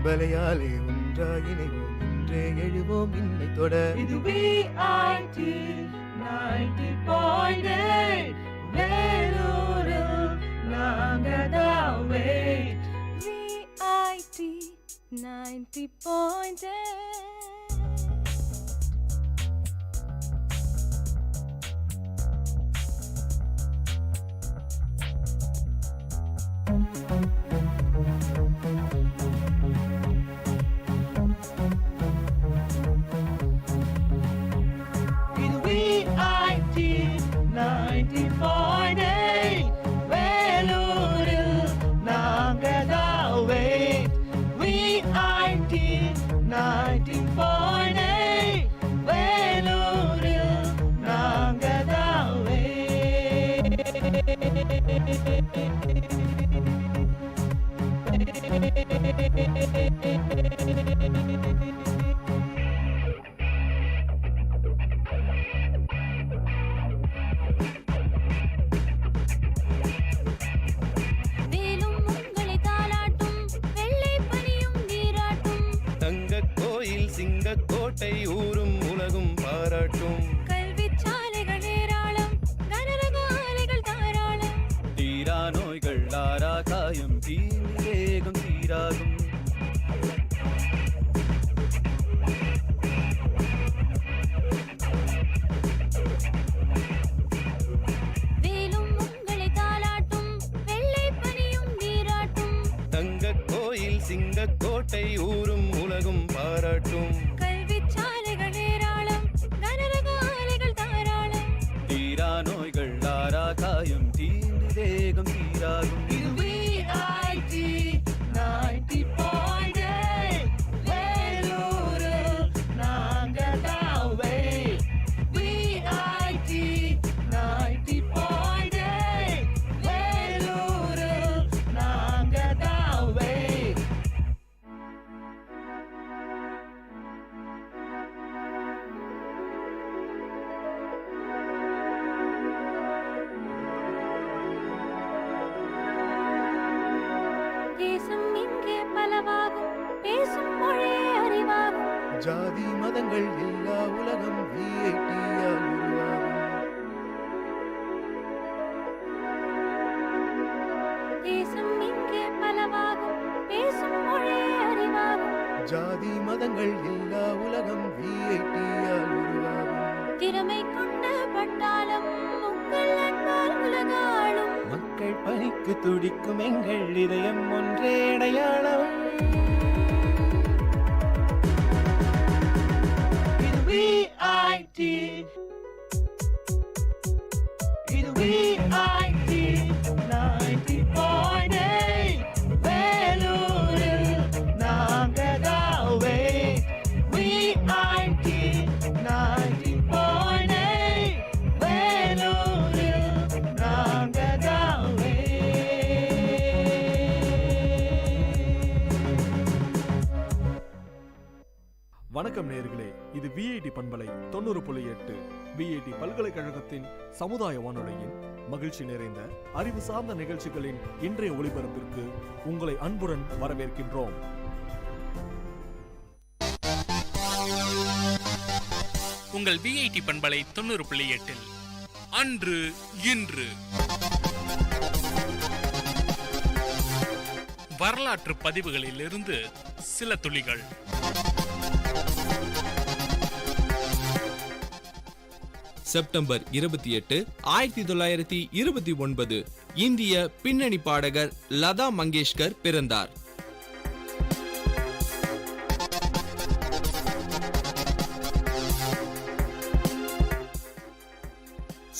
பண்பலையாலே ஒன்றாயினைவோம், இன்றே எழுவோம் இன்னை தொட. இது VIT 90.8 வேலூரில் நாங்கதாவே. VIT 90.8. இது VIT 90.8 வேலூரில் நாங்கதாவே. VIT 90.8 வேலூரில் நாங்கதாவே. வேலும் உங்களை தாலாட்டும், வெள்ளை பனியும் நீராட்டும். தங்கக் கோயில் சிங்கக்கோட்டை ஊரும் உலகும் பாராட்டும். கல்விச் சாலைகள் ஏராளம், கனரக ஆலைகள் தாராளம். தீரா நோய்கள் ஆரா காயம், தீங்கு வேகம் தீராகும். வேலும் உங்களை தாலாட்டும், வெள்ளை பனியும் நீராட்டும். தங்கக் கோயில் சிங்கக்கோட்டை ஊரும் உலகும் பாராட்டும். கல்விச் சாலைகள் ஏராளம், கனரக ஆலைகள் தாராளம். தீரா நோய்கள் ஆரா காயம், தீங்கு வேகம் தீராகும். இது VIT 90.8 வேலூரில் நாங்கதாவே. VIT 90.8 வேலூரில் நாங்கதாவே. தேசம் இங்கே பலவாகும், பேசும் மொழியே அறிவாகும். ஜாதி மதங்கள் எல்லா உலகம் VIT-யால் உருவாகும். தேசம் இங்கே பலவாகும், பேசும் மொழியே அறிவாகும். ஜாதி மதங்கள் எல்லா உலகம் VIT-யால் உருவாகும். திறமை கொண்ட பட்டாளம் உங்கள் அன்பால் உலகாளும். மக்கள் பணிக்கு துடிக்கும் எங்கள் இதயம் ஒன்றே அடையாளம். இது VIT இது VIT 90.8 வேலூரில் நாங்கதாவே. VIT 90.8 வேலூரில் நாங்கதாவே. வணக்கம் நேயர்களே, இது VIT பண்பலை 90.8 VIT பல்கலைக்கழகத்தின் சமுதாய வானொலியின் மகிழ்ச்சி நிறைந்த அறிவு சார்ந்த நிகழ்ச்சிகளின் இன்றைய ஒளிபரப்பிற்கு உங்களை அன்புடன் வரவேற்கின்றோம். உங்கள் VIT பண்பலை 90.8 அன்று இன்று வரலாற்று பதிவுகளிலிருந்து சில துளிகள். செப்டம்பர் 28, 1929 இந்திய பின்னணி பாடகர் லதா மங்கேஷ்கர் பிறந்தார்.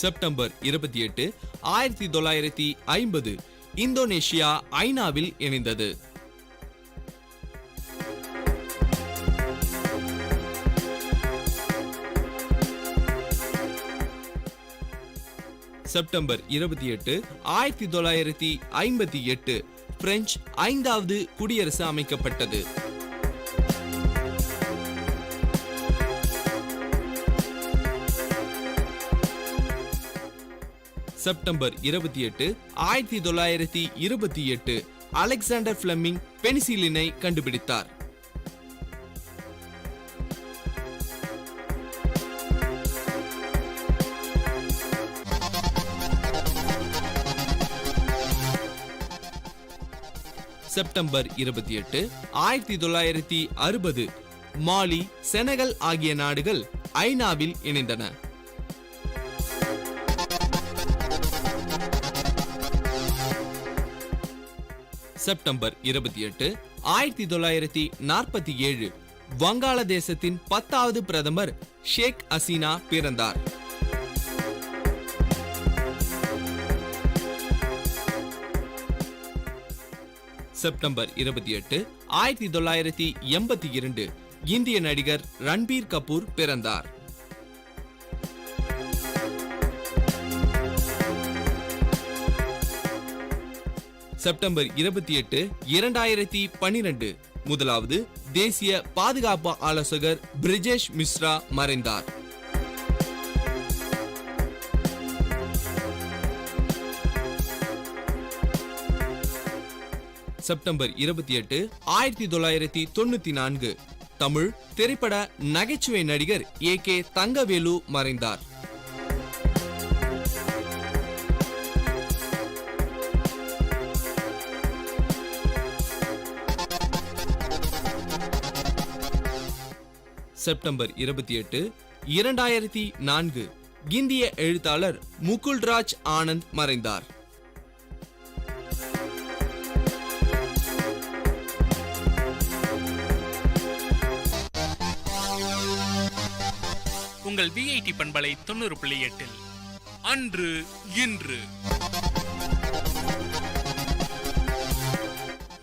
செப்டம்பர் 28, 1950 இந்தோனேஷியா ஐநாவில் இணைந்தது. செப்டம்பர் 28, 1958 பிரெஞ்சு 5வது குடியரசு அமைக்கப்பட்டது. செப்டம்பர் 28, 1928 அலெக்சாண்டர் பிளெமிங் பெனிசிலினை கண்டுபிடித்தார். செப்டம்பர் 28, 1960 மாலி, செனகல் ஆகிய நாடுகள் ஐநாவில் இணைந்தன. செப்டம்பர் 28, 1947 வங்காளதேசத்தின் 10வது பிரதமர் ஷேக் ஹசீனா பிறந்தார். செப்டம்பர் 28, 1982 இந்திய நடிகர் ரன்பீர் கபூர் பிறந்தார். செப்டம்பர் 28, 2012 முதலாவது தேசிய பாதுகாப்பு ஆலோசகர் பிரிஜேஷ் மிஸ்ரா மறைந்தார். செப்டம்பர் 28, 1994 தமிழ் திரைப்பட நகைச்சுவை நடிகர் AK தங்கவேலு மறைந்தார். செப்டம்பர் 28, 2004 இந்திய எழுத்தாளர் முகுல்ராஜ் ஆனந்த் மறைந்தார். உங்கள் VIT பண்பலை 90.8 அன்று இன்று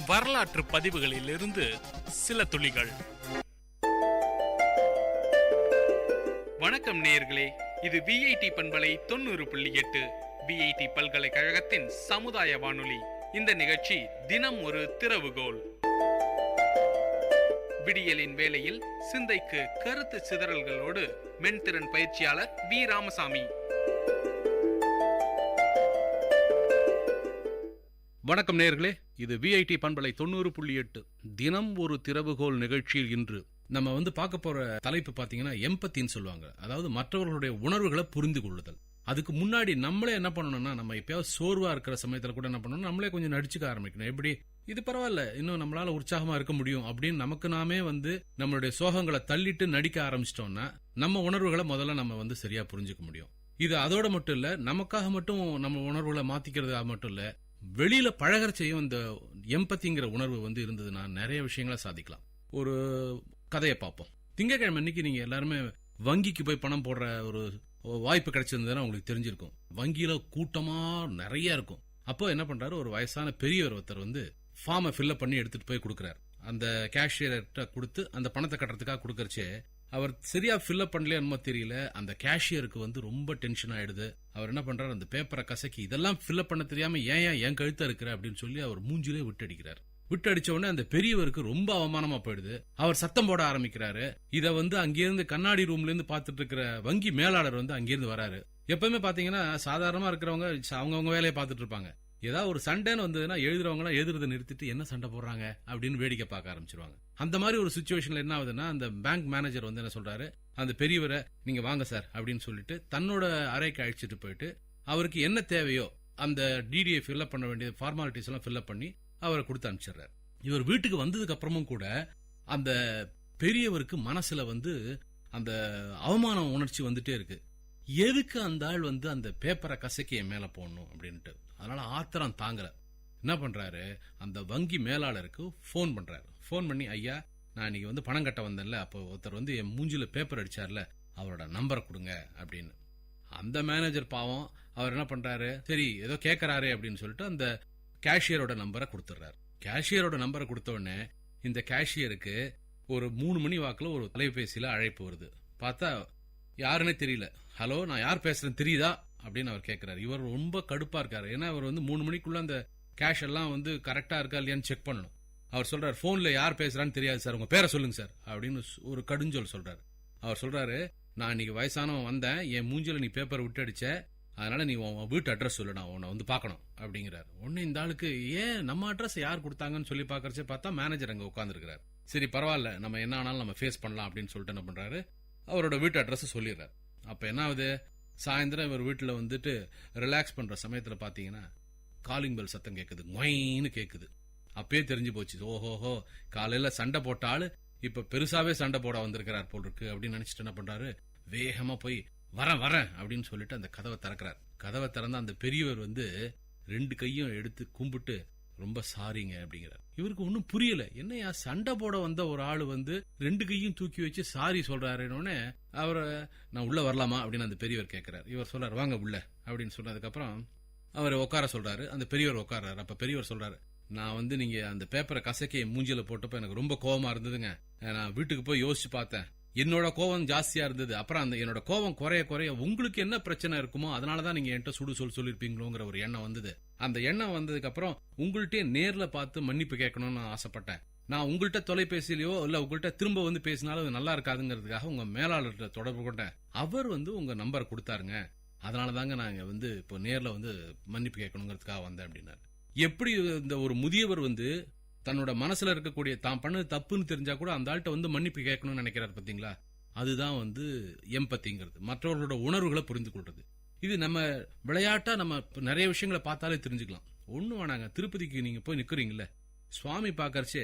வரலாற்று பதிவுகளிலிருந்து சில துளிகள். வணக்கம் நேயர்களே, இது VIT பண்பலை 90.8 VIT பல்கலைக்கழகத்தின் சமுதாய வானொலி. இந்த நிகழ்ச்சி தினம் ஒரு திறவுகோல். விடியலின் வேளையில் சிந்தைக்கு கருத்து சிதறல்களோடு மென்திறன் பயிற்சியாளர் வி. ராமசாமி. வணக்கம் நேயர்களே, இது VIT பண்பலை 90.8 தினம் ஒரு திறவுகோல் நிகழ்ச்சியில் இன்று நம்ம பார்க்க போற தலைப்பு பாத்தீங்கன்னா எம்பத்தின்னு சொல்லுவாங்க. அதாவது மற்றவர்களுடைய உணர்வுகளை புரிந்து கொள்ளுதல். அதுக்கு முன்னாடி நம்மளே என்ன பண்ணணும்னா, நம்ம எப்பயாவது சோர்வா இருக்கிற சமயத்துல கூட என்ன பண்ணணும், நம்மளே கொஞ்சம் நடிச்சுக்க ஆரம்பிக்கணும். எப்படி இது பரவாயில்ல, இன்னும் நம்மளால உற்சாகமா இருக்க முடியும் அப்படின்னு நமக்கு நாமே நம்மளுடைய சோகங்களை தள்ளிட்டு நடிக்க ஆரம்பிச்சிட்டோம்னா நம்ம உணர்வுகளை முதல்ல நம்ம சரியா புரிஞ்சுக்க முடியும். இது அதோட மட்டும் இல்ல, நமக்காக மட்டும் நம்ம உணர்வுகளை மாத்திக்கிறது மட்டும் இல்ல, வெளியில பழகறச்சையும் இந்த எம்பத்திங்கிற உணர்வு இருந்ததுன்னா நிறைய விஷயங்களை சாதிக்கலாம். ஒரு கதையை பார்ப்போம். திங்கட்கிழமை அன்னைக்கு நீங்க எல்லாருமே வங்கிக்கு போய் பணம் போடுற ஒரு வாய்ப்பு கிடைச்சிருந்ததுன்னா உங்களுக்கு தெரிஞ்சிருக்கும். வங்கியில கூட்டமா நிறைய இருக்கும். அப்போ என்ன பண்றாரு, ஒரு வயசான பெரியவர் ஒருத்தர் ஃபார்மை ஃபில்அப் பண்ணி எடுத்துட்டு போய் கொடுக்கறாரு. அந்த கேஷியர்கிட்ட கொடுத்து அந்த பணத்தை கட்டுறதுக்காக கொடுக்கறச்சே அவர் சரியா ஃபில்அப் பண்ணலையோ என்னமோ தெரியல, அந்த கேஷியருக்கு ரொம்ப டென்ஷன் ஆயிடுது. அவர் என்ன பண்றாரு, அந்த பேப்பரை கசக்கி இதெல்லாம் ஃபில்அப் பண்ண தெரியாம ஏன் என் கழுத்தா இருக்கிற அப்படின்னு சொல்லி அவர் மூஞ்சிலே விட்டு அடிக்கிறார். விட்டு அடிச்ச உடனே அந்த பெரியவருக்கு ரொம்ப அவமானமா போயிடுது. அவர் சத்தம் போட ஆரம்பிக்கிறாரு. இத அங்கிருந்து கண்ணாடி ரூம்ல இருந்து பாத்துட்டு இருக்கிற வங்கி மேலாளர் அங்கிருந்து வராரு. எப்பவுமே பாத்தீங்கன்னா சாதாரணமா இருக்கிறவங்க அவங்க வேலையை பாத்துட்டு இருப்பாங்க. ஏதாவது ஒரு சண்டைன்னு வந்ததுன்னா எழுதுறவங்க எல்லாம் எழுதுறதை நிறுத்திட்டு என்ன சண்டை போடுறாங்க அப்படின்னு வேடிக்கை பார்க்க ஆரம்பிச்சிருவாங்க. அந்த மாதிரி ஒரு சிச்சுவேஷன்ல என்ன ஆகுதுன்னா, அந்த பேங்க் மேனேஜர் என்ன சொல்றாரு, அந்த பெரியவரை நீங்க வாங்க சார் அப்படின்னு சொல்லிட்டு தன்னோட அறைக்கு அழைச்சிட்டு போயிட்டு அவருக்கு என்ன தேவையோ அந்த டிடிஐ ஃபில்அப் பண்ண வேண்டிய ஃபார்மாலிட்டிஸ் எல்லாம் ஃபில்அப் பண்ணி அவரை கொடுத்து அனுப்பிச்சிடுறாரு. இவர் வீட்டுக்கு வந்ததுக்கு அப்புறமும் கூட அந்த பெரியவருக்கு மனசுல அந்த அவமான உணர்ச்சி வந்துட்டே இருக்கு. எதுக்கு அந்த ஆள் அந்த பேப்பரை கசக்கி என் மேல போடணும் அப்படின்ட்டு. அதனால ஆத்திரம் தாங்கல. என்ன பண்றாரு, அந்த வங்கி மேலாளருக்கு போன் பண்றாரு. போன் பண்ணி, ஐயா நான் இன்னைக்கு பணம் கட்ட வந்தேன்ல, அப்போ ஒருத்தர் என் மூஞ்சில பேப்பர் அடிச்சார்ல, அவரோட நம்பரை கொடுங்க அப்படின்னு. அந்த மேனேஜர் பாவம் அவர் என்ன பண்றாரு, சரி ஏதோ கேட்கறாரு அப்படின்னு சொல்லிட்டு அந்த கேஷியரோட நம்பரை கொடுத்துறாரு. கேஷியரோட நம்பரை கொடுத்த உடனே இந்த கேஷியருக்கு ஒரு 3 மணி வாக்குல ஒரு தொலைபேசியில அழைப்பு வருது. பார்த்தா யாருன்னே தெரியல. ஹலோ, நான் யார் பேசுறேன் தெரியுதா அப்படின்னு அவர் கேட்கிறாரு. இவர் ரொம்ப கடுப்பா இருக்காரு. ஏன்னா அவர் 3 மணிக்குள்ள அந்த கேஷ் எல்லாம் கரெக்டா இருக்கா இல்லையான்னு செக் பண்ணணும். அவர் சொல்றாரு, போன்ல யார் பேசுறான்னு தெரியாது சார், உங்க பேரை சொல்லுங்க சார் அப்படின்னு ஒரு கடுஞ்சொல் சொல்றாரு. அவர் சொல்றாரு, நான் இன்னைக்கு வயசானவன் வந்தேன், என் மூஞ்சில நீ பேப்பர் விட்டு அடிச்ச, அதனால நீ உன் வீட்டு அட்ரஸ் சொல்லு, நான் உன்னை பார்க்கணும் அப்படிங்கிறாரு. உடனே இந்த ஆளுக்கு ஏன் நம்ம அட்ரஸ் யார் கொடுத்தாங்கன்னு சொல்லி பாக்கறச்சே பார்த்தா மேனேஜர் அங்க உட்கார்ந்துருக்காரு. சரி பரவாயில்ல, நம்ம என்ன ஆனாலும் நம்ம ஃபேஸ் பண்ணலாம் அப்படின்னு சொல்லிட்டு என்ன பண்றாரு, அவரோட வீட்டு அட்ரஸ் சொல்லிடுறாரு. அப்ப என்ன ஆகுது, சாயந்தரம் இவர் வீட்டுல ரிலாக்ஸ் பண்ற சமயத்துல பாத்தீங்கன்னா காலிங் பெல் சத்தம் கேக்குது, மொயின்னு கேக்குது. அப்பயே தெரிஞ்சு போச்சு. ஓஹோஹோ, காலையில சண்டை போட்ட ஆளு இப்ப பெருசாவே சண்டை போட வந்திருக்கிறார் போல் இருக்கு அப்படின்னு நினைச்சிட்டு என்ன பண்றாரு, வேகமா போய் வரேன் அப்படின்னு சொல்லிட்டு அந்த கதவை திறக்கிறார். கதவை திறந்தா அந்த பெரியவர் 2 கையும் எடுத்து கும்பிட்டு ரொம்ப சாரிங்க அப்படிங்கிறார். இவருக்கு ஒன்னும் புரியல, என்னையா சண்டை போட வந்த ஒரு ஆளு 2 கையும் தூக்கி வச்சு சாரி சொல்றாருன்னு அவரை நான் உள்ள வரலாமா அப்படின்னு அந்த பெரியவர் கேட்கிறார். இவர் சொல்றாரு வாங்க உள்ள அப்படின்னு சொன்னதுக்கு அப்புறம் அவர் உட்கார சொல்றாரு. அந்த பெரியவர் உட்கார்றாரு. அப்ப பெரியவர் சொல்றாரு, நான் நீங்க அந்த பேப்பரை கசக்கி மூஞ்சில போட்டப்ப எனக்கு ரொம்ப கோவமா இருந்ததுங்க. நான் வீட்டுக்கு போய் யோசிச்சு பார்த்தேன், என்னோட கோவம் ஜாஸ்தியா இருந்தது. அப்புறம் அந்த என்னோட கோவம் குறைய உங்களுக்கு என்ன பிரச்சனை இருக்குமோ அதனாலதான் நீங்க என்கிட்ட சுடு சொல்லிருப்பீங்களோங்கிற ஒரு எண்ணம் வந்தது. அந்த எண்ணம் வந்ததுக்கு அப்புறம் உங்கள்கிட்ட நேர்ல பார்த்து மன்னிப்பு கேட்கணும்னு நான் ஆசைப்பட்டேன். நான் உங்கள்கிட்ட தொலைபேசியிலயோ இல்ல உங்கள்கிட்ட திரும்ப பேசினாலும் அது நல்லா இருக்காதுங்கிறதுக்காக உங்க மேலாளர்கிட்ட தொடர்பு கொண்டேன். அவர் உங்க நம்பரை கொடுத்தாருங்க. அதனாலதாங்க நாங்க இப்போ நேர்ல மன்னிப்பு கேட்கணுங்கிறதுக்காக வந்தேன் அப்படின்னாரு. எப்படி இந்த ஒரு முதியவர் தன்னோட மனசுல இருக்கக்கூடிய தான் பண்ணது தப்புன்னு தெரிஞ்சா கூட அந்த ஆள்கிட்ட மன்னிப்பு கேட்கணும்னு நினைக்கிறாரு பாத்தீங்களா? அதுதான் எம்பத்திங்கிறது, மற்றவர்களோட உணர்வுகளை புரிந்து கொள்றது. இது நம்ம விளையாட்டா நம்ம நிறைய விஷயங்களை பார்த்தாலே தெரிஞ்சுக்கலாம். ஒண்ணு வேணாங்க, திருப்பதிக்கு நீங்க போய் நிக்கிறீங்கல்ல, சுவாமி பாக்கறச்சே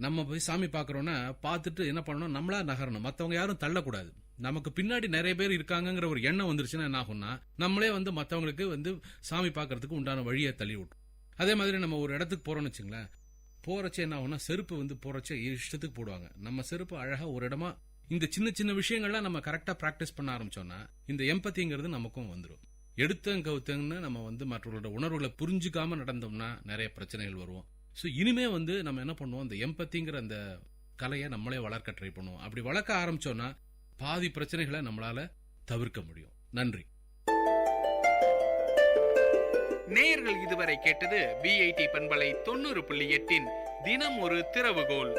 நம்ம போய் சாமி பாக்குறோம்னா பார்த்துட்டு என்ன பண்ணணும், நம்மளா நகரணும், மத்தவங்க யாரும் தள்ளக்கூடாது. நமக்கு பின்னாடி நிறைய பேர் இருக்காங்கிற ஒரு எண்ணம் வந்துருச்சுன்னா என்ன ஆகும்னா, நம்மளே மத்தவங்களுக்கு சாமி பாக்குறதுக்கு உண்டான வழியை தள்ளி விட்டுரும். அதே மாதிரி நம்ம ஒரு இடத்துக்கு போறோம்னு வச்சுங்களேன், போறச்சே என்ன ஆகும்னா செருப்பு போறச்சே இஷ்டத்துக்கு போடுவாங்க. நம்ம செருப்பு அழகா ஒரு இடமா இந்த சின்ன சின்ன விஷயங்கள்லாம் நம்ம கரெக்டா பிராக்டிஸ் பண்ண ஆரம்பிச்சோம்னா இந்த எம்பத்திங்கிறது நமக்கும் வந்துடும். எடுத்தங்கவுத்தன்னு நம்ம மற்றவர்களோட உணர்வுகளை புரிஞ்சுக்காம நடந்தோம்னா நிறைய பிரச்சனைகள் வருவோம். சோ இனிமே நம்ம என்ன பண்ணுவோம், இந்த எம்பத்திங்கிற அந்த கலையை நம்மளே வளர்க்க ட்ரை பண்ணுவோம். அப்படி வளர்க்க ஆரம்பிச்சோம்னா பாதி பிரச்சனைகளை நம்மளால தவிர்க்க முடியும். நன்றி. நேயர்கள் இதுவரை கேட்டது விஐடி பண்பலை 90.8 தினம் ஒரு திறவுகோல்.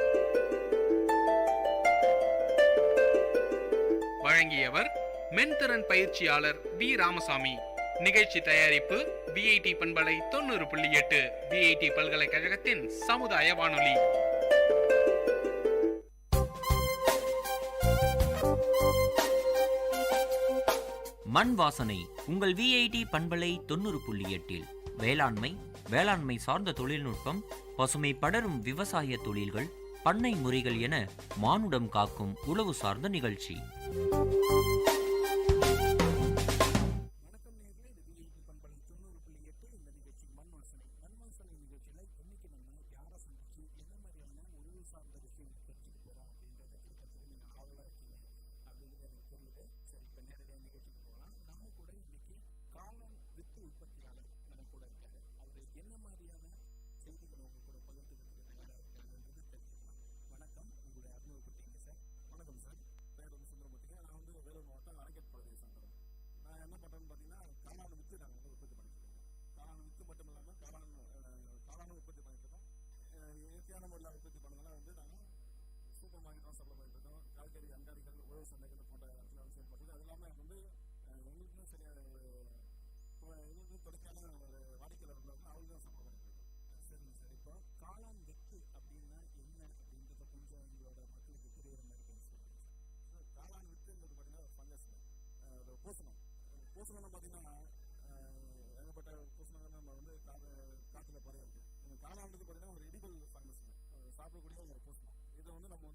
வழங்கியவர் மென்திறன் பயிற்சியாளர் வி ராமசாமி. நிகழ்ச்சி தயாரிப்பு விஐடி பண்பலை 90.8 விஐடி பல்கலைக்கழகத்தின் சமுதாய வானொலி. மண் வாசனை உங்கள் விஐடி பண்பலை 90.8 வேளாண்மை சார்ந்த தொழில்நுட்பம், பசுமை படரும் விவசாய தொழில்கள், பண்ணை முறைகள் என மானுடம் காக்கும் உழவு சார்ந்த நிகழ்ச்சி. பூசணம் பார்த்தீங்கன்னா ஏகப்பட்ட பூசணம் நம்ம காற்றுல பரவிருக்கு. காளான்றது பார்த்தீங்கன்னா ஒரு எடிபிள் ஃபங்கஸ், சாப்பிடக்கூடிய ஒரு பூசணம். இதை நம்ம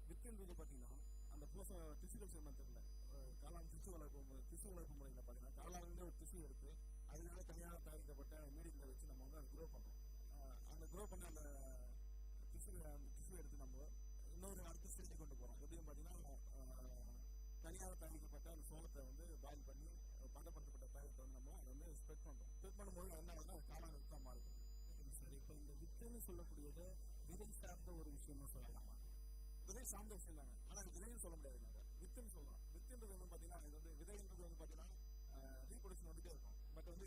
விற்கின்றது பார்த்தீங்கன்னா அந்த டிஷ்யூ மெத்தட்ல காளான் திசு வளர்ப்பு முறையில் பார்த்தீங்கன்னா காளான்லேருந்து ஒரு திசு எடுத்து அதனால தனியாக தயாரிக்கப்பட்ட மீடியத்தில் வச்சு நம்ம அதை க்ரோ பண்ணுறோம். அந்த க்ரோ பண்ண அந்த திசு எடுத்து நம்ம இன்னொரு அடுத்த ஸ்டேஜ் கொண்டு போகிறோம். எப்படின்னு பார்த்தீங்கன்னா தனியாக தயாரிக்கப்பட்ட அந்த சோளத்தை பாயில் பண்ணி பதப்படுத்தப்பட்ட தயாரிப்பை நம்ம அதை ஸ்ப்ரெட் பண்ணுறோம். ஸ்ப்ரெட் பண்ணும்போது என்ன ஆகுதுன்னா காளான் வித்தாக மாறுது. சரி, இப்போ இந்த வித்துன்னு சொல்லக்கூடியது விதை சார்ந்த ஒரு விஷயம்னு சொல்லலாமா? விதை சார்ந்த விஷயம் தாங்க, ஆனால் விதைன்னு சொல்ல முடியாதுங்க. வித்துன்னு சொல்லலாம். வித்துன்றது பார்த்தீங்கன்னா இது விதைன்றது பார்த்தீங்கன்னா ரீப்ரொடக்ஷன் வந்துட்டே இருக்கும். பட் இது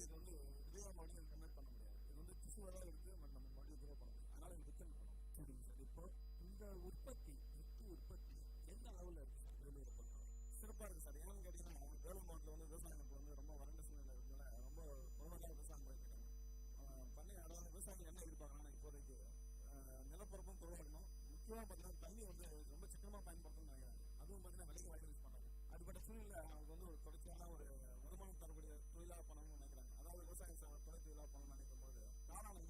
விதையாக மறுபடியும் கன்வெர்ட் பண்ண முடியாது. இது திசுவெல்லாம் இருக்கு, நம்ம மறுபடியும் க்ரோ பண்ண முடியும். அதனால இது வித்துன்னு சொல்லணும். சரிங்க சார், இப்போ இந்த வித்து உற்பத்தி எந்த அளவில் இருக்கு சார் வேலூரை பொறுத்தவரை? சிறப்பாக இருக்குது சார். ஏன்னு கேட்டீங்கன்னா வேலூர் மாவட்டத்தில் விவசாயம் இப்போ ரொம்ப வறண்ட சூழ்நிலை இருக்கிறதுனால ரொம்ப பொருளாதார விவசாயம் பண்ணிட்டு இருக்காங்க. பண்ணி அதாவது விவசாயிகள் என்ன எதிர்பார்க்கறாங்கன்னா இப்போதைக்கு நிலப்பரப்பும் குறையணும், முக்கியமாக பார்த்தீங்கன்னா தண்ணி ரொம்ப சிக்கனமாக பயன்படுத்தணும்னு நினைக்கிறாங்க. அதுவும் பார்த்தீங்கன்னா விலைக்கு வாய்ப்பு யூஸ் பண்ணுறாங்க. அதுபட்ட சூழ்நிலை அவங்க ஒரு தொடர்ச்சியான ஒரு வருமானம் தரக்கூடிய தொழிலாக பண்ணணும்னு நினைக்கிறாங்க. அதாவது விவசாயம் துணை தொழிலாக பண்ணணும்னு நினைக்கும் போது காளான்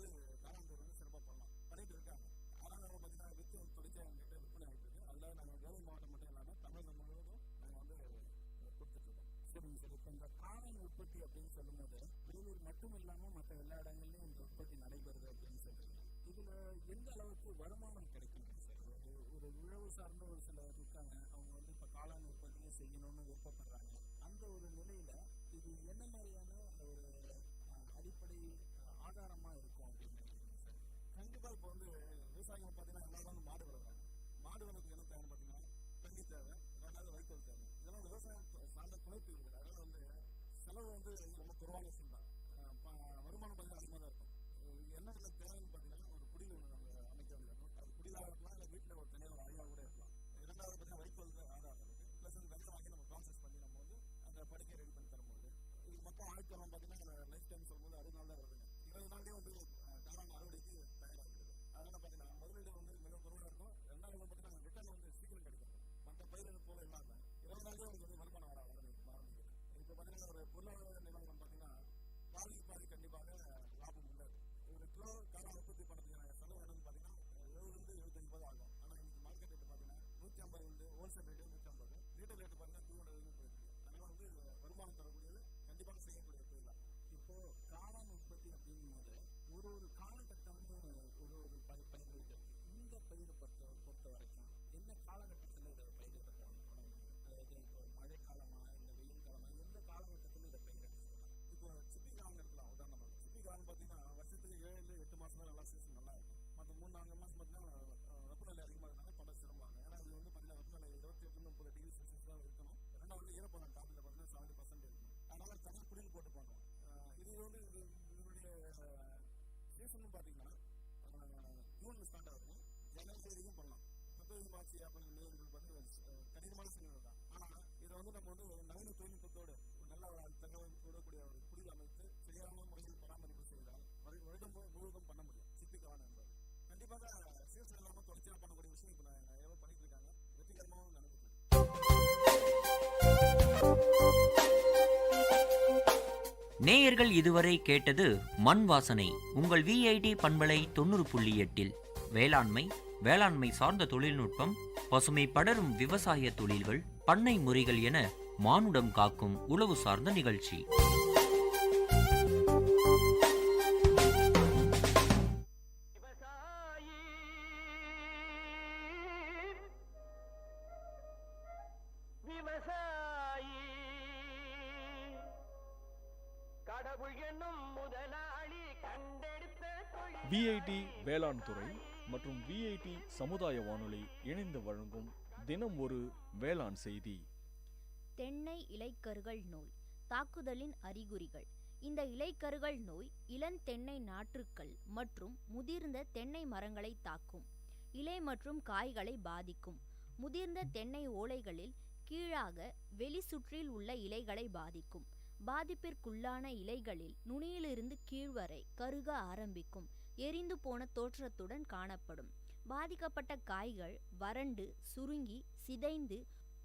காளான் சிறப்பாக பண்ணலாம். உற்பத்தி அப்படின்னு சொல்லும்போது வேலூர் மட்டும் இல்லாமல் மற்ற எல்லா இடங்கள்லையும் இந்த உற்பத்தி நடைபெறுது அப்படின்னு சொல்றீங்க. இதுல எந்த அளவுக்கு வருமானம் கிடைக்கும் சார்? ஒரு உழவு சார்ந்த ஒரு சிலர் இருக்காங்க, அவங்க வந்து இப்போ காளான் உற்பத்தியை செய்யணும்னு விருப்பப்படுறாங்க. அந்த ஒரு நிலையில இது என்ன மாதிரியான ஒரு அடிப்படை ஆதாரமா இருக்கும் அப்படின்னு நினைக்கிறீங்க சார்? கண்டிப்பா இப்போ வந்து விவசாயிகள் பார்த்தீங்கன்னா எல்லாரும் வந்து மாடு வளர்க்குறாங்க. மாடு வளர்க்கு என்ன தேவை பார்த்தீங்கன்னா தண்ணி தேவை, ரெண்டாவது வைக்கோல் தேவை. இதெல்லாம் விவசாயம் சார்ந்த துணைப்பிரிவுகள். அதனால வந்து செலவு வந்து ரொம்ப குறைவான விஷயம் தான். வருமானம் பார்த்தீங்கன்னா அதிகமாக தான் இருக்கும். என்ன தேவைன்னு பார்த்தீங்கன்னா ஒரு குடில் ஒன்று நம்ம அமைக்க வேண்டியிருக்கும். அது குடிலாக இருக்கலாம், இல்லை வீட்டில் ஒரு தனியாக ஒரு அழிவாக கூட இருக்கலாம். இரண்டாவது பார்த்தீங்கன்னா வைக்கோல் ஆதாரம் இருக்குது. ப்ளஸ் அந்த வெள்ளை வாங்கி நம்ம ப்ராசஸ் பண்ணி நம்ம வந்து அந்த படுக்கையை ரெடி பண்ணி தரும்போது இது மொத்தம் ஆட்களும் பார்த்தீங்கன்னா லைஃப் டைம் சொல்லும்போது 60 நாள் தான் வருதுங்க. 20 நாள்லேயே வந்து காளான் அறுவடைக்கு தயாராகிடுது. அதனால் பார்த்தீங்கன்னா முதலீடு வந்து மிக குறைவாக இருக்கும். ரெண்டாவது பார்த்தீங்கன்னா ரிட்டர்ன் வந்து சீக்கிரம் கிடைக்கும். மற்ற பயிர்கள் போல இல்லாமல் 20 நாள்லேயே உங்களுக்கு வந்து வருமானம் வர ஆரம்பிக்குது. இப்போ பார்த்தீங்கன்னா ஒரு பொருளாதார நிலவரம் பார்த்தீங்கன்னா பாதி கண்டிப்பாக லாபம் உள்ளது. ஒரு கிலோ காளான் உற்பத்தி பண்ணுறதுக்கான செலவு என்னன்னு பார்த்தீங்கன்னா 70-75 ஆகும். ஆனால் இன்னைக்கு மார்க்கெட் ரேட்டு பார்த்தீங்கன்னா 150 வந்து ஹோல்சேல் ரேட்டு 150, ரீட்டைல் ரேட்டு பார்த்தீங்கன்னா 200 போயிருக்கு. அதனால வந்து வருமானம் தரக்கூடியது கண்டிப்பாக செய்யக்கூடிய தொழில் தான். இப்போ காளான் உற்பத்தி அப்படிங்கும் போது ஒரு காலகட்டம்னு ஒரு பயிர்கள் இருக்கு. இந்த பயிரை பொறுத்த வரைக்கும் என்ன காலகட்டத்தில் இதை பயிரிடப்பட்ட அதாவது இப்போ மழை காலமா இல்லை வெயில் காலமா எந்த காலகட்டத்தில் இதை பயிரிடலாம்? இப்போ சிப்பி காலம் இருக்கலாம். உதாரணமாக சிப்பி காலம் பார்த்தீங்கன்னா வருஷத்துக்கு 7-8 மாதம் தான் நல்லா சீசன் நல்லா இருக்கும். மற்ற 3-4 மாதம் பார்த்தீங்கன்னா வெப்பநிலை அதிகமாக இருந்தாலும் பல சிரமங்க. ஏன்னா இது வந்து பார்த்தீங்கன்னா வெப்பநிலை 28-30 டிகிரி செல்சியஸ் தான் இருக்கணும். ரெண்டாவது ஈரப்பதம் காற்றில் பார்த்தீங்கன்னா 70% இருக்கணும். அதனால தனி குடில் போட்டு பண்ணுவோம். இது வந்து இதனுடைய சீசன் பார்த்தீங்கன்னா ஜூனில் ஸ்டார்ட் ஆகும், ஜனவரி வரைக்கும் பண்ணலாம். பிப்ரவரி மார்ச் ஏப்ரல் மே பார்த்தீங்கன்னா கடினமான சூழ்நிலை தான். ஆனால் இதை வந்து நம்ம வந்து நவீன தொழில்நுட்பத்தோடு நல்ல தகவல் கூடக்கூடிய ஒரு குடில் அமைத்து சரியான முறையில் பராமரிப்பு செய்தால் வருடம் முழுவதும் பண்ண முடியும். சிப்பி காளான் என்பது கண்டிப்பாக சீசன் இல்லாமல் தொடர்ச்சியாக பண்ணக்கூடிய விஷயம் இப்போ நான் எவ்வளோ பண்ணிட்டு இருக்காங்க, வெற்றிகரமாகவும் நடந்துட்டு இருக்கு. நேயர்கள் இதுவரை கேட்டது மண் வாசனை உங்கள் விஐடி பண்பலை 90.8 வேளாண்மை சார்ந்த தொழில்நுட்பம், பசுமை படரும் விவசாய தொழில்கள், பண்ணை முறைகள் என மானுடம் காக்கும் உழவு சார்ந்த நிகழ்ச்சி. விஐடி வேளாண் துறை மற்றும் விஐடி சமுதாய வானொலி இணைந்து வழங்கும் தினம் ஒரு வேளாண் செய்தி. தென்னை இலைக்கருகள் நோய் தாக்குதலின் அறிகுறிகள். இந்த இலைக்கருகள் நோய் இளந்தென்னை நாற்றுக்கள் மற்றும் முதிர்ந்த தென்னை மரங்களை தாக்கும். இலை மற்றும் காய்களை பாதிக்கும். முதிர்ந்த தென்னை ஓலைகளில் கீழாக வெளி சுற்றில் உள்ள இலைகளை பாதிக்கும். பாதிப்பிற்குள்ளான இலைகளில் நுனியிலிருந்து கீழ்வரை கருக ஆரம்பிக்கும். எரிந்து போன தோற்றத்துடன் காணப்படும். பாதிக்கப்பட்ட காய்கள் வறண்டு சுருங்கி சிதைந்து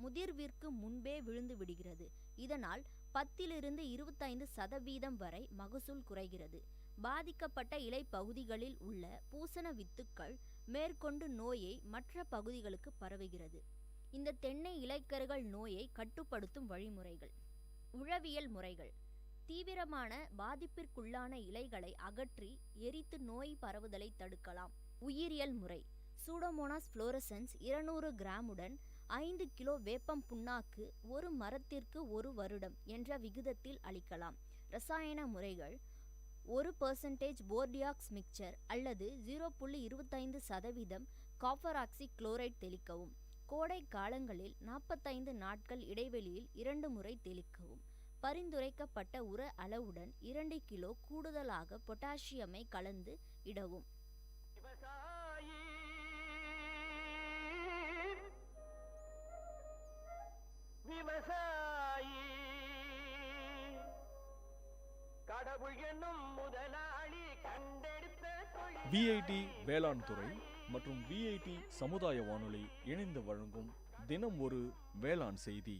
முதிர்விற்கு முன்பே விழுந்து விடுகிறது. இதனால் 10-25% வரை மகசூல் குறைகிறது. பாதிக்கப்பட்ட இலை பகுதிகளில் உள்ள பூசண வித்துக்கள் மேற்கொண்டு நோயை மற்ற பகுதிகளுக்கு பரவுகிறது. இந்த தென்னை இலைக்கருகள் நோயை கட்டுப்படுத்தும் வழிமுறைகள். உழவியல் முறைகள். தீவிரமான பாதிப்பிற்குள்ளான இலைகளை அகற்றி எரித்து நோய் பரவுதலை தடுக்கலாம். உயிரியல் முறை. சூடோமோனாஸ் ஃப்ளோரசன்ஸ் 200 கிராமுடன் 5 கிலோ வேப்பம் புண்ணாக்கு ஒரு மரத்திற்கு 1 வருடம் என்ற விகிதத்தில் அளிக்கலாம். ரசாயன முறைகள். 1% போர்டியாக்ஸ் மிக்சர் அல்லது 0.25% காப்பர் ஆக்சி குளோரைட் தெளிக்கவும். கோடை காலங்களில் 45 நாட்கள் இடைவெளியில் 2 முறை தெளிக்கவும். பரிந்துரைக்கப்பட்ட உர அளவுடன் 2 கிலோ கூடுதலாக பொட்டாசியமை கலந்து இடவும். விஐடி வேளாண் துறை மற்றும் விஐடி சமுதாய வானொலி இணைந்து வழங்கும் தினம் ஒரு வேளாண் செய்தி.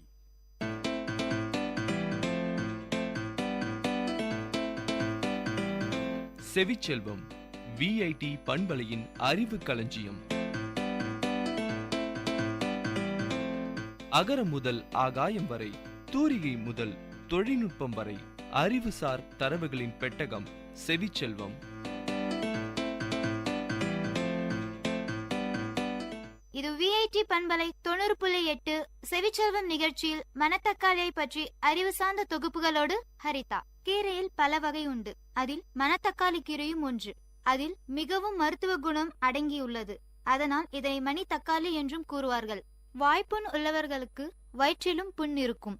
செவிச்செல்வம் விஐடி பண்பலையின் அறிவு களஞ்சியம். அகரம் முதல் ஆகாயம் வரை, தூரிகை முதல் தொழில்நுட்பம் வரை அறிவுசார் தரவுகளின் பெட்டகம் செவிச்செல்வம். இது விஐடி பண்பலை 90.8 செவிச்செல்வம் நிகழ்ச்சியில் மணத்தக்காளியை பற்றி அறிவு சார்ந்த தொகுப்புகளோடு ஹரிதா. கீரையில் பல வகை உண்டு. அதில் மணத்தக்காளி கீரையும் ஒன்று. அதில் மிகவும் மருத்துவ குணம் அடங்கியுள்ளது. அதனால் இதை மணி தக்காளி என்றும் கூறுவார்கள். வாய்ப்புண் உள்ளவர்களுக்கு வயிற்றிலும் புண் இருக்கும்.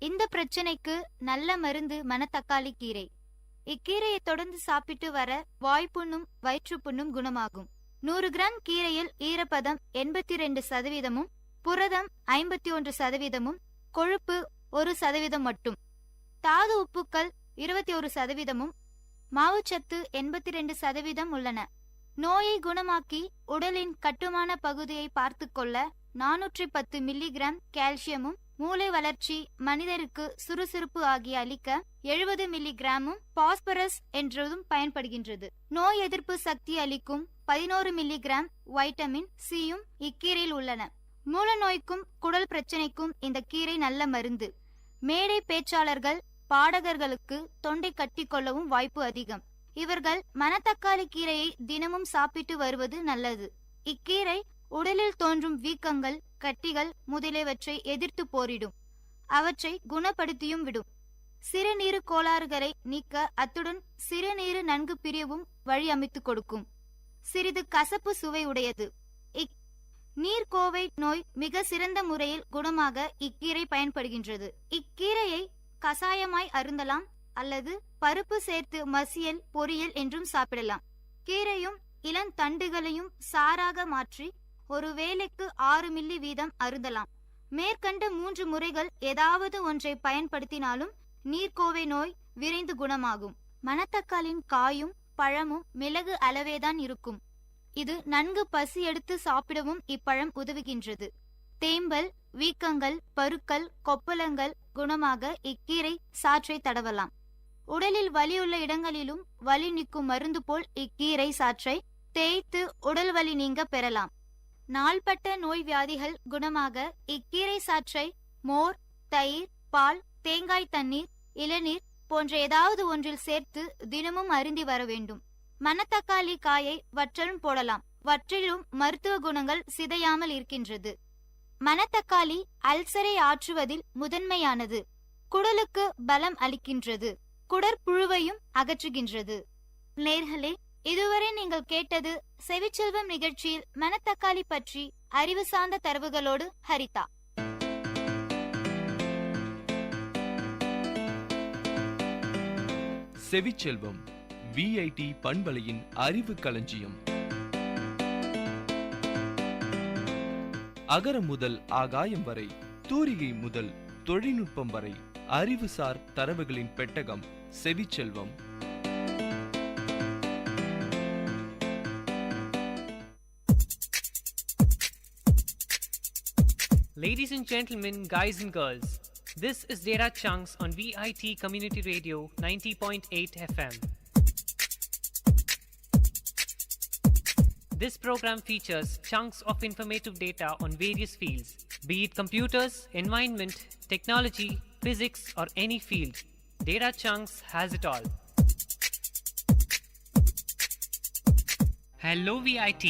இந்த பிரச்சனைக்கு நல்ல மருந்து மணத்தக்காளி கீரை. இக்கீரையை தொடர்ந்து சாப்பிட்டு வர வாய்ப்புண்ணும் வயிற்றுப்புண்ணும் குணமாகும். 100 கிராம் கீரையில் ஈரப்பதம் 82%, புரதம் 51%, கொழுப்பு 1% மட்டும், தாது உப்புக்கள் 21%, மாவுச்சத்து 82% உள்ளன. நோயை குணமாக்கி உடலின் கட்டுமான பகுதியை பார்த்து கொள்ள 410 மில்லிகிராம் கால்சியமும், மூளை வளர்ச்சி, மனிதருக்கு சுறுசுறுப்பு ஆகிய அளிக்க 70 மில்லிகிராமும் பாஸ்பரஸ் என்றதும் பயன்படுகின்றது. நோய் எதிர்ப்பு சக்தி அளிக்கும் 11 மில்லிகிராம் வைட்டமின் சியும் இக்கீரையில் உள்ளன. மூல நோய்க்கும் குடல் பிரச்சனைக்கும் இந்த கீரை நல்ல மருந்து. மேடை பேச்சாளர்கள், பாடகர்களுக்கு தொண்டை கட்டி கொள்ளவும் வாய்ப்பு அதிகம். இவர்கள் மணத்தக்காளி கீரையை தினமும் சாப்பிட்டு வருவது நல்லது. இக்கீரை உடலில் தோன்றும் வீக்கங்கள், கட்டிகள் முதலியவற்றை எதிர்த்து போரிடும். அவற்றை குணப்படுத்தியும் விடும். சிறுநீரு கோளாறுகளை நீக்க, அத்துடன் சிறுநீரு நன்கு பிரியவும் வழி அமைத்து கொடுக்கும். சிறிது கசப்பு சுவை உடையது. நீர்க்கோவை நோய் மிக சிறந்த முறையில் குணமாக இக்கீரை பயன்படுகின்றது. இக்கீரையை கசாயமாய் அருந்தலாம் அல்லது பருப்பு சேர்த்து மசியல், பொரியல் என்றும் சாப்பிடலாம். கீரையும் இளந்தண்டுகளையும் சாராக மாற்றி ஒரு வேளைக்கு 6 மில்லி வீதம் அருந்தலாம். மேற்கண்ட 3 முறைகள் ஏதாவது ஒன்றை பயன்படுத்தினாலும் நீர்க்கோவை நோய் விரைந்து குணமாகும். மணத்தக்காளின் காயும் பழமும் மிளகு அளவேதான் இருக்கும். இது நன்கு பசி எடுத்து சாப்பிடவும் இப்பழம் உதவுகின்றது. தேம்பல், வீக்கங்கள், பருக்கள், கொப்பளங்கள் குணமாக இக்கீரை சாற்றை தடவலாம். உடலில் வலியுள்ள இடங்களிலும் வலி நீக்கும் மருந்து போல் இக்கீரை சாற்றை தேய்த்து உடல் வலி நீங்க பெறலாம். நாள்பட்ட நோய் வியாதிகள் குணமாக இக்கீரை சாற்றை மோர், தயிர், பால், தேங்காய் தண்ணீர், இளநீர் போன்ற ஏதாவது ஒன்றில் சேர்த்து தினமும் அருந்தி வர வேண்டும். மணத்தக்காளி காயை வற்றலும் போடலாம். வற்றிலும் மருத்துவ குணங்கள் சிதையாமல் இருக்கின்றது. மணத்தக்காளி அல்சரை ஆற்றுவதில் முதன்மையானது. குடலுக்கு பலம் அளிக்கின்றது. குடற்புழுவையும் அகற்றுகின்றது. நேர்களே, இதுவரை நீங்கள் கேட்டது செவிச்செல்வம் நிகழ்ச்சியில் மணத்தக்காளி பற்றி அறிவு சார்ந்த தரவுகளோடு ஹரிதா. செவிச்செல்வம் விஐடி பண்பலையின் அறிவு களஞ்சியம். அகரம் முதல் ஆகாயம் வரை, தூரிகை முதல் தொழில்நுட்பம் வரை, அறிவுசார் தரவுகளின் பெட்டகம் செவிச்செல்வம். Ladies and gentlemen, guys and girls, this is Data Chunks on Vit Community Radio 90.8 FM. This program features chunks of informative data on various fields, be it computers, environment, technology, physics, or any field. Data Chunks has it all. Hello VIT,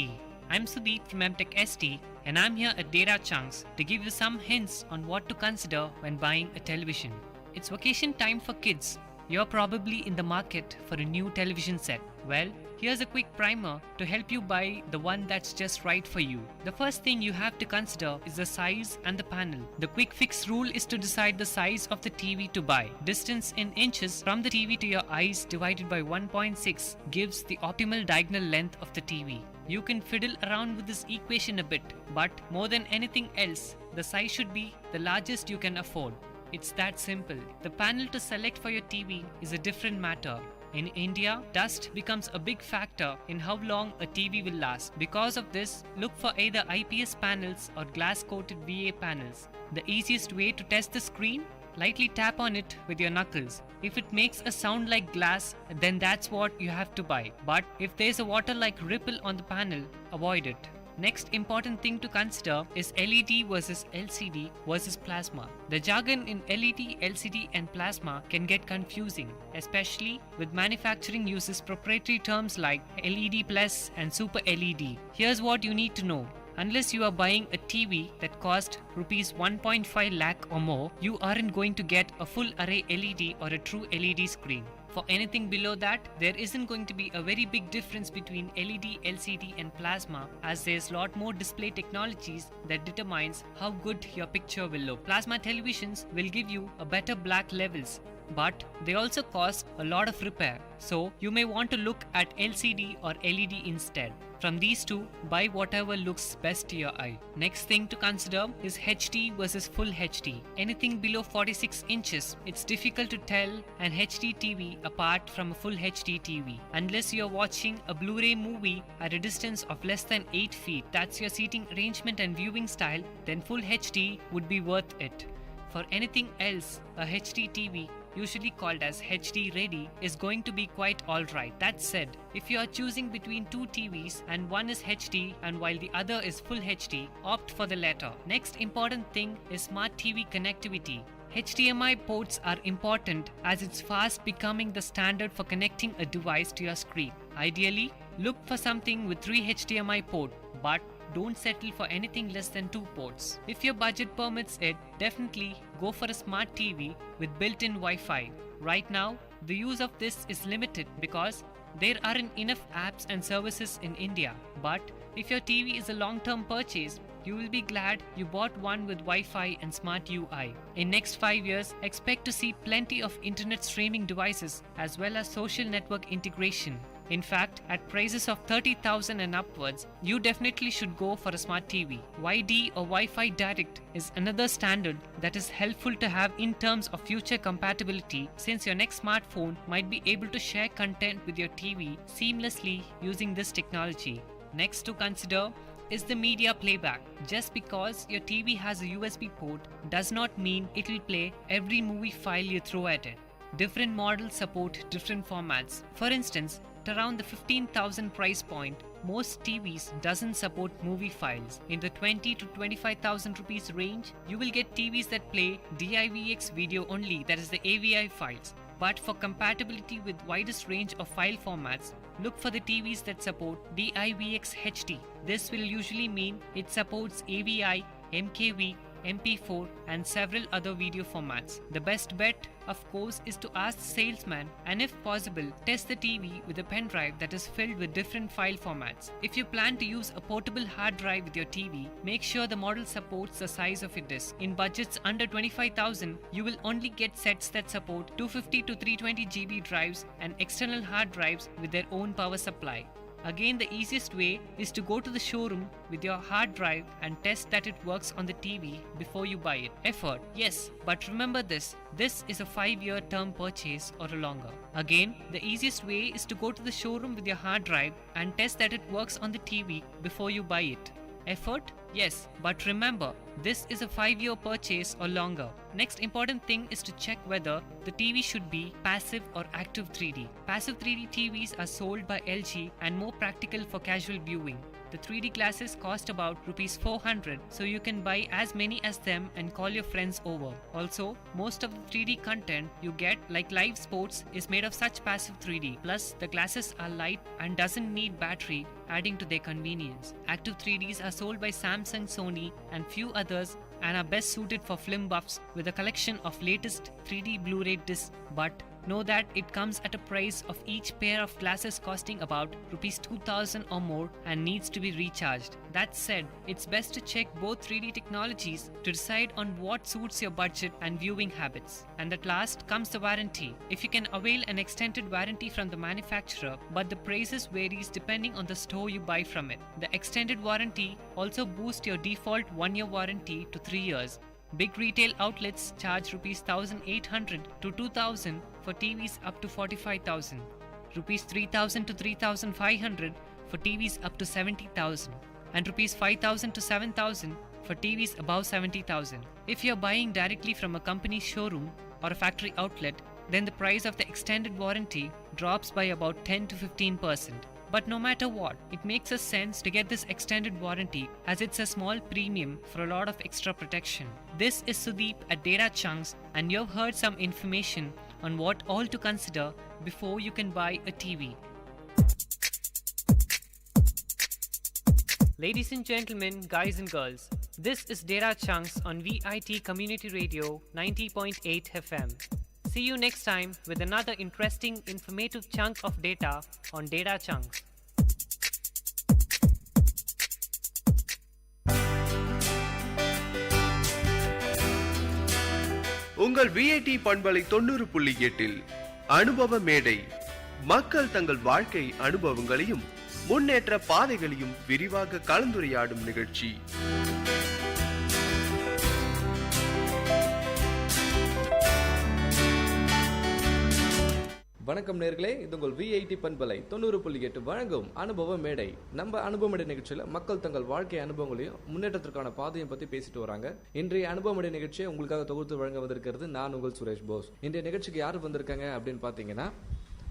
I'm Sudeep from MTech ST, and I'm here at Data Chunks to give you some hints on what to consider when buying a television. It's vacation time for kids. You're probably in the market for a new television set. Well, here's a quick primer to help you buy the one that's just right for you. The first thing you have to consider is the size and the panel. The quick fix rule is to decide the size of the TV to buy. Distance in inches from the TV to your eyes divided by 1.6 gives the optimal diagonal length of the TV. You can fiddle around with this equation a bit, but more than anything else, the size should be the largest you can afford. It's that simple. The panel to select for your TV is a different matter. In India, dust becomes a big factor in how long a TV will last. Because of this, look for either IPS panels or glass-coated VA panels. The easiest way to test the screen? Lightly tap on it with your knuckles. If it makes a sound like glass, then that's what you have to buy. But if there's a water-like ripple on the panel, avoid it. Next important thing to consider is LED versus LCD versus plasma. The jargon in LED, LCD and plasma can get confusing, especially with manufacturing uses proprietary terms like LED plus and super LED. Here's what you need to know. Unless you are buying a TV that cost rupees 1.5 lakh or more, you aren't going to get a full array LED or a true LED screen. For anything below that, there isn't going to be a very big difference between LED, LCD and plasma, as there's a lot more display technologies that determines how good your picture will look. Plasma televisions will give you a better black levels, but they also cost a lot of repair, so you may want to look at LCD or LED instead. From these two, buy whatever looks best to your eye. Next thing to consider is HD versus full HD. Anything below 46 inches, it's difficult to tell an HD TV apart from a full HD TV. Unless you're watching a Blu-ray movie at a distance of less than 8 feet, that's your seating arrangement and viewing style, then full HD would be worth it. For anything else, a HD TV, usually called as HD ready, is going to be quite alright. That said, if you are choosing between two TVs and one is HD and while the other is full HD, opt for the latter. Next important thing is smart TV connectivity. HDMI ports are important as it's fast becoming the standard for connecting a device to your screen. Ideally, look for something with 3 HDMI ports, but don't settle for anything less than 2 ports. If your budget permits it, definitely go for a smart TV with built-in Wi-Fi. Right now, the use of this is limited because there aren't enough apps and services in India. But if your TV is a long-term purchase, you will be glad you bought one with Wi-Fi and smart UI. In next 5 years, expect to see plenty of internet streaming devices as well as social network integration. In fact, at prices of 30,000 and upwards, you definitely should go for a smart TV. YD or Wi-Fi Direct is another standard that is helpful to have in terms of future compatibility, since your next smartphone might be able to share content with your TV seamlessly using this technology. Next to consider is the media playback. Just because your TV has a USB port does not mean it'll play every movie file you throw at it. Different models support different formats. For instance, at around the 15,000 price point, most TVs doesn't support movie files. In the 20 to 25,000 rupees range, you will get TVs that play DIVX video only, that is the AVI files. But for compatibility with widest range of file formats, look for the TVs that support DIVX HD. This will usually mean it supports AVI, MKV, MP4 and several other video formats. The best bet, of course, is to ask the salesman and if possible, test the TV with a pen drive that is filled with different file formats. If you plan to use a portable hard drive with your TV, make sure the model supports the size of your disk. In budgets under 25,000, you will only get sets that support 250 to 320 GB drives and external hard drives with their own power supply. Again, the easiest way is to go to the showroom with your hard drive and test that it works on the TV before you buy it. Effort, yes, but remember this is a 5-year term purchase or longer. Again, the easiest way is to go to the showroom with your hard drive and test that it works on the TV before you buy it. Effort? Yes, but remember, this is a 5-year purchase or longer. Next important thing is to check whether the TV should be passive or active 3D. Passive 3D TVs are sold by LG and more practical for casual viewing. The 3D glasses cost about rupees 400, so you can buy as many as them and call your friends over. Also, most of the 3D content you get, like live sports, is made of such passive 3D. Plus, the glasses are light and doesn't need battery, adding to their convenience. Active 3Ds are sold by Samsung, Sony and few others and are best suited for film buffs with a collection of latest 3D Blu-ray discs, but know that it comes at a price of each pair of glasses costing about rupees 2,000 or more and needs to be recharged. That said, it's best to check both 3D technologies to decide on what suits your budget and viewing habits. And at last comes the warranty. If you can avail an extended warranty from the manufacturer, but the prices varies depending on the store you buy from it. The extended warranty also boosts your default 1-year warranty to 3 years. Big retail outlets charge rupees 1,800 to 2,000 for TVs up to 45,000, rupees 3,000 to 3,500 for TVs up to 70,000, and rupees 5,000 to 7,000 for TVs above 70,000. If you're buying directly from a company's showroom or a factory outlet, then the price of the extended warranty drops by about 10 to 15%. But no matter what, it makes us sense to get this extended warranty as it's a small premium for a lot of extra protection. This is Sudeep at Data Chunks, and you've heard some information on what all to consider before you can buy a TV. Ladies and gentlemen, guys and girls, this is Data Chunks on Vit Community Radio 90.8 FM. See you next time with another interesting, informative chunk of data on Data Chunks. உங்கள் VIT பண்பலை 90.8 அனுபவ மேடை. மக்கள் தங்கள் வாழ்க்கை அனுபவங்களையும் முன்னேற்ற பாதைகளையும் விரிவாக கலந்துரையாடும் நிகழ்ச்சி. வணக்கம் நேர்களே, இது உங்கள் விஐடி பண்பலை 90.8 வழங்கும் அனுபவ மேடை. நம்ம அனுபவ மேடை நிகழ்ச்சியில் மக்கள் தங்கள் வாழ்க்கை அனுபவங்களையும் முன்னேற்றத்திற்கான பாதையும் பற்றி பேசிட்டு வராங்க. இன்றைய அனுபவ மேடை நிகழ்ச்சியை உங்களுக்காக தொகுத்து வழங்க வந்திருக்கிறது நான் உங்கள் சுரேஷ் போஸ். இன்றைய நிகழ்ச்சிக்கு யார் வந்திருக்காங்க அப்படின்னு பார்த்தீங்கன்னா,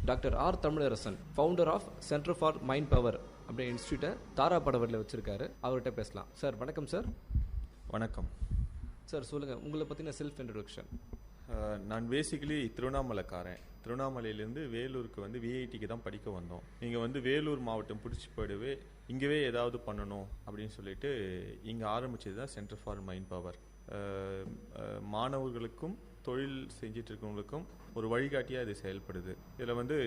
doctor R Tamilarasan, founder of Center for Mind Power அப்படின்ற இன்ஸ்டியூட்டை தாராபடவரில் வச்சிருக்காரு. அவர்கிட்ட பேசலாம். சார் வணக்கம். சார் வணக்கம் சார். சொல்லுங்கள், உங்களை பற்றின செல்ஃப் இன்ட்ரோடக்ஷன். நான் பேசிக்கலி திருவண்ணாமலைக்காரன். திருவண்ணாமலையிலேருந்து வேலூருக்கு வந்து விஐடிக்கு தான் படிக்க வந்தோம். நீங்கள் வந்து வேலூர் மாவட்டம் பிடிச்சி போயிடவே இங்கேவே ஏதாவது பண்ணணும் அப்படின்னு சொல்லிட்டு இங்கே ஆரம்பித்தது தான் சென்டர் ஃபார் மைண்ட் பவர். மாணவர்களுக்கும் தொழில் செஞ்சிட்டு இருக்கவங்களுக்கும் ஒரு வழிகாட்டியாக இது செயல்படுது. இதில் வந்து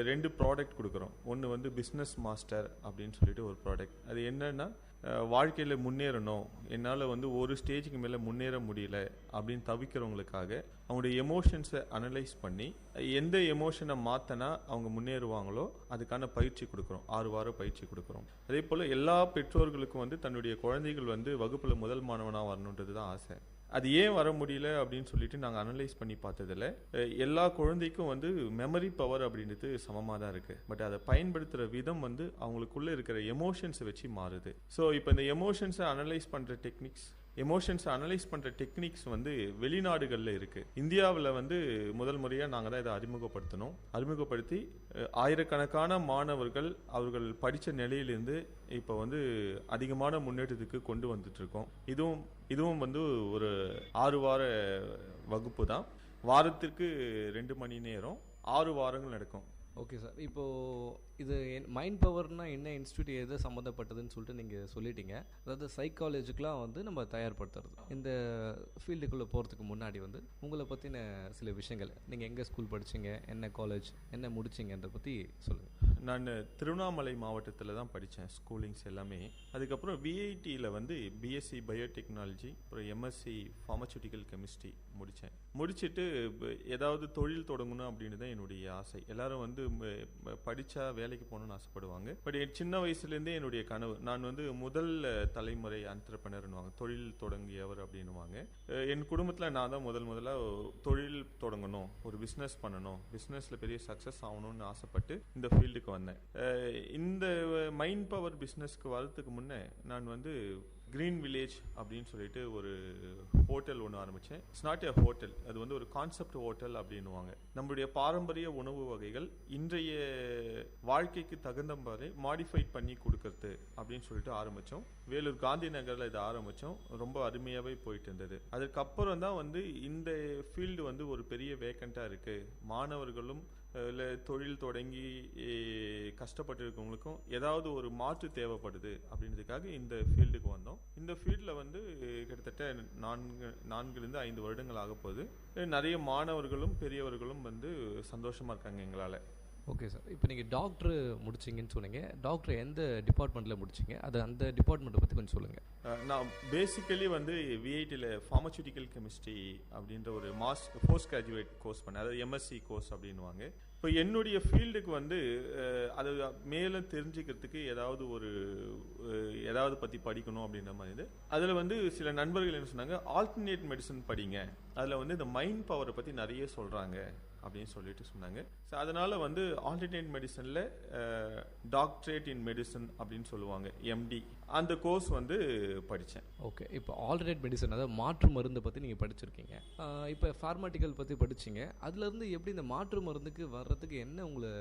2 ப்ராடக்ட் கொடுக்குறோம். ஒன்று வந்து பிஸ்னஸ் மாஸ்டர் அப்படின்னு சொல்லிட்டு ஒரு ப்ராடக்ட். அது என்னன்னா, வாழ்க்கையில் முன்னேறணும், என்னால் வந்து ஒரு ஸ்டேஜுக்கு மேலே முன்னேற முடியல அப்படின்னு தவிக்கிறவங்களுக்காக அவங்களுடைய எமோஷன்ஸை அனலைஸ் பண்ணி எந்த எமோஷனை மாற்றினா அவங்க முன்னேறுவாங்களோ அதுக்கான பயிற்சி கொடுக்குறோம். 6 வார பயிற்சி கொடுக்குறோம். அதே போல் எல்லா பெற்றோர்களுக்கும் வந்து தன்னுடைய குழந்தைகள் வந்து வகுப்பில் முதல் மாணவனாக வரணுன்றது தான் ஆசை. அது ஏன் வர முடியல அப்படின்னு சொல்லிட்டு நாங்கள் அனலைஸ் பண்ணி பார்த்ததில் எல்லா குழந்தைக்கும் வந்து மெமரி பவர் அப்படின்றது சமமாக தான் இருக்குது. பட் அதை பயன்படுத்துகிற விதம் வந்து அவங்களுக்குள்ளே இருக்கிற எமோஷன்ஸை வச்சு மாறுது. ஸோ இப்போ இந்த எமோஷன்ஸை அனலைஸ் பண்ணுற டெக்னிக்ஸ் வந்து வெளிநாடுகளில் இருக்குது. இந்தியாவில் வந்து முதல் முறையாக நாங்கள் தான் இதை அறிமுகப்படுத்தி ஆயிரக்கணக்கான மாணவர்கள் அவர்கள் படித்த நிலையிலேருந்து இப்போ வந்து அதிகமான முன்னேற்றத்துக்கு கொண்டு வந்துட்டுருக்கோம். இதுவும் வந்து ஒரு 6 வார வகுப்பு தான். வாரத்திற்கு 2 மணி நேரம் 6 வாரங்கள் நடக்கும். Okay sir. இப்போது இது மைண்ட் பவர்னா என்ன, இன்ஸ்டியூட் எது சம்மந்தப்பட்டதுன்னு சொல்லிட்டு நீங்கள் சொல்லிட்டீங்க. அதாவது சைக்காலஜிக்கெலாம் வந்து நம்ம தயார்படுத்துறது. இந்த ஃபீல்டுக்குள்ளே போகிறதுக்கு முன்னாடி வந்து உங்களை பற்றின சில விஷயங்கள், நீங்கள் எங்கே ஸ்கூல் படிச்சிங்க, என்ன காலேஜ், என்ன முடிச்சிங்கன்றதை பற்றி சொல்லுங்கள். நான் திருவண்ணாமலை மாவட்டத்தில் தான் படித்தேன் ஸ்கூலிங்ஸ் எல்லாமே. அதுக்கப்புறம் விஐடியில் வந்து பிஎஸ்சி பயோடெக்னாலஜி, அப்புறம் எம்எஸ்சி ஃபார்மசூட்டிக்கல் கெமிஸ்ட்ரி முடிச்சுட்டு ஏதாவது தொழில் தொடங்கணும் அப்படின்னு தான் என்னுடைய ஆசை. எல்லாரும் வந்து படித்தா வேலைக்கு போகணும்னு ஆசைப்படுவாங்க. பட் சின்ன வயசுலேருந்தே என்னுடைய கனவு, நான் வந்து முதல் தலைமுறை என்டர்பிரனர்னுவாங்க, தொழில் தொடங்கியவர் அப்படின்னுவாங்க. என் குடும்பத்தில் நான் தான் முதலாக தொழில் தொடங்கணும், ஒரு பிஸ்னஸ் பண்ணணும், பிஸ்னஸில் பெரிய சக்ஸஸ் ஆகணும்னு ஆசைப்பட்டு இந்த ஃபீல்டுக்கு வந்தேன். இந்த மைண்ட் பவர் பிஸ்னஸ்க்கு வரதுக்கு முன்னே நான் வந்து கிரீன் வில்லேஜ் அப்படின்னு சொல்லிட்டு ஒரு ஹோட்டல் ஒன்று ஆரம்பித்தேன். இட்ஸ் நாட் எ ஹோட்டல், அது வந்து ஒரு கான்செப்ட் ஹோட்டல் அப்படின்னுவாங்க. நம்மளுடைய பாரம்பரிய உணவு வகைகள் இன்றைய வாழ்க்கைக்கு தகுந்த மாதிரி மாடிஃபைட் பண்ணி கொடுக்கறது அப்படின்னு சொல்லிட்டு ஆரம்பித்தோம். வேலூர் காந்தி நகரில் இதை ஆரம்பித்தோம். ரொம்ப அருமையாகவே போயிட்டு இருந்தது. அதுக்கப்புறம் தான் வந்து இந்த ஃபீல்டு வந்து ஒரு பெரிய வேக்கண்ட்டாக இருக்குது. மாணவர்களும் இல்லை தொழில் தொடங்கி கஷ்டப்பட்டு இருக்கவங்களுக்கும் ஏதாவது ஒரு மாற்று தேவைப்படுது அப்படின்றதுக்காக இந்த ஃபீல்டுக்கு வந்தோம். இந்த ஃபீல்டில் வந்து கிட்டத்தட்ட 4 5 வருடங்கள் ஆக போகுது. நிறைய மாணவர்களும் பெரியவர்களும் வந்து சந்தோஷமாக இருக்காங்க எங்களால். Okay sir. இப்போ நீங்கள் டாக்டர் முடிச்சிங்கன்னு சொன்னீங்க. டாக்டர் எந்த டிபார்ட்மெண்ட்டில் முடிச்சிங்க, அது அந்த டிபார்ட்மெண்ட்டை பற்றி கொஞ்சம் சொல்லுங்கள். நான் பேசிக்கலி வந்து விஐடியில் ஃபார்மசூட்டிக்கல் கெமிஸ்ட்ரி அப்படின்ற ஒரு போஸ்ட் கிராஜுவேட் கோர்ஸ் பண்ணேன். அதாவது எம்எஸ்சி கோர்ஸ் அப்படின்வாங்க. இப்போ என்னுடைய ஃபீல்டுக்கு வந்து அதை மேலும் தெரிஞ்சுக்கிறதுக்கு ஏதாவது பற்றி படிக்கணும் அப்படின்ற மாதிரி இது. அதில் வந்து சில நண்பர்கள் என்ன சொன்னாங்க, ஆல்டர்னேட் மெடிசன் படிங்க, அதில் வந்து இந்த மைண்ட் பவரை பற்றி நிறைய சொல்கிறாங்க அப்படின்னு சொல்லிட்டு சொன்னாங்க. ஸோ அதனால் வந்து ஆல்டர்னேட் மெடிசனில் டாக்டரேட் இன் மெடிசன் அப்படின்னு சொல்லுவாங்க, எம்டி, அந்த கோர்ஸ் வந்து படித்தேன். ஓகே, இப்போ ஆல்டர்னேட் மெடிசன், அதாவது மாற்று மருந்தை பற்றி நீங்கள் படிச்சிருக்கீங்க. இப்போ ஃபார்மாட்டிக்கல் பற்றி படிச்சிங்க. அதுலேருந்து எப்படி இந்த மாற்று மருந்துக்கு வர்றதுக்கு என்ன உங்களை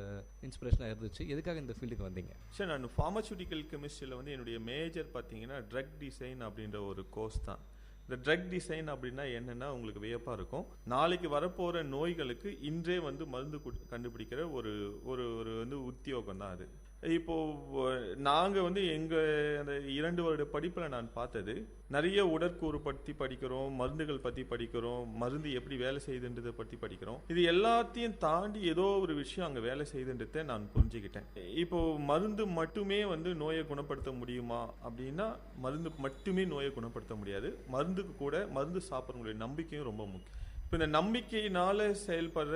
இன்ஸ்பிரேஷனாக இருந்துச்சு? எதுக்காக இந்த ஃபீல்டுக்கு வந்தீங்க? சரி, நான் ஃபார்மசூட்டிக்கல் கெமிஸ்ட்ரியில் வந்து என்னுடைய மேஜர் பார்த்தீங்கன்னா ட்ரக் டிசைன் அப்படின்ற ஒரு கோர்ஸ் தான். இந்த ட்ரக் டிசைன் அப்படின்னா என்னென்னா உங்களுக்கு வியப்பாக இருக்கும். நாளைக்கு வரப்போகிற நோய்களுக்கு இன்றே வந்து மருந்து கண்டுபிடிக்கிற ஒரு ஒரு ஒரு வந்து உத்தியோகம் தான் அது. இப்போது நாங்கள் வந்து எங்கள் அந்த 2 வருட படிப்பில் நான் பார்த்தது, நிறைய உடற்கூறு பற்றி படிக்கிறோம், மருந்துகள் பற்றி படிக்கிறோம், மருந்து எப்படி வேலை செய்யுதுன்றதை பற்றி படிக்கிறோம். இது எல்லாத்தையும் தாண்டி ஏதோ ஒரு விஷயம் அங்கே வேலை செய்யுதுன்றதை நான் புரிஞ்சுக்கிட்டேன். இப்போது மருந்து மட்டுமே வந்து நோயை குணப்படுத்த முடியுமா அப்படின்னா, மருந்து மட்டுமே நோயை குணப்படுத்த முடியாது. மருந்துக்கு கூட மருந்து சாப்பிட்றவங்களுடைய நம்பிக்கையும் ரொம்ப முக்கியம். இப்போ இந்த நம்பிக்கையினால் செயல்படுற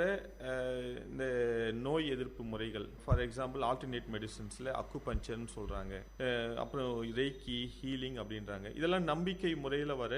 இந்த நோய் எதிர்ப்பு முறைகள், ஃபார் எக்ஸாம்பிள் ஆல்டர்னேட் மெடிசன்ஸில் அக்குபஞ்சர்னு சொல்கிறாங்க, அப்புறம் ரெய்கி, ஹீலிங் அப்படின்றாங்க. இதெல்லாம் நம்பிக்கை முறையில் வர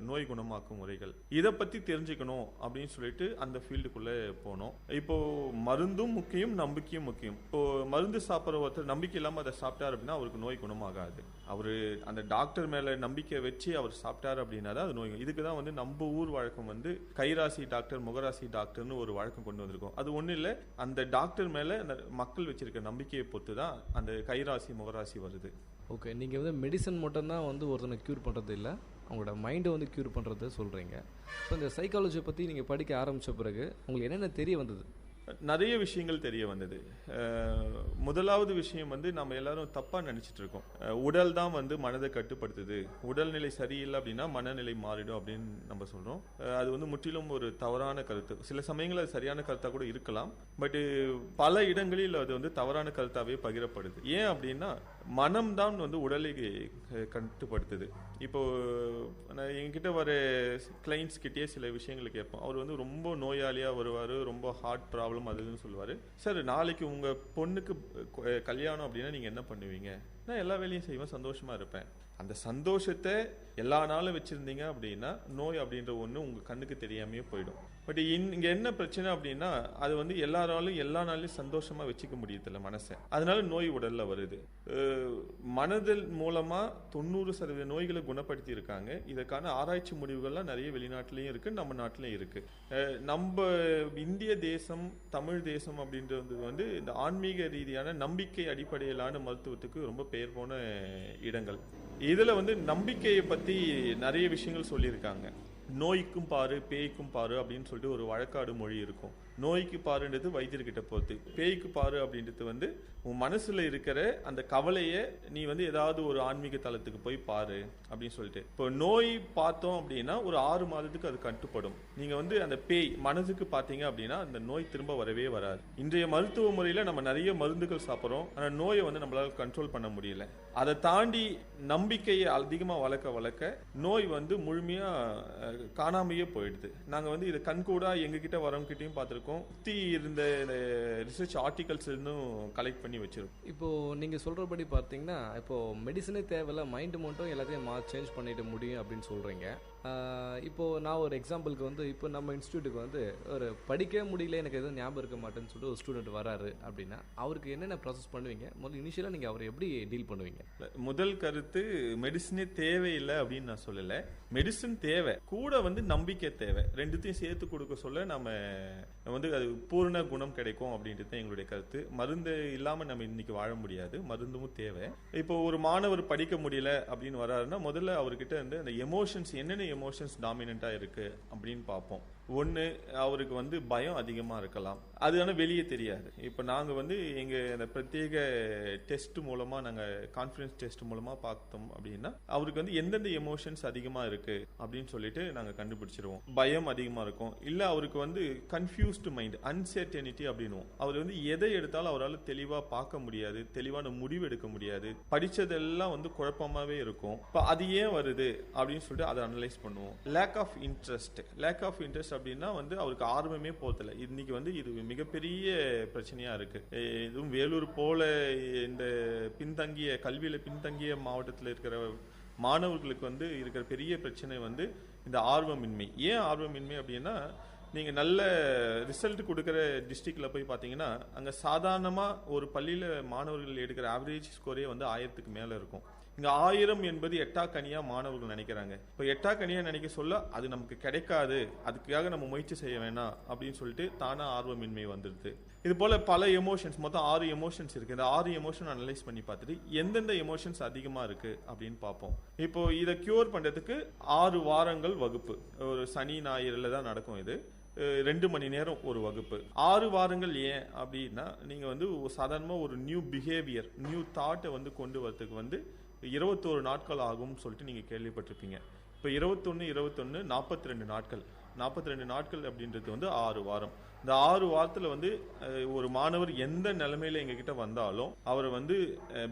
நோய் குணமாக்கும் முறைகள். இதை பற்றி தெரிஞ்சுக்கணும் அப்படின்னு சொல்லிட்டு அந்த ஃபீல்டுக்குள்ளே போனோம். இப்போது மருந்தும் முக்கியம், நம்பிக்கையும் முக்கியம். இப்போது மருந்து சாப்பிட்ற ஒருத்தர் நம்பிக்கை இல்லாமல் அதை சாப்பிட்டார் அப்படின்னா அவருக்கு நோய் குணமாகாது. அவர் அந்த டாக்டர் மேலே நம்பிக்கை வச்சு அவர் சாப்பிட்டார் அப்படின்னா தான் அது நோய். இதுக்கு தான் வந்து நம்ம ஊர் வழக்கம் வந்து கைராசி டாக்டர், முகராசி டாக்டர்னு ஒரு வழக்கம் கொண்டு வந்திருக்கோம். அது ஒன்றும் இல்லை, அந்த டாக்டர் மேலே அந்த மக்கள் வச்சிருக்க நம்பிக்கையை பொறுத்து தான் அந்த கைராசி முகராசி வருது. ஓகே, நீங்கள் வந்து மெடிசன் மட்டும்தான் வந்து ஒருத்தனை க்யூர் பண்ணுறது இல்லை, அவங்களோட மைண்டை வந்து க்யூர் பண்ணுறது சொல்கிறீங்க. இப்போ இந்த சைக்காலஜியை பற்றி நீங்கள் படிக்க ஆரம்பித்த பிறகு உங்களுக்கு என்னென்ன தெரிய வந்தது? நிறைய விஷயங்கள் தெரிய வந்தது. முதலாவது விஷயம் வந்து நம்ம எல்லாரும் தப்பாக நினச்சிட்டு இருக்கோம். உடல் தான் வந்து மனதை கட்டுப்படுத்துது, உடல்நிலை சரியில்லை அப்படின்னா மனநிலை மாறிடும் அப்படின்னு நம்ம சொல்கிறோம். அது வந்து முற்றிலும் ஒரு தவறான கருத்து. சில சமயங்கள் அது சரியான கருத்தாக கூட இருக்கலாம், பட்டு பல இடங்களில் அது வந்து தவறான கருத்தாகவே பகிரப்படுது. ஏன் அப்படின்னா, மனம்தான் வந்து உடலை கட்டுப்படுத்துது. இப்போது நான் என்கிட்ட வர கிளைண்ட்ஸ் கிட்டே சில விஷயங்களை கேட்போம். அவர் வந்து ரொம்ப நோயாளியாக வருவார், ரொம்ப ஹார்ட் ப்ராப்ளம் அதுன்னு சொல்லுவார். சார், நாளைக்கு உங்கள் பொண்ணுக்கு கல்யாணம் அப்படின்னா நீங்கள் என்ன பண்ணுவீங்க? நான் எல்லா வேலையும் செய்வேன், சந்தோஷமாக இருப்பேன். அந்த சந்தோஷத்தை எல்லா நாளும் வச்சுருந்தீங்க அப்படின்னா நோய் அப்படின்ற ஒன்று உங்கள் கண்ணுக்கு தெரியாமையே போயிடும். பட் இங்கே என்ன பிரச்சனை அப்படின்னா, அது வந்து எல்லாராலும் எல்லா நாளையும் சந்தோஷமாக வச்சுக்க முடியதில்லை மனசை. அதனால நோய் உடலில் வருது. மனதில் மூலமாக 90% நோய்களை குணப்படுத்தி இருக்காங்க. இதற்கான ஆராய்ச்சி முடிவுகள்லாம் நிறைய வெளிநாட்டிலையும் இருக்குது, நம்ம நாட்டிலையும் இருக்குது. நம்ம இந்திய தேசம், தமிழ் தேசம் அப்படின்றது வந்து இந்த ஆன்மீக ரீதியான நம்பிக்கை அடிப்படையிலான மருத்துவத்துக்கு ரொம்ப பெயர் போன இடங்கள். இதில் வந்து நம்பிக்கையை பற்றி நிறைய விஷயங்கள் சொல்லியிருக்காங்க. நோய்க்கும் பாரு, பேய்க்கும் பாரு அப்படின்னு சொல்லிட்டு ஒரு வழக்காடு மொழி இருக்கும். நோய்க்கு பாருன்றது வைத்தியர்கிட்ட பொறுத்து, பேய்க்கு பாரு அப்படின்றது வந்து உன் மனசுல இருக்கிற அந்த கவலையை நீ வந்து ஏதாவது ஒரு ஆன்மீக தலத்துக்கு போய் பாரு அப்படின்னு சொல்லிட்டு. இப்போ நோய் பார்த்தோம் அப்படின்னா ஒரு 6 மாதத்துக்கு அது கட்டுப்படும். நீங்க வந்து அந்த பேய் மனசுக்கு பார்த்தீங்க அப்படின்னா அந்த நோய் திரும்ப வரவே வராது. இன்றைய மருத்துவ முறையில் நம்ம நிறைய மருந்துகள் சாப்பிட்றோம், ஆனால் நோயை வந்து நம்மளால கண்ட்ரோல் பண்ண முடியல. அதை தாண்டி நம்பிக்கையை அதிகமாக வளர்க்க நோய் வந்து முழுமையாக காணாமையே போயிடுது. நாங்கள் வந்து இதை கண்கூடா எங்ககிட்ட வரவங்கிட்டையும் பார்த்துருக்கோம், சுற்றி இருந்த ரிசர்ச் ஆர்டிகல்ஸ் இன்னும் கலெக்ட் பண்ணி வச்சிருக்கோம். இப்போது நீங்கள் சொல்கிறபடி பார்த்தீங்கன்னா, இப்போது மெடிசனே தேவையில்ல, மைண்டு மட்டும் எல்லாத்தையும் சேஞ்ச் பண்ணிட முடியும் அப்படின்னு சொல்கிறீங்க. இப்போது நான் ஒரு எக்ஸாம்பிளுக்கு வந்து, இப்போ நம்ம இன்ஸ்டியூட்டுக்கு வந்து ஒரு படிக்க முடியல, எனக்கு எதுவும் ஞாபகம் இருக்க மாட்டேன்னு சொல்லிட்டு ஒரு ஸ்டூடெண்ட் வராரு அப்படின்னா அவருக்கு என்னென்ன ப்ராசஸ் பண்ணுவீங்க? முதல்ல இனிஷியலாக நீங்கள் அவரை எப்படி டீல் பண்ணுவீங்க? முதல் கருத்து, மெடிசனே தேவையில்லை அப்படின்னு நான் சொல்லலை. மெடிசன் தேவை, கூட வந்து நம்பிக்கை தேவை. ரெண்டுத்தையும் சேர்த்து கொடுக்க சொல்ல நம்ம வந்து அது பூர்ண குணம் கிடைக்கும் அப்படின்றது தான் எங்களுடைய கருத்து. மருந்து இல்லாமல் நம்ம இன்னைக்கு வாழ முடியாது, மருந்தும் தேவை. இப்போ ஒரு மாணவர் படிக்க முடியல அப்படின்னு வராருன்னா முதல்ல அவர்கிட்ட வந்து அந்த எமோஷன்ஸ், என்னென்ன எமோஷன்ஸ் டாமினண்டா இருக்கு அப்படின்னு பார்ப்போம். ஒன்று, அவருக்கு வந்து பயம் அதிகமாக இருக்கலாம், அது ஆனால் வெளியே தெரியாது. இப்போ நாங்கள் வந்து எங்கள் அந்த பிரத்யேக டெஸ்ட் மூலமாக, நாங்கள் கான்ஃபிடன்ஸ் டெஸ்ட் மூலமாக பார்த்தோம் அப்படின்னா அவருக்கு வந்து எந்தெந்த எமோஷன்ஸ் அதிகமாக இருக்கு அப்படின்னு சொல்லிட்டு நாங்கள் கண்டுபிடிச்சிருவோம். பயம் அதிகமாக இருக்கும், இல்லை அவருக்கு வந்து கன்ஃபியூஸ்டு மைண்ட், அன்சர்டனிட்டி அப்படின்னுவோம். அவர் வந்து எதை எடுத்தாலும் அவரால் தெளிவாக பார்க்க முடியாது, தெளிவான முடிவு எடுக்க முடியாது, படித்ததெல்லாம் வந்து குழப்பமாகவே இருக்கும். இப்போ அது ஏன் வருது அப்படின்னு சொல்லிட்டு அதை அனலைஸ் பண்ணுவோம். லேக் ஆஃப் இன்ட்ரெஸ்ட் அப்படின்னா வந்து அவருக்கு ஆர்வமே போதில்லை. இன்னைக்கு வந்து இது மிகப்பெரிய பிரச்சனையா இருக்கு. இதுவும் வேலூர் போல இந்த கல்வியில பின்தங்கிய மாவட்டத்தில் இருக்கிற மாணவர்களுக்கு வந்து இருக்கிற பெரிய பிரச்சனை வந்து இந்த ஆர்வமின்மை. ஏன் ஆர்வமின்மை அப்படின்னா, நீங்கள் நல்ல ரிசல்ட் கொடுக்குற டிஸ்ட்ரிக்டில் போய் பார்த்தீங்கன்னா அங்கே சாதாரணமாக ஒரு பள்ளியில் மாணவர்கள் எடுக்கிற ஆவரேஜ் ஸ்கோரே வந்து 1000க்கு மேலே இருக்கும். இங்கே 1000 என்பது எட்டாக்கனியாக மாணவர்கள் நினைக்கிறாங்க. இப்போ எட்டாக்கனியாக நினைக்க சொல்ல அது நமக்கு கிடைக்காது, அதுக்காக நம்ம முயற்சி செய்ய வேணாம் அப்படின்னு சொல்லிட்டு தானாக ஆர்வமின்மை வந்துடுது. இது போல் பல எமோஷன்ஸ், மொத்தம் 6 எமோஷன்ஸ் இருக்குது. இந்த 6 எமோஷன் அனலைஸ் பண்ணி பார்த்துட்டு எந்தெந்த எமோஷன்ஸ் அதிகமாக இருக்குது அப்படின்னு பார்ப்போம். இப்போ இதை க்யூர் பண்ணுறதுக்கு 6 வாரங்கள் வகுப்பு, ஒரு சனி ஞாயிறில் தான் நடக்கும். இது 2 மணி நேரம் ஒரு வகுப்பு. 6 வாரங்கள். ஏன் அப்படின்னா நீங்கள் வந்து சாதாரணமாக ஒரு நியூ பிஹேவியர், நியூ தாட்டை வந்து கொண்டு வரதுக்கு வந்து 21 நாட்கள் ஆகும்னு சொல்லிட்டு நீங்கள் கேள்விப்பட்டிருப்பீங்க. இப்போ 21 42 நாட்கள். 42 நாட்கள் அப்படின்றது வந்து 6 வாரம். இந்த 6 வாரத்தில் வந்து ஒரு மாணவர் எந்த நிலைமையில எங்ககிட்ட வந்தாலும் அவரை வந்து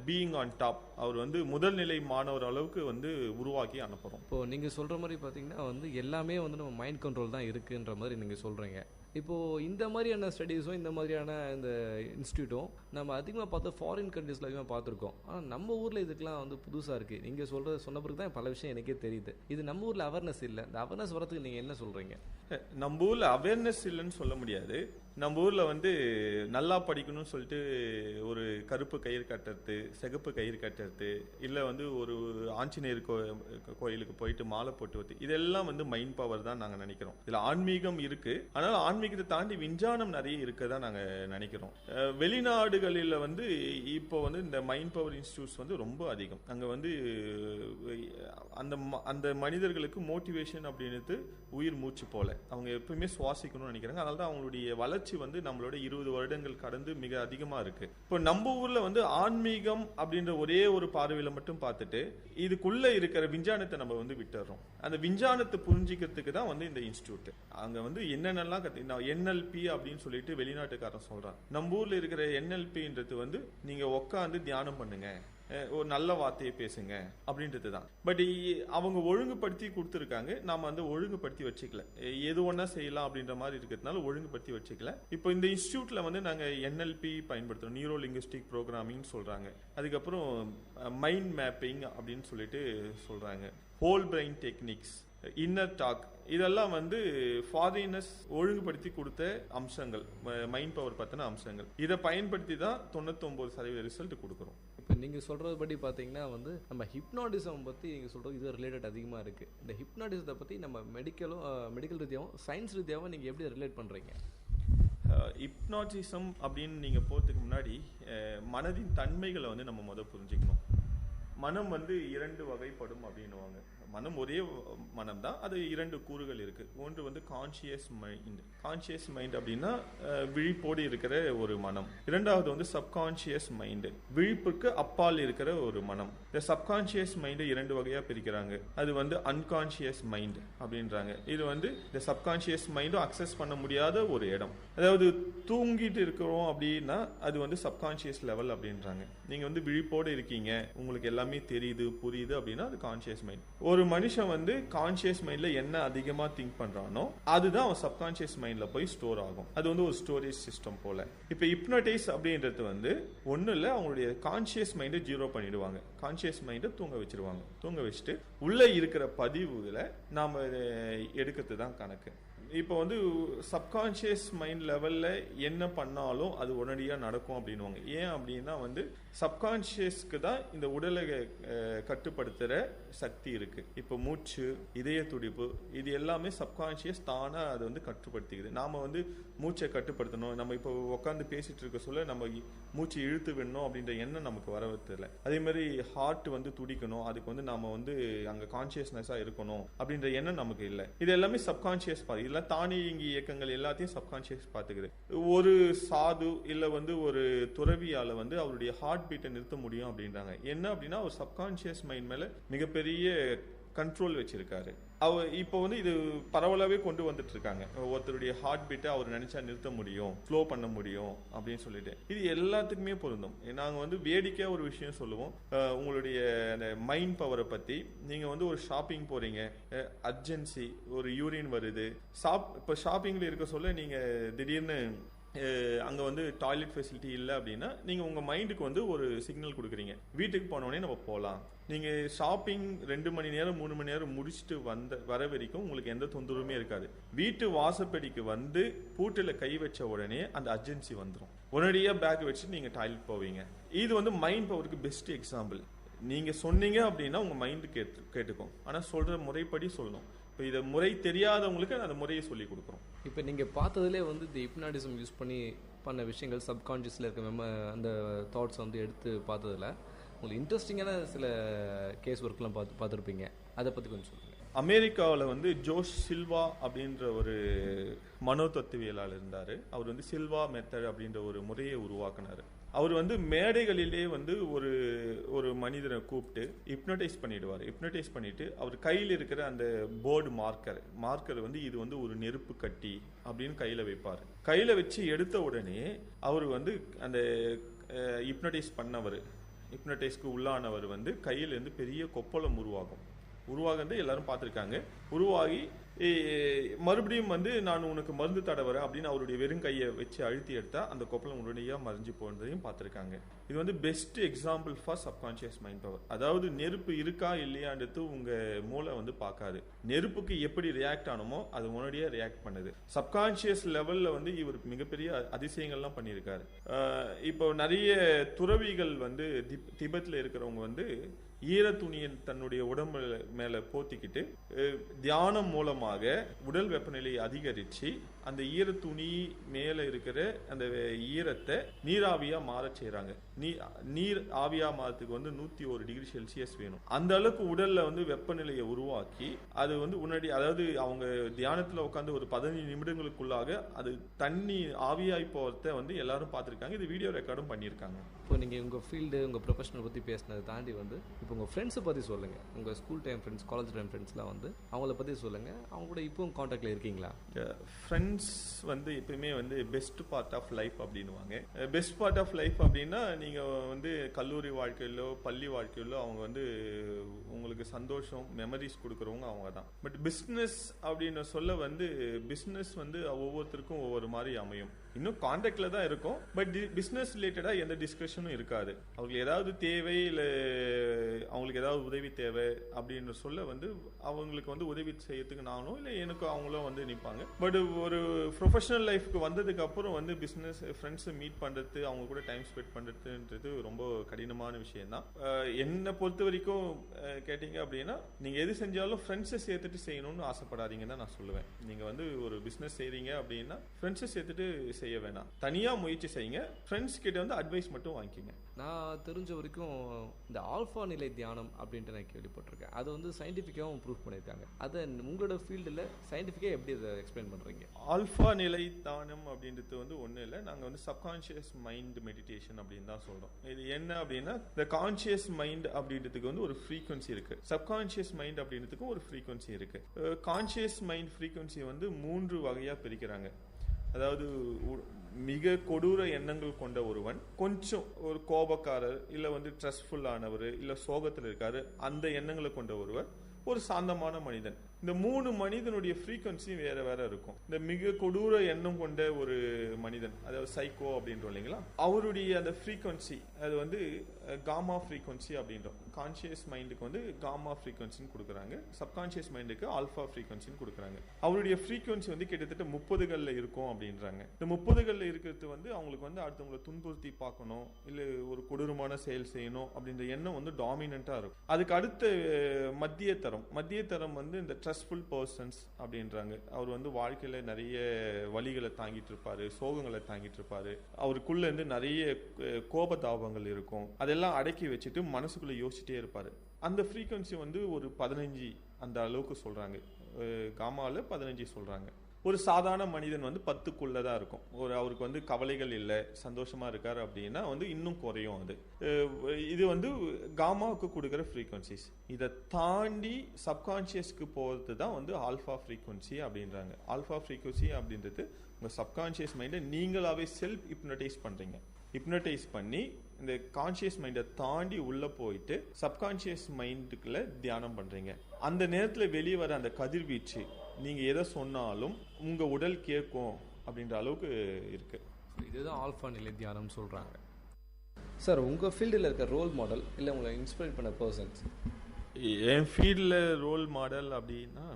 பீயிங் ஆன் டாப், அவர் வந்து முதல் நிலை மாணவர் அளவுக்கு வந்து உருவாக்கி அனுப்புகிறோம். இப்போ நீங்கள் சொல்கிற மாதிரி பார்த்தீங்கன்னா வந்து எல்லாமே வந்து நம்ம மைண்ட் கண்ட்ரோல் தான் இருக்குன்ற மாதிரி நீங்கள் சொல்கிறீங்க. இப்போது இந்த மாதிரியான ஸ்டடீஸும் இந்த மாதிரியான இந்த இன்ஸ்டியூட்டும் நம்ம அதிகமாக பார்த்தா ஃபாரின் கண்ட்ரீஸில் அதிகமாக பார்த்துருக்கோம். ஆனால் நம்ம ஊரில் இதுக்கெலாம் வந்து புதுசாக இருக்குது. நீங்கள் சொன்ன பிறகு தான் பல விஷயம் எனக்கே தெரியுது. இது நம்ம ஊரில் அவேர்னஸ் இல்லை. இந்த அவேர்னஸ் வரதுக்கு நீங்கள் என்ன சொல்கிறீங்க? நம்ம ஊரில் அவேர்னஸ் இல்லைன்னு சொல்ல முடியாது. நம்ம ஊரில் வந்து நல்லா படிக்கணும்னு சொல்லிட்டு ஒரு கருப்பு கயிறு கட்டுறது, சிகப்பு கயிறு கட்டுறது, இல்லை வந்து ஒரு ஆஞ்சநேயர் கோயிலுக்கு போயிட்டு மாலை போட்டு வந்து, இதெல்லாம் வந்து மைண்ட் பவர் தான் நாங்கள் நினைக்கிறோம். இதில் ஆன்மீகம் இருக்குது, ஆனால் ஆன்மீகத்தை தாண்டி விஞ்ஞானம் நிறைய இருக்கதான் நாங்கள் நினைக்கிறோம். வெளிநாடுகளில் வந்து இப்போ வந்து இந்த மைண்ட் பவர் இன்ஸ்டியூட்ஸ் வந்து ரொம்ப அதிகம். அங்கே வந்து அந்த மனிதர்களுக்கு மோட்டிவேஷன் அப்படின்றது உயிர் மூச்சு போல, அவங்க எப்பவுமே சுவாசிக்கணும்னு நினைக்கிறாங்க. அதனால தான் அவங்களுடைய வளர்ச்சி வந்து நம்மளோட 20 வருடங்கள் கடந்து மிக அதிகமா இருக்கு. இப்போ நம்ம ஊர்ல வந்து ஆன்மீகம் அப்படின்ற ஒரே ஒரு பார்வையில மட்டும் பார்த்துட்டு இதுக்குள்ள இருக்கிற விஞ்ஞானத்தை நம்ம வந்து விட்டுறோம். அந்த விஞ்ஞானத்தை புரிஞ்சிக்கிறதுக்கு தான் வந்து இந்த இன்ஸ்டியூட். அங்க வந்து என்னென்னலாம் NLP அப்படின்னு சொல்லிட்டு வெளிநாட்டுக்காரன் சொல்றான். நம்ம ஊர்ல இருக்கிற NLPன்றது வந்து நீங்க உட்காந்து தியானம் பண்ணுங்க, ஒரு நல்ல வார்த்தையை பேசுங்க அப்படின்றது தான். பட் அவங்க ஒழுங்குபடுத்தி கொடுத்துருக்காங்க, நாம வந்து ஒழுங்குபடுத்தி வச்சுக்கல. எது ஒன்றா செய்யலாம் அப்படின்ற மாதிரி இருக்கிறதுனால ஒழுங்குபடுத்தி வச்சுக்கல. இப்போ இந்த இன்ஸ்டியூட்ல வந்து நாங்கள் NLP பயன்படுத்துறோம், நியூரோ லிங்குஸ்டிக் ப்ரோக்ராமிங் சொல்றாங்க. அதுக்கப்புறம் மைண்ட் மேப்பிங் அப்படின்னு சொல்லிட்டு சொல்றாங்க, whole brain techniques, inner talk, இதெல்லாம் வந்து ஃபாரினர்ஸ் ஒழுங்குபடுத்தி கொடுத்த அம்சங்கள், மைண்ட் பவர் பற்றின அம்சங்கள். இதை பயன்படுத்தி தான் 99% ரிசல்ட் கொடுக்குறோம். இப்போ நீங்கள் சொல்கிறது படி பார்த்தீங்கன்னா வந்து நம்ம ஹிப்னாட்டிசம் பற்றி நீங்கள் சொல்கிறது இது ரிலேட்டட் அதிகமாக இருக்குது. இந்த ஹிப்னாட்டிசத்தை பற்றி நம்ம மெடிக்கல் ரீதியாகவும் சயின்ஸ் ரீதியாகவும் நீங்கள் எப்படி ரிலேட் பண்ணுறீங்க? ஹிப்னாட்டிசம் அப்படின்னு நீங்கள் போகிறதுக்கு முன்னாடி மனதின் தன்மைகளை வந்து நம்ம புரிஞ்சுக்கணும். மனம் வந்து 2 வகைப்படும் அப்படின்னுவாங்க. மனம் ஒரே மனம் தான், அது 2 கூறுகள் இருக்கு. ஒன்று வந்து கான்சியஸ் மைண்ட். கான்சியஸ் மைண்ட் அப்படின்னா விழிப்போடு இருக்கிற ஒரு மனம். இரண்டாவது வந்து சப்கான்சியஸ் மைண்டு, விழிப்புக்கு அப்பால் இருக்கிற ஒரு மனம். இந்த சப்கான்சியஸ் மைண்டை 2 வகையா பிரிக்கிறாங்க. அது வந்து அன்கான்சியஸ் மைண்ட் அப்படின்றாங்க. இது வந்து இந்த சப்கான்சியஸ் மைண்டும் அக்சஸ் பண்ண முடியாத ஒரு இடம். அதாவது தூங்கிட்டு இருக்கிறோம் அப்படின்னா அது வந்து சப்கான்சியஸ் லெவல் அப்படின்றாங்க. நீங்க வந்து விழிப்போடு இருக்கீங்க, உங்களுக்கு எல்லாமே தெரியுது புரியுது அப்படின்னா அது கான்சியஸ் மைண்ட். ஒரு மனுஷன் வந்து கான்சியஸ் மைண்ட்ல என்ன அதிகமா திங்க் பண்றானோ அதுதான் அவன் சப்கான்சியஸ் மைண்ட்ல போய் ஸ்டோர் ஆகும். அது வந்து ஒரு ஸ்டோரேஜ் சிஸ்டம் போல. இப்ப ஹிப்னோடைஸ் அப்படின்றது வந்து ஒண்ணு இல்ல, அவங்களுடைய கான்சியஸ் மைண்டை 0 பண்ணிடுவாங்க. கான்சியஸ் மைண்டை தூங்க வச்சிருவாங்க. தூங்க வச்சுட்டு உள்ள இருக்கிற பதிவுகளை நாம எடுக்கிறது தான் கணக்கு. இப்போ வந்து சப்கான்சியஸ் மைண்ட் லெவலில் என்ன பண்ணாலும் அது உடனடியாக நடக்கும் அப்படின்வாங்க. ஏன் அப்படின்னா வந்து சப்கான்சியஸ்க்கு தான் இந்த உடலை கட்டுப்படுத்துகிற சக்தி இருக்குது. இப்போ மூச்சு, இதய துடிப்பு, இது எல்லாமே சப்கான்சியஸ் தானாக அது வந்து கட்டுப்படுத்திக்குது. நாம் வந்து மூச்சை கட்டுப்படுத்தணும், நம்ம இப்போ உட்காந்து பேசிகிட்டு இருக்க சொல்ல நம்ம மூச்சு இழுத்து விடணும் அப்படின்ற எண்ணம் நமக்கு வரவில்லை. அதே மாதிரி ஹார்ட் வந்து துடிக்கணும், அதுக்கு வந்து நாம் வந்து அங்கே கான்சியஸ்னஸாக இருக்கணும் அப்படின்ற எண்ணம் நமக்கு இல்லை. இது எல்லாமே சப்கான்சியஸ் பாதி. தானியங்கி இயக்கங்கள் எல்லாத்தையும் சப்கான்சியஸ் பார்த்துக்குது. ஒரு சாது இல்ல வந்து ஒரு துறவியால வந்து அவருடைய ஹார்ட் பீட்டை நிறுத்த முடியும் அப்படின்றாங்க. என்ன அப்படின்னா ஒரு சப்கான்சியஸ் மைண்ட் மேல மிகப்பெரிய கண்ட்ரோல் வச்சிருக்காரு. இப்போ வந்து இது பரவலாவே கொண்டு வந்துட்டு இருக்காங்க. ஒருத்தருடைய ஹார்ட் பீட்டை அவர் நினைச்சா நிறுத்த முடியும், ஸ்லோ பண்ண முடியும் அப்படின்னு சொல்லிட்டு. இது எல்லாத்துக்குமே பொருந்தும். நாங்க வந்து வேடிக்கையா ஒரு விஷயம் சொல்லுவோம், உங்களுடைய மைண்ட் பவரை பத்தி. நீங்க வந்து ஒரு ஷாப்பிங் போறீங்க, அர்ஜென்சி, ஒரு யூரின் வருது, இப்போ ஷாப்பிங்ல இருக்க சொல்ல நீங்க திடீர்னு அங்கே வந்து டாய்லெட் ஃபெசிலிட்டி இல்லை அப்படின்னா நீங்கள் உங்கள் மைண்டுக்கு வந்து ஒரு சிக்னல் கொடுக்குறீங்க, வீட்டுக்கு போனோடனே நம்ம போகலாம். நீங்கள் ஷாப்பிங் 2 மணி நேரம் 3 மணி நேரம் முடிச்சுட்டு வர வரைக்கும் உங்களுக்கு எந்த தொந்தரவுமே இருக்காது. வீட்டு வாசப்படிக்கு வந்து பூட்டில் கை வச்ச உடனே அந்த அர்ஜென்சி வந்துடும். உடனடியாக பேக் வச்சுட்டு நீங்கள் டாய்லெட் போவீங்க. இது வந்து மைண்ட் பவருக்கு பெஸ்ட் எக்ஸாம்பிள். நீங்கள் சொன்னீங்க அப்படின்னா உங்கள் மைண்டு கேட்டுக்கும். ஆனால் சொல்கிற முறைப்படி சொல்லணும். இப்போ இதை முறை தெரியாதவங்களுக்கு அந்த முறையை சொல்லி கொடுக்குறோம். இப்போ நீங்கள் பார்த்ததுலேயே வந்து இந்த ஹிப்னாட்டிசம் யூஸ் பண்ண விஷயங்கள் சப்கான்ஷியஸில் இருக்க அந்த தாட்ஸ் வந்து எடுத்து பார்த்ததில் உங்களுக்கு இன்ட்ரெஸ்டிங்கான சில கேஸ் ஒர்க்லாம் பார்த்துருப்பீங்க. அதை பற்றி கொஞ்சம் சொல்லுங்கள். அமெரிக்காவில் வந்து ஜோஷ் சில்வா அப்படின்ற ஒரு மனோதத்துவியலாளர் இருந்தார். அவர் வந்து சில்வா மெத்தட் அப்படின்ற ஒரு முறையை உருவாக்குனார். அவர் வந்து மேடைகளிலே வந்து ஒரு மனிதரை கூப்பிட்டு ஹிப்னடைஸ் பண்ணிடுவார். ஹிப்னடைஸ் பண்ணிட்டு அவர் கையில் இருக்கிற அந்த போர்டு மார்க்கர் வந்து இது வந்து ஒரு நெருப்பு கட்டி அப்படின்னு கையில் வைப்பார். கையில் வச்சு எடுத்த உடனே அவர் வந்து அந்த ஹிப்னடைஸ்க்கு உள்ளானவர் வந்து கையிலேருந்து பெரிய கொப்பளம் உருவாகுது. எல்லாரும் பார்த்துருக்காங்க. உருவாகி மறுபடியும் வந்து நான் உனக்கு மருந்து தடவறேன் அப்படின்னு அவருடைய வெறும் கையை வச்சு அழுத்தி எடுத்தா அந்த கொப்பளம் உடனடியாக மறைஞ்சு போனதையும் பார்த்துருக்காங்க. இது வந்து best example for subconscious mind power. அதாவது நெருப்பு இருக்கா இல்லையான்றது உங்க மூளை வந்து பார்க்காது. நெருப்புக்கு எப்படி ரியாக்ட் ஆனமோ அது உடனடியாக ரியாக்ட் பண்ணுது. சப்கான்ஷியஸ் லெவல்ல வந்து இவர் மிகப்பெரிய அதிசயங்கள்லாம் பண்ணியிருக்காரு. இப்போ நிறைய துறவிகள் வந்து திபெத்தில் இருக்கிறவங்க வந்து ஈர துணியை தன்னுடைய உடம்பு மேல போத்திக்கிட்டு தியானம் மூலமாக உடல் வெப்பநிலையை அதிகரிச்சு அந்த ஈர துணி மேல இருக்கிற அந்த ஈரத்தை நீராவியா மாற செய்யறாங்க. நீர் ஆவியா மாறதுக்கு வந்து 101 டிகிரி செல்சியஸ் வேணும். அந்த அளவுக்கு உடல்ல வந்து வெப்பநிலையை உருவாக்கி அது வந்து உடனடி, அதாவது அவங்க தியானத்துல உட்காந்து ஒரு 15 நிமிடங்களுக்குள்ளாக அது தண்ணி ஆவியாய் போறத வந்து எல்லாரும் பார்த்திருக்காங்க. இது வீடியோ ரெக்கார்டும் பண்ணியிருக்காங்க. இப்போ நீங்கள் உங்கள் ஃபீல்டு உங்கள் ப்ரொஃபஷனல் பற்றி பேசினதை தாண்டி வந்து இப்போ உங்கள் ஃப்ரெண்ட்ஸை பற்றி சொல்லுங்கள். உங்கள் school time friends, college time ஃப்ரெண்ட்ஸ்லாம் வந்து அவங்கள பற்றி சொல்லுங்கள். அவங்க கூட இப்போவும் காண்டாக்டில் இருக்கீங்களா? ஃப்ரெண்ட்ஸ் வந்து எப்பயுமே வந்து பெஸ்ட் பார்ட் ஆஃப் லைஃப் அப்படின்னுவாங்க. பெஸ்ட் பார்ட் ஆஃப் லைஃப் அப்படின்னா நீங்கள் வந்து கல்லூரி வாழ்க்கையிலோ பள்ளி வாழ்க்கையிலோ அவங்க வந்து உங்களுக்கு சந்தோஷம் மெமரிஸ் கொடுக்குறவங்க அவங்க தான். பட் பிஸ்னஸ் அப்படின்னு சொல்ல வந்து பிஸ்னஸ் வந்து ஒவ்வொருத்தருக்கும் ஒவ்வொரு மாதிரி அமையும். இன்னும் கான்டாக்ட்ல தான் இருக்கும். பட் பிஸ்னஸ் ரிலேட்டடா எந்த டிஸ்கஷனும் இருக்காது. அவங்களுக்கு ஏதாவது தேவை இல்லை அவங்களுக்கு ஏதாவது உதவி தேவை அப்படின்னு சொல்ல வந்து அவங்களுக்கு வந்து உதவி செய்யறதுக்கு நானும் இல்லை எனக்கு அவங்களும் வந்து நிற்பாங்க. பட் ஒரு ப்ரொஃபஷனல் லைஃப்க்கு வந்ததுக்கு அப்புறம் வந்து பிஸ்னஸ் ஃப்ரெண்ட்ஸை மீட் பண்ணுறது, அவங்க கூட டைம் ஸ்பெண்ட் பண்ணுறதுன்றது ரொம்ப கடினமான விஷயம் தான். என்னை பொறுத்த வரைக்கும் கேட்டீங்க அப்படின்னா நீங்கள் எது செஞ்சாலும் ஃப்ரெண்ட்ஸை சேர்த்துட்டு செய்யணும்னு ஆசைப்படாதீங்கன்னு தான் நான் சொல்லுவேன். நீங்கள் வந்து ஒரு பிஸ்னஸ் செய்கிறீங்க அப்படின்னா ஃப்ரெண்ட்ஸை சேர்த்துட்டு செய்ய வேணாம். தனியாக முயற்சி செய்யுங்க. ஃப்ரெண்ட்ஸ் கிட்ட வந்து அட்வைஸ் மட்டும் வாங்கிக்கோங்க. நான் தெரிஞ்ச வரைக்கும் இந்த ஆல்ஃபா நிலை தியானம் அப்படின்ட்டு நான் கேள்விப்பட்டிருக்கேன். அது வந்து சயின்டிஃபிக்காகவும் ப்ரூவ் பண்ணியிருக்காங்க. அதை உங்களோட ஃபீல்டில் சயின்டிஃபிக்காக எப்படி அதை எக்ஸ்பிளைன் பண்ணுறீங்க? ஆல்ஃபா நிலை தியானம் அப்படின்றது வந்து ஒன்றும் இல்லை. நாங்கள் வந்து சப்கான்ஷியஸ் மைண்ட் மெடிடேஷன் அப்படின்னு தான் சொல்கிறோம். இது என்ன அப்படின்னா இந்த கான்ஷியஸ் மைண்ட் அப்படின்றதுக்கு வந்து ஒரு ஃப்ரீக்வன்சி இருக்குது. சப்கான்ஷியஸ் மைண்ட் அப்படின்றதுக்கும் ஒரு ஃப்ரீக்வன்சி இருக்குது. கான்ஷியஸ் மைண்ட் ஃப்ரீக்வன்சி வந்து 3 வகையாக பிரிக்கிறாங்க. அதாவது மிக கொடூர எண்ணங்கள் கொண்ட ஒருவன், கொஞ்சம் ஒரு கோபக்காரர், இல்லை வந்து ஸ்ட்ரெஸ்ஃபுல் ஆனவர், இல்லை சோகத்தில் இருக்காரு, அந்த எண்ணங்களை கொண்ட ஒருவர், ஒரு சாந்தமான மனிதன். இந்த 3 மனிதனுடைய ஃப்ரீக்வன்சி வேற வேற இருக்கும். இந்த மிக கொடூர எண்ணம் கொண்ட ஒரு மனிதன், அதாவது சைக்கோ அப்படின்றோம் இல்லைங்களா, அவருடைய அந்த ஃப்ரீக்வன்சி அது வந்து காமா ஃப்ரீக்வன்சி அப்படின்றோம். கான்சியஸ் மைண்டுக்கு வந்து காமா ஃப்ரீக்வன்சின்னு கொடுக்குறாங்க, சப்கான்சியஸ் மைண்டுக்கு ஆல்ஃபா ஃப்ரீக்வன்சின்னு கொடுக்குறாங்க. அவருடைய ஃப்ரீக்வன்சி வந்து கிட்டத்தட்ட 30களில் இருக்கும் அப்படின்றாங்க. இந்த 30களில் இருக்கிறது வந்து அவங்களுக்கு வந்து அடுத்தவங்களை துன்புறுத்தி பார்க்கணும், இல்லை ஒரு கொடூரமான செயல் செய்யணும் அப்படின்ற எண்ணம் வந்து டாமினண்ட்டாக இருக்கும். அதுக்கு அடுத்த மத்திய தரம் வந்து இந்த ஸ்ட்ரெஸ்ஃபுல் பர்சன்ஸ் அப்படின்றாங்க. அவர் வந்து வாழ்க்கையில நிறைய வலிகளை தாங்கிட்டு இருப்பாரு, சோகங்களை தாங்கிட்டு இருப்பாரு, அவருக்குள்ள இருந்து நிறைய கோபதாபங்கள் இருக்கும், அதெல்லாம் அடக்கி வச்சுட்டு மனசுக்குள்ள யோசிச்சுட்டே இருப்பாரு. அந்த ஃப்ரீக்வன்சி வந்து ஒரு 15 அந்த அளவுக்கு சொல்றாங்க. காமால 15 சொல்றாங்க. ஒரு சாதாரண மனிதன் வந்து 10க்குள்ள தான் இருக்கும். அவருக்கு வந்து கவலைகள் இல்லை, சந்தோஷமா இருக்காரு அப்படின்னா வந்து இன்னும் குறையும். இது வந்து காமாவுக்கு கொடுக்குற ஃப்ரீக்வன்சிஸ். இதை தாண்டி சப்கான்ஷியஸ்க்கு போகிறது தான் வந்து ஆல்ஃபா ஃப்ரீக்வன்சி அப்படின்றாங்க. ஆல்ஃபா ஃப்ரீக்வன்சி அப்படின்றது உங்கள் சப்கான்ஷியஸ் மைண்டை நீங்களாவே செல்ஃப் ஹிப்னடைஸ் பண்ணுறீங்க. ஹிப்னடைஸ் பண்ணி இந்த கான்ஷியஸ் மைண்டை தாண்டி உள்ளே போயிட்டு சப்கான்ஷியஸ் மைண்டுக்குள்ள தியானம் பண்ணுறீங்க. அந்த நேரத்தில் வெளியே வர அந்த கதிர்வீச்சு நீங்கள் எதை சொன்னாலும் உங்கள் உடல் கேட்கும் அப்படின்ற அளவுக்கு இருக்கு. இதுதான் ஆல்ஃபா நிலை தியானம்னு சொல்கிறாங்க. சார், உங்கள் ஃபீல்டில் இருக்க ரோல் மாடல் இல்லை உங்களை இன்ஸ்பைர் பண்ண பர்சன்ஸ்? என் ஃபீல்டில் ரோல் மாடல் அப்படின்னா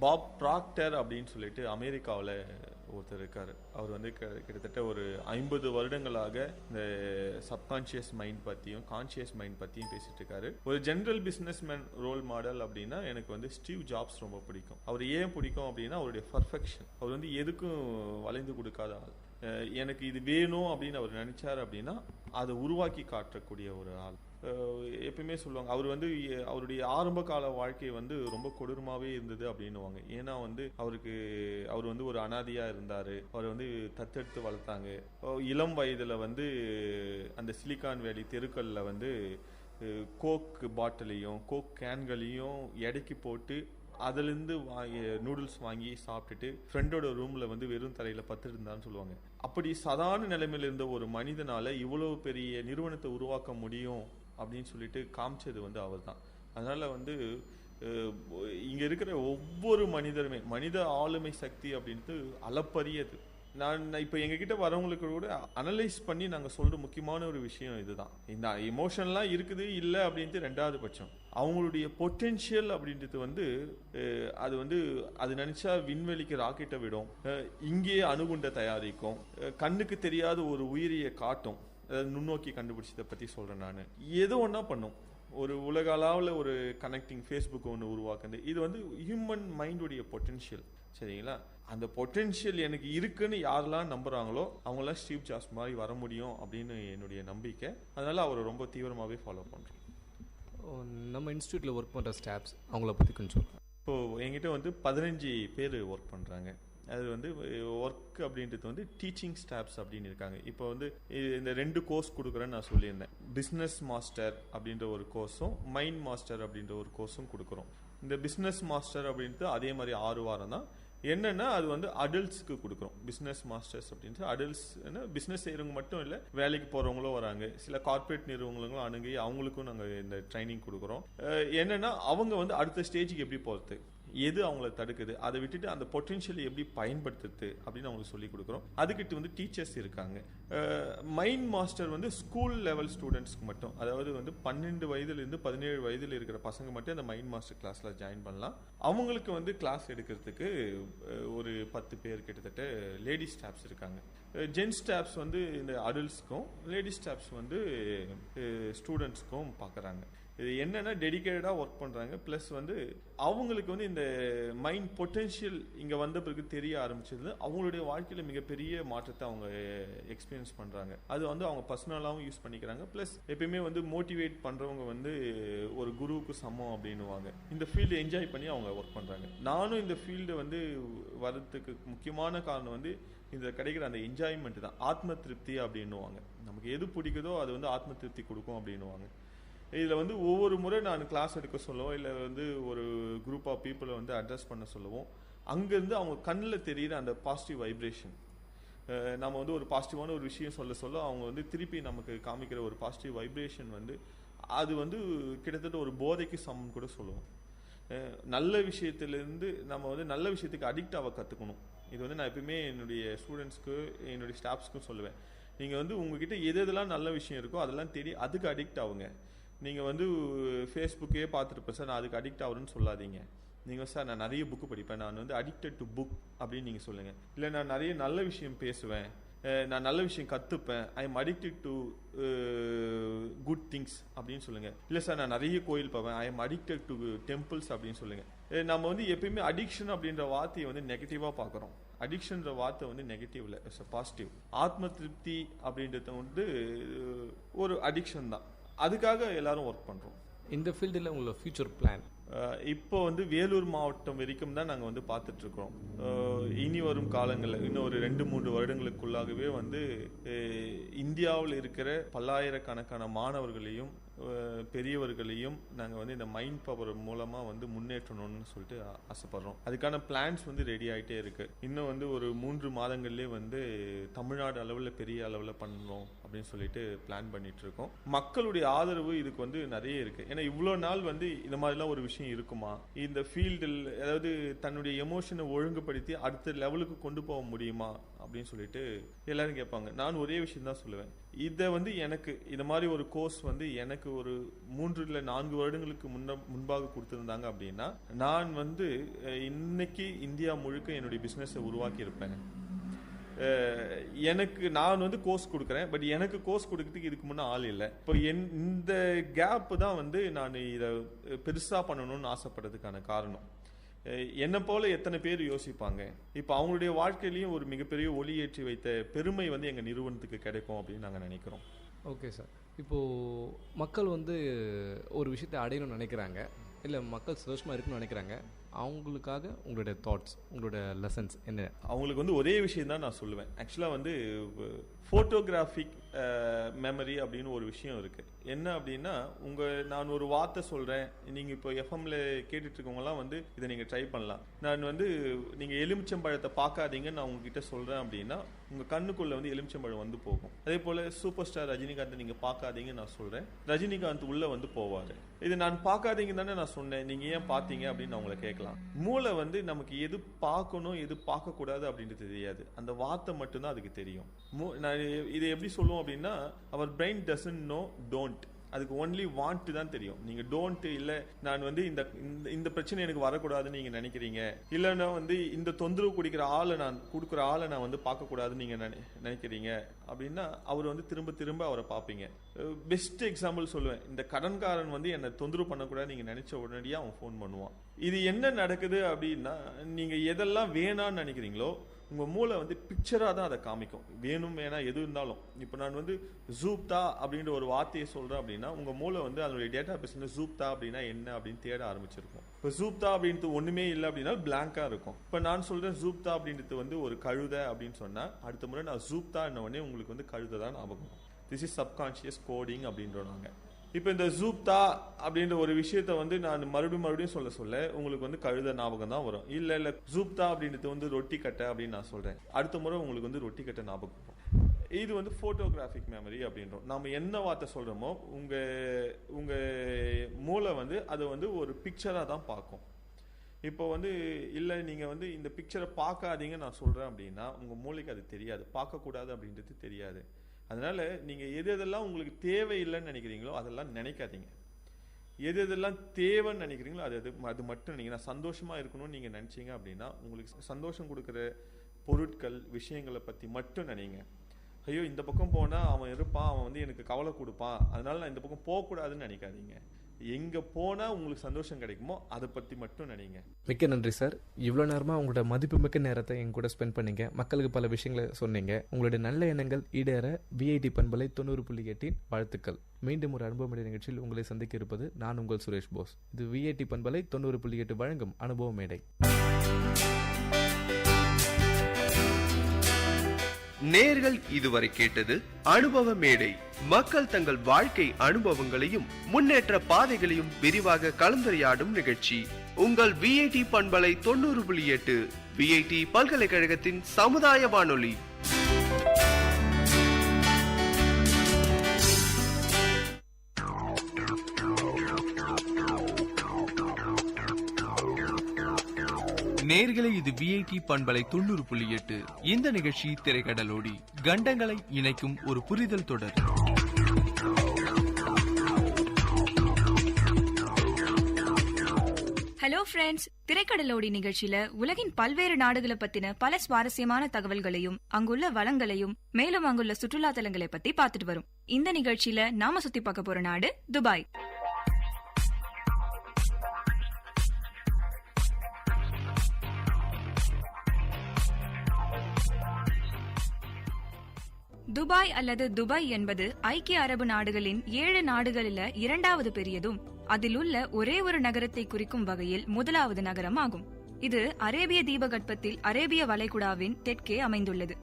பாப் ப்ராக்டர் அப்படின்னு சொல்லிட்டு அமெரிக்காவில் ஒருத்தர் இருக்கார். அவர் வந்து கிட்டத்தட்ட ஒரு 50 வருடங்களாக இந்த சப்கான்ஷியஸ் மைண்ட் பற்றியும் கான்ஷியஸ் மைண்ட் பற்றியும் பேசிட்டு இருக்காரு. ஒரு ஜென்ரல் பிஸ்னஸ்மேன் ரோல் மாடல் அப்படின்னா எனக்கு வந்து ஸ்டீவ் ஜாப்ஸ் ரொம்ப பிடிக்கும். அவர் ஏன் பிடிக்கும் அப்படின்னா அவருடைய பர்ஃபெக்ஷன். அவர் வந்து எதுக்கும் வளைந்து கொடுக்காத ஆள். எனக்கு இது வேணும் அப்படின்னு அவர் நினைச்சார் அப்படின்னா அதை உருவாக்கி காட்டக்கூடிய ஒரு ஆள். எப்பயுமே சொல்லுவாங்க அவர் வந்து அவருடைய ஆரம்ப கால வாழ்க்கை வந்து ரொம்ப கொடூரமாகவே இருந்தது அப்படின்னுவாங்க. ஏன்னா வந்து அவர் வந்து ஒரு அனாதையாக இருந்தார். அவர் வந்து தத்தெடுத்து வளர்த்தாங்க. இளம் வயதில் வந்து அந்த சிலிகான் வேலி தெருக்களில் வந்து கோக் பாட்டிலையும் கோக் கேன்களையும் எடைக்கு போட்டு அதுலேருந்து நூடுல்ஸ் வாங்கி சாப்பிட்டுட்டு ஃப்ரெண்டோட ரூமில் வந்து வெறும் தரையில் பத்துருந்தான்னு சொல்லுவாங்க. அப்படி சாதாரண நிலைமையில் இருந்த ஒரு மனிதனால் இவ்வளோ பெரிய நிறுவனத்தை உருவாக்க முடியும் அப்படின்னு சொல்லிட்டு காமிச்சது வந்து அவர் தான். அதனால் வந்து இங்கே இருக்கிற ஒவ்வொரு மனிதருமே மனித ஆளுமை சக்தி அப்படின்ட்டு அளப்பரியது. நான் இப்போ எங்ககிட்ட வரவங்களுக்கு கூட அனலைஸ் பண்ணி நாங்கள் சொல்கிற முக்கியமான ஒரு விஷயம் இதுதான். இந்த எமோஷன்லாம் இருக்குது இல்லை அப்படின்ட்டு ரெண்டாவது பட்சம். அவங்களுடைய பொட்டென்ஷியல் அப்படின்றது வந்து அது வந்து அது நினச்சா விண்வெளிக்கு ராக்கெட்டை விடும், இங்கேயே அணுகுண்டை தயாரிக்கும், கண்ணுக்கு தெரியாத ஒரு உயிரியை காட்டும். நுண்ணோக்கி கண்டுபிடிச்சதை பற்றி சொல்கிறேன். நான் ஏதோ ஒன்றா பண்ணும். ஒரு உலக அளவில் ஒரு கனெக்டிங் ஃபேஸ்புக் ஒன்று உருவாக்குது. இது வந்து ஹியூமன் மைண்டுடைய பொட்டென்ஷியல். சரிங்களா? அந்த பொட்டென்ஷியல் எனக்கு இருக்குன்னு யாரெல்லாம் நம்புகிறாங்களோ அவங்களாம் ஸ்டீவ் ஜாப்ஸ் மாதிரி வர முடியும் அப்படின்னு என்னுடைய நம்பிக்கை. அதனால் அவரை ரொம்ப தீவிரமாகவே ஃபாலோ பண்ணுறோம். நம்ம இன்ஸ்டியூட்டில் ஒர்க் பண்ணுற ஸ்டாஃப்ஸ் அவங்கள பற்றி கொஞ்சம் சொல்லுங்கள். இப்போது என்கிட்ட வந்து 15 பேர் ஒர்க் பண்ணுறாங்க. அது வந்து ஒர்க் அப்படின்றது வந்து டீச்சிங் ஸ்டாஃப்ஸ் அப்படின்னு இருக்காங்க. இப்போ வந்து இந்த 2 கோர்ஸ் கொடுக்குறேன்னு நான் சொல்லியிருந்தேன். பிஸ்னஸ் மாஸ்டர் அப்படின்ற ஒரு கோர்ஸும் மைண்ட் மாஸ்டர் அப்படின்ற ஒரு கோர்ஸும் கொடுக்குறோம். இந்த பிஸ்னஸ் மாஸ்டர் அப்படின்ட்டு அதே மாதிரி 6 வாரம் தான். என்னென்னா அது வந்து அடல்ட்ஸுக்கு கொடுக்குறோம். பிஸ்னஸ் மாஸ்டர்ஸ் அப்படின்ட்டு அடல்ட்ஸ் பிஸ்னஸ் செய்கிறவங்க மட்டும் இல்லை, வேலைக்கு போகிறவங்களும் வராங்க. சில கார்பரேட் நிறுவனங்களும் அணுகி அவங்களுக்கும் நாங்கள் இந்த ட்ரைனிங் கொடுக்குறோம். என்னென்னா அவங்க வந்து அடுத்த ஸ்டேஜுக்கு எப்படி போகிறது, எது அவங்கள தடுக்குது, அதை விட்டுட்டு அந்த பொட்டென்ஷியலை எப்படி பயன்படுத்துறது அப்படின்னு அவங்களுக்கு சொல்லிக் கொடுக்குறோம். அதுக்கிட்ட வந்து டீச்சர்ஸ் இருக்காங்க. மைண்ட் மாஸ்டர் வந்து ஸ்கூல் லெவல் ஸ்டூடெண்ட்ஸ்க்கு மட்டும், அதாவது வந்து 12 வயதுலேருந்து 17 வயதில் இருக்கிற பசங்க மட்டும் அந்த மைண்ட் மாஸ்டர் கிளாஸில் ஜாயின் பண்ணலாம். அவங்களுக்கு வந்து கிளாஸ் எடுக்கிறதுக்கு ஒரு 10 பேர் கிட்டத்தட்ட லேடிஸ் ஸ்டாஃப்ஸ் இருக்காங்க. ஜென்ஸ் ஸ்டாஃப்ஸ் வந்து இந்த அடல்ட்ஸ்க்கும், லேடிஸ் ஸ்டாஃப்ஸ் வந்து ஸ்டூடெண்ட்ஸ்க்கும் பார்க்குறாங்க. இது என்னென்னா டெடிக்கேட்டடாக ஒர்க் பண்ணுறாங்க. ப்ளஸ் வந்து அவங்களுக்கு வந்து இந்த மைண்ட் பொட்டென்ஷியல் இங்கே வந்த பிறகு தெரிய ஆரம்பிச்சது. அவங்களுடைய வாழ்க்கையில் மிகப்பெரிய மாற்றத்தை அவங்க எக்ஸ்பீரியன்ஸ் பண்ணுறாங்க. அது வந்து அவங்க பர்சனலாகவும் யூஸ் பண்ணிக்கிறாங்க. ப்ளஸ் எப்பயுமே வந்து மோட்டிவேட் பண்ணுறவங்க வந்து ஒரு குருவுக்கு சமம் அப்படின்னுவாங்க. இந்த ஃபீல்டு என்ஜாய் பண்ணி அவங்க ஒர்க் பண்ணுறாங்க. நானும் இந்த ஃபீல்டு வந்து வரதுக்கு முக்கியமான காரணம் வந்து இந்த கிடைக்கிற அந்த என்ஜாய்மெண்ட் தான். ஆத்ம திருப்தி அப்படின்னுவாங்க. நமக்கு எது பிடிக்குதோ அது வந்து ஆத்ம திருப்தி கொடுக்கும் அப்படின்னுவாங்க. இதில் வந்து ஒவ்வொரு முறை நான் கிளாஸ் எடுக்க சொல்லுவோம், இல்லை வந்து ஒரு குரூப் ஆஃப் பீப்புளை வந்து அட்ரஸ் பண்ண சொல்லுவோம். அங்கேருந்து அவங்க கண்ணில் தெரிகிற அந்த பாசிட்டிவ் வைப்ரேஷன், நம்ம வந்து ஒரு பாசிட்டிவான ஒரு விஷயம் சொல்ல அவங்க வந்து திருப்பி நமக்கு காமிக்கிற ஒரு பாசிட்டிவ் வைப்ரேஷன் வந்து அது வந்து கிட்டத்தட்ட ஒரு போதைக்கு சமம் கூட சொல்லுவோம். நல்ல விஷயத்துலேருந்து நம்ம வந்து நல்ல விஷயத்துக்கு அடிக்ட் ஆக கற்றுக்கணும். இது வந்து நான் எப்பயுமே என்னுடைய ஸ்டூடெண்ட்ஸ்க்கு என்னுடைய ஸ்டாஃப்ஸ்க்கும் சொல்லுவேன். நீங்கள் வந்து உங்ககிட்ட எதெல்லாம் நல்ல விஷயம் இருக்கோ அதெல்லாம் தேடி அதுக்கு அடிக்ட் ஆகுங்க. நீங்கள் வந்து ஃபேஸ்புக்கே பார்த்துருப்பேன் சார் நான் அதுக்கு அடிக்ட் ஆகுறேன்னு சொல்லாதீங்க. நீங்கள் சார் நான் நிறைய புக்கு படிப்பேன், நான் வந்து அடிக்டட் டு புக் அப்படின்னு நீங்கள் சொல்லுங்கள். இல்லை நான் நிறைய நல்ல விஷயம் பேசுவேன், நான் நல்ல விஷயம் கற்றுப்பேன், I am addicted to good things அப்படின்னு சொல்லுங்கள். இல்லை சார் நான் நிறைய கோயில் போவேன், I am addicted to temples அப்படின்னு சொல்லுங்கள். நம்ம வந்து எப்பயுமே அடிக்ஷன் அப்படின்ற வார்த்தையை வந்து நெகட்டிவாக பார்க்குறோம். அடிக்ஷன்ற வார்த்தை வந்து நெகட்டிவ் இல்லை, இட்ஸ் பாசிட்டிவ். ஆத்ம திருப்தி அப்படின்றது வந்து ஒரு அடிக்ஷன் தான். அதுக்காக எல்லாரும் ஒர்க் பண்ணுறோம். இந்த ஃபீல்டில் உங்களோட ஃபியூச்சர் பிளான்? இப்போ வந்து வேலூர் மாவட்டம் வரைக்கும் தான் நாங்கள் வந்து பார்த்துட்ருக்கோம். இனி வரும் காலங்களில் இன்னும் ஒரு 2-3 வருடங்களுக்குள்ளாகவே வந்து இந்தியாவில் இருக்கிற பல்லாயிரக்கணக்கான மாணவர்களையும் பெரியவர்களையும் நாங்கள் வந்து இந்த மைண்ட் பவர் மூலமாக வந்து முன்னேற்றணும்னு சொல்லிட்டு ஆசைப்படுறோம். அதுக்கான பிளான்ஸ் வந்து ரெடி ஆகிட்டே இருக்குது. இன்னும் வந்து ஒரு 3 மாதங்கள்லேயே வந்து தமிழ்நாடு அளவில் பெரிய அளவில் பண்ணணும் அப்படின்னு சொல்லிட்டு பிளான் பண்ணிட்டு இருக்கோம். மக்களுடைய ஆதரவு இதுக்கு வந்து நிறைய இருக்குது. ஏன்னா இவ்வளோ நாள் வந்து இந்த மாதிரிலாம் ஒரு விஷயம் இருக்குமா, இந்த ஃபீல்டில் அதாவது தன்னுடைய எமோஷனை ஒழுங்குபடுத்தி அடுத்த லெவலுக்கு கொண்டு போக முடியுமா அப்படின்னு சொல்லிட்டு எல்லாரும் கேட்பாங்க. நான் ஒரே விஷயம் தான் சொல்லுவேன், இதை எனக்கு இந்த மாதிரி ஒரு கோர்ஸ் எனக்கு ஒரு 3 இல்ல 4 வருடங்களுக்கு முன்பாக கொடுத்திருந்தாங்க அப்படின்னா நான் இன்னைக்கு இந்தியா முழுக்க என்னுடைய பிசினஸை உருவாக்கி இருப்பேன். நான் கோர்ஸ் கொடுக்குறேன், பட் எனக்கு கோர்ஸ் கொடுக்கறதுக்கு இதுக்கு முன்னே ஆள் இல்லை. இப்போ இந்த கேப் தான் நான் இதை பெருசா பண்ணணும்னு ஆசைப்படுறதுக்கான காரணம். என்ன போல எத்தனை பேர் யோசிப்பாங்க, இப்போ அவங்களுடைய வாழ்க்கையிலையும் ஒரு மிகப்பெரிய ஒளி ஏற்றி வைத்த பெருமை எங்கள் நிறுவனத்துக்கு கிடைக்கும் அப்படின்னு நாங்கள் நினைக்கிறோம். ஓகே சார், இப்போது மக்கள் ஒரு விஷயத்தை அடையணும்னு நினைக்கிறாங்க, இல்லை மக்கள் சந்தோஷமாக இருக்குன்னு நினைக்கிறாங்க, அவங்களுக்காக உங்களுடைய தாட்ஸ், உங்களோட லெசன்ஸ் என்ன? அவங்களுக்கு ஒரே விஷயம் தான் நான் சொல்லுவேன். ஆக்சுவலாக ஃபோட்டோகிராஃபிக் மெமரி அப்படின்னு ஒரு விஷயம் இருக்குது. என்ன அப்படின்னா, நான் ஒரு வார்த்தை சொல்கிறேன், நீங்கள் இப்போ எஃப்எம்ல கேட்டுட்டு இருக்கவங்கலாம் இதை நீங்கள் ட்ரை பண்ணலாம். நான் நீங்கள் எலுமிச்சம்பழத்தை பார்க்காதீங்கன்னு நான் உங்ககிட்ட சொல்கிறேன் அப்படின்னா உங்கள் கண்ணுக்குள்ளே எலுமிச்சம்பழம் போகும். அதே போல் சூப்பர் ஸ்டார் ரஜினிகாந்தை நீங்கள் பார்க்காதீங்கன்னு நான் சொல்கிறேன், ரஜினிகாந்த் உள்ளே போவார். இது நான் பார்க்காதீங்க தானே நான் சொன்னேன், நீங்கள் ஏன் பார்த்தீங்க அப்படின்னு அவங்கள கேட்கலாம். மூளை நமக்கு எது பார்க்கணும் எது பார்க்கக்கூடாது அப்படின்றது தெரியாது, அந்த வார்த்தை மட்டும்தான் அதுக்கு தெரியும். நான் இதை எப்படி சொல்லுவோம் அப்படின்னா, அவர் பிரெயின் டசன்ட் நோ டோன்ட், அதுக்கு ஒன்லி வாண்ட் தான் தெரியும். நீங்க டோன்ட் இல்லை, நான் இந்த பிரச்சனை எனக்கு வரக்கூடாதுன்னு நீங்க நினைக்கிறீங்க, இல்லைன்னா இந்த தொந்தரவு கொடுக்குற ஆளை நான் பார்க்கக்கூடாதுன்னு நீங்க நினைக்கிறீங்க அப்படின்னா அவர் திரும்ப திரும்ப அவரை பார்ப்பீங்க. பெஸ்ட் எக்ஸாம்பிள் சொல்லுவேன், இந்த கடன்காரன் என்னை தொந்தரவு பண்ணக்கூடாது நீங்க நினைச்ச உடனடியாக அவன் ஃபோன் பண்ணுவான். இது என்ன நடக்குது அப்படின்னா, நீங்க எதெல்லாம் வேணான்னு நினைக்கிறீங்களோ உங்க மூளை பிக்சரா தான் அதை காமிக்கும், வேணும் வேணா எது இருந்தாலும். இப்போ நான் ஜூப்தா அப்படின்ற ஒரு வார்த்தையை சொல்றேன் அப்படின்னா உங்க மூளை அதனுடைய டேட்டா பேஸ்ல ஜூப்தா அப்படின்னா என்ன அப்படின்னு தேட ஆரம்பிச்சிருக்கும். இப்போ ஜூப்தா அப்படின்றது ஒண்ணுமே இல்லை அப்படின்னா பிளாங்கா இருக்கும். இப்போ நான் சொல்றேன் ஜூப்தா அப்படின்றது ஒரு கழுதை அப்படின்னு சொன்னா, அடுத்த முறை நான் ஜூப்தா உடனே உங்களுக்கு கழுதை தான் ஞாபகம். திஸ் இஸ் சப்கான்சியஸ் கோடிங் அப்படின்றாங்க. இப்போ இந்த ஜூப்தா அப்படின்ற ஒரு விஷயத்த நான் மறுபடியும் சொல்ல உங்களுக்கு கழுத ஞாபகம் தான் வரும். இல்லை ஜூப்தா அப்படின்றது ரொட்டி கட்டை அப்படின்னு நான் சொல்றேன், அடுத்த முறை உங்களுக்கு ரொட்டி கட்டை ஞாபகம் வரும். இது போட்டோகிராஃபிக் மெமரி அப்படின்றோம். நாம என்ன வார்த்தை சொல்றோமோ உங்க மூளை அதை ஒரு பிக்சரா தான் பார்க்கும். இப்போ இல்லை நீங்கள் இந்த பிக்சரை பார்க்காதீங்க நான் சொல்றேன் அப்படின்னா உங்க மூளைக்கு அது தெரியாது, பார்க்கக்கூடாது அப்படின்றது தெரியாது. அதனால நீங்க எதெல்லாம் உங்களுக்கு தேவையில்லைன்னு நினைக்கிறீங்களோ அதெல்லாம் நினைக்காதீங்க. எதெல்லாம் தேவைன்னு நினைக்கிறீங்களோ அது மட்டும் நீங்க சந்தோஷமா இருக்கணும்னு நீங்க நினைச்சீங்க அப்படின்னா உங்களுக்கு சந்தோஷம் கொடுக்குற பொருட்கள் விஷயங்களை பத்தி மட்டும் நினைங்க. ஐயோ இந்த பக்கம் போனா அவன் இருப்பான், அவன் எனக்கு கவலை கொடுப்பான், அதனால நான் இந்த பக்கம் போகக்கூடாதுன்னு நினைக்காதீங்க. எங்க போனா உங்களுக்கு சந்தோஷம் கிடைக்குமோ அதை பத்தி மட்டும் நினைங்க. மிக்க நன்றி சார், இவ்வளவு நேரமா உங்களோட மதிப்புமிக்க நேரத்தை எங்க கூட ஸ்பெண்ட் பண்ணீங்க, மக்களுக்கு பல விஷயங்களை சொன்னீங்க. உங்களுடைய நல்ல எண்ணங்கள் ஈடேற விஐடி பண்பலை 90.8 வாழ்த்துக்கள். மீண்டும் ஒரு அனுபவ நிகழ்ச்சியில் உங்களை சந்திக்க இருப்பது நான் உங்கள் சுரேஷ் போஸ். இது விஐடி பண்பலை 90.8 வழங்கும் அனுபவ மேடை. நேர்கள் இதுவரை கேட்டது அனுபவ மேடை. மக்கள் தங்கள் வாழ்க்கை அனுபவங்களையும் முன்னேற்ற பாதைகளையும் விரிவாக கலந்துரையாடும் நிகழ்ச்சி. உங்கள் விஐடி பண்பலை 90.8 விஐடி பல்கலைக்கழகத்தின் சமுதாய வானொலி. நேர்களை இது விஐடி பண்பலை 90.8. இந்த நிகழ்ச்சி திரைக்கடலோடி கண்டங்களை இணைக்கும் ஒரு புரிதல் தொடர். ஹலோ ஃப்ரெண்ட்ஸ், திரைக்கடலோடி நிகழ்ச்சியில உலகின் பல்வேறு நாடுகளை பத்தின பல சுவாரஸ்யமான தகவல்களையும் அங்குள்ள வளங்களையும் மேலும் அங்குள்ள சுற்றுலா தலங்களை பத்தி பார்த்துட்டு வரும். இந்த நிகழ்ச்சியில நாம சுத்தி பார்க்க போற நாடு துபாய். துபாய் அல்லது துபாய் என்பது ஐக்கிய அரபு நாடுகளின் 7 நாடுகளில் 2வது பெரியதும் அதில் உள்ள ஒரே ஒரு நகரத்தை குறிக்கும் வகையில் 1வது நகரம் ஆகும். இது அரேபிய தீபகற்பத்தில் அரேபிய வளைகுடாவின் தெற்கே அமைந்துள்ளது,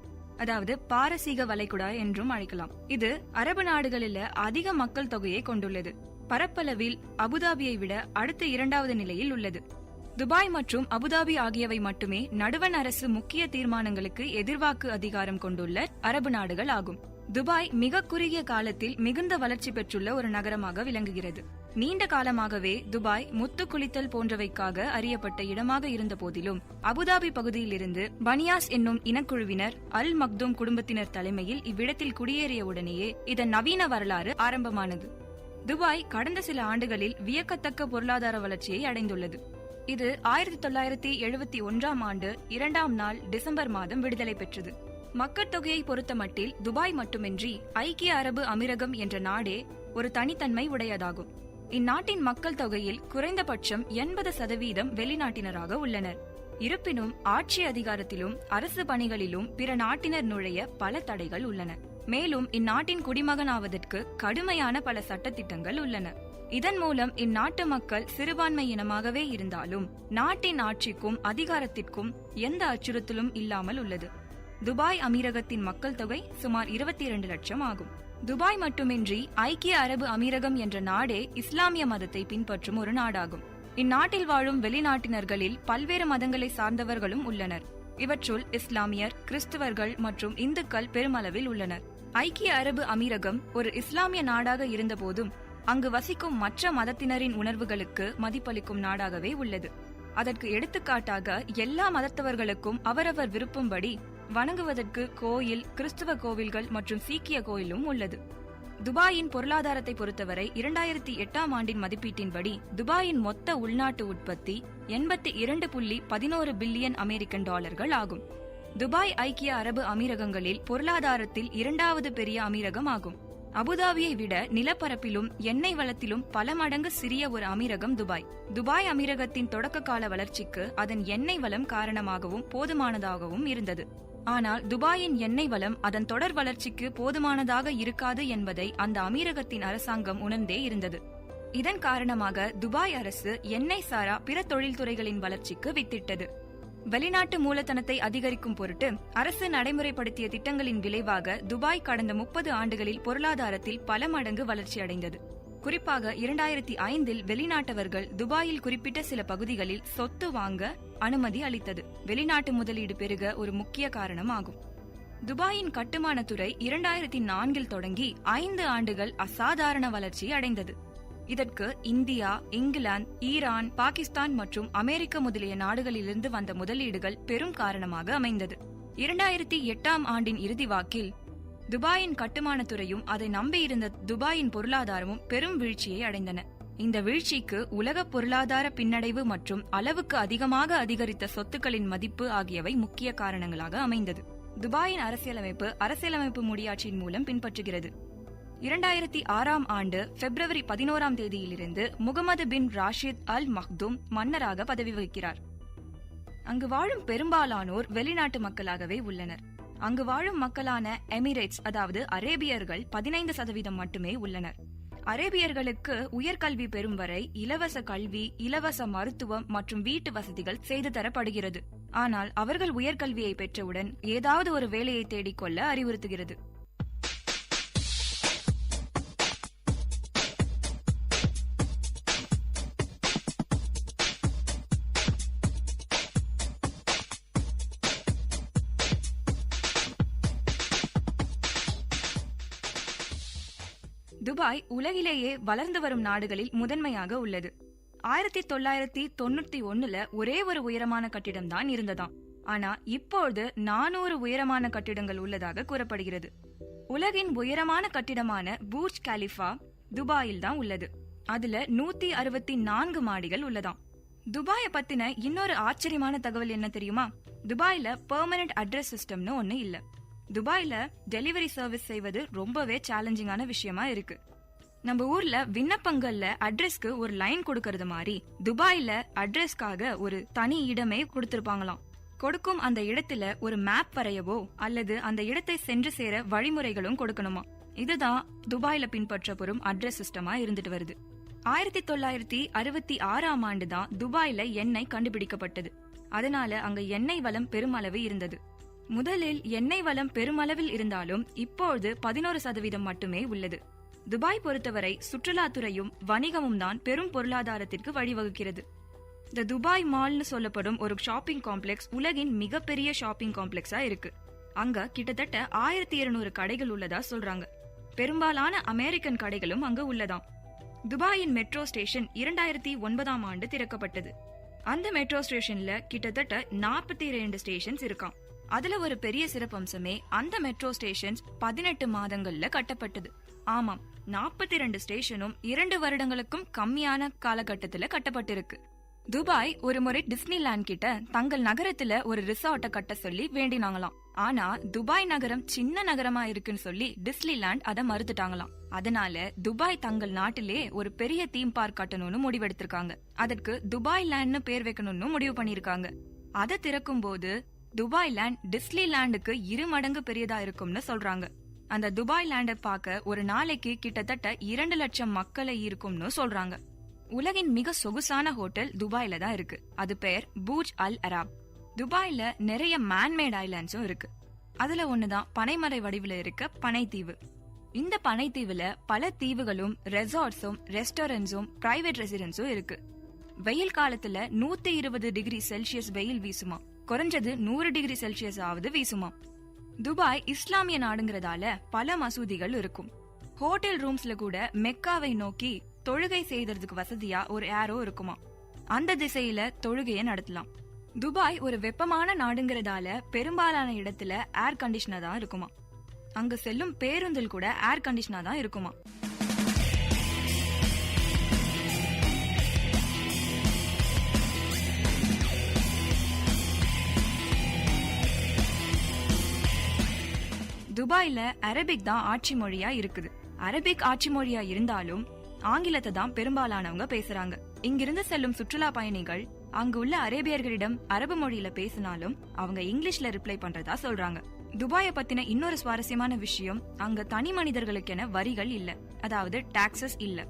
அதாவது பாரசீக வளைகுடா என்றும் அழைக்கலாம். இது அரபு நாடுகளில் அதிக மக்கள் தொகையை கொண்டுள்ளது. பரப்பளவில் அபுதாபியை விட அடுத்த 2வது நிலையில் உள்ளது. துபாய் மற்றும் அபுதாபி ஆகியவை மட்டுமே நடுவண் அரசு முக்கிய தீர்மானங்களுக்கு எதிர்வாக்கு அதிகாரம் கொண்டுள்ள அரபு நாடுகள் ஆகும். துபாய் மிக குறுகிய காலத்தில் மிகுந்த வளர்ச்சி பெற்றுள்ள ஒரு நகரமாக விளங்குகிறது. நீண்ட காலமாகவே துபாய் முத்து குளித்தல் போன்றவைக்காக அறியப்பட்ட இடமாக இருந்த போதிலும் அபுதாபி பகுதியிலிருந்து பனியாஸ் என்னும் இனக்குழுவினர் அல் மக்தூம் குடும்பத்தினர் தலைமையில் இவ்விடத்தில் குடியேறிய உடனேயே இதன் நவீன வரலாறு ஆரம்பமானது. துபாய் கடந்த சில ஆண்டுகளில் வியக்கத்தக்க பொருளாதார வளர்ச்சியை அடைந்துள்ளது. இது 1971 ஆண்டு 2ஆம் நாள் டிசம்பர் மாதம் விடுதலை பெற்றது. மக்கள் தொகையை பொறுத்த மட்டில் துபாய் மட்டுமின்றி ஐக்கிய அரபு அமீரகம் என்ற நாடே ஒரு தனித்தன்மை உடையதாகும். இந்நாட்டின் மக்கள் தொகையில் குறைந்தபட்சம் 80% வெளிநாட்டினராக உள்ளனர். இருப்பினும் ஆட்சி அதிகாரத்திலும் அரசு பணிகளிலும் பிற நாட்டினர் நுழைய பல தடைகள் உள்ளன. மேலும் இந்நாட்டின் குடிமகனாவதற்கு கடுமையான பல சட்டத்திட்டங்கள் உள்ளன. இதன் மூலம் இந்நாட்டு மக்கள் சிறுபான்மை இனமாகவே இருந்தாலும் நாட்டின் ஆட்சிக்கும் அதிகாரத்திற்கும் எந்த அச்சுறுத்தலும் இல்லாமல் உள்ளது. துபாய் அமீரகத்தின் மக்கள் தொகை சுமார் 22 லட்சம் ஆகும். துபாய் மட்டுமின்றி ஐக்கிய அரபு அமீரகம் என்ற நாடே இஸ்லாமிய மதத்தை பின்பற்றும் ஒரு நாடாகும். இந்நாட்டில் வாழும் வெளிநாட்டினர்களில் பல்வேறு மதங்களை சார்ந்தவர்களும் உள்ளனர். இவற்றுள் இஸ்லாமியர், கிறிஸ்தவர்கள் மற்றும் இந்துக்கள் பெருமளவில் உள்ளனர். ஐக்கிய அரபு அமீரகம் ஒரு இஸ்லாமிய நாடாக இருந்தபோதும் அங்கு வசிக்கும் மற்ற மதத்தினரின் உணர்வுகளுக்கு மதிப்பளிக்கும் நாடாகவே உள்ளது. அதற்கு எடுத்துக்காட்டாக எல்லா மதத்தவர்களுக்கும் அவரவர் விருப்பம்படி வணங்குவதற்கு கோயில், கிறிஸ்தவ கோவில்கள் மற்றும் சீக்கிய கோயிலும் உள்ளது. துபாயின் பொருளாதாரத்தை பொறுத்தவரை 2008ஆம் ஆண்டின் மதிப்பீட்டின்படி துபாயின் மொத்த உள்நாட்டு உற்பத்தி 82.11 பில்லியன் அமெரிக்கன் டாலர்கள் ஆகும். துபாய் ஐக்கிய அரபு அமீரகங்களில் பொருளாதாரத்தில் 2வது பெரிய அமீரகம் ஆகும். அபுதாபியை விட நிலப்பரப்பிலும் எண்ணெய் வளத்திலும் பல மடங்கு சிறிய ஒரு அமீரகம் துபாய். துபாய் அமீரகத்தின் தொடக்க கால வளர்ச்சிக்கு அதன் எண்ணெய் வளம் காரணமாகவும் போதுமானதாகவும் இருந்தது. ஆனால் துபாயின் எண்ணெய் வளம் அதன் தொடர் வளர்ச்சிக்கு போதுமானதாக இருக்காது என்பதை அந்த அமீரகத்தின் அரசாங்கம் உணர்ந்தே இருந்தது. இதன் காரணமாக துபாய் அரசு எண்ணெய் சாரா பிற தொழில்துறைகளின் வளர்ச்சிக்கு வித்திட்டது. வெளிநாட்டு மூலதனத்தை அதிகரிக்கும் பொருட்டு அரசு நடைமுறைப்படுத்திய திட்டங்களின் விளைவாக துபாய் கடந்த 30 ஆண்டுகளில் பொருளாதாரத்தில் பல மடங்கு வளர்ச்சி அடைந்தது. குறிப்பாக 2005இல் வெளிநாட்டவர்கள் துபாயில் குறிப்பிட்ட சில பகுதிகளில் சொத்து வாங்க அனுமதி அளித்தது வெளிநாட்டு முதலீடு பெருக ஒரு முக்கிய காரணமாகும். துபாயின் கட்டுமான துறை 2004இல் தொடங்கி 5 ஆண்டுகள் அசாதாரண வளர்ச்சி அடைந்தது. இதற்கு இந்தியா, இங்கிலாந்து, ஈரான், பாகிஸ்தான் மற்றும் அமெரிக்க முதலிய நாடுகளிலிருந்து வந்த முதலீடுகள் பெரும் காரணமாக அமைந்தது. 2008ஆம் ஆண்டின் இறுதி வாக்கில் துபாயின் கட்டுமான துறையும் அதை நம்பியிருந்த துபாயின் பொருளாதாரமும் பெரும் வீழ்ச்சியை அடைந்தன. இந்த வீழ்ச்சிக்கு உலக பொருளாதார பின்னடைவு மற்றும் அளவுக்கு அதிகமாக அதிகரித்த சொத்துக்களின் மதிப்பு ஆகியவை முக்கிய காரணங்களாக அமைந்தது. துபாயின் அரசியலமைப்பு முடியாட்சியின் மூலம் பின்பற்றுகிறது. 2006ஆம் ஆண்டு பிப்ரவரி 11ஆம் தேதியிலிருந்து முகமது பின் ராஷித் அல் மக்தூம் மன்னராக பதவி வகிக்கிறார். அங்கு வாழும் பெரும்பாலானோர் வெளிநாட்டு மக்களாகவே உள்ளனர். அங்கு வாழும் மக்களான எமிரேட்ஸ் அதாவது அரேபியர்கள் 15% மட்டுமே உள்ளனர். அரேபியர்களுக்கு உயர்கல்வி பெறும் வரை இலவச கல்வி, இலவச மருத்துவம் மற்றும் வீட்டு வசதிகள் செய்து தரப்படுகிறது. ஆனால் அவர்கள் உயர்கல்வியை பெற்றவுடன் ஏதாவது ஒரு வேலையை தேடிக்கொள்ள அறிவுறுத்துகிறது. துபாய் உலகிலேயே வளர்ந்து வரும் நாடுகளில் முதன்மையாக உள்ளது. 1991 ஒரே ஒரு உயரமான கட்டிடம் தான் இருந்ததாம். ஆனா இப்போது 400 உயரமான கட்டிடங்கள் உள்ளதாக கூறப்படுகிறது. உலகின் உயரமான கட்டிடமான பூர்ஜ் கலிஃபா துபாயில் தான் உள்ளது. அதுல 164 மாடிகள் உள்ளதாம். துபாய பத்தின இன்னொரு ஆச்சரியமான தகவல் என்ன தெரியுமா? துபாயில பெர்மனன்ட் அட்ரஸ் சிஸ்டம்னு ஒண்ணு இல்ல. துபாயில டெலிவரி சர்வீஸ் செய்வது ரொம்பவே சேலஞ்சிங்கான விஷயமா இருக்கு. நம்ம ஊர்ல விண்ணப்பங்கள்ல அட்ரஸ்க்கு ஒரு லைன் கொடுக்கறது மாதிரி துபாயில அட்ரஸ்க்காக ஒரு தனி இடமே கொடுத்திருப்பாங்களாம். கொடுக்கும் அந்த இடத்துல ஒரு மேப் வரையவோ அல்லது அந்த இடத்தை சென்று சேர வழிமுறைகளும் கொடுக்கணுமா. இதுதான் துபாயில பின்பற்றப்படும் அட்ரஸ் சிஸ்டமா இருந்துட்டு வருது. 1966ஆம் ஆண்டு தான் துபாயில எண்ணெய் கண்டுபிடிக்கப்பட்டது. அதனால அங்க எண்ணெய் வளம் பெருமளவு இருந்தது. முதலில் எண்ணெய் வளம் பெருமளவில் இருந்தாலும் இப்போது 11% மட்டுமே உள்ளது. துபாய் பொறுத்தவரை சுற்றுலாத்துறையும் வணிகமும் தான் பெரும் பொருளாதாரத்திற்கு வழிவகுக்கிறது. த துபாய் மால்னு சொல்லப்படும் ஒரு ஷாப்பிங் காம்ப்ளெக்ஸ் உலகின் மிகப்பெரிய ஷாப்பிங் காம்ப்ளெக்ஸா இருக்கு. அங்க கிட்டத்தட்ட 1200 கடைகள் உள்ளதா சொல்றாங்க. பெரும்பாலான அமெரிக்கன் கடைகளும் அங்க உள்ளதாம். துபாயின் மெட்ரோ ஸ்டேஷன் 2009ஆம் ஆண்டு திறக்கப்பட்டது. அந்த மெட்ரோ ஸ்டேஷன்ல கிட்டத்தட்ட 42 ஸ்டேஷன்ஸ் இருக்காம். அதுல ஒரு பெரிய சிறப்பம்சமே அந்த மெட்ரோ ஸ்டேஷன்ஸ் 18 மாதங்கள்ல கட்டப்பட்டது. ஆமாம், 42 ஸ்டேஷனும் 2 வருடங்களுக்கும் கம்மியான காலகட்டத்துல கட்டப்பட்டிருக்கு. துபாய் ஒரு முறை டிஸ்னிலாண்ட் கிட்ட தங்கள் நகரத்துல ஒரு ரிசார்ட்டை கட்ட சொல்லி வேண்டினாங்களாம். ஆனா துபாய் நகரம் சின்ன நகரமா இருக்குன்னு சொல்லி டிஸ்னிலாண்ட் அதை மறுத்துட்டாங்களாம். அதனால துபாய் தங்கள் நாட்டிலே ஒரு பெரிய தீம் பார்க் கட்டணும்னு முடிவெடுத்திருக்காங்க. அதற்கு துபாய் லேண்ட்னு பேர் வைக்கணும்னு முடிவு பண்ணிருக்காங்க. அதை திறக்கும் போது துபாய் லேண்ட் டிஸ்னிலாண்டுக்கு 2 மடங்கு பெரியதா இருக்கும்னு சொல்றாங்க. அந்த துபாய் லேண்டை பார்க்க ஒரு நாளைக்கு கிட்டத்தட்ட 2 லட்சம் மக்களை இருக்கும்னு சொல்றாங்க. உலகின் மிக சொகுசான ஹோட்டல் துபாயில தான் இருக்கு. அது பெயர் பூஜ் அல் அராப். துபாயில நிறைய மேன்மேட் ஐலாண்ட்ஸும் இருக்கு. அதுல ஒண்ணுதான் பனைமரை வடிவுல இருக்க பனைத்தீவு. இந்த பனைத்தீவுல பல தீவுகளும் ரெசார்ட்ஸும் ரெஸ்டாரண்ட்ஸும் பிரைவேட் ரெசிடென்ஸும் இருக்கு. வெயில் காலத்துல 120 டிகிரி செல்சியஸ் வெயில் வீசுமா, குறைஞ்சது 100 டிகிரி செல்சியஸ் ஆவது வீசுமா. துபாய் இஸ்லாமிய நாடுங்கிறதால பல மசூதிகள் இருக்கும். ஹோட்டல் ரூம்ஸ்ல கூட மெக்காவை நோக்கி தொழுகை செய்யறதுக்கு வசதியா ஒரு ஏரோ இருக்குமா. அந்த திசையில தொழுகையை நடத்தலாம். துபாய் ஒரு வெப்பமான நாடுங்கிறதால பெரும்பாலான இடத்துல ஏர் கண்டிஷனர் தான் இருக்குமா. அங்க செல்லும் பேருந்தில் கூட ஏர் கண்டிஷனர் தான் இருக்குமா. துபாயில அரபிக் தான் ஆட்சி மொழியா இருக்குது. அரபிக் ஆட்சி மொழியா இருந்தாலும் ஆங்கிலத்தை தான் பெரும்பாலானவங்க பேசுறாங்க. இங்கிருந்து செல்லும் சுற்றுலா பயணிகள் அங்கு உள்ள அரேபியர்களிடம் அரபு மொழியில பேசினாலும் அவங்க இங்கிலீஷ்ல ரிப்ளை பண்றதா சொல்றாங்க. துபாயை பத்தின இன்னொரு சுவாரஸ்யமான விஷயம், அங்க தனி மனிதர்களுக்கென வரிகள் இல்ல, அதாவது டாக்ஸஸ் இல்ல.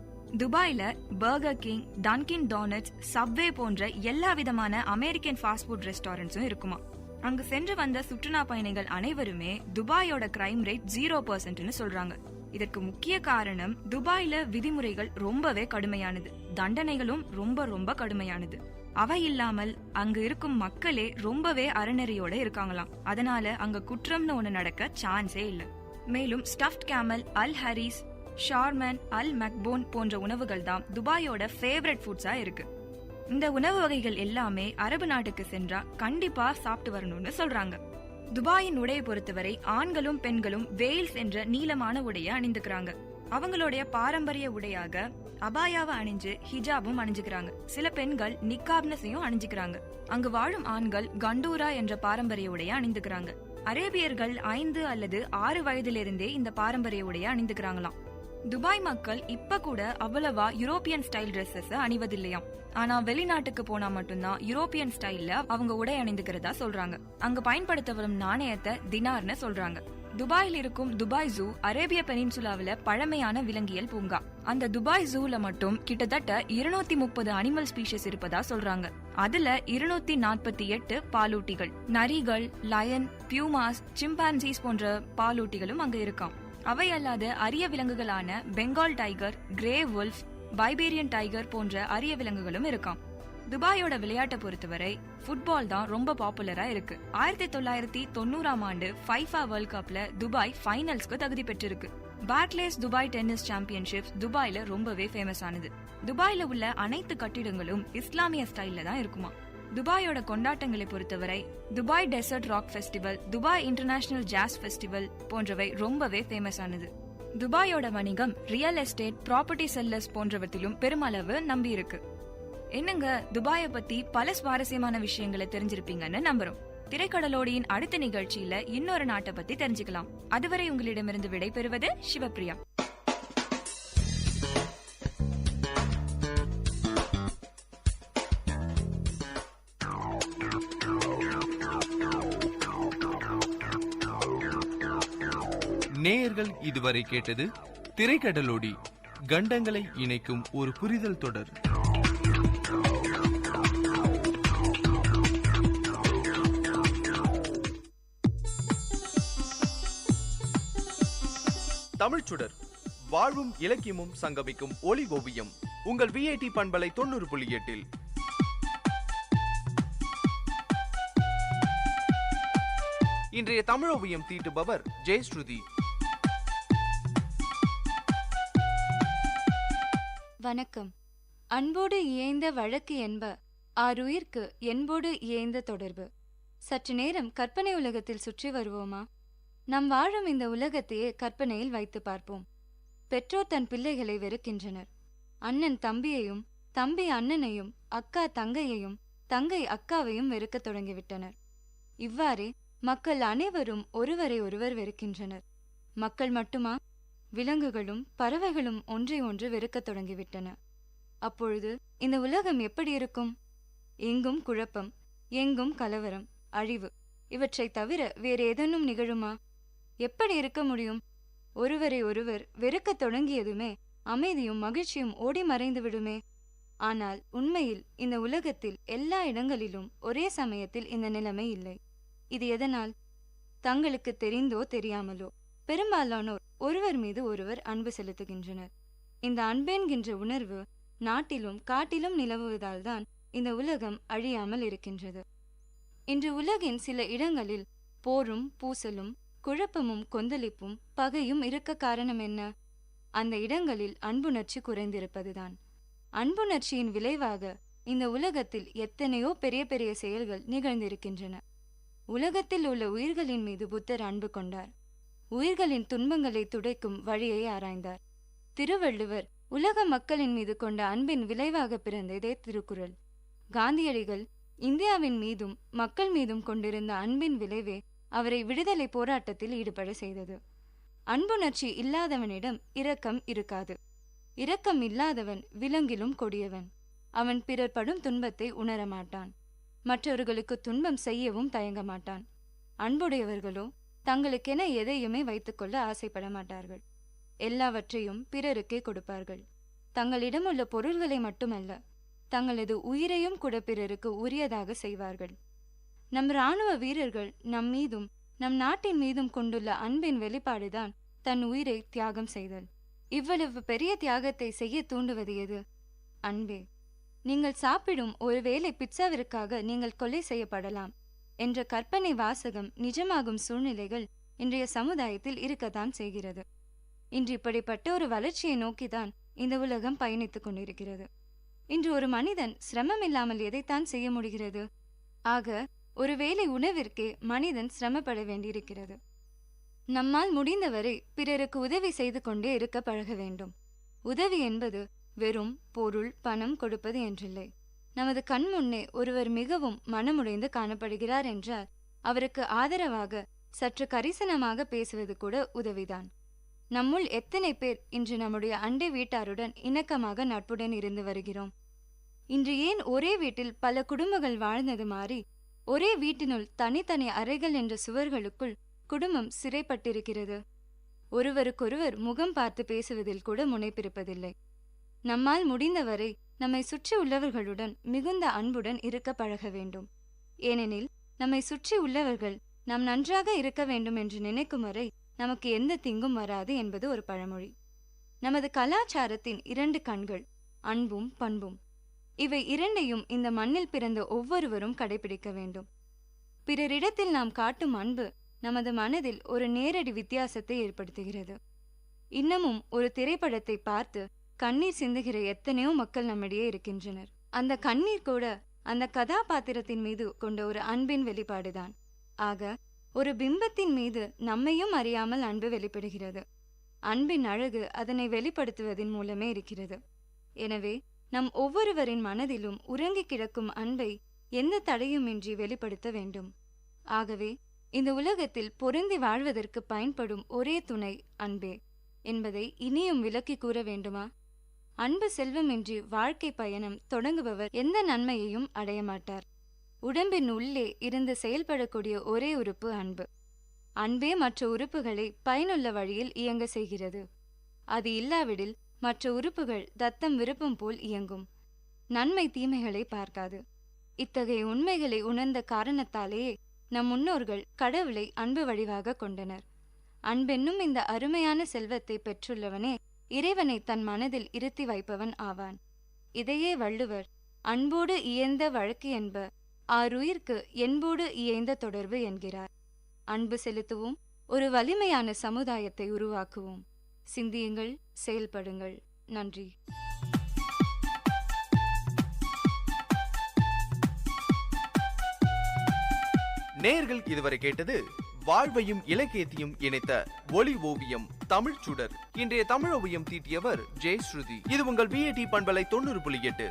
துபாயில பர்கர் கிங், டன்கின் டோனட்ஸ், சப்வே போன்ற எல்லா விதமான அமெரிக்கன் ஃபாஸ்ட் ஃபுட் ரெஸ்டாரண்ட்ஸும் இருக்குமா. அங்கு சென்று வந்த சுற்றுலா பயணிகள் அனைவருமே துபாயோட கிரைம் ரேட் 0%ன்னு சொல்றாங்க. இதற்கு முக்கிய காரணம் துபாயில விதிமுறைகள் ரொம்பவே கடுமையானது, தண்டனைகளும் ரொம்ப ரொம்ப கடுமையானது. அவை இல்லாமல் அங்கு இருக்கும் மக்களே ரொம்பவே அறநெறியோட இருக்காங்களாம். அதனால அங்க குற்றம்னு ஒண்ணு நடக்க சான்ஸே இல்ல. மேலும் ஸ்டஃப்ட் கேமல், அல் ஹரிஸ், ஷார்மன், அல் மக்போன் போன்ற உணவுகள் தான் துபாயோட ஃபேவரட் ஃபுட்ஸா இருக்கு. இந்த உணவு வகைகள் எல்லாமே அரபு நாட்டுக்கு சென்றா கண்டிப்பா சாப்பிட்டு வரணும்னு சொல்றாங்க. துபாயின் உடையை பொறுத்தவரை ஆண்களும் பெண்களும் வெயில்ஸ் என்ற நீளமான உடையை அணிந்துக்கிறாங்க. அவங்களுடைய பாரம்பரிய உடையாக அபாயாவை அணிஞ்சு ஹிஜாபும் அணிஞ்சுக்கிறாங்க. சில பெண்கள் நிக்காப்னஸையும் அணிஞ்சுக்கிறாங்க. அங்கு வாழும் ஆண்கள் கண்டூரா என்ற பாரம்பரிய உடையை அணிந்துக்கிறாங்க. அரேபியர்கள் 5 அல்லது 6 வயதிலிருந்தே இந்த பாரம்பரிய உடையை அணிந்துக்கிறாங்களாம். துபாய் மக்கள் இப்ப கூட அவ்வளவா யூரோப்பியன் ஸ்டைல் டிரெஸ்ஸஸ் அணிவதில்லையாம். ஆனா வெளிநாட்டுக்கு போனா மட்டும்தான் யூரோப்பியன் ஸ்டைல்ல அவங்க உடை அணிந்துக்கிறதா சொல்றாங்க. அங்க பயன்படுத்த வரும் நாணயத்தை தினார்னு சொல்றாங்க. துபாயில் இருக்கும் துபாய் ஜூ அரேபிய பெனின்சுலாவில பழமையான விலங்கியல் பூங்கா. அந்த துபாய் ஜூல மட்டும் கிட்டத்தட்ட 230 அனிமல் ஸ்பீஷிஸ் இருப்பதா சொல்றாங்க. அதுல 248 பாலூட்டிகள், நரிகள், லயன், பியூமாஸ், சிம்பான்சிஸ் போன்ற பாலூட்டிகளும் அங்க இருக்காம். அவை அல்லாத அரிய விலங்குகளான Bengal tiger, grey wolf, Siberian tiger போன்ற அரிய விலங்குகளும் இருக்காம். துபாயோட விளையாட்டை பொறுத்தவரை ஃபுட்பால் தான் ரொம்ப பாப்புலரா இருக்கு. 1990ஆம் ஆண்டு ஃபைஃபா வேர்ல்ட் கப்ல துபாய் ஃபைனல்ஸ்க்கு தகுதி பெற்றிருக்கு. பார்க்லேஸ் துபாய் டென்னிஸ் சாம்பியன்ஷிப் துபாயில ரொம்பவே ஃபேமஸ் ஆனது. துபாயில உள்ள அனைத்து கட்டிடங்களும் இஸ்லாமிய ஸ்டைல்ல தான் இருக்குமா. துபாயோட கொண்டாட்டங்களை பொறுத்தவரை Dubai desert rock festival, Dubai international jazz festival போன்றவை ரொம்பவே ஃபேமஸ் ஆனது. துபாயோட வணிகம் ரியல் எஸ்டேட், ப்ராப்பர்ட்டி செல்லர்ஸ் போன்றவற்றிலும் பெருமளவு நம்பி இருக்கு. என்னங்க, துபாயை பத்தி பல சுவாரஸ்யமான விஷயங்களை தெரிஞ்சிருப்பீங்கன்னு நம்புறோம். திரைக்கடலோடியின் அடுத்த நிகழ்ச்சியில இன்னொரு நாட்டை பத்தி தெரிஞ்சுக்கலாம். அதுவரை உங்களிடமிருந்து விடை பெறுவது சிவப்பிரியா. நேயர்கள் இதுவரை கேட்டது திரைக்கடலோடி, கண்டங்களை இணைக்கும் ஒரு புரிதல் தொடர். தமிழ்ச்சுடர், வாழ்வும் இலக்கியமும் சங்கமிக்கும் ஒளி ஓவியம். உங்கள் VIT பண்பலை 90.8. இன்றைய தமிழோவியம் தீட்டுபவர் ஜெயஸ்ருதி. வணக்கம். அன்போடு இயைந்த வழக்கு என்ப ஆருயிர்க்கு என்போடு இயைந்த தொடர்பு. சற்று நேரம் கற்பனை உலகத்தில் சுற்றி வருவோமா? நாம் வாழும் இந்த உலகத்தையே கற்பனையில் வைத்து பார்ப்போம். பெற்றோர் தன் பிள்ளைகளை வெறுக்கின்றனர். அண்ணன் தம்பியையும், தம்பி அண்ணனையும், அக்கா தங்கையையும், தங்கை அக்காவையும் வெறுக்கத் தொடங்கிவிட்டனர். இவ்வாறே மக்கள் அனைவரும் ஒருவரை ஒருவர் வெறுக்கின்றனர். மக்கள் மட்டுமா? விலங்குகளும் பறவைகளும் ஒன்றை ஒன்று வெறுக்கத் தொடங்கிவிட்டன. அப்பொழுது இந்த உலகம் எப்படி இருக்கும்? எங்கும் குழப்பம், எங்கும் கலவரம், அழிவு. இவற்றை தவிர வேறு ஏதேனும் நிகழுமா? எப்படி இருக்க முடியும்? ஒருவரை ஒருவர் வெறுக்கத் தொடங்கியதுமே அமைதியும் மகிழ்ச்சியும் ஓடி மறைந்து விடுமே. ஆனால் உண்மையில் இந்த உலகத்தில் எல்லா இடங்களிலும் ஒரே சமயத்தில் இந்த நிலைமை இல்லை. இது எதனால்? தங்களுக்கு தெரிந்தோ தெரியாமலோ பெரும்பாலானோர் ஒருவர் மீது ஒருவர் அன்பு செலுத்துகின்றனர். இந்த அன்பென்கின்ற உணர்வு நாட்டிலும் காட்டிலும் நிலவுவதால் தான் இந்த உலகம் அழியாமல் இருக்கின்றது. இன்று உலகின் சில இடங்களில் போரும் பூசலும் குழப்பமும் கொந்தளிப்பும் பகையும் இருக்க காரணம் என்ன? அந்த இடங்களில் அன்புணர்ச்சி குறைந்திருப்பதுதான். அன்புணர்ச்சியின் விளைவாக இந்த உலகத்தில் எத்தனையோ பெரிய பெரிய செயல்கள் நிகழ்ந்திருக்கின்றன. உலகத்தில் உள்ள உயிர்களின் மீது புத்தர் அன்பு கொண்டார். உயிர்களின் துன்பங்களை துடைக்கும் வழியை ஆராய்ந்தார். திருவள்ளுவர் உலக மக்களின் மீது கொண்ட அன்பின் விளைவாக பிறந்ததே திருக்குறள். காந்தியடிகள் இந்தியாவின் மீதும் மக்கள் மீதும் கொண்டிருந்த அன்பின் விளைவே அவரை விடுதலை போராட்டத்தில் ஈடுபட செய்தது. அன்புணர்ச்சி இல்லாதவனிடம் இரக்கம் இருக்காது. இரக்கம் இல்லாதவன் விலங்கிலும் கொடியவன். அவன் பிறர் படும் துன்பத்தை உணரமாட்டான். மற்றவர்களுக்கு துன்பம் செய்யவும் தயங்க மாட்டான். அன்புடையவர்களோ தங்களுக்கென எதையுமே வைத்துக்கொள்ள ஆசைப்பட மாட்டார்கள். எல்லாவற்றையும் பிறருக்கே கொடுப்பார்கள். தங்களிடமுள்ள பொருள்களை மட்டுமல்ல, தங்களது உயிரையும் கூட பிறருக்கு உரியதாக செய்வார்கள். நம் இராணுவ வீரர்கள் நம் மீதும் நம் நாட்டின் மீதும் கொண்டுள்ள அன்பின் வெளிப்பாடுதான் தன் உயிரை தியாகம் செய்தல். இவ்வளவு பெரிய தியாகத்தை செய்ய தூண்டுவது எது? அன்பே. நீங்கள் சாப்பிடும் ஒருவேளை பிட்சாவிற்காக நீங்கள் கொலை செய்யப்படலாம் என்ற கற்பனை வாசகம் நிஜமாகும் சூழ்நிலைகள் இன்றைய சமுதாயத்தில் இருக்கத்தான் செய்கிறது. இன்று இப்படிப்பட்ட ஒரு வளர்ச்சியை நோக்கிதான் இந்த உலகம் பயணித்துக் கொண்டிருக்கிறது. இன்று ஒரு மனிதன் சிரமம் இல்லாமல் எதைத்தான் செய்ய முடிகிறது? ஆக ஒருவேளை உணவிற்கே மனிதன் சிரமப்பட வேண்டியிருக்கிறது. நம்மால் முடிந்தவரை பிறருக்கு உதவி செய்து கொண்டே இருக்க பழக வேண்டும். உதவி என்பது வெறும் பொருள் பணம் கொடுப்பது என்றில்லை. நமது கண் முன்னே ஒருவர் மிகவும் மனமுடைந்து காணப்படுகிறார் என்றால் அவருக்கு ஆதரவாக சற்று கரிசனமாக பேசுவது கூட உதவிதான். நம்முள் எத்தனை பேர் இன்று நம்முடைய அண்டை வீட்டாருடன் இணக்கமாக நட்புடன் இருந்து வருகிறோம்? இன்று ஏன் ஒரே வீட்டில் பல குடும்பங்கள் வாழ்ந்தது மாறி ஒரே வீட்டினுள் தனித்தனி அறைகள் என்ற சுவர்களுக்குள் குடும்பம் சிறைப்பட்டிருக்கிறது? ஒருவருக்கொருவர் முகம் பார்த்து பேசுவதில் கூட முனைப்பிருப்பதில்லை. நம்மால் முடிந்தவரை நம்மை சுற்றி உள்ளவர்களுடன் மிகுந்த அன்புடன் இருக்க பழக வேண்டும். ஏனெனில் நம்மை சுற்றி உள்ளவர்கள் நாம் நன்றாக இருக்க வேண்டும் என்று நினைக்கும் வரை நமக்கு எந்த தீங்கும் வராது என்பது ஒரு பழமொழி. நமது கலாச்சாரத்தின் 2 கண்கள் அன்பும் பண்பும். இவை இரண்டையும் இந்த மண்ணில் பிறந்த ஒவ்வொருவரும் கடைபிடிக்க வேண்டும். பிறரிடத்தில் நாம் காட்டும் அன்பு நமது மனதில் ஒரு நேரடி வித்தியாசத்தை ஏற்படுத்துகிறது. இன்னமும் ஒரு திரைப்படத்தை பார்த்து கண்ணீர் சிந்துகிற எத்தனையோ மக்கள் நம்மிடையே இருக்கின்றனர். அந்த கண்ணீர் கூட அந்த கதாபாத்திரத்தின் மீது கொண்ட ஒரு அன்பின் வெளிப்பாடுதான். ஆக ஒரு பிம்பத்தின் மீது நம்மையும் அறியாமல் அன்பு வெளிப்படுகிறது. அன்பின் அழகு அதனை வெளிப்படுத்துவதன் மூலமே இருக்கிறது. எனவே நம் ஒவ்வொருவரின் மனதிலும் உறங்கி கிடக்கும் அன்பை எந்த தடையுமின்றி வெளிப்படுத்த வேண்டும். ஆகவே இந்த உலகத்தில் பொருந்தி வாழ்வதற்கு பயன்படும் ஒரே துணை அன்பே என்பதை இனியும் விளக்கி கூற வேண்டுமா? அன்பு செல்வமின்றி வாழ்க்கை பயணம் தொடங்குபவர் எந்த நன்மையையும் அடைய மாட்டார். உடம்பின் உள்ளே இருந்து செயல்படக்கூடிய ஒரே உறுப்பு அன்பு. அன்பே மற்ற உறுப்புகளை பயனுள்ள வழியில் இயங்க செய்கிறது. அது இல்லாவிடில் மற்ற உறுப்புகள் தத்தம் விருப்பம் போல் இயங்கும். நன்மை தீமைகளை பார்க்காது. இத்தகைய உண்மைகளை உணர்ந்த காரணத்தாலேயே நம் முன்னோர்கள் கடவுளை அன்பு வடிவாக கொண்டனர். அன்பென்னும் இந்த அருமையான செல்வத்தை பெற்றுள்ளவனே இறைவனை தன் மனதில் இருத்தி வைப்பவன் ஆவான். இதையே வள்ளுவர் அன்போடு இயைந்த வழக்கு என்ப ஆருயிர்க்கு என்போடு இயைந்த தொடர்பு என்கிறார். அன்பு செலுத்துவோம், ஒரு வலிமையான சமுதாயத்தை உருவாக்குவோம். சிந்தியுங்கள், செயல்படுங்கள். நன்றி. நேயர்கள் இதுவரை கேட்டது வாழ்வையும் இலக்கியத்தையும் இணைத்த ஒளி ஓவியம் தமிழ் சுடர். இன்றைய தமிழ் ஓவியம் தீட்டியவர் ஜெயஸ்ருதி. இது உங்கள் விஐடி பண்பலை 90.8.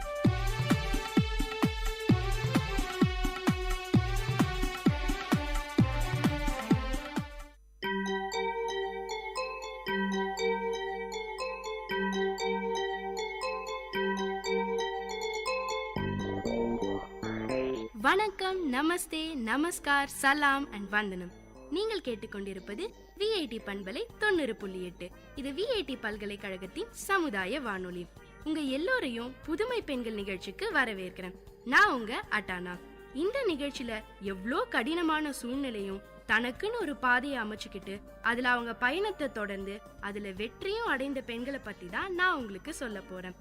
வணக்கம், நமஸ்தே, நமஸ்கார், சலாம் அண்ட் வந்தனம். நீங்கள் கேட்டுக்கொண்டிருப்பது விஐடி பண்பலை 90.8. இது விஐடி பல்கலைக்கழகத்தின் சமுதாய வானொலி. உங்க எல்லோரையும் புதுமை பெண்கள் நிகழ்ச்சிக்கு வரவேற்கிறேன். நான் உங்க அட்டானா. இந்த நிகழ்ச்சியில எவ்வளோ கடினமான சூழ்நிலையும் தனக்குன்னு ஒரு பாதையை அமைச்சுக்கிட்டு அதுல அவங்க பயணத்தை தொடர்ந்து அதுல வெற்றியும் அடைந்த பெண்களை பத்தி தான் நான் உங்களுக்கு சொல்ல போறேன்.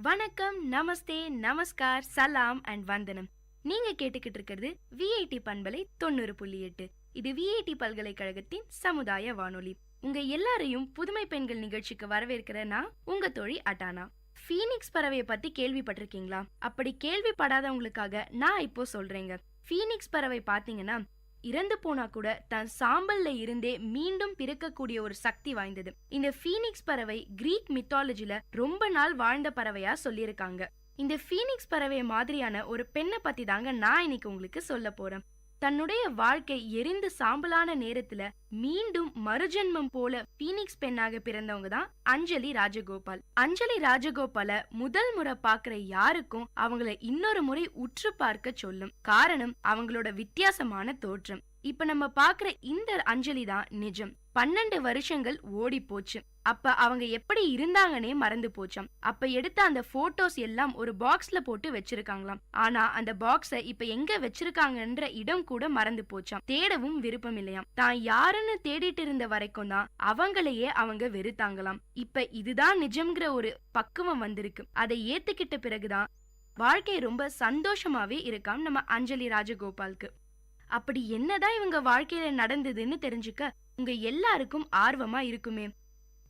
வணக்கம், நமஸ்தே, நமஸ்கார், சலாம் அண்ட் வந்தனம். நீங்க கேட்டுக்கிட்டு இருக்கிறது விஐடி பண்பலை 90.8. இது விஐடி பல்கலைக்கழகத்தின் சமுதாய வானொலி. உங்க எல்லாரையும் புதுமை பெண்கள் நிகழ்ச்சிக்கு வரவேற்கிறேன்னா உங்க தோழி அட்டானா. ஃபீனிக்ஸ் பறவையை பத்தி கேள்விப்பட்டிருக்கீங்களா? அப்படி கேள்விப்படாதவங்களுக்காக நான் இப்போ சொல்றேங்க. ஃபீனிக்ஸ் பறவை பாத்தீங்கன்னா இறந்து போனா கூட தன் சாம்பல்ல இருந்தே மீண்டும் பிறக்கக்கூடிய ஒரு சக்தி வாய்ந்தது. இந்த ஃபீனிக்ஸ் பறவை கிரீக் மித்தாலஜில ரொம்ப நாள் வாழ்ந்த பறவையா சொல்லியிருக்காங்க. இந்த ஃபீனிக்ஸ் பறவை மாதிரியான ஒரு பெண்ணை பத்தி தாங்க நான் இன்னைக்கு உங்களுக்கு சொல்ல போறேன். தன்னுடைய வாழ்க்கை எரிந்து சாம்பலான நேரத்துல மீண்டும் மறுஜென்மம் போல பீனிக்ஸ் பெண்ணாக பிறந்தவங்க தான் அஞ்சலி ராஜகோபால். அஞ்சலி ராஜகோபால முதல் முறை பாக்குற யாருக்கும் அவங்கள இன்னொரு முறை உற்று பார்க்க சொல்லும். காரணம் அவங்களோட வித்தியாசமான தோற்றம். இப்ப நம்ம பாக்குற இந்த அஞ்சலி தான் நிஜம். 12 வருஷங்கள் ஓடி போச்சு. அப்ப அவங்க எப்படி இருந்தாங்கன்னே மறந்து போச்சாம். அப்ப எடுத்த அந்த போட்டோஸ் எல்லாம் ஒரு பாக்ஸ்ல போட்டு வச்சிருக்காங்களாம். ஆனா அந்த பாக்ஸ இப்ப எங்க வச்சிருக்காங்கன்ற இடம் கூட மறந்து போச்சாம். தேடவும் விருப்பம் இல்லையாம். தான் யாருன்னு தேடிட்டு இருந்த வரைக்கும் தான் அவங்களையே அவங்க வெறுத்தாங்களாம். இப்ப இதுதான் நிஜம்ங்கிற ஒரு பக்குவம் வந்திருக்கு. அதை ஏத்துக்கிட்ட பிறகுதான் வாழ்க்கை ரொம்ப சந்தோஷமாவே இருக்காம் நம்ம அஞ்சலி ராஜகோபாலுக்கு. அப்படி என்னதான் இவங்க வாழ்க்கையில நடந்ததுன்னு தெரிஞ்சுக்க உங்க எல்லாருக்கும் ஆர்வமா இருக்குமே.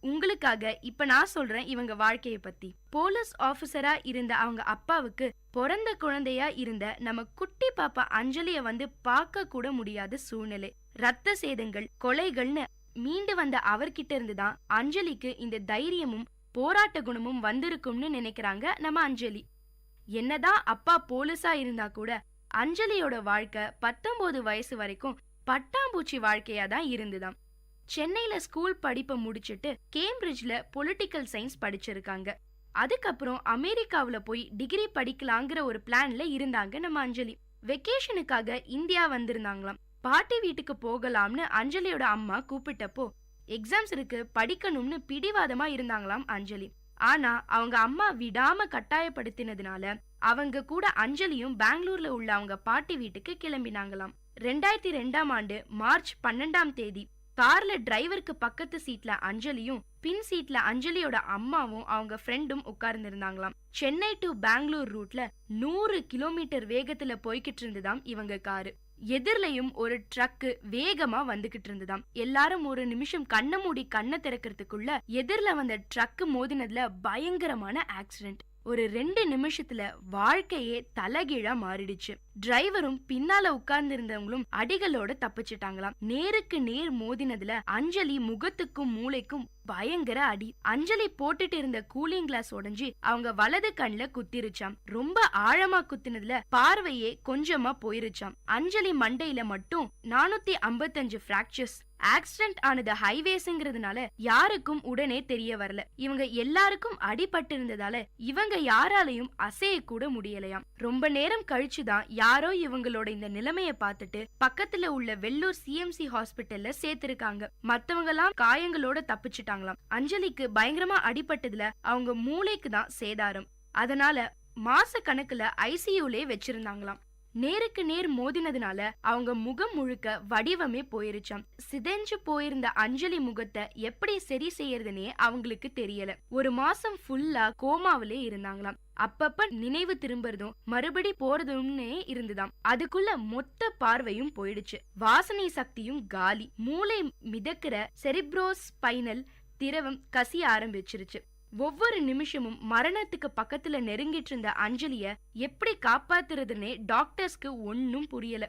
உங்களுக்காக இப்ப நான் சொல்றேன் இவங்க வாழ்க்கைய பத்தி. போலீஸ் ஆபீசரா இருந்த அவங்க அப்பாவுக்கு பிறந்த குழந்தையா இருந்த நம்ம குட்டி பாப்பா அஞ்சலிய வந்து பார்க்க கூட முடியாத சூழ்நிலை. ரத்த சேதங்கள், கொலைகள்னு மீண்டு வந்த அவர்கிட்ட இருந்துதான் அஞ்சலிக்கு இந்த தைரியமும் போராட்ட குணமும் வந்திருக்கும்னு நினைக்கிறாங்க நம்ம அஞ்சலி. என்னதான் அப்பா போலீஸா இருந்தா கூட அஞ்சலியோட வாழ்க்கை 19 வயசு வரைக்கும் பட்டாம்பூச்சி வாழ்க்கையா தான் இருந்துதான். சென்னையில ஸ்கூல் படிப்பை முடிச்சுட்டு கேம்பிரிட்ஜ்ல பொலிட்டிக்கல் சயின்ஸ் படிச்சிருக்காங்க. அதுக்கப்புறம் அமெரிக்காவுல போய் டிகிரி படிக்கலாங்கிற ஒரு பிளான்ல இருந்தாங்க நம்ம அஞ்சலி. வெக்கேஷனுக்காக இந்தியா வந்திருந்தாங்களாம். பாட்டி வீட்டுக்கு போகலாம்னு அஞ்சலியோட அம்மா கூப்பிட்டப்போ எக்ஸாம்ஸ் இருக்கு, படிக்கணும்னு பிடிவாதமா இருந்தாங்களாம் அஞ்சலி. ஆனா அவங்க அம்மா விடாம கட்டாயப்படுத்தினதுனால அவங்க கூட அஞ்சலியும் பெங்களூர்ல உள்ள அவங்க பாட்டி வீட்டுக்கு கிளம்பினாங்களாம். 2002ஆம் ஆண்டு மார்ச் 12ஆம் தேதி கார்ல டிரைவருக்கு பக்கத்து சீட்ல அஞ்சலியும் பின் சீட்ல அஞ்சலியோட அம்மாவும் அவங்க ஃப்ரெண்டும் உட்கார்ந்து இருந்தாங்களாம். சென்னை டு பெங்களூர் ரூட்ல 100 கிலோமீட்டர் வேகத்துல போய்கிட்டு இருந்துதாம் இவங்க காரு. எதிர்லயும் ஒரு ட்ரக் வேகமா வந்துகிட்டு இருந்துதாம். எல்லாரும் ஒரு நிமிஷம் கண்ணை மூடி கண்ணை திறக்கிறதுக்குள்ள எதிர்ல வந்த ட்ரக் மோதினதுல பயங்கரமான ஆக்சிடென்ட். ஒரு 2 நிமிஷத்துல வாழ்க்கையே தலகீழா மாறிடுச்சு. டிரைவரும் பின்னால உட்கார்ந்து இருந்தவங்களும் அடிகளோட தப்பிச்சிட்டாங்களாம். நேருக்கு நேர் மோதினதுல அஞ்சலி முகத்துக்கும் மூளைக்கும் பயங்கர அடி. அஞ்சலி போட்டுட்டு இருந்த கூலிங் கிளாஸ் உடைஞ்சு அவங்க வலது கண்ணுல குத்திருச்சாம். ரொம்ப ஆழமா குத்தினதுல பார்வையே கொஞ்சமா போயிருச்சாம். அஞ்சலி மண்டையில மட்டும் 455 பிராக்சர்ஸ். ஆக்சிடென்ட் ஆனது ஹைவேஸ்ங்கிறதுனால யாருக்கும் உடனே தெரிய வரல. இவங்க எல்லாருக்கும் அடிபட்டு இருந்ததால இவங்க யாராலையும் அசைய கூட முடியலையாம். ரொம்ப நேரம் கழிச்சுதான் யாரோ இவங்களோட இந்த நிலைமைய பார்த்துட்டு பக்கத்துல உள்ள வெள்ளூர் சிஎம்சி ஹாஸ்பிட்டல்ல சேர்த்திருக்காங்க. மத்தவங்க எல்லாம் காயங்களோட தப்பிச்சுட்டாங்களாம். அஞ்சலிக்கு பயங்கரமா அடிபட்டதுல அவங்க மூளைக்கு தான் சேதாரம். அதனால மாச கணக்குல ஐசியூலே வச்சிருந்தாங்களாம். நேருக்கு நேர் மோதினதுனால அவங்க முகம் முழுக்க வடிவமே போயிருச்சாம். சிதைஞ்சு போயிருந்த அஞ்சலி முகத்தை எப்படி சரி செய்யறதுன்னே அவங்களுக்கு தெரியல. ஒரு மாசம் ஃபுல்லா கோமாவிலே இருந்தாங்களாம். அப்பப்ப நினைவு திரும்புறதும் மறுபடி போறதும்னே இருந்துதாம். அதுக்குள்ள மொத்த பார்வையும் போயிடுச்சு. வாசனை சக்தியும் காலி. மூளை மிதக்கிற செரிப்ரோஸ்பைனல் திரவம் கசிய ஆரம்பிச்சிருச்சு. ஒவ்வொரு நிமிஷமும் மரணத்துக்கு பக்கத்துல நெருங்கிட்டு இருந்த அஞ்சலிய எப்படி காப்பாத்துறதுன்னே டாக்டர்ஸ்க்கு ஒன்னும் புரியல.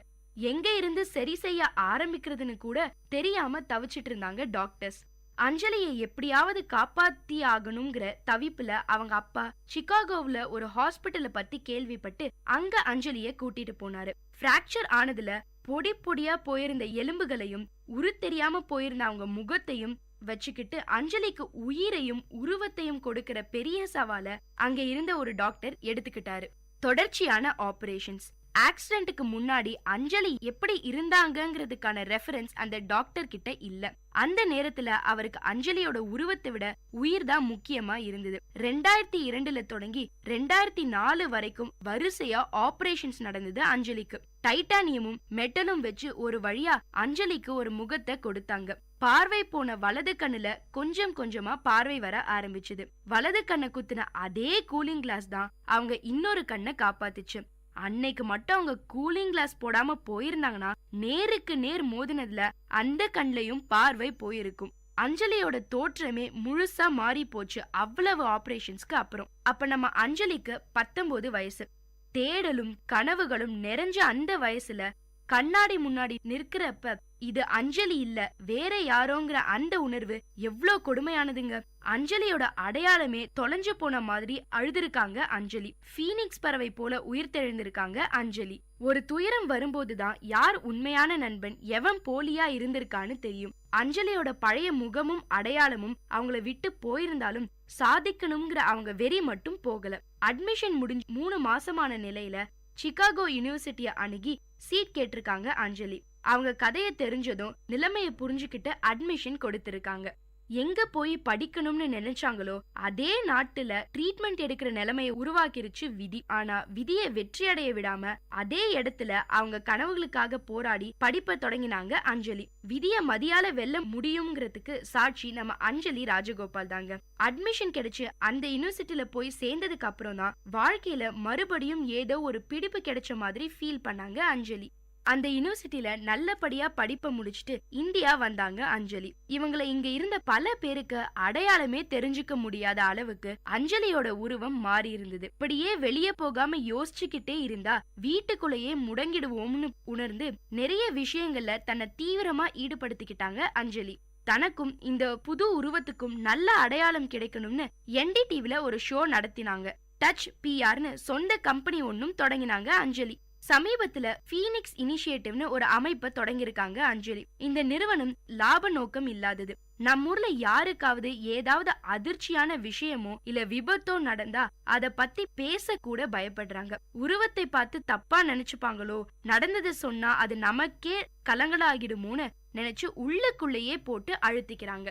எங்க இருந்து சரி செய்ய ஆரம்பிக்கிறதுன்னு கூட தெரியாம தவிச்சிட்டு இருந்தாங்க டாக்டர்ஸ். அஞ்சலியை எப்படியாவது காப்பாத்தி ஆகணுங்கிற தவிப்புல அவங்க அப்பா சிகாகோவுல ஒரு ஹாஸ்பிட்டலை பத்தி கேள்விப்பட்டு அங்க அஞ்சலிய கூட்டிட்டு போனாரு. பிராக்சர் ஆனதுல பொடி பொடியா போயிருந்த எலும்புகளையும் உரு தெரியாம போயிருந்த அவங்க முகத்தையும் வச்சுக்கிட்டு அஞ்சலிக்கு உயிரையும் உருவத்தையும் கொடுக்கிற பெரிய சவால அங்க இருந்த ஒரு டாக்டர் எடுத்துக்கிட்டாரு. தொடர்ச்சியான ஆபரேஷன்ஸ். ஆக்சிடென்ட்டுக்கு முன்னாடி அஞ்சலி எப்படி இருந்தாங்கங்கிறதுக்கான ரெஃபரன்ஸ் அந்த டாக்டர் கிட்ட இல்ல. அந்த நேரத்துல அவருக்கு அஞ்சலியோட உருவத்தை விட உயிர் தான் முக்கியமா இருந்தது. 2002 தொடங்கி 2004 வரைக்கும் வரிசையா ஆபரேஷன்ஸ் நடந்தது அஞ்சலிக்கு. டைட்டானியமும் மெட்டலும் வச்சு ஒரு வழியா அஞ்சலிக்கு ஒரு முகத்தை கொடுத்தாங்க. பார்வை போன வலது கண்ணுல கொஞ்சம் கொஞ்சமா பார்வை வர ஆரம்பிச்சது. வலது கண்ணை குத்துன அதே கூலிங் கிளாஸ் தான் அவங்க இன்னொரு கண்ணை காப்பாத்துச்சு. அன்னைக்கு மட்டும் அவங்க கூலிங் கிளாஸ் போடாம போயிருந்தாங்கன்னா நேருக்கு நேர் மோதினதுல அந்த கண்லையும் பார்வை போயிருக்கும். அஞ்சலியோட தோற்றமே முழுசா மாறி போச்சு அவ்வளவு ஆபரேஷன்ஸ்க்கு அப்புறம். அப்ப நம்ம அஞ்சலிக்கு 19 வயசு. தேடலும் கனவுகளும் நிறைஞ்ச அந்த வயசுல கண்ணாடி முன்னாடி நிற்கிறப்ப இது அஞ்சலி இல்ல வேற யாரோங்கிற அந்த உணர்வு எவ்வளோ கொடுமையானதுங்க. அஞ்சலியோட அடையாளமே தொலைஞ்சு போன மாதிரி அழுதுருக்காங்க அஞ்சலி. பீனிக்ஸ் பறவை போல உயிர் தெழுந்திருக்காங்க அஞ்சலி. ஒரு துயரம் வரும்போதுதான் யார் உண்மையான நண்பன் எவன் போலியா இருந்திருக்கான்னு தெரியும். அஞ்சலியோட பழைய முகமும் அடையாளமும் அவங்கள விட்டு போயிருந்தாலும் சாதிக்கணுங்கிற அவங்க வெறி மட்டும் போகல. அட்மிஷன் முடிஞ்சு 3 மாசமான நிலையில சிகாகோ யூனிவர்சிட்டிய அணுகி சீட் கேட்டிருக்காங்க அஞ்சலி. அவங்க கதையை தெரிஞ்சதும் நிலைமையை புரிஞ்சுக்கிட்டு அட்மிஷன் கொடுத்திருக்காங்க. எங்க போய் படிக்கணும்னு நினைச்சாங்களோ அதே நாட்டுல ட்ரீட்மெண்ட் எடுக்கிற நிலைமையை உருவாக்கிருச்சு விதி. ஆனா விதியை வெற்றி அடைய விடாம அதே இடத்துல அவங்க கனவுகளுக்காக போராடி படிப்பை தொடங்கினாங்க அஞ்சலி. விதிய மதியால வெல்ல முடியுங்கிறதுக்கு சாட்சி நம்ம அஞ்சலி ராஜகோபால் தாங்க. அட்மிஷன் கிடைச்சு அந்த யூனிவர்சிட்டியில போய் சேர்ந்ததுக்கு அப்புறம் தான் வாழ்க்கையில மறுபடியும் ஏதோ ஒரு பிடிப்பு கிடைச்ச மாதிரி ஃபீல் பண்ணாங்க அஞ்சலி. அந்த யூனிவர்சிட்டியில நல்லபடியா படிப்பை முடிச்சுட்டு இந்தியா வந்தாங்க அஞ்சலி. இவங்களை இங்க இருந்த பல பேருக்கு அடையாளமே தெரிஞ்சுக்க முடியாத அளவுக்கு அஞ்சலியோட உருவம் மாறி இருந்தது. இப்படியே வெளியே போகாம யோசிச்சுக்கிட்டே இருந்தா வீட்டுக்குள்ளேயே முடங்கிடுவோம்னு உணர்ந்து நிறைய விஷயங்கள்ல தன்னை தீவிரமா ஈடுபடுத்திக்கிட்டாங்க அஞ்சலி. தனக்கும் இந்த புது உருவத்துக்கும் நல்ல அடையாளம் கிடைக்கணும்னு NDTVல ஒரு ஷோ நடத்தினாங்க. டச் PRன்னு சொந்த கம்பெனி ஒன்னும் தொடங்கினாங்க அஞ்சலி. சமீபத்துல பீனிக்ஸ் இனிஷியேட்டிவ்னு ஒரு அமைப்பை தொடங்கியிருக்காங்க அஞ்சலி. இந்த நிறுவனம் லாப நோக்கம் இல்லாதது. நம்ம ஊர்ல யாருக்காவது ஏதாவது அதிர்ச்சியான விஷயமோ இல்ல விபத்தோ நடந்தா அத பத்தி பேச கூட பயப்படுறாங்க. உருவத்தை பார்த்து தப்பா நினைச்சுப்பாங்களோ, நடந்தது சொன்னா அது நமக்கே கலங்கலாகிடுமோன்னு நினைச்சு உள்ளுக்குள்ளேயே போட்டு அழுத்திக்கிறாங்க.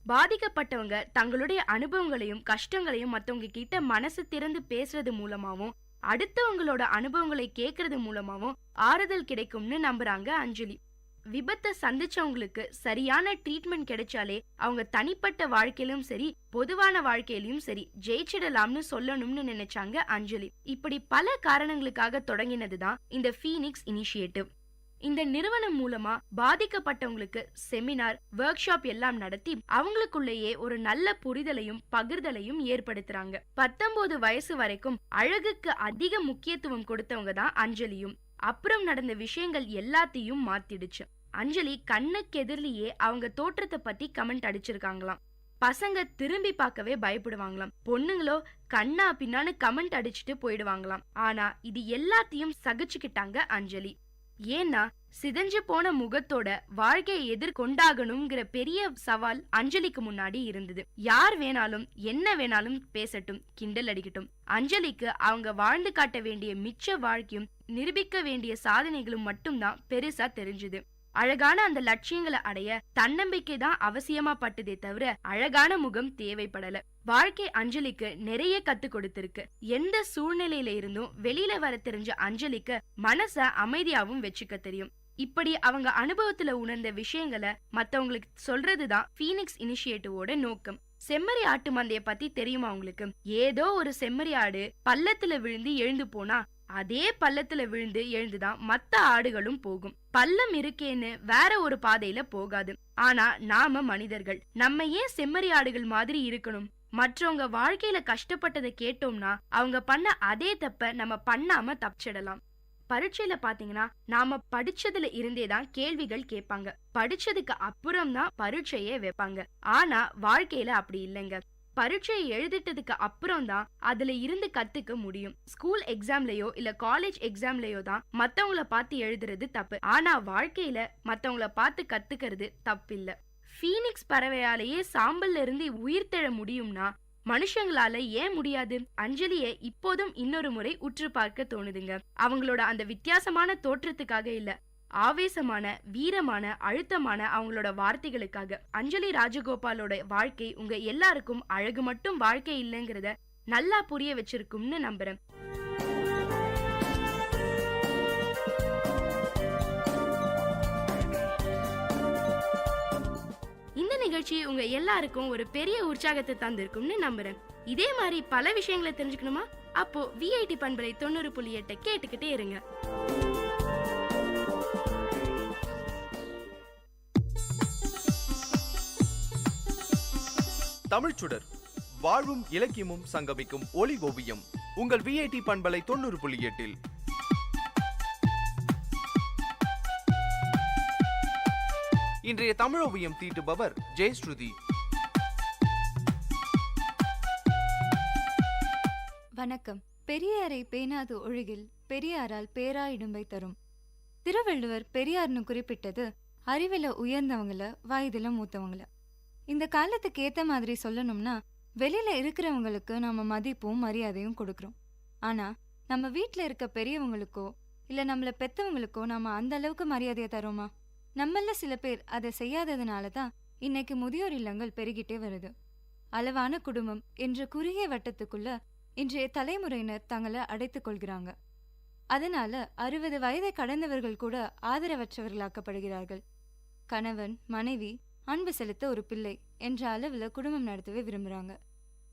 பாதிக்கப்பட்டவங்க தங்களுடைய அனுபவங்களையும் கஷ்டங்களையும் மத்தவங்க கிட்ட மனசு திறந்து பேசுறது மூலமாவும் அடுத்தவங்களோட அனுபவங்களை கேட்கறது மூலமாவும் ஆறுதல் கிடைக்கும்னு நம்புறாங்க அஞ்சலி. விபத்தை சந்திச்சவங்களுக்கு சரியான ட்ரீட்மெண்ட் கிடைச்சாலே அவங்க தனிப்பட்ட வாழ்க்கையிலும் சரி பொதுவான வாழ்க்கையிலும் சரி ஜெயிச்சிடலாம்னு சொல்லணும்னு நினைச்சாங்க அஞ்சலி. இப்படி பல காரணங்களுக்காக தொடங்கினதுதான் இந்த பீனிக்ஸ் இனிஷியேட்டிவ். இந்த நிறுவனம் மூலமா பாதிக்கப்பட்டவங்களுக்கு செமினார், ஒர்க் ஷாப் எல்லாம் நடத்தி அவங்களுக்குள்ளேயே ஒரு நல்ல புரிதலையும் பகிர்தலையும் ஏற்படுத்துறாங்க. 19 வயசு வரைக்கும் அழகுக்கு அதிக முக்கியத்துவம் கொடுத்தவங்க தான் அஞ்சலியும். அப்புறம் நடந்த விஷயங்கள் எல்லாத்தையும் மாத்திடுச்சு. அஞ்சலி கண்ணுக்கு எதிரிலேயே அவங்க தோற்றத்தை பத்தி கமெண்ட் அடிச்சிருக்காங்களாம். பசங்க திரும்பி பார்க்கவே பயப்படுவாங்களாம். பொண்ணுங்களோ கண்ணா பின்னான்னு கமெண்ட் அடிச்சுட்டு போயிடுவாங்களாம். ஆனா இது எல்லாத்தையும் சகிச்சுக்கிட்டாங்க அஞ்சலி. ஏன்னா சிதைஞ்சு போன முகத்தோட வாழ்க்கையை எதிர்கொண்டாகணுங்கிற பெரிய சவால் அஞ்சலிக்கு முன்னாடி இருந்தது. யார் வேணாலும் என்ன வேணாலும் பேசட்டும், கிண்டல் அடிக்கட்டும். அஞ்சலிக்கு அவங்க வாழ்ந்து காட்ட வேண்டிய மிச்ச வாழ்க்கையும் நிரூபிக்க வேண்டிய சாதனைகளும் மட்டும்தான் பெருசா தெரிஞ்சுது. அழகான அந்த லட்சியங்களை அடைய தன்னம்பிக்கை தான் அவசியமா பட்டுதே தவிர அழகான முகம் தேவைப்படல. வாழ்க்கை அஞ்சலிக்கு நிறைய கத்து கொடுத்திருக்கு. எந்த சூழ்நிலையில இருந்தும் வெளியில வர தெரிஞ்ச அஞ்சலிக்கு மனச அமைதியாவும் வச்சுக்க தெரியும். இப்படி அவங்க அனுபவத்துல உணர்ந்த விஷயங்களை மத்தவங்களுக்கு சொல்றதுதான் பீனிக்ஸ் இனிஷியேட்டிவோட நோக்கம். செம்மறி ஆட்டு மந்தைய பத்தி தெரியுமா உங்களுக்கு? ஏதோ ஒரு செம்மறி ஆடு பள்ளத்துல விழுந்து எழுந்து போனா அதே பள்ளத்துல விழுந்து எழுந்துதான் மத்த ஆடுகளும் போகும். பள்ளம் இருக்கேன்னு வேற ஒரு பாதையில போகாது. ஆனா நாம மனிதர்கள் நம்ம ஏன் செம்மறி ஆடுகள் மாதிரி இருக்கணும்? மற்றவங்க வாழ்க்கையில கஷ்டப்பட்டதை கேட்டோம்னா அவங்க பண்ண அதே தப்ப நம்ம பண்ணாம தப்பிச்சிடலாம். பரீட்சையில பாத்தீங்கன்னா நாம படிச்சதுல இருந்தேதான் கேள்விகள் கேட்பாங்க. படிச்சதுக்கு அப்புறம் தான் பரீட்சையே வைப்பாங்க. ஆனா வாழ்க்கையில அப்படி இல்லைங்க. பரீட்சையை எழுதிட்டதுக்கு அப்புறம் தான் அதுல இருந்து கத்துக்க முடியும். ஸ்கூல் எக்ஸாம்லயோ இல்ல காலேஜ் எக்ஸாம்லயோ தான் மத்தவங்கள பார்த்து எழுதுறது தப்பு. ஆனா வாழ்க்கையில மத்தவங்கள பார்த்து கத்துக்கிறது தப்பில்ல. பீனிக்ஸ் பறவையாலேயே சாம்பல்ல இருந்து உயிர் தெழ முடியும்னா மனுஷங்களால ஏன் முடியாது? அஞ்சலியை இப்போதும் இன்னொரு முறை உற்று பார்க்க தோணுதுங்க. அவங்களோட அந்த வித்தியாசமான தோற்றத்துக்காக இல்ல, ஆவேசமான, வீரமான, அழுத்தமான அவங்களோட வார்த்தைகளுக்காக. அஞ்சலி ராஜகோபாலோட வாழ்க்கை உங்க எல்லாருக்கும் அழகு மட்டும் வாழ்க்கை இல்லைங்கிறத நல்லா புரிய வச்சிருக்கும்னு நம்புறேன். இந்த நிகழ்ச்சி உங்க எல்லாருக்கும் ஒரு பெரிய உற்சாகத்தை தந்திருக்கும்னு நம்புறேன். இதே மாதிரி பல விஷயங்களை தெரிஞ்சுக்கணுமா? அப்போ விஐடி பண்பலை 90.8 கேட்டுக்கிட்டே இருங்க. தமிழ்ச்சுடர் வாழ்வும் இலக்கியமும் சங்கமிக்கும் ஒளி ஓவியம் உங்கள் விஐடி பண்பலை 90.8. இன்றைய தமிழோவியம் தீட்டுபவர் ஜெயஸ்ருதி. வணக்கம். பெரியாரை பேணாது ஒழுகில் பெரியாரால் பேரா இடும்பை தரும். திருவள்ளுவர் பெரியார்னு குறிப்பிட்டது அறிவில உயர்ந்தவங்கள, வயதுல மூத்தவங்கள. இந்த காலத்துக்கு ஏத்த மாதிரி சொல்லணும்னா வெளியில இருக்கிறவங்களுக்கு நாம மதிப்பும் மரியாதையும் கொடுக்கறோம். ஆனா நம்ம வீட்டுல இருக்க பெரியவங்களுக்கோ இல்ல நம்மள பெத்தவங்களுக்கோ நாம அந்த அளவுக்கு மரியாதையை தரோமா? நம்மள சில பேர் அதை செய்யாததுனால தான் இன்னைக்கு முதியோர் இல்லங்கள் பெருகிட்டே வருது. அளவான குடும்பம் என்ற குறுகிய வட்டத்துக்குள்ள இன்றைய தலைமுறையினர் தங்களை அடைத்துக் கொள்கிறாங்க. அதனால 60 வயதை கடந்தவர்கள் கூட ஆதரவற்றவர்களாக்கப்படுகிறார்கள். கணவன், மனைவி, அன்பு செலுத்த ஒரு பிள்ளை என்ற அளவுல குடும்பம் நடத்தவே விரும்புறாங்க.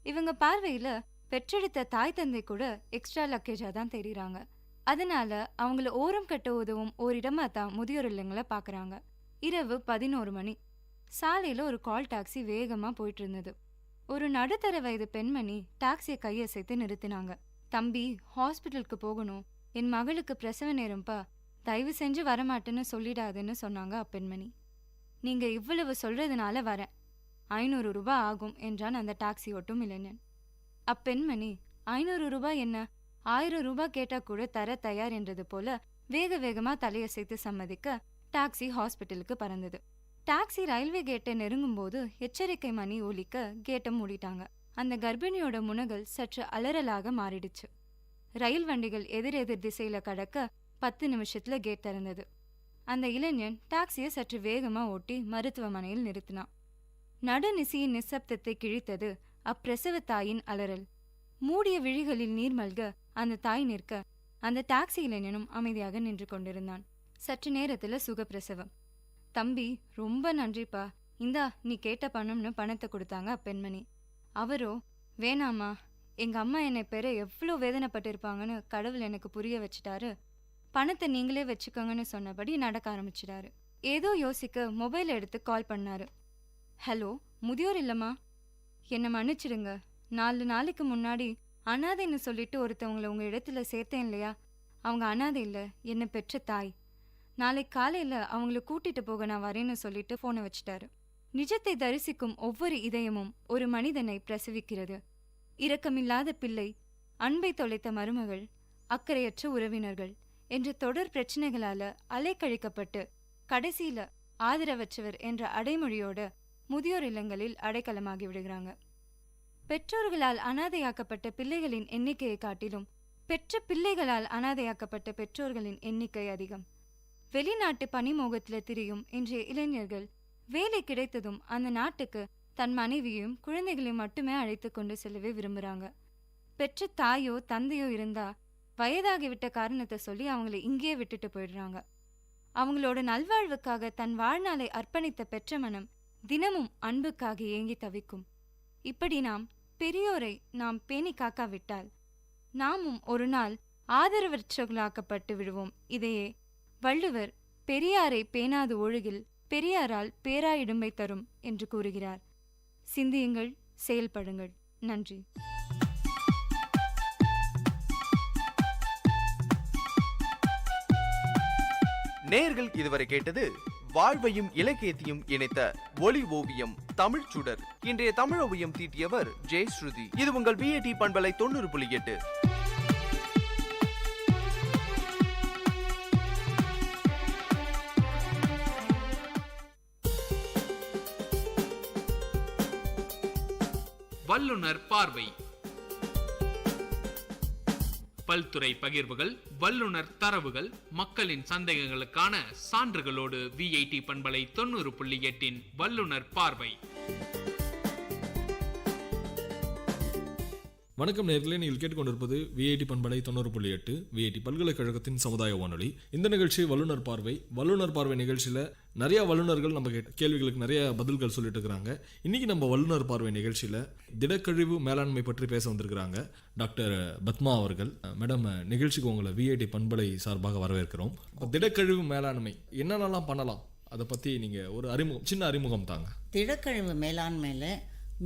இவங்க பார்வையில பெற்றெடுத்த தாய் தந்தை கூட எக்ஸ்ட்ரா லக்கேஜா தான் தெரியுறாங்க. அதனால அவங்கள ஓரம் கட்ட உதவும் ஓரிடமா தான் முதியோர் இல்லங்களை பாக்குறாங்க. இரவு 11 மணி. சாலையில ஒரு கால் டாக்ஸி வேகமா போயிட்டு இருந்தது. ஒரு நடுத்தர வயது பெண்மணி டாக்ஸியை கையசைத்து நிறுத்தினாங்க. தம்பி, ஹாஸ்பிட்டலுக்கு போகணும், என் மகளுக்கு பிரசவ நேரம்பா, தயவு செஞ்சு வரமாட்டேன்னு சொல்லிடாதுன்னு சொன்னாங்க அப்பெண்மணி. நீங்க இவ்வளவு சொல்றதுனால வரேன், 500 ரூபாய் ஆகும் என்றான் அந்த டாக்ஸி ஓட்டும் இளைஞன். அப்பெண்மணி, 500 ரூபாய் என்ன, 1000 ரூபாய் கேட்டா கூட தர தயார் என்றது போல வேக வேகமா தலையசைத்து சம்மதிக்க டாக்ஸி ஹாஸ்பிட்டலுக்கு பறந்தது. டாக்ஸி ரயில்வே கேட்டை நெருங்கும் போது எச்சரிக்கை மணி ஒலிக்க கேட்டை மூடிட்டாங்க. அந்த கர்ப்பிணியோட முனகல் சற்று அலறலாக மாறிடுச்சு. ரயில் வண்டிகள் எதிரெதிர் திசையில கடக்க 10 நிமிஷத்துல கேட் திறந்தது. அந்த இளைஞன் டாக்ஸியை சற்று வேகமா ஓட்டி மருத்துவமனையில் நிறுத்தினான். நடுநிசியின் நிசப்தத்தை கிழித்தது அப்பிரசவ தாயின் அலறல். மூடிய விழிகளில் நீர் மல்க அந்த தாய் நிற்க அந்த டாக்ஸி இளைஞனும் அமைதியாக நின்று கொண்டிருந்தான். சற்று நேரத்துல சுகப்பிரசவம். தம்பி, ரொம்ப நன்றிப்பா, இந்தா நீ கேட்ட பணம்னு பணத்தை கொடுத்தாங்க அப்பெண்மணி. அவரோ, வேணாமா, எங்க அம்மா என்னை பெற எவ்வளோ வேதனைப்பட்டிருப்பாங்கன்னு கடவுள் எனக்கு புரிய வச்சுட்டாரு, பணத்தை நீங்களே வச்சுக்கோங்கன்னு சொன்னபடி நடக்க ஆரம்பிச்சிட்டாரு. ஏதோ யோசிக்க மொபைல் எடுத்து கால் பண்ணாரு. ஹலோ, முதியோர் இல்லம்மா, என்னை மன்னிச்சிடுங்க, 4 நாளைக்கு முன்னாடி அனாதைன்னு சொல்லிட்டு ஒருத்தவங்களை உங்க இடத்துல சேர்த்தேன் இல்லையா, அவங்க அனாதை இல்லை, என்னை பெற்ற தாய். நாளைக்கு காலையில அவங்கள கூட்டிட்டு போக நான் வரேன்னு சொல்லிட்டு போனை வச்சுட்டாரு. நிஜத்தை தரிசிக்கும் ஒவ்வொரு இதயமும் ஒரு மனிதனை பிரசவிக்கிறது. இரக்கமில்லாத பிள்ளை, அன்பை தொலைத்த மருமகள், அக்கறையற்ற உறவினர்கள் என்ற தொடர் பிரச்சனைகளால அலைக்கழிக்கப்பட்டு கடைசியில ஆதரவற்றவர் என்ற அடைமொழியோட முதியோர் இல்லங்களில் அடைக்கலமாகி விடுகிறாங்க. பெற்றோர்களால் அனாதையாக்கப்பட்ட பிள்ளைகளின் எண்ணிக்கையை காட்டிலும் பெற்ற பிள்ளைகளால் அனாதையாக்கப்பட்ட பெற்றோர்களின் எண்ணிக்கை அதிகம். வெளிநாட்டு பனிமோகத்துல திரியும் இன்றைய இளைஞர்கள் வேலை கிடைத்ததும் அந்த நாட்டுக்கு தன் மனைவியும் குழந்தைகளையும் மட்டுமே அழைத்து கொண்டு செல்லவே விரும்புறாங்க. பெற்ற தாயோ தந்தையோ இருந்தா வயதாகிவிட்ட காரணத்தை சொல்லி அவங்களை இங்கேயே விட்டுட்டு போயிடுறாங்க. அவங்களோட நல்வாழ்வுக்காக தன் வாழ்நாளை அர்ப்பணித்த பெற்ற மனம் தினமும் அன்புக்காக ஏங்கி தவிக்கும். இப்படி நாம் பெரியோரை நாம் பேணி காக்காவிட்டால் நாமும் ஒரு நாள் ஆதரவற்றவர்களாக்கப்பட்டு விடுவோம். இதையே வள்ளுவர் பெரியாரை பேணாது ஒழுகில் பெரியாரால் பேராயிடும்பை தரும் என்று கூறுகிறார். சிந்தியுங்கள், செயல்படுங்கள். நன்றி. நேயர்கள் இதுவரை கேட்டது வாழ்வையும் இலக்கியத்தையும் இணைத்த ஒளி ஓவியம் தமிழ் சுடர். இன்றைய தமிழ் ஓவியம் தீட்டியவர் ஜெயஸ்ருதி. இது உங்கள் விஐடி பண்பலை 90.8. வல்லுனர் பார்வை. பல்துறை பகிர்வுகள், வல்லுனர் தரவுகள், மக்களின் சந்தேகங்களுக்கான சான்றுகளோடு விஐடி பண்பலை 90.8 வல்லுனர் பார்வை. வணக்கம் நேயர்களே, நீங்கள் கேட்டுக்கொண்டிருப்பது விஐடி பண்பலை 90.8 விஐடி பல்கலைக்கழகத்தின் சமுதாய வானொலி. இந்த நிகழ்ச்சி வல்லுனர் பார்வை. வல்லுனர் பார்வை நிகழ்ச்சியில் நிறைய வல்லுநர்கள் நம்ம கேள்விகளுக்கு நிறைய பதில்கள் சொல்லிட்டு இருக்கிறாங்க. இன்னைக்கு நம்ம வல்லுனர் பார்வை நிகழ்ச்சியில் திடக்கழிவு மேலாண்மை பற்றி பேச வந்திருக்கிறாங்க டாக்டர் பத்மா அவர்கள். மேடம், நிகழ்ச்சிக்கு உங்களை விஐடி பண்பலை சார்பாக வரவேற்கிறோம். திடக்கழிவு மேலாண்மை என்னென்னலாம் பண்ணலாம், அதை பற்றி நீங்கள் ஒரு சின்ன அறிமுகம் தாங்க. திடக்கழிவு மேலாண்மையில்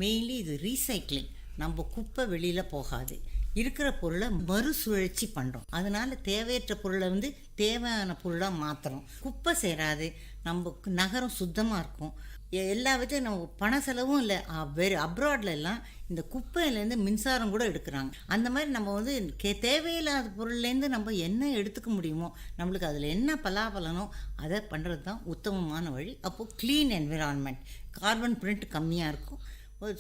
மெயின்லி இது ரீசைக்ளிங். நம்ம குப்பை வெளியில் போகாது, இருக்கிற பொருளை மறுசுழற்சி பண்ணுறோம். அதனால தேவையற்ற பொருளை தேவையான பொருளாக மாற்றுறோம். குப்பை சேராது, நம்ம நகரம் சுத்தமாக இருக்கும். எல்லா விதத்தையும் நம்ம பண செலவும் இல்லை. வேறு அப்ராட்லாம் இந்த குப்பையிலேருந்து மின்சாரம் கூட எடுக்கிறாங்க. அந்த மாதிரி நம்ம தேவையில்லாத பொருள்லேருந்து நம்ம என்ன எடுத்துக்க முடியுமோ, நம்மளுக்கு அதில் என்ன பலாபலனோ அதை பண்ணுறது தான் உத்தமமான வழி. அப்போது க்ளீன் என்விரான்மெண்ட், கார்பன் பிரிண்ட் கம்மியாக இருக்கும்.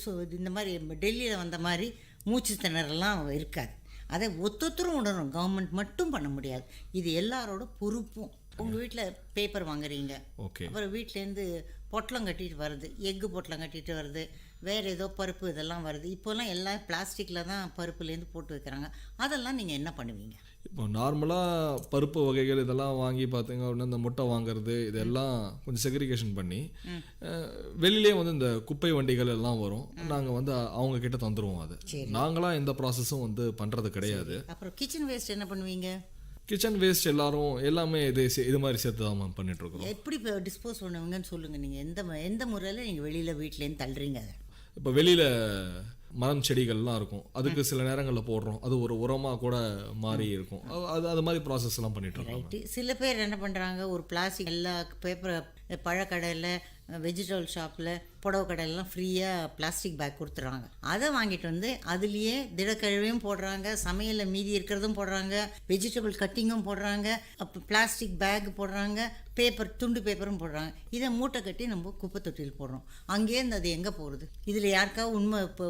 ஸோ இந்த மாதிரி டெல்லியில் வந்த மாதிரி மூச்சு திணறலாம் இருக்காது. அதை ஒத்தொத்தரும் உணரும். கவர்மெண்ட் மட்டும் பண்ண முடியாது, இது எல்லாரோட பொறுப்பும். உங்கள் வீட்டில் பேப்பர் வாங்குறீங்க, அப்புறம் வீட்டிலேருந்து பொட்டலம் கட்டிட்டு வருது, எக்கு பொட்டலம் கட்டிட்டு வருது, வேறு ஏதோ பருப்பு இதெல்லாம் வருது. இப்போல்லாம் எல்லாம் பிளாஸ்டிக்கில் தான் பருப்புலேருந்து போட்டு வைக்கிறாங்க. அதெல்லாம் நீங்கள் என்ன பண்ணுவீங்க? இப்போ நார்மலாக பருப்பு வகைகள் இதெல்லாம் வாங்கி பார்த்தீங்க அப்படின்னா இந்த முட்டை வாங்குறது இதெல்லாம் கொஞ்சம் செக்ரிகேஷன் பண்ணி வெளியிலே இந்த குப்பை வண்டிகள் எல்லாம் வரும். நாங்கள் அவங்க கிட்ட தந்துடுவோம். அது நாங்களாம் எந்த ப்ராசஸும் பண்ணுறது கிடையாது. அப்புறம் கிச்சன் வேஸ்ட் என்ன பண்ணுவீங்க? கிச்சன் வேஸ்ட் எல்லாமே இது மாதிரி சேர்த்து தான் பண்ணிட்டு இருக்கோம். எப்படி இப்போ டிஸ்போஸ் பண்ணுவீங்கன்னு சொல்லுங்கள். நீங்கள் எந்த முறையில் நீங்கள் வெளியில் வீட்டிலேருந்து தள்ளுறீங்க? அதை இப்போ வெளியில் மரம் செடிகள்லாம் இருக்கும், அதுக்கு சில நேரங்களில் போடுறோம், அது ஒரு உரமாக கூட மாறி இருக்கும். அது மாதிரி ப்ராசஸ் எல்லாம் பண்ணிட்டு இருக்கோம். சில பேர் என்ன பண்ணுறாங்க, ஒரு பிளாஸ்டிக் எல்லா பேப்பர் பழக்கடையில், வெஜிடபிள் ஷாப்பில், புடவை கடையிலலாம் ஃப்ரீயாக பிளாஸ்டிக் பேக் கொடுத்துட்றாங்க. அதை வாங்கிட்டு அதுலேயே திடக்கழிவையும் போடுறாங்க, சமையலில் மீதி இருக்கிறதும் போடுறாங்க, வெஜிடபிள் கட்டிங்கும் போடுறாங்க, அப்போ பிளாஸ்டிக் பேக் போடுறாங்க, துண்டு பேப்பரும் போடுறாங்க. இதை மூட்டை கட்டி நம்ம குப்பை தொட்டியில் போடுறோம். அங்கேருந்து அது எங்கே போகிறது? இதில் யாருக்காவது உண்மை இப்போ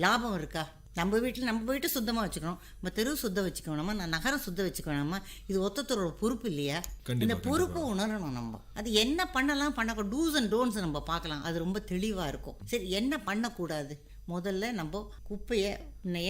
லாபம் இருக்கா? நம்ம வீட்டை சுத்தமாக வச்சுக்கணும், நம்ம தெருவு சுத்தம் வச்சுக்கணுமா, நான் நகரம் சுத்தம் வச்சுக்கணுமா? இது ஒத்தத்தரோட பொறுப்பு இல்லையா? இந்த பொறுப்பை உணரணும் நம்ம. அது என்ன பண்ணலாம், பண்ணக்கூடாது, டூஸ் அண்ட் டோன்ட்ஸ் நம்ம பார்க்கலாம். அது ரொம்ப தெளிவாக இருக்கும். சரி, என்ன பண்ணக்கூடாது? முதல்ல நம்ம குப்பையை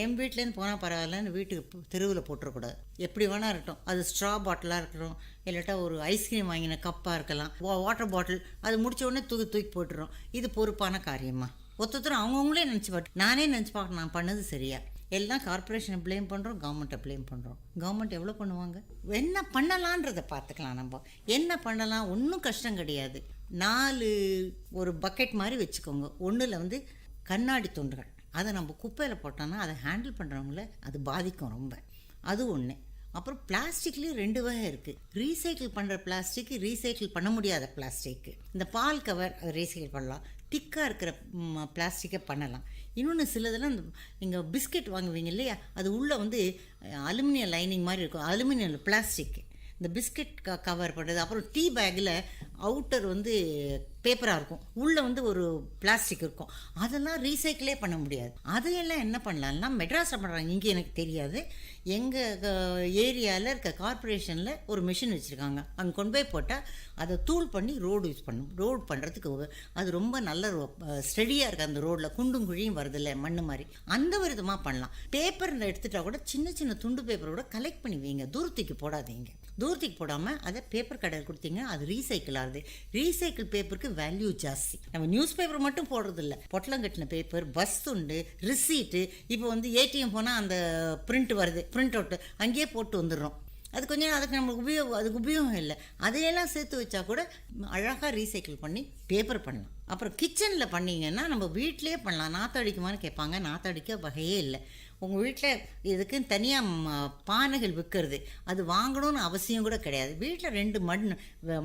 என் வீட்டிலேருந்து போனால் பரவாயில்லன்னு வீட்டுக்கு தெருவில் போட்டுறக்கூடாது. எப்படி வேணா இருக்கட்டும், அது ஸ்ட்ரா பாட்டிலாக இருக்கட்டும், இல்லாட்டா ஒரு ஐஸ்கிரீம் வாங்கின கப்பாக இருக்கலாம், வாட்டர் பாட்டில், அது முடிச்ச உடனே தூக்கி போட்டுறோம். இது பொறுப்பான காரியமா? ஒருத்தரும் அவங்கவுங்களே நினச்சி பார்த்து, நானே நினச்சி பார்க்க நான் பண்ணது சரியா? எல்லாம் கார்பரேஷனை ப்ளேம் பண்ணுறோம், கவர்மெண்ட்டை ப்ளேம் பண்ணுறோம். கவர்மெண்ட் எவ்வளோ பண்ணுவாங்க? என்ன பண்ணலான்றதை பார்த்துக்கலாம். நம்ம என்ன பண்ணலாம், ஒன்றும் கஷ்டம் கிடையாது. 4 ஒரு பக்கெட் மாதிரி வச்சுக்கோங்க. ஒன்றில் கண்ணாடி துண்டுகள், அதை நம்ம குப்பையில் போட்டோன்னா அதை ஹேண்டில் பண்ணுறவங்கள அது பாதிக்கும் ரொம்ப. அது ஒன்று. அப்புறம் பிளாஸ்டிக்லேயும் 2 வகை இருக்குது. ரீசைக்கிள் பண்ணுற பிளாஸ்டிக், ரீசைக்கிள் பண்ண முடியாத பிளாஸ்டிக்கு. இந்த பால் கவர் அதை ரீசைக்கிள் பண்ணலாம், திக்காக இருக்கிற பிளாஸ்டிக்கை பண்ணலாம். இன்னொன்று சிலதெல்லாம் நீங்கள் பிஸ்கெட் வாங்குவீங்க இல்லையா, அது உள்ளே அலுமினியம் லைனிங் மாதிரி இருக்கும், அலுமினியம் பிளாஸ்டிக்கு. இந்த பிஸ்கெட் கவர் பண்ணுறது. அப்புறம் டீ பேக்கில் அவுட்டர் வந்து பேப்பராக இருக்கும், உள்ளே வந்து ஒரு பிளாஸ்டிக் இருக்கும். அதெல்லாம் ரீசைக்கிளே பண்ண முடியாது. அதையெல்லாம் என்ன பண்ணலாம்னா மெட்ராஸில் பண்ணுறாங்க, இங்கே எனக்கு தெரியாது. எங்கள் ஏரியாவில் இருக்க கார்பரேஷனில் ஒரு மிஷின் வச்சுருக்காங்க. அங்கே கொண்டு போய் போட்டால் அதை தூள் பண்ணி ரோடு யூஸ் பண்ணும். ரோடு பண்ணுறதுக்கு அது ரொம்ப நல்ல ஸ்டெடியாக இருக்குது. அந்த ரோடில் குண்டும் குழியும் வருதில்ல மண் மாதிரி, அந்த விதமாக பண்ணலாம். பேப்பரில் எடுத்துகிட்டா கூட சின்ன சின்ன துண்டு பேப்பரை கூட கலெக்ட் பண்ணி வைங்க, தூரத்துக்கு போடாதீங்க. தூரத்துக்கு போடாமல் அதை பேப்பர் கடையில் கொடுத்தீங்க, அது ரீசைக்கிள் ஆகுது. ரீசைக்கிள் பேப்பருக்கு வேல்யூ ஜாஸ்தி. நம்ம நியூஸ் பேப்பர் மட்டும் போடுறது இல்லை, பொட்டலம் கட்டின பேப்பர், பஸ் துண்டு, ரிசீட்டு. இப்போ வந்து ஏடிஎம் போனால் அந்த பிரிண்ட் வருது, பிரிண்ட் அவுட்டு அங்கேயே போட்டு வந்துடுறோம். அது கொஞ்சம் அதுக்கு நம்மளுக்கு அதுக்கு உபயோகம் இல்லை. அதையெல்லாம் சேர்த்து வச்சா கூட அழகாக ரீசைக்கிள் பண்ணி பேப்பர் பண்ணலாம். அப்புறம் கிச்சனில் பண்ணிங்கன்னா நம்ம வீட்டிலே பண்ணலாம். நாற்றடிக்குமான்னு கேட்பாங்க, நாற்றடிக்க வகையே இல்லை. உங்கள் வீட்டில் இதுக்கு தனியாக பானைகள் விற்கிறது, அது வாங்கணும்னு அவசியம் கூட கிடையாது. வீட்டில் 2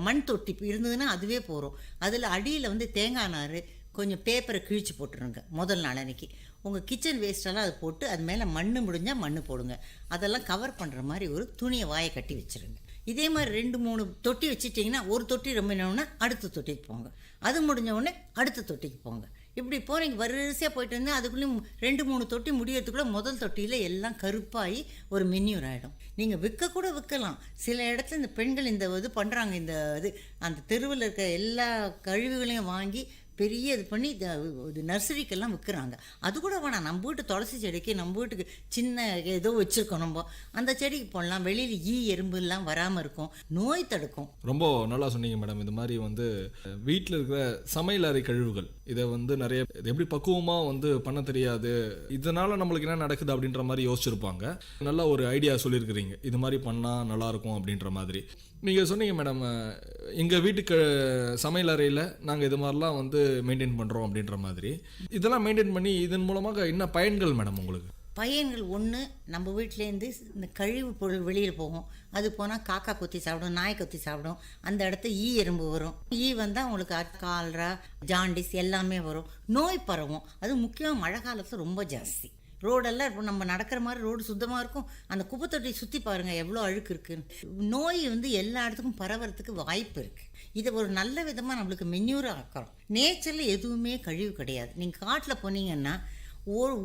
மண் தொட்டி இருந்ததுன்னா அதுவே போகிறோம். அதில் அடியில் வந்து தேங்காய் நார் கொஞ்சம் பேப்பரை கிழிச்சு போட்டுருங்க. முதல் நாள் அன்றைக்கி உங்கள் கிச்சன் வேஸ்ட்டெல்லாம் அது போட்டு அது மேலே மண் முடிஞ்சால் மண் போடுங்க. அதெல்லாம் கவர் பண்ணுற மாதிரி ஒரு துணியை வாயை கட்டி வச்சுருங்க. இதே மாதிரி 2-3 தொட்டி வச்சுட்டிங்கன்னா ஒரு தொட்டி ரொம்ப நேரம்னா அடுத்த தொட்டிக்கு போங்க, அது முடிஞ்ச உடனே அடுத்த தொட்டிக்கு போங்க. இப்படி போனீங்க வரிசையாக போயிட்டு இருந்தால் அதுக்குள்ளேயும் 2-3 தொட்டி முடியறதுக்குள்ளே முதல் தொட்டியில் எல்லாம் கருப்பாகி ஒரு மென்யூர் ஆகிடும். நீங்கள் விற்கக்கூட விற்கலாம். சில இடத்துல இந்த பெண்கள் இந்த இது பண்ணுறாங்க. இந்த இது அந்த தெருவில் இருக்க எல்லா கழிவுகளையும் வாங்கி பெரிய இது பண்ணி இது நர்சரிக்கெல்லாம் விற்கிறாங்க. அது கூட வேணாம், நம்ம வீட்டு துளசி செடிக்கு நம்ம வீட்டுக்கு சின்ன ஏதோ வச்சுருக்கோம், நம்ம அந்த செடிக்கு போடலாம். வெளியில் எறும்புலாம் வராமல் இருக்கும், நோய் தடுக்கும். ரொம்ப நல்லா சொன்னீங்க மேடம். இந்த மாதிரி வந்து வீட்டில் இருக்கிற சமையல் அறை கழிவுகள் இதை வந்து நிறைய எப்படி பக்குவமாக வந்து பண்ண தெரியாது, இதனால் நம்மளுக்கு என்ன நடக்குது அப்படின்ற மாதிரி யோசிச்சிருப்பாங்க. நல்ல ஒரு ஐடியா சொல்லியிருக்கிறீங்க, இது மாதிரி பண்ணால் நல்லாயிருக்கும் அப்படின்ற மாதிரி. நீங்கள் சொன்னீங்க மேடம், எங்கள் வீட்டுக்கு சமையல் அறையில் நாங்கள் இது மாதிரிலாம் வந்து மெயின்டைன் பண்ணுறோம் அப்படின்ற மாதிரி. இதெல்லாம் மெயின்டைன் பண்ணி இதன் மூலமாக என்ன பயன்கள் மேடம் உங்களுக்கு? பயன்கள் ஒன்று, நம்ம வீட்டிலேருந்து இந்த கழிவு பொருள் வெளியில் போகும். அது போனால் காக்கா கொத்தி சாப்பிடும், நாய் கொத்தி சாப்பிடும். அந்த இடத்த எறும்பு வரும். வந்தால் உங்களுக்கு கால்ரா, ஜாண்டிஸ் எல்லாமே வரும். நோய் பரவும். அது முக்கியமாக மழை காலத்தில் ரொம்ப ஜாஸ்தி. ரோடெல்லாம் இப்போ நம்ம நடக்கிற மாதிரி ரோடு சுத்தமாக இருக்கும். அந்த குப்பை தொட்டியை சுற்றி பாருங்கள் எவ்வளோ அழுக்கு இருக்குன்னு. நோய் வந்து எல்லா இடத்துக்கும் பரவறதுக்கு வாய்ப்பு இருக்குது. இதை ஒரு நல்ல விதமாக நம்மளுக்கு மென்யூராக ஆக்கிறோம். நேச்சரில் எதுவுமே கழிவு கிடையாது. நீங்கள் காட்டில் போனீங்கன்னா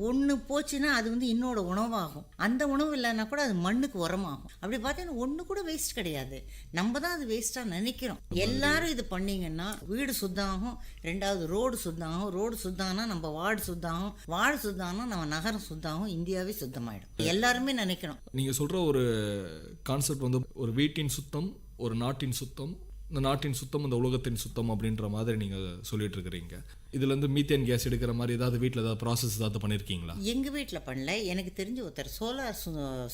ஒன்று போச்சுன்னா அது வந்து இன்னோட உணவாகும். அந்த உணவு இல்லைன்னா கூட அது மண்ணுக்கு உரமாகும். அப்படி பார்த்தீங்கன்னா ஒன்று கூட வேஸ்ட் கிடையாது. நம்ம தான் அது வேஸ்ட்டாக நினைக்கிறோம். எல்லாரும் இது பண்ணிங்கன்னா வீடு சுத்தமாகும், 2வது ரோடு சுத்தமாகும், ரோடு சுத்தம்னா நம்ம வார்டு சுத்தமாகும், வார்டு சுத்தம்னா நம்ம நகரம் சுத்தமாகும், இந்தியாவே சுத்தமாயிடும். எல்லாருமே நினைக்கணும். நீங்கள் சொல்கிற ஒரு கான்செப்ட் வந்து ஒரு வீட்டின் சுத்தம், ஒரு நாட்டின் சுத்தம், இந்த நாட்டின் சுத்தம் இந்த உலகத்தின் சுத்தம் அப்படின்ற மாதிரி நீங்கள் சொல்லிட்டு இருக்கிறீங்க. இதுலேருந்து மீத்தேன் கேஸ் எடுக்கிற மாதிரி ஏதாவது வீட்டில் ஏதாவது ப்ராசஸ் ஏதாவது பண்ணியிருக்கீங்களா? எங்கள் வீட்டில் பண்ணல. எனக்கு தெரிஞ்ச ஒருத்தர் சோலார்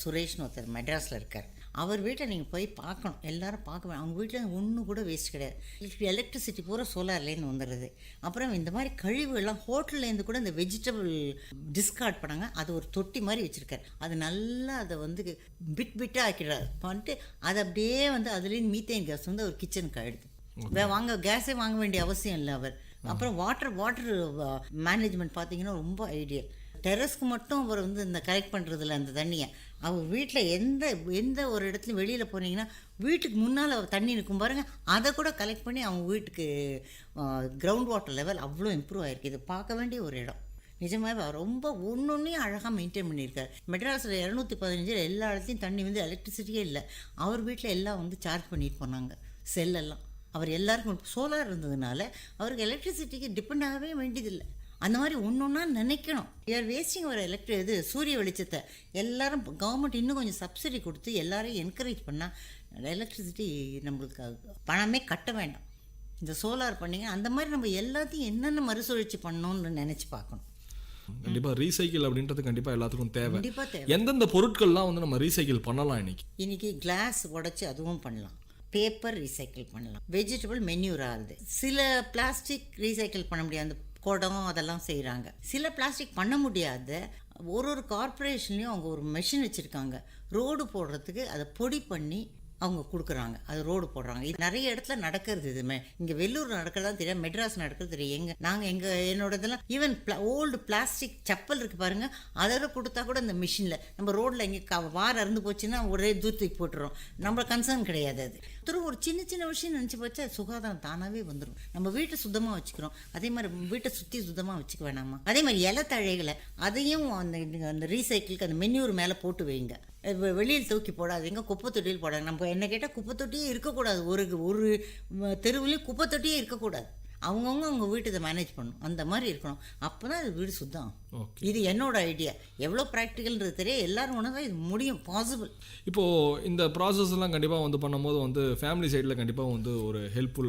சுரேஷ்னு ஒருத்தர் மெட்ராஸில் இருக்கார். அவர் வீட்டை நீங்கள் போய் பார்க்கணும், எல்லாரும் பார்க்க. அவங்க வீட்டில் ஒன்றும் கூட வேஸ்ட் கிடையாது. எலக்ட்ரிசிட்டி பூரா சோலார்லேருந்து வந்துடுது. அப்புறம் இந்த மாதிரி கழிவுகள்லாம் ஹோட்டல்லேருந்து கூட இந்த வெஜிடபிள் டிஸ்கார்ட் பண்ணாங்க, அது ஒரு தொட்டி மாதிரி வச்சுருக்காரு. அது நல்லா அதை வந்து பிட்டாக ஆக்கிடுறாரு பண்ணிட்டு அதை அப்படியே வந்து அதுலேருந்து மீத்தேன் கேஸ் வந்து அவர் கிச்சனுக்கு ஆகிடுது. கேஸே வாங்க வேண்டிய அவசியம் இல்லை அவர். அப்புறம் வாட்டர் மேனேஜ்மெண்ட் பார்த்தீங்கன்னா ரொம்ப ஐடியல். டெரஸ்க்கு மட்டும் அவர் வந்து இந்த கலெக்ட் பண்ணுறதில்ல அந்த தண்ணியை. அவர் வீட்டில் எந்த ஒரு இடத்துலையும் வெளியில் போனீங்கன்னா வீட்டுக்கு முன்னால் தண்ணி இருக்கும் பாருங்கள், அதை கூட கலெக்ட் பண்ணி அவங்க வீட்டுக்கு கிரவுண்ட் வாட்டர் லெவல் அவ்வளோ இம்ப்ரூவ் ஆகிருக்கு. இது பார்க்க வேண்டிய ஒரு இடம். நிஜமாகவே ரொம்ப ஒன்றையும் அழகாக மெயின்டைன் பண்ணியிருக்காரு. மெட்ராஸில் 215 எல்லா இடத்துலையும் தண்ணி வந்து எலக்ட்ரிசிட்டியே இல்லை. அவர் வீட்டில் எல்லாம் வந்து சார்ஜ் பண்ணிட்டு போனாங்க செல்லெல்லாம். அவர் எல்லாருக்கும் சோலார் இருந்ததுனால அவருக்கு எலக்ட்ரிசிட்டிக்கு டிபெண்ட் ஆகவே வேண்டியதில்லை. அந்த மாதிரி ஒன்றா நினைக்கணும். யார் வேஸ்டிங் ஒரு சூரிய வெளிச்சத்தை எல்லாரும் கவர்மெண்ட் இன்னும் கொஞ்சம் சப்சிடி கொடுத்து எல்லாரையும் என்கரேஜ் பண்ணால் எலக்ட்ரிசிட்டி நம்மளுக்கு பணமே கட்ட வேண்டாம். இந்த சோலார் பண்ணிங்க அந்த மாதிரி நம்ம எல்லாத்தையும் என்னென்ன மறுசுழற்சி பண்ணணும்னு நினச்சி பார்க்கணும். கண்டிப்பாக ரீசைக்கிள் அப்படின்றது கண்டிப்பாக எல்லாத்துக்கும் தேவை. கண்டிப்பாக தேவை. எந்தெந்த பொருட்கள்லாம் வந்து நம்ம ரீசைக்கிள் பண்ணலாம்? இன்னைக்கு கிளாஸ் உடைச்சி அதுவும் பண்ணலாம், பேப்பர் ரீசைக்கிள் பண்ணலாம், வெஜிடபிள் மென்யூர் ஆகுது. சில பிளாஸ்டிக் ரீசைக்கிள் பண்ண முடியாது, அந்த குடம் அதெல்லாம் செய்கிறாங்க. சில பிளாஸ்டிக் பண்ண முடியாத ஒரு கார்பரேஷன்லேயும் அவங்க ஒரு மெஷின் வச்சுருக்காங்க, ரோடு போடுறதுக்கு அதை பொடி பண்ணி அவங்க கொடுக்குறாங்க, அது ரோடு போடுறாங்க. இது நிறைய இடத்துல நடக்கிறது. இதுமே இங்கே வெள்ளூர் நடக்கிறதா தெரியாது, மெட்ராஸ் நடக்கிறது தெரியும். என்னோட இதெல்லாம் ஈவன் ஓல்டு பிளாஸ்டிக் செப்பல் இருக்குது பாருங்கள், அதோட கொடுத்தா கூட இந்த மிஷினில் நம்ம ரோட்டில் இங்கே வாரம் இருந்து போச்சுன்னா ஒரே தூரத்துக்கு போட்டுறோம், நம்ம கன்சர்ன் கிடையாது. அது ஒருத்தரும் ஒரு சின்ன சின்ன விஷயம் நினச்சி வச்சா சுகாதாரம் தானாகவே வந்துடும். நம்ம வீட்டை சுத்தமாக வச்சுக்கிறோம், அதே மாதிரி வீட்டை சுற்றி சுத்தமாக வச்சுக்க வேணாமா? அதே மாதிரி இலத்தழைகளை அதையும் அந்த ரீசைக்கிளுக்கு அந்த மென்யூர் மேலே போட்டு வைங்க. வெளியில் தூக்கி போடாதீங்க, குப்பை தொட்டியில் போடாங்க. நம்ம என்ன கேட்டால் குப்பை தொட்டியே இருக்கக்கூடாது, ஒரு தெருவுலேயும் குப்பை தொட்டியே இருக்கக்கூடாது. அவங்கவுங்க அவங்க வீட்டு இதை மேனேஜ் பண்ணணும், அந்த மாதிரி இருக்கணும். அப்போ தான் அது வீடு சுத்தம். இது என்னோட ஐடியா. எவ்வளோ ப்ராக்டிக்கல்ன்றது தெரியும், எல்லாரும் ஒன்று தான் இது முடியும், பாசிபிள். இப்போது இந்த ப்ராசஸ் எல்லாம் கண்டிப்பாக வந்து பண்ணும்போது வந்து ஃபேமிலி சைடில் கண்டிப்பாக வந்து ஒரு ஹெல்ப்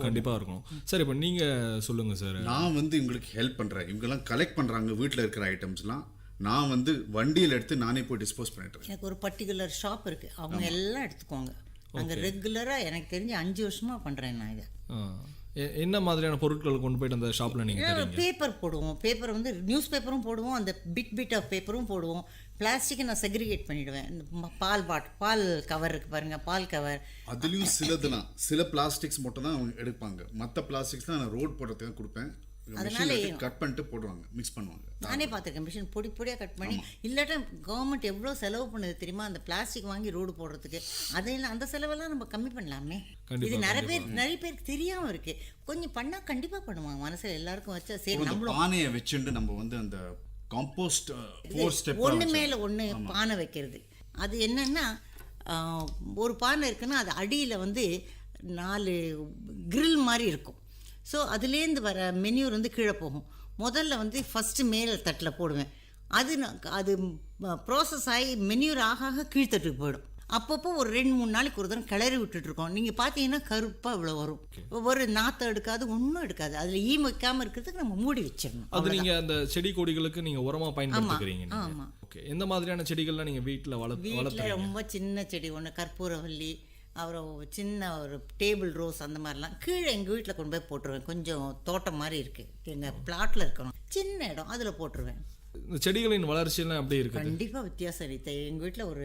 கண்டிப்பாக இருக்கும். சார் இப்போ நீங்கள் சொல்லுங்கள் சார். நான் வந்து இவங்களுக்கு ஹெல்ப் பண்ணுறேன். இவங்கெல்லாம் கலெக்ட் பண்ணுறாங்க வீட்டில் இருக்கிற ஐட்டம்ஸ்லாம். நான் வந்து வண்டியில் எடுத்து நானே போய் டிஸ்போஸ் பண்ணிட்டேன். எனக்கு ஒரு பர்டிகுலர் ஷாப் இருக்குது, அவங்க எல்லாம் எடுத்துக்குவாங்க. அங்கே ரெகுலராக எனக்கு தெரிஞ்சு 5 வருஷமாக பண்ணுறேன் நான் இதை. என்ன மாதிரியான பொருட்கள் கொண்டு போயிட்டு அந்த ஷாப்பில் நீங்கள் பேப்பர் போடுவோம். பேப்பர் வந்து நியூஸ் பேப்பரும் போடுவோம், அந்த பிட் ஆஃப் பேப்பரும் போடுவோம். பிளாஸ்டிக்கை நான் செக்ரிகேட் பண்ணிவிடுவேன். இந்த பால் கவர் இருக்குது பாருங்கள், பால் கவர். அதுலேயும் சில பிளாஸ்டிக்ஸ் மட்டும் தான் அவங்க எடுப்பாங்க. மற்ற பிளாஸ்டிக்ஸ் தான் நான் ரோட் போடுறதுக்கு கொடுப்பேன். அதனால கட் பண்ணிட்டு போடுவாங்க, மிக்ஸ் பண்ணுவாங்க. நானே பார்த்துருக்கேன், மிஷின் பொடியாக கட் பண்ணி. இல்லாட்டா கவர்மெண்ட் எவ்வளோ செலவு பண்ணுது தெரியுமா அந்த பிளாஸ்டிக் வாங்கி ரோடு போடுறதுக்கு. அதையெல்லாம் அந்த செலவெல்லாம் நம்ம கம்மி பண்ணலாமே. இது நிறைய பேருக்கு தெரியாமல் இருக்குது. கொஞ்சம் பண்ணால் கண்டிப்பாக பண்ணுவாங்க. மனசில் எல்லாருக்கும் வச்சா சரி. நம்மளும் பானையை வச்சுட்டு நம்ம வந்து அந்த காம்போஸ்ட் ஒன்று மேலே ஒன்று பானை வைக்கிறது. அது என்னன்னா, ஒரு பானை இருக்குன்னா அது அடியில் வந்து 4 கிரில் மாதிரி இருக்கும். ஸோ அதுலேருந்து வர மென்யூர் வந்து கீழே போகும். முதல்ல வந்து ஃபஸ்ட்டு மேலே தட்டில் போடுவேன். அது ப்ராசஸ் ஆகி மென்யூர் ஆக கீழ்த்தட்டுக்கு போயிடும். அப்பப்போ ஒரு 2-3 நாளைக்கு ஒரு தரம் கிளறி விட்டுட்ருக்கோம். நீங்கள் பார்த்தீங்கன்னா கருப்பாக இவ்வளோ வரும். ஒரு நாற்றம் எடுக்காது, ஒன்றும் எடுக்காது. அதில் ஈ வைக்காமல் இருக்கிறதுக்கு நம்ம மூடி வச்சிடணும். அது நீங்கள் அந்த செடி கொடிகளுக்கு நீங்கள் உரமாக பயன்படுத்துகிறீங்க. ஆமாம். ஓகே. எந்த மாதிரியான செடிகள்லாம் நீங்கள் வீட்டில் வீட்டில் ரொம்ப சின்ன செடி ஒன்று, கற்பூரவல்லி, அப்புறம் சின்ன ஒரு டேபிள் ரோஸ், அந்த மாதிரிலாம் கீழே எங்கள் வீட்டில் கொண்டு போய் போட்டுருவேன். கொஞ்சம் தோட்டம் மாதிரி இருக்குது, எங்கள் பிளாட்டில் இருக்கணும், சின்ன இடம், அதில் போட்டுருவேன். இந்த செடிகளின் வளர்ச்சியெல்லாம் எப்படி இருக்குது? கண்டிப்பாக வித்தியாசம் இருக்குது. எங்கள் வீட்டில் ஒரு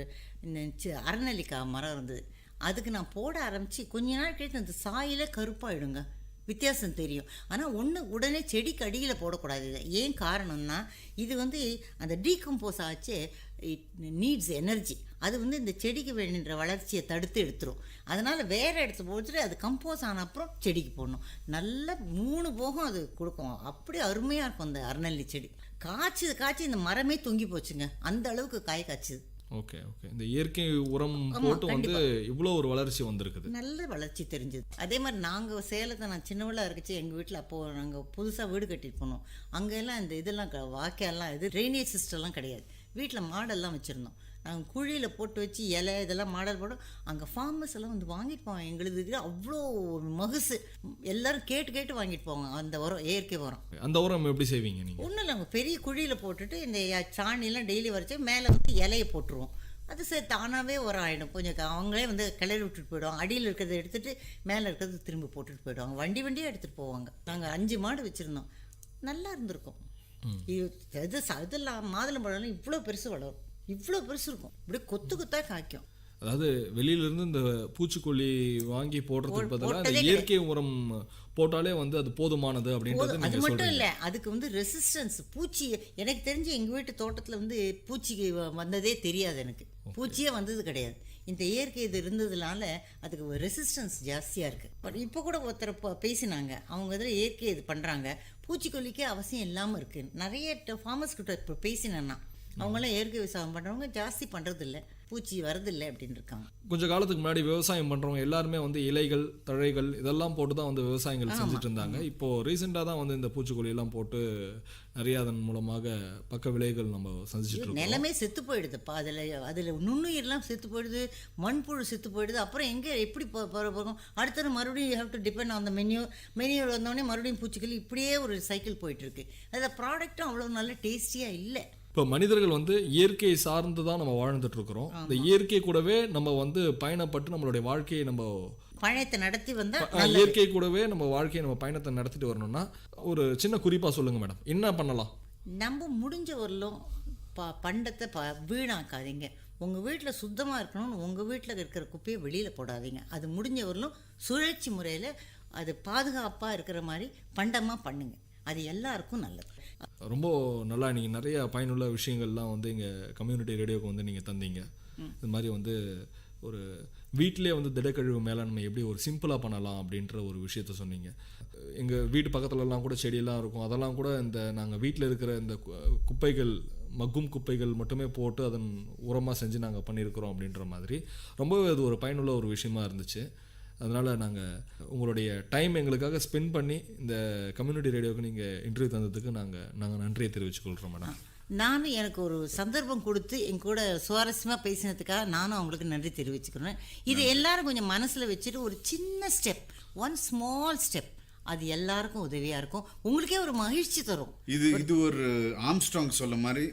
அரநெல்லிக்காய் மரம் இருந்தது. அதுக்கு நான் போட ஆரம்பித்து கொஞ்ச நாள் கழித்து அந்த சாயிலே கருப்பாயிடுங்க, வித்தியாசம் தெரியும். ஆனால் உடனே செடிக்கு அடியில் போடக்கூடாது. இது ஏன் காரணம்னா, இது வந்து அந்த டீகம்போஸ் ஆச்சு, இட் நீட்ஸ் எனர்ஜி. அது வந்து இந்த செடிக்கு வேணுன்ற வளர்ச்சியை தடுத்து எடுத்துரும். அதனால் வேறு இடத்துல போட்டுட்டு அது கம்போஸ் ஆன அப்புறம் செடிக்கு போடணும். நல்ல 3 போகம் அது கொடுக்கும். அப்படி அருமையாக இருக்கும் அந்த அரநெல்லி செடி. காய்ச்சி இந்த மரமே தொங்கி போச்சுங்க, அந்த அளவுக்கு காய் காய்ச்சுது. ஓகே. இந்த இயற்கை உரம் போட்டு வந்து இவ்வளோ ஒரு வளர்ச்சி வந்திருக்குது, நல்ல வளர்ச்சி தெரிஞ்சது. அதே மாதிரி நாங்கள் சேலத்தை, நான் சின்னவளாக இருக்குச்சு எங்கள் வீட்டில், அப்போது நாங்கள் புதுசாக வீடு கட்டிட்டு போனோம். அங்கெல்லாம் இந்த இதெல்லாம் வாய்க்கால்லாம் இது ட்ரைனேஜ் சிஸ்டம்லாம் கிடையாது. வீட்டில் மாடெல்லாம் வச்சுருந்தோம். நாங்கள் குழியில் போட்டு வச்சு இலை இதெல்லாம் மாடல் போட்டோம். அங்கே ஃபார்மர்ஸ் எல்லாம் வந்து வாங்கிட்டு போவாங்க. எங்களுக்கு அவ்வளோ மகுசு, எல்லோரும் கேட்டு வாங்கிட்டு போவாங்க அந்த உரம், இயற்கை உரம். அந்த உரம் எப்படி செய்வீங்க நீங்கள்? ஒன்றும் இல்லை, அவங்க பெரிய குழியில் போட்டுட்டு இந்த சாணியெல்லாம் டெய்லி வரைச்சி மேலே வந்து இலையை போட்டுருவோம். அது சரி தானாகவே உரம் ஆகிடும். கொஞ்சம் அவங்களே வந்து கிளறி விட்டுட்டு போயிடுவாங்க. அடியில் இருக்கிறத எடுத்துகிட்டு மேலே இருக்கிறது திரும்பி போட்டுட்டு போயிடுவாங்க. வண்டியாக எடுத்துகிட்டு போவாங்க. நாங்கள் 5 மாடு வச்சுருந்தோம், நல்லா இருந்திருக்கும். இதெல்லாம் மாதுளம்பழம்லாம் இவ்வளோ பெருசு வளரும், இவ்வளோ பெருசு இருக்கும், இப்படி கொத்தாக காய்க்கும். அதாவது வெளியிலிருந்து இந்த பூச்சிக்கொல்லி வாங்கி போடுறதுக்கு பதிலாக இந்த இயற்கை உரம் போட்டாலே வந்து அது போதுமானது அப்படின்றது. அது மட்டும் இல்லை, அதுக்கு வந்து ரெசிஸ்டன்ஸ். பூச்சி எனக்கு தெரிஞ்சு எங்கள் வீட்டு தோட்டத்தில் வந்து பூச்சிக்கு வந்ததே தெரியாது, எனக்கு பூச்சியே வந்தது கிடையாது. இந்த இயற்கை இது இருந்ததுனால அதுக்கு ரெசிஸ்டன்ஸ் ஜாஸ்தியாக இருக்குது. பட் இப்போ கூட ஒருத்தர் பேசினாங்க, அவங்க இதில் இயற்கை இது பண்ணுறாங்க, பூச்சிக்கொல்லிக்கே அவசியம் இல்லாமல் இருக்குது. நிறைய ஃபார்மர்ஸ் கிட்ட இப்போ பேசினேன்னா அவங்களாம் இயற்கை விவசாயம் பண்ணுறவங்க ஜாஸ்தி பண்ணுறதில்ல, பூச்சி வரதில்லை அப்படின்னு இருக்காங்க. கொஞ்சம் காலத்துக்கு முன்னாடி விவசாயம் பண்ணுறவங்க எல்லாருமே வந்து இலைகள் தழைகள் இதெல்லாம் போட்டு தான் வந்து விவசாயங்கள் செஞ்சுட்டு இருந்தாங்க. இப்போது ரீசெண்டாக தான் வந்து இந்த பூச்சிக்கொல்லி எல்லாம் போட்டு நிறைய அதன் மூலமாக பக்க விளைவுகள் நம்ம சந்திச்சுட்டு இருக்கோம். நிலமே செத்து போயிடுதுப்பா. அதில் நுண்ணுயிரெலாம் செத்து போயிடுது, மண்புழு செத்து போயிடுது. அப்புறம் எப்படி போகும்? அடுத்தது மறுபடியும் you have to depend on the manure வந்தோடனே மறுபடியும் பூச்சிக்கொல்லி, இப்படியே ஒரு சைக்கிள் போயிட்டுருக்கு. அதில் ப்ராடக்ட்டும் அவ்வளோ நல்ல டேஸ்டியாக இல்லை. இப்போ மனிதர்கள் வந்து இயற்கையை சார்ந்து தான் நம்ம வாழ்ந்துட்டு இருக்கிறோம். இந்த இயற்கை கூடவே நம்ம வந்து பயணப்பட்டு நம்மளுடைய வாழ்க்கையை நம்ம பயணத்தை நடத்தி வந்தால், இயற்கை கூடவே நம்ம வாழ்க்கையை நம்ம பயணத்தை நடத்திட்டு வரணும்னா ஒரு சின்ன குறிப்பாக சொல்லுங்கள் மேடம், என்ன பண்ணலாம்? நம்ம முடிஞ்ச வரலும் பண்டத்தை வீணாக்காதீங்க. உங்கள் வீட்டில் சுத்தமாக இருக்கணும்னு உங்கள் வீட்டில் இருக்கிற குப்பையை வெளியில் போடாதீங்க. அது முடிஞ்ச வரலும் சுழற்சி முறையில் அது பாதுகாப்பாக இருக்கிற மாதிரி பண்டமாக பண்ணுங்க. அது எல்லாருக்கும் நல்லது. ரொம்ப நல்லா நீங்கள் நிறைய பயனுள்ள விஷயங்கள்லாம் வந்து எங்கள் கம்யூனிட்டி ரேடியோவுக்கு வந்து நீங்கள் தந்தீங்க. இது மாதிரி வந்து ஒரு வீட்டிலே வந்து திடக்கழிவு மேலாண்மை எப்படி ஒரு சிம்பிளாக பண்ணலாம் அப்படின்ற ஒரு விஷயத்த சொன்னீங்க. எங்கள் வீட்டு பக்கத்துலலாம் கூட செடியெல்லாம் இருக்கும், அதெல்லாம் கூட இந்த நாங்கள் வீட்டில் இருக்கிற இந்த குப்பைகள், மக்கும் குப்பைகள் மட்டுமே போட்டு அதன் உரமாக செஞ்சு நாங்கள் பண்ணியிருக்கிறோம் அப்படின்ற மாதிரி ரொம்பவே அது ஒரு பயனுள்ள ஒரு விஷயமா இருந்துச்சு. அதனால் நாங்கள் உங்களுடைய டைம் எங்களுக்காக ஸ்பெண்ட் பண்ணி இந்த கம்யூனிட்டி ரேடியோவுக்கு நீங்கள் இன்டர்வியூ தந்ததுக்கு நாங்கள் நன்றியை தெரிவிச்சுக்கொள்கிறோம் மேடம். நானும் எனக்கு ஒரு சந்தர்ப்பம் கொடுத்து என் கூட சுவாரஸ்யமாக பேசினதுக்காக நானும் அவங்களுக்கு நன்றி தெரிவிச்சுக்கிறேன். இது எல்லாரும் கொஞ்சம் மனசில் வச்சுட்டு ஒரு சின்ன ஸ்டெப், ஒன் ஸ்மால் ஸ்டெப், அது எல்லாருக்கும் உதவியாக இருக்கும், உங்களுக்கே ஒரு மகிழ்ச்சி தரும். இது ஒரு ஆம்ஸ்ட்ராங் சொல்ல மாதிரி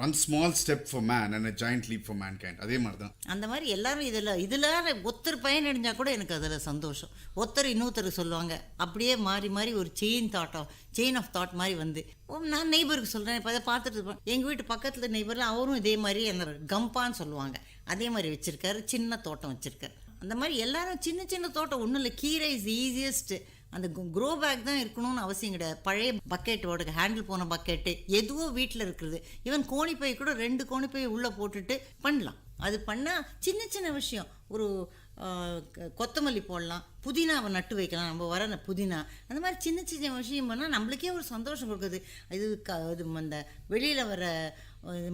one small step for man and a giant leap for mankind. அதே மாதிரி தான் அந்த மாதிரி எல்லாரும் இதில் ஒருத்தர் பயனடைஞ்சால் கூட எனக்கு அதில் சந்தோஷம். ஒருத்தர் இன்னொருத்தர் சொல்லுவாங்க, அப்படியே மாறி மாறி ஒரு செயின் ஆஃப் தாட் மாதிரி வந்து நான் நெய்பருக்கு சொல்கிறேன். இப்போ அதை பார்த்துட்டு இருப்பேன், எங்கள் வீட்டு பக்கத்தில் நெய்பரில் அவரும் இதே மாதிரி அந்த கம்பான்னு சொல்லுவாங்க, அதே மாதிரி வச்சுருக்காரு, சின்ன தோட்டம் வச்சுருக்காரு. அந்த மாதிரி எல்லாரும் சின்ன சின்ன தோட்டம், ஒன்றும் இல்லை, கீரை இஸ் ஈஸியஸ்ட். அந்த க்ரோ பேக் தான் இருக்கணும்னு அவசியம் கிடையாது. பழைய பக்கெட்டோட ஹேண்டில் போன பக்கெட்டு எதுவோ வீட்டில் இருக்கிறது, ஈவன் கோணிப்பை கூட 2 கோணிப்பை உள்ளே போட்டுட்டு பண்ணலாம். அது பண்ணால் சின்ன சின்ன விஷயம், ஒரு கொத்தமல்லி போடலாம், புதினாவை நட்டு வைக்கலாம், நம்ம வர புதினா, அந்த மாதிரி சின்ன சின்ன விஷயம் பண்ணால் நம்மளுக்கே ஒரு சந்தோஷம் கொடுக்குது. இது அந்த வெளியில் வர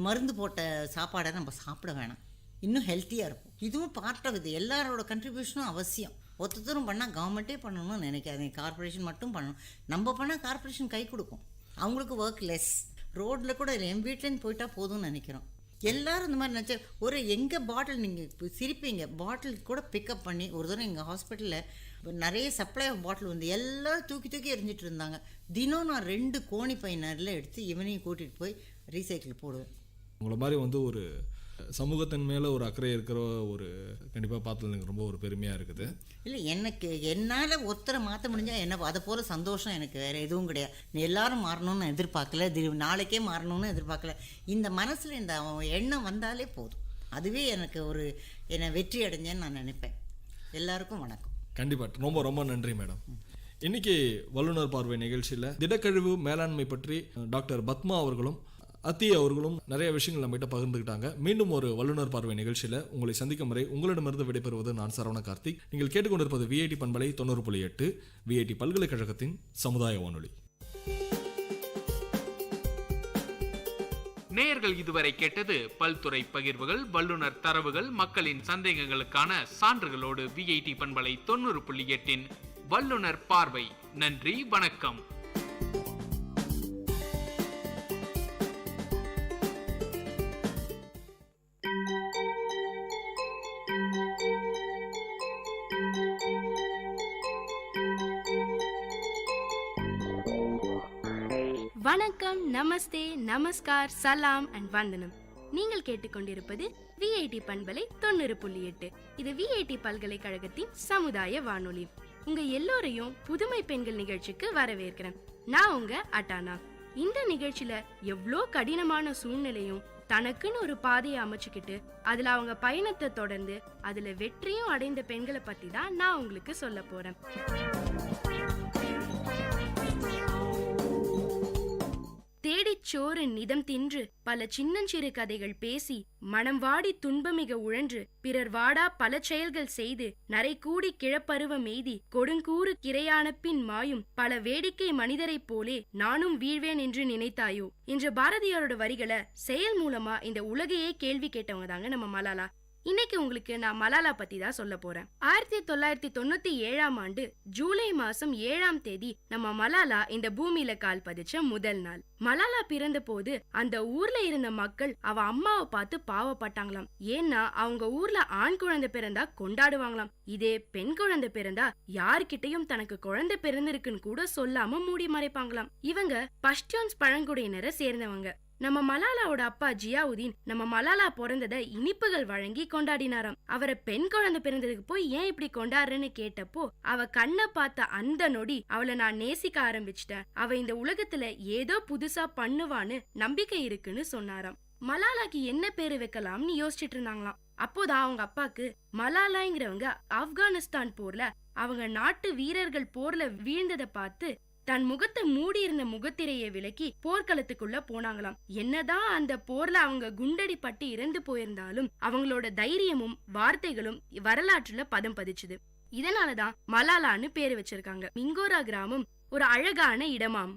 மருந்து போட்ட சாப்பாடை நம்ம சாப்பிட வேணாம், இன்னும் ஹெல்த்தியாக இருக்கும். இதுவும் பார்ட் ஆஃப் இது, எல்லாரோட கண்ட்ரிபியூஷனும் அவசியம். ஒருத்தரும் பண்ணால் கவர்மெண்ட்டே பண்ணணும்னு நினைக்காதீங்க, கார்பரேஷன் மட்டும் பண்ணணும். நம்ம பண்ணால் கார்பரேஷன் கை கொடுக்கும், அவங்களுக்கு ஒர்க் லெஸ். ரோட்டில் கூட இல்லை, என் வீட்டிலேருந்து போயிட்டா போதும்னு நினைக்கிறோம். எல்லோரும் இந்த மாதிரி நினச்சா ஒரு எங்கள் பாட்டில், நீங்கள் சிரிப்பீங்க, பாட்டில் கூட பிக்கப் பண்ணி ஒரு தடவை எங்கள் ஹாஸ்பிட்டலில் நிறைய சப்ளை ஆஃப் பாட்டில் வந்து எல்லோரும் தூக்கி எறிஞ்சிட்டு இருந்தாங்க. தினம் நான் 2 கோணிப்பை நிறைய எடுத்து இவனையும் கூட்டிகிட்டு போய் ரீசைக்கிள் போடுவேன். உங்களை மாதிரி வந்து ஒரு சமூகத்தின் மேலே ஒரு அக்கறை இருக்கிற ஒரு கண்டிப்பாக பார்த்தது எனக்கு ரொம்ப ஒரு பெருமையாக இருக்குது. இல்லை, எனக்கு என்னால் ஒருத்தரை மாற்ற முடிஞ்சால் என்ன, அதை போல் சந்தோஷம் எனக்கு வேறு எதுவும் கிடையாது. எல்லாரும் மாறணும்னு எதிர்பார்க்கல, நாளைக்கே மாறணும்னு எதிர்பார்க்கல. இந்த மனசில் இந்த எண்ணம் வந்தாலே போதும், அதுவே எனக்கு என்னை வெற்றி அடைஞ்சேன்னு நான் நினைப்பேன். எல்லாருக்கும் வணக்கம். கண்டிப்பாக ரொம்ப ரொம்ப நன்றி மேடம். இன்னைக்கு வல்லுநர் பார்வை நிகழ்ச்சியில் திடக்கழிவு மேலாண்மை பற்றி டாக்டர் பத்மா அவர்களும் அத்தி அவர்களும் நிறைய விஷயங்கள் நம்மகிட்ட பகிர்ந்துக்கிட்டாங்க. மீண்டும் ஒரு வல்லுநர் பார்வை நிகழ்ச்சியில் உங்களை சந்திக்கும் வரை உங்களிடமிருந்து விடைபெறுவது நான் சரவண கார்த்திக். நீங்கள் கேட்டுக்கொண்டிருப்பது VIT பண்பலை 90.8 VIT பல்கலைக்கழகத்தின் சமுதாய வானொலி. நேயர்கள் இதுவரை கேட்டது பல்துறை பகிர்வுகள், வல்லுநர் தரவுகள், மக்களின் சந்தேகங்களுக்கான சான்றுகளோடு VIT பண்பலை 90.8 வல்லுநர் பார்வை. நன்றி, வணக்கம். வணக்கம், நமஸ்தே, நமஸ்கார், சலாம் அண்ட் வந்தனம். நீங்கள் கேட்டுக்கொண்டிருப்பது VIT பண்பலை 90.8. இது VIT பல்கலைக்கழகத்தின் சமுதாய வானொலி. உங்க எல்லோரையும் புதுமை பெண்கள் நிகழ்ச்சிக்கு வரவேற்கிறேன். நான் உங்க அட்டானா. இந்த நிகழ்ச்சியில எவ்வளோ கடினமான சூழ்நிலையும் தனக்குன்னு ஒரு பாதையை அமைச்சுக்கிட்டு அதுல அவங்க பயணத்தை தொடர்ந்து அதுல வெற்றியும் அடைந்த பெண்களை பத்தி தான் நான் உங்களுக்கு சொல்ல போறேன். தேடிச்சோறு நிதம் தின்று பல சின்னஞ்சிறு கதைகள் பேசி மனம் வாடி துன்பமிக உழன்று பிறர் வாடா பல செயல்கள் செய்து நரை கூடி கிழப்பருவ மெய்தி கொடுங்கூறு கிரையான பின் மாயும் பல வேடிக்கை மனிதரைப் போலே நானும் வீழ்வேன் என்று நினைத்தாயோ என்ற பாரதியாரோட வரிகளை செயல் மூலமா இந்த உலகையே கேள்வி கேட்டவங்க தாங்க நம்ம மலாலா. இன்னைக்கு உங்களுக்கு நான் மலாலா பத்தி தான் சொல்ல போறேன். 1997ஆம் ஆண்டு ஜூலை மாசம் 7ஆம் தேதி நம்ம மலாலா இந்த பூமியில கால் பதிச்ச முதல் நாள். மலாலா பிறந்த போது அந்த ஊர்ல இருந்த மக்கள் அவ அம்மாவை பார்த்து பாவப்பட்டாங்களாம். ஏன்னா அவங்க ஊர்ல ஆண் குழந்தை பிறந்தா கொண்டாடுவாங்களாம், இதே பெண் குழந்தை பிறந்தா யார்கிட்டையும் தனக்கு குழந்தை பிறந்திருக்குன்னு கூட சொல்லாம மூடி மறைப்பாங்களாம். இவங்க பஷ்டூன்ஸ் பழங்குடியினரை சேர்ந்தவங்க. நம்ம மலாலாவோட அப்பா ஜியாவுதீன் நம்ம மலாலா பிறந்ததை இனிப்புகள் வழங்கி கொண்டாடினாராம். அவரை பெண் குழந்தை பிறந்ததுக்கு போய் ஏன் இப்படி கொண்டாடுறேன்னு கேட்டப்போ அவ கண்ணை பார்த்த அந்த நொடி அவளை நான் நேசிக்க ஆரம்பிச்சிட்டேன், அவ இந்த உலகத்துல ஏதோ புதுசா பண்ணுவான்னு நம்பிக்கை இருக்குன்னு சொன்னாராம். மலாலாக்கு என்ன பேரு வைக்கலாம்னு யோசிச்சுட்டு இருந்தாங்களாம். அப்போதான் அவங்க அப்பாக்கு மலாலாங்கிறவங்க ஆப்கானிஸ்தான் போர்ல அவங்க நாட்டு வீரர்கள் போர்ல வீழ்ந்ததை பார்த்து தன் முகத்தை மூடியிருந்த முகத்திரையை விலக்கி போர்க்களத்துக்குள்ள போனாங்களாம். என்னதான் அந்த போர்ல அவங்க குண்டடி பட்டு இறந்து போயிருந்தாலும் அவங்களோட தைரியமும் வார்த்தைகளும் வரலாற்றுல பதம் பதிச்சுது. இதனாலதான் மலாலான்னு பேரு வச்சிருக்காங்க. மிங்கோரா கிராமம் ஒரு அழகான இடமாம்.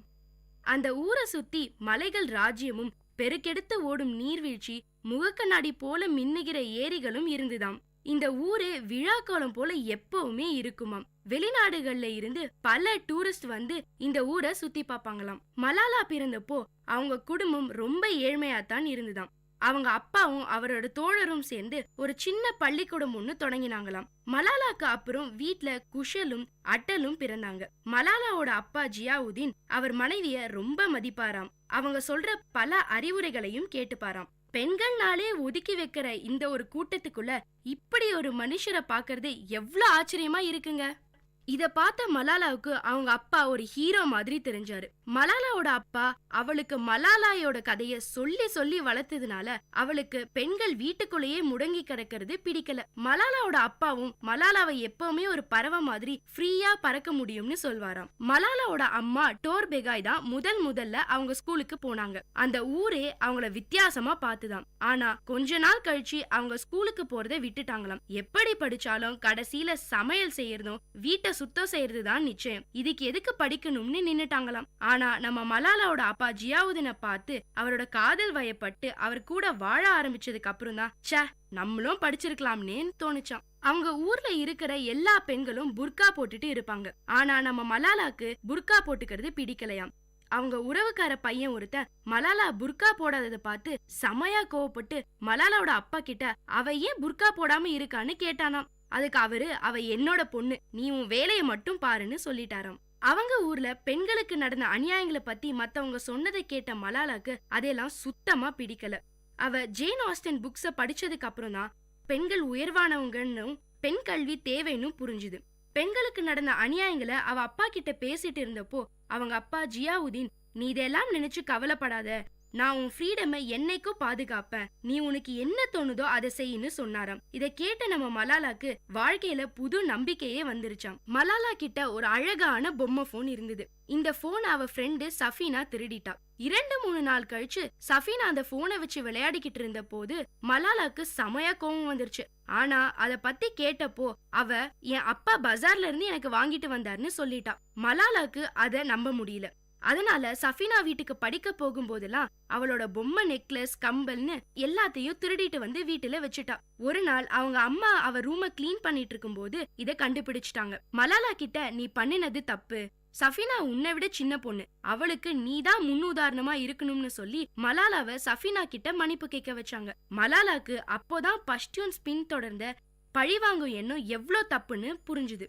அந்த ஊரை சுத்தி மலைகள் ராஜ்யமும் பெருக்கெடுத்து ஓடும் நீர்வீழ்ச்சி முகக்கண்ணாடி போல மின்னுகிற ஏரிகளும் இருந்துதாம். இந்த ஊரே விழாக்கோலம் போல எப்பவுமே இருக்குமாம். வெளிநாடுகள்ல இருந்து பல டூரிஸ்ட் வந்து இந்த ஊரை சுத்தி பாப்பாங்களாம். மலாலா பிறந்தப்போ அவங்க குடும்பம் ரொம்ப ஏழ்மையாத்தான் இருந்துதாம். அவங்க அப்பாவும் அவரோட தோழரும் சேர்ந்து ஒரு சின்ன பள்ளிக்கூடம் ஒண்ணு தொடங்கினாங்களாம். மலாலாக்கு அப்புறம் வீட்ல குஷலும் அட்டலும் பிறந்தாங்க. மலாலாவோட அப்பா ஜியாவுதீன் அவர் மனைவிய ரொம்ப மதிப்பாராம். அவங்க சொல்ற பல அறிவுரைகளையும் கேட்டுப்பாராம். பெண்கள்னாலே ஒதுக்கி வைக்கிற இந்த ஒரு கூட்டத்துக்குள்ள இப்படி ஒரு மனுஷரை பாக்குறது எவ்வளவு ஆச்சரியமா இருக்குங்க. இத பார்த்த மலாலாவுக்கு அவங்க அப்பா ஒரு ஹீரோ மாதிரி தெரிஞ்சாரு. மலாலாவோட அப்பா அவளுக்கு மலாலாயோட கதைய சொல்லி சொல்லி வளர்த்ததுனால அவளுக்கு பெண்கள் வீட்டுக்குள்ளேயே முடங்கி கிடக்கிறது பிடிக்கல. மலாலாவோட அப்பாவும் மலாலாவை எப்பவுமே ஒரு பறவை மாதிரி ஃப்ரீயா பறக்க முடியும்னு சொல்வாராம். மலாலாவோட அம்மா டோர் பெகாய் தான் முதல்ல அவங்க ஸ்கூலுக்கு போனாங்க. அந்த ஊரே அவங்கள வித்தியாசமா பார்த்துதான். ஆனா கொஞ்ச நாள் கழிச்சு அவங்க ஸ்கூலுக்கு போறதை விட்டுட்டாங்களாம். எப்படி படிச்சாலும் கடைசியில சமையல் செய்யறதும் வீட்டை சுத்தம் செய்யறதுதான் நிச்சயம். இதுக்கு எதுக்கு படிக்கணும்னு நின்னுட்டாங்களாம். ஆனா நம்ம மலாலாவோட அப்பா ஜியாவுதீனை பார்த்து அவரோட காதல் வயப்பட்டு அவர் கூட வாழ ஆரம்பிச்சதுக்கு அப்புறம் தான் ச்சே நம்மளும் படிச்சிருக்கலாம்னு தோணுச்சாம். அவங்க ஊர்ல இருக்கிற எல்லா பெண்களும் புர்கா போட்டுட்டு இருப்பாங்க. ஆனா நம்ம மலாலாக்கு புர்கா போட்டுக்கிறது பிடிக்கலையாம். அவங்க உறவுக்கார பையன் ஒருத்தன் மலாலா புர்கா போடாததை பார்த்து செமையா கோவப்பட்டு மலாலாவோட அப்பா கிட்ட அவ ஏன் புர்கா போடாம இருக்கான்னு கேட்டானாம். அதுக்கு அவரு அவ என்னோட பொண்ணு, நீ உன் வேலையை மட்டும் பாருன்னு சொல்லிட்டாராம். அவங்க ஊர்ல பெண்களுக்கு நடந்த அநியாயங்களை பத்தி மத்தவங்க சொன்னதை கேட்ட மலாலாக்கு அதெல்லாம் சுத்தமா பிடிக்கல. அவ ஜேன் ஆஸ்டன் புக்ஸ படிச்சதுக்கு அப்புறம் தான் பெண்கள் உயர்வானவங்கன்னு பெண் கல்வி தேவைன்னு புரிஞ்சுது. பெண்களுக்கு நடந்த அநியாயங்களை அவ அப்பா கிட்ட பேசிட்டு இருந்தப்போ அவங்க அப்பா ஜியாவுதீன் நீ இதெல்லாம் நினைச்சு கவலைப்படாத, நான் உன் ஃப்ரீடமை என்னைக்கும் பாதுகாப்பேன், நீ உனக்கு என்ன தோணுதோ அதை செய்யின்னு சொன்னாராம். இதை கேட்ட நம்ம மலாலாக்கு வாழ்க்கையில புது நம்பிக்கையே வந்துருச்சாம். மலாலா கிட்ட ஒரு அழகான பொம்மை போன் இருந்தது. இந்த போன் அவ ஃப்ரெண்டு சஃபீனா திருடிட்டா. 2-3 நாள் கழிச்சு சஃபீனா அந்த போனை வச்சு விளையாடிக்கிட்டு இருந்த போது மலாலாக்கு செமையா கோவம் வந்துருச்சு. ஆனா அத பத்தி கேட்டப்போ அவ என் அப்பா பஜார்ல இருந்து எனக்கு வாங்கிட்டு வந்தாருன்னு சொல்லிட்டா. மலாலாக்கு அத நம்ப முடியல. அதனால சஃபீனா வீட்டுக்கு படிக்க போகும்போதெல்லாம் அவளோட பொம்மை நெக்லஸ் கம்பல்னு எல்லாத்தையும் திருடிட்டு வந்து வீட்டுல வச்சுட்டா. ஒரு நாள் அவங்க அம்மா அவ ரூம கிளீன் பண்ணிட்டு இருக்கும் போது இத கண்டுபிடிச்சிட்டாங்க. மலாலா கிட்ட நீ பண்ணினது தப்பு, சஃபீனா உன்னை விட சின்ன பொண்ணு, அவளுக்கு நீதான் முன்னுதாரணமா இருக்கணும்னு சொல்லி மலாலாவை சஃபீனா கிட்ட மன்னிப்பு கேட்க வச்சாங்க. மலாலாக்கு அப்போதான் பஷ்டியூன்ஸ் பின் தொடர்ந்த பழிவாங்கும் எண்ணம் எவ்வளோ தப்புன்னு புரிஞ்சுது.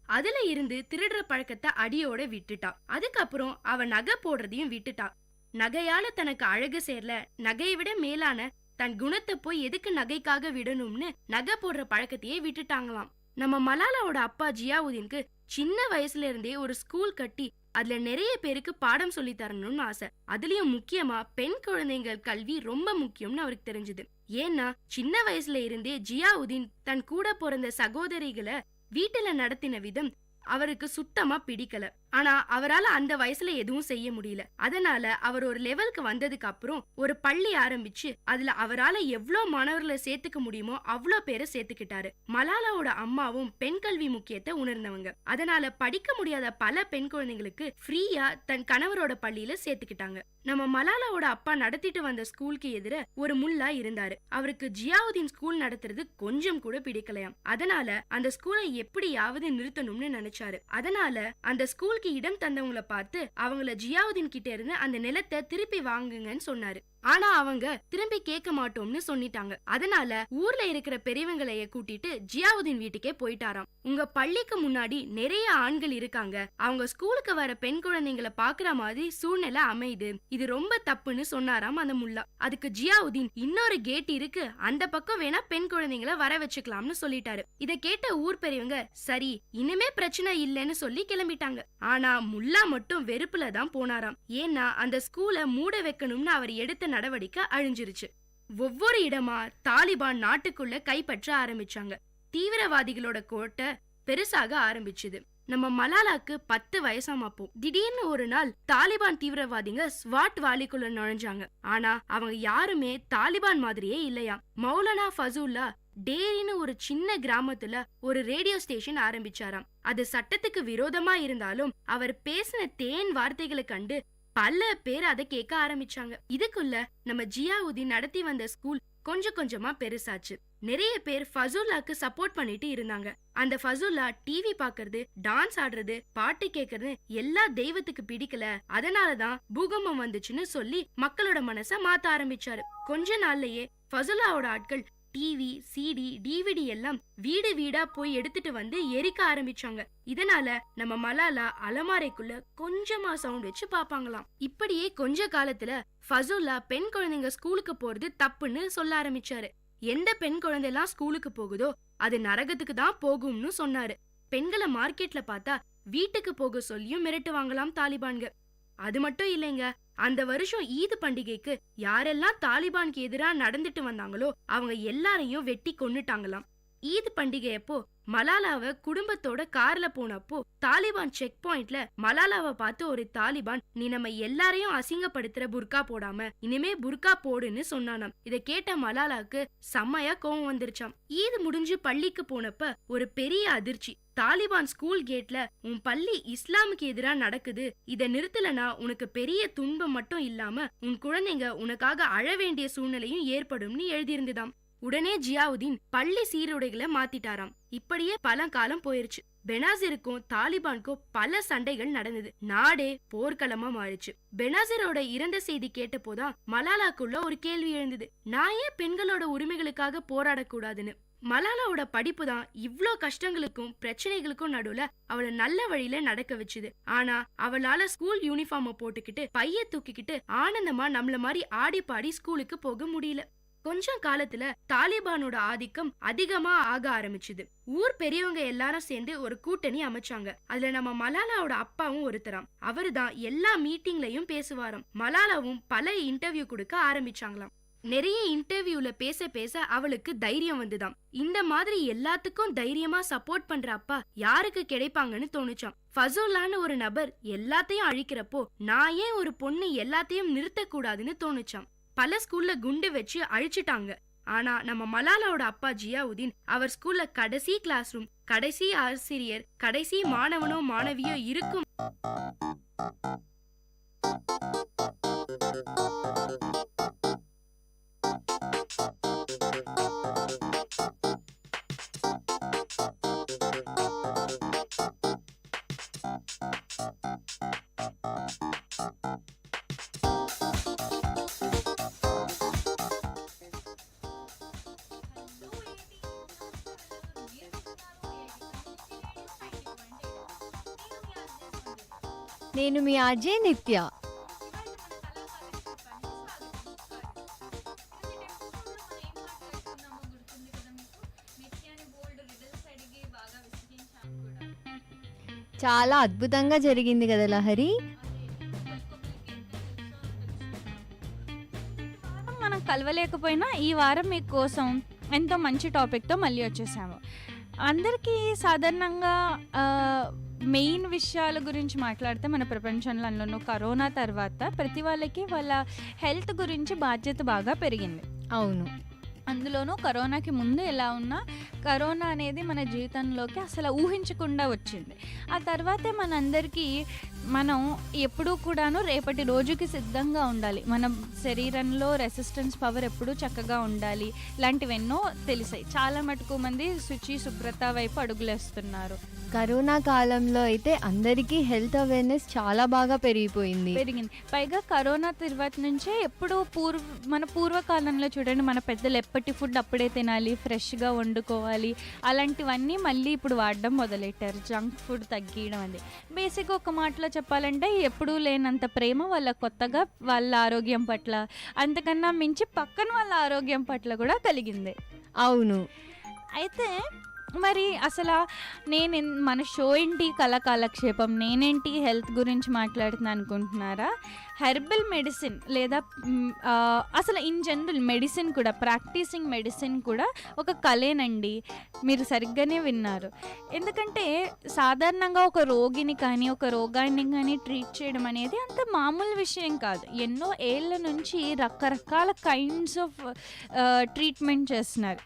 அதுல இருந்து திருடுற பழக்கத்தை அடியோட விட்டுட்டா. அதுக்கப்புறம் அவ நகை போடுறதையும் விட்டுட்டா. நகையால தனக்கு அழகு சேரல, நகையை விட மேலான தன் குணத்தை போய் எதுக்கு நகைக்காக விடணும்னு நகை போடுற பழக்கத்தையே விட்டுட்டாங்களாம். நம்ம மலாலாவோட அப்பா ஜியாவுதீனுக்கு சின்ன வயசுல இருந்தே ஒரு ஸ்கூல் கட்டி அதுல நிறைய பேருக்கு பாடம் சொல்லி தரணும்னு ஆசை. அதுலயும் முக்கியமா பெண் குழந்தைகள் கல்வி ரொம்ப முக்கியம்னு அவருக்கு தெரிஞ்சது. ஏன்னா சின்ன வயசுல இருந்தே ஜியாவுதீன் தன் கூட பிறந்த சகோதரிகளை வீட்டுல நடத்தின விதம் அவருக்கு சுத்தமா பிடிக்கல. ஆனா அவரால் அந்த வயசுல எதுவும் செய்ய முடியல. அதனால அவர் ஒரு லெவலுக்கு வந்ததுக்கு அப்புறம் ஒரு பள்ளி ஆரம்பிச்சு அதுல அவரால் எவ்வளவு மாணவர்களை சேர்த்துக்க முடியுமோ அவ்வளோ பேரை சேர்த்துக்கிட்டாரு. மலாலாவோட அம்மாவும் பெண் கல்வி முக்கியத்தை உணர்ந்தவங்க. அதனால படிக்க முடியாத பல பெண் குழந்தைங்களுக்கு ஃப்ரீயா தன் கணவரோட பள்ளியில சேர்த்துக்கிட்டாங்க. நம்ம மலாலாவோட அப்பா நடத்திட்டு வந்த ஸ்கூலுக்கு எதிர ஒரு முல்லா இருந்தாரு. அவருக்கு ஜியாவுதீன் ஸ்கூல் நடத்துறது கொஞ்சம் கூட பிடிக்கலையாம். அதனால அந்த ஸ்கூலை எப்படியாவது நிறுத்தணும்னு நினைச்சாரு. அதனால அந்த ஸ்கூல் இடம் தந்தவங்களை பார்த்து அவங்கள ஜியாவுதீன் கிட்ட இருந்து அந்த நிலத்தை திருப்பி வாங்குங்கன்னு சொன்னாரு. ஆனா அவங்க திரும்பி கேட்க மாட்டோம்னு சொல்லிட்டாங்க. அதனால ஊர்ல இருக்கிற பெரியவங்களைய கூட்டிட்டு ஜியாவுதீன் வீட்டுக்கே போயிட்டாராம். உங்க பள்ளிக்கு முன்னாடி நிறைய ஆண்கள் இருக்காங்க, அவங்க ஸ்கூலுக்கு வர பெண் குழந்தைங்களை பாக்குற மாதிரி சூழ்நிலை அமையுது, இது ரொம்ப தப்புன்னு சொன்னாராம் அந்த முல்லா. அதுக்கு ஜியாவுதீன் இன்னொரு கேட் இருக்கு, அந்த பக்கம் வேணா பெண் குழந்தைங்களை வர வச்சுக்கலாம்னு சொல்லிட்டாரு. இத கேட்ட ஊர் பெரியவங்க சரி இனிமே பிரச்சனை இல்லைன்னு சொல்லி கிளம்பிட்டாங்க. ஆனா முல்லா மட்டும் வெறுப்புல தான் போனாராம். ஏன்னா அந்த ஸ்கூலை மூட வைக்கணும்னு அவர் எடுத்த நடவடிக்கை அழிஞ்சிருச்சு. ஒவ்வொரு இடமா தாலிபான் நாட்டுக்குள்ள கைப்பற்ற ஆரம்பிச்சாங்க. தீவிரவாதிகளோட கோட்டை பெருசாக ஆரம்பிச்சுது. நம்ம மலாலாக்கு 10 வயசாம் அப்போ. திடீர்னு ஒரு நாள் தாலிபான் தீவிரவாதிங்க ஸ்வாட் வாலிக்குள்ள நுழைஞ்சாங்க. ஆனா அவங்க யாருமே தாலிபான் மாதிரியே இல்லையா. மௌலானா ஃபசூல்லா டேரின்னு ஒரு சின்ன கிராமத்துல ஒரு ரேடியோ ஸ்டேஷன் ஆரம்பிச்சாராம். அது சட்டத்துக்கு விரோதமா இருந்தாலும் அவர் பேசின தேன் வார்த்தைகளை கண்டு பல பேர் அதை கேட்க ஆரம்பிச்சாங்க. இதுக்குள்ள நம்ம ஜியாவுதீன் நடத்தி வந்த ஸ்கூல் கொஞ்சம் கொஞ்சமா பெருசாச்சு. நிறைய பேர் ஃபசூல்லாக்கு சப்போர்ட் பண்ணிட்டு இருந்தாங்க. அந்த ஃபசூல்லா டிவி பாக்குறது, டான்ஸ் ஆடுறது, பாட்டு கேக்குறது எல்லா தெய்வத்துக்கு பிடிக்கல, அதனாலதான் பூகம்பம் வந்துச்சுன்னு சொல்லி மக்களோட மனச மாத்த ஆரம்பிச்சாரு. கொஞ்ச நாள்லயே ஃபசூல்லாவோட ஆட்கள் டிவி, சிடி, டிவிடி எல்லாம் வீடு வீடா போய் எடுத்துட்டு வந்து எரிக்க ஆரம்பிச்சாங்க. இதனால நம்ம மலாலா அலமாரைக்குள்ள கொஞ்சமா சவுண்ட் வச்சு பாப்பாங்களாம். இப்படியே கொஞ்ச காலத்துல ஃபசூல்லா பெண் குழந்தைங்க ஸ்கூலுக்கு போறது தப்புன்னு சொல்ல ஆரம்பிச்சாரு. எந்த பெண் குழந்தைலாம் ஸ்கூலுக்கு போகுதோ அது நரகத்துக்கு தான் போகும்னு சொன்னாரு. பெண்களை மார்க்கெட்ல பார்த்தா வீட்டுக்கு போக சொல்லியும் மிரட்டுவாங்களாம் தாலிபான்க. அது மட்டும் இல்லைங்க, அந்த வருஷம் ஈத் பண்டிகைக்கு யாரெல்லாம் தாலிபானுக்கு எதிரா நடந்துட்டு வந்தாங்களோ அவங்க எல்லாரையும் வெட்டி கொன்னுட்டாங்களாம். ஈத் பண்டிகை அப்போ மலாலாவை குடும்பத்தோட கார்ல போனப்போ தாலிபான் செக் பாயிண்ட்ல மலாலாவை பார்த்து ஒரு தாலிபான், நீ நம்ம எல்லாரையும் அசிங்கப்படுத்துற புர்கா போடாம இனிமே புர்கா போடுன்னு சொன்னானாம். இத கேட்ட மலாலாக்கு செம்மையா கோவம் வந்துருச்சாம். ஈத் முடிஞ்சு பள்ளிக்கு போனப்ப ஒரு பெரிய அதிர்ச்சி. தாலிபான் ஸ்கூல் கேட்ல உன் பள்ளி இஸ்லாமுக்கு எதிரா நடக்குது, இத நிறுத்தலனா உனக்கு பெரிய துன்பம் மட்டும் இல்லாம உன் குழந்தைங்க உனக்காக அழ வேண்டிய சூழ்நிலையும் ஏற்படும்னு எழுதியிருந்துதாம். உடனே ஜியாவுதீன் பள்ளி சீருடைகளை மாத்திட்டாராம். இப்படியே பல காலம் போயிருச்சு. பெனாசிருக்கும் தாலிபானுக்கும் பல சண்டைகள் நடந்தது. நாடே போர்க்களமா மாறிச்சு. பெனாசிரோட இறந்த செய்தி கேட்டப்போதான் மலாலாக்குள்ள ஒரு கேள்வி எழுந்தது. நான் ஏன் பெண்களோட உரிமைகளுக்காக போராடக்கூடாதுன்னு. மலாலாவோட படிப்பு தான் இவ்ளோ கஷ்டங்களுக்கும் பிரச்சனைகளுக்கும் நடுவுல அவளை நல்ல வழியில நடக்க வச்சுது. ஆனா அவளால ஸ்கூல் யூனிஃபார்ம போட்டுக்கிட்டு பைய தூக்கிக்கிட்டு ஆனந்தமா நம்மள மாதிரி ஆடி பாடி ஸ்கூலுக்கு போக முடியல. கொஞ்சம் காலத்துல தாலிபானோட ஆதிக்கம் அதிகமா ஆக ஆரம்பிச்சுது. ஊர் பெரியவங்க எல்லாரும் சேர்ந்து ஒரு கூட்டணி அமைச்சாங்க. அதுல நம்ம மலாலாவோட அப்பாவும் ஒருத்தராம். அவருதான் எல்லா மீட்டிங்லயும் பேசுவாராம். மலாலாவும் பல இன்டர்வியூ கொடுக்க ஆரம்பிச்சாங்களாம். நிறைய இன்டர்வியூல பேச பேச அவளுக்கு தைரியம் வந்துதாம். இந்த மாதிரி எல்லாத்துக்கும் தைரியமா சப்போர்ட் பண்ற அப்பா யாருக்கு கிடைப்பாங்கன்னு தோணுச்சாம். ஃபசூல்லான்னு ஒரு நபர் எல்லாத்தையும் அழிக்கிறப்போ நான் ஏன் ஒரு பொண்ணு எல்லாத்தையும் நிறுத்த கூடாதுன்னு தோணுச்சாம். பல ஸ்கூல்ல குண்டு வச்சு அழிச்சிட்டாங்க. ஆனா நம்ம மலாலாவோட அப்பா ஜியாவுதீன் அவர் ஸ்கூல்ல கடைசி கிளாஸ் ரூம், கடைசி ஆசிரியர், கடைசி மாணவனோ மாணவியோ இருக்கும் నేను మీ అజయ్ నిత్య. చాలా అద్భుతంగా జరిగింది కదా లహరి. మనం కలవలేకపోయినా ఈ వారం మీకోసం ఎంతో మంచి టాపిక్తో మళ్ళీ వచ్చేసాము. అందరికీ సాధారణంగా మెయిన్ విషయాల గురించి మాట్లాడితే మన ప్రపంచంలోనూ కరోనా తర్వాత ప్రతి వాళ్ళకి వాళ్ళ హెల్త్ గురించి బాధ్యత బాగా పెరిగింది. అవును, అందులోనూ కరోనాకి ముందు ఎలా ఉన్నా కరోనా అనేది మన జీవితంలోకి అసలు ఊహించకుండా వచ్చింది. ఆ తర్వాతే మనందరికీ మనం ఎప్పుడూ కూడాను రేపటి రోజుకి సిద్ధంగా ఉండాలి, మన శరీరంలో రెసిస్టెన్స్ పవర్ ఎప్పుడూ చక్కగా ఉండాలి, ఇలాంటివెన్నో తెలిసాయి. చాలా మటుకు మంది శుచి శుభ్రత వైపు అడుగులేస్తున్నారు. కరోనా కాలంలో అయితే అందరికీ హెల్త్ అవేర్నెస్ చాలా బాగా పెరిగింది. పైగా కరోనా తర్వాత నుంచే ఎప్పుడు మన పూర్వకాలంలో చూడండి, మన పెద్దలు ఎప్పటి ఫుడ్ అప్పుడే తినాలి, ఫ్రెష్గా వండుకోవాలి, అలాంటివన్నీ మళ్ళీ ఇప్పుడు వాడడం మొదలెట్టారు. జంక్ ఫుడ్ తగ్గియడం అది బేసిక్గా ఒక మాటలో చెప్పాలంటే ఎప్పుడూ లేనంత ప్రేమ వాళ్ళ కొత్తగా వాళ్ళ ఆరోగ్యం పట్ల, అంతకన్నా మించి పక్కన వాళ్ళ ఆరోగ్యం పట్ల కూడా కలిగింది. అవును, అయితే మరి అసలు మన షో ఏంటి కళా కాలక్షేపం, నేనేంటి హెల్త్ గురించి మాట్లాడుతున్నాను అనుకుంటున్నారా? హెర్బల్ మెడిసిన్ లేదా అసలు ఇన్ జనరల్ మెడిసిన్ కూడా, ప్రాక్టీసింగ్ మెడిసిన్ కూడా ఒక కళేనండి. మీరు సరిగ్గానే విన్నారు. ఎందుకంటే సాధారణంగా ఒక రోగిని కానీ ఒక రోగాన్ని కానీ ట్రీట్ చేయడం అనేది అంత మామూలు విషయం కాదు. ఎన్నో ఏళ్ళ నుంచి రకరకాల కైండ్స్ ఆఫ్ ట్రీట్మెంట్ చేస్తున్నారు.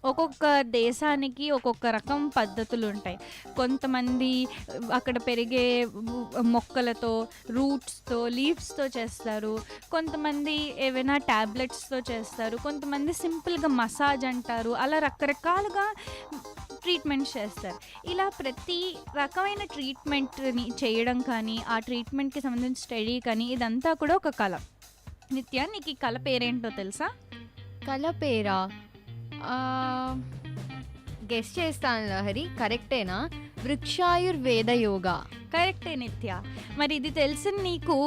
ఒక్కొక్క దేశానికి ఒక్కొక్క రకం పద్ధతులు ఉంటాయి. కొంతమంది అక్కడ పెరిగే మొక్కలతో, రూట్స్తో, లీవ్స్తో చేస్తారు. కొంతమంది ఏవైనా ట్యాబ్లెట్స్తో చేస్తారు. కొంతమంది సింపుల్గా మసాజ్ అంటారు. అలా రకరకాలుగా ట్రీట్మెంట్స్ చేస్తారు. ఇలా ప్రతి రకమైన ట్రీట్మెంట్ని చేయడం కానీ, ఆ ట్రీట్మెంట్కి సంబంధించిన స్టడీ కానీ, ఇదంతా కూడా ఒక కళ. నిత్య, నీకు ఈ కళ పేరేంటో తెలుసా? కళ పేరా? గెస్ట్ చేస్తాను లహరి. కరెక్టేనా? వృక్షాయుర్వేద యోగా. కరెక్టే నిత్య. మరి ఇది తెలుసు నీకు?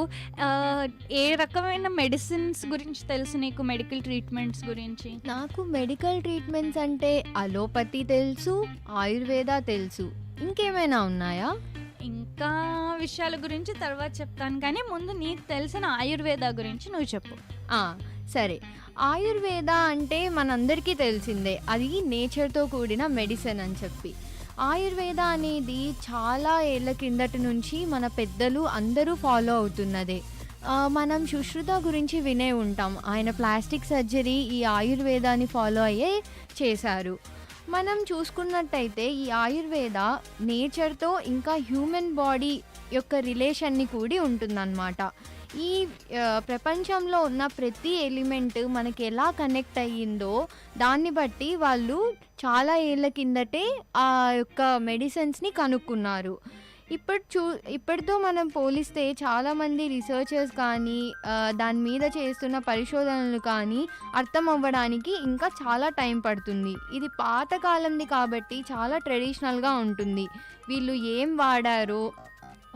ఏ రకమైన మెడిసిన్స్ గురించి తెలుసు నీకు? మెడికల్ ట్రీట్మెంట్స్ గురించి? నాకు మెడికల్ ట్రీట్మెంట్స్ అంటే అలోపతి తెలుసు, ఆయుర్వేద తెలుసు. ఇంకేమైనా ఉన్నాయా? ఇంకా విషయాల గురించి తర్వాత చెప్తాను, కానీ ముందు నీకు తెలిసిన ఆయుర్వేద గురించి నువ్వు చెప్పు. సరే. ఆయుర్వేద అంటే మనందరికీ తెలిసిందే, అది నేచర్తో కూడిన మెడిసిన్ అని చెప్పి. ఆయుర్వేద అనేది చాలా ఏళ్ళ కిందటి నుంచి మన పెద్దలు అందరూ ఫాలో అవుతున్నదే. మనం సుశ్రుత గురించి వినే ఉంటాం. ఆయన ప్లాస్టిక్ సర్జరీ ఈ ఆయుర్వేదాన్ని ఫాలో అయ్యే చేశారు. మనం చూసుకున్నట్టయితే ఈ ఆయుర్వేద నేచర్తో ఇంకా హ్యూమన్ బాడీ యొక్క రిలేషన్ని కూడి ఉంటుందన్నమాట. ఈ ప్రపంచంలో ఉన్న ప్రతి ఎలిమెంట్ మనకి ఎలా కనెక్ట్ అయ్యిందో దాన్ని బట్టి వాళ్ళు చాలా ఏళ్ళ కిందటే ఆ యొక్క మెడిసిన్స్ని కనుక్కున్నారు. ఇప్పటితో మనం పోలిస్తే చాలామంది రీసెర్చర్స్ కానీ దాని మీద చేస్తున్న పరిశోధనలు కానీ అర్థం అవ్వడానికి ఇంకా చాలా టైం పడుతుంది. ఇది పాతకాలంది కాబట్టి చాలా ట్రెడిషనల్గా ఉంటుంది. వీళ్ళు ఏం వాడారో,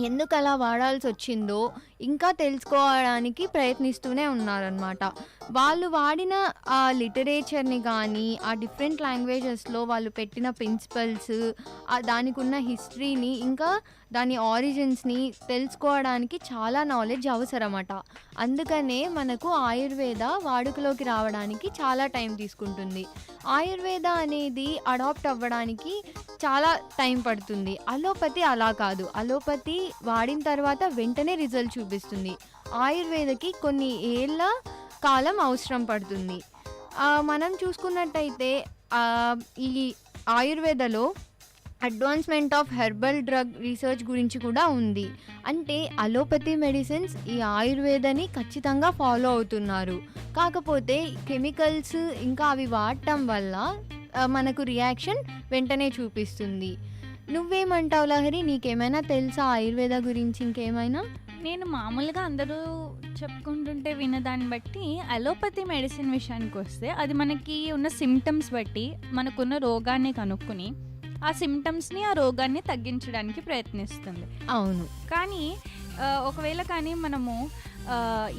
ఎందుకు అలా వాడాల్సి వచ్చిందో ఇంకా తెలుసుకోవడానికి ప్రయత్నిస్తూనే ఉన్నారనమాట. వాళ్ళు వాడిన ఆ లిటరేచర్ని కానీ, ఆ డిఫరెంట్ లాంగ్వేజెస్లో వాళ్ళు పెట్టిన ప్రిన్సిపల్స్, దానికి ఉన్న హిస్టరీని, ఇంకా దాని ఆరిజిన్స్ని తెలుసుకోవడానికి చాలా నాలెడ్జ్ అవసరమట. అందుకనే మనకు ఆయుర్వేద వాడుకలోకి రావడానికి చాలా టైం తీసుకుంటుంది. ఆయుర్వేద అనేది అడాప్ట్ అవ్వడానికి చాలా టైం పడుతుంది. అలోపతి అలా కాదు. అలోపతి వాడిన తర్వాత వెంటనే రిజల్ట్ చూపిస్తుంది. ఆయుర్వేదకి కొన్ని ఏళ్ళ కాలం అవసరం పడుతుంది. మనం చూసుకున్నట్టయితే ఈ ఆయుర్వేదలో advancement of herbal drug research గురించి కూడా ఉంది. అంటే అలోపతి మెడిసిన్స్ ఈ ఆయుర్వేదని ఖచ్చితంగా ఫాలో అవుతున్నారు. కాకపోతే కెమికల్స్ ఇంకా అవి వాడటం వల్ల మనకు రియాక్షన్ వెంటనే చూపిస్తుంది. నువ్వేమంటావు లహరి? నీకేమైనా తెలుసా ఆయుర్వేద గురించి ఇంకేమైనా? నేను మామూలుగా అందరూ చెప్పుకుంటుంటే వినదాన్ని బట్టి అలోపతి మెడిసిన్ విషయానికి వస్తే అది మనకి ఉన్న సిమ్టమ్స్ బట్టి మనకున్న రోగాన్ని కనుక్కుని ఆ సిమ్టమ్స్ని, ఆ రోగాన్ని తగ్గించడానికి ప్రయత్నిస్తుంది. అవును. కానీ ఒకవేళ కానీ మనము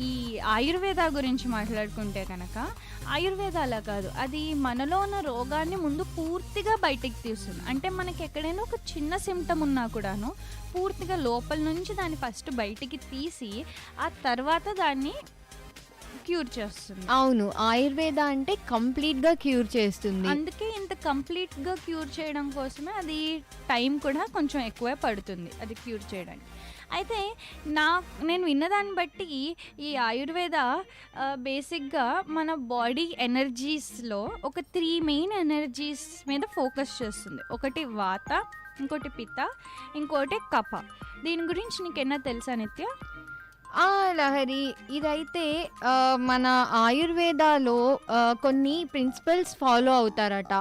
ఈ ఆయుర్వేద గురించి మాట్లాడుకుంటే కనుక ఆయుర్వేద అలా కాదు. అది మనలో ఉన్న రోగాన్ని ముందు పూర్తిగా బయటికి తీస్తుంది. అంటే మనకి ఎక్కడైనా ఒక చిన్న సిమ్టమ్ ఉన్నా కూడాను పూర్తిగా లోపల నుంచి దాన్ని ఫస్ట్ బయటికి తీసి ఆ తర్వాత దాన్ని క్యూర్ చేస్తుంది. అవును, ఆయుర్వేద అంటే కంప్లీట్గా క్యూర్ చేస్తుంది. అందుకే ఇంత కంప్లీట్గా క్యూర్ చేయడం కోసమే అది టైం కూడా కొంచెం ఎక్కువే పడుతుంది అది క్యూర్ చేయడానికి. అయితే నేను విన్నదాన్ని బట్టి ఈ ఆయుర్వేద బేసిక్గా మన బాడీ ఎనర్జీస్లో ఒక 3 మెయిన్ ఎనర్జీస్ మీద ఫోకస్ చేస్తుంది. ఒకటి వాత, ఇంకోటి పిత్త, ఇంకోటి కఫ. దీని గురించి నీకేనా తెలుసా నిత్య? లహరి, ఇదైతే మన ఆయుర్వేదాలో కొన్ని ప్రిన్సిపల్స్ ఫాలో అవుతారట.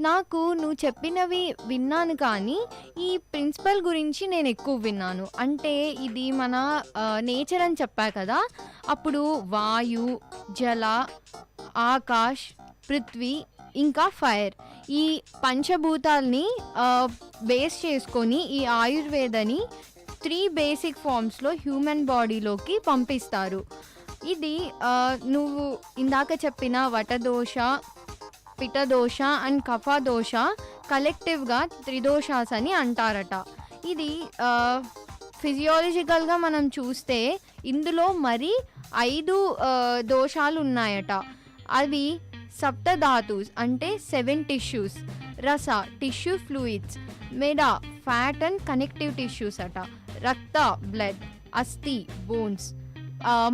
నాకు నువ్వు చెప్పినవి విన్నాను, కానీ ఈ ప్రిన్సిపల్ గురించి నేను ఎక్కువ విన్నాను. అంటే ఇది మన నేచర్ అని చెప్పా కదా, అప్పుడు వాయు, జల, ఆకాష్, పృథ్వీ ఇంకా ఫైర్, ఈ పంచభూతాల్ని బేస్ చేసుకొని ఈ ఆయుర్వేదని 3 బేసిక్ ఫామ్స్లో హ్యూమన్ బాడీలోకి పంపిస్తారు. ఇది నువ్వు ఇందాక చెప్పిన వటదోష, పిటదోష అండ్ కఫదోష కలెక్టివ్గా త్రిదోషాస్ అని అంటారట. ఇది ఫిజియాలజికల్గా మనం చూస్తే ఇందులో మరి 5 దోషాలు ఉన్నాయట. అవి సప్తధాతుస్ అంటే 7 టిష్యూస్, రస టిష్యూ ఫ్లూయిడ్స్, మెడ ఫ్యాట్ అండ్ కనెక్టివ్ టిష్యూస్ అట, రక్త బ్లడ్, అస్థి బోన్స్,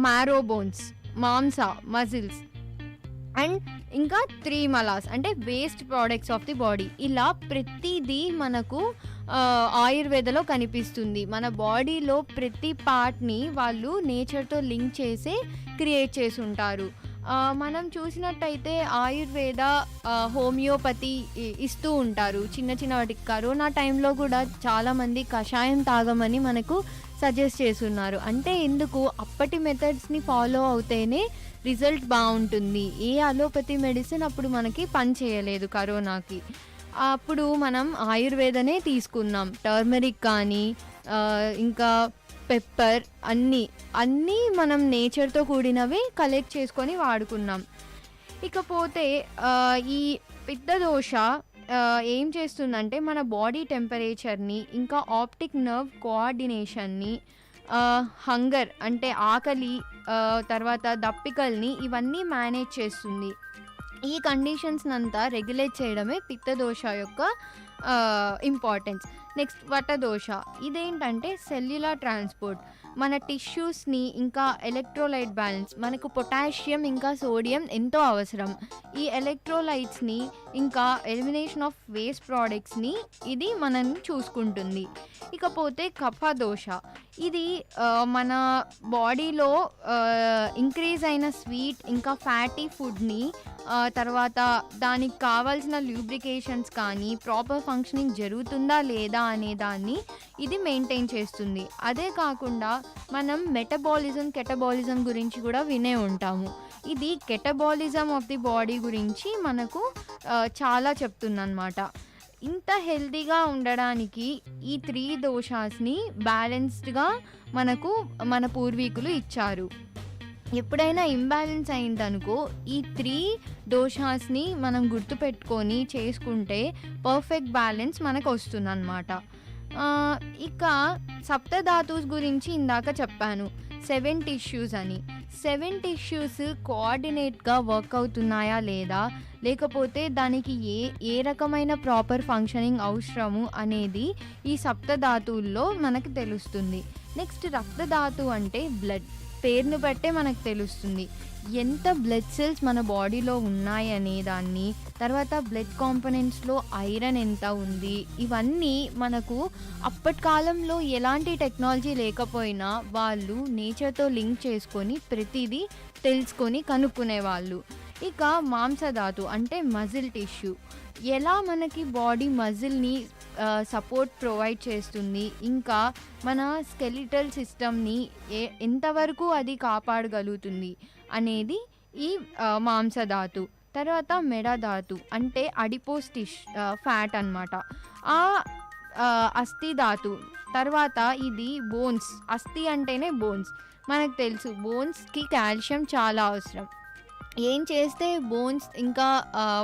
మ్యారో బోన్స్, మాంస మజిల్స్, అండ్ ఇంకా 3 మలాస్ అంటే waste products of the body. ఇలా ప్రతిదీ మనకు ఆయుర్వేదలో కనిపిస్తుంది. మన బాడీలో ప్రతి పార్ట్ని వాళ్ళు నేచర్తో లింక్ చేసి క్రియేట్ చేసి ఉంటారు. మనం చూసినట్టయితే ఆయుర్వేద, హోమియోపతి ఇస్తూ ఉంటారు చిన్న చిన్న వాటికి. కరోనా టైంలో కూడా చాలామంది కషాయం తాగమని మనకు సజెస్ట్ చేస్తున్నారు. అంటే ఎందుకు, అప్పటి మెథడ్స్ని ఫాలో అవుతేనే రిజల్ట్ బాగుంటుంది. ఏ అలోపతి మెడిసిన్ అప్పుడు మనకి పని చేయలేదు కరోనాకి. అప్పుడు మనం ఆయుర్వేదనే తీసుకున్నాం. టర్మరిక్ కానీ ఇంకా పెప్పర్ అన్నీ మనం నేచర్తో కూడినవి కలెక్ట్ చేసుకొని వాడుకున్నాం. ఇకపోతే ఈ పిత్తదోష ఏం చేస్తుందంటే మన బాడీ టెంపరేచర్ని, ఇంకా ఆప్టిక్ నర్వ్ కోఆర్డినేషన్ని, హంగర్ అంటే ఆకలి, తర్వాత దప్పికల్ని ఇవన్నీ మేనేజ్ చేస్తుంది. ఈ కండిషన్స్ అంతా రెగ్యులేట్ చేయడమే పిత్తదోష యొక్క ఇంపార్టెన్స్. నెక్స్ట్ వటదోష. ఇదేంటంటే సెల్యులార్ ట్రాన్స్పోర్ట్, మన టిష్యూస్ని ఇంకా ఎలక్ట్రోలైట్ బ్యాలెన్స్. మనకు పొటాషియం ఇంకా సోడియం ఎంతో అవసరం. ఈ ఎలక్ట్రోలైట్స్ని ఇంకా ఎలిమినేషన్ ఆఫ్ వేస్ట్ ప్రోడక్ట్స్ని ఇది మనల్ని చూసుకుంటుంది. ఇకపోతే కఫదోష. ఇది మన బాడీలో ఇంక్రీజ్ అయిన స్వీట్ ఇంకా ఫ్యాటీ ఫుడ్ని, తర్వాత దానికి కావాల్సిన ల్యూబ్రికేషన్స్ కానీ ప్రాపర్ ఫంక్షనింగ్ జరుగుతుందా లేదా అనే దాన్ని ఇది మెయింటైన్ చేస్తుంది. అదే కాకుండా మనం మెటబాలిజం, కెటబాలిజం గురించి కూడా వినే ఉంటాము. ఇది కెటబాలిజం ఆఫ్ ది బాడీ గురించి మనకు చాలా చెప్తుందన్నమాట. ఇంత హెల్తీగా ఉండడానికి ఈ 3 దోషాస్ని బ్యాలెన్స్డ్గా మనకు మన పూర్వీకులు ఇచ్చారు. ఎప్పుడైనా ఇంబ్యాలెన్స్ అయిందనుకో ఈ 3 దోషాస్ని మనం గుర్తుపెట్టుకొని చేసుకుంటే పర్ఫెక్ట్ బ్యాలెన్స్ మనకు వస్తుందన్నమాట. ఇక సప్తధాతుస్ గురించి ఇందాక చెప్పాను, 7 టిష్యూస్ అని. 7 టిష్యూస్ కోఆర్డినేట్గా వర్క్ అవుతున్నాయా లేదా, లేకపోతే దానికి ఏ రకమైన ప్రాపర్ ఫంక్షనింగ్ అవసరము అనేది ఈ సప్తధాతువుల్లో మనకు తెలుస్తుంది. నెక్స్ట్ రక్తధాతు అంటే బ్లడ్. పేరును బట్టే మనకు తెలుస్తుంది ఎంత బ్లడ్ సెల్స్ మన బాడీలో ఉన్నాయి అనే దాన్ని, తర్వాత బ్లడ్ కాంపోనెంట్స్లో ఐరన్ ఎంత ఉంది, ఇవన్నీ మనకు అప్పటి కాలంలో ఎలాంటి టెక్నాలజీ లేకపోయినా వాళ్ళు నేచర్తో లింక్ చేసుకొని ప్రతిదీ తెలుసుకొని కనుక్కునేవాళ్ళు. ఇక మాంసధాతు అంటే మజిల్ టిష్యూ. ఎలా మనకి బాడీ మజిల్ని సపోర్ట్ ప్రొవైడ్ చేస్తుంది, ఇంకా మన స్కెలిటల్ సిస్టమ్ని ఎంతవరకు అది కాపాడగలుగుతుంది అనేది ఈ మాంసధాతు. తర్వాత మెడధాతు అంటే అడిపోస్ ఫ్యాట్ అన్నమాట. అస్థిధాతు తర్వాత ఇది బోన్స్. అస్థి అంటేనే బోన్స్. మనకు తెలుసు బోన్స్కి కాల్షియం చాలా అవసరం. ఏం చేస్తే బోన్స్ ఇంకా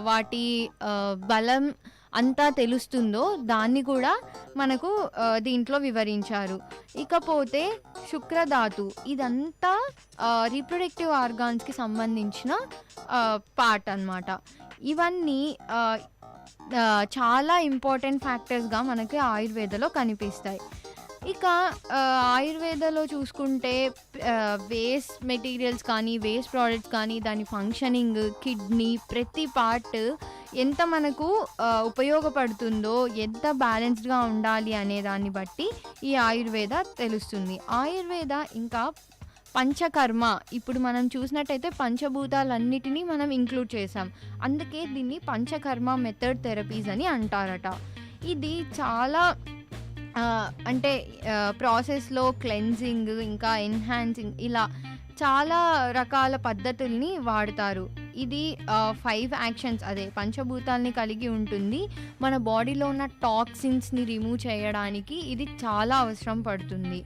వాటి బలం అంతా తెలుస్తుందో దాన్ని కూడా మనకు దీంట్లో వివరించారు. ఇకపోతే శుక్రధాతు. ఇదంతా రీప్రొడక్టివ్ ఆర్గాన్స్కి సంబంధించిన పార్ట్ అన్నమాట. ఇవన్నీ చాలా ఇంపార్టెంట్ ఫ్యాక్టర్స్గా మనకి ఆయుర్వేదలో కనిపిస్తాయి. ఇక ఆయుర్వేదలో చూసుకుంటే వేస్ట్ మెటీరియల్స్ కానీ వేస్ట్ ప్రోడక్ట్స్ కానీ దాని ఫంక్షనింగ్, కిడ్నీ, ప్రతి పార్ట్ ఎంత మనకు ఉపయోగపడుతుందో, ఎంత బ్యాలెన్స్డ్గా ఉండాలి అనే దాన్ని బట్టి ఈ ఆయుర్వేద తెలుస్తుంది. ఆయుర్వేద ఇంకా పంచకర్మ. ఇప్పుడు మనం చూసినట్టయితే పంచభూతాలన్నిటినీ మనం ఇంక్లూడ్ చేసాం. అందుకే దీన్ని పంచకర్మ మెథడ్ థెరపీస్ అని అంటారట. ఇది చాలా అంటే ప్రాసెస్లో క్లెన్జింగ్ ఇంకా ఎన్హాన్సింగ్ ఇలా చాలా రకాల పద్ధతుల్ని వాడతారు. ఇది 5 యాక్షన్స్ అదే పంచభూతాల్ని కలిగి ఉంటుంది. మన బాడీలో ఉన్న టాక్సిన్స్ని రిమూవ్ చేయడానికి ఇది చాలా అవసరం పడుతుంది.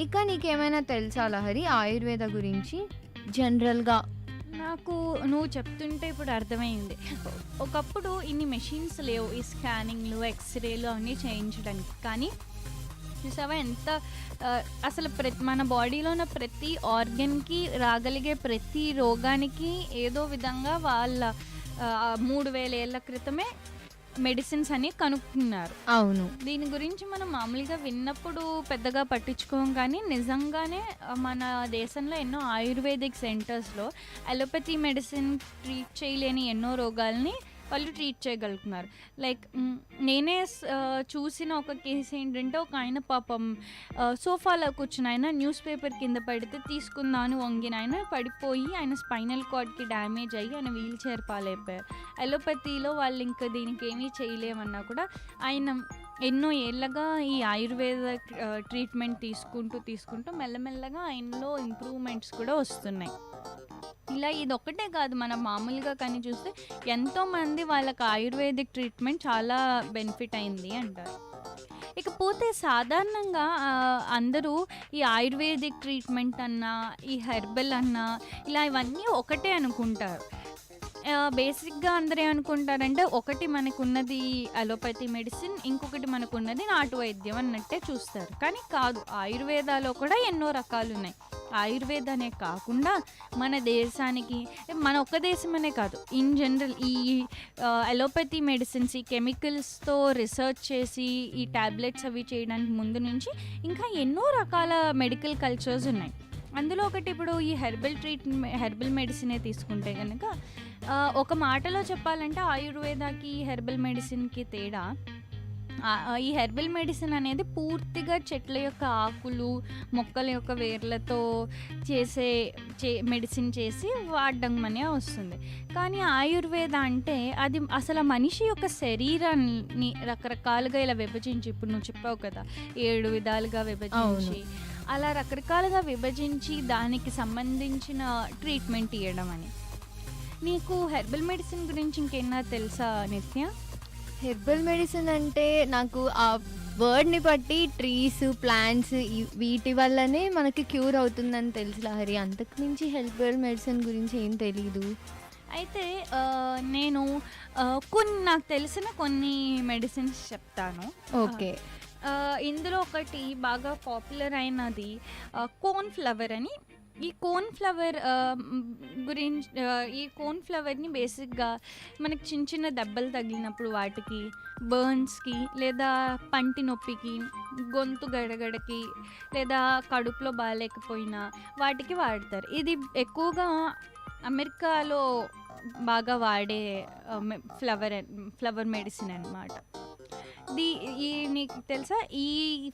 ఇక నీకేమైనా తెలుసా లహరి ఆయుర్వేద గురించి జనరల్గా? నాకు నువ్వు చెప్తుంటే ఇప్పుడు అర్థమైంది. ఒకప్పుడు ఇన్ని మెషిన్స్ లేవు, ఈ స్కానింగ్లు, ఎక్స్రేలు అవన్నీ చేయించడానికి. కానీ చూసావా ఎంత అసలు మన బాడీలో ఉన్న ప్రతి ఆర్గన్కి రాగలిగే ప్రతి రోగానికి ఏదో విధంగా వాళ్ళ 3000 ఏళ్ల క్రితమే మెడిసిన్స్ అని కనుక్కున్నారు. అవును. దీని గురించి మనం మామూలుగా విన్నప్పుడు పెద్దగా పట్టించుకోం, కానీ నిజంగానే మన దేశంలో ఎన్నో ఆయుర్వేదిక్ సెంటర్స్లో అలోపతి మెడిసిన్ ట్రీట్ చేయలేని ఎన్నో రోగాల్ని వాళ్ళు ట్రీట్ చేయగలుగుతున్నారు. లైక్ నేనే చూసిన ఒక కేసు ఏంటంటే, ఒక ఆయన పాపం సోఫాలో కూర్చుని ఆయన న్యూస్ పేపర్ కింద పడితే తీసుకుందాను వంగిన ఆయన పడిపోయి ఆయన స్పైనల్ కార్డ్కి డ్యామేజ్ అయ్యి ఆయన వీల్ చైర్ పాలైపోయారు. అలోపతిలో వాళ్ళు ఇంకా దీనికి ఏమీ చేయలేమన్నా కూడా ఆయన ఎన్నో ఏళ్ళగా ఈ ఆయుర్వేద ట్రీట్మెంట్ తీసుకుంటూ మెల్లమెల్లగా ఆయనలో ఇంప్రూవ్మెంట్స్ కూడా వస్తున్నాయి. ఇలా ఇదొక్కటే కాదు, మనం మామూలుగా కానీ చూస్తే ఎంతోమంది వాళ్ళకి ఆయుర్వేదిక్ ట్రీట్మెంట్ చాలా బెనిఫిట్ అయింది అంటారు. ఇకపోతే సాధారణంగా అందరూ ఈ ఆయుర్వేదిక్ ట్రీట్మెంట్ అన్నా, ఈ హెర్బల్ అన్నా, ఇలా ఇవన్నీ ఒకటే అనుకుంటారు. బేసిక్గా అందరూ ఏమనుకుంటారంటే, ఒకటి మనకున్నది అలోపతి మెడిసిన్, ఇంకొకటి మనకున్నది నాటు వైద్యం అన్నట్టే చూస్తారు. కానీ కాదు, ఆయుర్వేదాలో కూడా ఎన్నో రకాలు ఉన్నాయి. ఆయుర్వేదనే కాకుండా మన దేశానికి, మన ఒక్క దేశమనే కాదు, ఇన్ జనరల్ ఈ అలోపతి మెడిసిన్స్, ఈ కెమికల్స్తో రీసెర్చ్ చేసి ఈ ట్యాబ్లెట్స్ అవి చేయడానికి ముందు నుంచి ఇంకా ఎన్నో రకాల మెడికల్ కల్చర్స్ ఉన్నాయి. అందులో ఒకటి ఇప్పుడు ఈ హెర్బల్ మెడిసినే తీసుకుంటే కనుక, ఒక మాటలో చెప్పాలంటే ఆయుర్వేదాకి హెర్బల్ మెడిసిన్కి తేడా, ఈ హెర్బల్ మెడిసిన్ అనేది పూర్తిగా చెట్ల యొక్క ఆకులు, మొక్కల యొక్క వేర్లతో మెడిసిన్ చేసి వాడడం అనే వస్తుంది. కానీ ఆయుర్వేద అంటే అది అసలు మనిషి యొక్క శరీరాన్ని రకరకాలుగా ఇలా విభజించి, ఇప్పుడు నువ్వు చెప్పావు కదా 7 విధాలుగా విభజించి, అలా రకరకాలుగా విభజించి దానికి సంబంధించిన ట్రీట్మెంట్ ఇవ్వడం అని. నీకు హెర్బల్ మెడిసిన్ గురించి ఇంకేనా తెలుసా నిత్య? హెర్బల్ మెడిసిన్ అంటే నాకు ఆ వర్డ్ని బట్టి ట్రీస్, ప్లాంట్స్ వీటి వల్లనే మనకి క్యూర్ అవుతుందని తెలుసు లహరి. అంతకు మించి హెర్బల్ మెడిసిన్ గురించి ఏం తెలీదు. అయితే నేను నాకు తెలిసిన కొన్ని మెడిసిన్స్ చెప్తాను. ఓకే. ఇందులో ఒకటి బాగా పాపులర్ అయినది కోన్ ఫ్లవర్ అని. ఈ కోన్ ఫ్లవర్ గురించి, ఈ కోన్ ఫ్లవర్ని బేసిక్గా మనకి చిన్న చిన్న దెబ్బలు తగిలినప్పుడు, వాటికి బర్న్స్కి, లేదా పంటి నొప్పికి, గొంతు గడగడకి, లేదా కడుపులో బాగాలేకపోయినా వాటికి వాడతారు. ఇది ఎక్కువగా అమెరికాలో బాగా వాడే ఫ్లవర్ మెడిసిన్ అన్నమాట. నీకు తెలుసా, ఈ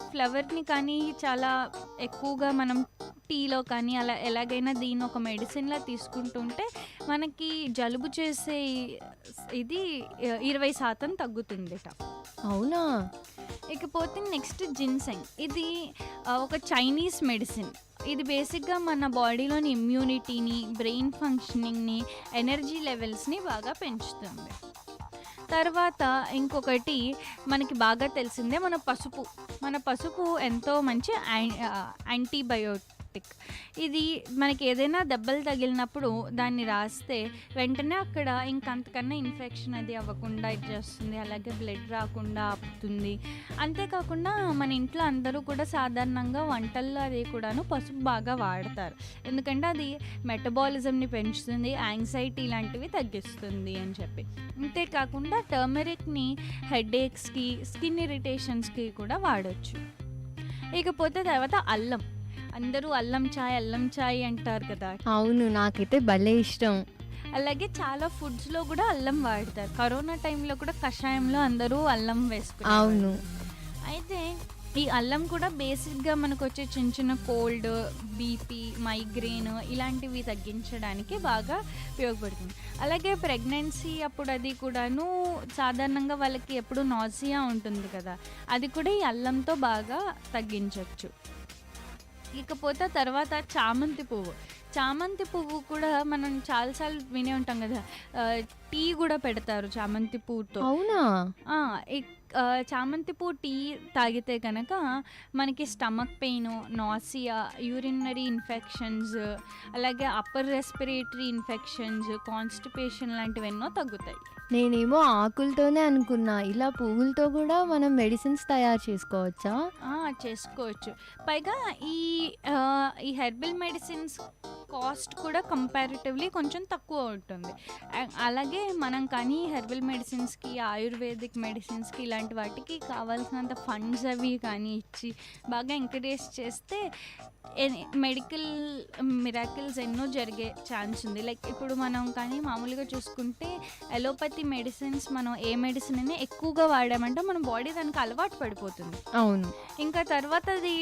ఫ్లవర్ని కానీ చాలా ఎక్కువగా మనం టీలో కానీ అలా ఎలాగైనా దీన్ని ఒక మెడిసిన్లా తీసుకుంటుంటే మనకి జలుబు చేసే ఇది 20% తగ్గుతుందిట. అవునా? ఇకపోతే నెక్స్ట్ జిన్సెంగ్. ఇది ఒక చైనీస్ మెడిసిన్. ఇది బేసిక్గా మన బాడీలోని ఇమ్యూనిటీని, బ్రెయిన్ ఫంక్షనింగ్ని, ఎనర్జీ లెవెల్స్ని బాగా పెంచుతుంది. తర్వాత ఇంకొకటి మనకి బాగా తెలిసిందే మన పసుపు ఎంతో మంచి యాంటీబయోటిక్. ఇది మనకి ఏదైనా దెబ్బలు తగిలినప్పుడు దాన్ని రాస్తే వెంటనే అక్కడ ఇంకంతకన్నా ఇన్ఫెక్షన్ అది అవ్వకుండా ఇది చేస్తుంది, అలాగే బ్లడ్ రాకుండా ఆపుతుంది. అంతేకాకుండా మన ఇంట్లో అందరూ కూడా సాధారణంగా వంటల్లో అది కూడాను పసుపు బాగా వాడతారు, ఎందుకంటే అది మెటబాలిజంని పెంచుతుంది, యాంగ్జైటీ లాంటివి తగ్గిస్తుంది అని చెప్పి. అంతేకాకుండా టర్మరిక్ని హెడేక్స్కి, స్కిన్ ఇరిటేషన్స్కి కూడా వాడచ్చు. ఇకపోతే తర్వాత అల్లం. అందరూ అల్లం చాయ్ అంటారు కదా. అవును, నాకైతే భలే ఇష్టం. అలాగే చాలా ఫుడ్స్లో కూడా అల్లం వాడతారు. కరోనా టైంలో కూడా కషాయంలో అందరూ అల్లం వేసుకున్నారు. అవును. అయితే ఈ అల్లం కూడా బేసిక్గా మనకు వచ్చే చిన్న చిన్న కోల్డ్, బీపీ, మైగ్రేన్ ఇలాంటివి తగ్గించడానికి బాగా ఉపయోగపడుతుంది. అలాగే ప్రెగ్నెన్సీ అప్పుడు అది కూడాను సాధారణంగా వాళ్ళకి ఎప్పుడు నాసియా ఉంటుంది కదా, అది కూడా ఈ అల్లంతో బాగా తగ్గించవచ్చు. ఇకపోతే తర్వాత చామంతి పువ్వు కూడా మనం చాలాసార్లు వినే ఉంటాం కదా, టీ కూడా పెడతారు చామంతి పువ్వుతో. అవునా? చామంతి పువ్వు టీ తాగితే కనుక మనకి stomach pain, nausea, urinary infections, అలాగే అప్పర్ రెస్పిరేటరీ ఇన్ఫెక్షన్స్, కాన్స్టిపేషన్ లాంటివి ఎన్నో తగ్గుతాయి. నేనేమో ఆకులతోనే అనుకున్నా, ఇలా పువ్వులతో కూడా మనం మెడిసిన్స్ తయారు చేసుకోవచ్చా? చేసుకోవచ్చు. పైగా ఈ హెర్బల్ మెడిసిన్స్ కాస్ట్ కూడా కంపారిటివ్లీ కొంచెం తక్కువ ఉంటుంది. అలాగే మనం కానీ హెర్బల్ మెడిసిన్స్కి, ఆయుర్వేదిక్ మెడిసిన్స్కి ఇలాంటి వాటికి కావాల్సినంత ఫండ్స్ అవి కానీ ఇచ్చి బాగా ఎంకరేజ్ చేస్తే మెడికల్ మిరాకిల్స్ ఎన్నో జరిగే ఛాన్స్ ఉంది. లైక్ ఇప్పుడు మనం కానీ మామూలుగా చూసుకుంటే అలోపతి మెడిసిన్స్ మనం ఏ మెడిసిన్ అయినా ఎక్కువగా వాడామంటే మన బాడీ దానికి అలవాటు పడిపోతుంది. అవును. ఇంకా తర్వాత అది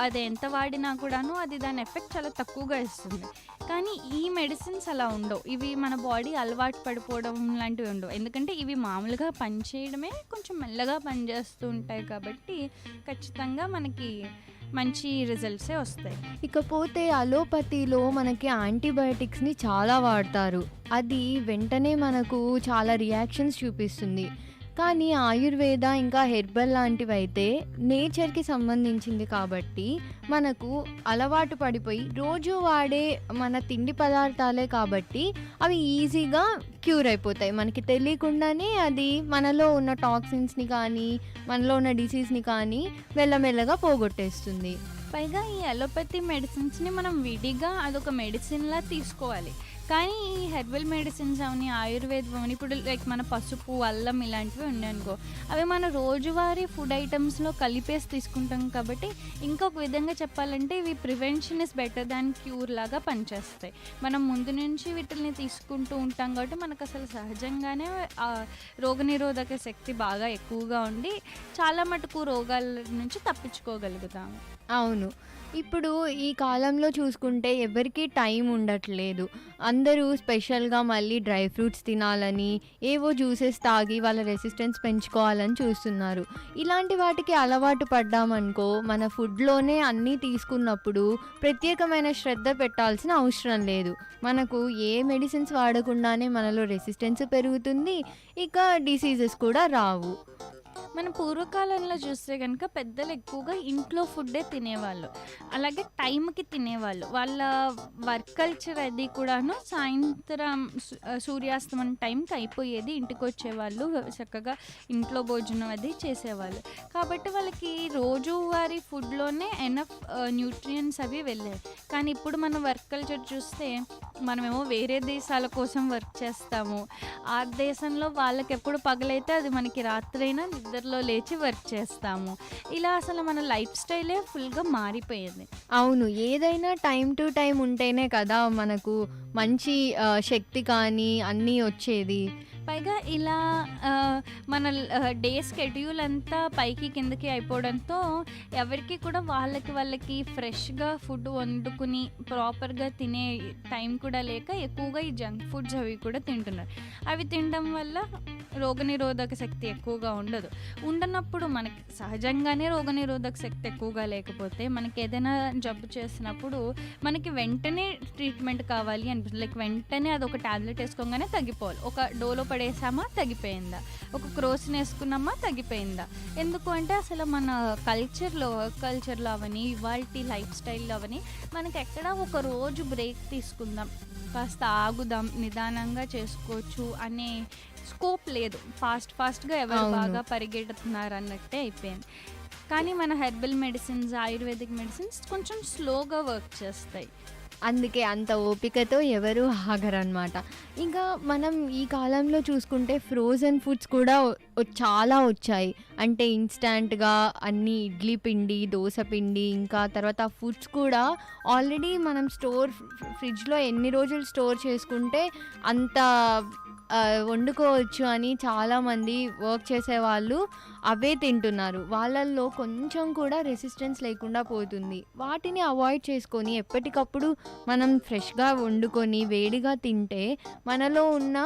అది ఎంత వాడినా కూడాను అది దాని ఎఫెక్ట్ చాలా తక్కువగా ఇస్తుంది. కానీ ఈ మెడిసిన్స్ అలా ఉండవు. ఇవి మన బాడీ అలవాటు పడిపోవడం లాంటివి ఉండవు. ఎందుకంటే ఇవి మామూలుగా పనిచేయడమే కొంచెం మెల్లగా పనిచేస్తూ ఉంటాయి కాబట్టి ఖచ్చితంగా మనకి మంచి రిజల్ట్సే వస్తాయి. ఇకపోతే అలోపతిలో మనకి యాంటీబయాటిక్స్ని చాలా వాడతారు. అది వెంటనే మనకు చాలా రియాక్షన్స్ చూపిస్తుంది. కానీ ఆయుర్వేద ఇంకా హెర్బల్ లాంటివి అయితే నేచర్కి సంబంధించింది కాబట్టి మనకు అలవాటు పడిపోయి రోజు వాడే మన తిండి పదార్థాలే కాబట్టి అవి ఈజీగా క్యూర్ అయిపోతాయి. మనకి తెలియకుండానే అది మనలో ఉన్న టాక్సిన్స్ని కానీ మనలో ఉన్న డిసీజ్ని కానీ మెల్లమెల్లగా పోగొట్టేస్తుంది. పైగా ఈ అలోపతి మెడిసిన్స్ని మనం విడిగా అదొక మెడిసిన్లా తీసుకోవాలి. కానీ ఈ హెర్బల్ మెడిసిన్స్ అవని, ఆయుర్వేదం అవని, ఇప్పుడు లైక్ మన పసుపు, అల్లం ఇలాంటివి ఉన్నాయనుకో, అవి మన రోజువారీ ఫుడ్ ఐటమ్స్లో కలిపేసి తీసుకుంటాం కాబట్టి ఇంకొక విధంగా చెప్పాలంటే ఇవి prevention is better than cure లాగా పనిచేస్తాయి. మనం ముందు నుంచి వీటిని తీసుకుంటూ ఉంటాం కాబట్టి మనకు అసలు సహజంగానే రోగనిరోధక శక్తి బాగా ఎక్కువగా ఉండి చాలా మటుకు రోగాల నుంచి తప్పించుకోగలుగుతాము. అవును. ఇప్పుడు ఈ కాలంలో చూసుకుంటే ఎవరికీ టైం ఉండట్లేదు. అందరూ స్పెషల్గా మళ్ళీ డ్రై ఫ్రూట్స్ తినాలని, ఏవో జ్యూసెస్ తాగి వాళ్ళ రెసిస్టెన్స్ పెంచుకోవాలని చూస్తున్నారు. ఇలాంటి వాటికి అలవాటు పడ్డామనుకో, మన ఫుడ్లోనే అన్నీ తీసుకున్నప్పుడు ప్రత్యేకమైన శ్రద్ధ పెట్టాల్సిన అవసరం లేదు. మనకు ఏ మెడిసిన్స్ వాడకుండానే మనలో రెసిస్టెన్స్ పెరుగుతుంది, ఇక డిసీజెస్ కూడా రావు. మన పూర్వకాలంలో చూస్తే కనుక పెద్దలు ఎక్కువగా ఇంట్లో ఫుడ్డే తినేవాళ్ళు, అలాగే టైంకి తినేవాళ్ళు. వాళ్ళ వర్క్ కల్చర్ అది కూడాను సాయంత్రం సూర్యాస్తమనం టైంకి అయిపోయేది, ఇంటికి వచ్చేవాళ్ళు, చక్కగా ఇంట్లో భోజనం అది చేసేవాళ్ళు. కాబట్టి వాళ్ళకి రోజువారీ ఫుడ్లోనే ఎనఫ్ న్యూట్రియంట్స్ అవి వెళ్ళాయి. కానీ ఇప్పుడు మన వర్క్ కల్చర్ చూస్తే మనమేమో వేరే దేశాల కోసం వర్క్ చేస్తాము. ఆ దేశంలో వాళ్ళకి ఎప్పుడు పగలైతే అది మనకి రాత్రైనా నిద్రలో లేచి వర్క్ చేస్తాము. ఇలా అసలు మన లైఫ్ స్టైలే ఫుల్గా మారిపోయింది. అవును. ఏదైనా టైం టు టైం ఉంటేనే కదా మనకు మంచి శక్తి కానీ అన్నీ వచ్చేది. పైగా ఇలా మన డే స్కెడ్యూల్ అంతా పైకి కిందకి అయిపోవడంతో ఎవరికి కూడా వాళ్ళకి ఫ్రెష్గా ఫుడ్ వండుకుని ప్రాపర్గా తినే టైం కూడా లేక ఎక్కువగా ఈ జంక్ ఫుడ్స్ అవి కూడా తింటున్నారు. అవి తినడం వల్ల రోగనిరోధక శక్తి ఎక్కువగా ఉండనప్పుడు మనకి సహజంగానే రోగనిరోధక శక్తి ఎక్కువగా లేకపోతే మనకి ఏదైనా జబ్బు చేసినప్పుడు మనకి వెంటనే ట్రీట్మెంట్ కావాలి అనిపిస్తుంది. లైక్ వెంటనే అది ఒక టాబ్లెట్ వేసుకోగానే తగ్గిపోవాలి. ఒక డోలో పడేసామా తగ్గిపోయిందా, ఒక క్రోసిన్ వేసుకున్నామా తగ్గిపోయిందా. ఎందుకు అంటే అసలు మన కల్చర్లో అవని, ఇవాల్టి లైఫ్ స్టైల్లో అవని మనకి ఎక్కడ ఒక రోజు బ్రేక్ తీసుకుందాం, కాస్త ఆగుదాం, నిదానంగా చేసుకోవచ్చు అనే స్కోప్ లేదు. ఫాస్ట్గా ఎవరు బాగా పరిగెడుతున్నారు అన్నట్టే అయిపోయింది. కానీ మన హెర్బల్ మెడిసిన్స్, ఆయుర్వేదిక్ మెడిసిన్స్ కొంచెం స్లోగా వర్క్ చేస్తాయి. అందుకే అంత ఓపికతో ఎవరు ఆగరనమాట. ఇంకా మనం ఈ కాలంలో చూసుకుంటే ఫ్రోజన్ ఫుడ్స్ కూడా చాలా వచ్చాయి. అంటే ఇన్స్టాంట్గా అన్ని ఇడ్లీ పిండి, దోశ పిండి, ఇంకా తర్వాత ఫుడ్స్ కూడా ఆల్రెడీ మనం ఫ్రిడ్జ్లో ఎన్ని రోజులు స్టోర్ చేసుకుంటే అంత వండుకోవచ్చు అని చాలామంది వర్క్ చేసేవాళ్ళు అవే తింటున్నారు. వాళ్ళల్లో కొంచెం కూడా రెసిస్టెన్స్ లేకుండా పోతుంది. వాటిని అవాయిడ్ చేసుకొని ఎప్పటికప్పుడు మనం ఫ్రెష్గా వండుకొని వేడిగా తింటే మనలో ఉన్న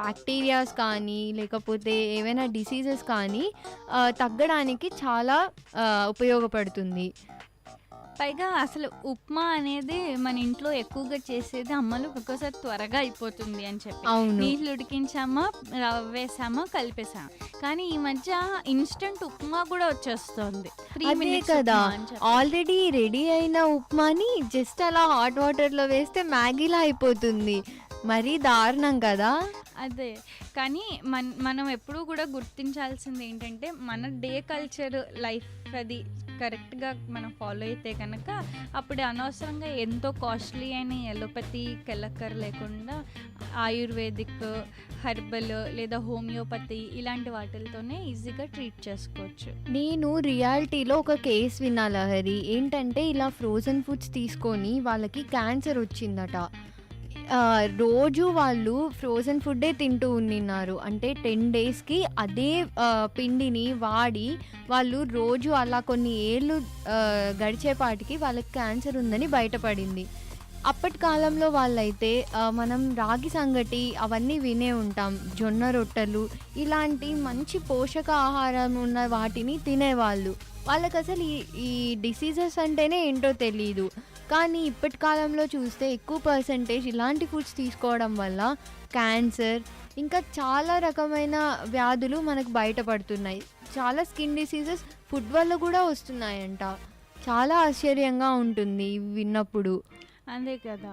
బ్యాక్టీరియాస్ కానీ లేకపోతే ఏవైనా డిసీజెస్ కానీ తగ్గడానికి చాలా ఉపయోగపడుతుంది. పైగా అసలు ఉప్మా అనేది మన ఇంట్లో ఎక్కువగా చేసేది అమ్మలు, బికాస్ అది త్వరగా అయిపోతుంది అని చెప్పి నీళ్ళు ఉడికించామా, రవ్వ వేసామా, కలిపేసామా. కానీ ఈ మధ్య ఇన్స్టెంట్ ఉప్మా కూడా వచ్చేస్తుంది. అదే కదా, ఆల్రెడీ రెడీ అయిన ఉప్మాని జస్ట్ అలా హాట్ వాటర్లో వేస్తే మ్యాగీలా అయిపోతుంది. మరీ దారుణం కదా. అదే, కానీ మనం ఎప్పుడూ కూడా గుర్తించాల్సింది ఏంటంటే మన డే కల్చర్ లైఫ్ అది కరెక్ట్గా మనం ఫాలో అయితే కనుక అప్పుడు అనవసరంగా ఎంతో కాస్ట్లీ అయిన ఎలోపతికి వెళ్ళక్కర లేకుండా ఆయుర్వేదిక్, హెర్బల్ లేదా హోమియోపతి ఇలాంటి వాటితోనే ఈజీగా ట్రీట్ చేసుకోవచ్చు. నేను రియాలిటీలో ఒక కేసు విన్నా లహరి. ఏంటంటే ఇలా ఫ్రోజన్ ఫుడ్స్ తీసుకొని వాళ్ళకి క్యాన్సర్ వచ్చిందట. రోజు వాళ్ళు ఫ్రోజన్ ఫుడ్డే తింటూ ఉండినారు. అంటే 10 daysకి అదే పిండిని వాడి వాళ్ళు రోజు అలా కొన్ని ఏళ్ళు గడిచేపాటికి వాళ్ళకి క్యాన్సర్ ఉందని బయటపడింది. అప్పటి కాలంలో వాళ్ళైతే మనం రాగి సంగటి అవన్నీ వినే ఉంటాం, జొన్న రొట్టెలు ఇలాంటి మంచి పోషక ఆహారం ఉన్న వాటిని తినేవాళ్ళు. వాళ్ళకి అసలు ఈ డిసీజెస్ అంటేనే ఏంటో తెలీదు. కానీ ఇప్పటి కాలంలో చూస్తే ఎక్కువ పర్సంటేజ్ ఇలాంటి ఫుడ్స్ తీసుకోవడం వల్ల క్యాన్సర్ ఇంకా చాలా రకమైన వ్యాధులు మనకు బయటపడుతున్నాయి. చాలా స్కిన్ డిసీజెస్ ఫుడ్ వల్ల కూడా వస్తున్నాయంట. చాలా ఆశ్చర్యంగా ఉంటుంది విన్నప్పుడు. అదే కదా,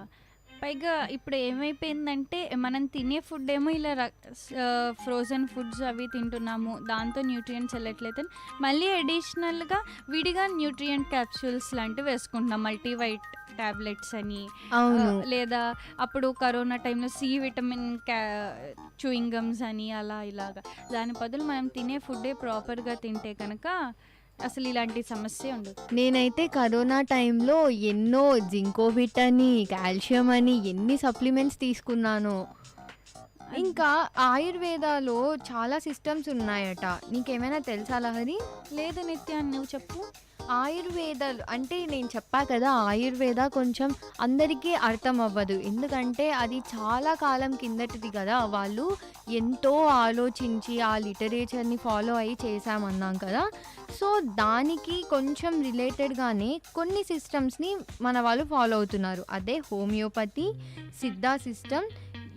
పైగా ఇప్పుడు ఏమైపోయిందంటే మనం తినే ఫుడ్ ఏమో ఇలా ఫ్రోజన్ ఫుడ్స్ అవి తింటున్నాము, దాంతో న్యూట్రియంట్స్ వెళ్ళట్లేదు. మళ్ళీ అడిషనల్గా విడిగా న్యూట్రియంట్ క్యాప్సూల్స్ లాంటివి వేసుకుంటున్నాం, మల్టీవైట్ టాబ్లెట్స్ అని. లేదా అప్పుడు కరోనా టైంలో సి విటమిన్ చూయింగ్ గమ్స్ అని అలా ఇలాగా. దాని బదులు మనం తినే ఫుడ్డే ప్రాపర్గా తింటే కనుక అసలు ఇలాంటి సమస్య ఉండదు. నేనైతే కరోనా టైంలో ఎన్నో జింకోబిట్ అని, కాల్షియం అని ఎన్ని సప్లిమెంట్స్ తీసుకున్నానో. ఇంకా ఆయుర్వేదాలో చాలా సిస్టమ్స్ ఉన్నాయట. నీకేమైనా తెలుసా లహరి? లేదు నిత్య, నువ్వు చెప్పు. ఆయుర్వేదాలు అంటే నేను చెప్పా కదా, ఆయుర్వేద కొంచెం అందరికీ అర్థం అవ్వదు. ఎందుకంటే అది చాలా కాలం కిందటిది కదా. వాళ్ళు ఎంతో ఆలోచించి ఆ లిటరేచర్ని ఫాలో అయ్యి చేశామన్నాం కదా. సో దానికి కొంచెం రిలేటెడ్గానే కొన్ని సిస్టమ్స్ని మన వాళ్ళు ఫాలో అవుతున్నారు. అదే homeopathy, Siddha system,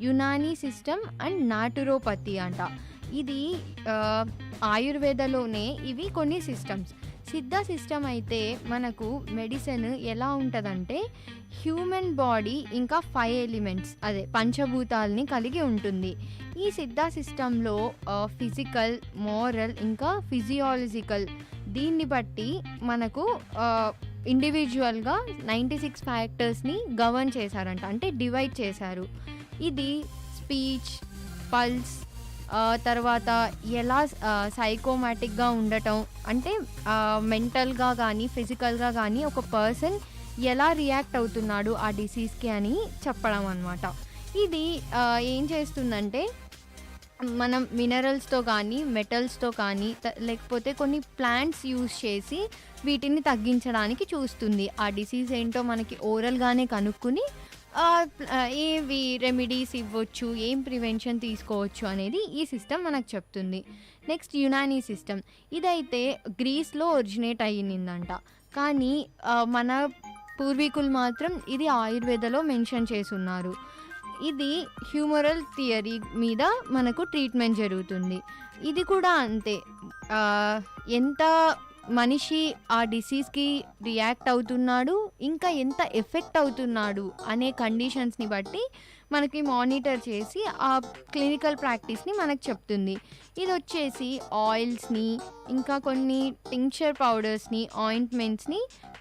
Unani system and naturopathy అంట. ఇది ఆయుర్వేదలోనే ఇవి కొన్ని సిస్టమ్స్. సిద్ధా సిస్టమ్ అయితే మనకు మెడిసిన్ ఎలా ఉంటుందంటే హ్యూమన్ బాడీ ఇంకా 5 ఎలిమెంట్స్ అదే పంచభూతాలని కలిగి ఉంటుంది. ఈ సిద్ధా సిస్టంలో ఫిజికల్, మోరల్ ఇంకా ఫిజియాలజికల్ దీన్ని బట్టి మనకు ఇండివిజువల్గా 96 ఫ్యాక్టర్స్ని గవర్న్ చేశారంట, అంటే డివైడ్ చేశారు. ఇది స్పీచ్, పల్స్, తర్వాత ఎలా సైకోమాటిక్గా ఉండటం, అంటే మెంటల్గా కానీ ఫిజికల్గా కానీ ఒక పర్సన్ ఎలా రియాక్ట్ అవుతున్నాడు ఆ డిసీజ్కి అని చెప్పడం అన్నమాట. ఇది ఏం చేస్తుందంటే మనం మినరల్స్తో కానీ మెటల్స్తో కానీ లేకపోతే కొన్ని ప్లాంట్స్ యూజ్ చేసి వీటిని తగ్గించడానికి చూస్తుంది. ఆ డిసీజ్ ఏంటో మనకి ఓరల్గానే కనుక్కుని ఏవి రెమెడీస్ ఇవ్వచ్చు, ఏం ప్రివెన్షన్ తీసుకోవచ్చు అనేది ఈ సిస్టమ్ మనకు చెప్తుంది. Next Unani system. ఇదైతే గ్రీస్లో ఒరిజినేట్ అయ్యిందంట. కానీ మన పూర్వీకులు మాత్రం ఇది ఆయుర్వేదలో మెన్షన్ చేసున్నారు. ఇది హ్యూమరల్ థియరీ మీద మనకు ట్రీట్మెంట్ జరుగుతుంది. ఇది కూడా అంతే, ఎంత మనిషి ఆ డిసీజ్కి రియాక్ట్ అవుతున్నాడు ఇంకా ఎంత ఎఫెక్ట్ అవుతున్నాడు అనే కండిషన్స్ని బట్టి మనకి మానిటర్ చేసి ఆ క్లినికల్ ప్రాక్టీస్ని మనకు చెప్తుంది. ఇది వచ్చేసి ఆయిల్స్ని ఇంకా కొన్ని టింక్చర్ పౌడర్స్ని, ఆయింట్మెంట్స్ని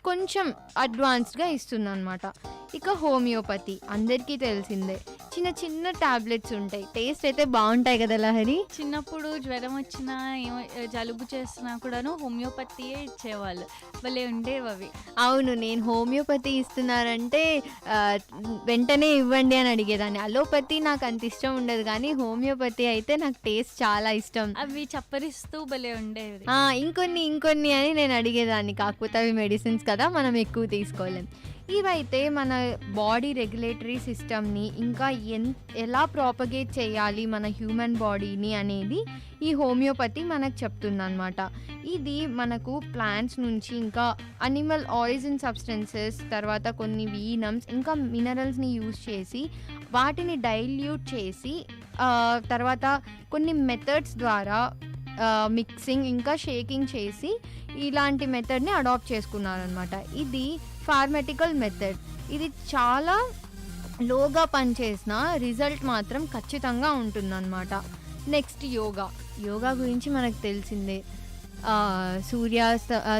కొంచెం అడ్వాన్స్డ్గా ఇస్తుంది అనమాట. ఇక హోమియోపతి అందరికీ తెలిసిందే, చిన్న చిన్న టాబ్లెట్స్ ఉంటాయి. టేస్ట్ అయితే బాగుంటాయి కదా లహరి? చిన్నప్పుడు జ్వరం వచ్చినా జలుబు చేసినా కూడాను హోమియోపతియే ఇచ్చేవాళ్ళు, భలే ఉండేవి అవి. అవును, నేను హోమియోపతి ఇస్తున్నారంటే వెంటనే ఇవ్వండి అని అడిగేదాన్ని. అలోపతి నాకు అంత ఇష్టం ఉండదు, కానీ హోమియోపతి అయితే నాకు టేస్ట్ చాలా ఇష్టం. అవి చప్పరిస్తూ భలే ఉండేవి. ఇంకొన్ని అని నేను అడిగేదాన్ని. కాకపోతే అవి మెడిసిన్స్ కదా, మనం ఎక్కువ తీసుకోలేం. ఇవైతే మన బాడీ రెగ్యులేటరీ సిస్టమ్ని ఇంకా ఎలా ప్రాపగేట్ చేయాలి మన హ్యూమన్ బాడీని అనేది ఈ హోమియోపతి మనకు చెప్తుందన్నమాట. ఇది మనకు ప్లాంట్స్ నుంచి ఇంకా అనిమల్ ఆరిజిన్ సబ్స్టెన్సెస్, తర్వాత కొన్ని వీనమ్స్, ఇంకా మినరల్స్ని యూజ్ చేసి వాటిని డైల్యూట్ చేసి తర్వాత కొన్ని మెథడ్స్ ద్వారా మిక్సింగ్ ఇంకా షేకింగ్ చేసి ఇలాంటి మెథడ్ని అడాప్ట్ చేసుకున్నారనమాట. ఇది ఫార్మెటికల్ మెథడ్. ఇది చాలా లోగా పనిచేసిన రిజల్ట్ మాత్రం ఖచ్చితంగా ఉంటుందన్నమాట. నెక్స్ట్ యోగా గురించి మనకు తెలిసిందే.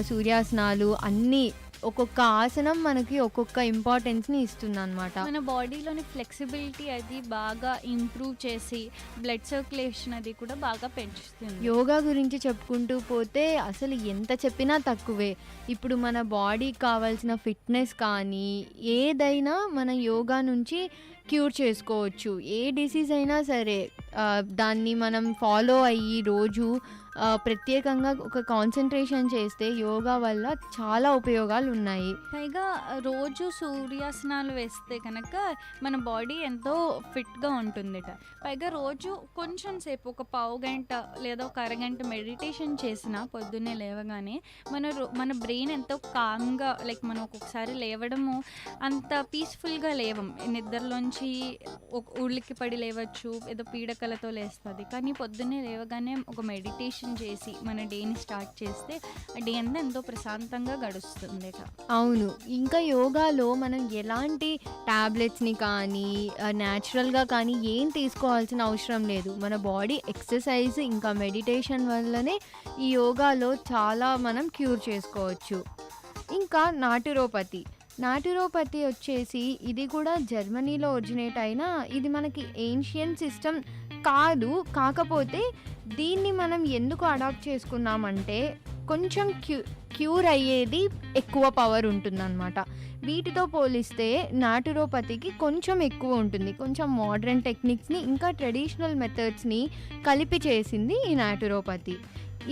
సూర్యాసనాలు అన్నీ ఒక్కొక్క ఆసనం మనకి ఒక్కొక్క ఇంపార్టెన్స్ని ఇస్తుంది అనమాట. మన బాడీలోని ఫ్లెక్సిబిలిటీ అది బాగా ఇంప్రూవ్ చేసి బ్లడ్ సర్క్యులేషన్ అది కూడా బాగా పెంచుతుంది. యోగా గురించి చెప్పుకుంటూ పోతే అసలు ఎంత చెప్పినా తక్కువే. ఇప్పుడు మన బాడీకి కావాల్సిన ఫిట్నెస్ కానీ ఏదైనా మన యోగా నుంచి క్యూర్ చేసుకోవచ్చు. ఏ డిసీజ్ అయినా సరే దాన్ని మనం ఫాలో అయ్యి రోజు ప్రత్యేకంగా ఒక కాన్సన్ట్రేషన్ చేస్తే యోగా వల్ల చాలా ఉపయోగాలు ఉన్నాయి. పైగా రోజు సూర్యాసనాలు వేస్తే కనుక మన బాడీ ఎంతో ఫిట్గా ఉంటుందిట. పైగా రోజు కొంచెం సేపు ఒక పావు గంట లేదా ఒక అరగంట మెడిటేషన్ చేసిన పొద్దున్నే లేవగానే మన బ్రెయిన్ ఎంతో కామ్గా, లైక్ మనం ఒక్కొక్కసారి లేవడము అంత పీస్ఫుల్గా లేవం. నిద్రలోంచి ఉళ్ళికి పడి లేవచ్చు, ఏదో పీడకలతో లేస్తుంది. కానీ పొద్దున్నే లేవగానే ఒక మెడిటేషన్ చేసి మన డేని స్టార్ట్ చేస్తే ఆ డే అంతా ఎంతో ప్రశాంతంగా గడుస్తుంది. అవును. ఇంకా యోగాలో మనం ఎలాంటి టాబ్లెట్స్ని కానీ న్యాచురల్గా కానీ ఏం తీసుకోవాల్సిన అవసరం లేదు. మన బాడీ ఎక్సర్సైజ్ ఇంకా మెడిటేషన్ వల్లనే ఈ యోగాలో చాలా మనం క్యూర్ చేసుకోవచ్చు. ఇంకా నాటురోపతి వచ్చేసి ఇది కూడా జర్మనీలో ఒరిజినేట్ అయినా ఇది మనకి ఏన్షియన్ సిస్టమ్ కాకపోతే దీన్ని మనం ఎందుకు అడాప్ట్ చేసుకున్నామంటే కొంచెం క్యూర్ అయ్యేది ఎక్కువ పవర్ ఉంటుందన్నమాట. వీటితో పోలిస్తే నాటురోపతికి కొంచెం ఎక్కువ ఉంటుంది. కొంచెం మోడర్న్ టెక్నిక్స్ని ఇంకా ట్రెడిషనల్ మెథడ్స్ని కలిపి చేసింది ఈ నాటురోపతి.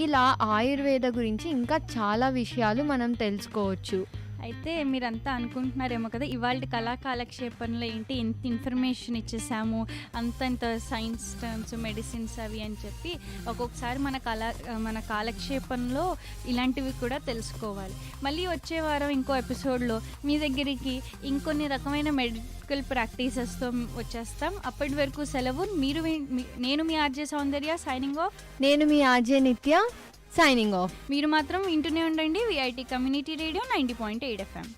ఇలా ఆయుర్వేద గురించి ఇంకా చాలా విషయాలు మనం తెలుసుకోవచ్చు. అయితే మీరంతా అనుకుంటున్నారేమో కదా, ఇవాళ కళా కాలక్షేపంలో ఏంటి ఇంత ఇన్ఫర్మేషన్ ఇచ్చేసాము, అంతంత సైన్స్ టర్మ్స్, మెడిసిన్స్ అవి అని చెప్పి. ఒక్కొక్కసారి మన కాలక్షేపంలో ఇలాంటివి కూడా తెలుసుకోవాలి. మళ్ళీ వచ్చే వారం ఇంకో ఎపిసోడ్లో మీ దగ్గరికి ఇంకొన్ని రకమైన మెడికల్ ప్రాక్టీసెస్తో వచ్చేస్తాం. అప్పటి వరకు సెలవు. నేను మీ ఆర్జే సౌందర్య సైనింగ్ ఆఫ్. నేను మీ ఆర్జే నిత్య సైనింగ్ ఆఫ్. మీరు మాత్రం వింటూనే ఉండండి VIT community radio 90.8 FM.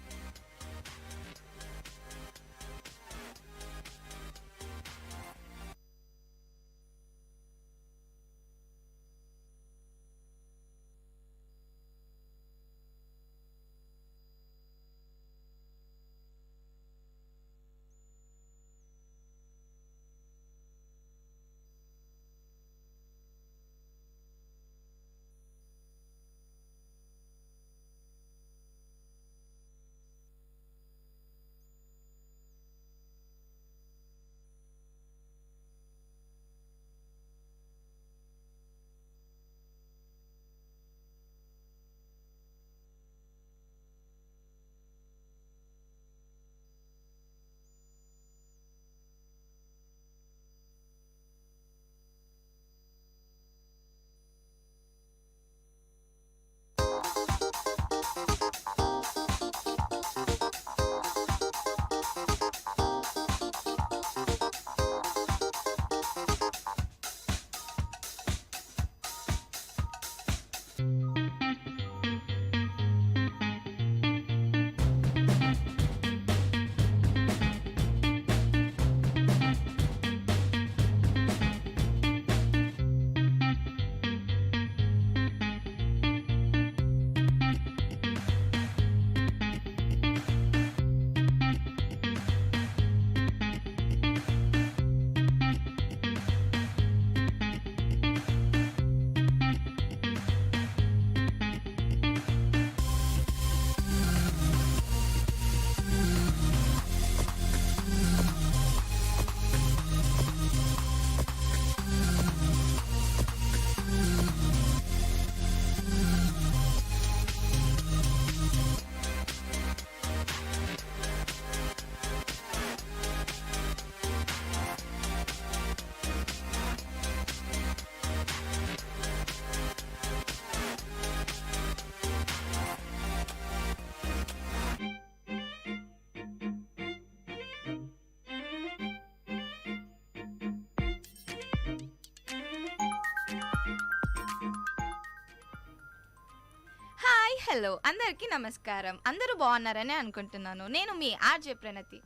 Hello, అందరికీ నమస్కారం. అందరూ బాగున్నారని అనుకుంటున్నాను. నేను మీ ఆర్జే ప్రణతి.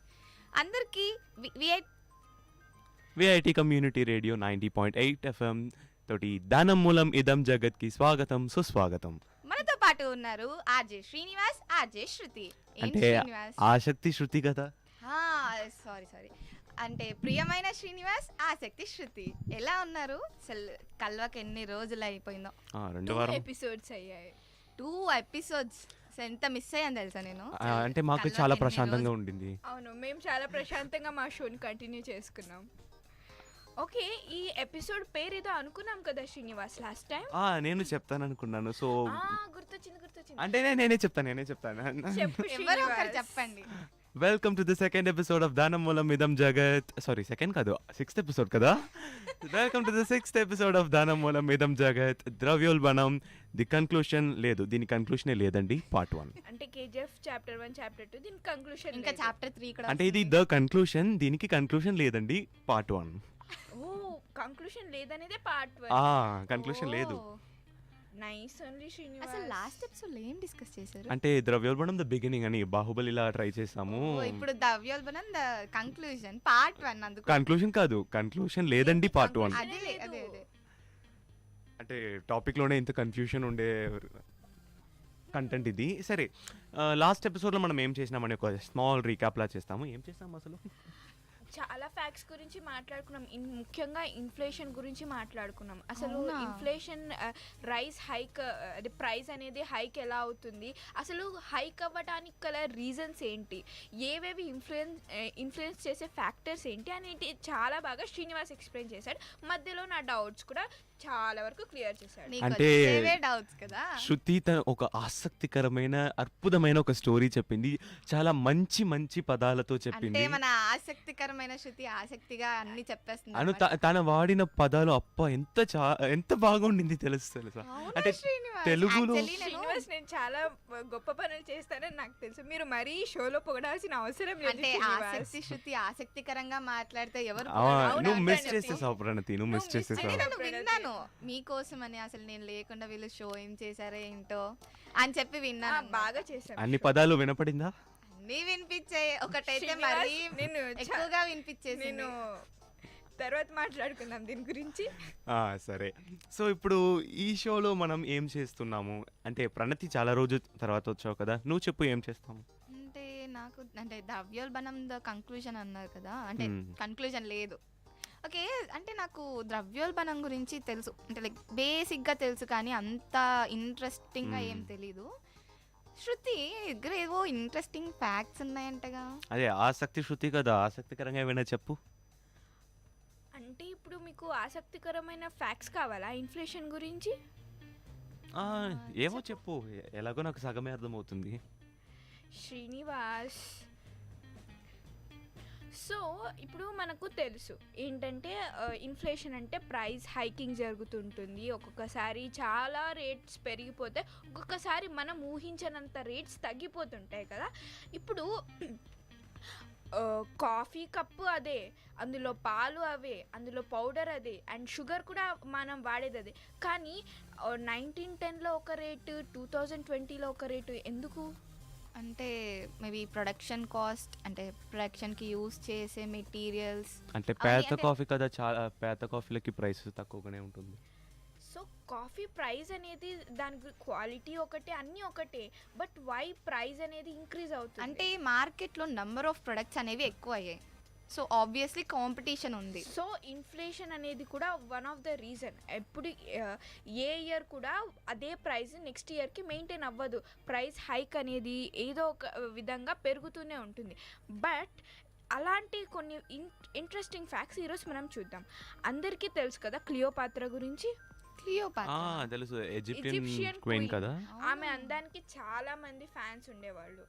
అందరికీ విఐటి కమ్యూనిటీ రేడియో 90.8 FM తోటి దానం మూలం ఇదం జగత్కి స్వాగతం సుస్వాగతం. మనతో పాటు ఉన్నారు ఆర్జే శ్రీనివాస్, ఆర్జే శృతి. అంటే ఆసక్తి శృతి కదా. సారీ అంటే ప్రియమైన శ్రీనివాస్, ఆసక్తి శృతి. ఎలా ఉన్నారు? అసలు కల్వకి ఎన్ని రోజులు అయిపోయిందో. 2 ఎపిసోడ్స్ అయ్యాయి. 2 ఎపిసోడ్స్ ఎంత మిస్ అయ్యాను తెలుసా నేను. అంటే మాకు చాలా ప్రశాంతంగా ఉండింది. అవును, మేము చాలా ప్రశాంతంగా మా షోని కంటిన్యూ చేసుకున్నాం. ఓకే, ఈ ఎపిసోడ్ పేరు ఏదో అనుకున్నాం కదా శ్రీనివాస్ లాస్ట్ టైం. నేను చెప్తాను అనుకున్నాను. సో గుర్తొచ్చింది. అంటే నేనే చెప్తాను. ఎవరో ఒకరు చెప్పండి. Welcome to the second episode of దానం మూలం ఇదం జగత్. సారీ, సెకండ్ కాదు, 6th ఎపిసోడ్ కదా. Welcome to the 6th episode of దానం మూలం ఇదం జగత్. ద్రవ్యోల్బణం ది కన్క్లూషన్ లేదు, దీని కన్క్లూషనే లేదండి, పార్ట్ 1. అంటే కేజీఎఫ్ చాప్టర్ 1 చాప్టర్ 2 దీని కన్క్లూషన్ ఇంకా చాప్టర్ 3 కూడా. అంటే ఇది ద కన్క్లూషన్, దీనికి కన్క్లూషన్ లేదండి, పార్ట్ 1. ఓ, కన్క్లూషన్ లేదనేదే పార్ట్ 1. కన్క్లూషన్ లేదు. Nice only Srinivas. అసలు లాస్ట్ ఎపిసోడ్ లో ఏం డిస్కస్ చేశారు? అంటే ద్రవ్యోల్బణం ద బిగినింగ్ అని బాహుబలిలా ట్రై చేసాము. ఇప్పుడు ద్రవ్యోల్బణం ద కన్క్లూజన్ పార్ట్ 1. అందుకు కన్క్లూషన్ కాదు, కన్క్లూషన్ లేదండి, పార్ట్ 1. అదే అంటే టాపిక్ లోనే ఇంత కన్ఫ్యూషన్ ఉండే కంటెంట్ ఇది. సరే, లాస్ట్ ఎపిసోడ్ లో మనం ఏం చేసినామని ఒక స్మాల్ రీక్యాప్ లా చేస్తాము. ఏం చేస్తాము అసలు? చాలా ఫ్యాక్ట్స్ గురించి మాట్లాడుకున్నాం. ముఖ్యంగా ఇన్ఫ్లేషన్ గురించి మాట్లాడుకున్నాం. అసలు ఇన్ఫ్లేషన్ రైస్ హైక్, అది ప్రైస్ అనేది హైక్ ఎలా అవుతుంది, అసలు హైక్ అవ్వడానికి గల రీజన్స్ ఏంటి, ఏవేవి ఇన్ఫ్లుయెన్స్ చేసే ఫ్యాక్టర్స్ ఏంటి అనేది చాలా బాగా శ్రీనివాస్ ఎక్స్ప్లెయిన్ చేశాడు. మధ్యలో నా డౌట్స్ కూడా చాలా వరకు క్లియర్ చేశాడు. అంటే డౌట్స్ కదా. శృతి ఒక ఆసక్తికరమైన అద్భుతమైన ఒక స్టోరీ చెప్పింది, చాలా మంచి మంచి పదాలతో చెప్పింది. మన ఆసక్తికరమైన శృతి ఆసక్తిగా అన్ని చెప్పేస్తుంది. అను తన వాడిన పదాలు ఎంత బాగుండింది తెలుసా. అంటే తెలుగులో నేను చాలా గొప్ప పనులు చేస్తానని నాకు తెలుసు. మీరు మరీ షోలో పొగడాల్సిన అవసరం లేదు. అంటే ఆసక్తి శృతి ఆసక్తికరంగా మాట్లాడితే ఎవరు నువ్వు మిస్ చేసేసావు ప్రణతి, నువ్వు మిస్ చేసేసావు. విన్నాను మీకోసం అని, అసలు నేను లేకుండా వీళ్ళు షో ఏం చేశారో ఏంటో అని చెప్పి విన్నాను. బాగా చేశాను. అన్ని పదాలు వినపడిందా? అన్ని వినిపించాయి. ఒకటైతే మరి నేను ఎక్కువగా వినిపించేసి. నేను తర్వాత మాట్లాడుకుందాం దీని గురించి. సరే, సో ఇప్పుడు ఈ షోలో మనం ఏం చేస్తున్నాము అంటే, ప్రణతి చాలా రోజు తర్వాత వచ్చావు కదా, నువ్వు చెప్పు ఏం చేస్తాము. అంటే నాకు అంటే ద్రవ్యోల్బణం ద కన్క్లూజన్ అన్నారు కదా, అంటే కన్క్లూజన్ లేదు. ఓకే, అంటే నాకు ద్రవ్యోల్బణం గురించి తెలుసు, అంటే లైక్ బేసిక్గా తెలుసు, కానీ అంత ఇంట్రెస్టింగ్గా ఏం తెలీదు. శృతి దగ్గర ఏవో ఇంట్రెస్టింగ్ ఫ్యాక్ట్స్ ఉన్నాయంటగా. అదే ఆసక్తి శృతి కదా, ఆసక్తికరంగా ఏమైనా చెప్పు. అంటే ఇప్పుడు మీకు ఆసక్తికరమైన ఫ్యాక్ట్స్ కావాలా ఇన్ఫ్లేషన్ గురించి? ఏమో చెప్పు, ఎలాగో నాకు సగమే అర్థమవుతుంది. శ్రీనివాస్, సో ఇప్పుడు మనకు తెలుసు ఏంటంటే ఇన్ఫ్లేషన్ అంటే ప్రైస్ హైకింగ్ జరుగుతుంటుంది. ఒక్కొక్కసారి చాలా రేట్స్ పెరిగిపోతే, ఒక్కొక్కసారి మనం ఊహించనంత రేట్స్ తగ్గిపోతుంటాయి కదా. ఇప్పుడు కాఫీ కప్పు అదే, అందులో పాలు అవే, అందులో పౌడర్ అదే, అండ్ షుగర్ కూడా మనం వాడేది అదే. కానీ 1910లో ఒక రేటు, 2020లో ఒక రేటు. ఎందుకు అంటే మేబీ ప్రొడక్షన్ కాస్ట్, అంటే ప్రొడక్షన్కి యూజ్ చేసే మెటీరియల్స్. అంటే పేద కాఫీ కదా, చాలా పేద కాఫీలకి ప్రైస్ తక్కువగానే ఉంటుంది. సో కాఫీ ప్రైస్ అనేది దాని క్వాలిటీ ఒకటే, అన్నీ ఒకటే, బట్ వై ప్రైస్ అనేది ఇంక్రీజ్ అవుతుంది? అంటే మార్కెట్లో నెంబర్ ఆఫ్ ప్రొడక్ట్స్ అనేవి ఎక్కువ అయ్యాయి, సో ఆబ్వియస్లీ కాంపిటీషన్ ఉంది. సో ఇన్ఫ్లేషన్ అనేది కూడా వన్ ఆఫ్ ద రీజన్. ఎప్పుడు ఏ ఇయర్ కూడా అదే ప్రైస్ నెక్స్ట్ ఇయర్కి మెయింటైన్ అవ్వదు. ప్రైస్ హైక్ అనేది ఏదో ఒక విధంగా పెరుగుతూనే ఉంటుంది. బట్ అలాంటి కొన్ని ఇంట్రెస్టింగ్ ఫ్యాక్ట్స్ ఈరోజు మనం చూద్దాం. అందరికీ తెలుసు కదా క్లియోపాత్ర గురించి. తెలుసు, ఈజిప్షియన్ క్వీన్ కదా. ఆమె అందానికి చాలా మంది ఫ్యాన్స్ ఉండేవాళ్ళు.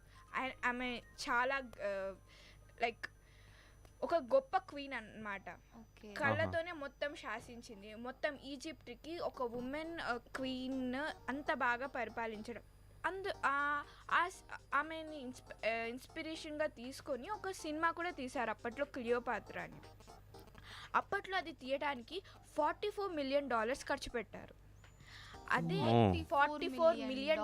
ఆమె చాలా లైక్ ఒక గొప్ప క్వీన్ అన్నమాట. కళ్ళతోనే మొత్తం శాసించింది. మొత్తం ఈజిప్ట్కి ఒక ఉమెన్ క్వీన్ అంత బాగా పరిపాలించడం, ఆమెని ఇన్స్పిరేషన్గా తీసుకొని ఒక సినిమా కూడా తీశారు అప్పట్లో, క్లియోపాత్ర అని. అప్పట్లో అది తీయడానికి $44 million ఖర్చు పెట్టారు. అదే $44 million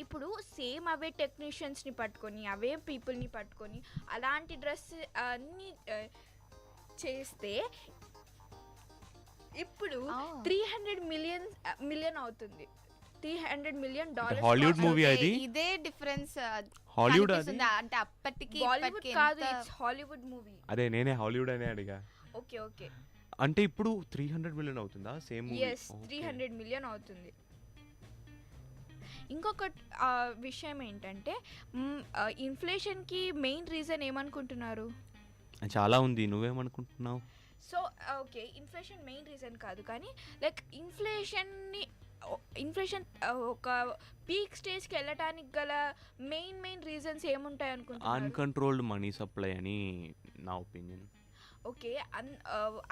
ఇప్పుడు సేమ్ అవే టెక్నీషియన్స్ని పట్టుకొని అవే పీపుల్ని పట్టుకొని అలాంటి డ్రెస్ అన్నీ చేస్తే ఇప్పుడు 300 మిలియన్ అవుతుంది. $300 million. హాలీవుడ్ మూవీ అది. ఇదే డిఫరెన్స్ హాలీవుడ్ అంటే అప్పటికి బాలీవుడ్ కాదు, ఇట్స్ హాలీవుడ్ మూవీ. అదే నేనే హాలీవుడ్ అనే అడిగా. ఓకే అంటే ఇప్పుడు 300 million అవుతుందా సేమ్ మూవీ? yes 300 million అవుతుంది. ఇంకొక విషయం ఏంటంటే ఇన్ఫ్లేషన్కి మెయిన్ రీజన్ ఏమనుకుంటున్నారు? చాలా ఉంది, నువ్వేమనుకుంటున్నావు? So okay, inflation main reason కాదు, కానీ లైక్ ఇన్ఫ్లేషన్ ఒక పీక్ స్టేజ్కి వెళ్ళటానికి గల మెయిన్ రీజన్స్ ఏముంటాయి అనుకుంటున్నారు? అన్కంట్రోల్డ్ మనీ సప్లై అని నా ఒపీనియన్. ఓకే,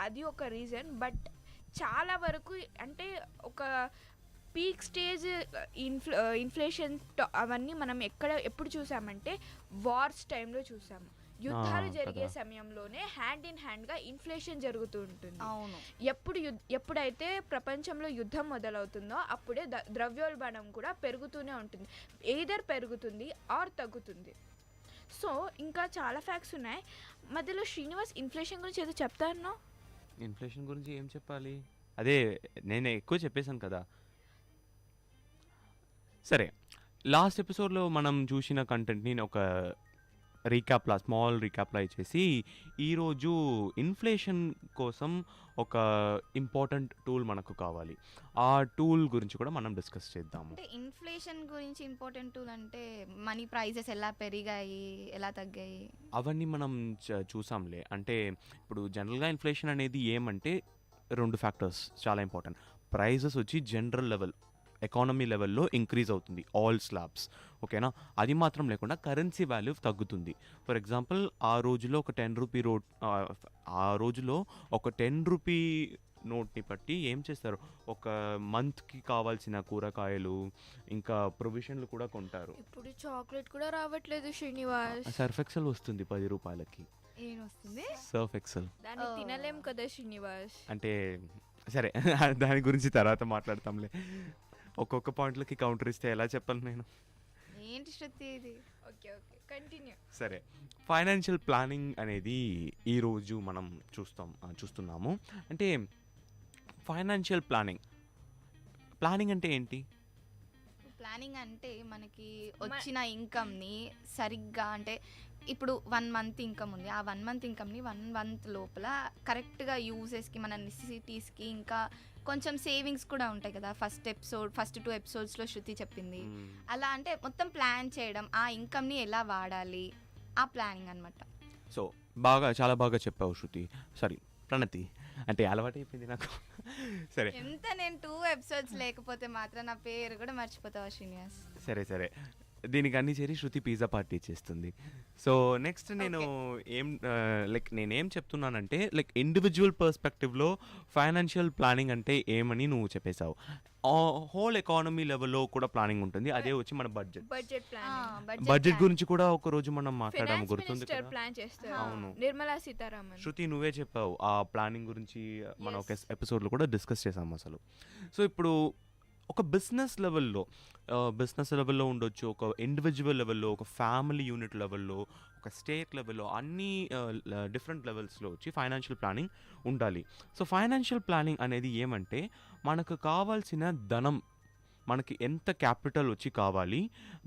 అది ఒక రీజన్. బట్ చాలా వరకు అంటే ఒక పీక్ స్టేజ్ ఇన్ఫ్లేషన్ అవన్నీ మనం ఎప్పుడు చూసామంటే వార్స్ టైంలో చూసాము. యుద్ధాలు జరిగే సమయంలోనే హ్యాండ్ ఇన్ హ్యాండ్గా ఇన్ఫ్లేషన్ జరుగుతూ ఉంటుంది. అవును. ఎప్పుడైతే ప్రపంచంలో యుద్ధం మొదలవుతుందో అప్పుడే ద్రవ్యోల్బణం కూడా పెరుగుతూనే ఉంటుంది. ఎయిదర్ పెరుగుతుంది ఆర్ తగ్గుతుంది. సో ఇంకా చాలా ఫ్యాక్ట్స్ ఉన్నాయి. మధ్యలో శ్రీనివాస్ ఇన్ఫ్లేషన్ గురించి ఏదో చెప్తాను. ఇన్ఫ్లేషన్ గురించి ఏం చెప్పాలి? అదే నేను ఎక్కువ చెప్పేశాను కదా. సరే, లాస్ట్ ఎపిసోడ్లో మనం చూసిన కంటెంట్ని ఒక స్మాల్ రీక్యాప్లా ఇచ్చేసి ఈరోజు ఇన్ఫ్లేషన్ కోసం ఒక ఇంపార్టెంట్ టూల్ మనకు కావాలి. ఆ టూల్ గురించి కూడా మనం డిస్కస్ చేద్దాము. అంటే ఇన్ఫ్లేషన్ గురించి ఇంపార్టెంట్ టూల్ అంటే మనీ ప్రైజెస్ ఎలా పెరిగాయి, ఎలా తగ్గాయి, అవన్నీ మనం చూసాంలే. అంటే ఇప్పుడు జనరల్గా ఇన్ఫ్లేషన్ అనేది ఏమంటే 2 ఫ్యాక్టర్స్ చాలా ఇంపార్టెంట్. ప్రైజెస్ వచ్చి జనరల్ లెవెల్ ఎకానమీ లెవెల్లో ఇంక్రీజ్ అవుతుంది, ఆల్ స్లాబ్స్, ఓకేనా. అది మాత్రం లేకుండా కరెన్సీ వాల్యూ తగ్గుతుంది. ఫర్ ఎగ్జాంపుల్ ఆ రోజులో ఒక 10 రూపీ ఒక 10 రూపీ నోట్ని బట్టి ఏం చేస్తారు, ఒక మంత్కి కావాల్సిన కూరగాయలు ఇంకా ప్రొవిజన్లు కూడా కొంటారు. ఇప్పుడు చాక్లెట్ కూడా రావట్లేదు శ్రీనివాస్. సర్ఫ్ ఎక్సెల్ వస్తుంది 10 రూపాయలకి. ఏం వస్తుంది? Surf Excel. దాన్ని తినలేం కదా శ్రీనివాస్. అంటే సరే దాని గురించి తర్వాత మాట్లాడతాంలే. ఒక్కొక్క పాయింట్లకి కౌంటర్ ఇస్తే ఎలా చెప్పాను నేను? ఏంటి శృతి ఇది? Okay continue. సరే, ఫైనాన్షియల్ ప్లానింగ్ అనేది ఈరోజు మనం చూస్తున్నాము. అంటే ఫైనాన్షియల్ ప్లానింగ్ అంటే ఏంటి? ప్లానింగ్ అంటే మనకి వచ్చిన ఇన్కమ్ని సరిగ్గా, అంటే ఇప్పుడు 1 month ఇన్కమ్ ఉంది, ఆ 1 month ఇన్కమ్ని 1 month లోపల కరెక్ట్గా యూజెస్కి, మన నెసెసిటీస్కి, ఇంకా కొంచెం సేవింగ్స్ కూడా ఉంటాయి కదా. ఫస్ట్ 2 ఎపిసోడ్స్లో శృతి చెప్పింది అలా. అంటే మొత్తం ప్లాన్ చేయడం, ఆ ఇన్కమ్ని ఎలా వాడాలి, ఆ ప్లానింగ్ అనమాట. సో చాలా బాగా చెప్పావు శృతి, సారీ ప్రణతి, అంటే అలవాటు అయిపోయింది నాకు. సరే, ఎంత నేను 2 episodes లేకపోతే మాత్రం నా పేరు కూడా మర్చిపోతావా శ్రీనివాస్? సరే దీనికి అన్ని చేరి శృతి పిజ్జా పార్టీ చేస్తుంది. సో నెక్స్ట్ నేను నేనేం చెప్తున్నానంటే ఇండివిజువల్ పర్స్పెక్టివ్లో ఫైనాన్షియల్ ప్లానింగ్ అంటే ఏమని నువ్వు చెప్పేశావు. హోల్ ఎకానమీ లెవెల్లో కూడా ప్లానింగ్ ఉంటుంది. అదే వచ్చి మన బడ్జెట్ గురించి కూడా ఒక రోజు మనం మాట్లాడాము, గుర్తుంది కదా? అవును, నిర్మలా సీతారామన్. శృతి నువ్వే చెప్పావు ఆ ప్లానింగ్ గురించి. మనం ఒక ఎపిసోడ్లో కూడా డిస్కస్ చేసాము అసలు. సో ఇప్పుడు ఒక బిజినెస్ లెవెల్లో ఉండొచ్చు, ఒక ఇండివిజువల్ లెవెల్లో, ఒక ఫ్యామిలీ యూనిట్ లెవెల్లో, ఒక స్టేట్ లెవెల్లో, అన్ని డిఫరెంట్ లెవెల్స్లో వచ్చి ఫైనాన్షియల్ ప్లానింగ్ ఉండాలి. సో ఫైనాన్షియల్ ప్లానింగ్ అనేది ఏమంటే మనకు కావాల్సిన ధనం, మనకి ఎంత క్యాపిటల్ వచ్చి కావాలి,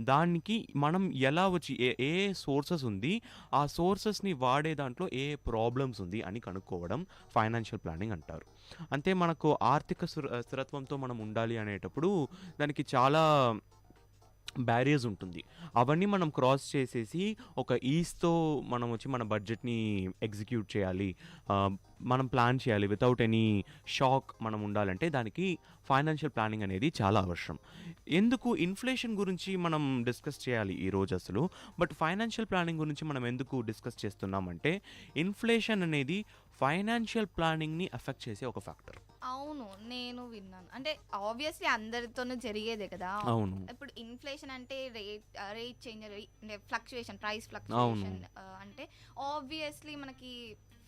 దానికి మనం ఎలా వచ్చి ఏ సోర్సెస్ ఉంది, ఆ సోర్సెస్ని వాడే దాంట్లో ఏ ప్రాబ్లమ్స్ ఉంది అని కనుక్కోవడం ఫైనాన్షియల్ ప్లానింగ్ అంటారు. అంతే, మనకు ఆర్థిక స్థిరత్వంతో మనం ఉండాలి అనేటప్పుడు దానికి చాలా బ్యారియర్స్ ఉంటుంది. అవన్నీ మనం క్రాస్ చేసేసి ఒక ఈజ్తో మనం వచ్చి మన బడ్జెట్ని ఎగ్జిక్యూట్ చేయాలి, మనం ప్లాన్ చేయాలి. వితౌట్ ఎనీ షాక్ మనం ఉండాలంటే దానికి ఫైనాన్షియల్ ప్లానింగ్ అనేది చాలా అవసరం. ఎందుకు ఇన్ఫ్లేషన్ గురించి మనం డిస్కస్ చేయాలి ఈరోజు అసలు, బట్ ఫైనాన్షియల్ ప్లానింగ్ గురించి మనం ఎందుకు డిస్కస్ చేస్తున్నామంటే ఇన్ఫ్లేషన్ అనేది ఫైనాన్షియల్ ప్లానింగ్ని ఎఫెక్ట్ చేసే ఒక ఫ్యాక్టర్. అవును, నేను విన్నాను. అంటే ఆబ్వియస్లీ అందరితోనూ జరిగేదే కదా. అవును, ఇప్పుడు ఇన్ఫ్లేషన్ అంటే rate change, fluctuation, price fluctuation అంటే ఆబ్వియస్లీ మనకి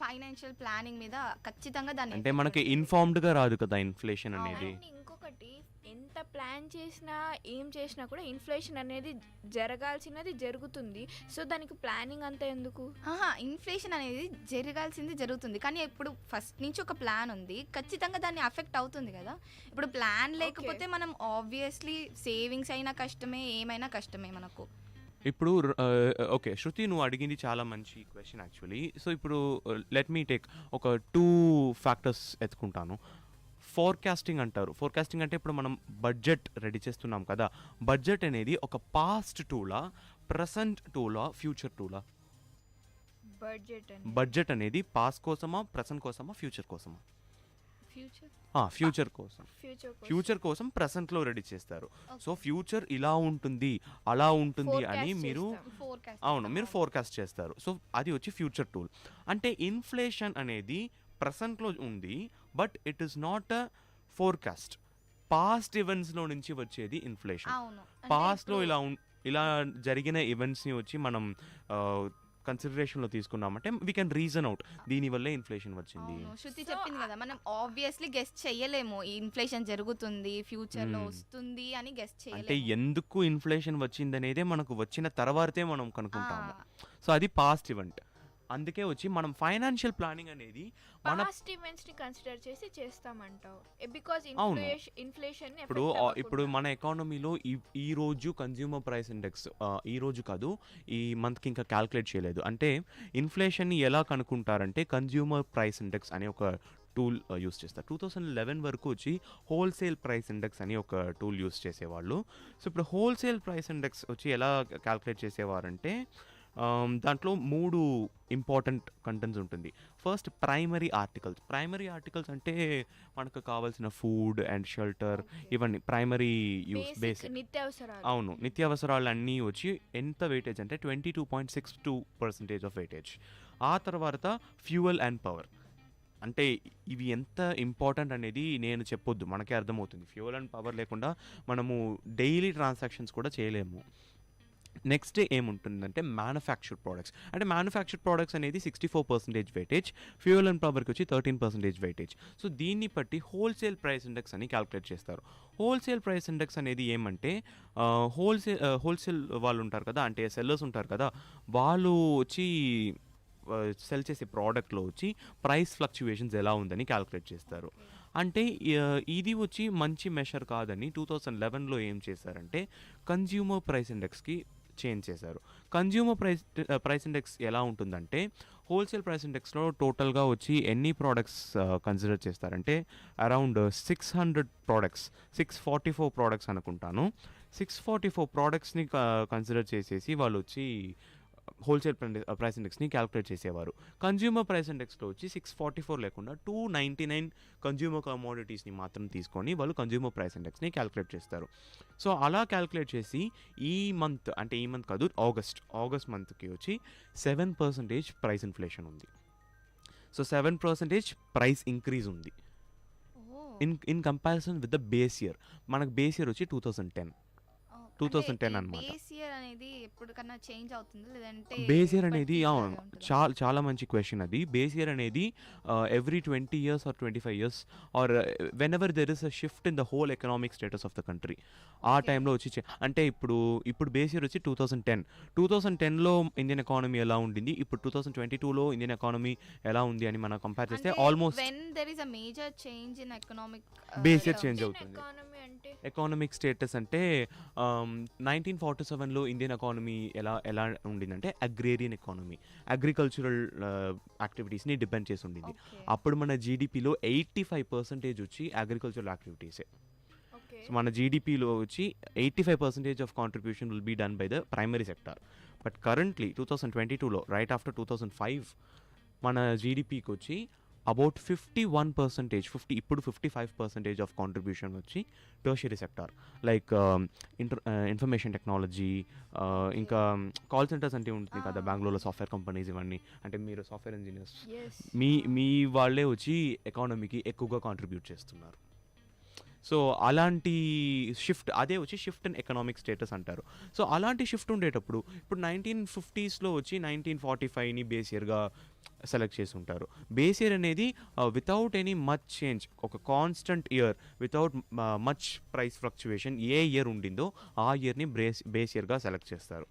ఫైనాన్షియల్ ప్లానింగ్ మీద ఖచ్చితంగా దాన్ని, అంటే మనకి ఇన్ఫార్మ్డ్గా రాదు కదా ఇన్ఫ్లేషన్ అనేది. ఇంకొకటి ఎంత ప్లాన్ చేసినా ఏం చేసినా కూడా ఇన్ఫ్లేషన్ అనేది జరగాల్సినది జరుగుతుంది. సో దానికి ప్లానింగ్ అంతా ఎందుకు? ఇన్ఫ్లేషన్ అనేది జరగాల్సింది జరుగుతుంది, కానీ ఇప్పుడు ఫస్ట్ నుంచి ఒక ప్లాన్ ఉంది, ఖచ్చితంగా దాన్ని అఫెక్ట్ అవుతుంది కదా. ఇప్పుడు ప్లాన్ లేకపోతే మనం ఆబ్వియస్లీ సేవింగ్స్ అయినా కష్టమే, ఏమైనా కష్టమే మనకు. ఇప్పుడు ఓకే శృతి, నువ్వు అడిగింది చాలా మంచి క్వశ్చన్ యాక్చువల్లీ. సో ఇప్పుడు లెట్ మీ టేక్ ఒక 2 ఫ్యాక్టర్స్ ఎత్తుకుంటాను. ఫోర్కాస్టింగ్ అంటారు. ఫోర్కాస్టింగ్ అంటే ఇప్పుడు మనం బడ్జెట్ రెడీ చేస్తున్నాం కదా, బడ్జెట్ అనేది ఒక పాస్ట్ టూలా, ప్రజెంట్ టూలా, ఫ్యూచర్ టూలా? బడ్జెట్ అనేది పాస్ట్ కోసమా, ప్రజెంట్ కోసమా, ఫ్యూచర్ కోసమా? ఫ్యూచర్ కోసం. ఫ్యూచర్ కోసం ప్రజెంట్లో రెడీ చేస్తారు. సో ఫ్యూచర్ ఇలా ఉంటుంది, అలా ఉంటుంది అని మీరు మీరు ఫోర్కాస్ట్ చేస్తారు. సో అది వచ్చి ఫ్యూచర్ టూల్. అంటే ఇన్ఫ్లేషన్ అనేది ప్రజెంట్లో ఉంది, but it is not a forecast. Past ఈవెంట్స్లో నుంచి వచ్చేది ఇన్ఫ్లేషన్. పాస్ట్లో ఇలా జరిగిన ఈవెంట్స్ని వచ్చి మనం కన్సిడరేషన్లో తీసుకున్నామంటే వీ కెన్ రీజన్ అవుట్ దీనివల్లే ఇన్ఫ్లేషన్ వచ్చింది. శృతి చెప్పింది కదా, మనం ఆబ్వియస్లీ గెస్ట్ చేయలేము ఇన్ఫ్లేషన్ జరుగుతుంది ఫ్యూచర్లో వస్తుంది అని గెస్ట్ చేయలేము. అంటే ఎందుకు ఇన్ఫ్లేషన్ వచ్చింది అనేదే మనకు వచ్చిన తర్వాతే మనం కనుక్కుంటాము. సో అది పాస్ట్ ఈవెంట్. అందుకే వచ్చి మనం ఫైనాన్షియల్ ప్లానింగ్ అనేది పాస్ట్ ఈవెంట్స్ ని కన్సిడర్ చేసి చేస్తామంటావు, బికాజ్ ఇన్ఫ్లేషన్ ఇప్పుడు మన ఎకానమీలో ఈ రోజు కన్జ్యూమర్ ప్రైస్ ఇండెక్స్, ఈ రోజు కాదు ఈ మంత్కి ఇంకా క్యాల్కులేట్ చేయలేదు. అంటే ఇన్ఫ్లేషన్ని ఎలా కనుక్కుంటారంటే కన్జ్యూమర్ ప్రైస్ ఇండెక్స్ అనే ఒక టూల్ యూస్ చేస్తారు. 2011 వరకు వచ్చి హోల్సేల్ ప్రైస్ ఇండెక్స్ అని ఒక టూల్ యూస్ చేసేవాళ్ళు. సో ఇప్పుడు హోల్సేల్ ప్రైస్ ఇండెక్స్ వచ్చి ఎలా క్యాల్కులేట్ చేసేవారంటే దాంట్లో 3 ఇంపార్టెంట్ కంటెంట్స్ ఉంటుంది. First primary articles. Primary articles అంటే మనకు కావాల్సిన ఫుడ్ అండ్ షెల్టర్, ఇవన్నీ ప్రైమరీ యూస్, బేసిక్ అవును నిత్యావసరాలు అన్నీ వచ్చి ఎంత వెయిటేజ్ అంటే 22.62% ఆఫ్ వెయిటేజ్. ఆ తర్వాత ఫ్యూయల్ అండ్ పవర్. అంటే ఇవి ఎంత ఇంపార్టెంట్ అనేది నేను చెప్పొద్దు, మనకే అర్థమవుతుంది. ఫ్యూయల్ అండ్ పవర్ లేకుండా మనము డైలీ ట్రాన్సాక్షన్స్ కూడా చేయలేము. నెక్స్ట్ ఏముంటుందంటే మ్యానుఫ్యాక్చర్డ్ ప్రోడక్ట్స్. అంటే మ్యానుఫ్యాక్చర్డ్ ప్రోడక్ట్స్ అనేది 64% వెయిటేజ్, ఫ్యూయల్ అండ్ పవర్కి వచ్చి 13% వెయిటేజ్. సో దీన్ని బట్టి హోల్సేల్ ప్రైస్ ఇండెక్స్ అని క్యాల్కులేట్ చేస్తారు. హోల్సేల్ ప్రైస్ ఇండెక్స్ అనేది ఏమంటే హోల్సేల్ వాళ్ళు ఉంటారు కదా, అంటే సెల్లర్స్ ఉంటారు కదా, వాళ్ళు వచ్చి సెల్ చేసే ప్రోడక్ట్లో వచ్చి ప్రైస్ ఫ్లక్చువేషన్స్ ఎలా ఉందని క్యాల్కులేట్ చేస్తారు. అంటే ఇది వచ్చి మంచి మెషర్ కాదని 2011లో ఏం చేశారంటే కన్జ్యూమర్ ప్రైస్ ఇండెక్స్కి చేంజ్ చేశారు. కన్జ్యూమర్ ప్రైస్ ఇండెక్స్ ఎలా ఉంటుందంటే హోల్సేల్ ప్రైస్ ఇండెక్స్లో టోటల్గా వచ్చి ఎన్ని ప్రోడక్ట్స్ కన్సిడర్ చేస్తారంటే అరౌండ్ 600 ప్రోడక్ట్స్, 644 ప్రోడక్ట్స్ అనుకుంటాను. 644 ప్రోడక్ట్స్ని కన్సిడర్ చేసేసి వాళ్ళు వచ్చి హోల్సేల్ ప్రైస్ ఇండెక్స్ని క్యాల్కులేట్ చేసేవారు. కన్జ్యూమర్ ప్రైస్ ఇండెక్స్లో వచ్చి 644 లేకుండా 299 కన్జ్యూమర్ కమోడిటీస్ని మాత్రం తీసుకొని వాళ్ళు కన్జ్యూమర్ ప్రైస్ ఇండెక్స్ని క్యాల్కులేట్ చేస్తారు. సో అలా క్యాల్కులేట్ చేసి ఈ మంత్ కాదు ఆగస్ట్ మంత్కి వచ్చి 7% ప్రైస్ ఇన్ఫ్లేషన్ ఉంది. సో 7% ప్రైస్ ఇంక్రీజ్ ఉంది in comparison with the base year. మనకు బేస్ ఇయర్ వచ్చి 2010 అన్నమాట. బేస్ ఇయర్ అనేది ఎప్పటికన్నా చేంజ్ అవుతుంది లేదంటే బేస్ ఇయర్ అనేది చాలా మంచి క్వశ్చన్ అది. బేస్ ఇయర్ అనేది every 20 years or 25 years or whenever there is a shift in the whole economic status of the country ఆ టైంలో వచ్చి అంటే ఇప్పుడు బేస్ ఇయర్ వచ్చి 2010లో ఇండియన్ ఎకానమీ ఎలా ఉండింది, ఇప్పుడు 2022లో ఇండియన్ ఎకానమీ ఎలా ఉంది అని మనం కంపేర్ చేస్తే almost when there is a major change in economic base year change అవుతుంది. ఎకానమిక్ స్టేటస్ అంటే 1947లో ఇండియన్ ఎకానమీ ఎలా ఉండిందంటే అగ్రేరియన్ ఎకానమీ, అగ్రికల్చరల్ యాక్టివిటీస్ని డిపెండ్ చేసి ఉండింది. అప్పుడు మన జీడిపిలో 85% వచ్చి అగ్రికల్చరల్ యాక్టివిటీసే. సో మన జీడిపిలో వచ్చి 85% of contribution will be done by the primary sector. But currently 2022లో రైట్ ఆఫ్టర్ 2005 మన జీడిపికి వచ్చి అబౌట్ 51%, ఇప్పుడు 55% ఆఫ్ కాంట్రిబ్యూషన్ వచ్చి tertiary sector like information technology, ఇంకా కాల్ సెంటర్స్ అంటే ఉంటుంది కదా బెంగళూరులో సాఫ్ట్వేర్ కంపెనీస్, ఇవన్నీ అంటే మీరు సాఫ్ట్వేర్ ఇంజనీర్స్ మీ వాళ్ళే వచ్చి ఎకానమీకి ఎక్కువగా కాంట్రిబ్యూట్ చేస్తున్నారు. సో అలాంటి షిఫ్ట్, అదే వచ్చి షిఫ్ట్ ఇన్ ఎకనామిక్ స్టేటస్ అంటారు. సో అలాంటి షిఫ్ట్ ఉండేటప్పుడు ఇప్పుడు 1950s వచ్చి 1945ని బేస్ ఇయర్గా సెలెక్ట్ చేసి ఉంటారు. బేస్ ఇయర్ అనేది వితౌట్ ఎనీ మచ్ చేంజ్, ఒక constant year without much price fluctuation ఏ ఇయర్ ఉండిందో ఆ ఇయర్ని బేస్ ఇయర్గా సెలెక్ట్ చేస్తారు.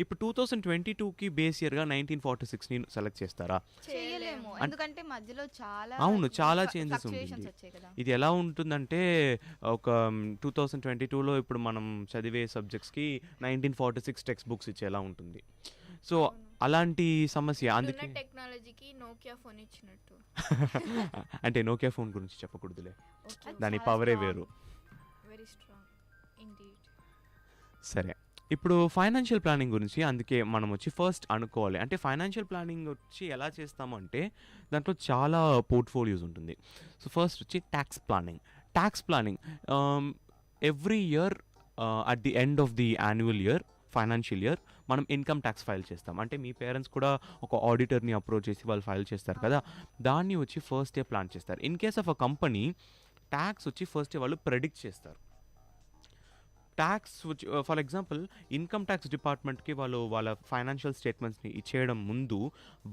ఇప్పుడు 2022కి బేస్ ఇయర్గా 1946ని సెలెక్ట్ చేస్తారా? చేయలేము, ఎందుకంటే మధ్యలో చాలా అవును, చాలా చేంజెస్ ఉంటుంది. ఇది ఎలా ఉంటుందంటే ఒక 2022లో ఇప్పుడు మనం చదివే సబ్జెక్ట్స్కి 1946 టెక్స్ట్ బుక్స్ ఇచ్చేలా ఉంటుంది. సో అలాంటి సమస్య, అందుకే టెక్నాలజీకి నోకియా ఫోన్ ఇచ్చినట్టు. అంటే నోకియా ఫోన్ గురించి చెప్పకూడదులే, దాని పవరే వేరు. Very strong indeed. సరే, ఇప్పుడు ఫైనాన్షియల్ ప్లానింగ్ గురించి అందుకే మనం వచ్చి ఫస్ట్ అనుకోవాలి. అంటే ఫైనాన్షియల్ ప్లానింగ్ వచ్చి ఎలా చేస్తాము అంటే దాంట్లో చాలా పోర్ట్ఫోలియోస్ ఉంటుంది. సో ఫస్ట్ వచ్చి tax planning every year at the end of the annual year, financial year, మనం ఇన్కమ్ ట్యాక్స్ ఫైల్ చేస్తాం. అంటే మీ పేరెంట్స్ కూడా ఒక ఆడిటర్ని అప్రోచ్ చేసి వాళ్ళు ఫైల్ చేస్తారు కదా, దాన్ని వచ్చి ఫస్ట్ ప్లాన్ చేస్తారు. In case of a company, tax వచ్చి ఫస్ట్ వాళ్ళు ప్రెడిక్ట్ చేస్తారు. Tax for example income tax డిపార్ట్మెంట్కి వాళ్ళు వాళ్ళ ఫైనాన్షియల్ స్టేట్మెంట్స్ని ఇచ్చేయడం ముందు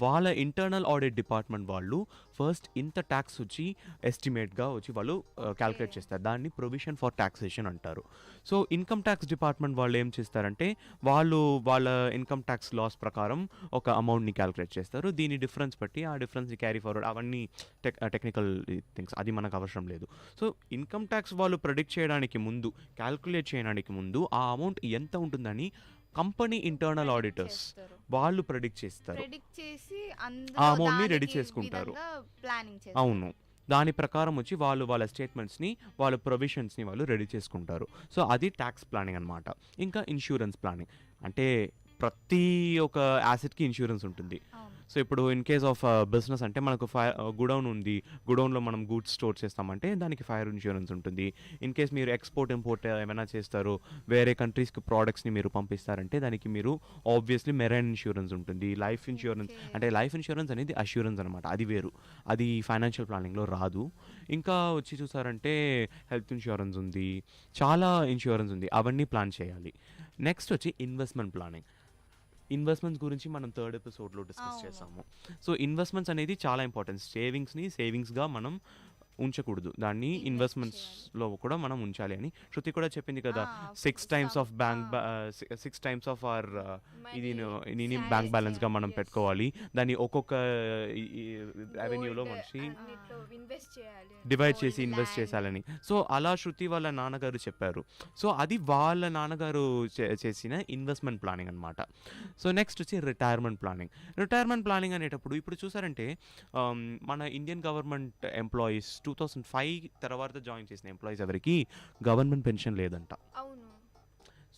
వాళ్ళ ఇంటర్నల్ ఆడిట్ డిపార్ట్మెంట్ వాళ్ళు ఫస్ట్ ఇంత ట్యాక్స్ వచ్చి ఎస్టిమేట్గా వచ్చి వాళ్ళు క్యాల్కులేట్ చేస్తారు. దాన్ని ప్రొవిజన్ ఫర్ ట్యాక్సేషన్ అంటారు. సో ఇన్కమ్ ట్యాక్స్ డిపార్ట్మెంట్ వాళ్ళు ఏం చేస్తారంటే వాళ్ళు వాళ్ళ ఇన్కమ్ ట్యాక్స్ లాస్ ప్రకారం ఒక అమౌంట్ని క్యాల్కులేట్ చేస్తారు. దీని డిఫరెన్స్ బట్టి ఆ డిఫరెన్స్ని క్యారీ ఫార్వర్డ్, అవన్నీ టెక్నికల్ థింగ్స్, అది మనకు అవసరం లేదు. సో ఇన్కమ్ ట్యాక్స్ వాళ్ళు ప్రెడిక్ట్ చేయడానికి ముందు, క్యాల్కులేట్ చేయడానికి ముందు ఆ అమౌంట్ ఎంత ఉంటుందని కంపెనీ ఇంటర్నల్ ఆడిటర్స్ వాళ్ళు ప్రెడిక్ట్ చేస్తారు. ఆ అమౌంట్ని రెడీ చేసుకుంటారు. అవును, దాని ప్రకారం వచ్చి వాళ్ళు వాళ్ళ స్టేట్మెంట్స్ని, వాళ్ళ ప్రొవిజన్స్ని వాళ్ళు రెడీ చేసుకుంటారు. సో అది ట్యాక్స్ ప్లానింగ్ అనమాట. ఇంకా ఇన్సూరెన్స్ ప్లానింగ్ అంటే ప్రతి ఒక్క యాసెట్కి ఇన్సూరెన్స్ ఉంటుంది. సో ఇప్పుడు ఇన్ కేస్ ఆఫ్ బిజినెస్ అంటే మనకు గుడౌన్ ఉంది, గుడౌన్లో మనం గూడ్స్ స్టోర్ చేస్తామంటే దానికి ఫైర్ ఇన్సూరెన్స్ ఉంటుంది. ఇన్ కేస్ మీరు ఎక్స్పోర్ట్ ఇంపోర్ట్ ఏమైనా చేస్తారు, వేరే కంట్రీస్కి ప్రోడక్ట్స్ని మీరు పంపిస్తారంటే దానికి మీరు ఆబ్వియస్లీ మెరైన్ ఇన్సూరెన్స్ ఉంటుంది. లైఫ్ ఇన్సూరెన్స్ అంటే లైఫ్ ఇన్సూరెన్స్ అనేది అష్యూరెన్స్ అనమాట, అది వేరు, అది ఫైనాన్షియల్ ప్లానింగ్లో రాదు. ఇంకా వచ్చి చూసారంటే హెల్త్ ఇన్సూరెన్స్ ఉంది, చాలా ఇన్సూరెన్స్ ఉంది, అవన్నీ ప్లాన్ చేయాలి. నెక్స్ట్ వచ్చి ఇన్వెస్ట్మెంట్స్ గురించి మనం 3rd ఎపిసోడ్లో డిస్కస్ చేసాము. సో ఇన్వెస్ట్మెంట్స్ అనేది చాలా ఇంపార్టెంట్. సేవింగ్స్గా మనం ఉంచకూడదు, దాన్ని ఇన్వెస్ట్మెంట్స్లో కూడా మనం ఉంచాలి అని శృతి కూడా చెప్పింది కదా. 6 times ఆఫ్ అవర్ ఇది బ్యాంక్ బ్యాలెన్స్గా మనం పెట్టుకోవాలి. దాన్ని ఒక్కొక్క రెవెన్యూలో మంచి డివైడ్ చేసి ఇన్వెస్ట్ చేయాలని. సో అలా శృతి వాళ్ళ నాన్నగారు చెప్పారు. సో అది వాళ్ళ నాన్నగారు చేసిన ఇన్వెస్ట్మెంట్ ప్లానింగ్ అనమాట. సో నెక్స్ట్ వచ్చి రిటైర్మెంట్ ప్లానింగ్ అనేటప్పుడు ఇప్పుడు చూసారంటే మన ఇండియన్ గవర్నమెంట్ ఎంప్లాయీస్ 2005 తర్వాత జాయిన్ చేసిన ఎంప్లాయీస్ ఎవరికి గవర్నమెంట్ పెన్షన్ లేదంట.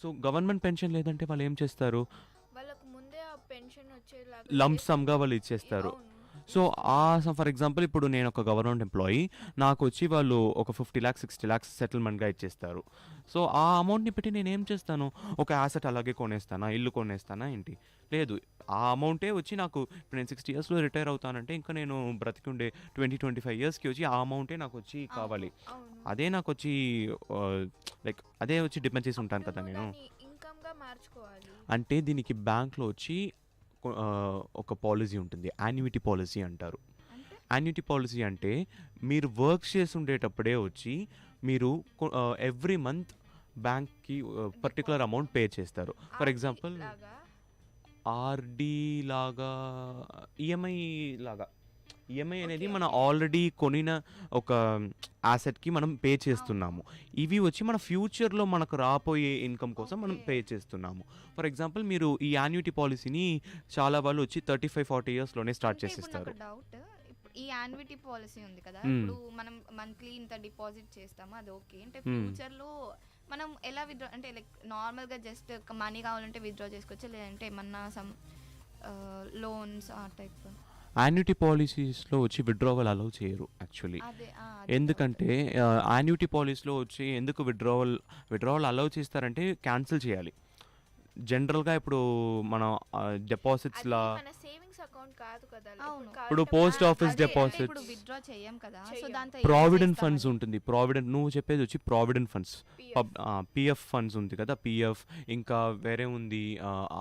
సో గవర్నమెంట్ పెన్షన్ లేదంటే వాళ్ళు ఏం చేస్తారు, లంప్ సమ్గా వాళ్ళు ఇచ్చేస్తారు. సో ఫర్ ఎగ్జాంపుల్ ఇప్పుడు నేను ఒక గవర్నమెంట్ ఎంప్లాయీ, నాకు వచ్చి వాళ్ళు ఒక 50 lakhs 60 lakhs సెటిల్మెంట్గా ఇచ్చేస్తారు. సో ఆ అమౌంట్ని పెట్టి నేను ఏం చేస్తాను, ఒక యాసెట్ అలాగే కొనేస్తానా, ఇల్లు కొనేస్తానా ఏంటి? లేదు, ఆ అమౌంటే వచ్చి నాకు ఇప్పుడు నేను 60 yearsలో రిటైర్ అవుతానంటే ఇంకా నేను బ్రతికుండే 20-25 yearsకి వచ్చి ఆ అమౌంటే నాకు వచ్చి కావాలి. అదే నాకు వచ్చి లైక్ అదే వచ్చి డిపెండ్ చేసి ఉంటాను కదా నేను. అంటే దీనికి బ్యాంక్లో వచ్చి ఒక పాలసీ ఉంటుంది, యాన్యుటీ పాలసీ అంటారు. యాన్యుటీ పాలసీ అంటే మీరు వర్క్ చేసి ఉండేటప్పుడే వచ్చి మీరు ఎవ్రీ మంత్ బ్యాంక్కి పర్టికులర్ అమౌంట్ పే చేస్తారు. ఫర్ ఎగ్జాంపుల్ ఆర్డి లాగా, ఈఎంఐ అనేది మనం ఆల్రెడీ కొనిన ఒక యాసెట్కి మనం పే చేస్తున్నాము. ఇవి వచ్చి మన ఫ్యూచర్లో మనకు రాబోయే ఇన్కమ్ కోసం మనం పే చేస్తున్నాము. ఫర్ ఎగ్జాంపుల్ మీరు ఈ యాన్యుటీ పాలసీని చాలా వాళ్ళు వచ్చి 35-40 yearsలోనే స్టార్ట్ చేసేస్తారు. ఈ యాన్యుటీ పాలసీ ఉంది కదా, ఇప్పుడు మనం మంత్లీ ఇంత డిపాజిట్ చేస్తాము, అది ఓకే. అంటే ఫ్యూచర్లో మనం ఎలా విత్డ్రా, అంటే లైక్ నార్మల్గా జస్ట్ మనీ కావాలంటే విత్డ్రా చేసుకోవచ్చు, లేదంటే ఏమన్నా సమ్ లోన్స్ ఆ టైప్. యాన్యుటీ పాలసీస్లో వచ్చి విత్డ్రావల్ అలౌ చేయరు యాక్చువల్లీ. ఎందుకంటే యాన్యుటీ పాలసీలో వచ్చి ఎందుకు విత్డ్రావల్ అలౌ చేస్తారంటే క్యాన్సిల్ చేయాలి. జనరల్గా ఇప్పుడు మనం డిపాజిట్స్లా అమౌంట్ కాదు కదా. ఇప్పుడు పోస్ట్ ఆఫీస్ డిపాజిట్స్, ఇప్పుడు విత్డ్రా చేయం కదా, సో దాంతో ప్రావిడెంట్ ఫండ్స్ ఉంటుంది. ప్రావిడెంట్ నువ్వు చెప్పేది వచ్చి ప్రావిడెంట్ ఫండ్స్, పిఎఫ్ ఫండ్స్ ఉంది కదా, పిఎఫ్, ఇంకా వేరే ఉంది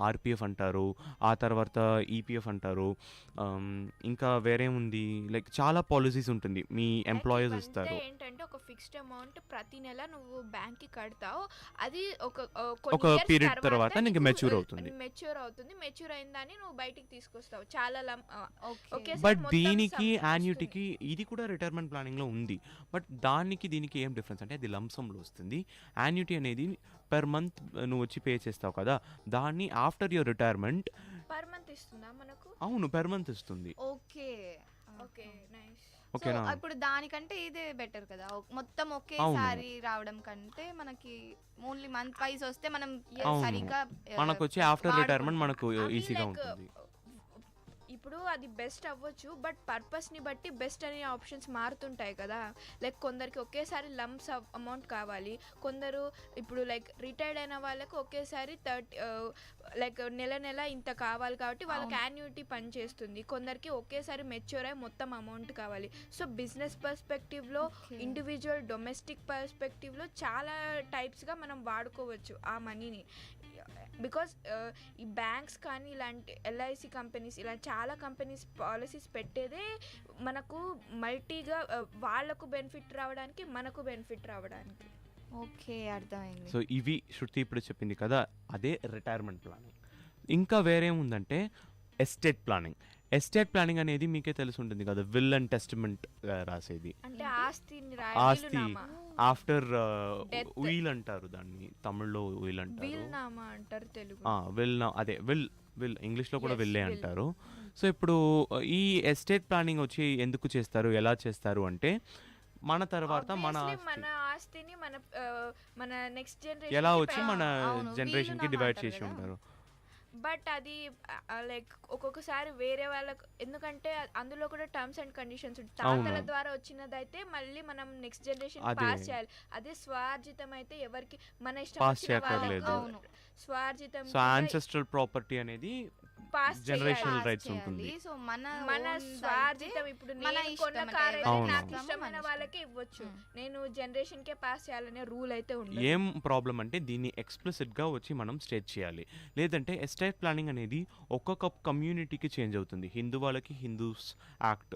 ఆర్పిఎఫ్ అంటారు, ఆ తర్వాత ఈపీఎఫ్ అంటారు, ఇంకా వేరే ఉంది, లైక్ చాలా పాలసీస్ ఉంటుంది మీ ఎంప్లాయర్స్ ఇస్తారు. ఏంటంటే ఒక ఫిక్స్డ్ అమౌంట్ ప్రతి నెల నువ్వు బ్యాంక్ కి కడతావు, అది ఒక పీరియడ్ తర్వాత నీకు మెచ్యూర్ అవుతుంది. మెచ్యూర్ అయిందని నువ్వు బయటికి తీసుకొస్తావు చాలా. బట్ దీనికి యాన్యుటీకి ఇది కూడా రిటైర్మెంట్ ప్లానింగ్ లో ఉంది. బట్ దానికి దీనికి ఏం డిఫరెన్స్ అంటే అది లంసంలో వస్తుంది. యాన్యుటీ అనేది పర్ మంత్ నువ్వు వచ్చి పే చేస్తావు కదా, దాన్ని after your retirement per month ఇస్తుందా మనకు? అవును, పర్ మంత్ ఇస్తుంది. Okay okay nice. ఓకేనా? ఇప్పుడు దానికంటే ఇదే బెటర్ కదా, మొత్తం ఒకేసారి రావడం కంటే మనకి ఓన్లీ మంత్ వైజ్ వస్తే మనం సరిగ్గా మనకు వచ్చి ఆఫ్టర్ రిటైర్మెంట్ మనకు ఈజీగా ఉంటుంది. ఇప్పుడు అది బెస్ట్ అవ్వచ్చు, బట్ పర్పస్ని బట్టి బెస్ట్ అనే ఆప్షన్స్ మారుతుంటాయి కదా. లైక్ కొందరికి ఒకేసారి లంప్స్ అమౌంట్ కావాలి, కొందరు ఇప్పుడు లైక్ రిటైర్డ్ అయిన వాళ్ళకి ఒకేసారి 30 లైక్ నెల ఇంత కావాలి కాబట్టి వాళ్ళకి యాన్యుటీ పని చేస్తుంది. కొందరికి ఒకేసారి మెచ్యూర్ అయ్యి మొత్తం అమౌంట్ కావాలి. సో బిజినెస్ పర్స్పెక్టివ్లో, ఇండివిజువల్ డొమెస్టిక్ పర్స్పెక్టివ్లో చాలా టైప్స్గా మనం వాడుకోవచ్చు ఆ మనీని. బికాస్ ఈ బ్యాంక్స్ కానీ ఇలాంటి ఎల్ఐసి కంపెనీస్ ఇలా చాలా కంపెనీస్ పాలసీస్ పెట్టేదే మనకు మల్టీగా వాళ్ళకు బెనిఫిట్ రావడానికి, మనకు బెనిఫిట్ రావడానికి. ఓకే, అర్థమైంది. సో ఇవి శృతి ఇప్పుడు చెప్పింది కదా, అదే రిటైర్మెంట్ ప్లానింగ్. ఇంకా వేరే ఉందంటే ఎస్టేట్ ప్లానింగ్. ఎస్టేట్ ప్లానింగ్ అనేది మీకే తెలిసి ఉంటుంది కదా, విల్ అండ్ టెస్టిమెంట్ రాసేది. అంటే ఆస్తి ఆఫ్టర్ వీల్ అంటారు దాన్ని, తమిళ్లో వీల్ అంటారు, విల్ అదే విల్ ఇంగ్లీష్లో కూడా విల్లే అంటారు. సో ఇప్పుడు ఈ ఎస్టేట్ ప్లానింగ్ వచ్చి ఎందుకు చేస్తారు, ఎలా చేస్తారు అంటే మన తర్వాత మన ఆస్తిని మన నెక్స్ట్ జనరేషన్ ఎలా వచ్చి మన జనరేషన్కి డివైడ్ చేసి ఉంటారు. బట్ అది లైక్ ఒక్కొక్కసారి వేరే వాళ్ళకు, ఎందుకంటే అందులో కూడా టర్మ్స్ అండ్ కండిషన్స్ ఉంటాయి. తాతల ద్వారా వచ్చినదైతే మళ్ళీ మనం నెక్స్ట్ జనరేషన్ పాస్ చేయాలి. అదే స్వార్జితం అయితే ఎవరికి మన ఇష్టం స్వార్జితం, సో యాన్సెస్ట్రల్ ప్రాపర్టీ అనేది జనరేషనల్ రైట్స్ ఉంటుంది. సో మన స్వార్జితం ఇప్పుడు నేను కొన్న కార్ అయితే నాకు ఇష్టమైన వాళ్ళకే ఇవ్వచ్చు, నేను జనరేషన్ కే పాస్ చేయాలనే రూల్ అయితే ఉండదు. ఏం ప్రాబ్లం అంటే దీన్ని ఎక్స్ప్లిసిట్ గా వచ్చి మనం స్టేట్ చేయాలి. లేదంటే ఎస్టేట్ ప్లానింగ్ అనేది ఒక్కొక్క కమ్యూనిటీకి చేంజ్ అవుతుంది. హిందూ వాళ్ళకి హిందూస్ యాక్ట్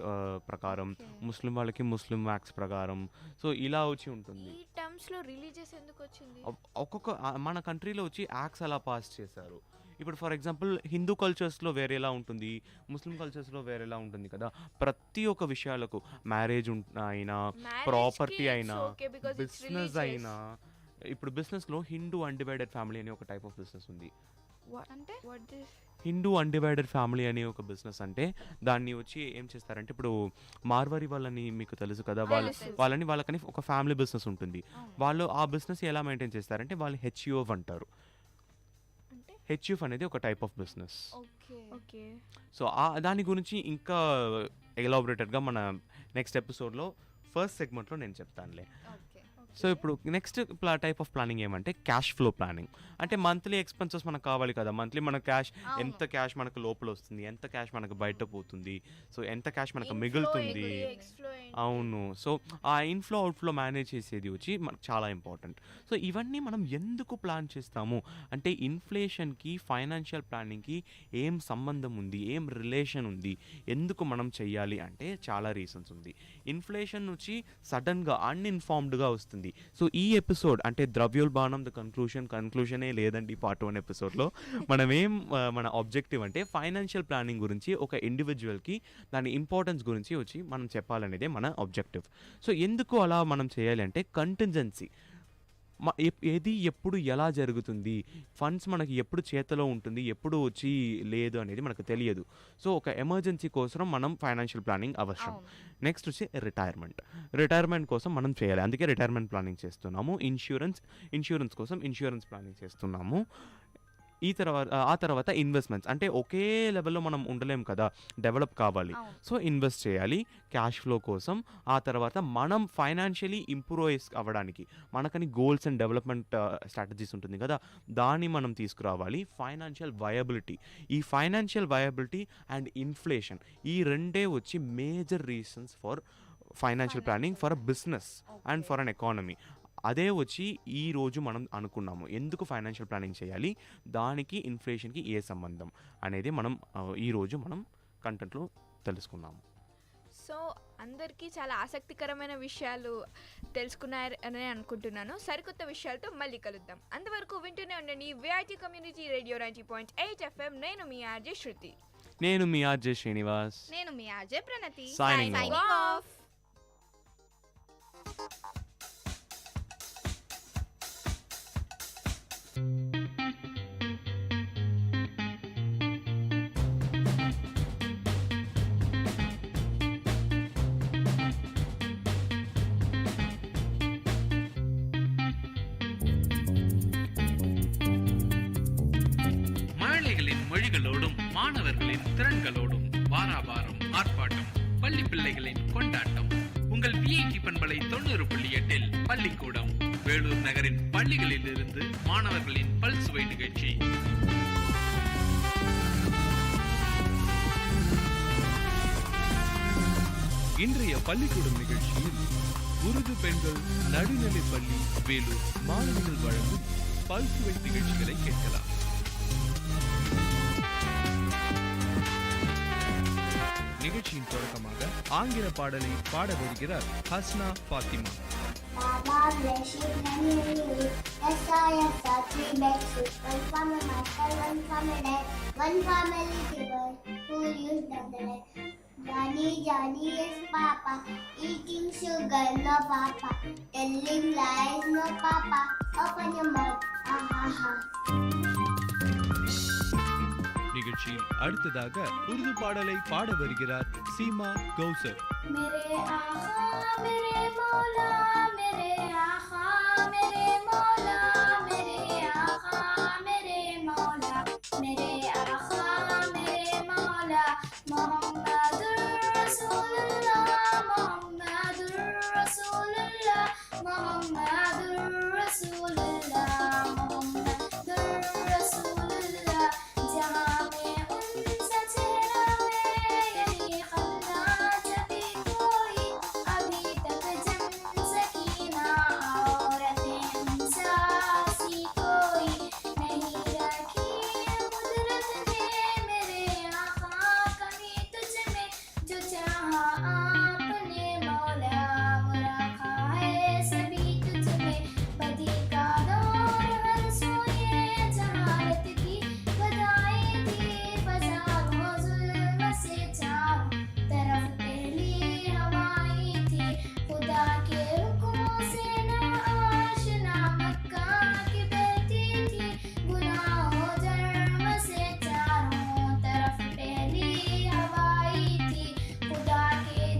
ప్రకారం, ముస్లిం వాళ్ళకి ముస్లిం యాక్ట్స్ ప్రకారం, సో ఇలా వచ్చి ఉంటుంది. ఈ టర్మ్స్ లో రిలీజియస్ ఎందుకు వచ్చింది? ఒక్కొక్క మన కంట్రీలో వచ్చి యాక్ట్స్ అలా పాస్ చేశారు. ఇప్పుడు ఫర్ ఎగ్జాంపుల్ హిందూ కల్చర్స్లో వేరేలా ఉంటుంది, ముస్లిం కల్చర్స్లో వేరేలా ఉంటుంది కదా. ప్రతి ఒక్క విషయాలకు మ్యారేజ్ అయినా, ప్రాపర్టీ అయినా, బిజినెస్ అయినా, ఇప్పుడు బిజినెస్లో హిందూ అన్డివైడెడ్ ఫ్యామిలీ అనే ఒక టైప్ ఆఫ్ బిజినెస్ ఉంది. హిందూ అన్డివైడెడ్ ఫ్యామిలీ అనే ఒక బిజినెస్ అంటే దాన్ని వచ్చి ఏం చేస్తారంటే, ఇప్పుడు మార్వారి వాళ్ళని మీకు తెలుసు కదా, వాళ్ళకని ఒక ఫ్యామిలీ బిజినెస్ ఉంటుంది. వాళ్ళు ఆ బిజినెస్ ఎలా మెయింటైన్ చేస్తారంటే వాళ్ళు హెచ్యుఎఫ్ అంటారు. హెచ్యుఎఫ్ అనేది ఒక టైప్ ఆఫ్ బిజినెస్. సో దాని గురించి ఇంకా ఎలాబొరేటెడ్గా మన నెక్స్ట్ ఎపిసోడ్లో ఫస్ట్ సెగ్మెంట్లో నేను చెప్తానులే. సో ఇప్పుడు నెక్స్ట్ టైప్ ఆఫ్ ప్లానింగ్ ఏమంటే క్యాష్ ఫ్లో ప్లానింగ్. అంటే మంత్లీ ఎక్స్పెన్సెస్ మనకు కావాలి కదా, మంత్లీ మన క్యాష్ ఎంత క్యాష్ మనకు లోపల వస్తుంది, ఎంత క్యాష్ మనకు బయట పోతుంది, సో ఎంత క్యాష్ మనకు మిగులుతుంది. అవును, సో ఆ ఇన్ఫ్లో అవుట్ఫ్లో మేనేజ్ చేసేది వచ్చి మనకు చాలా ఇంపార్టెంట్. సో ఇవన్నీ మనం ఎందుకు ప్లాన్ చేస్తాము అంటే ఇన్ఫ్లేషన్కి ఫైనాన్షియల్ ప్లానింగ్కి ఏం సంబంధం ఉంది, ఏం రిలేషన్ ఉంది, ఎందుకు మనం చెయ్యాలి అంటే చాలా రీజన్స్ ఉంది. ఇన్ఫ్లేషన్ వచ్చి సడన్గా అన్ఇన్ఫార్మ్డ్గా వస్తుంది. సో ఈ ఎపిసోడ్ అంటే ద్రవ్యోల్బణం ద కన్క్లూషనే లేదండి పార్ట్ 1 ఎపిసోడ్లో. మన ఆబ్జెక్టివ్ అంటే ఫైనాన్షియల్ ప్లానింగ్ గురించి ఒక ఇండివిజువల్కి దాని ఇంపార్టెన్స్ గురించి వచ్చి మనం చెప్పాలనేదే మన ఆబ్జెక్టివ్. సో ఎందుకు అలా మనం చేయాలి అంటే కంటింజెన్సీ, ఏది ఎప్పుడు ఎలా జరుగుతుంది, ఫండ్స్ మనకి ఎప్పుడు చేతిలో ఉంటుంది, ఎప్పుడు వచ్చి లేదు అనేది మనకు తెలియదు. సో ఒక ఎమర్జెన్సీ కోసం మనం ఫైనాన్షియల్ ప్లానింగ్ అవసరం. నెక్స్ట్ వచ్చి రిటైర్మెంట్ కోసం మనం చేయాలి, అందుకే రిటైర్మెంట్ ప్లానింగ్ చేస్తున్నాము. ఇన్సూరెన్స్ కోసం ఇన్సూరెన్స్ ప్లానింగ్ చేస్తున్నాము. ఆ తర్వాత ఇన్వెస్ట్మెంట్స్, అంటే ఒకే లెవెల్లో మనం ఉండలేం కదా, డెవలప్ కావాలి. సో ఇన్వెస్ట్ చేయాలి క్యాష్ ఫ్లో కోసం. ఆ తర్వాత మనం ఫైనాన్షియలీ ఇంప్రూవ్ అవ్వడానికి మనకని గోల్స్ అండ్ డెవలప్మెంట్ స్ట్రాటజీస్ ఉంటుంది కదా, దాన్ని మనం తీసుకురావాలి. ఫైనాన్షియల్ వయబిలిటీ, ఈ ఫైనాన్షియల్ వయబిలిటీ అండ్ ఇన్ఫ్లేషన్, ఈ రెండే వచ్చి major reasons for financial planning for a business and for an economy. అదే వచ్చి ఈరోజు మనం అనుకున్నాము ఎందుకు ఫైనాన్షియల్ ప్లానింగ్ చేయాలి, దానికి ఇన్ఫ్లేషన్కి ఏ సంబంధం అనేది మనం ఈరోజు మనం కంటెంట్లో తెలుసుకున్నాము. సో అందరికీ చాలా ఆసక్తికరమైన విషయాలు తెలుసుకున్నారని అనుకుంటున్నాను. సరికొత్త విషయాలతో మళ్ళీ కలుద్దాం. అంతవరకు వింటూనే ఉండండి విఐటి కమ్యూనిటీ రేడియో 90.8 FM. నేను మీ ఆర్జే శృతి. నేను మీ ఆర్జే శ్రీనివాస్. నేను మీ ఆర్జే ప్రణతి. Signing off. மழலைகளின் மொழிகளோடும் மாணவர்களின் திறன்களோடும் வாராவாரம் ஆர்ப்பாட்டம், பள்ளி பிள்ளைகளின் கொண்டாட்டம். உங்கள் விஐடி பண்பலை 90.8 பள்ளிக்கூடம், வேலூர் நகரின் பள்ளிகளில் இருந்து மாணவர்களின் பல்சுவை நிகழ்ச்சி. இன்றைய பள்ளிக்கூடம் நிகழ்ச்சியில் உருது பெண்கள் நடுநிலை பள்ளி வேலூர் மாணவர்கள் வழங்கும் பல்சுவை நிகழ்ச்சிகளை கேட்கலாம். நிகழ்ச்சியின் தொடக்கமாக ஆங்கில பாடலை பாட வருகிறார் Husna Fathima. Mama bless you, many yes, I 3 bags, one for my master, one for my dad, one family table, who use the leg. Johnny, Johnny is Papa, eating sugar, no Papa, telling lies, no Papa, open your mouth, ha ha ha. நிகழ்ச்சியில் அடுத்ததாக உருது பாடலை பாட வருகிறார் சீமா கௌசர். मेरे मौला मेरे आका मेरे मौला मेरे आका मेरे मौला मेरे आका मेरे मौला मोहम्मदुर रसूलुल्लाह मोहम्मदुर रसूलुल्लाह मोहम्मदुर रसूलुल्लाह मोहम्मदुर रसूलुल्लाह जहां में उनसा चेहरा है यही खन्ना जबी कोई अभी तक जम सकीना औरतें इंसासी कोई नहीं रखी कुदरत ने मेरे आका कहीं तुझ में जो चाहा आपने मौला वो रखा है सभी तुझ में बदी का दौर हर सोए जहालत की बधाई थी बाजारों जुल्म से चारों तरफ पहली हवाई थी खुदा के हुक्मों से ना आशना मक्का की बहती थी गुनाहों जर्म से चारों तरफ पहली हवाई थी खुदा के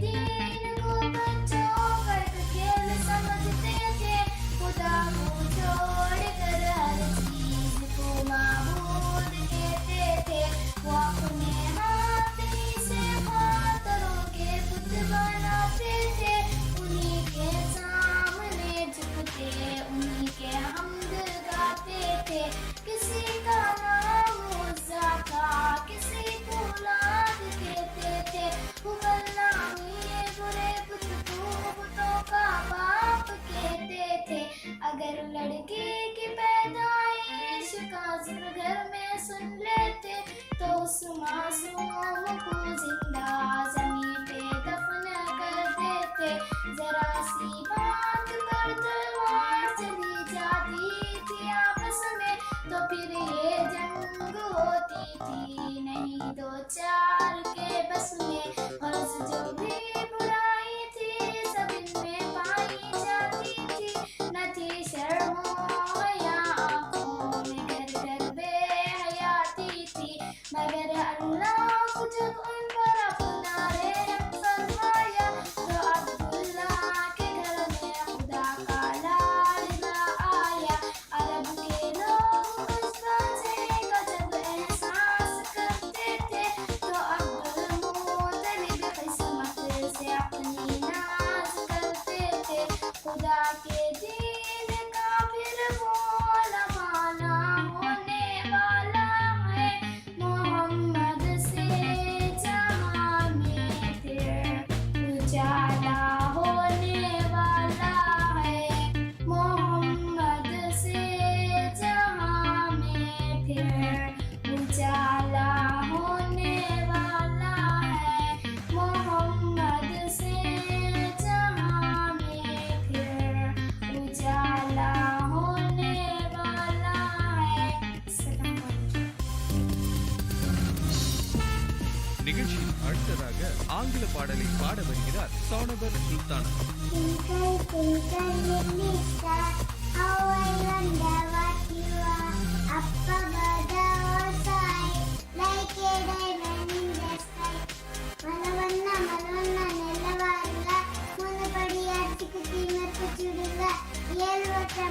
ஆங்கில பாடலை பாட வருகிறார் சோனபர் சுல்தான்.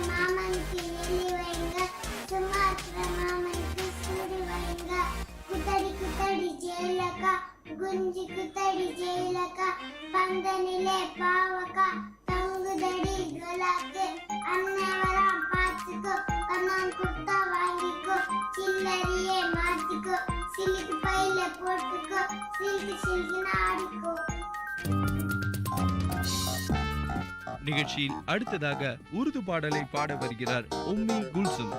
மாமனுக்கு எலி வைங்க, சுமாத்திர மாமனுக்கு சூடு வைங்க. குத்தடி குத்தடி ஜெயிலக்கா, குஞ்சு குத்தடி ஜெயிலக்கா, பந்தனிலே பாவக்கா, தங்குதடி குலாக்கு. அண்ணன் வரான் பார்த்துக்கோ, பணம் கொடுத்தா வாங்கிக்கோ, சில்லறையே மாத்திக்கோ, சிலுக்கு பையில போட்டுக்கோ, சிலுக்கு சிலுக்குன்னு ஆடிக்கோ. நிகழ்ச்சியில் அடுத்ததாக உருது பாடலை பாட வருகிறார் உம்மி குல்சும்.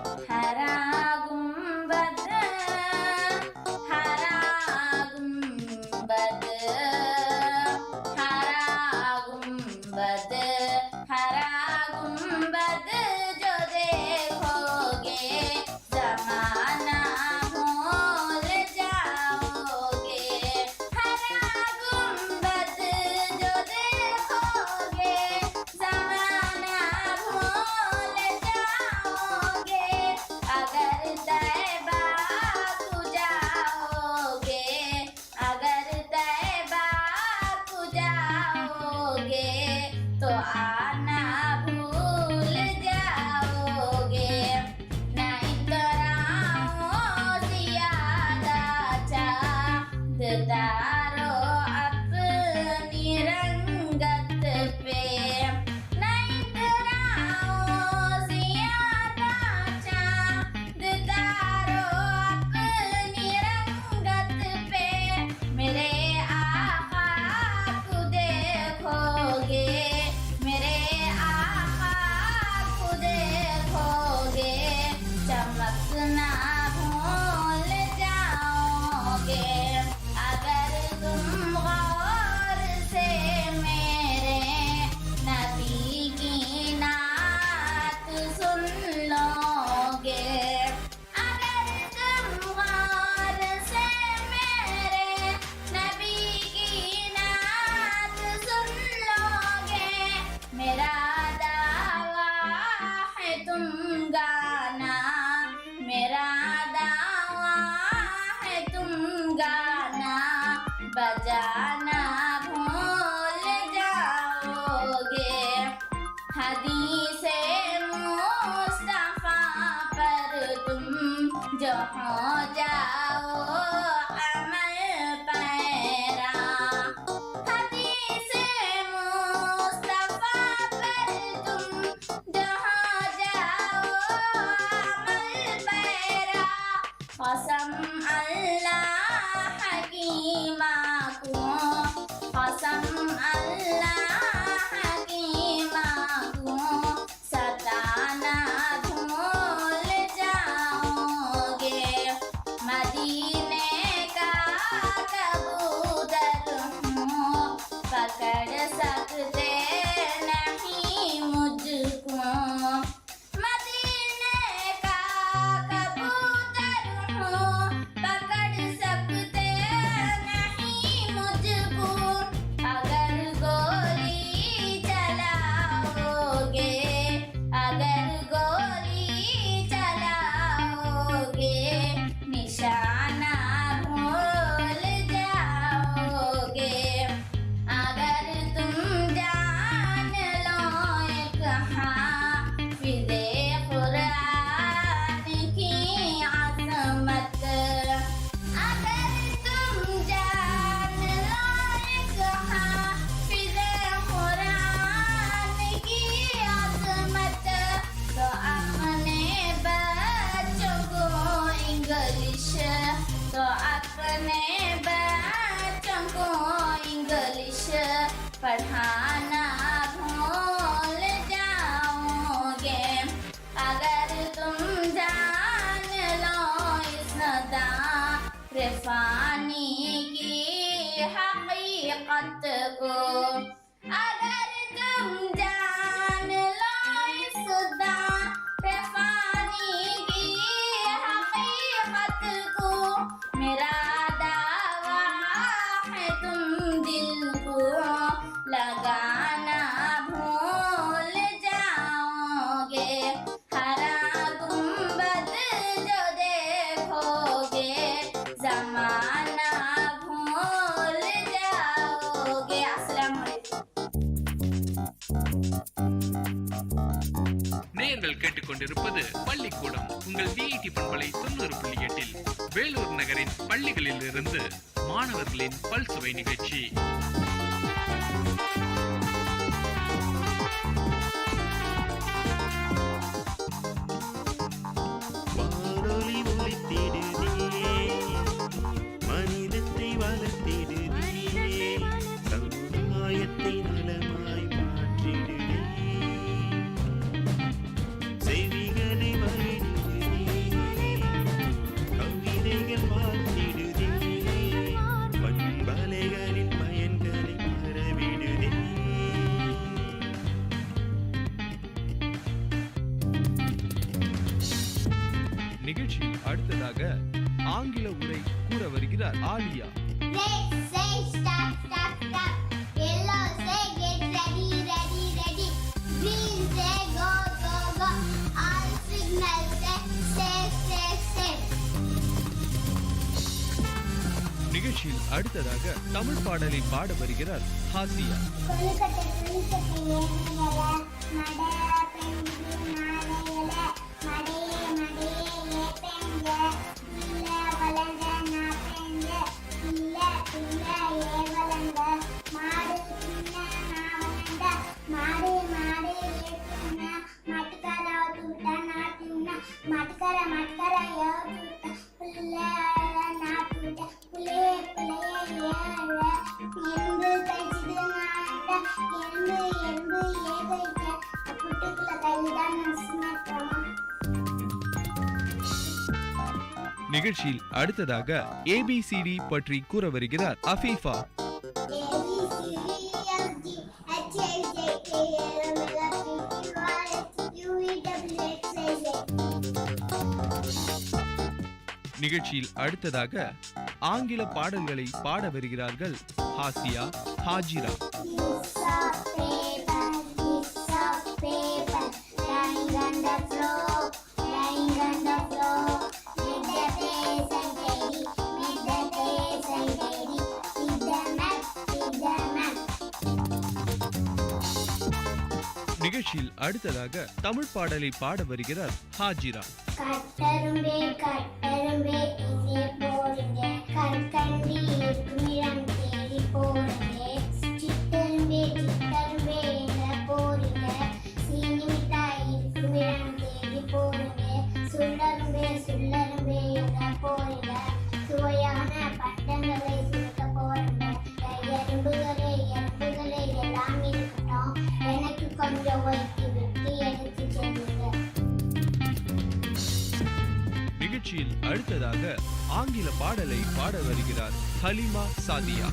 पढ़ाना भूल जाओगे अगर तुम जान लो इस दाफ़ानी की हकीकत को अगर तुम जान लो इस दाफ़ानी की हकीकत को मेरा दावा है तुम दिल கேட்டுக்கொண்டிருப்பது பள்ளிக்கூடம் உங்கள் விஐடி பண்பலை 90.8 வேலூர் நகரின் பள்ளிகளில் இருந்து மாணவர்களின் பல்சுவை நிகழ்ச்சி. நிகழ்ச்சியில் அடுத்ததாக ஆங்கில உரை கூற வருகிறார் ஆலியா. நிகழ்ச்சியில் அடுத்ததாக தமிழ் பாடலை பாட வருகிறார் ஹாசியா. நிகழ்ச்சியில் அடுத்ததாக ABCD பற்றி கூற வருகிறார் அஃபீஃபா. நிகழ்ச்சியில் அடுத்ததாக ஆங்கில பாடல்களை பாட வருகிறார்கள் ஹாசியா, ஹாஜிரா. நிகழ்ச்சியில் அடுத்ததாக தமிழ் பாடலை பாட வருகிறார் ஹாஜிரா. கட்டரும்பே கட்டரும்பே இங்கே போடுங்க, கற்கண்டி இருக்குமிடம் தேடி போடுங்க, சிட்டரும்பே சிட்டரும்பே எங்க போடுங்க, சீனி மிட்டாய் இருக்குமிடம் தேடி போடுங்க, சுள்ளரும்பே சுள்ளரும்பே எங்க போடுங்க, சுவையான பட்டங்களை சுருக்க போடுங்க, எறும்புகளே எறும்புகளே எல்லாம் இருக்கட்டும், எனக்கு கொஞ்சம் வைத்து விட்டு எடுத்து செல்லுங்க. நிகழ்ச்சியில் அடுத்ததாக ஆங்கில பாடலை பாட வருகிறார் ஹலிமா சாதியா.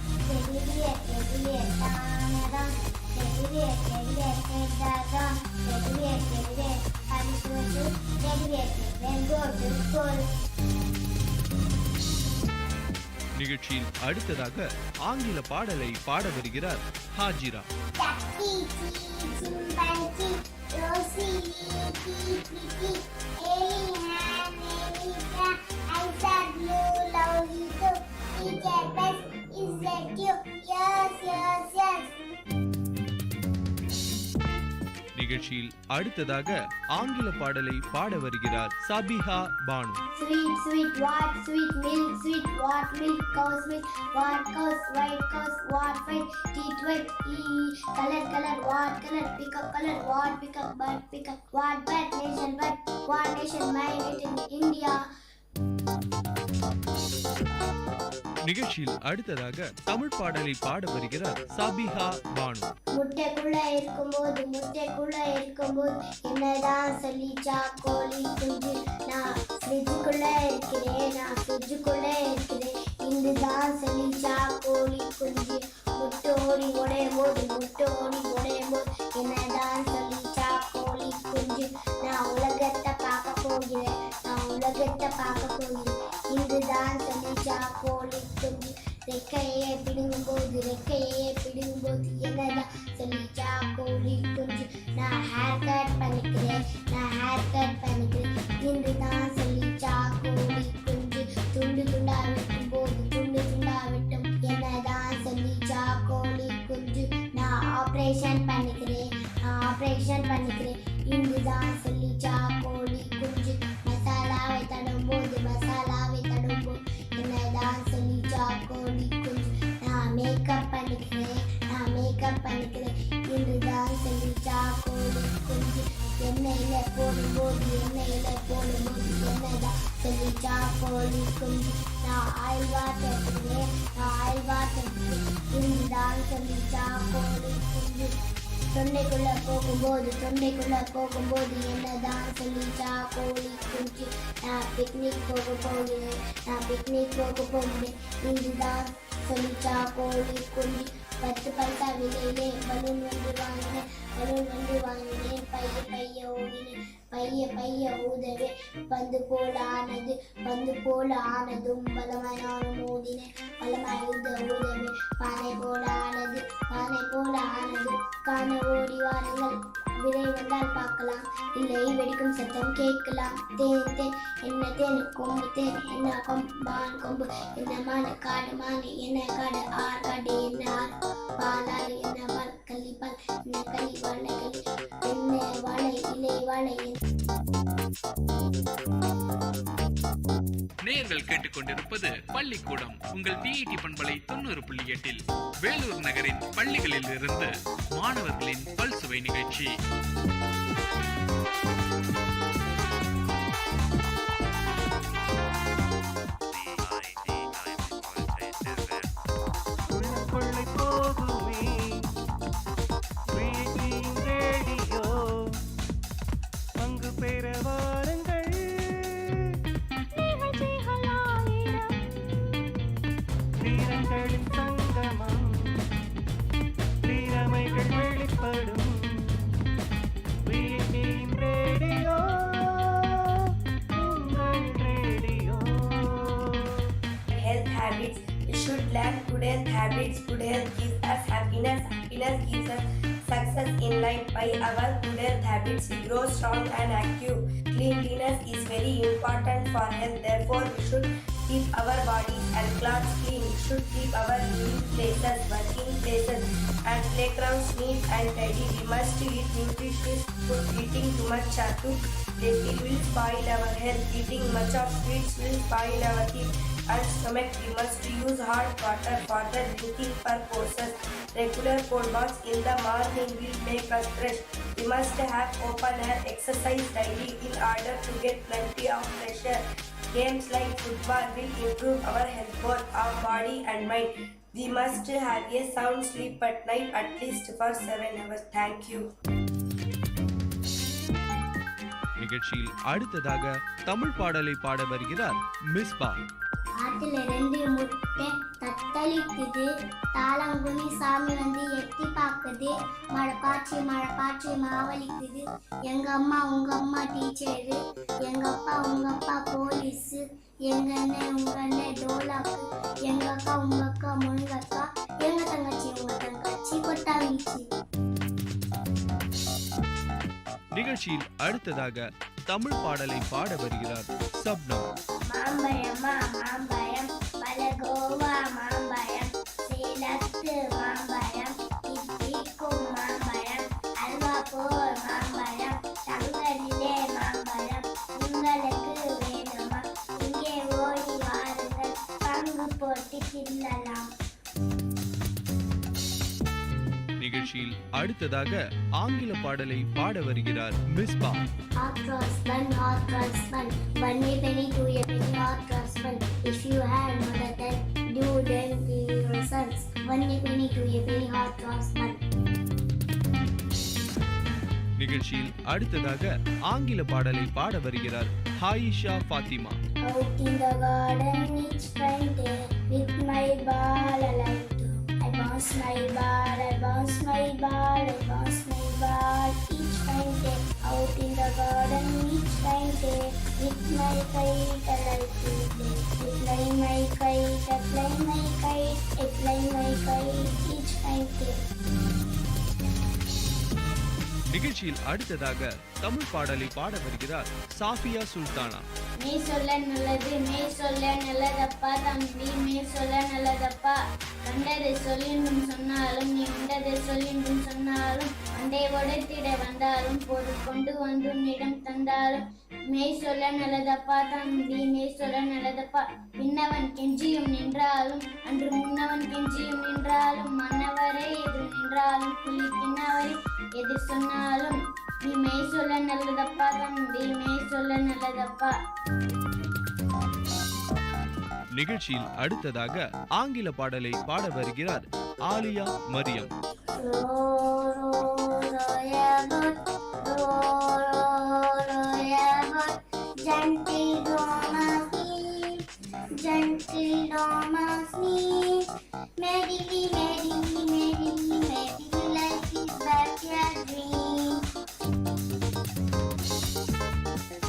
நிகழ்ச்சியில் அடுத்ததாக ஆங்கில பாடலை பாட வருகிறார் ஹாஜிரா. நிகழ்ச்சியில் அடுத்ததாக ஆங்கில பாடலை பாட வருகிறார் சாபிஹா Banu. Sweet, sweet, what, sweet milk, sweet, what milk, cow's milk, what cows, white cows, what white, teeth white, color, color, what color, pick up color, what pick up, bird, pick up, what bird, nation, bird, what nation, made it in India. நிகழ்ச்சியில் அடுத்ததாக தமிழ் பாடலை பாட வருகிறார் சாபிஹா பானு. முட்டைக்குள்ள இருக்கும்போது என்னதான் சொல்லிச்சா கோழி குஞ்சு, நான் ஃப்ரிட்ஜுக்குள்ள இருக்கிறேன், நான் ஃப்ரிட்ஜுக்குள்ள இருக்கிறேன், இதுதான் சொல்லிச்சா கோழி குஞ்சு, முட்டை ஓடி உடையும் போது என்னதான் சொல்லிச்சா கோழி குஞ்சு, நான் உலகத்தை பார்க்க போகிறேன், இதுதான் சொல்லிச்சா கோழி குஞ்சு, ரெக்கையே பிடுங்கும் போது என்னதான் சொல்லிச்சா கோழி குஞ்சு, நான் ஹேர் கட் பண்ணிக்கிறேன், இதுதான் சொல்லிச்சா கோழி குஞ்சு, துண்டு துண்டா வெட்டும் போது என்னதான் சொல்லிச்சா கோழி குஞ்சு, நான் ஆப்ரேஷன் பண்ணிக்கிறேன், இங்குதான் சொல்லிச்சா கோழி குஞ்சு மசாலாவை தடும்போது மசாலாவை தடும்போது என்னதான் சொல்லிச்சா கோழி குஞ்சு நான் மேக்கப் பண்ணிக்கிறேன் இன்றுதான் சொல்லிச்சா கோழி குஞ்சு எண்ணெயில போடும்போது என்னதான் சொல்லிச்சா கோழி குஞ்சு நான் ஆயில் வாட்டர் இன்றுதான் சொல்லிச்சா கோழி குஞ்சு தொண்டைக்குள்ள போகும்போது என்னதான் சொல்லிச்சா கோழி குஞ்சு நான் பிக்னிக் போக போகிறேன் இன்றுதான் சொல்லிச்சா கோழி குஞ்சு 10 பைசா விலையிலே பலூன் வந்து வாங்கினேன் பைய ஊதவே பந்து போல ஆனதும் பலமாய் நானும் ஊதினேன் பலமாய் ஊதவே பானை போல ஆனது காண ஓடி வாருங்கள் விரை வந்தால் பார்க்கலாம் இல்லை வெடிக்கும் சத்தம் கேட்கலாம் தேன் என்ன தேன் கொம்பு என்ன கொம்பு என்ன காடு என்ன காடு காடு என்ன பாலாறு என்ன பால் கள்ளிப்பால் என்ன களி வாழை என்ன வாழை இலை வாழை. நேயர்கள் கேட்டுக்கொண்டிருப்பது பள்ளிக்கூடம் உங்கள் விஐடி பண்பலை 90.8 வேலூர் நகரின் பள்ளிகளில் இருந்து மாணவர்களின் பல்சுவை நிகழ்ச்சி. Good health habits. Good health gives us happiness. Happiness gives us success in life. By our good health habits, we grow strong and active. Cleanliness is very important for health. Therefore, we should keep our bodies and clothes clean. We should keep our living places, working places, and playgrounds neat and tidy. We must eat nutritious food. Eating too much junk it will spoil our health. Eating much of sweets will spoil our teeth and stomach. We must use hot water for the drinking purposes. Regular cold baths in the morning will make us fresh. We must have open air exercise daily in order to get plenty of fresh air. Games like football will improve our health, both our body and mind. We must have a sound sleep at night, at least for 7 hours. Thank you. நிகழ்ச்சியில் அடுத்ததாக தமிழ் பாடலை பாட வருகிறார் மிஸ்பா. ஆத்துல 2 முட்டை தத்தளிக்குது, தாளங்குனி சாமி வந்து எட்டி பாக்குது, மழை பாய்ச்சி மாவலிக்குது. எங்க அம்மா உங்க அம்மா டீச்சரு, எங்க அப்பா உங்க அப்பா போலீஸு, எங்க அண்ணன் உங்க அண்ணன் டோலாக்கு, எங்க அக்கா உங்க அக்கா முருங்கக்கா, எங்க தங்கச்சி உங்க தங்கச்சி கொட்டாவிச்சு. நிகழ்ச்சியில் அடுத்ததாக தமிழ் பாடலை பாட வருகிறார் சப்னா. மாம்பழமா மாம்பழம், பலகோவா மாம்பழம், சேலத்து மாம்பழம், இத்திக்கும் மாம்பழம், அல்வா போர் மாம்பழம், தங்கரிலே மாம்பழம், உங்களுக்கு வேணுமா இங்கே ஓடி வாருங்கள், பங்கு போட்டு தின்னலாம். நிகழ்ச்சியில் அடுத்ததாக ஆங்கில பாடலை பாட வருகிறார் Misba. Hot cross bun, one a penny, 2 a penny, hot cross bun. If you had mother then do then be your sons. 1 a penny, 2 a penny, hot cross bun. நிகழ்ச்சியில் அடுத்ததாக ஆங்கில பாடலை பாட வருகிறார் ஹாயிஷா Fathima. Out in the garden each Friday with my ball I like to. I bounce my ball, I bounce my ball, I bounce my ball each Friday. Out in the garden each Friday with my kite I like to play. I fly my kite, I fly my kite, I fly my kite each Friday. நிகழ்ச்சியில் அடுத்ததாக தமிழ் பாடலை பாட வருகிறார் சாஃபியா சுல்தானா. நீ சொல்ல நல்லது, நீ சொல்ல நல்லதப்பா தம்பி, நீ சொல்ல நல்லதப்பா. கண்டதை சொல்லிண்டும் சொன்னாலும், நீ உண்டதை சொல்லிண்டும் சொன்னாலும், அண்டை உடைத்திட வந்தாலும் பொருள் கொண்டு வந்து உன்னிடம் தந்தாலும் மெய் சொல்ல நல்லதப்பா தம்பி, மெய் சொல்ல நல்லதப்பா. பின்னவன் கெஞ்சியும் நின்றாலும் அன்று முன்னவன் கெஞ்சியும் நின்றாலும் மன்னவரை எதிர் நின்றாலும் புலி பின்னவரை எதிர் சொன்னாலும் நீ மெய் சொல்ல நல்லதப்பா தம்பி, மெய் சொல்ல நல்லதப்பா. நிகழ்ச்சியில் அடுத்ததாக ஆங்கில பாடலை பாட வருகிறார் ஆலியா மரியம்.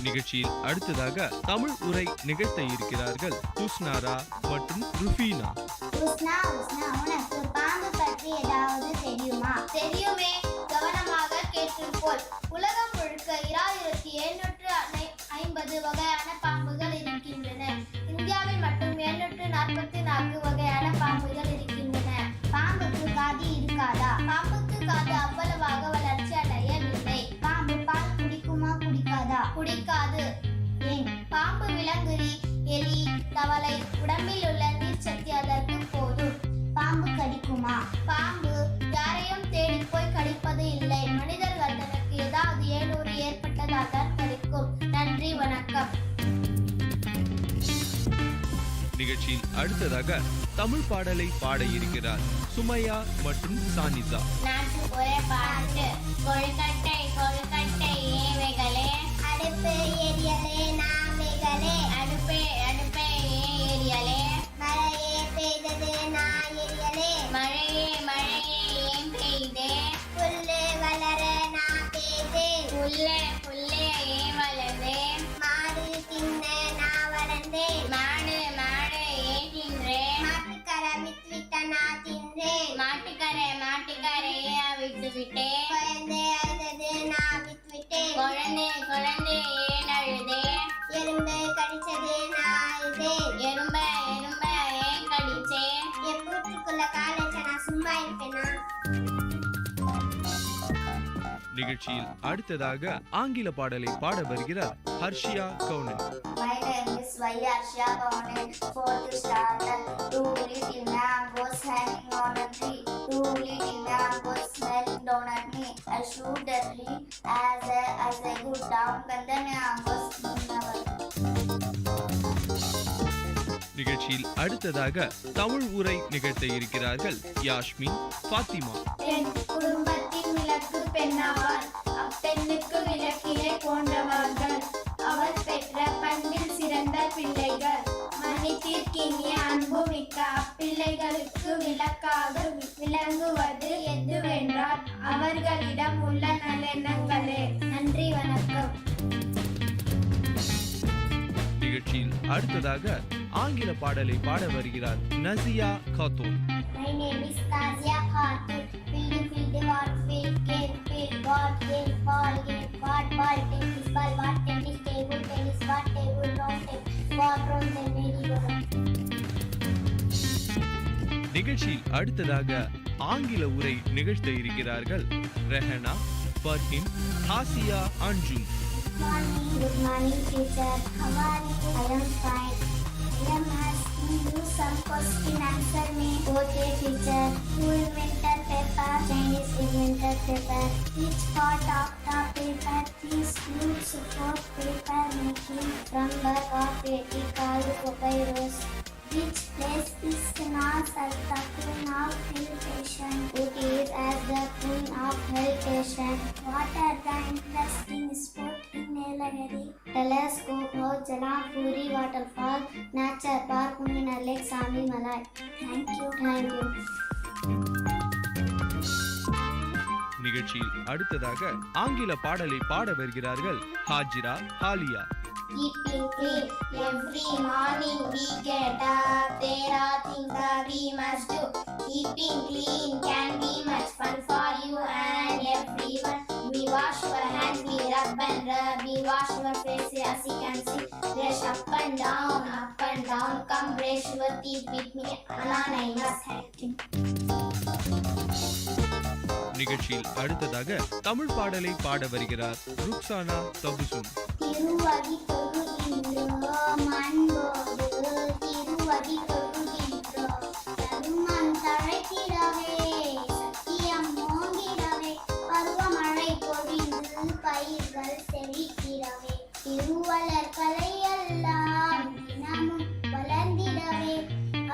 நிகழ்ச்சியில் அடுத்ததாக தமிழ் உரை நிகழ்த்த இருக்கிறார்கள் துஷ்னாரா மற்றும் ருஃபீனா. உனக்கு பாம்பு பற்றி ஏதாவது தெரியுமா? தெரியுமே, கவனமாக கேட்டுப்போல். உலகம் முழுக்க 2750 வகையான பாம்புகள் இருக்கின்றன. இந்தியாவில் மட்டும் 744 வகையான பாம்புகள் இருக்கின்றன. பாம்புக்கு காது இருக்காதா? பாம்புக்கு காது அவ்வளவாக வளர்ச்சி அடையவில்லை. பாம்பு பால் குடிக்குமா குடிக்காதா? குடிக்காது. ஏன்? பாம்பு, விலங்குறி, எலி, தவளை உடம்பில் உள்ள நீர்ச்சக்தி அதற்கு போதும். பாம்பு கடிக்குமா? பாம்பு யாரையும் தேடி போய் கடிப்பது இல்லை. மனிதர்கள் தனக்கு ஏதாவது ஏனூறு ஏற்பட்டதாக கடிக்கும். நன்றி, வணக்கம். நிகழ்ச்சியில் அடுத்ததாக தமிழ் பாடலை பாட இருக்கிறார் சுமையா மற்றும் சானிசா. நாட்டு ஒரே பாட்டு. கொழுக்கட்டை கொழுக்கட்டை ஏவைகளே, அடுப்பு எரியலே நாவைகளே, அடுப்பே அடுப்பே ஏரியலே, மழையே பெய்தது நான் எரியலே, மழையே மழையே ஏன் பெய்தே, புல்லு வளர நான் பெய்தே, புல்லே புல்லே ஏன் வளர்ந்தே, மாடு தின்ன நான் வளர்ந்தேன், மாடு மாடு ஏன் தின்றே, மாட்டுக்கரை விட்டுவிட்ட நான் தின்றேன், மாட்டுக்கரை விட்டு விட்டேன், குழந்தை அழுதது நான் விட்டுவிட்டேன், குழந்தை குழந்தை ஏன் அழுதே, எறும்பு கடிச்சது நான் அழுதேன், எறும்ப எறும்ப ஏன் கடிச்சேன், என் கூட்டுக்குள்ள காலச்ச நான் சும்மா இருப்பேனா? நிகழ்ச்சியில் அடுத்ததாக ஆங்கில பாடலை பாட வருகிறார் Harshiya கவுனன். My name is Harsha Kaunan. 4th standard. 2 little mangoes hanging on a tree. 2 little mangoes smelling down at me. I shoot the tree as I go down. But the mangoes never. நிகழ்ச்சியில் அடுத்ததாக தமிழ் உரை நிகழ்த்த இருக்கிறார்கள் யாஸ்மின், ஃபாத்திமா. என் குடும்பத்தின் விளக்கு பெண்ணாவாள். அப்பெண்ணுக்கு விளக்கிலே போன்றவர்கள். அவள் பெற்ற பண்பில் சிறந்த பிள்ளைகள். மனிதர்க்கினிய அன்பு மிக்க அப்பிள்ளைகளுக்கு விளக்காக விளங்குவது எதுவென்றால் அவர்களிடம் உள்ள நல்லெண்ணங்களே. நன்றி, வணக்கம். நிகழ்ச்சியில் அடுத்ததாக ஆங்கில பாடலை பாட வருகிறார் Nazia காத்தூன். My name is Nazia Khatun. Field, what field, game, field, what game, ball, game, what ball, tennis ball, what tennis table, tennis what table, round table, what round the merry-go-round. நிகழ்ச்சியில் அடுத்ததாக ஆங்கில உரை நிகழ்த்த இருக்கிறார்கள் Rehana, ஃபர்ஹின், ஹாசியா, அன்ஜும். Good morning, teacher. How are you? I am fine. I am asking you some question. Answer me. Okay, teacher. Who invented paper? Chinese invented paper. Which part of the paper is used for paper making? Rubber or paper called papyrus. Which place is known as the Queen of Hill Station? It is as the Queen of Hill Station. What are the interesting sport in Nilagiri? Telescope, Janapuri Waterfall, Nature Park, Munina Lake, Sami Malai. Thank you. Thank you. நிகழ்ச்சியில் அடுத்ததாக ஆங்கில பாடலை பாட வருகிறார்கள் Hajira, ஹாலியா. Keeping clean. Every morning we get up. There are things that we must do. Keeping clean can be much fun for you and everyone. We wash our hands, we rub and rub. We wash our face as you can see. Brush up and down, up and down. Come brush your teeth with me. Anna, I must have you. நிகழ்ச்சியில் அடுத்ததாக தமிழ் பாடலை பாட வருகிறார் ருக்சானா தபுசும். திருவடி தொழுகின்றோம் அன்போடு திருவடி தொழுகின்றோம் தருமம் தழைத்திடவே சத்தியம் மோங்கிடவே பருவமழை பொழிந்து பயிர்கள் செழித்திடவே திருவள்ளர் கலையெல்லாம் தினமும் வளர்ந்திடவே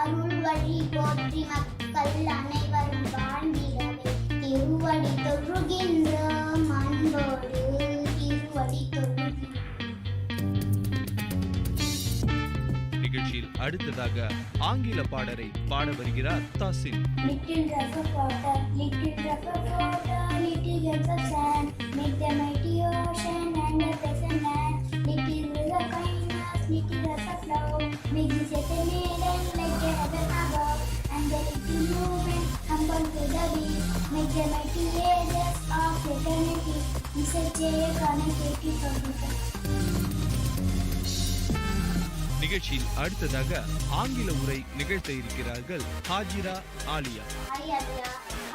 அருள் வழி போற்றி மக்கள் அனைவரும் வாழ்ந்திடவே திருவடி தொழுகின்றோம் அன்போடு திருவடி தொழுகின்றோம். நிகழ்ச்சியில் அடுத்ததாக ஆங்கில பாடலை பாட வருகிறார் தாசின். Little drop of water, little drop of water, little drops of sand, make the mighty ocean and the pleasant land. Little drops of kindness, little drops of love, make the settle maiden like a heaven above. And the little movement humble to the beast, make the mighty ages of eternity. Mr. J. connectivity for the நிகழ்ச்சியில் அடுத்ததாக ஆங்கில உரை நிகழ்த்த இருக்கிறார்கள் Hajira Alia. Hi Adra.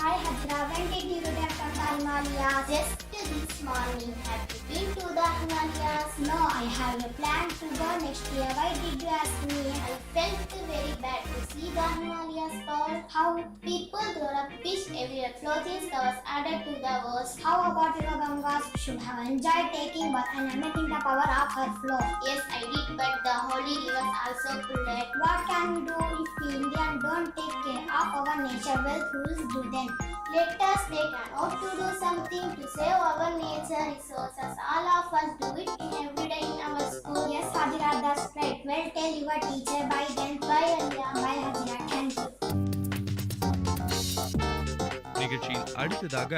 Hi Hajra. When did you return from the Himalayas? Just this morning. Have you been to the Himalayas? No, I have a plan to go next year. Why did you ask me? I felt very bad to see the Himalayas fall. How people throw rubbish everywhere. Clothing was added to the worst. How about your Gangas? Should have enjoyed taking bath and emitting the power of her flow. Yes, I did, but the holy rivers also flooded. What can we do if we Indians don't take care of our nature? Well, who's do then? Let us take an oath to do something to save our nature resources. All of us do it every day in our school. Yes, Hajira, that's right. Well, tell your teacher. Bye then. Bye, Alya. Bye, Hajira. Thank you. நிகழ்ச்சியில் அடுத்ததாக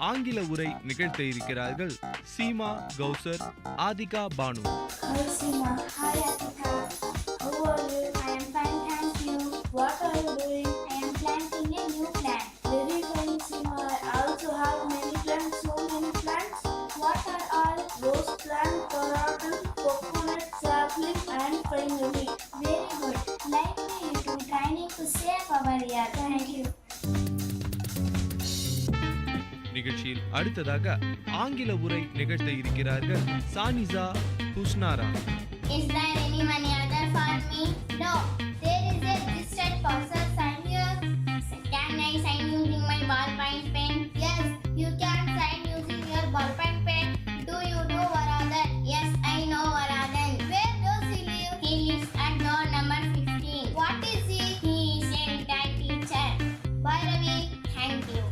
ஆங்கில உரை நிகழ்த்த இருக்கிறார்கள் Seema Kausar, Athika Banu. Hi, Sima. Hi, Atika. How are you? I am fine, thank you. What are you doing? I am planting a new plant. Very fine, Sima. I also have many plants. So many plants. What are all? Rose plant, tomato, coconut, sapling, and finally. Very good. Like me, you do trying to save our earth. Thank you. நிகழ்ச்சியில் அடுத்ததாக ஆங்கில உரை நிகழ்த்த இருக்கிறார்கள் சானிசா ஹுஸ்னாரா. Is there any money other for me? No. There is a registered person sign here. Can I sign using my ballpoint pen? Yes, you can sign using your ballpoint pen. Do you know Varadan? Yes, I know Varadan. Where does he live? He lives at door number 15. What is he? He is a retired teacher. Bhairavi, thank you.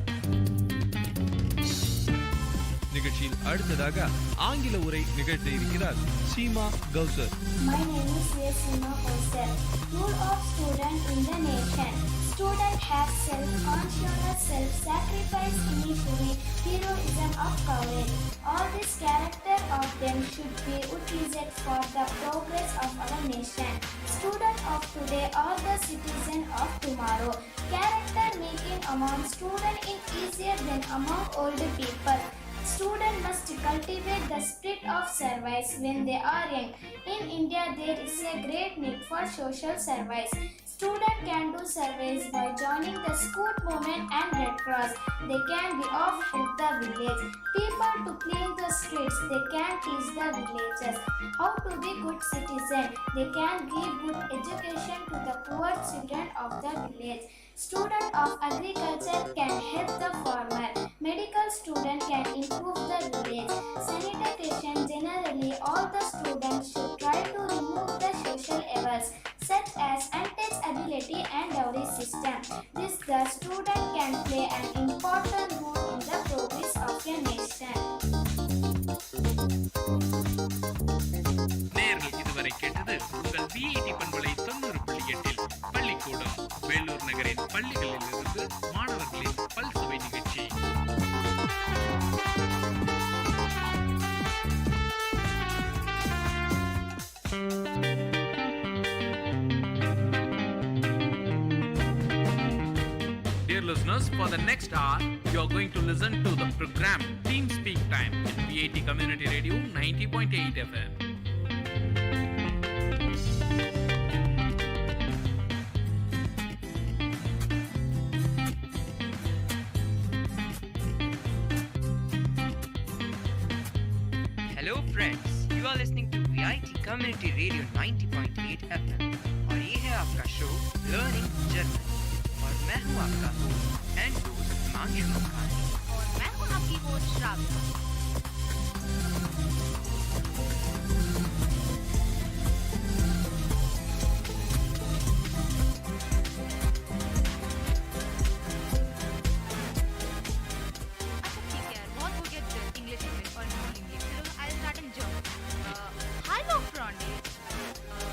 நிகழ்ச்சியில் அடுத்ததாக ஆங்கில உரை நிகழ்த்த இருக்கிறார் Seema Kausar. My name is Sima Kausar, rule of student in the nation. Student has self-consciousness, self-sacrifice, initiative, heroism of courage. All this character of them should be utilized for the progress of our nation. Student of today are the citizen of tomorrow. Character making among student is easier than among older people. Students must cultivate the spirit of service when they are young. In India, there is a great need for social service. Students can do service by joining the Scout movement and Red Cross. They can be of help the village. People to clean the streets. They can teach the villagers how to be good citizens. They can give good education to the poor children of the village. Student of agriculture can help the farmer. Medical student can improve the village. Sanitation generally, all the students should try to remove the social errors such as untouchability and dowry system. This the student can play an important role in the progress of a nation. நேயர்கள் இதுவரை கேட்டது உங்கள் VIT பண்பலை 90.8 பள்ளிக்கூடம் வேலூர் நகரின் பள்ளிகளிலிருந்து மாணவர்களின் பல்சுவை நிகழ்ச்சி. Dear listeners, for the next hour, you are going to listen to the program Team Speak Time in Vit Community Radio 90.8 FM. Hello friends, you are listening to VIT community radio 90.8 FM और ये है आपका show learning German और मैं हूँ आपका host and दोस्त हिमांशु मुखानी और मैं हूँ आपकी host Shravani.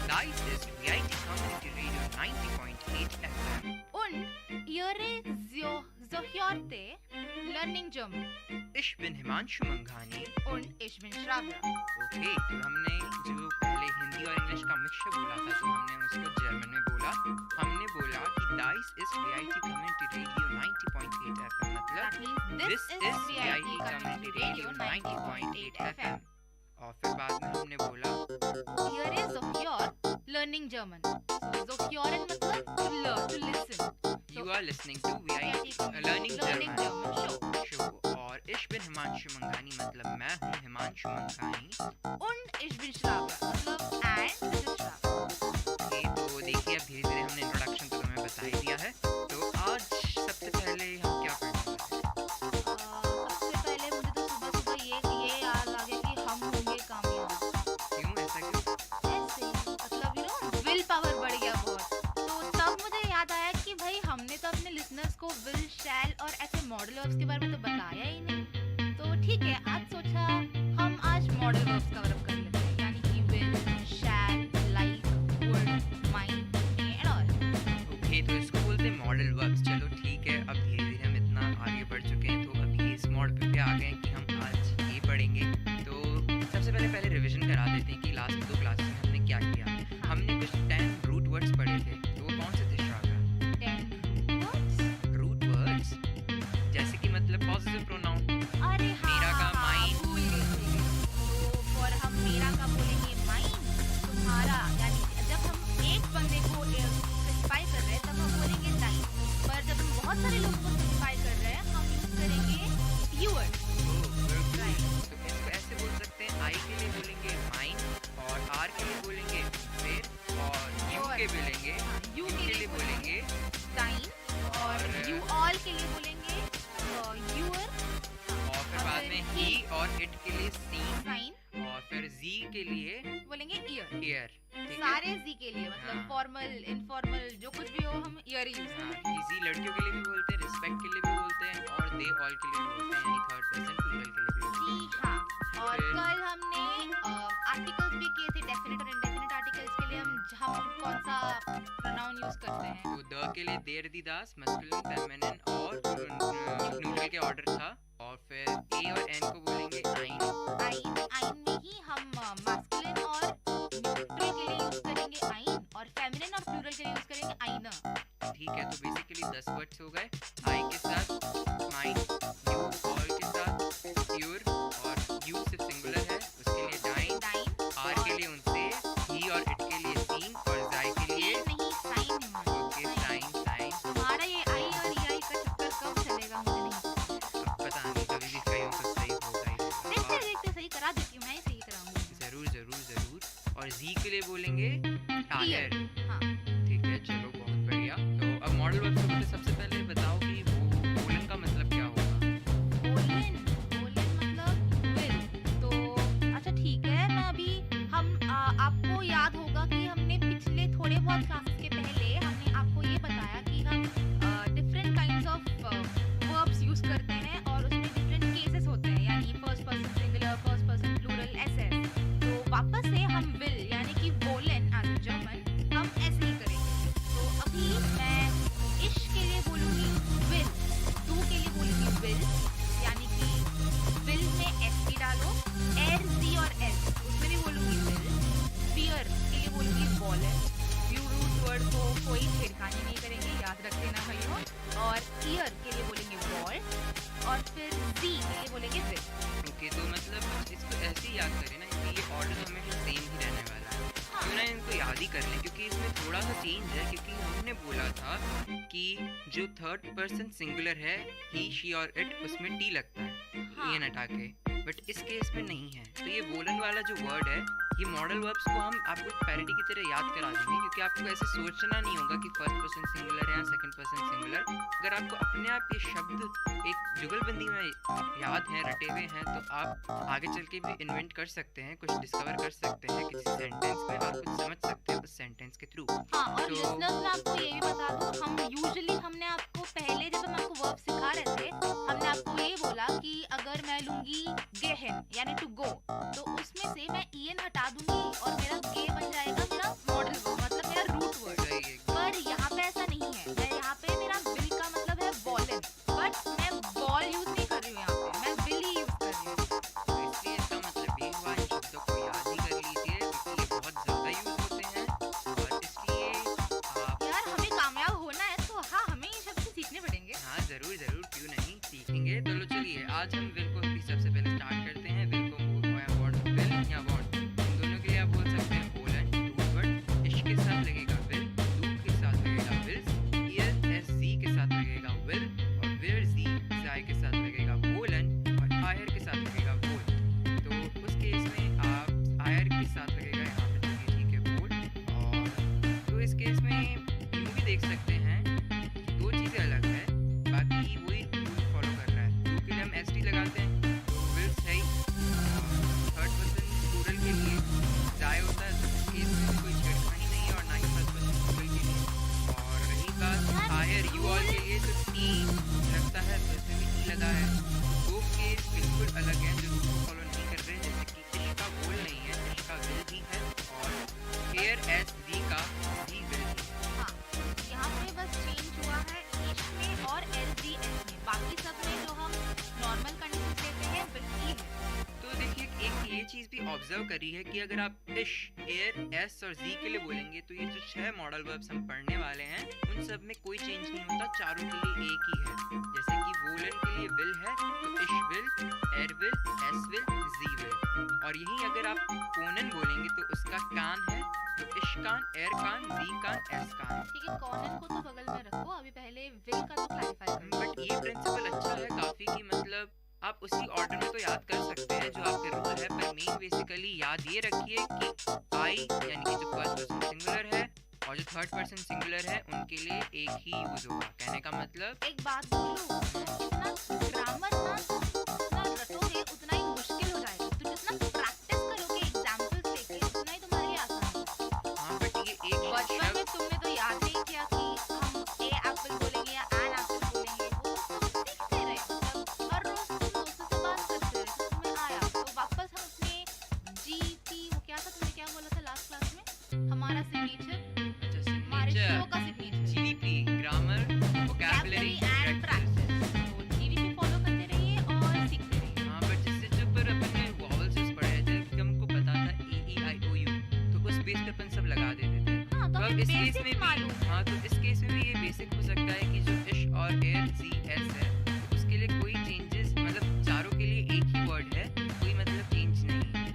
Dice ist VIT Community Radio 90.8 FM. Und ihre Zohyorte Learning German. Ich bin Himanshu Manghani. Und ich bin Shravya. Okay, तो हमने जो पहले हिंदी और इंग्लिश का मिक्सचर बोला था तो हमने उसको जर्मन में बोला। हमने बोला कि Dice is VIT Community Radio 90.8 FM मतलब This is VIT Community Radio 90.8 FM. और फिर बाद में हमने बोला Here is Zohyor Learning German. So Zohyor मतलब to learn, to listen. You are listening to VIT Learning German show. और ich bin Himanshu मंगानी मतलब मैं हूँ हिमांशु मंगानी. Und ich bin Shravya मतलब and this is Shravya. Okay, तो देखिए अब धीरे धीरे हमने इंट्रोडक्शन तो तुम्हें बता ही दिया है. तो आज सबसे पहले हम क्या करेंगे? सबसे पहले मुझे तो सुबह सुबह ये याद आ गया कि हम होंगे कामयाब. क्यों ऐसा क्यों? ऐसे मतलब यू नो विल पावर बढ़ गया बहुत. तो तब मुझे याद आया कि भाई हमने तो अपने लिसनर्स को विल, शैल और ऐसे मॉडल वर्ब्स के बारे में तो बताया ही नहीं. तो ठीक है, आज सोचा हम आज मॉडल वर्ब्स कवर अप कर लेते हैं, यानी कि will, shall, like, would, mind and all. Okay, तो इसको बोलते हैं मॉडल वर्ब्स. चलो ठीक है, अब धीरे धीरे हम इतना आगे बढ़ चुके हैं तो अभी इस मॉड पे आ गए हैं कि हम आज ये पढ़ेंगे. तो सबसे पहले रिवीजन करा देते हैं कि लास्ट 2 क्लासेस में हमने क्या किया. हमने कुछ 10 रूट वर्ड्स पढ़े थे. तो वो कौन से थे श्राव्या? 10 वर्ड्स. रूट वर्ड्स जैसे कि मतलब पॉजिटिव प्रोनाउन. अरे हाँ, मेरा का माइन. भूल गए. तो और हम मेरा का बोलेंगे माइन, तुम्हारा, यानी जब हम एक बंदे को स्पेसिफाई कर रहे हैं तब हम बोलेंगे टाइम. पर जब हम बहुत सारे लोगों को स्पेसिफाई कर रहे हैं हम यूज करेंगे यूअर. राइट, तो इसको ऐसे बोल सकते हैं. आई के लिए बोलेंगे माइन और आर के लिए बोलेंगे फिर और यू के बोलेंगे यू के लिए बोलेंगे टाइम और यू ऑल के लिए बोलेंगे यूअर. और फिर बाद में ही और इट के लिए सीन साइन और फिर जी के लिए बोलेंगे ईयर. ईयर. सारे जी के लिए मतलब फॉर्मल, इनफॉर्मल जो कुछ भी हो हम ईयर ही यूज करते हैं. जी लड़कियों के लिए भी बोलते हैं, रिस्पेक्ट के लिए भी बोलते हैं और दे ऑल के लिए भी बोलते हैं, यानी थर्ड पर्सन प्लूरल के लिए भी बोलते हैं. जी हाँ. और कल हमने आर्टिकल्स भी किए थे, डेफिनेट और इंडेफिनेट आर्टिकल्स के लिए हम कौन सा प्रोनाउन यूज करते हैं. तो द के लिए देर दी दास, मस्कुलिन, फेमिनिन और न्यूट्रल के ऑर्डर था. और फिर ए और एन को बोलेंगे आइन. आइन में ही हम मास्कुलिन और न्यूट्रल के लिए यूज करेंगे आइन और फेमिनिन और प्लूरल के लिए यूज करेंगे आइना. ठीक है, तो बेसिकली 10 वर्ड्स हो गए. आई के साथ माइन, यू ऑल के साथ योर और यू सिर्फ सिंगुलर है उसके लिए डाइन. आर के लिए उनसे, ही और इट के लिए सीन और जाई के लिए नहीं साइन. Okay sign. हमारा ये आई और ई का चक्कर कब चलेगा मुझे नहीं पता नहीं, कभी भी कहीं तो सही होगा ही. देखते सही करा देती हूँ, मैं ही सही कराऊंगी. जरूर. और जी के लिए बोलेंगे टायर. हाँ ठीक है, चलो बहुत बढ़िया. तो अब मॉडल वर्ब से सबसे पहले बताओ कि वो बोलन का मतलब क्या होगा. बोलन मतलब विल. तो अच्छा ठीक है, मैं अभी हम आपको याद होगा कि हमने पिछले थोड़े बहुत क्लासेस के पहले हमने आपको ये बताया कि हम different kinds of verbs use करते हैं और उसमें डिफरेंट केसेस होते हैं, यानी first person singular, first person plural, ऐसे. तो वापस से हम विल यानी कि वोलन एज अ जर्मन हम ऐसे ही करेंगे. तो अभी मैं इश के लिए बोलूँगी विल, डू के लिए बोलूँगी विल, यानी कि विल में एस टी डालो, एर जी और एस उसमें भी बोलूँगी विल. फियर के लिए बोलूँगी वॉलन. यू रूट वर्ड को कोई छेड़खानी नहीं करेंगे, याद रख लेना भाइयों. और ईयर के लिए बोलेंगे वॉल और फिर जी के लिए बोलेंगे विल. ओके, तो मतलब इसको ऐसे ही याद करें ना कि ये ऑर्डर हमेशा सेम ही रहने वाला है. क्यों ना इनको याद ही कर लें, क्योंकि इसमें थोड़ा सा चेंज है. क्योंकि हमने बोला था कि जो थर्ड पर्सन सिंगुलर है ही, शी और इट, उसमें टी लगता है. ये हटा के बट इस केस में नहीं है। तो ये वोलन वाला जो वर्ड है, ये मॉडल वर्ब्स को हम आपको पैरोडी की तरह याद करा देंगे, क्योंकि आपको ऐसे सोचना नहीं होगा कि फर्स्ट पर्सन सिंगुलर है या सेकंड पर्सन सिंगुलर। अगर आपको अपने आप ये शब्द एक जुगलबंदी में याद हैं, रटे हुए हैं, तो आप आगे चल के भी इन्वेंट कर सकते हैं, कुछ डिस्कवर कर सकते हैं किसी सेंटेंस में और कुछ समझ सकते हैं उस सेंटेंस के थ्रू। हाँ, और लिसनर्स मैं आपको ये भी बता दूं, हमने आपको पहले जब हम आपको वर्ब सिखा रहे थे, हमने आपको ये बोला कि अगर मैं लूंगी गेहन यानी टू गो, तो उसमें से मैं ईएन हटा दूंगी और मेरा गे बन जाएगा मेरा मॉडल वर्ब, मतलब मेरा रूट वर्ड। पर यहाँ पे ऐसा नहीं है, मैं यहाँ पे मेरा विल का मतलब है वॉलन, बट मैं बॉल यूज नहीं कर रही हूँ, यहाँ पे मैं विल ही यूज कर रही हूँ। तो इसलिए इसका मतलब ये हुआ, इन शब्दों को याद ही कर लीजिए, क्योंकि ये बहुत ज़्यादा यूज होते हैं और इसलिए यार हमें कामयाब होना है तो हाँ, हमें ये शब्द सीखने पड़ेंगे। हाँ ज़रूर ज़रूर, क्यों नहीं, सीखेंगे। चलो चलिए, आज हम विल को भी सबसे पहले स्टार्ट करते हैं। विल को विल या वॉन्ट, इन दोनों के लिए आप बोल सकते हैं वोलन, रूट वर्ड। इश्क के साथ लगेगा विल, डू के साथ लगेगा विल्स, ईयर एस जी के साथ लगेगा विल, और वेयर जी जाय के साथ लगेगा वोलन, और आयर के साथ लगेगा वोल। तो उस केस में आप आयर के साथ लगेगा यहाँ पे, चलिए ठीक है, वोल। और तो इस केस में यूँ भी देख सकते हैं कि दो चीज़ें अलग है, बाकी वही रूल फॉलो कर रहा है। डू के लिए हम एस टी लगाते हैं, तो विल्स है ही। थर्ड पर्सन प्लूरल के लिए जाय होता है, तो इस केस में कोई छेड़खानी नहीं है, और ना ही फर्स्ट पर्सन प्लूरल के लिए। और रही बात आयर यू ऑल के लिए, तो टी लगता है, तो इसमें भी टी लगा है। दो केस बिल्कुल अलग हैं जो रूल को फॉलो नहीं कर रहे हैं, जैसे कि इश का वोल नहीं है, इश का विल भी है, और हेयर एस वी का भी विल भी है। हाँ, यहाँ पे बस चेंज हुआ है इश में और LGS में, बाकी सब में जो हम नॉर्मल कंडीशन लेते हैं बिल्कुल ही है। तो देखिए, एक ये चीज़ भी ऑब्जर्व करी है कि अगर आप इश, एयर, एस और जी के लिए बोलेंगे, तो ये जो 6 मॉडल वर्ब्स हम पढ़ने वाले हैं, उन सब में कोई चेंज नहीं होता, चारों के लिए एक ही है। जैसे कि वोलन के लिए विल है, तो इश विल, एयर विल, एस विल, जी विल। और यही अगर आप कोनन बोलेंगे, तो उसका कान है, तो इश कान, एयर कान, जी कान, एस कान। ठीक है, कॉनन को तो बगल में रखो, अभी पहले विल का तो क्लैरिफाई करो। बट ये प्रिंसिपल अच्छा है काफ़ी, कि मतलब आप उसी ऑर्डर में तो याद कर सकते हैं जो आपके रूल है, पर मेन बेसिकली याद ये रखिए कि आई यानी कि जो फर्स्ट पर्सन सिंगुलर है और जो थर्ड पर्सन सिंगुलर है, उनके लिए एक ही यूज होगा। कहने का मतलब, एक बात बोलूं, जितना ग्रामर ना जितना रटोगे उतना ही मुश्किल हो जाएगा, तो जितना प्रैक्टिस करोगे एग्जांपल्स लेके उतना ही तुम्हारे लिए आसान होगा। हाँ, बट ये एक बचपन में तुमने तो याद नहीं किया कि हम ए एप्पल बोलेंगे या एन एप्पल बोलेंगे, वो सब सीखते रहे, मतलब हर रोज तुम दोस्तों से बात करते रहे, तो तुम्हें आया, तो वापस हम अपने GT, वो क्या था, तुमने क्या बोला था लास्ट क्लास में, हमारा सिग्नेचर, हमारे शो का signature, GDP, grammar, vocabulary and practice. तो GDP फॉलो करते रहिए और सीखते रहिए। हाँ, बट जिससे जो पर अपने वॉवल्स पढ़े थे, कि हमको पता था EEIOU, तो उस बेस पे अपन सब लगा देते थे। हाँ, तो अब इस केस में भी, हाँ, तो इस केस में भी ये बेसिक हो सकता है कि जो इश और एयर जी एस है, तो उसके लिए कोई चेंजेस, मतलब चारों के लिए एक ही वर्ड है, कोई मतलब चेंज नहीं है।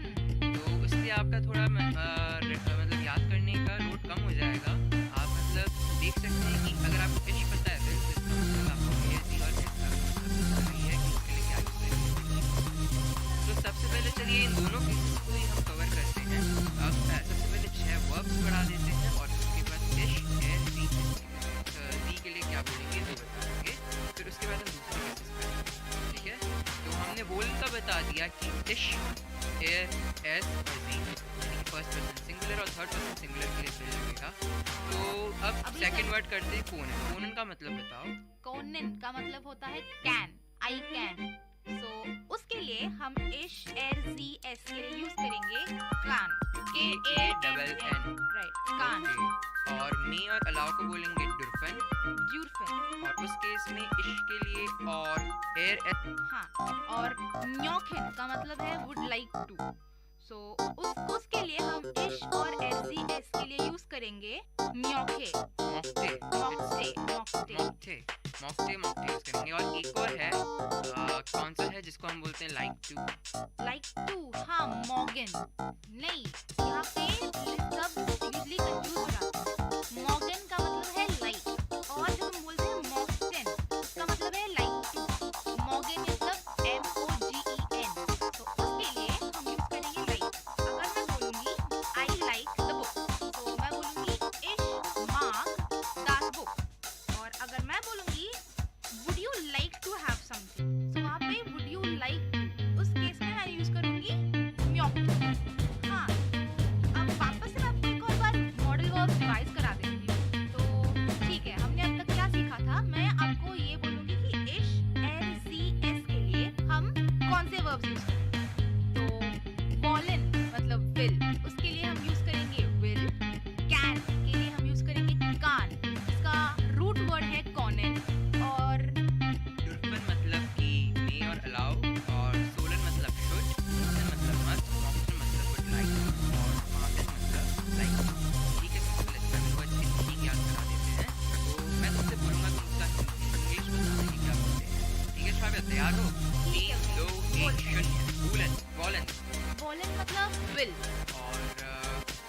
तो इसलिए आपका थोड़ा मतलब याद करने का लोड कम हो जाएगा। आप मतलब देख सकते हैं कि अगर आपको इश पता है, तो इसका मतलब आपको एयर जी और एस का मतलब नहीं है कि उसके लिए क्या यूज करेंगे। तो सबसे पहले चलिए इन दोनों केसेस को ही हम कवर करते हैं। अब सबसे पहले 6 वर्ब्स पढ़ा देते हैं, और उसके बाद इश, एयर, जी के लिए क्या बोलेंगे तो बता देंगे, फिर उसके बाद हम दूसरे केसेस पढ़ेंगे, ठीक है। तो हमने वोल का बता दिया कि इश, एयर, एस और जी, यानी कि फर्स्ट पर्सन सिंगुलर और थर्ड पर्सन सिंगुलर के लिए विल लगेगा। तो अब सेकंड वर्ड करते हैं कोनन। कोनन का मतलब बताओ। कोनन का मतलब होता है कैन, आई कैन। सो उसके लिए हम इश, एर, जी, एस के लिए यूज करेंगे कान, KANN, राइट, कान। और मे और अलाउ को बोलेंगे डुरफन, ड्यूरफन। और उस केस में इश के लिए और एयर, हाँ, और न्योखन का मतलब है वुड लाइक टू। सो उसके लिए हम इश और LGS के लिए यूज करेंगे म्योखे, मॉक्टे, मॉक्टे यूज करेंगे। और एक और है, कौन सा है जिसको हम बोलते हैं लाइक टू, हाँ, मॉर्गन। नहीं, यहाँ पे सब यूजली कंफ्यूज हो जाते हैं। मॉर्गन का मतलब है लाइक, और जब हम बोलते हैं मॉक्टेन, उसका मतलब है लाइक टू। मॉर्गन मतलब MOGEN। तो वर्ब्स यूज करेंगे। तो वॉलन मतलब विल, उसके लिए हम यूज करेंगे विल। कैन के लिए हम यूज करेंगे कान, इसका रूट वर्ड है कॉनन। और डुर्फन मतलब कि मे और अलाउ, और सोलन मतलब शुड, मूसन मतलब मस्ट, मॉक्टन मतलब वुड लाइक, और मार्टन मतलब लाइक। ठीक है, तो चलो इसमें को अच्छी मीनिंग याद करा देते हैं। तो मैं तुमसे बोलूँगा कि इसका इंग्लिश बताने की क्या बोलते हैं। ठीक है श्राव्या, तैयार हो? 3 2 1 शून्य। वॉलन वॉलन वॉलन मतलब विल। और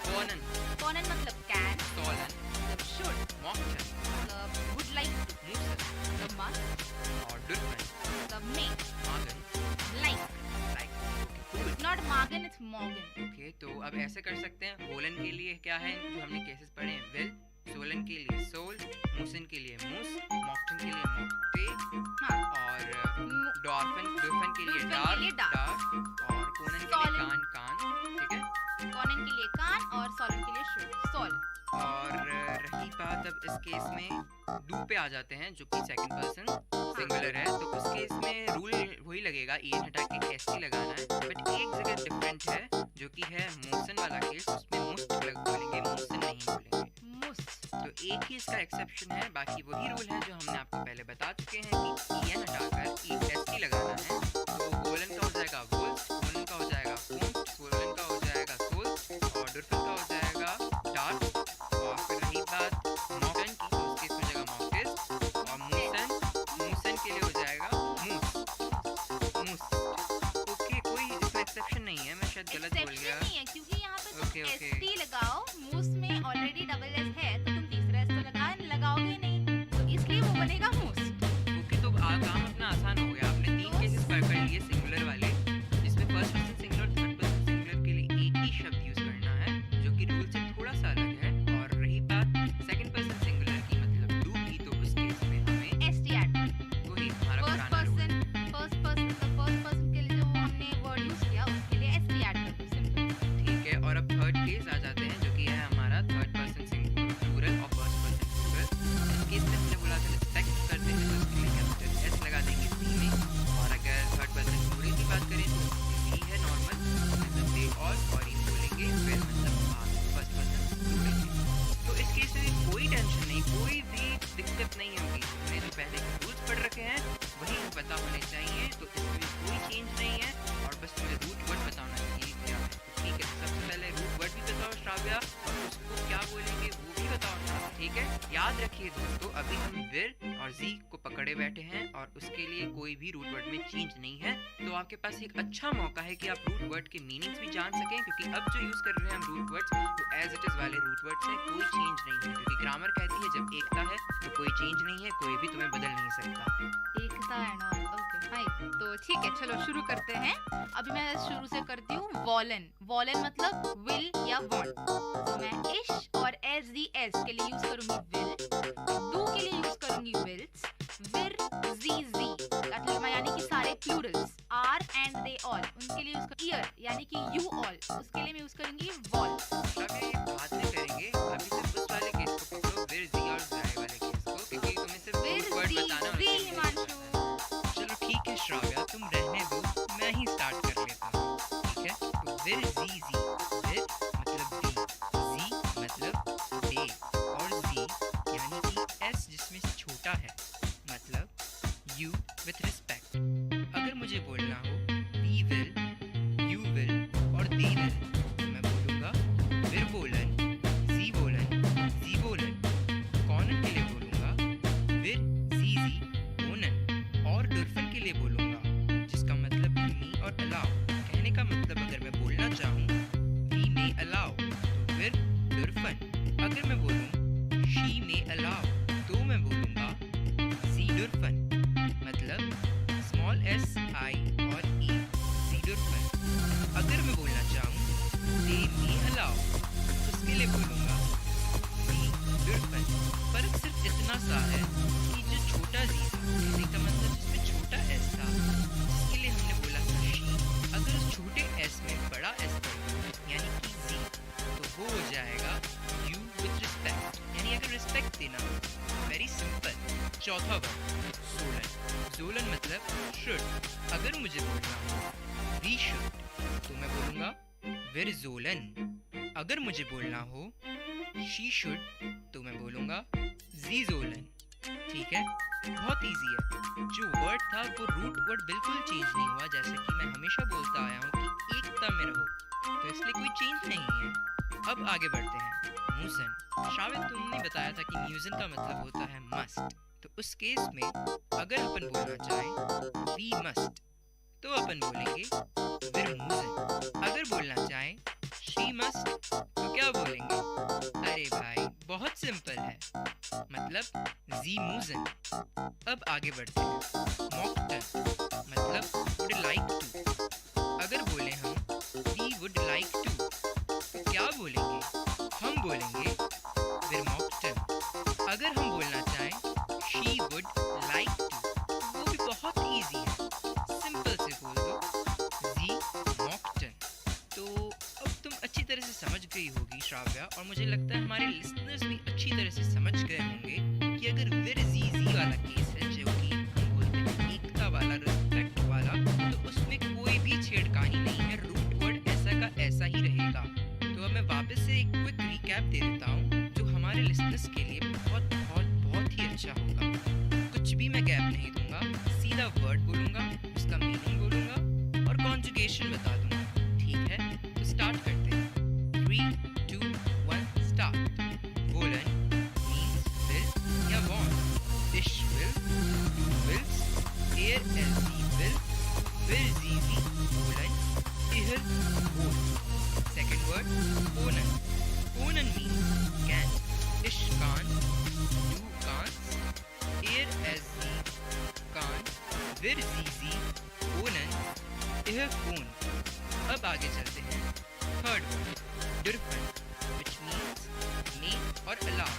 कॉनन कॉनन मतलब कैन। सोलन मतलब शुड। मॉक्टन मतलब वुड लाइक टू। मूसन मतलब मस्ट। और डुर्फन मतलब मे। मागन लाइक। लाइक। नॉट मागन, इट्स मॉगन। ओके, तो अब ऐसे कर सकते हैं। वोलन के लिए क्या है जो हमने केसेस पढ़े हैं, विल। सोलन के लिए सोल, मूसन के लिए मूस, मॉक्टन के लिए मॉक्टे, और डॉर्फन के लिए डार्क, और कोनन के लिए कान। ठीक है, कॉनन के लिए कान और सोलन के लिए शुड, सोल। और रही बात अब इस केस में डू पे आ जाते हैं, जो कि सेकंड पर्सन सिंगुलर है। तो उस केस में रूल वही लगेगा, ई हटा के एस टी लगाना है। बट एक जगह डिफरेंट है, जो कि है मोशन वाला केस, उसमें मुस्ट बोलेंगे, मोशन नहीं बोलेंगे। तो एक ही इसका एक्सेप्शन है, बाकी वही रूल है जो हमने आपको पहले बता चुके हैं कि ई एन हटाकर ई एस टी लगाना है। तो वोलन का हो जाएगा वोल्स, वोलन का हो जाएगा फोन्ट, सोलन का हो जाएगा सोल, और डुर्फन का हो जाएगा डार्क। और फिर रही बात मॉकन की, तो उसके इसमें जगह मॉकेस, और मूसन के लिए हो जाएगा मूस। ओके, कोई इसमें एक्सेप्शन नहीं है, मैं शायद गलत बोल गया। नहीं है, क्योंकि यहाँ पे तुम एसटी लगाओ, मूस में ऑलरेडी डबल एस है, तो तुम तीसरा एस तो लगाओगे नहीं, तो इसलिए वो बनेगा मूस। ओके, तो काम अपना आसान हो गया। आपने 3 केसेस पकड़ लिए सिंगुलर वाले, जिसमें first person singular, third person singular के लिए एक ही शब्द यूज करना है, जो कि रूल से थोड़ा सा अलग है। और रही बात सेकंड पर्सन सिंगुलर की, मतलब डू की, तो उस केस में हमें एसटी ऐड वही हमारा पुराना रूल। फर्स्ट पर्सन के लिए जो हमने वर्ड यूज किया, उसके लिए एसटी ऐड कर दो, सिंपल। ठीक है, और अब थर्ड केस आ जाते हैं, जो कि है हमारा थर्ड पर्सन सिंगुलर प्लूरल और फर्स्ट पर्सन प्लूरल। इस केस में हमने बोला था रिस्पेक्ट करते हैं, तो उसके लिए कैपिटल एस लगा देंगे सी में। और अगर थर्ड पर्सन प्लूरल की बात करें तो सी है नॉर्मल, मतलब दे और इन बोलेंगे, फिर मतलब फर्स्ट पर्सन प्लूरल की। तो इस केस में कोई टेंशन नहीं, कोई भी दिक्कत नहीं होगी। हमने जो पहले के रूल्स पढ़ रखे हैं वही पता होने चाहिए, तो इसमें कोई चेंज नहीं है। और बस तुम्हें रूट वर्ड पता होना चाहिए क्या है। ठीक है, सबसे पहले रूट वर्ड भी बताओ श्राव्या, और उसको क्या बोलेंगे वो भी बताओ श्राव्या। ठीक है, याद रखिए दोस्तों, अभी हम विर और जी को पकड़े बैठे हैं, और उसके लिए कोई भी रूट वर्ड में चेंज नहीं है। तो आपके पास एक अच्छा मौका है कि आप रूट वर्ड के मीनिंग्स भी जान सकें, क्योंकि अब जो यूज कर रहे हैं हम रूट वर्ड्स, वो एज इट इज वाले रूट वर्ड्स हैं, कोई चेंज नहीं है। क्योंकि ग्रामर कहती है जब एकता है तो कोई चेंज नहीं है, कोई भी तुम्हें बदल नहीं सकता। एकता एंड ऑल, ओके फाइन। तो ठीक है, चलो शुरू करते हैं। अभी मैं शुरू से करती हूँ। वॉलन, वॉलन मतलब विल या वांट। तो मैं इश और एस दी एस के लिए यूज करूंगी विल, डू के लिए यूज करूंगी विल्स, विर जी मतलब यानी कि सारे प्लूरल्स, आर एंड दे ऑल उनके लिए यूज कर, ईयर यानी कि यू ऑल, उसके लिए मैं यूज करूंगी वॉल। अभी बाद में करेंगे, अभी सिर्फ उस वाले केस को पकड़ो, विर जी और जाए वाले केस को, क्योंकि तुम्हें सिर्फ रूट वर्ड बताना है। चलो ठीक है श्राव्या, तुम रहने दो, मैं ही स्टार्ट कर लेता हूँ। ठीक है, तो विर जी, विर मतलब दी, जी मतलब दे, और जी यानी कि एस जिसमें छोटा है, मतलब यू विथ रिस्पेक्ट। अगर मुझे बोलना हो वी विल, यू विल और दे विल, तो मैं बोलूँगा विर बोलन, जी बोलन, जी बोलन। कॉनन के लिए बोलूँगा विर जी ओनन, और डुर्फन के लिए बोलूँगा, जिसका मतलब है मी और अलाउ। कहने का मतलब अगर मैं बोलना चाहूँ वी मे अलाउ, तो विर डुर्फन। अगर मैं बोलूँ शी मे अलाउ, तो मैं बोलूँगा जी डुर्फन, मतलब स्मॉल एस आई और ई, जी डुर्फन। अगर मैं बोलना चाहूँ दे मे अलाउ, उसके लिए बोलूँगा जी डुर्फन। फर्क सिर्फ इतना सा है कि जो छोटा जी था, कहने का मतलब जिसमें छोटा एस था, उसके लिए हमने बोला था शी। अगर उस छोटे एस में बड़ा एस पड़ यानी कि जी, तो वो हो जाएगा यू विथ रिस्पेक्ट, यानी अगर रिस्पेक्ट देना हो। Very simple. चौथा वर्ड सोलन, सोलन मतलब शुड। अगर मुझे बोलना हो वी शुड तो मैं बोलूँगा wir sollen। अगर मुझे बोलना हो she should तो मैं बोलूँगा sie sollen। ठीक है, बहुत इजी है। जो वर्ड था वो रूट वर्ड बिल्कुल चेंज नहीं हुआ, जैसे कि मैं हमेशा बोलता आया हूँ कि एकता में रहो, तो इसलिए कोई चेंज नहीं है। अब आगे बढ़ते हैं। म्यूजन, शायद तुमने बताया था कि म्यूजन का मतलब होता है मस्ट, तो उस केस में अगर अपन बोलना चाहें वी मस्ट तो अपन बोलेंगे wir müssen। अगर बोलना चाहें she must तो क्या बोलेंगे? अरे भाई बहुत सिंपल है, मतलब sie müssen। अब आगे बढ़ते हैं। mockten मतलब would like to। अगर बोले हम we would like to तो क्या बोलेंगे? हम बोलेंगे wir mockten। अगर हम बोलना चाहें she would like to वो भी बहुत इजी है, सिंपल से बोल दो sie mockten। तो अब तुम अच्छी तरह से समझ गई होगी श्राव्या, और मुझे लगता है हमारे लिसनर्स भी अच्छी तरह से समझ गए होंगे कि अगर wir sie वाला केस है, जो कि हम बोलते हैं एकता वाला, रिस्पेक्ट वाला, तो उसमें कोई भी छेड़खानी नहीं है, रूट वर्ड ऐसा का ऐसा ही रहेगा। तो अब मैं वापस से एक क्विक रिकैप दे देता हूँ जो हमारे लिसनर्स के लिए बहुत बहुत बहुत ही अच्छा होगा। कुछ भी मैं गैप नहीं दूंगा, सीधा वर्ड बोलूंगा, उसका मीनिंग बोलूंगा और कॉन्जुगेशन बता दूंगा। ठीक है, तो स्टार्ट करते हैं। 3, 2, 1 स्टार्ट। wollen means will या want। ich will, wills, sie will sie wollen, ihr wollt। Second word können। können means can। ich kann, du kannst, sie kann, sie können, ihr könnt। अब आगे चलते हैं। Third word dürfen, which means may और allow।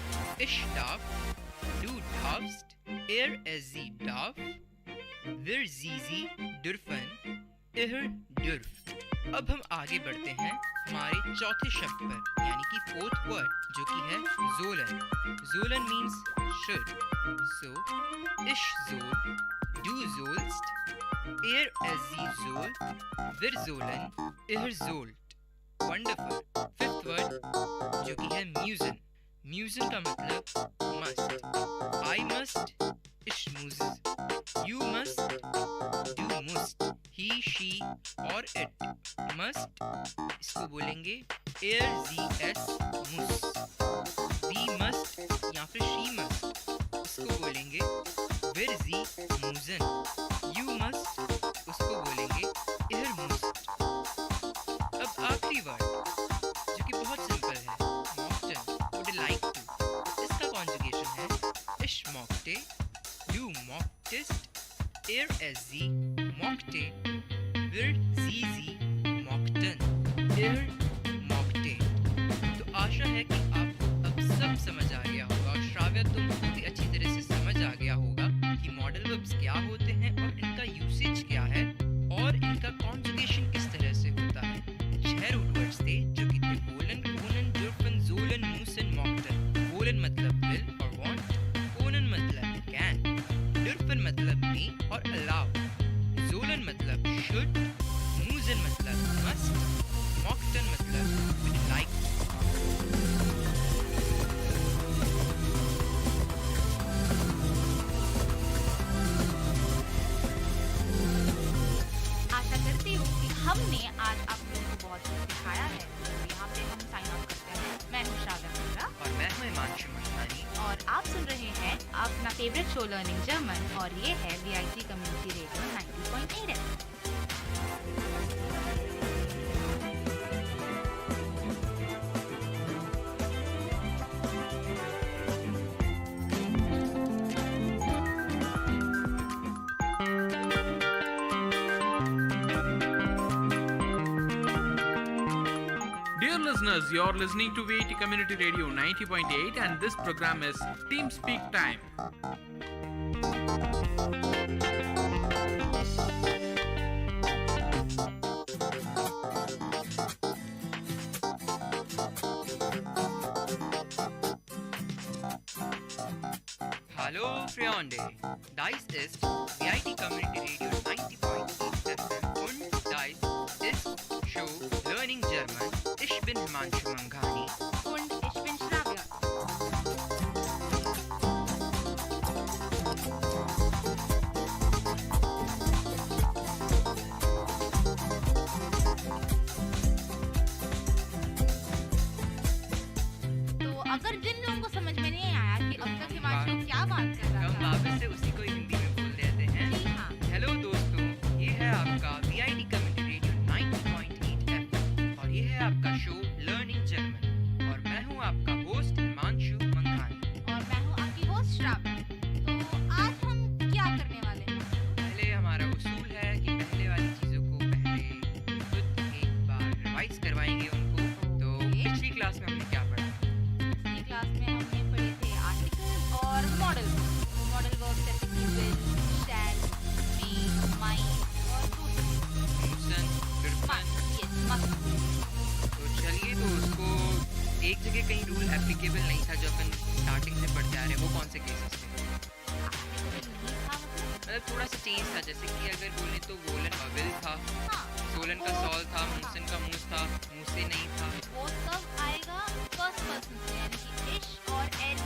ich darf, du darfst, sie darf, sie dürfen, ihr dürft। अब हम आगे बढ़ते हैं हमारे चौथे शब्द पर, यानी कि फोर्थ वर्ड, जो कि है sollen। sollen means should। so ich soll, du sollst, sie soll, wir sollen, ihr sollt। Wonderful. Fifth word जो कि है म्यूजन। म्यूजन का मतलब must. I must, ich muss, you must, du musst, he, she और it। must इसको बोलेंगे sie muss। we must या फिर she must इसको बोलेंगे wir sie müssen। you must उसको बोलेंगे ihr müsst। अब आखिरी वर्ड जो कि बहुत सिंपल है, mockten, would like to। इसका कॉन्जुगेशन है ich mockte, du mocktest, sie mockte, wir sie mockten, ihr mockte। तो आशा है कि आपको अब सब समझ आ गया होगा, और श्राव्या तुमको भी अच्छी तरह से समझ आ गया होगा कि मॉडल वर्ब्स क्या होते हैं और इनका यूसेज क्या है और इनका कॉन्जुगेशन किस तरह से होता है। 6 रूट वर्ड्स थे जो कि थे wollen, können, dürfen, sollen, müssen, mockten। wollen मतलब will और want, können मतलब can, dürfen मतलब may और allow, sollen मतलब should, müssen मतलब must, mockten मतलब would like। आशा करती हूँ कि हमने आज आप लोगों को बहुत कुछ सिखाया है। तो यहाँ पे हम साइन ऑफ करते हैं। मैं हूँ श्राव्या मिश्रा और मैं हूँ हिमांशु मस्तानी, और आप सुन रहे हैं अपना फेवरेट शो लर्निंग जर्मन, और ये है VIT community radio 90.8 FM। Dear listeners, you're listening to Vit Community Radio 90.8 and this program is Team Speak Time. Hallo Freunde, das ist VIT Community Radio 90.8 FM und das अगर जिन लोगों को समझ में नहीं आया कि अब तक हिमांशु क्या बात कर रहा हम था, वापस से उसी को हिंदी में बोल देते हैं। जी हाँ। हेलो दोस्तों, ये है आपका वीआईटी कम्युनिटी रेडियो 90.8 FM और ये है आपका शो लर्निंग जर्मन और मैं हूँ आपका होस्ट हिमांशु मंगानी और मैं हूँ आपकी होस्ट श्राव्या। तो आज हम क्या करने वाले हैं? पहले हमारा उसूल है कि पहले वाली चीज़ों को पहले खुद एक बार रिवाइज करवाएंगे उनको। तो पिछली क्लास में हमने क्या पढ़ा? पिछली क्लास में हमने पढ़े थे आर्टिकल और मॉडल वर्ब जैसे कि विल, शैल, मे, माइट और मूसन, मस्ट। तो चलिए, तो उसको एक जगह कहीं रूल एप्लीकेबल नहीं था जो अपन स्टार्टिंग से पढ़ते आ रहे हैं, वो कौन से केसेस थे? मतलब थोड़ा सा चेंज था, जैसे कि अगर बोले तो वोलन का विल था, सोलन का सॉल था, मूसन का मूस था, मूसे नहीं था। वो सब आएगा फर्स्ट पर्सन से, यानी कि इश और एस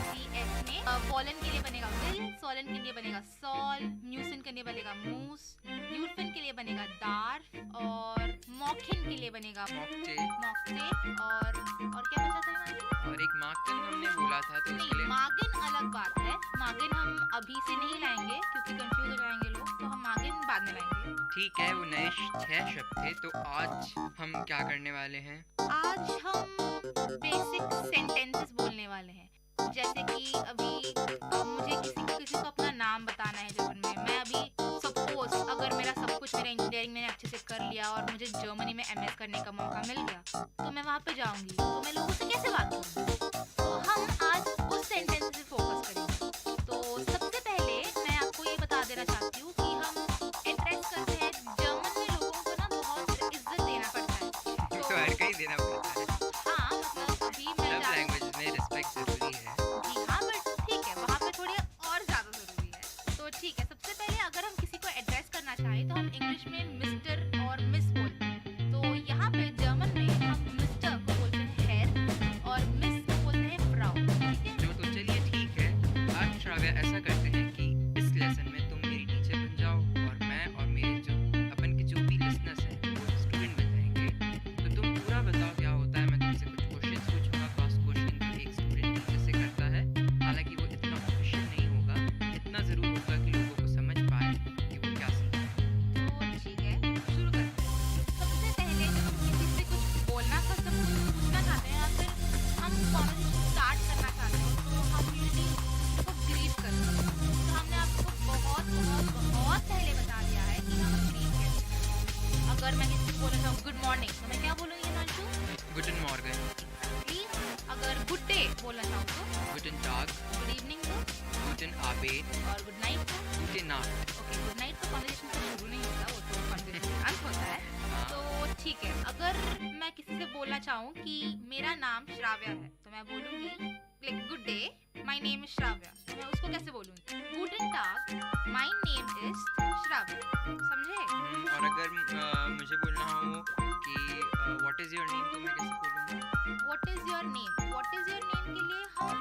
में वोलन के लिए बनेगा विल, सोलन के लिए बनेगा सॉल, म्यूसन के लिए बनेगा मूस, यूरफिन के लिए बनेगा दार्फ और मॉकिन के लिए बनेगा मॉक्टे और क्या बचा था? और एक मार्कन हमने बोला था, तो उसके लिए मागिन अलग बात है। मागिन हम अभी से नहीं लाएंगे क्योंकि कंफ्यूज हो जाएंगे लोग, तो हम मागिन बाद में लाएंगे। ठीक है, वो नए 6 शब्द थे। तो आज हम क्या करने वाले हैं? आज हम बेसिक सेंटेंसेस बोलने वाले हैं, जैसे कि अभी मुझे किसी को अपना नाम बताना है जर्मन में। मैं अभी सपोज अगर मेरा सब कुछ मेरा इंजीनियरिंग मैंने अच्छे से कर लिया और मुझे जर्मनी में एमएस करने का मौका मिल गया, तो मैं वहाँ पे जाऊँगी, तो मैं लोगों से कैसे बात करूँगी? तो हम आज उस सेंटेंस पे फोकस करेंगे। तो सबसे पहले मैं आपको ये बता देना चाहती हूँ कि हम एड्रेस करते हैं जर्मन में लोगों को ना बहुत इज्जत देना पड़ता है। तो हर कहीं देना पड़ता है। हाँ, मतलब अभी मैं सब लैंग्वेज में रिस्पेक्ट जरूरी है। जी हाँ, बट ठीक है, वहाँ पे थोड़ी और ज़्यादा ज़रूरी है। तो ठीक है, सबसे पहले अगर हम किसी को एड्रेस करना चाहें तो हम इंग्लिश में मिस्टर और मिस बोलते हैं। तो यहाँ पे जर्मन में हम मिस्टर को बोलते हैं हेर और मिस को बोलते हैं फ्राउ। ठीक है? तो चलिए ठीक है, आज श्राव्या ऐसा करते हैं कि इस लेसन में तुम मेरी टीचर बन जाओ और मैं और मेरे जो अपन के जो भी लिसनर्स हैं वो स्टूडेंट बन जाएंगे। तो तुम पूरा बताओ क्या होता है। मैं तुमसे कुछ क्वेश्चंस पूछूंगा, क्रॉस क्वेश्चन जो एक स्टूडेंट टीचर से करता है। हालांकि वो इतना ऑफिशियल नहीं होगा, इतना ज़रूर होगा कि लोगों को समझ पाए कि वो क्या सीख रहे हैं। तो ठीक है, शुरू करते हैं। सबसे पहले जब हम किसी से कुछ बोलना का सब कुछ पूछना चाहते हैं या फिर हम कॉन्वर्सेशन स्टार्ट करना चाहते हैं, तो हम यूजुअली उसको ग्रीट करते हैं। तो हमने आपको बहुत पहले बता दिया है कि हम ग्रीट कैसे करते हैं। अगर मैं किसी को बोलना चाहूँ गुड मॉर्निंग, तो मैं क्या बोलूँगी हिमांशु? गुडन मॉर्गन। प्लीज। अगर गुड डे बोलना चाहूँ तो गुडन टाग। गुड इवनिंग तो गुडन आबेद। और गुड नाइट तो गुडन नाट। ओके, गुड नाइट तो कॉन्वर्सेशन से शुरू नहीं होता, वो तो कॉन्वर्सेशन का अंत होता है। तो ठीक है, अगर मैं किसी से बोलना चाहूँ कि मेरा नाम श्राव्या है, तो मैं बोलूँगी like good day, my name is Shravya. तो मैं उसको कैसे बोलूँगी? गुडन टाग, माय नेम इज श्राव्या। समझे? और अगर मुझे बोलना हो कि व्हाट इज़ योर नेम, तो मैं कैसे बोलूँगा? What is your name? What is your name के लिए हम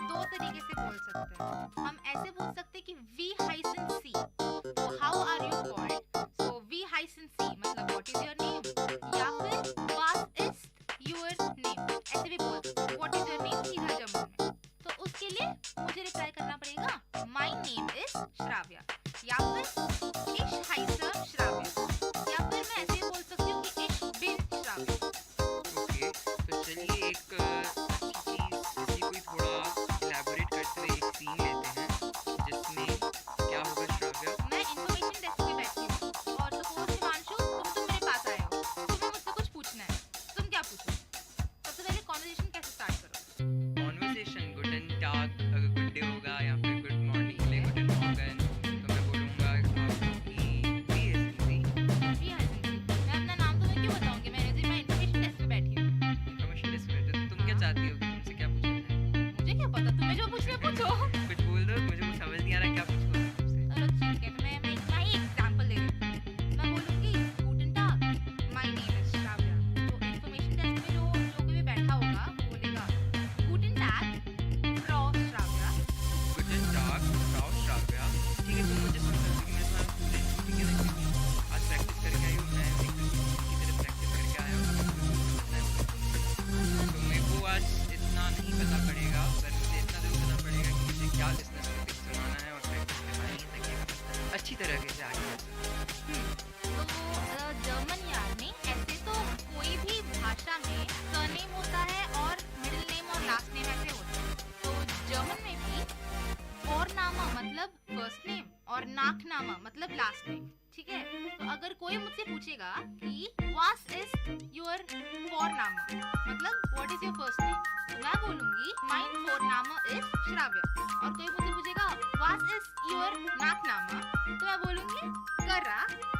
दो तरीके से बोल सकते हैं। हम ऐसे बोल सकते हैं कि वी हाइसन सी, तो how are you called? So वी हाइसन सी मतलब व्हाट इज योर नेम, या फिर व्हाट इज योर नेम, ऐसे भी बोल सकते हैं। व्हाट इज योर नेम सीधा जर्मन में। तो उसके लिए मुझे रिप्लाई करना पड़ेगा माय नेम इज श्राव्या या फिर इश हाइसे श्राव्या, या फिर मैं ऐसे भी बोल सकती हूँ कि इश बिन श्राव्या। ओके, तो चलिए एक अच्छी चीज़ इसी को ही थोड़ा इलैबोरेट करते हुए एक सीन लेते हैं जिसमें क्या होगा श्राव्या? मैं इन्फॉर्मेशन डेस्क पे बैठी हूँ और सपोज हिमांशु तुम मेरे पास आए हो नामा मतलब लास्ट नेम, ठीक है। तो अगर कोई मुझसे पूछेगा कि व्हाट इज योर फोरनामा मतलब what is your first name, तो मैं बोलूंगी माइन फोरनामा इज श्राव्य। और कोई मुझसे पूछेगा व्हाट इज योर नाकनामा, तो मैं बोलूंगी करा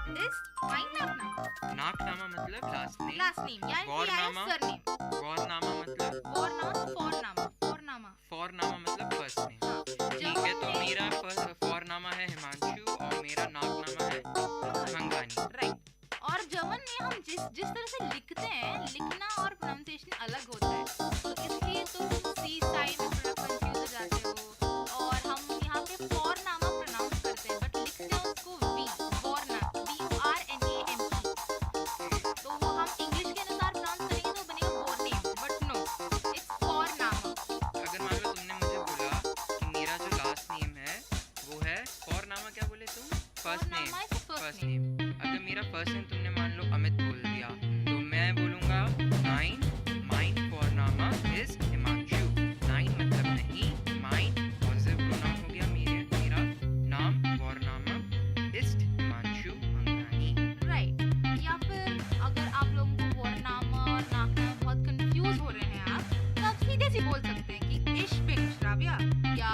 इज माइन नाकनामा। नाकनामा मतलब लास्ट नेम, लास्ट नेम यानी गौरनामा, सरनेम। गौरनामा मतलब फोरनामा फॉरनामा मतलब फर्स्ट नेम। ठीक है, तो मेरा फॉरनामा है हिमांशु और मेरा नाकनामा है मंगानी। राइट। और जर्मन में हम जिस तरह से लिखते हैं, लिखना और प्रोनाउंसिएशन अलग होता है, तो इसलिए तुम सी साइन में थोड़ा कंफ्यूज हो जाते हो। और हम यहाँ पे फॉरनामा प्रोनाउंस करते हैं बट लिखते हैं उसको वी, फॉरना, VORNAME। तो वो हम इंग्लिश के अनुसार प्रोनाउंस करेंगे तो बनेगा फॉरनेम, बट नो इट्स फॉरनामा। अगर मान लो तुमने मुझे बोला कि मेरा जो लास्ट नेम है वो है फॉरनामा, क्या बोले तुम? First name. अगर मेरा फर्स्ट नेम तुमने मान लो अमित बोल दिया, तो मैं बोलूँगा माइन फॉरनामा इज हिमांशु। नाइन मतलब नहीं, माइन पॉजिटिव प्रोनाउन हो गया, मेरा नाम फॉरनामा इज हिमांशु मंगानी। राइट। या फिर अगर आप लोगों को फॉरनामा और नाकनामा बहुत कंफ्यूज हो रहे हैं आप, तो आप सीधे सी बोल सकते हैं कि इश बिन श्राव्या या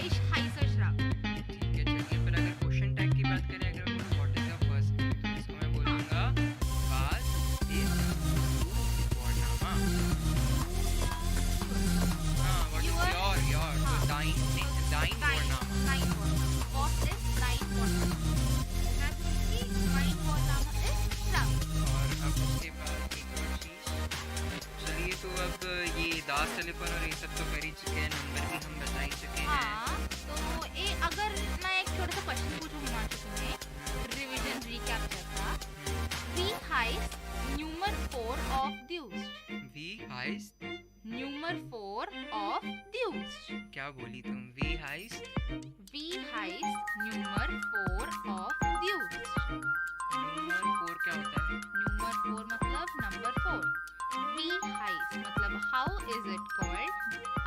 इश हाइसर श्राव्या। ठीक है, चलिए फिर अगर क्वेश्चन टैग की बात करें, अगर मैं बोलूँ what is your first name, तो इसको मैं बोलूँगा वाज इज फॉरनामा। हाँ, व्हाट इज योर दाइन फॉरनामा। What is thine फॉरनामा? मैं बोलूँगी माइन फॉरनामा इज श्राव्या। और अब उसके बाद एक और चीज़, चलिए तो अब ये दास टेलीफोन और ये सब तो कर ही चुके हैं, नंबर भी हम बता ही चुके हैं। हाँ, तो अगर मैं एक छोटा सा क्वेश्चन पूछूं हिमांशु तुम्हें, रिवीजन रिकैप जैसा, वी हाइस्ट न्यूमर 4 ऑफ द्यूस्ट। वी हाइस्ट न्यूमर 4 ऑफ द्यूस्ट। क्या बोली तुम? वी हाइस्ट न्यूमर 4 ऑफ द्यूस्ट। नंबर 4 क्या होता है? न्यूमर 4 मतलब नंबर 4। वी हाइस्ट मतलब how is it called,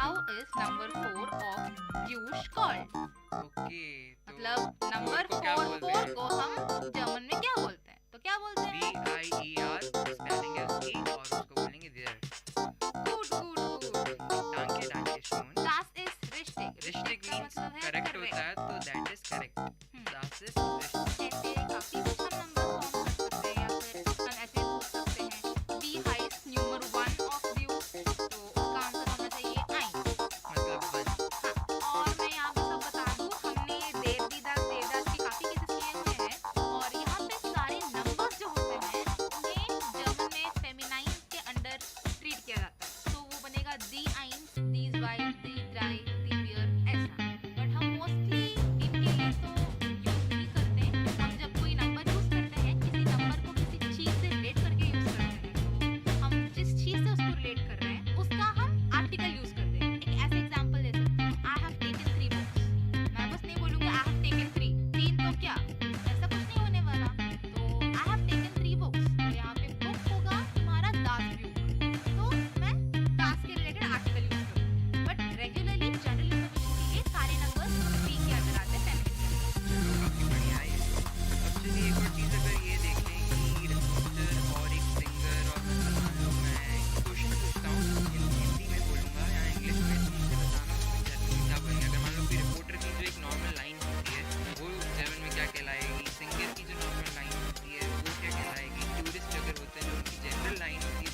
how is number 4 ऑफ द्यूस्ट कॉल्ड। ओके, तो मतलब नंबर को क्या 4 बोलते हैं? को हम जर्मन में क्या बोलते हैं, तो क्या बोलते हैं? VIER स्पेलिंग है उसकी, और उसको बोलेंगे देयर। गुड। डांके शोन। Das ist richtig। रिश्टिक का मींस मतलब है करेक्ट होता है, तो दैट इज करेक्ट। दास इज रिश्टिक। ऐसे काफी कुछ हम नंबर फॉर्म कर सकते हैं, या फिर हम ऐसे पूछ सकते हैं वी हाइस्ट न्यूमर 1 ऑफ द्यूस्ट, तो उसका आंसर होना चाहिए 9 मतलब 1। और मैं यहाँ पे सब बता दूँ, हमने देवदास के काफी केसेस किए हुए हैं, और यहाँ पे सारे नंबर्स जो होते हैं उन्हें जर्मन में फेमिनाइन के अंडर ट्रीट किया जाता है, तो वो बनेगा दी आइंस, दी zwei, दी drei, दी vier, ऐसा। बट हम मोस्टली इनके लिए तो यूज नहीं करते, हम जब कोई नंबर यूज करते हैं, किसी नंबर को किसी चीज से रिलेट करके यूज करते हैं, तो हम जिस चीज से उसको रिलेट कर रहे हैं उसका हम आर्टिकल यूज करते हैं। एक ऐसे एग्जांपल दे सकते हैं, आई हैव टेकन 3 बुक्स। मैं बस नहीं बोलूंगी आई हैव टेकन 3 तो क्या, ऐसा कुछ नहीं होने वाला, तो आई हैव टेकन 3 बुक्स, तो यहाँ पे बुक होगा तुम्हारा दास ब्यूक, तो मैं दास के रिलेटेड आर्टिकल यूज करूंगी। बट रेगुलरली जनरल इन्फॉर्मेशन के लिए सारे नंबर्स वी के अंदर आते हैं, फेमिनिन के अंदर। चलो काफी बढ़िया है ये तो। अब चलिए एक और चीज़, अगर ये देखें कि रिपोर्टर और एक सिंगर, और मतलब मान लो मैं क्वेश्चन पूछता हूँ, हिंदी में बोलूँगा या इंग्लिश में, तो मुझे बताना उसमें जर्मन में क्या बोलेंगे। अगर मान लो कि रिपोर्टर की जो एक नॉर्मल लाइन होती है वो जर्मन में क्या कहलाएगी, सिंगर की जो नॉर्मल लाइन होती है वो क्या कहलाएगी, टूरिस्ट अगर होते हैं जो उनकी जनरल लाइन होती है,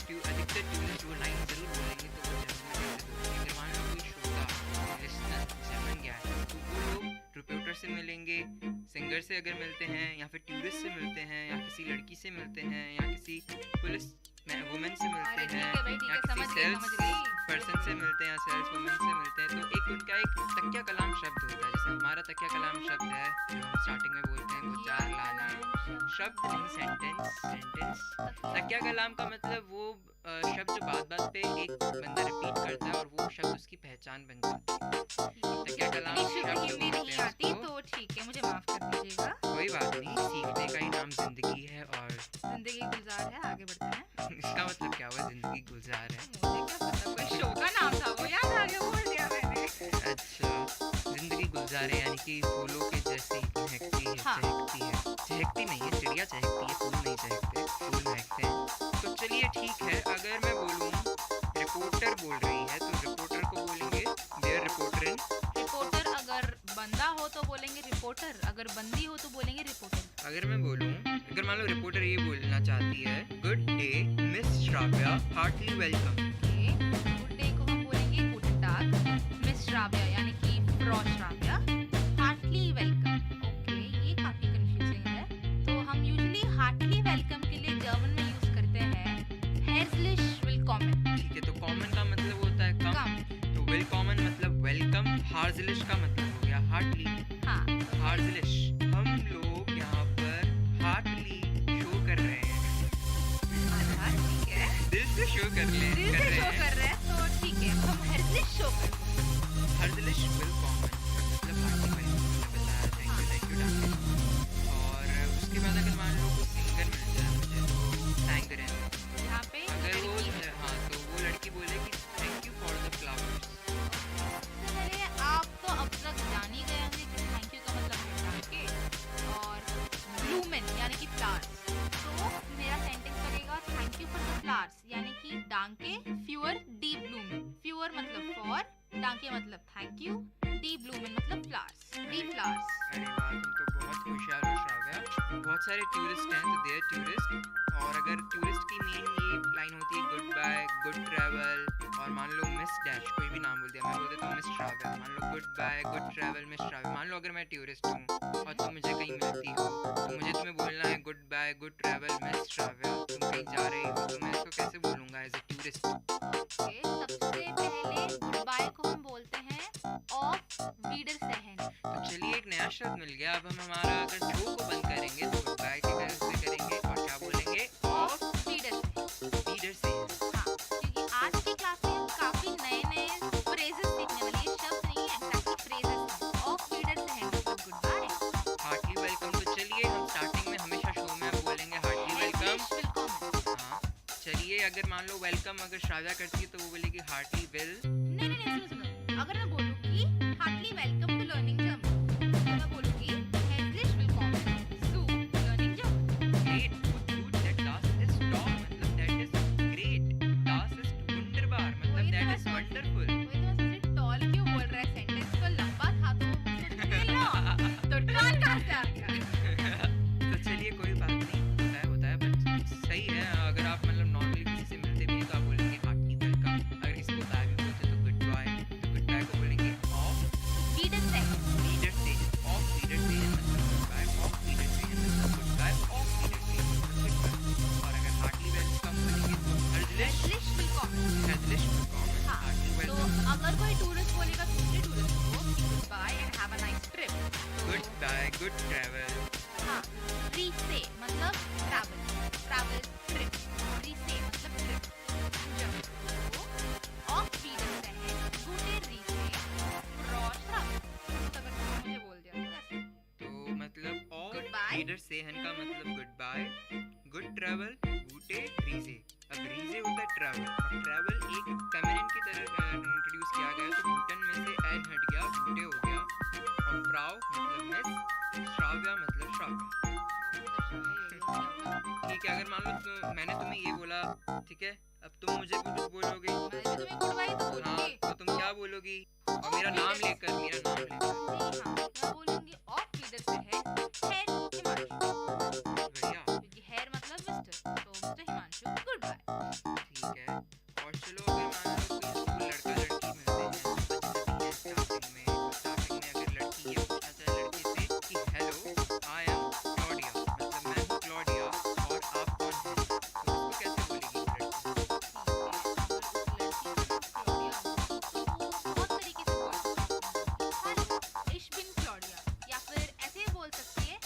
तो अधिकतर टूरिस्ट वो लाइन जरूर बोलेंगे, तो वो जर्मन में कैसे बोलेंगे। अगर मान लो कोई श्रोता लिसनर जर्मन गया है, तो वो लोग रिपोर्टर से मिलेंगे, सिंगर से अगर मिलते हैं, या फिर टूरिस्ट से मिलते हैं, या किसी लड़की से मिलते हैं, या किसी पुलिस वुमेन से मिलते हैं, या किसी सेल्स पर्सन से मिलते हैं, या सेल्स वुमेन से मिलते हैं, तो एक उनका एक तकिया कलाम शब्द होता है। जैसे हमारा तकिया कलाम शब्द है जो हम स्टार्टिंग में बोलते हैं, वो 4 लाने शब्द नहीं, सेंटेंस। तकिया कलाम का मतलब वो शब्द जो बात बात पे एक बंदा रिपीट करता है और वो शब्द उसकी पहचान बन जाती है। तकिया कलाम शब्द हिंदी नहीं आती तो ठीक है, मुझे माफ कर दीजिएगा। कोई बात नहीं, सीखने का ही नाम जिंदगी है, और जिंदगी गुलजार है, आगे बढ़ते हैं। इसका मतलब क्या हुआ, जिंदगी गुलजार है? मुझे क्या पता, कोई शो का नाम था वो, याद आ गया, बोल दिया मैंने। अच्छा, जिंदगी गुलजार है यानी कि फूलों के जैसी महकती है कलियाँ चहकती है, फूल नहीं चहकते, फूल महकते हैं। तो चलिए ठीक है, अगर मैं बोलूँ रिपोर्टर बोल रही है तो रिपोर्टर को बोलेंगे देयर रिपोर्टर। रिपोर्टर अगर बंदा हो तो बोलेंगे रिपोर्टर, अगर बंदी हो तो बोलेंगे रिपोर्टर। अगर मैं बोलूँ, अगर मान लो रिपोर्टर ये बोलना चाहती है good day Miss Shravya, heartly welcome. Good day को हम बोलेंगे गुड टाग, मिस श्राव्या यानी कि फ्रॉ श्राव्या, हार्टली वेलकम। ओके, ये काफी कंफ्यूजिंग है। तो हम यूजुअली हार्टली वेलकम के लिए जर्मन में यूज करते हैं हेrzlich willkommen। ठीक है, तो कॉमन का मतलब होता है कम, तो willkommen मतलब वेलकम, हार्जलिश का मतलब हो गया हार्टली। हाँ, हार्जलिश हम लोग यहाँ पर हार्टली शो कर रहे हैं। ठीक है, दिल से शो कर ले दिल से शो कर रहे हैं, तो ठीक है हम हेrzlich शो करते हैं। हार्जलिश willkommen मतलब हार्टली वेलकम बताया, थैंक यू डाक्टर। और उसके बाद अगर मान लो कोई सिंगर मिल जाए मुझे तो थैंक करें यहाँ पे अगर वो हाँ तो वो लड़की बोलेगी thank you for the flowers. पहले आप तो अब तक जान ही गए होंगे कि थैंक यू का मतलब है डांके और ब्लूमेन यानी कि फ्लावर्स। तो मेरा सेंटेंस बनेगा thank you for the flowers यानी कि डांके फ्यूअर डी ब्लूमेन। फ्यूअर मतलब फॉर, डांके मतलब थैंक यू, डी ब्लूमेन मतलब फ्लावर्स, डी फ्लावर्स। अरे वाह, तुम तो बहुत होशियार हो श्राव्या। बहुत सारे टूरिस्ट हैं तो देयर टूरिस्ट, और अगर टूरिस्ट की मेन ये लाइन होती है गुड बाय, गुड ट्रैवल, और मान लो मिस डैश कोई भी नाम बोल दिया, मैं बोल देता हूँ मिस श्राव्या, मान लो goodbye, good travel, miss Shravya. मान लो अगर मैं टूरिस्ट हूँ और तुम मुझे कहीं मिलती हो तो मुझे तुम्हें बोलना है goodbye, good travel, miss Shravya. तुम कहीं जा रही हो तो मैं इसको कैसे बोलूँगा एज ए टूरिस्ट? ओके, सबसे पहले गुड बाय को हम बोलते हैं ऑफ वीडरसेहन। तो चलिए एक नया शब्द मिल गया। अब हम हमारा अगर शो को बंद करेंगे तो गुड बाय के घर से करेंगे और क्या बोलेंगे? ऑफ वीडरसेहन। हाँ, क्योंकि आज की क्लास में हम काफी नए फ्रेजेस सीखने वाले हैं। शब्द नहीं है, एक्चुअली फ्रेजेस हैं। ऑफ वीडरसेहन मतलब गुड बाय, हार्टली वेलकम। तो चलिए हम स्टार्टिंग में हमेशा शो में आप बोलेंगे हार्टली वेलकम। हाँ, चलिए अगर मान लो वेलकम अगर श्राव्या करती है तो वो बोलेगी हार्टली वेल। नहीं, सुनो। अगर मैं बोलूँ कि heartly welcome to learning German तो मैं बोलूँगी हेrzlich willkommen zu learning German। Great, good, that das ist toll मतलब that is great, das ist wunderbar मतलब दैट इज वंडरफुल। टॉल क्यों बोल रहा है? सेंटेंस तो लंबा था तो टॉल कहाँ से आ गया? तो चलिए कोई बात नहीं, होता है बट सही है। अगर आप मतलब नॉर्मली किसी से मिलते भी हैं तो आप बोलेंगे हार्टली वेलकम। अगर इसको बाय भी बोलते तो गुड बाय, तो गुड बाय को बोलेंगे ऑफ वीडरसेहन। ऑफ वीडरसेहन मतलब गुड बाय, ऑफ वीडरसेहन मतलब गुड बाय, ऑफ वीडरसेहन मतलब गुड बाय। और अगर हार्टली वेलकम बोलेंगे तो हेrzlich willkommen। हेrzlich willkommen, हाँ, हार्टली तो वेलकम। अगर कोई टूरिस्ट बोलेगा दूसरे टूरिस्ट को goodbye and have a nice trip, goodbye, good travel. हाँ, रीसे मतलब ट्रैवल ट्रिप, रीसे मतलब trip. Of वीडरसेहन Gute रीसे fro Shravya. तो अगर तुमने मुझे बोल दिया तो ऐसे। तो मतलब ऑफ Goodbye। वीडरसेहन का मतलब गुड बाय, गुड ट्रैवल, गुटे रीजे। अब रीजे होता है ट्रैवल, और ट्रैवल एक फेमिनिन की तरह इंट्रोड्यूस किया गया तो गुटन में से एन हट गया, गुटे हो गया, और फ्राउ मतलब मिस, श्राव्या मतलब श्राव्या। ठीक है, अगर मान लो तो मैंने तुम्हें ये बोला, ठीक है, अब तुम मुझे कुछ बोलोगी, मैं भी तुम्हें गुड बाय तो बोलूंगी। हाँ, तो तुम क्या बोलोगी? और मेरा नाम लेकर हाँ, मैं बोलूंगी ऑफ वीडरसेहन हेर हिमांशु। बढ़िया, क्योंकि हेर मतलब मिस्टर, तो मिस्टर हिमांशु गुड बाय। ठीक है। और चलो अगर मान लो कोई लड़का लड़की मिलते हैं स्टार्टिंग में अगर लड़की ये पूछना चाहे लड़के से कि हेलो आई एम क्लॉडिया मतलब मैं हूँ क्लॉडिया और आप कौन हैं, तो उसको कैसे बोलेगी बहुत तरीके से बोल सकते हैं। Ich bin Claudia, या फिर ऐसे बोल सकती है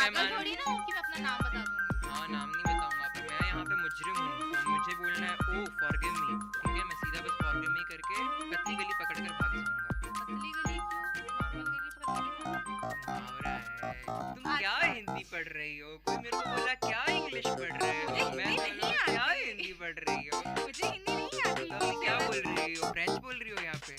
पागल थोड़ी ना हूँ कि मैं अपना नाम बता दूंगी। हाँ नाम नहीं बताऊंगा, पर मैं यहाँ पे मुजरिम हूँ, तो मुझे बोलना है ओ फॉरगिव मी, ठीक है? मैं सीधा बस फॉरगिव मी करके पतली गली पकड़ कर भाग जाऊंगा। पतली गली क्यों? नॉर्मल गली पकड़ के मुहावरा है। तुम क्या हिंदी पढ़ रही हो? कोई मेरे को बोला क्या इंग्लिश पढ़ रहे हो? मैं बोला क्या हिंदी पढ़ रही हो? मुझे हिंदी नहीं आती। तुम क्या बोल रही हो? फ्रेंच बोल रही हो यहाँ पे?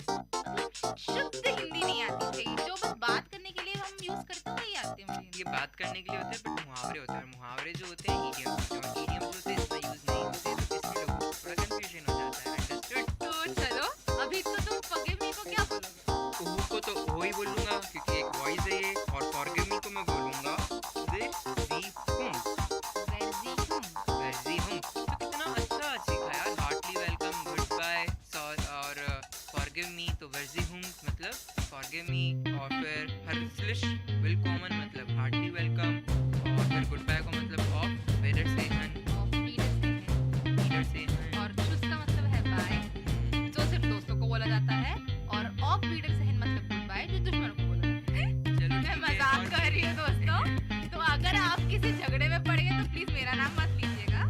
शुद्ध हिंदी नहीं आती चाहिए, जो बस बात करने के लिए हम यूज करते हैं वही आती है मुझे। ये बात करने के लिए होता है, बट मुहावरे होते हैं, मुहावरे जो होते हैं इडियम्स होते हैं, इडियम्स होते हैं इसमें यूज नहीं होते, तो इसलिए लोगों को थोड़ा कंफ्यूजन हो जाता है। अंडरस्टूड? तो चलो अभी तो तुम फॉरगिव मी को क्या बोलोगे? ओह को तो ओ ही बोलूंगा क्योंकि एक वॉइस है ये, और फॉरगिव मी को मैं बोलूंगा वेरजी हूं। तो कितना अच्छा सीखा यार, हार्टली वेलकम, गुड बाय, और फॉरगिव मी तो वेरजी हूं मतलब फॉरगिव मी, और फिर हर्सलिश विलकॉमन मतलब हार्टली वेलकम, और फिर गुड बाय को मतलब ऑफ वेडर सेहन, वीडर सेहन, और चुस का मतलब है बाय, जो सिर्फ दोस्तों को बोला जाता है, और ऑफ वीडर सेहन मतलब गुड बाय, जो दुश्मनों को बोला जाता है। चलो मैं मजाक कर रही हूँ दोस्तों, तो अगर आप किसी झगड़े में पड़ गए तो प्लीज मेरा नाम मत लीजिएगा।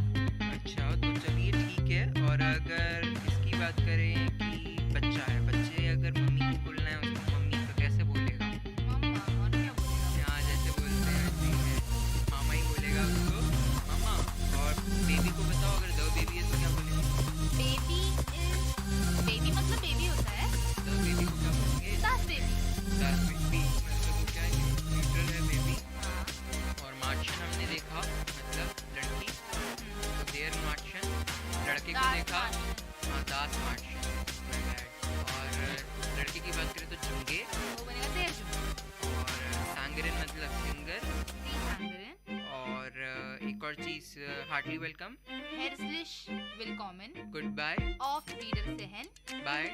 अच्छा तो चलिए ठीक है। और अगर इसकी बात करें कि बच्चा है, बच्चे अगर मम्मी को बोलना है उसको मम्मी तो कैसे बोलेगा? मम्मा, और क्या बोलेगा? यहाँ जैसे बोलते हैं ऐसे ही है, मामा ही बोलेगा उसको मामा। और बेबी को बताओ, अगर दो बेबी है तो क्या बोलेगा? बेबी मतलब बेबी होता है। दो बेबी को क्या बोलेंगे? सास बेबी। सास बेबी मतलब वो क्या है, न्यूट्रल है बेबी। और मार्शन हमने देखा मतलब लड़की, तो देयर मार्शन, लड़के को देखा हाँ दास मार्शन। और लड़की की बात करें तो चुंगे, वो बनेगा देर जुंगे। और सांगरिन मतलब सिंगर, सांगरिन। और एक और चीज हार्टली वेलकम, हेrzlich willkommen, goodbye, auf Wiedersehen, bye,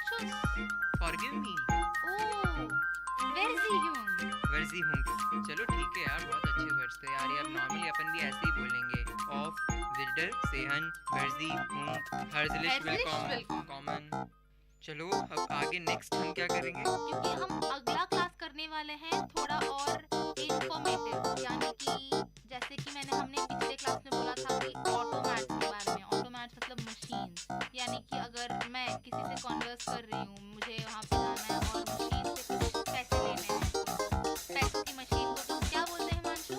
tschüss, forgive me, oh, वर्जी हूँ। चलो ठीक है यार, बहुत अच्छे वर्ड्स थे यार, ये अब नॉर्मली अपन भी ऐसे ही बोलेंगे, ऑफ विडर सेहन वर्जी हूँ, हर्जलिश विलकॉमन। चलो अब आगे नेक्स्ट हम क्या करेंगे? क्योंकि हम अगला क्लास करने वाले हैं थोड़ा और इंफॉर्मेटिव, यानी कि जैसे कि हमने पिछले क्लास में बोला था कि ऑटोमैट्स के बारे में। ऑटोमैट्स मतलब मशीन्स, यानी कि अगर मैं किसी से कॉन्वर्स कर रही हूँ, मुझे वहाँ पे जाना है और मशीन से कुछ पैसे लेने हैं, तो पैसे की मशीन को तो क्या बोलते हैं मानसू?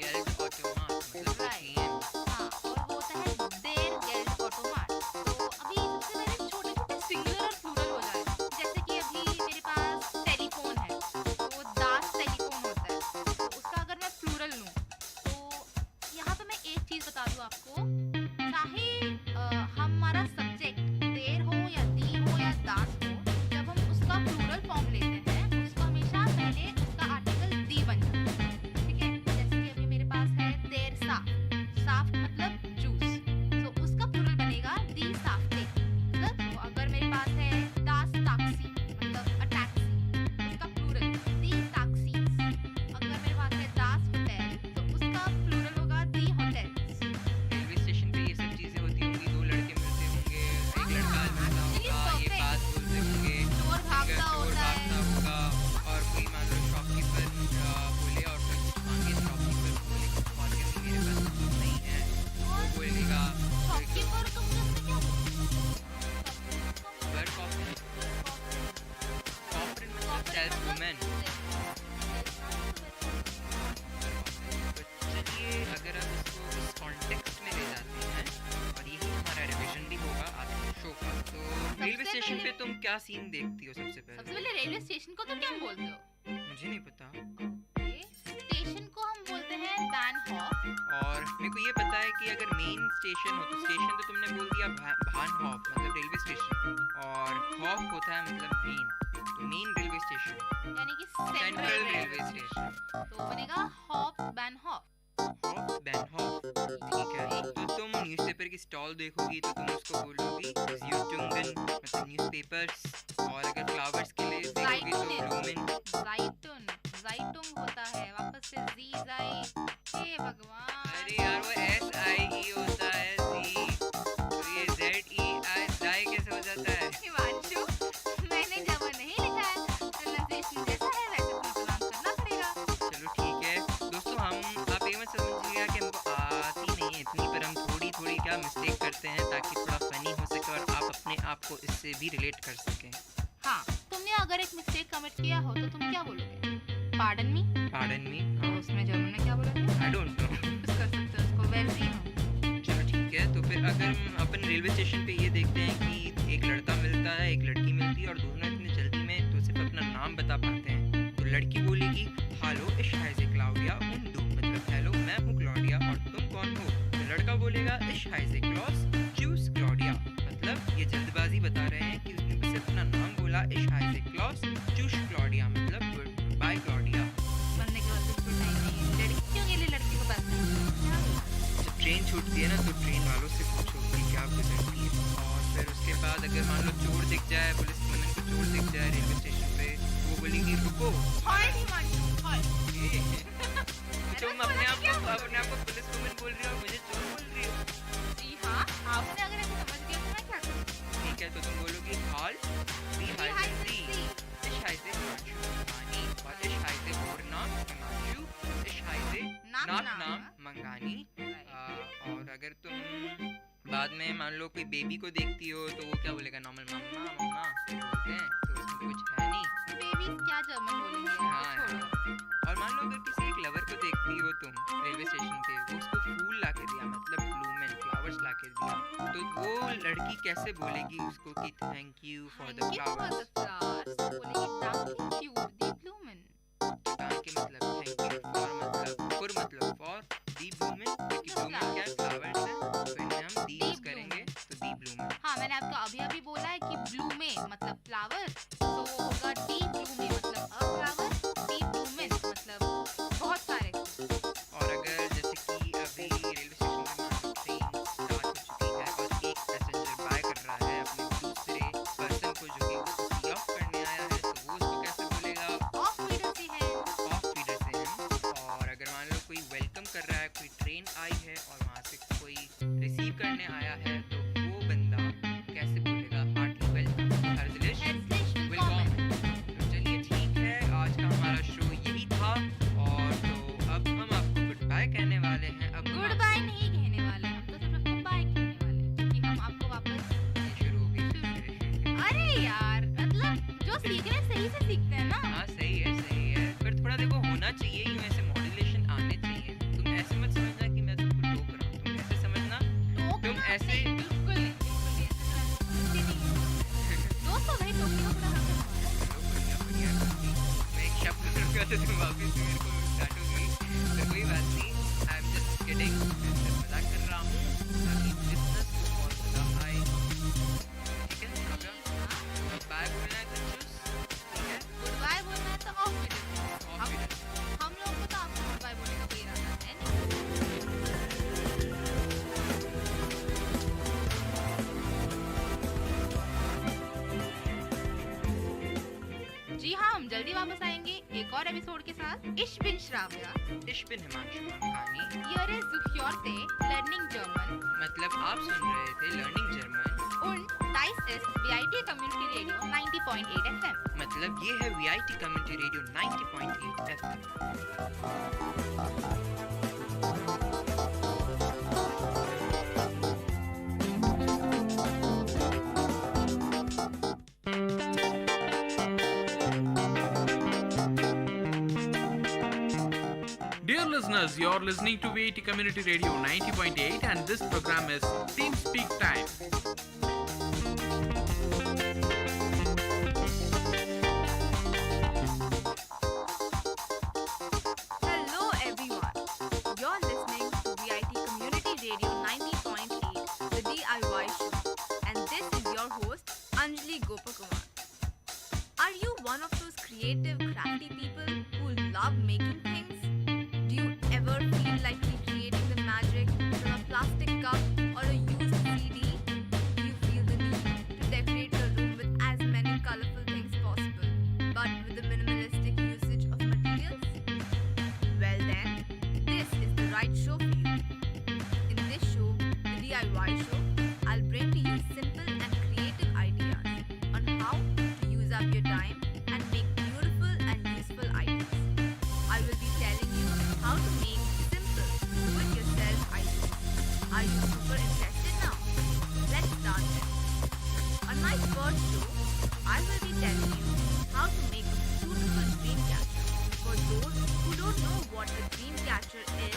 गेल्ड ऑटोमाट मतलब मशीन। हाँ, और वो होता है देयर गेल्ड ऑटोमाट। तो अभी सबसे पहले छोटे छोटे सिंगुलर और प्लूरल हो जाए, जैसे कि अभी मेरे पास टेलीफोन है, तो वो दास टेलीफोन होता है, तो उसका अगर मैं प्लूरल लूँ तो यहाँ पे मैं एक चीज़ बता दूँ आपको, चाहे हमारा सब्जेक्ट देर हो या दी हो या दास हो, जब हम उसका प्लूरल फॉर्म लेते हैं उसको हमेशा पहले उसका आर्टिकल दी बन जाता है, ठीक है? जैसे कि अभी मेरे पास है देर साफ, साफ मतलब जूस, तो उसका प्लूरल बनेगा दी साफ्टे। मतलब अगर मेरे पास है दास टैक्सी मतलब अ टैक्सी, उसका प्लूरल दी टैक्सीज। अगर मेरे पास है दास होटल तो उसका प्लूरल होगा दी होटल्स। रेलवे स्टेशन पे ये सब चीजें होती होंगी, दो लड़के मिलते होंगे, एक लड़का मिलता होगा, ये बात बोलते होंगे, चोर भागता होता है, होगा, और कोई मान लो शॉपकीपर बोले और कोई कुछ मांगे, शॉपकीपर बोले कुछ मांगे मेरे पास कुछ नहीं है, वो बोलेगा शॉपकीपर तो मुझे क्या वर्ड कॉपरेट मतलब सेल्स वुमेन। चलिए अगर हम इसको इस कॉन्टेक्स्ट में ले जाते हैं, और यही हमारा रिवीजन भी होगा आज के शो का, तो रेलवे स्टेशन पे तुम क्या सीन देखती हो सबसे सबसे पहले? पहले रेलवे स्टेशन को तो क्या बोलते हो? मुझे नहीं पता। स्टेशन को हम बोलते हैं बानहॉफ। और मेरे को ये पता है कि अगर मेन स्टेशन हो तो स्टेशन तो तुमने बोल दिया बानहॉफ मतलब रेलवे स्टेशन, और हॉफ होता है मतलब मेन, तो मेन रेलवे स्टेशन यानी कि सेंट्रल रेलवे स्टेशन, तो बनेगा हॉफ बानहॉफ। हॉफ बानहॉफ, ठीक है? तो तुम न्यूज़पेपर की स्टॉल देखोगी तो तुम उसको बोलोगी ज़्यूटुंगन मतलब न्यूज़पेपर्स, और अगर फ्लावर्स के लिए देखोगी तो ब्लूमिन। ज़ाइटुन, ज़ाइटुंग होता है, वापस से ज़ी ज़ाई, हे भगवान। अरे यार वो SIE होता है ज़ी, तो ये ZEI ज़ाई कैसे हो जाता है? हिमांशु, मैंने जब नहीं लिखा है प्रोनाउंसिएशन जैसा है वैसे प्रोनाउंस करना पड़ेगा। चलो ठीक है दोस्तों, ताकि थोड़ा फनी हो सके और आप अपने आप को इससे भी रिलेट कर सकें। हाँ, तुमने अगर एक मिस्टेक कमिट किया हो तो तुम क्या बोलोगे? Pardon me? Pardon me? तो उसमें जर्मन में क्या बोलोगे? I don't know. कुछ कर सकते हो उसको, वैसे ही हो। चलो ठीक है, तो फिर अगर अपन रेलवे स्टेशन पे ये देखते हैं कि एक लड़का मिलता है, एक लड़की मिलती है और दोनों इतनी जल्दी में तो सिर्फ अपना नाम बता पाते हैं। तो लड़की बोलेगी हालो इश हाइजे क्लाउडिया उन डू, मतलब हेलो मैं हूँ क्लॉडिया और तुम कौन हो? तो लड़का बोलेगा इश हाइजे क्लॉस चूज क्लॉडिया, मतलब ये जल्दबाजी बता रहे हैं कि उसने बस अपना नाम बोला इश हाइजे क्लॉस चूज क्लॉडिया, मतलब गुड बाय क्लॉडिया। बनने के बाद उसको टाइम नहीं है, लड़कियों के लिए लड़की को बस जब ट्रेन छूटती है ना तो ट्रेन वालों से पूछो कि क्या गुजरती है, और फिर उसके बाद अगर मान लो चोर दिख जाए, पुलिस वुमेन को चोर दिख जाए रेलवे स्टेशन पे, वो बोलेंगी रुको। तुम अपने आप को पुलिस वुमेन बोल रही हो, मुझे चोर बोल रही हो। जी हाँ, आपने अगर ऐसे समझ लिया तो मैं क्या करूँ? ठीक है, तो तुम बोलोगी हॉल बी हाइजे सी इश हाइजे मंगानी और इश हाइजे बोरना मंगाचू इश हाइजे नाम मंगानी। और अगर तुम बाद में मान लो कोई बेबी को देखती हो तो वो क्या बोलेगा? नॉर्मल मम्मा मम्मा बोलते हैं, तो उसमें कुछ है नहीं। बेबी क्या जर्मन बोलेंगे? हाँ, और मान लो अगर किसी एक लवर को देखती हो तुम रेलवे स्टेशन पे, वो उसको फूल ला के दिया, मतलब ब्लूमेन फ्लावर्स ला के दिया, तो वो लड़की कैसे बोलेगी उसको कि thank you for the flowers? के मतलब थैंक यू फॉर मतलब फॉर दी ब्लूमेन, क्योंकि ब्लूमेन क्या फ्लावर्स है, तो इन्हें हम दी यूज करेंगे, तो दी ब्लूमेन। हाँ, मैंने आपको अभी बोला है कि ब्लूमे मतलब फ्लावर, तो वो होगा डी ब्लूमे मतलब अ फ्लावर, डी ब्लूमेन मतलब बहुत सारे। और अगर जैसे कि अभी रेलवे स्टेशन पे मान लो ट्रेन स्टार्ट हो चुकी है और एक पैसेंजर बाय कर रहा है अपने दूसरे पर्सन को जो कि वो सी ऑफ करने आया है, तो वो उसको कैसे बोलेगा? ऑफ वीडर से है। और अगर मान लो कोई वेलकम कर रहा है, कोई ट्रेन आई है और वहाँ से कोई रिसीव करने आया है, तो वो बंदा कैसे बोलेगा? हार्टली वेलकम, हर्जलिश वेलकम। तो चलिए ठीक है, आज का हमारा शो यही था, और तो अब हम आपको गुड बाय कहने वाले हैं। अब गुड बाय नहीं कहने वाले, हम तो सिर्फ आपको बाय कहने वाले हैं, क्योंकि हम आपको वापस शुरू हो गई। अरे यार, मतलब जो सीख रहे हैं सही से सीखते हैं ना। हाँ सही है, पर थोड़ा देखो होना चाहिए, यूँ ऐसे मॉड्यूलेशन आने चाहिए। तुम ऐसे मत समझना कि मैं तुमको टोक रहा हूँ, तुम ऐसे समझना तुम ऐसे बिल्कुल नहीं दोस्तों, भाई टोकने को थोड़ा बढ़िया। मैं एक शब्द करूँगा तो तुम वापस मेरे को डांटोगी, तो कोई बात नहीं, आई एम जस्ट किडिंग, मैं मजाक कर रहा हूँ ताकि बिजनेस को और मजा आए। ठीक है, बाय बोलना है कंजूस, ठीक है, गुड बाय बोलना है तो ऑफ वीडर। हम लोग को तो आपको गुड बाय बोलने का कोई इरादा है नहीं। जी हाँ, हम जल्दी वापस आएंगे एक और एपिसोड के साथ। इश बिन श्राव्या, इश बिन हिमांशु मंगानी, Hier ist Zuhörte Learning German, मतलब आप सुन रहे थे learning German, und dies ist VIT Community Radio 90.8 FM, मतलब ये है VIT Community Radio 90.8 FM। Dear listeners, you're listening to VIT Community Radio 90.8 and this program is Team Speak Time. Hello everyone. You're listening to VIT Community Radio 90.8, the DIY show. And this is your host, Anjali Gopakumar. Are you one of those creative, crafty people who love making things? Do you ever feel like recreating the magic from a plastic cup or a used CD? Do you feel the need to decorate your room with as many colorful things possible, but with the minimalistic usage of materials? Well then, this is the right show for you. In this show, the DIY show, I'll bring to you simple and creative ideas on how to use up your time and make beautiful and useful items. I will be first show, I will be telling you how to make a beautiful dream catcher. For those who don't know what a dream catcher is,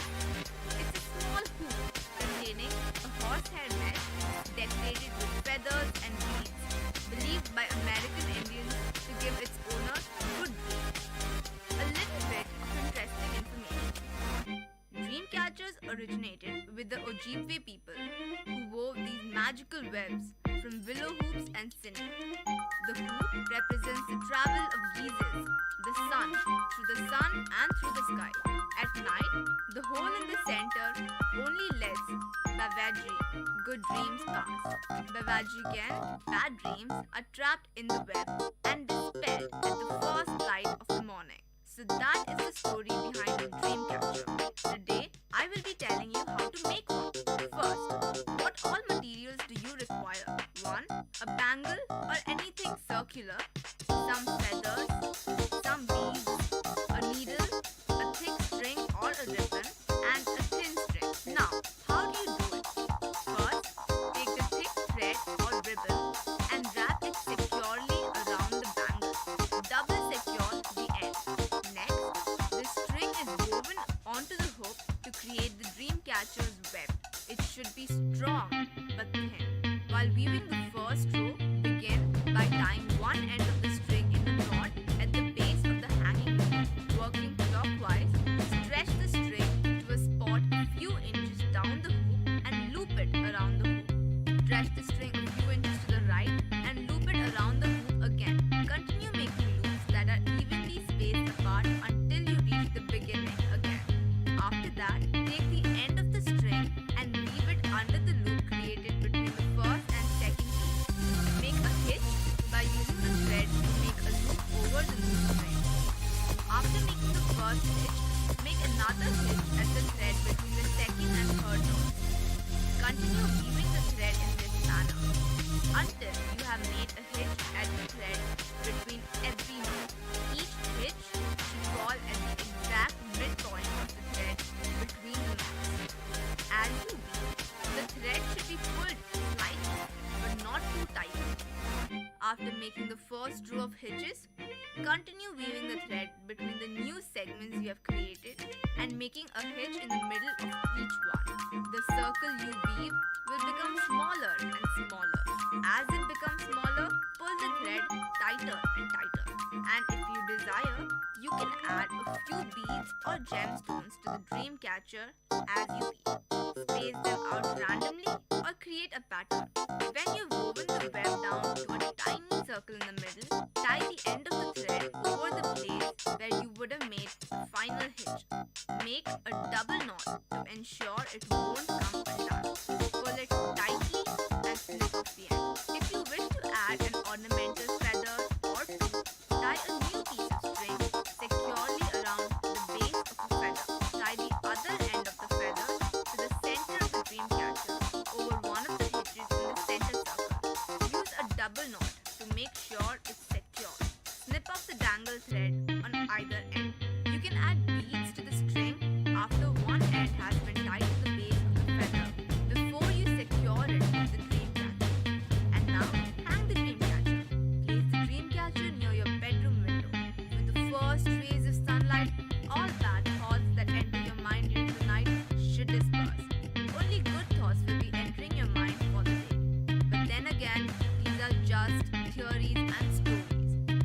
it's a small hoop containing a horsehair mesh decorated with feathers and beads, believed by American Indians to give its owner good dreams. A little bit of interesting information. Dream catchers originated with the Ojibwe people, who wove these magical webs from willow hoops and cinder. The hoop represents the travel of Jesus, the sun, through the sun and through the sky. At night, the hole in the center only lets Bavaji, good dreams pass. Bavaji again, bad dreams are trapped in the web and dispelled at the first light of the morning. So that is the story behind a dream catcher. Today, I will be telling you how to make one. First, what all materials do you require? 1. A bangle or anything circular, some feathers, some beads, a needle, a thick string or a ribbon, and a thin string. Now, how do you do it? First, take the thick thread or ribbon and wrap it securely around the bangle. Double secure the end. Next, the string is woven onto the hook to create the dream catcher's web. It should be strong but thin. While weaving the first row, begin by tying one end of the string in a knot at the base of the hanging loop. Working clockwise, stretch the string to a spot a few inches down the hoop and loop it around the hoop. Stretch the string a few inches to the right and loop it around the hoop again. Continue making loops that are evenly spaced apart until you reach the beginning again. After that, take the end of the string and weave it under the loop created between the first and second loop. Make a hitch by using the thread to make a loop over the loop string. After making the first hitch, make another hitch at the thread between the second and third knots. Continue weaving the thread in this manner until you have made a hitch at the thread between every knot. Each hitch should fall at the exact midpoint of the thread between the knots. As you weave, the thread should be pulled slightly but not too tightly. After making the first row of hitches, continue weaving the thread between the new segments you have created and making a hitch in the middle of each one. The circle you weave will become smaller and smaller. As it becomes smaller, pull the thread tighter and tighter. And if you desire, you can add a few beads or gemstones to the dream catcher as you weave. Space them out randomly or create a pattern. When you've woven the web down to a tiny circle in the middle, tie the end of the thread over the place where you would have made the final hitch. Make a double knot to ensure it won't come undone. Pull it tightly and slip off the end. If you wish to add an ornamental feather or two, tie a new piece of string securely around the base of the feather. Tie the other end of the feather to the center of the dream catcher over one of the hitches in the center circle. Use a double knot to make sure it's secure. Snip off the dangle thread on either end. You can add beads to the string after one end has been tied to the base of the feather before you secure it with the dream catcher. And now, hang the dream catcher. Place the dream catcher near your bedroom window. With the first rays of sunlight, all bad thoughts that enter your mind during the night should disperse. Only good thoughts will be entering your mind for the day. But then again, these are just theories and stories.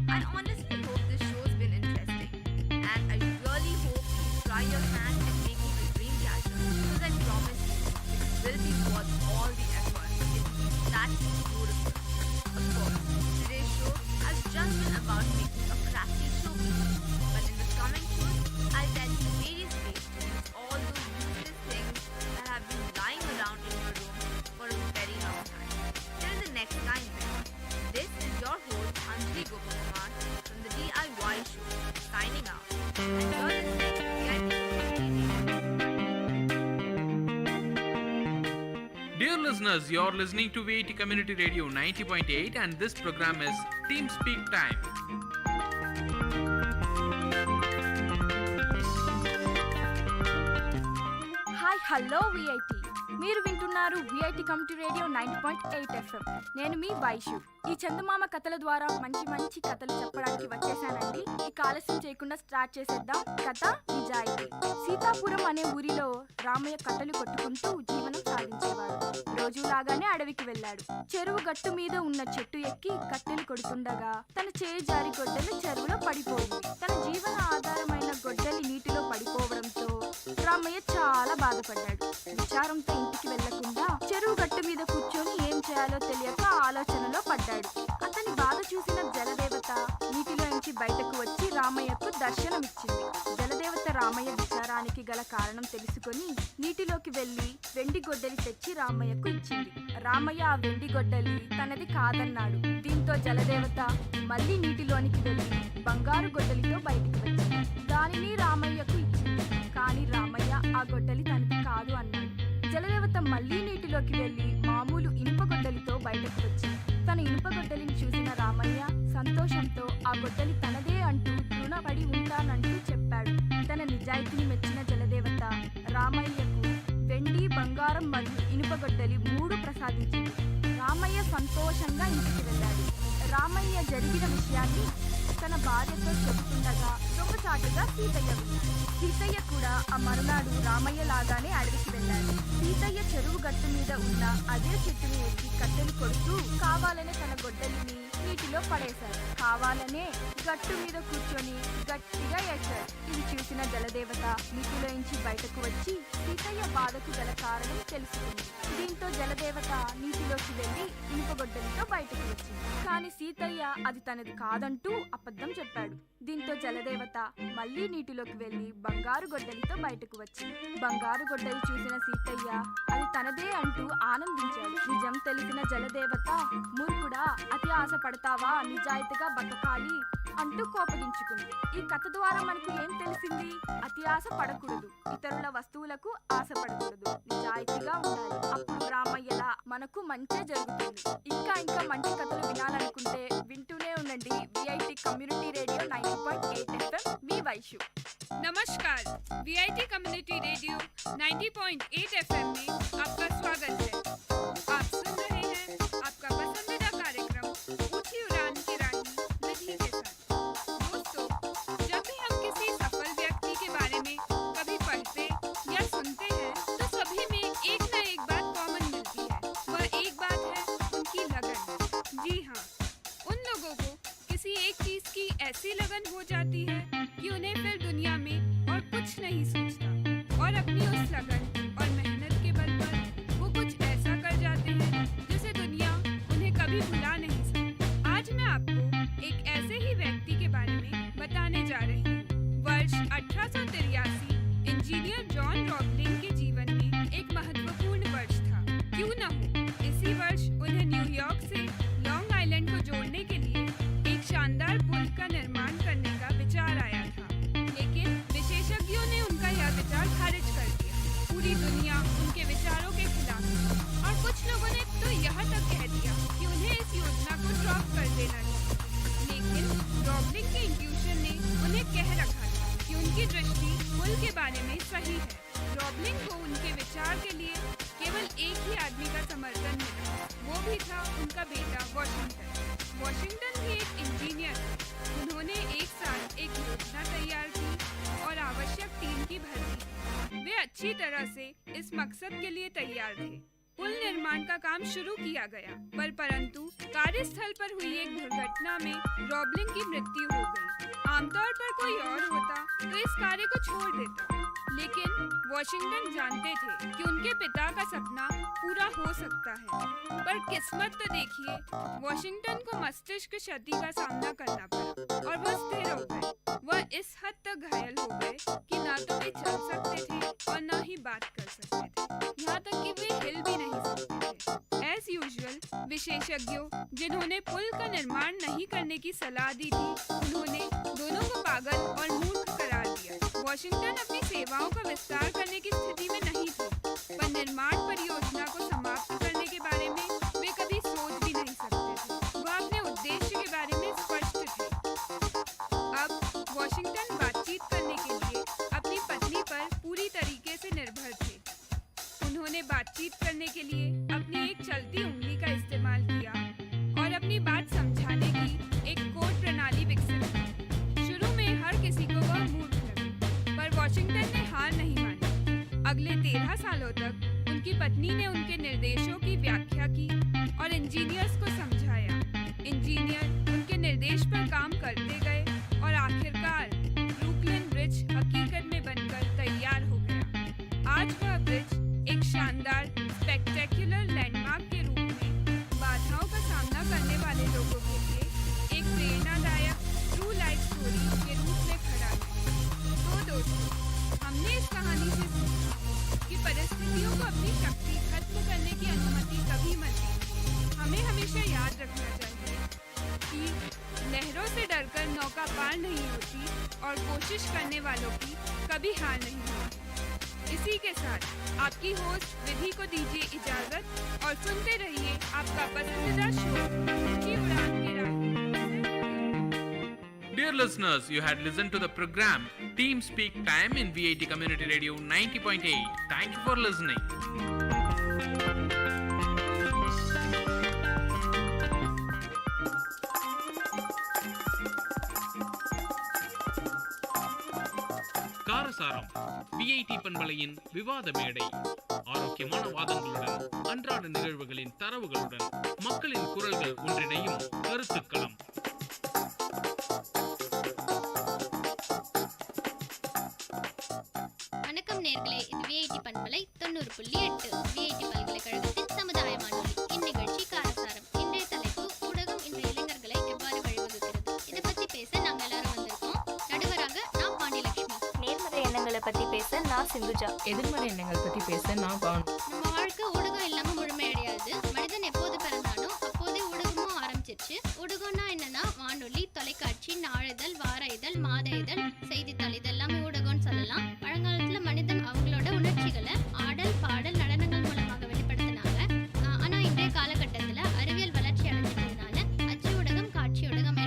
I honestly hope this show's been interesting. And I really hope you try your hand at making a dream catcher, because I promise you, it will be worth all the effort. It's that beautiful. Of course, today's show has just been about making a crafty showpiece. But in the coming shows, I'll tell you various ways to use all those useless things that have been lying around in your room for a very long time. Till the next time then, this is your host Anjali Gopalkumar from the DIY Show, signing out. And you're listening to VIT Dear listeners, you're listening to VIT Community Radio 90.8 and this program is Team Speak Time. Hi, hello VIT. మీరు వింటున్నారు VIT community radio 90.8 FM. నేను మీ వైషు. ఈ చందమామ కథల ద్వారా మంచి మంచి కథలు చెప్పడానికి వచ్చేసానండి. ఈ ఆలస్యం చేయకుండా స్టార్ట్ చేసేద్దాం. కథ నిజాయితీ. సీతాపురం అనే ఊరిలో రామయ్య కట్టెలు కొట్టుకుంటూ జీవనం సాగించేవాడు. రోజులాగానే అడవికి వెళ్ళాడు. చెరువు గట్టు మీద ఉన్న చెట్టు ఎక్కి కట్టెలు కొడుతుండగా తన చేయి జారి గొడ్డలి చెరువులో పడిపోయింది. తన జీవన ఆధారమైన గొడ్డలి నీటిలో పడిపోవడంతో రామయ్య చాలా బాధపడ్డాడు. విచారంతో ఇంటికి వెళ్లకుండా చెరువు గట్టు మీద కూర్చొని ఏం చేయాలో తెలియక ఆలోచనలో పడ్డాడు. అతని బాధ చూసిన జలదేవత నీటిలో నుంచి బయటకు వచ్చి రామయ్యకు దర్శనమిచ్చింది. జలదేవత రామయ్య విచారానికి గల కారణం తెలుసుకొని నీటిలోకి వెళ్లి వెండి గొడ్డలి తెచ్చి రామయ్యకు ఇచ్చింది. రామయ్య ఆ వెండి గొడ్డలి తనది కాదన్నాడు. దీంతో జలదేవత మళ్ళీ నీటిలోనికి వెళ్లి బంగారు గొడ్డలితో బయటకు వచ్చింది. దానిని రామయ్యకు ఇచ్చింది. కానీ రామయ్య ఆ గొడ్డలి తనది కాదు అన్నాడు. జలదేవత మళ్ళీ నీటిలోకి వెళ్లి మామూలు ఇనుప గొడ్డలితో బయటకు వచ్చింది. తన ఇనుప గొడ్డలిని చూసిన రామయ్య సంతోషంతో ఆ గొడ్డలి తనదే అంటూ రుణపడి ఉంటానంటూ చెప్పాడు. తన నిజాయితీని మెచ్చిన జలదేవత రామయ్యకు వెండి, బంగారం మరియు ఇనుప గొడ్డలి 3 ప్రసాదించింది. రామయ్య సంతోషంగా ఇంటికి వెళ్ళాడు. రామయ్య జరిగిన విషయాన్ని తన భార్యతో చెబుతుండగా దొంగచాటుగా సీతయ్య విన్నాడు. సీతయ్య కూడా ఆ మరునాడు రామయ్య లాగానే అడవికి వెళ్ళాడు. సీతయ్య చెరువు గట్టు మీద ఉన్న అదే చెట్టుని ఎక్కి కట్టెలు కొడుతూ కావాలనే తన గొడ్డలిని నీటిలో పడేశాడు. కావాలనే గట్టు మీద కూర్చొని గట్టిగా ఏడ్చాడు. ఇది చూసిన జలదేవత నీటిలోంచి బయటకు వచ్చి సీతయ్య బాధకు గల కారణం తెలుసుకుంది. దీంతో జలదేవత నీటిలోకి వెళ్లి ఇనుప గొడ్డలితో బయటకు వచ్చింది. కానీ సీతయ్య అది తనది కాదంటూ అబద్ధం చెప్పాడు. దీంతో జలదేవత మళ్ళీ నీటిలోకి వెళ్లి బంగారు గొడ్డలితో బయటకు వచ్చింది. బంగారు గొడ్డలి చూసిన సీతయ్య అది తనదే అంటూ ఆనందించాడు. నిజం తెలిసిన జలదేవత మూర్ఖుడా, అతి ఆశ పడతావా, నిజాయితీగా బతకాలి అంటూ కోపగించుకుంది. ఈ కథ ద్వారా మనకు ఏం తెలిసింది? అతి ఆశ పడకూడదు, ఇతరుల వస్తువులకు ఆశ పడకూడదు, నిజాయితీగా ఉండాలి. అప్పుడు రామయ్యలా మనకు మంచే జరుగుతుంది. ఇంకా ఇంకా మంచి కథలు వినాలనుకుంటే వింటూనే ఉండండి విఐటి కమ్యూనిటీ రేడియో 90.8 FM. మీ వైషు. नमस्कार, वीआईटी कम्युनिटी रेडियो 90.8 FM में आपका स्वागत है. आप सुन रहे हैं आपका पसंदीदा कार्यक्रम ऊंची उड़ान की रानी निधि के साथ. दोस्तों, जब भी हम किसी सफल व्यक्ति के बारे में कभी पढ़ते या सुनते हैं तो सभी में एक न एक बात कॉमन मिलती है. वह एक बात है उनकी लगन. जी हाँ, उन लोगों को किसी एक चीज की ऐसी लगन हो जाती है कि उन्हें फिर दुनिया में और कुछ नहीं सोचता और अपनी उस लगन और मेहनत के बल पर वो कुछ ऐसा कर जाते हैं जिसे दुनिया उन्हें कभी भुला नहीं सकती. आज मैं आपको एक ऐसे ही व्यक्ति के बारे में बताने जा रही हूँ. वर्ष 1883 इंजीनियर जॉन रॉबलिंग के जीवन में एक महत्वपूर्ण वर्ष था. क्यों न हो, इसी वर्ष उन्हें न्यूयॉर्क से लॉन्ग आइलैंड को जोड़ने के लिए एक शानदार पुल का निर्माण करने का विचार आया था. लेकिन विशेषज्ञों ने उनका यह विचार खारिज कर दिया. पूरी दुनिया उनके विचारों के खिलाफ थी और कुछ लोगों ने तो यहाँ तक कह दिया कि उन्हें इस योजना को ड्रॉप कर देना चाहिए. लेकिन रॉबलिंग के इंट्यूशन ने उन्हें कह रखा था कि उनकी दृष्टि पुल के बारे में सही है. रॉबलिंग को उनके विचार के लिए केवल एक ही आदमी का समर्थन मिला. वो भी था उनका बेटा वॉशिंगटन. वॉशिंगटन भी एक इंजीनियर थे. उन्होंने एक साथ एक योजना तैयार की और आवश्यक टीम की भर्ती की. वे अच्छी तरह से इस मकसद के लिए तैयार थे. पुल निर्माण का काम शुरू किया गया, परंतु कार्यस्थल पर हुई एक दुर्घटना में रॉबलिंग की मृत्यु हो गई. आमतौर पर कोई और होता तो इस कार्य को छोड़ देता, लेकिन वॉशिंगटन जानते थे कि उनके पिता का सपना पूरा हो सकता है. पर किस्मत तो देखिए, वॉशिंगटन को मस्तिष्क क्षति का सामना करना पड़ा और वह स्थिर हो गए. वह इस हद तक घायल हो गए कि ना तो वे चल सकते थे और ना ही बात कर सकते थे. यहाँ तक कि वे हिल भी नहीं सकते थे. एज यूजुअल, विशेषज्ञों जिन्होंने पुल का निर्माण नहीं करने की सलाह दी थी, उन्होंने दोनों को पागल और मूर्ख करार दिया. वॉशिंगटन अपनी सेवाओं का विस्तार करने की स्थिति में नहीं थे, पर निर्माण परियोजना को समाप्त करने के बारे में वे कभी सोच भी नहीं सकते थे. वह अपने उद्देश्य के बारे में स्पष्ट थे. अब वॉशिंगटन बातचीत करने के लिए अपनी पत्नी पर पूरी तरीके से निर्भर थे. उन्होंने बातचीत रखना चाहिए कि लहरों से डरकर नौका पार नहीं होती और कोशिश करने वालों की कभी हार नहीं होती। इसी के साथ आपकी होस्ट विधि को दीजिए इजाजत और सुनते रहिए आपका पसंदीदा शो ऊंची उड़ान की राह। Dear listeners, you had listened to the program Team Speak Time in VIT Community Radio 90.8. Thank you for listening. காரசாரம் VIT பண்பலையின் விவாத மேடை. ஆரோக்கியமான வாதங்களுடன், அன்றாட நிகழ்வுகளின் தரவுகளுடன், மக்களின் குரல்கள் ஒன்றிணையும் கருத்துக்களம். வணக்கம் நேர்களே, இது விஐடி பண்பலை 90.8 விஐடி பல்கலைக்கழகத்தின் சமுதாய வானொலி. இந்நிகழ்ச்சி காரசாரம். இன்றைய தலைப்பு ஊடகம் இன்றைய இளைஞர்களை எவ்வாறு வழிவகுக்கிறது. இதை பத்தி பேச நாங்க எல்லாரும் வந்திருக்கோம். நடுவராக நான் பாண்டியலட்சுமி. நேர்மறை எண்ணங்களை பத்தி பேச நான் சிந்துஜா. எதிர்மறை எண்ணங்கள் பத்தி பேச நான் பானு. நம்ம வாழ்க்கை ஊடகம் இல்லாம முழுமையடையாது. மனிதன் எப்போது பிறந்தானோ அப்போதே ஊடகமும் ஆரம்பிச்சிருச்சு. ஊடகம்னா என்னன்னா வானொலி, தொலைக்காட்சி, நாளிதழ், வார இதழ், மாத இதழ், செய்தித்தாள், இதெல்லாமே ஊடகம்னு சொல்லலாம். பழங்காலத்துல மனிதன் அவங்களோட உணர்ச்சிகளை ஆடல், பாடல், நடனங்கள் மூலமாக வெளிப்படுத்தினாங்க. ஆனா இன்றைய காலகட்டத்துல அறிவியல் வளர்ச்சி அடைஞ்சதுனால அச்சு ஊடகம், காட்சி ஊடகம்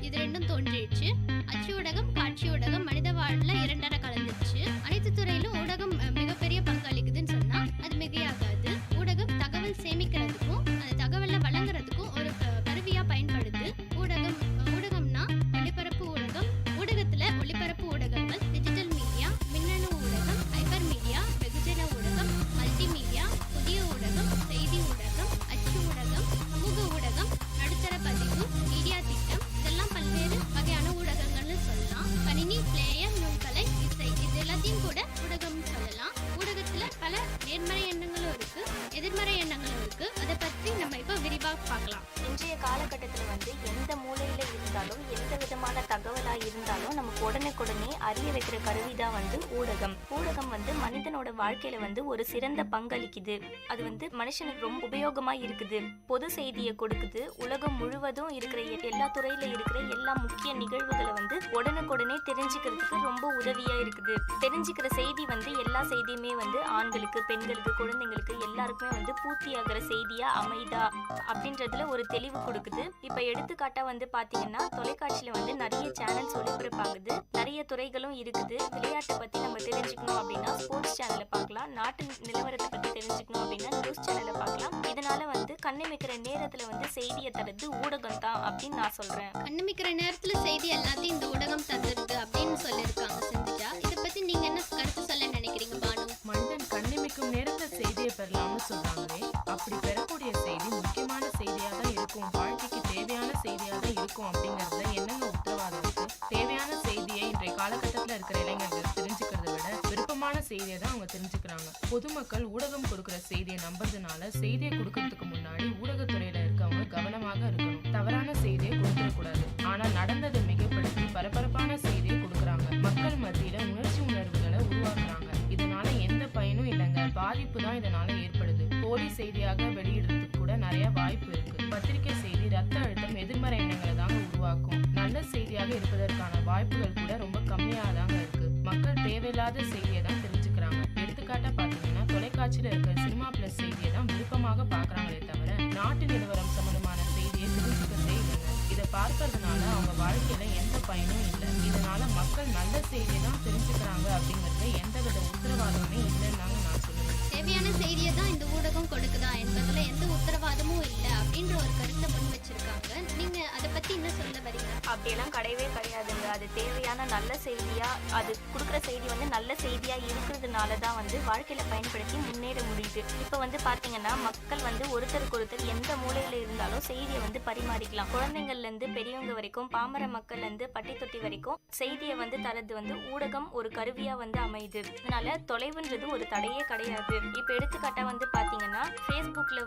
இது ரெண்டும் தோன்றிடுச்சு. அச்சு ஊடகம், காட்சி ஊடகம் மனித வாழ்ல இரண்டரை கலந்துருச்சு. அனைத்து துறையிலும் ஊடகம் மிகப்பெரிய பங்களிக்குதுன்னு சொன்னா அது மிகையாகாது. ஊடகம் தகவல் சேமிக்கிறதுக்கும் அந்த தகவலை வழங்குறதுக்கும் ஒரு கருவியா பயன்படுது. ஊடகம்னா ஒளிபரப்பு ஊடகம். ஊடகத்துல ஒளிபரப்பு ஊடகங்கள் டிஜிட்டல் மீடியா, மின்னணு ஊடகம், ஹைப்பர் மீடியா, வெகுஜன ஊடகம், மல்டிமீடியா, புதிய ஊடகம், செய்தி ஊடகம், அச்சு ஊடகம், சமூக ஊடகம், நடுத்தர பதிவு, மீடியா திட்டம், இதெல்லாம் பல்வேறு வகையான ஊடகங்கள்னு சொல்லலாம். கணினி, பிளேயர், நுண்கலை, இசை, இது எல்லாத்தையும் கூட ஊடகம்னு சொல்லலாம். ஊடகத்துல பல நேர்மறை எண்ணங்களும் இருக்கு, எதிர்மறை எண்ணங்களும் இருக்கு. அதை பற்றி நம்ம இப்போ விரிவாக பார்க்கலாம். இன்றைய காலகட்டத்தில் எந்த மூலையில இருந்தாலும் எந்த விதமான தகவலா இருந்தாலும் நமக்கு உடனே அறிய வைக்கிற கருவிதான் ஊடகம். ஊடகம் மனிதனோட வாழ்க்கையில ஒரு சிறந்த பங்களிக்குது. அது மனுஷனுக்கு ரொம்ப உபயோகமா இருக்குது. பொது செய்தியை கொடுக்குது. உலகம் முழுவதும் இருக்கிற எல்லா துறையில இருக்கிற எல்லா முக்கிய நிகழ்வுகளை உடனுக்குடனே தெரிஞ்சுக்கிறதுக்கு ரொம்ப உதவியா இருக்குது. தெரிஞ்சுக்கிற செய்தி எல்லா செய்தியுமே ஆண்களுக்கு, பெண்களுக்கு, குழந்தைங்களுக்கு எல்லாருக்குமே பூர்த்தியாகிற செய்தியா அமைதா அப்படின்றதுல ஒரு தெளிவு கொடுக்குது. இப்ப எடுத்துக்காட்டா பாத்தீங்கன்னா தொலைக்காட்சியில நிறைய சேனல்ஸ் ஒளிபரப்பாகுது. நிறைய துறைகளும் இருக்குது. விளையாட்டை பத்தி நம்ம தெரிஞ்சுக்கணும் அப்படின்னா ஸ்போர்ட்ஸ் சேனலை பார்க்கலாம். நாட்டு நிலவரத்தை பத்தி தெரிஞ்சுக்கணும் அப்படின்னா நியூஸ் சேனலை பார்க்கலாம். இதனால கண்ணிமைக்கிற நேரத்துல செய்தியை தருது ஊடகம் தான் அப்படின்னு நான் சொல்றேன். கண்ணிமைக்கிற நேரத்துல செய்தி எல்லாத்தையும் இந்த ஊடகம் தந்துருது அப்படின்னு சொல்லியிருக்காங்க சிந்துஜா. இதை பத்தி நீங்க என்ன கருத்து சொல்ல நினைக்கிறீங்க பானு? மனிதன் கண்ணிமைக்கும் நேரத்துல செய்தியை பெறலாம்னு சொல்றாங்களே, அப்படி பெறக்கூடிய செய்தி முக்கியமான செய்தியா தான் இருக்கும், வாழ்க்கைக்கு தேவையான செய்தியா தான் இருக்கும் அப்படிங்கறதுல என்னங்க உத்தரவாதம் இருக்கு? தேவையான செய்தியை இன்றைய காலகட்டத்துல இருக்கிற இளைஞர்கள் தெரிஞ்சுக்கிறத விட விருப்பமான செய்தியை தான் அவங்க தெரிஞ்சுக்கிறாங்க. பொதுமக்கள் ஊடகம் கொடுக்கிற செய்தியை நம்புறதுனால செய்தியை கொடுக்கறதுக்கு முன்னாடி ஊடகத்துறையில இருக்கவங்க கவனமாக இருக்கணும். தவறான செய்தியை கொடுத்துடக்கூடாது. ஆனா நடந்ததை மிகப்படுத்தி பரபரப்பான செய்தியை கொடுக்கறாங்க. மக்கள் மத்தியில உணர்வுகளை உருவாக்குறாங்க. இதனால எந்த பயனும் இல்லைங்க, பாதிப்பு தான் இதனால ஏற்படுது. போலி செய்தியாக வெளியிடுறதுக்கு கூட நிறைய வாய்ப்பு இருக்கு. பத்திரிகை செய்தி ரத்த அழுத்தம், எதிர்மறை எண்ணங்களை தாங்க உருவாக்கும். நல்ல செய்தியாக இருப்பதற்கான வாய்ப்புகள் கூட ரொம்ப கம்மியாக தாங்க இருக்கு. மக்கள் தேவையில்லாத செய்தியை தான் தெரிஞ்சுக்கிறாங்க. எடுத்துக்காட்டா பாத்தீங்கன்னா தொலைக்காட்சியில இருக்கிற சினிமா பிளஸ் செய்தியை தான் விருப்பமாக பாக்குறாங்களே தவிர நாட்டு நிலவரம் சம்பந்தமான செய்தியை தெரிஞ்சுக்கிறதே இல்லைங்க. இதை பார்க்கறதுனால அவங்க வாழ்க்கையில எந்த பயனும் இல்லை. இதனால மக்கள் நல்ல செய்தியை தான் தெரிஞ்சுக்கிறாங்க அப்படிங்கறது எந்தவித உத்தரவாதமே இல்லைன்னு நான் சொல்லுவேன். தேவையான செய்தியை தான் இந்த ஊடகம் கொடுக்குதா என்பதுல எந்த உத்தரவாதமும் இல்லை அப்படின்ற ஒரு கருத்தை முன் வச்சிருக்காங்க. நீங்க அதை பத்தி என்ன சொல்ல வரீங்க? அப்படியெல்லாம் கிடையவே கிடையாதுங்க. அது தேவையான நல்ல செய்தியா, அது கொடுக்குற செய்தி நல்ல செய்தியா இருக்கிறதுனால தான் வாழ்க்கையில பயன்படுத்தி முன்னேற முடியுது. இப்ப பாத்தீங்கன்னா மக்கள் ஒருத்தருக்கு ஒருத்தர் எந்த மூலையில இருந்தாலும் செய்தியை பரிமாறிக்கலாம். குழந்தைங்கள்ல இருந்து பெரியவங்க வரைக்கும், பாமர மக்கள்ல இருந்து பட்டி தொட்டி வரைக்கும் செய்தியை தரது ஊடகம் ஒரு கருவியா அமையுது. அதனால தொலைவுன்றது ஒரு தடையே கிடையாது. இப்ப எடுத்துக்காட்டா பாத்தீங்கன்னா Facebookல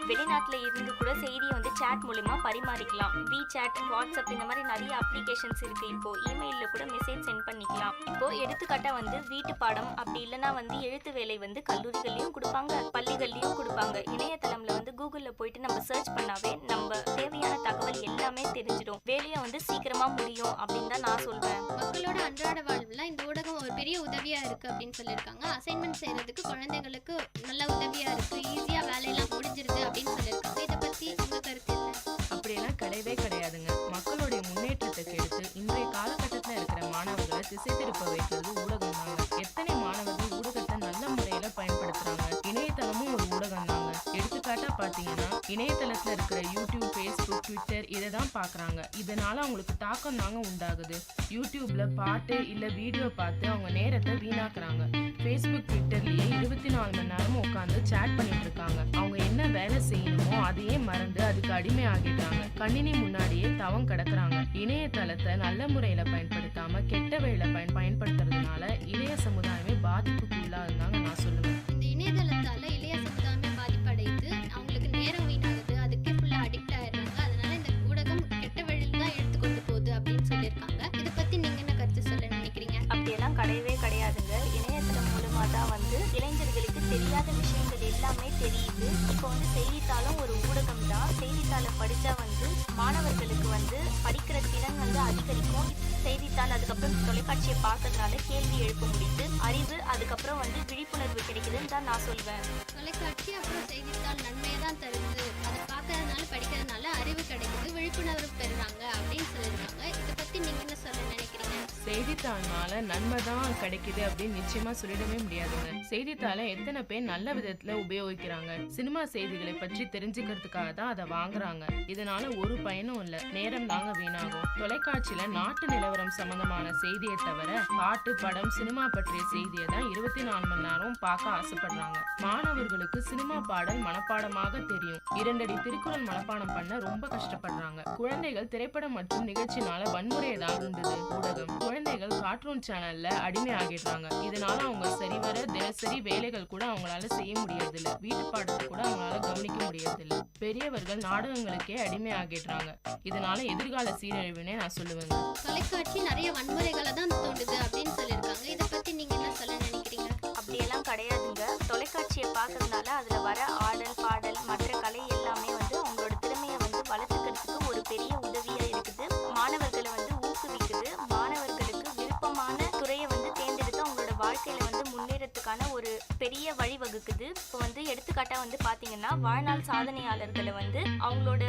வெளிநாட்டுல இருந்து கூட செய்தியை சேட் மூலமா பரிமாறிக்கலாம். WeChat சாட், வாட்ஸ்அப் இந்த மாதிரி நிறைய அப்ளிகேஷன்ஸ் இருக்குது. இப்போது இமெயிலில் கூட மெசேஜ் சென்ட் பண்ணிக்கலாம். இப்போது எடுத்துக்காட்டாக வந்து வீட்டு பாடம் அப்படி இல்லைனா வந்து எழுத்து வேலை வந்து கல்லூரிகள்லையும் கொடுப்பாங்க, பள்ளிகள்லையும் கொடுப்பாங்க. இணையதளம்ல வந்து கூகுளில் போயிட்டு நம்ம சர்ச் பண்ணாவே நம்ம தேவையான தகவல் எல்லாமே தெரிஞ்சிடும். வேலையை வந்து சீக்கிரமாக முடியும் அப்படின்னு தான் நான் சொல்வேன். மக்களோட அன்றாட வாழ்வில் இந்த ஊடகம் ஒரு பெரிய உதவியா இருக்கு அப்படின்னு சொல்லியிருக்காங்க. அசைன்மெண்ட் செய்யறதுக்கு குழந்தைங்களுக்கு நல்ல உதவியா இருக்கு, ஈஸியா வேலையெல்லாம் முடிஞ்சிருது அப்படின்னு சொல்லியிருக்காங்க. இதை பத்தி உங்க கருத்து என்ன? அப்படியெல்லாம் கிடையவே கிடையாதுங்க. மக்களுடைய முன்னேற்றத்தை கெடுத்து இன்றைய காலகட்டத்தில் இருக்கிற மாணவர்களை திசை திருப்ப வைக்கிறது ஊடகம் தாங்க. எத்தனை மாணவர்கள் ஊடகத்தை நல்ல முறையில பயன்படுத்துறாங்க. இணையதளமும் ஒரு ஊடகம் தாங்க. எடுத்துக்காட்டா பாத்தீங்கன்னா இணையதளத்துல இருக்கிற யூடியூப், ஃபேஸ்புக், ட்விட்டர் இதை தான் பாக்குறாங்க. இதனால அவங்களுக்கு தாக்கம் தாங்க உண்டாகுது. யூடியூப்ல பாட்டு இல்ல வீடியோ பார்த்து அவங்க நேரத்தை வீணாக்குறாங்க. ஃபேஸ்புக், ட்விட்டர்லயே 24 மணி நேரமும் உட்காந்து சேட் பண்ணிட்டு இருக்காங்க. அவங்க என்ன வேலை செய்யணுமோ அதையே மறந்து அதுக்கு அடிமை ஆகிட்டாங்க. கணினி முன்னாடியே தவம் கிடக்குறாங்க. இணையதளத்தை நல்ல முறையில பயன்படுத்தாம கெட்ட வழியில பயன்படுத்துறதுனால இளைய சமுதாயமே பாதிப்புக்கு உள்ளாதுதாங்க நான் சொல்லுவேன். இந்த இணையதளத்தால இளைய சமுதாயமே பாதிப்படைந்து அவங்களுக்கு நேரம் வீணாகுது, அதுக்கே ஃபுல்லா அடிக்ட் ஆயிடுறாங்க. அதனால இந்த ஊடகம் கெட்ட வழியில் தான் எடுத்துக்கொண்டு போகுது அப்படின்னு சொல்லியிருக்காங்க. இதை பத்தி நீங்க என்ன கருத்து சொல்ல நினைக்கிறீங்க? அப்படியெல்லாம் கிடையவே கிடையாதுங்க. இணையதளம் மூலமா தான் வந்து இளைஞர்களுக்கு தெரியாத விஷயங்கள் எல்லாமே தெரியுது. இப்போ வந்து செய்தித்தாளும் ஒரு ஊடகம் தான். செய்தித்தாளை படித்தா வந்து மாணவர்களுக்கு வந்து படிக்கிற திறன் வந்து அதிகரிக்கும். செய்தித்தாள் அதுக்கப்புறம் தொலைக்காட்சியை பார்க்கறதுனால கேள்வி எழுப்ப முடியுது, அறிவு அதுக்கப்புறம் வந்து விழிப்புணர்வு கிடைக்குதுன்னு தான் நான் சொல்வேன். தொலைக்காட்சி அப்புறம் செய்தித்தாள் நன்மையை தான் தருது. அதை பார்க்கறதுனால படிக்கிறதுனால அறிவு கிடைக்குது, விழிப்புணர்வு பெறுறாங்க அப்படின்னு சொல்லியிருக்காங்க. இதை பத்தி நீங்க என்ன சொல்ல நினைக்கிறீங்க? செய்தித்தாள்னால நன்மை தான் கிடைக்குது அப்படின்னு நிச்சயமா சொல்லிடவே முடியாதுங்க. செய்தித்தாளை எத்தனை பேர் நல்ல விதத்துல உபயோகிக்கிறாங்க. சினிமா செய்திகளை பற்றி தெரிஞ்சுக்கிறதுக்காக தான் அதை வாங்குறாங்க. இதனால ஒரு பயனும் இல்ல, நேரம் தாங்க வீணாகும். தொலைக்காட்சியில நாட்டு நிலவரம் சம்பந்தமான செய்தியை தவிர பாட்டு, படம், சினிமா பற்றிய செய்தியை தான் 24 மணி நேரம் பார்க்க ஆசைப்படுறாங்க. மாணவர்களுக்கு சினிமா பாடல் மனப்பாடமாக தெரியும். 2 அடி திருக்குறள் மனப்பாடம் பண்ண ரொம்ப கஷ்டப்படுறாங்க. குழந்தைகள் திரைப்படம் மற்றும் நிகழ்ச்சினால வன்முறையை தான் உண்டுது ஊடகம். குழந்தைகள் கார்ட்டூன் சேனல்ல அடிமை ஆகிடுறாங்க. இதனால அவங்க சரிவர தினசரி வேலைகள் கூட அவங்களால செய்ய முடியறதில்ல. வீட்டு பாடத்தை கூட அவங்களால கவனிக்க முடியறதில்ல. பெரியவர்கள் நாடகங்களுக்கே அடிமை ஆகிடுறாங்க. இதனால எதிர்கால சீரழிவுனே நான் சொல்லுவேங்க. தொலைக்காட்சி நிறைய வன்முறைகளை தான் தூண்டுது அப்படின்னு சொல்லியிருக்காங்க. இதை பத்தி நீங்க என்ன சொல்ல நினைக்கிறீங்க? அப்படியெல்லாம் கிடையாதுங்க. தொலைக்காட்சியை பார்க்கறதுனால அதுல வர ஆடல், பாடல், மற்ற கலை எல்லாமே வந்து அவங்களோட திறமையை வந்து வளர்த்துக்கிறதுக்கு ஒரு பெரிய உதவியா இருக்குது. மாணவர்களை வந்து ஊக்குவிக்குது. மாணவர்களுக்கு விருப்பமான துறையை வந்து தேர்ந்தெடுத்து அவங்களோட வாழ்க்கையில வந்து முன்னேறதுக்கான ஒரு பெரிய வழிவகுக்குது. இப்போ வந்து எடுத்துக்காட்டா வந்து பாத்தீங்கன்னா வாழ்நாள் சாதனையாளர்களை வந்து அவங்களோட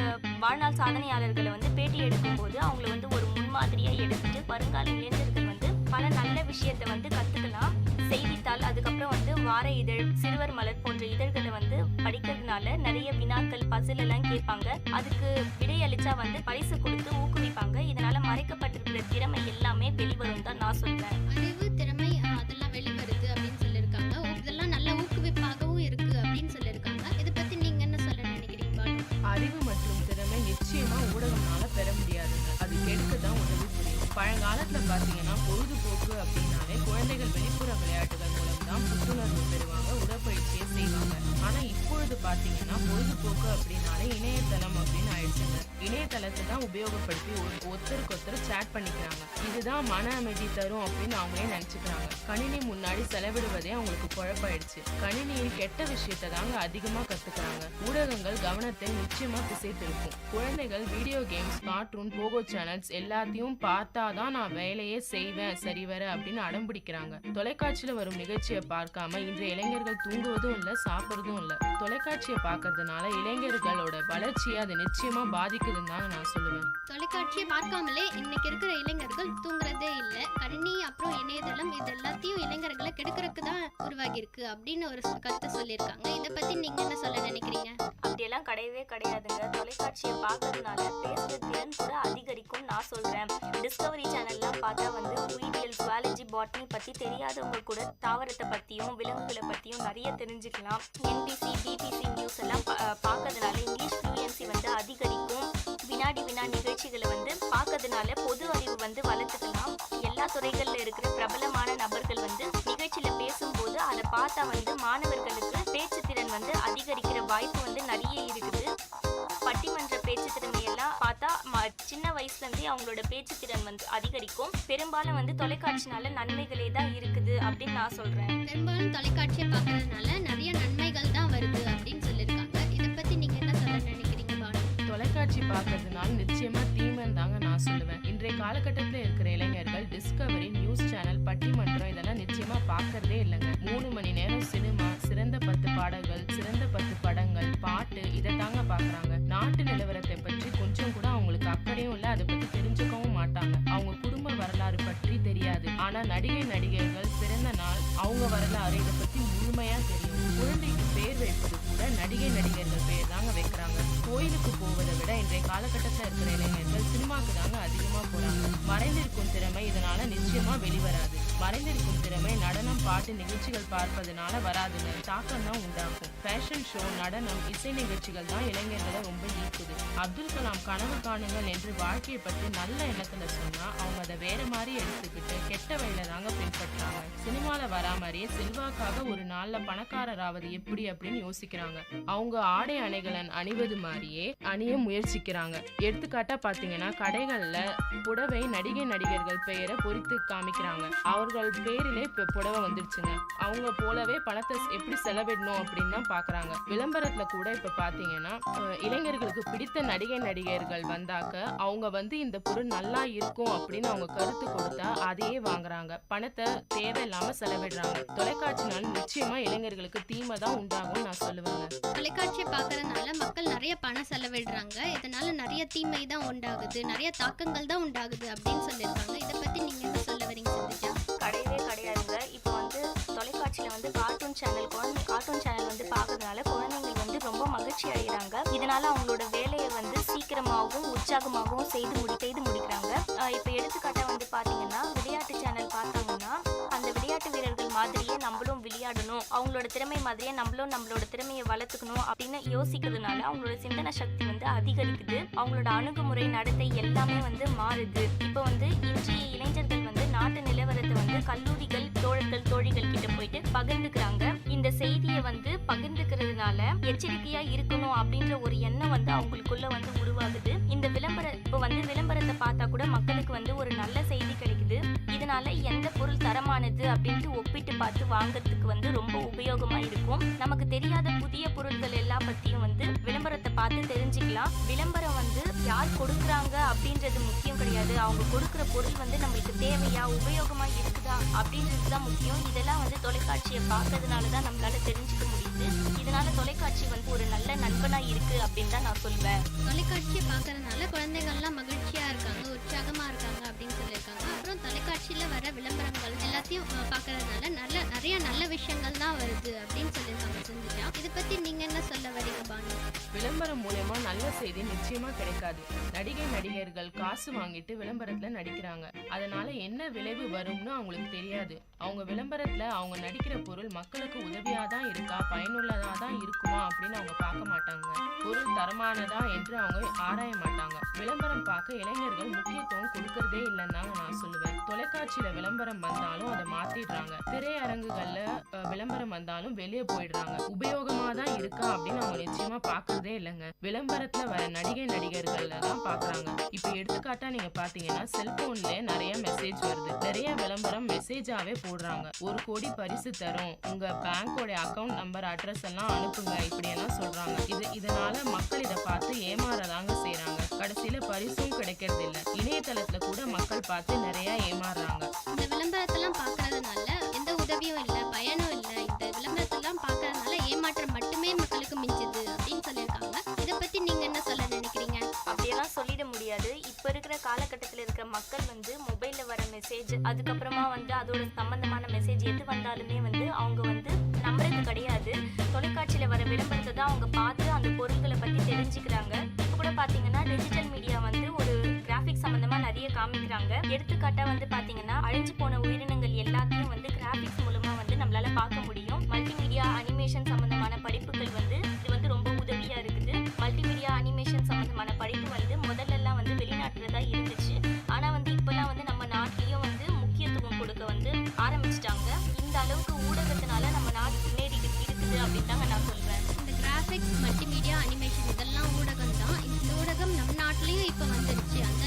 வாழ்நாள் சாதனையாளர்களை வந்து பேட்டி எடுக்கும் போது அவங்கள வந்து ஒரு முன்மாதிரியா எடுத்துட்டு வருங்கால இளைஞர்கள் வந்து பல நல்ல விஷயத்தை வந்து கத்துக்கலாம். செய்தித்தாள் அதுக்கப்புறம் வந்து வார இதழ், சிறுவர் மலர் போன்ற இதழ்களை வந்து படிக்கிறதுனால நிறைய வினாக்கள், பசில் எல்லாம் கேட்பாங்க. அதுக்கு விடையளிச்சா வந்து பரிசு கொடுத்து ஊக்குவிப்பாங்க. இதனால மறைக்கப்பட்டிருக்கிற திறமை எல்லாமே வெளிவரும் தான் நான் சொல்றேன். அறிவு, திறமை அதெல்லாம் வெளிவருது அப்படின்னு சொல்லியிருக்காங்க. இதெல்லாம் நல்ல ஊக்குவிப்பாகவும் இருக்கு அப்படின்னு சொல்லியிருக்காங்க. இதை பத்தி நீங்க என்ன சொல்ல நினைக்கிறீங்க? அறிவு மற்றும் திறமை நிச்சயமா ஊடகம்னால பெற முடியாதுங்க. அது கெடுக்க தான் உதவி புரியும். பழங்காலத்துல பாத்தீங்கன்னா பொழுதுபோக்கு அப்படின்னாலே குழந்தைகள் வெளிப்புற விளையாட்டுகள் மூலம் தான் புத்துணர்வு பெறுவாங்க, உடற்பயிற்சியை செய்வாங்க. ஆனா இப்பொழுது பாத்தீங்கன்னா பொழுதுபோக்கு அப்படின்னாலே இணையதளம் அப்படின்னு ஆயிடுச்சுங்க. இணையதளத்தை தான் உபயோகப்படுத்தி ஒருத்தருக்கு ஒருத்தர் சேட் பண்ணிக்கிறாங்க. இதுதான் மன அமைதி தரும் அப்படின்னு அவங்களே நினைச்சுக்கிறாங்க. கணினி முன்னாடி செலவிடுவதே அவங்களுக்கு குழப்பாயிடுச்சு. கணினியில் கெட்ட விஷயத்தை தாங்க அதிகமா கத்துக்கிறாங்க. ஊடகங்கள் கவனத்தை நிச்சயமா திசை திருப்பும். குழந்தைகள் வீடியோ கேம்ஸ், கார்ட்டூன், போகோ சேனல்ஸ் எல்லாத்தையும் பார்த்தாதான் நான் வேலையே செய்வேன் சரிவர அப்படின்னு அடம்பிடிக்கிறாங்க. தொலைக்காட்சியில வரும் நிகழ்ச்சியை பார்க்காம இன்றைய இளைஞர்கள் தூங்குவதும் இல்ல, சாப்பிடுறதும் இல்ல. தொலைக்காட்சியை பார்க்கறதுனால இளைஞர்களோட வளர்ச்சியை அது நிச்சயமா பாதிக்குதுன்னு தான் நான் சொல்லுவேன். தொலைக்காட்சியை பார்க்காமலே இன்னைக்கு இருக்கிற இளைஞர்கள் தூங்குறதே இல்லை. கணினி அப்புறம் இணையதளம் இது எல்லாத்தையும் இளைஞர்களை கெடுக்கிறதுக்கு தான் உருவாகி இருக்கு அப்படின்னு ஒரு கருத்தை சொல்லியிருக்காங்க. இதை பத்தி நீங்க என்ன சொல்ல நினைக்கிறீங்க? அப்படியெல்லாம் கிடையவே கிடையாதுங்க. தொலைக்காட்சியை பார்க்கறதுனால பேசுற திறன் கூட அதிகரிக்கும் நான் சொல்றேன். டிஸ்கவரி சேனல்லாம் பார்த்தா வந்து உயிரியல், சுவாலஜி, பாட்னி பத்தி தெரியாதவங்க கூட தாவரத்தை பத்தியும் விலங்குகளை பத்தியும் நிறைய தெரிஞ்சுக்கலாம். NBC, BBC நியூஸ் எல்லாம் பார்க்கறதுனால இங்கிலீஷ் ஃப்ளூயன்சி வந்து அதிகரிக்கும். வினாடி வினா நிகழ்ச்சிகளை வந்து பார்க்கறதுனால பொது அறிவு வந்து வளர்த்துக்கலாம். எல்லா துறைகள்ல இருக்கிற பிரபலமான நபர்கள் வந்து நிகழ்ச்சியில பேசும்போது அதை பார்த்தா வந்து மாணவர்களுக்கு பேச்சு திறன் வந்து அதிகரிக்கிற வாய்ப்பு வந்து நிறைய இருக்குது. பட்டிமன்ற பேச்சு திறமையெல்லாம் பார்த்தா சின்ன வயசுலேருந்தே அவங்களோட பேச்சு திறன் வந்து அதிகரிக்கும். பெரும்பாலும் வந்து தொலைக்காட்சினால நன்மைகளே தான் இருக்குது அப்படின்னு நான் சொல்கிறேன். பெரும்பாலும் தொலைக்காட்சியை பார்க்கறதுனால நிறைய நன்மைகள் தான் வருது அப்படின்னு சொல்லியிருக்காங்க. இதை பற்றி நீங்கள் என்ன சொல்ல நினைக்கிறீங்க பானு? தொலைக்காட்சி பார்க்கறதுனால நிச்சயமா தீமைன்னு தாங்க நான் சொல்லுவேன். இன்றைய காலகட்டத்தில் இருக்கிற இளைஞர்கள் டிஸ்கவரி, நியூஸ் சேனல், பட்டிமன்றம் இதெல்லாம் நிச்சயமா பார்க்கறதே இல்லைங்க. 3 மணி நேரம் சினிமா, சிறந்த 10 பாடல்கள், சிறந்த 10 படங்கள், பாட்டு இதை தாங்க பார்க்குறாங்க. நாட்டு நிலவரத்தை பற்றி கொஞ்சம் கூட அவங்களுக்கு அக்கறையும் இல்லை, அதை பற்றி தெரிஞ்சுக்கவும் மாட்டாங்க. அவங்க குடும்ப வரலாறு பற்றி தெரியாது. ஆனா நடிகர்கள் பிறந்த நாள், அவங்க வரலாறு இதை பற்றி முழுமையா தெரியும். குழந்தைக்கு பேர் வைப்பது கூட நடிகர்கள் பேர் தாங்க வைக்கிறாங்க. கோயிலுக்கு போவதை விட இன்றைய காலகட்டத்தில் இருக்கிற இளைஞர்கள் சினிமாக்கு தாங்க அதிகமா போறாங்க. மறைந்திருக்கும் திறமை இதனால நிச்சயமா வெளிவராது. மறைந்திருக்கும் திறமை நடனம், பாட்டு நிகழ்ச்சிகள் பார்ப்பதனால வராதுங்க, தாக்கம் தான் உண்டாகும். ஃபேஷன் ஷோ, நடனம், இசை நிகழ்ச்சிகள் தான் இளைஞர்களை ரொம்ப ஈர்க்குது. அப்துல் கலாம் கனவு காணுங்கள் என்று வாழ்க்கையை பற்றி நல்ல எண்ணத்துல சொன்னா அவங்க அதை வேற மாதிரி எடுத்துக்கிட்டு கெட்ட வழியில தாங்க பின்பற்றாங்க. சினிமால வரா மாதிரியே செல்வாக்காக ஒரு நாள்ல பணக்காரராவது எப்படி அப்படின்னு யோசிக்கிறாங்க. அவங்க ஆடை அணிகளை அணிவது மாதிரியே அணிய முயற்சிக்கிறாங்க. எடுத்துக்காட்டா பாத்தீங்கன்னா கடைகள்ல புடவை நடிகர்கள் பெயரை பொறித்து காமிக்கிறாங்க. அவர்கள் பேரிலே இப்ப புடவை வந்துருச்சுங்க. அவங்க போலவே பணத்தை எப்படி செலவிடணும் அப்படின்னு தான் பாக்குறாங்க. விளம்பரத்துல கூட இப்ப பாத்தீங்கன்னா இளைஞர்களுக்கு பிடித்த நடிகர்கள் வந்தாக்க அவங்க வந்து இந்த பொருள் நல்லா இருக்கும் அப்படின்னு அவங்க கருத்து கொடுத்தா அதையே வாங்குறாங்க. பணத்தை தேவையில்லாம செலவிடுறாங்க. தொலைக்காட்சினால நிச்சயமா இளைஞர்களுக்கு தீமை தான் உண்டாகும் நான் சொல்லுவேங்க. தொலைக்காட்சியை பார்க்கறதுனால மக்கள் நிறைய பணம் செலவிடுறாங்க. இதனால நிறைய தீமை தான் உண்டாகுது, நிறைய தாக்கங்கள் தான் உண்டாகுது அப்படின்னு சொல்லியிருக்காங்க. இதை பத்தி நீங்க என்ன சொல்ல வரீங்க சந்திஜா? கிடையவே கிடையாதுங்க. இப்போ வந்து தொலைக்காட்சியில வந்து கார்ட்டூன் சேனல் வந்து பார்க்கறதுனால குழந்தைகள் வந்து ரொம்ப மகிழ்ச்சி அடைகிறாங்க. இதனால அவங்களோட வேலையை வந்து சீக்கிரமாகவும் உற்சாகமாகவும் செய்து முடிக்கிறாங்க. இப்போ எடுத்துக்காட்டா வந்து பாத்தீங்கன்னா விளையாட்டு சேனல் பார்த்தாங்கன்னா அந்த விளையாட்டு வீரர்கள் மாதிரியே நம்மளும் விளையாடணும், அவங்களோட திறமை மாதிரியே நம்மளோட திறமையை வளர்த்துக்கணும் அப்படின்னு யோசிக்கிறதுனால அவங்களோட சிந்தனை சக்தி வந்து அதிகரிக்குது. அவங்களோட அணுகுமுறை, நடத்தை எல்லாமே வந்து மாறுது. இப்போ வந்து இன்றைய இளைஞர்கள் வந்து நாட்டு நிலவரத்தை வந்து கல்லூரிகள், தோழிகள் கிட்ட போயிட்டு பகிர்ந்துக்கிறாங்க. இந்த செய்தியை வந்து பகிர்ந்துக்கிறதுனால எச்சரிக்கையா இருக்கணும் அப்படின்ற ஒரு எண்ணம் வந்து அவங்களுக்குள்ள வந்து உருவாகுது. இந்த விளம்பரத்தை பார்த்தா கூட மக்களுக்கு வந்து ஒரு நல்ல செய்தி கிடைக்குது. இதனால எந்த பொருள் தரமானது அப்படின்ட்டு ஒப்பிட்டு பார்த்து வாங்கறதுக்கு வந்து ரொம்ப உபயோகமா இருக்கும். நமக்கு தெரியாத புதிய பொருட்கள் எல்லாம் பத்தியும் வந்து விளம்பரத்தை பார்த்து தெரிஞ்சுக்கலாம். விளம்பரம் வந்து யார் கொடுக்குறாங்க அப்படின்றது முக்கியம் கிடையாது. அவங்க கொடுக்குற பொருள் வந்து நம்மளுக்கு தேவையா, உபயோகமா இருக்குதா அப்படின்றது தான் முக்கியம். இதெல்லாம் வந்து தொலைக்காட்சியை பார்க்கறதுனால தான் நம்மளால தெரிஞ்சுக்க முடியுது. இதனால தொலைக்காட்சி வந்து ஒரு நல்ல நண்பனா இருக்கு அப்படின்னு தான் நான் சொல்வேன். தொலைக்காட்சியை பார்க்கறதுனால குழந்தைகள்லாம் மகிழ்ச்சியா இருக்காங்க, உற்சாகமா இருக்காங்க அப்படின்னு சொல்லியிருக்காங்க. அப்புறம் தொலைக்காட்சியில வர விளம்பரங்கள் எல்லாத்தையும் பார்க்கறதுனால நிறைய நல்ல விஷயங்கள் தான் வருது அப்படின்னு சொல்லியிருக்காங்க சந்திஜா. இதை பத்தி நீங்க என்ன சொல்ல வரீங்க பானு? விளம்பரம் மூலமா நல்ல செய்தி நிச்சயமா கிடைக்காது. நடிகர்கள் காசு வாங்கிட்டு விளம்பரத்துல நடிக்கிறாங்க. அதனால என்ன விளைவு வரும்னு அவங்களுக்கு தெரியாது. அவங்க விளம்பரத்துல அவங்க நடிக்கிற பொருள் மக்களுக்கு உதவியா தான் இருக்கா, பயனுள்ளதா தான் இருக்குமா அப்படின்னு அவங்க பார்க்க மாட்டாங்க. பொருள் தரமானதா என்று அவங்க ஆராய மாட்டாங்க. விளம்பரம் பார்க்க இளைஞர்கள் முக்கியத்துவம் கொடுக்கறதே இல்லைன்னு நான் சொல்லுவேன். தொலைக்காட்சியில விளம்பரம் வந்தாலும் அதை மாத்திடுறாங்க. திரையரங்குகள்ல விளம்பரம் வந்தாலும் வெளியே போயிடுறாங்க. உபயோகமா தான் இருக்கா அப்படின்னு அவங்க நிச்சயமா பாக்குறதே இல்லைங்க. விளம்பரத்துல வர நடிகர்கள் தான் பாக்குறாங்க. இப்ப எடுத்துக்காட்டா நீங்க பாத்தீங்கன்னா செல்போன்ல நிறைய மெசேஜ் வருது. நிறைய விளம்பரம் மெசேஜாவே போடுறாங்க. 1 கோடி பரிசு தரும், உங்க பேங்கோட அக்கவுண்ட் நம்பர், அட்ரஸ் எல்லாம் அனுப்புங்க, இப்படி எல்லாம் சொல்றாங்க. இதனால மக்கள் இதை பார்த்து ஏமாறதாங்க செய்யறாங்க. கடைசியில பரிசும் கிடைக்கிறது இல்ல. இணையதளத்துல கூட மக்கள் பார்த்து நிறைய ஏமாறுறாங்க. இந்த விளம்பரத்தெல்லாம் பார்க்கறதுனால எந்த உதவியும் இல்லை, பயனும் இல்லை. இந்த விளம்பரத்தெல்லாம் பார்க்கறதுனால ஏமாற்றம் மட்டுமே மக்களுக்கு மிஞ்சுது அப்படின்னு சொல்லியிருக்காங்க. இதை பத்தி நீங்க என்ன சொல்ல நினைக்கிறீங்க? அப்படியெல்லாம் சொல்லிட முடியாது. இப்ப இருக்கிற காலகட்டத்தில் இருக்கிற மக்கள் வந்து மொபைல்ல வர மெசேஜ், அதுக்கப்புறமா வந்து அதோட சம்பந்தமான மெசேஜ் எது வந்தாலுமே வந்து அவங்க வந்து நம்புறது கிடையாது. தொலைக்காட்சியில வர விளம்பரத்தை தான் அவங்க பார்த்து அந்த பொருட்களை பத்தி தெரிஞ்சுக்கிறாங்க. இப்போ கூட பாத்தீங்கன்னா டிஜிட்டல் மீடியா வந்து ஒரு கிராஃபிக் சம்பந்தமா நிறைய காமிக்கிறாங்க. எடுத்துக்காட்டா வந்து பாத்தீங்கன்னா அழிஞ்சு போன உயிரினங்கள் எல்லாத்தையும் வந்து கிராஃபிக்ஸ் மூலமா வந்து நம்மளால பார்க்க முடியும். மல்டிமீடியா அனிமேஷன் சம்பந்தமான படிப்புகள் வந்து இது வந்து ரொம்ப உதவியா இருக்குது. மல்டிமீடியா அனிமேஷன் சம்பந்தமான படிப்பு வந்து முதல்ல எல்லாம் வந்து வெளிநாட்டுல தான் இருந்துச்சு. ஆனா வந்து இப்பெல்லாம் வந்து நம்ம நாட்டிலையும் வந்து முக்கியத்துவம் கொடுக்க வந்து ஆரம்பிச்சிட்டாங்க. இந்த அளவுக்கு ஊடகத்தினால நம்ம நாடு முன்னேறி இருக்குது அப்படின்னு தாங்க நான் சொல்றேன். இந்த கிராஃபிக்ஸ், மல்டிமீடியா, அனிமேஷன் இதெல்லாம் ஊடகம் தான். இந்த ஊடகம் நம்ம நாட்டிலையும் இப்போ வந்துருச்சு. அந்த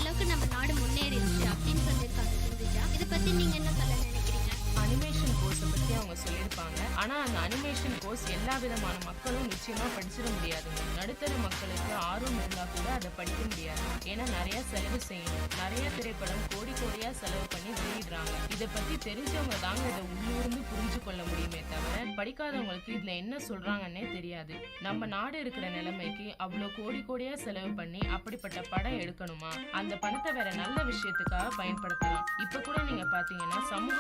கோர்ஸ் எல்லா விதமான மக்களும் நிச்சயமா படிச்சிட முடியாதுங்க. நடுத்தர மக்களுக்கு ஆர்வம் இருந்தா கூட அதை படிக்க முடியாது. ஏன்னா நிறைய செலவு செய்யணும். நிறைய திரைப்படம் கோடி கோடியா செலவு பண்ணி வெளியிடுறாங்க. இதை பத்தி தெரிஞ்சவங்க தாங்க இதை உள்ளூர்ந்து புரிஞ்சு கொள்ள முடியுமே தவிர படிக்காதவங்களுக்கு இதுல என்ன சொல்றாங்கன்னே தெரியாது. நம்ம நாடு இருக்கிற நிலைமைக்கு அவ்வளோ கோடி கோடியா செலவு பண்ணி அப்படிப்பட்ட படம் எடுக்கணுமா? அந்த பணத்தை வேற நல்ல விஷயத்துக்காக பயன்படுத்தலாம். இப்ப கூட நீங்க பாத்தீங்கன்னா சமூக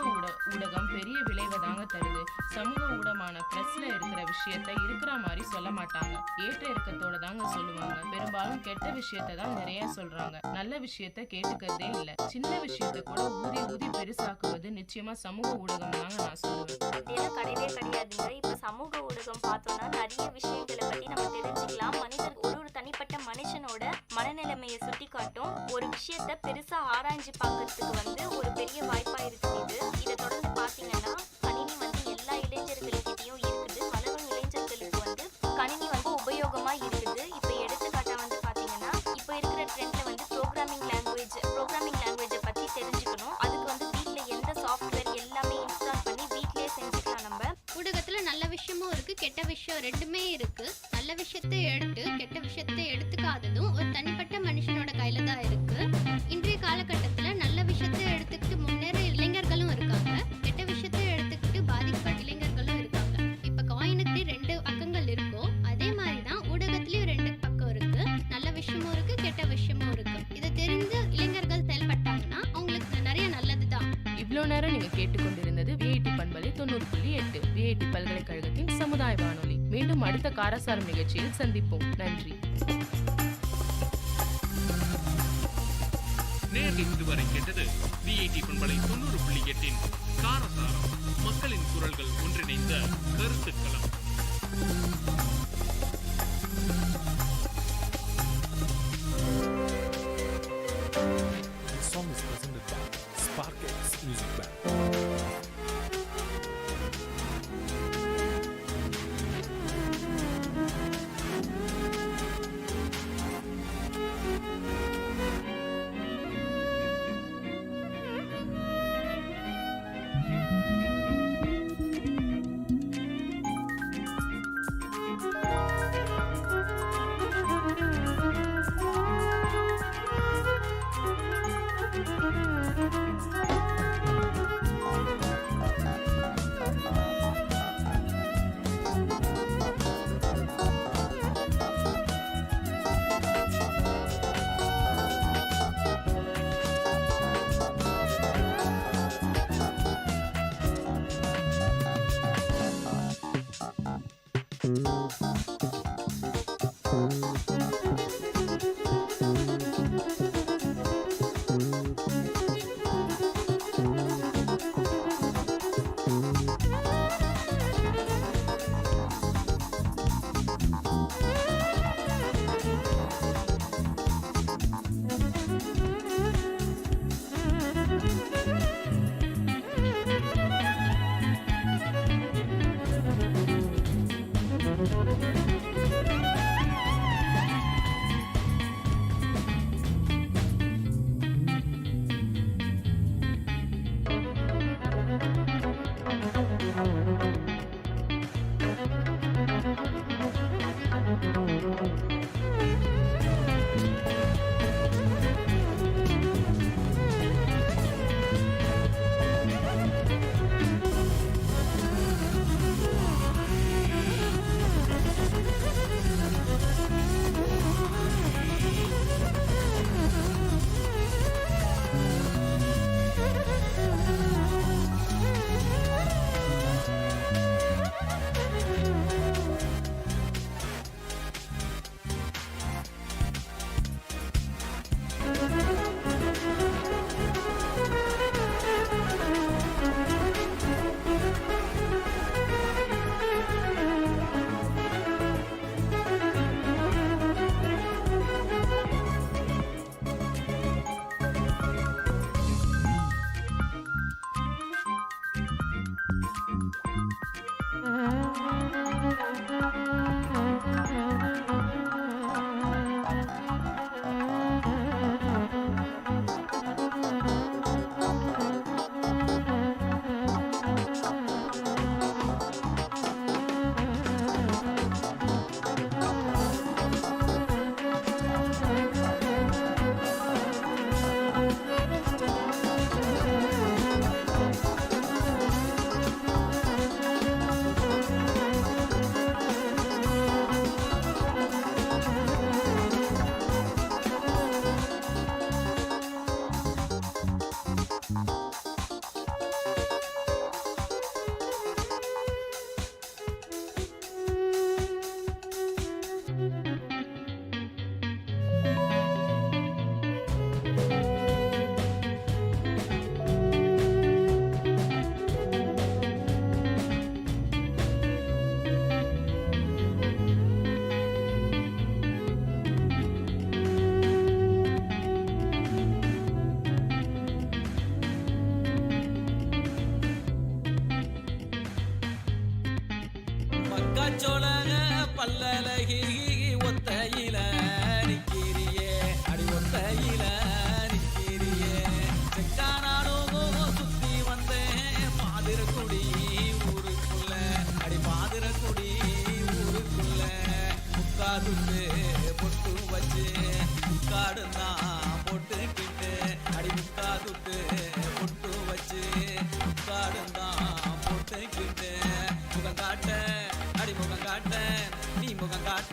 ஊடகம் பெரிய விளைவை தாங்க தருது. சமூக ஊடகமான பிரஸ்ல இருக்கிற விஷயத்த இருக்கிற மாதிரி சொல்ல மாட்டாங்க. ஏற்ற இறக்கத்தோட தாங்க சொல்லுவாங்க. பெரும்பாலும் கெட்ட விஷயத்த தான் நிறைய சொல்றாங்க. நல்ல விஷயத்த கேட்டுக்கிறதே இல்ல. சின்ன விஷயத்த கூட ஊதி ஊதி பெருசாக்குவது நிச்சயமா சமூக ஊடகம் தாங்க நான் சொல்லுவேன். அப்படியெல்லாம் கிடையவே கிடையாதுங்க. இப்ப சமூக ஊடகம் பார்த்தோம்னா நிறைய விஷயங்களை பத்தி நம்ம தெரிஞ்சுக்கலாம். மனிதர் ஒரு தனிப்பட்ட மனுஷனோட மனநிலைமையை சுட்டி காட்டும். ஒரு விஷயத்த பெருசா ஆராய்ஞ்சு பார்க்கறதுக்கு ஒரு பெரிய வாய்ப்பா இருக்குது. இதை தொடர்ந்து பாத்தீங்கன்னா கணினி எல்லா இளைஞர்கள்கிட்டயும் இருக்குது. வளரும் இளைஞர்களுக்கு கணினி உபயோகமா இருக்குது. இப்ப எடுத்துக்காட்டா பாத்தீங்கன்னா இப்ப இருக்கிற ட்ரெண்ட்ல ப்ரோக்ராமிங் லாங்குவேஜை பத்தி தெரிஞ்சுக்கணும். அதுக்கு வீட்ல எந்த சாஃப்ட்வேர் எல்லாமே இன்ஸ்டால் பண்ணி வீட்லயே செஞ்சுக்கலாம். நம்ம ஊடகத்துல நல்ல விஷயமும் இருக்கு, கெட்ட விஷயம் ரெண்டுமே இருக்கு. நல்ல விஷயத்தை எடுத்து கெட்ட விஷயத்தை எடுத்துக்காததும் ஒரு தனிப்பட்ட மனுஷனோட கையில தான் இருக்கு. இன்றைய காலகட்டத்துல நல்ல விஷயத்தை எடுத்துக்கிட்டு முன்னேற இளைஞர்களும் இருக்காங்க, கெட்ட விஷயத்தை எடுத்துக்கிட்டு பாதிக்கப்பட்ட இளைஞர்களும் இருக்காங்க. இப்ப காயினுக்கு 2 பக்கங்கள் இருக்கும். அதே மாதிரிதான் ஊடகத்திலயும் 2 பக்கம் இருக்கு. நல்ல விஷயமும் இருக்கு, கெட்ட விஷயமும் இருக்கு. இதை தெரிந்து இளைஞர்கள் செயல்பட்டாங்கன்னா அவங்களுக்கு நிறைய நல்லதுதான். இவ்வளவு நேரம் நீங்க கேட்டுக்கொண்டிருந்தது விஐடி பண்பலை 90.8 விஐடி பல்கலைக்கழகத்தின் சமுதாய வானொலி. மீண்டும் அடுத்த காரசாரம் நிகழ்ச்சியில் சந்திப்போம். நன்றி. நேரில் இதுவரை கேட்டது விஐடி பண்பலை 90.8 காரசாரம், மக்களின் குரல்கள் ஒன்றிணைந்த கருத்துக்களம். The song is presented by Sparkex Music Band.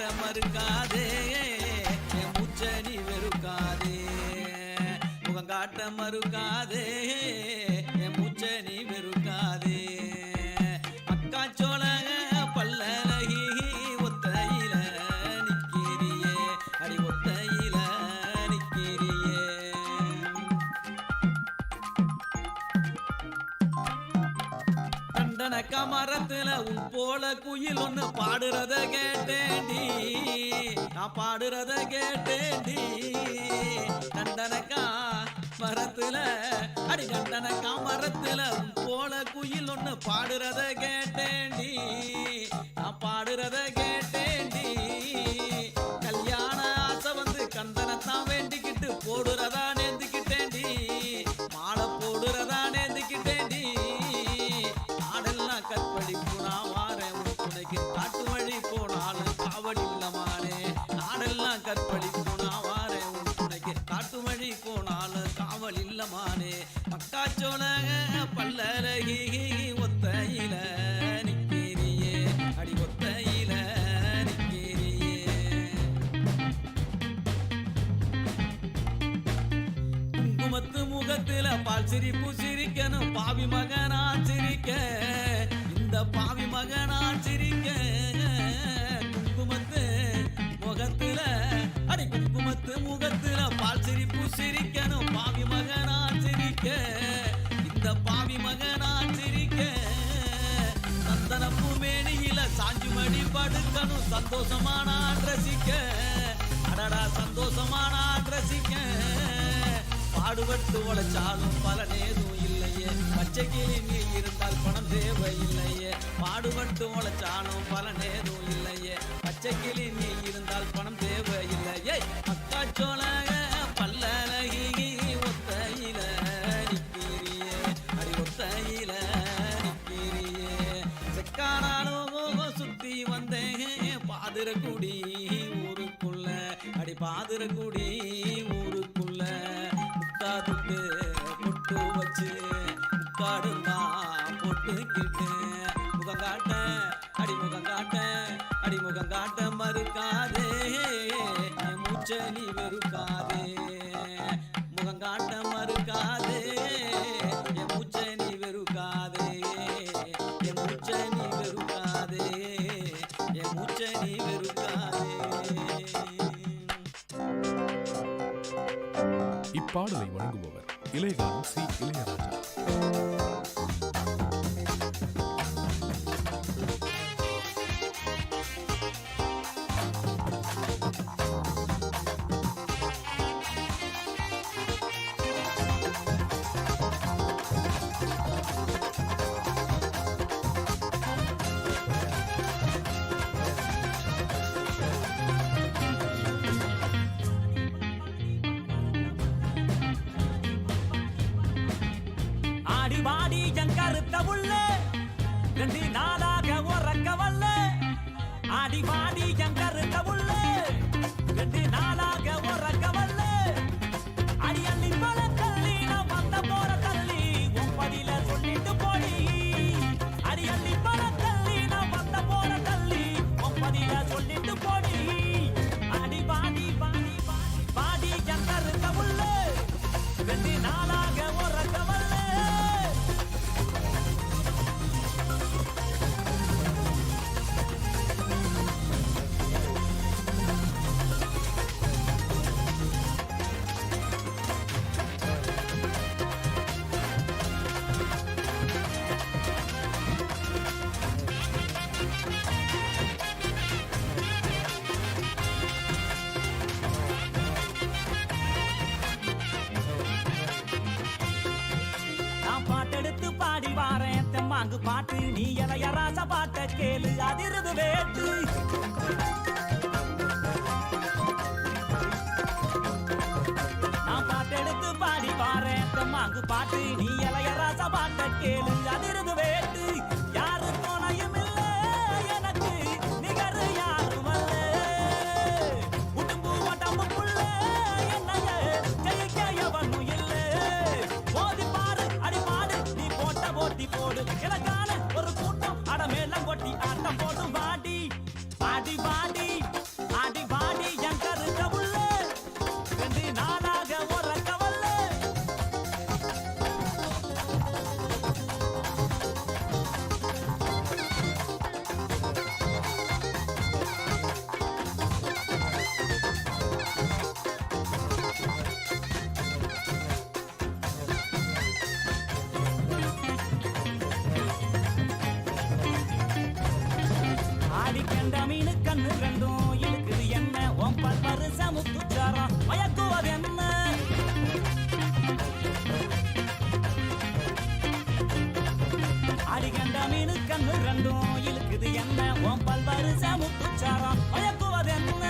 காட்ட மறுக்காதே என் மூச்சை நீ வெறுக்காதே முகம் காட்ட மறுக்காதே என் மூச்சை நீ வெறுக்காதே மக்காச்சோளக பல்லழகி ஒத்தையில நிக்கிறியே அடி ஒத்தையில நிக்கிறியே கண்டனக்கா மரத்துல உன் போல குயில் ஒண்ணு பாடுறத கேட்டேண்டி நான் பாடுறத கேட்டேண்டி கண்டனக்கா மரத்துல அடி கண்டனக்கா மரத்துல உன் போல குயில் ஒண்ணு பாடுறத கேட்டேண்டி நான் பாடுறத கேட்டேண்டி கல்யாண ஆசை வந்து கந்தனத்தான் வேண்டிக்கிட்டு போடுறதா நேர்ந்துக்கிட்டேண்டி மாலை போடுறதா நேர்ந்துக்கிட்டேண்டி நாடெல்லாம் கற்பழிப்பு நான் வாரேன் உன் துணைக்கு காட்டு வழி போனாலும் காவல் இல்லமானே நாடெல்லாம் கற்பழிப்பு நான் வாரேன் உன் துணைக்கு காட்டு வழி போனாலும் காவல் இல்லமானே மக்காச்சோளக பல்லழகி ஒத்தையில நிக்கிறியே அடி ஒத்தையில நிக்கிறியே குங்குமத்து முகத்துல பால் சிரிப்பு சிரிக்கணும் பாவி மகனா சிரிக்க இந்த பாவி மகனா சிரிக்க குங்குமத்து முகத்துல அடி குங்குமத்து முகத்துல பால் சிரிப்பு சிரிக்கணும் பாவி மகனா சிரிக்க இந்த பாவி மகனா சிரிக்க சந்தனப்பு மேனியில சாஞ்சு மடி படுக்கணும் சந்தோஷமான ரசிக்க அடடா சந்தோஷமான ரசிக்க பாடுபட்டு உழைச்சாலும் பலனேதும் இல்லையே பச்சைக்கு நீ இருந்தால் பணம் தேவையில்லையே பாடுபட்டு உழைச்சாலும் பலனேதும் இல்லையே பச்சைக்கிளி நீ இருந்தால் பணம் தேவையில்லையே மக்காச்சோளக பல்லழகி ஒத்தையில நிக்கிறியே அடி ஒத்தையில நிக்கிறியே செக்கானாலும் சுத்தி வந்தேன் பாதிரக்குடி ஊருக்குள்ள அடி பாதிரக்குடி ஊருக்குள்ள முக்காதுக்கு பொட்டு வச்சு முக்காடுந்தான் பொட்டுக்கிட்டு முகம் காட்ட அடிமுகம் காட்ட அடிமுகம் காட்ட மறுக்காதே என் மூச்சை நீ வெறுக்காதே முகம் காட்ட மறுக்காதே என் மூச்சை நீ வெறுக்காதே என் மூச்சை நீ வெறுக்காதே என் மூச்சை நீ வெறுக்காதே. இப்பாடலை வழங்குபவர் இளையராஜா சி. இளையராஜா. ஆடிவாடி ஜங்கருத்த உள்ள ரெண்டு நாளாக உறக்க வல்ல ஆடிவாடி ஜங்கருத்த உள்ள ரெண்டு நாளாக உறக்க வல்ல அடி அள்ளி பல தள்ளி நான் வந்த போற தள்ளி உப்படியில சொல்லிட்டு போடி அடி அள்ளி பல தள்ளி நான் வந்த போற தள்ளி உப்படியில சொல்லிட்டு போடி ஆடிவாடி பாடி பாடி பாடி ஜங்கருத்த உள்ள ரெண்டு நாளாக உறக்க வல்ல பாடி வாரேன் தெம்மாங்கு பாட்டு நீ இளைய ராச பாட்ட கேளு அதிரது வேட்டு நான் பாட்டெடுத்து பாடி வாரேன் தெம்மாங்கு பாட்டு நீ இளைய ராச பாட்ட கேளு அதிரது வேட்டு யாரு துணையும் இல்ல எனக்கு நிகர் யாரும் அல்ல உடும்பு உடம்புக்குள்ள என்னைய ஜெயிக்க எவனும் இல்ல மோதி பாரு அடி பாடு நீ போட்ட போட்டி போடு எனக்கான ஒரு கூட்டம் அடமேலம் கொட்டி ஆட்டம் போடும் வாடி பாடி பாடி கண்ணு ரெண்டும் இழுக்குது என்ன உன் பல்பரு சமுத்துச்சாரம் மயக்குவது என்ன அடிகண்ட மீனு கண்ணு ரெண்டும் இழுக்குது என்ன உன் பல்பரு சமுத்துச்சாரம் மயக்குவது என்ன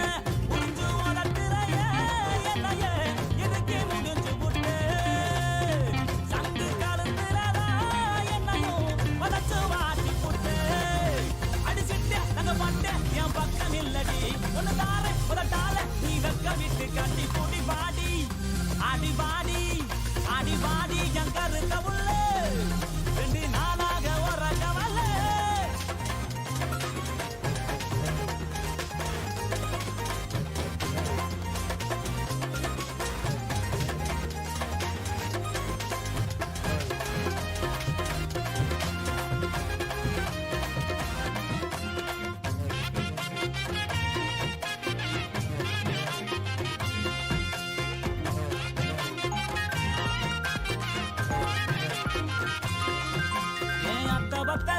புரிஞ்சு உதட்டுறைய என்னையே இதுக்கு முடிஞ்சு புட்டு சங்கு கலந்துறதா என்னையும் உதச்சு வாட்டி புட்டு அடிச்சிட்டு நாங்க பட்டேன் என் பக்கம் இல்லடி ஒன்னு தாரே உதட்டால நீ வெக்க விட்டு கட்டி கூடி பாடி அடி பாடி அடி பாடி என் கருத்த உள்ள 2 நாளாக உறங்கவல்ல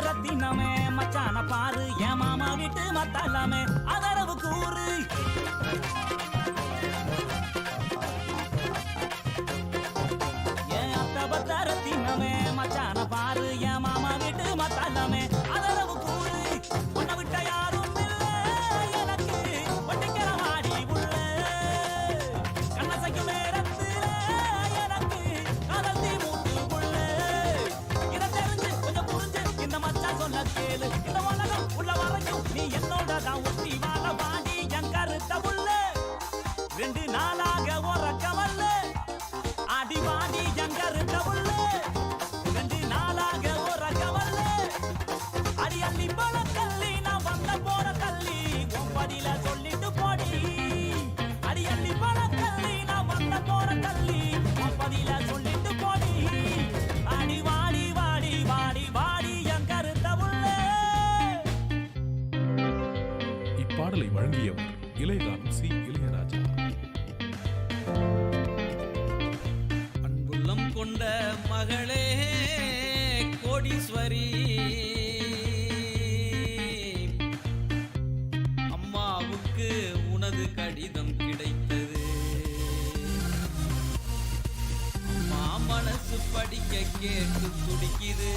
ரத்தினமே மச்சான பாரு என் மாமா வீட்டு மத்தாலாமே அதரவு கூறு என் அத்தபத்த ரத்தினமே மச்சான பாரு என் மாமா வீட்டு மத்தாலாமே அதரவு கூறு உன்னை விட்ட யாரும் இல்லை எனக்கு ஒட்டிக்கிற மாடி உள்ள கண்ணசைக்கும் நேரத்தில் எனக்கு காதல் தீ மூட்டு உள்ள இதை தெரிஞ்சு கொஞ்சம் புரிஞ்சு இந்த மச்சான் சொல்ல கேளு இந்த உலகம் உள்ள வரைக்கும் நீ என்னோட தான் ஒட்டி வாழ வாடி என் கருத்த உள்ள 2 நாளாக உறக்கவல்ல அடி வாடி என் கருத்த உள்ள 2 நாளாக உறக்கவல்ல அடி அள்ளி போல கல்லி நான் வந்த போற கல்லி உன் பதில சொல்லிட்டு போடி அடி அள்ளி போல கல்லி நான் வந்த போற கல்லி உன் பதில சொல்லிட்டு போடி அடி வாடி வாடி வாடி வாடி என் கருத்த உள்ள. இப்பாடலை வழங்கியவர் இளையராஜா சி. இளையராஜா. அன்புள்ளம் கொண்ட மகளே கோடீஸ்வரி அம்மாவுக்கு உனது கடிதம் கிடைத்தது அம்மா மனசு படிக்க கேட்டு துடிக்குது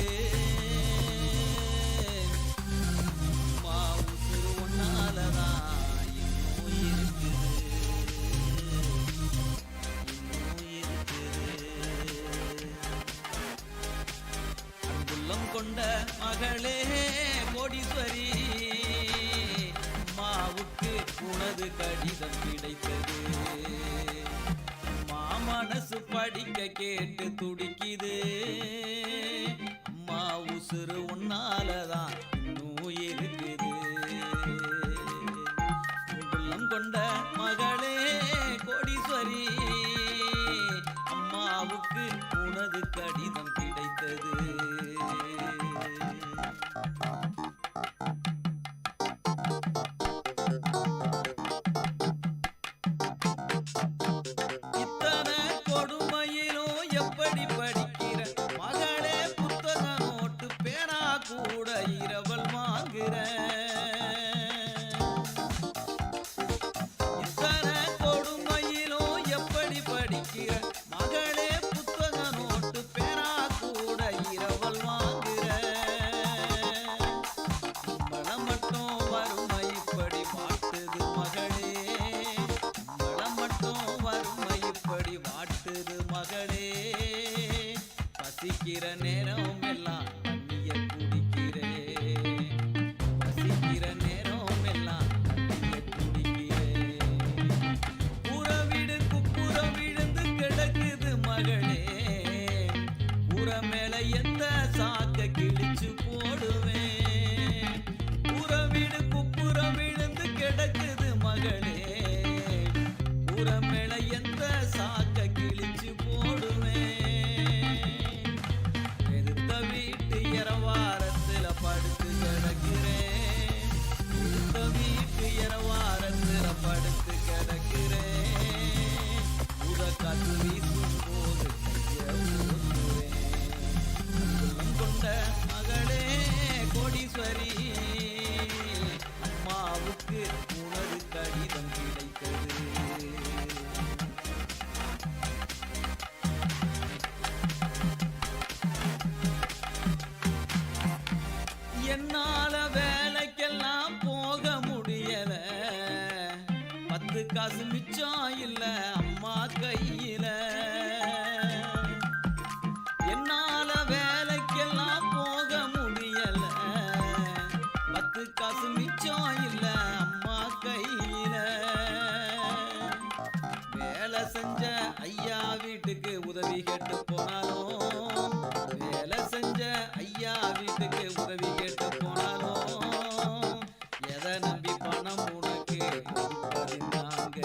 அம்மா உசுறு ஒன்னாலதான் இன்னும் இருக்குது அன்புள்ளம் கொண்ட மகளே கோடீஸ்வரி அம்மாவுக்கு உனது கடிதம் கிடைத்தது அம்மா மனசு படிக்க கேட்டு துடிக்குது அம்மா உசுறு உன்னாலதான் இன்னும் இருக்குது அன்புள்ளம் கொண்ட மகளே கோடீஸ்வரி அம்மாவுக்கு உனது கடிதம் கிடைத்தது இத்தனை கொடுமையிலும் எப்படி படிக்கிற மகளே புத்தக நோட்டு பேனா கூட இரவல் வாங்குற இத்தனை கொடுமையிலும் எப்படி படிக்கிற மகளே புத்தக நோட்டு பேனா கூட இரவல் வாங்குற மனம் மட்டும் வறுமை இப்படி வாட்டுது மகளே மனம் மட்டும் வறுமை இப்படி வாட்டுது மகளே பசிக்கிற நேரம் எல்லாம் தண்ணிய குடிக்கிறேன் பசிக்கிற நேரம் எல்லாம் தண்ணிய குடிக்கிறேன் புறவிடு குப்புற விழுந்து கிடக்குது மகளே புற மேல எந்த சாக்க கிழிச்சு போடுவேன் புறவிடு குப்புற விழுந்து கிடக்குது மகளே புற மேல எந்த சாக்க கிழிச்சு போடுவேன் எதிர்த்த வீட்டு இரவாரத்தை காசு மிச்சம் இல்ல அம்மா கையில. என்னால வேலைக்கெல்லாம் போக முடியல. 10 காசு மிச்சம் இல்ல அம்மா கையில. வேலை செஞ்ச ஐயா வீட்டுக்கு உதவி கேட்டு போனாலும், வேலை செஞ்ச ஐயா வீட்டுக்கு உதவி கேட்டு போனாலும், எதை நம்பி பணம் உனக்கு கொடுப்பதுனாங்க.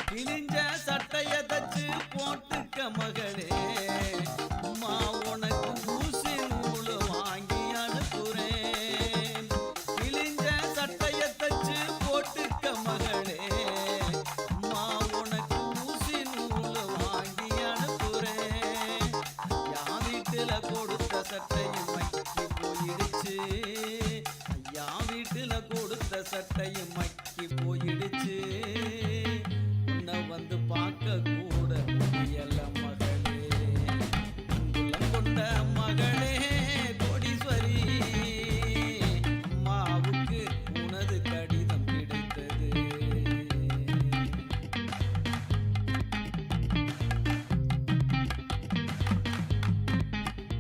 கிழிஞ்ச சட்டைய தச்சு போட்டுக்க மகளே, அம்மா உனக்கு ஊசி நூலு வாங்கி அனுப்புறேன். கிழிஞ்ச சட்டைய தச்சு போட்டுக்க மகளே, அம்மா உனக்கு ஊசி நூலு வாங்கி அனுப்புறேன். என் வீட்டுல கொடுத்த சட்டையும் மக்கி போயிடுச்சு, ஐயா வீட்டுல கொடுத்த சட்டையும் மக்கி போயிடுச்சு. உன்னை வந்து பார்க்க கூட முடியல மகளே, அங்குலம் கொண்ட மகளே கோடீஸ்வரி. அம்மாவுக்கு உனது கடிதம் கிடைத்தது.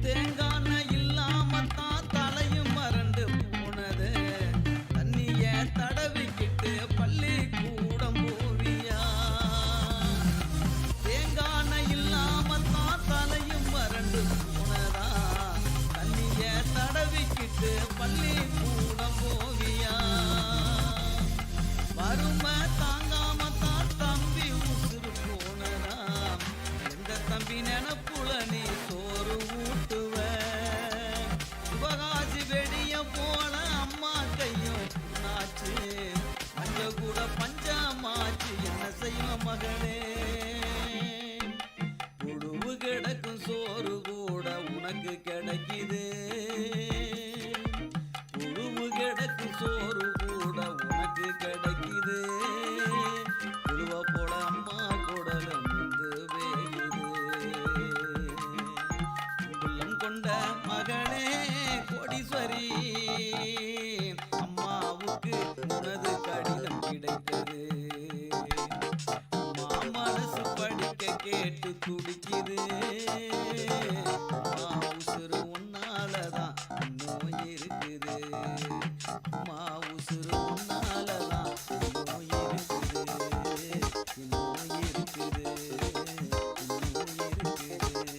தேங்கான இல்லாமத்தான் தலையும் மறந்து போனது. தண்ணிய தடவிக்கிட்டு பள்ளி கூடம் போவியா. தேங்கான இல்லாமத்தான் தலையும் மறந்து போனதா. தண்ணிய தடவிக்கிட்டு பள்ளி கூடம் போவியா. வறுமை தாங்காமத்தான் தம்பி உசுறு போனதா. எந்த தம்பி நினப்புல நீ சோறு ஊட்டுவ. சிவகாசி வெடிய போல அம்மா கையும் நாச்சு, மஞ்ச கூட பஞ்சமாச்சு என்ன செய்யும் மகளே. புழுவு கிடக்கும் சோறு கூட உனக்கு கிடைக்குது. புழுவு கிடக்கும் சோறு கூட உனக்கு கிடைக்குது. புழுவ போல அம்மா குடல நின்று வேகுது. உள்ளம் கொண்ட மகளே கோடீஸ்வரி, அம்மாவுக்கு உனது கடிதம் கிடைத்தது. அம்மா மனசு படிக்க கேட்டு துடிக்குது. அம்மா உசுறு உன்னாலதான் இன்னும் இருக்குது. அம்மா உசுறு உன்னாலதான் இன்னும் இருக்குது. இன்னும் இருக்குது. இன்னும் இருக்குது.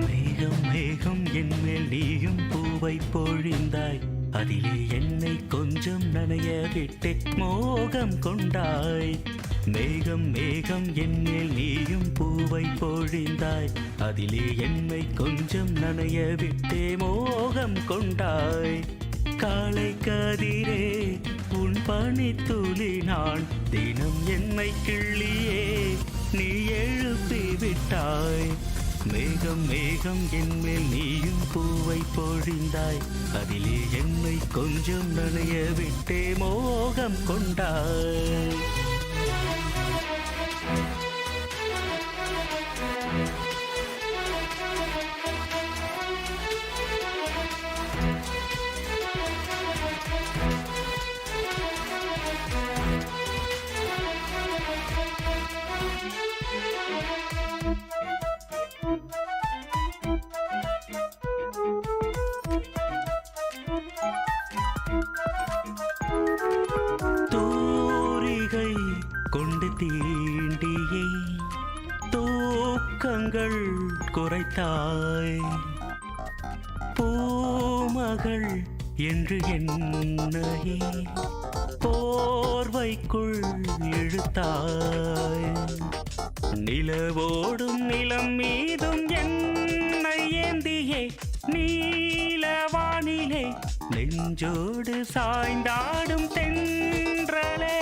மேகம் மேகம் என்மேல் நீயும் பூவை பொழிந்தாய், அதிலே என்னை கொஞ்சம் நனைய விட்டு மோகம் கொண்டாய். மேகம் மேகம் என்மேல் நீயும் பூவை பொழிந்தாய், அதிலே என்னை கொஞ்சம் நனைய விட்டு மோகம் கொண்டாய். காலை கதிரே உன் பனித்துளி நான், தினம் என்னை கிள்ளியே நீ எழுப்பி விட்டாய். மேகம் மேகம் என்மேல் நீயும் பூவை பொழிந்தாய், அதிலே என்னை கொஞ்சம் நனைய விட்டே மோகம் கொண்டாய். தூரிகை கொண்டு தீண்டியே தூக்கங்கள் குறைத்தாய். பூமகள் என்று என்னையே போர்வைக்குள் இழுத்தாய். நிலவோடும் நிலம் மீதும் என்னை ஏந்தியே நீலவானிலே நெஞ்சோடு சாய்ந்தாடும் தென்றலே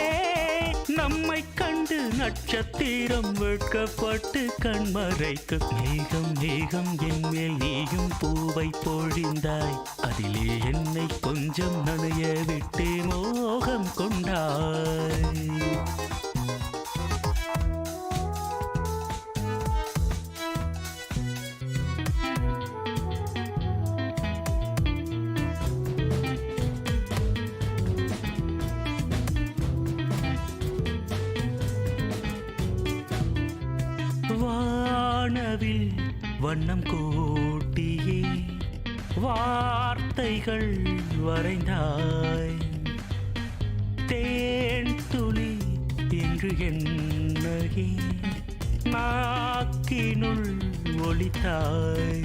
நம்மை கண்டு நட்சத்திரம் வெட்கப்பட்டு கண்மறைக்கு. மேகம் மேகம் என் மேல் நீயும் பூவை பொழிந்தாய், அதிலே என்னை கொஞ்சம் நனைய விட்டு மோகம் கொண்டாய். வானவில் வண்ணம் கூட்டியே வார்த்தைகள் வரைந்தாய், தேன் துளி என்று என்னையே நாக்கினுள் ஒளித்தாய்.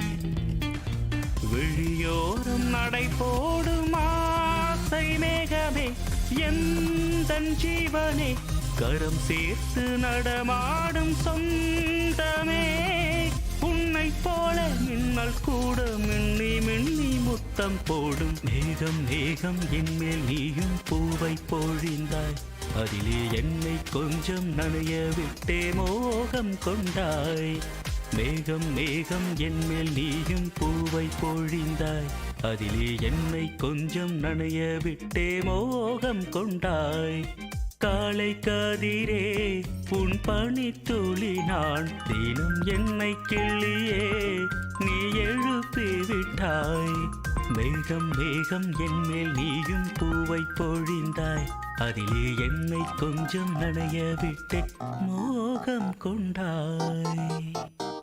விழியோரம் நடை போடும் ஆசை மேகமே எந்தன் ஜீவனே, கரம் சேர்த்து நடமாடும் சொந்தமே. உன்னை போல மின்னல் கூட மின்னி மின்னி முத்தம் போடும். மேகம் மேகம் என் மேல் நீயும் பூவை பொழிந்தாய், அதிலே என்னை கொஞ்சம் நனைய விட்டே மோகம் கொண்டாய். மேகம் மேகம் என் மேல் நீயும் பூவை பொழிந்தாய், அதிலே என்னை கொஞ்சம் நனைய விட்டே மோகம் கொண்டாய். காலை கதிரே உன் பனித்துளி நான், தினம் என்னை கிள்ளியே நீ எழுப்பி விட்டாய். மேகம் மேகம் என் மேல் நீயும் பூவை பொழிந்தாய், அதிலே என்னை கொஞ்சம் நனைய விட்டு மோகம் கொண்டாய்.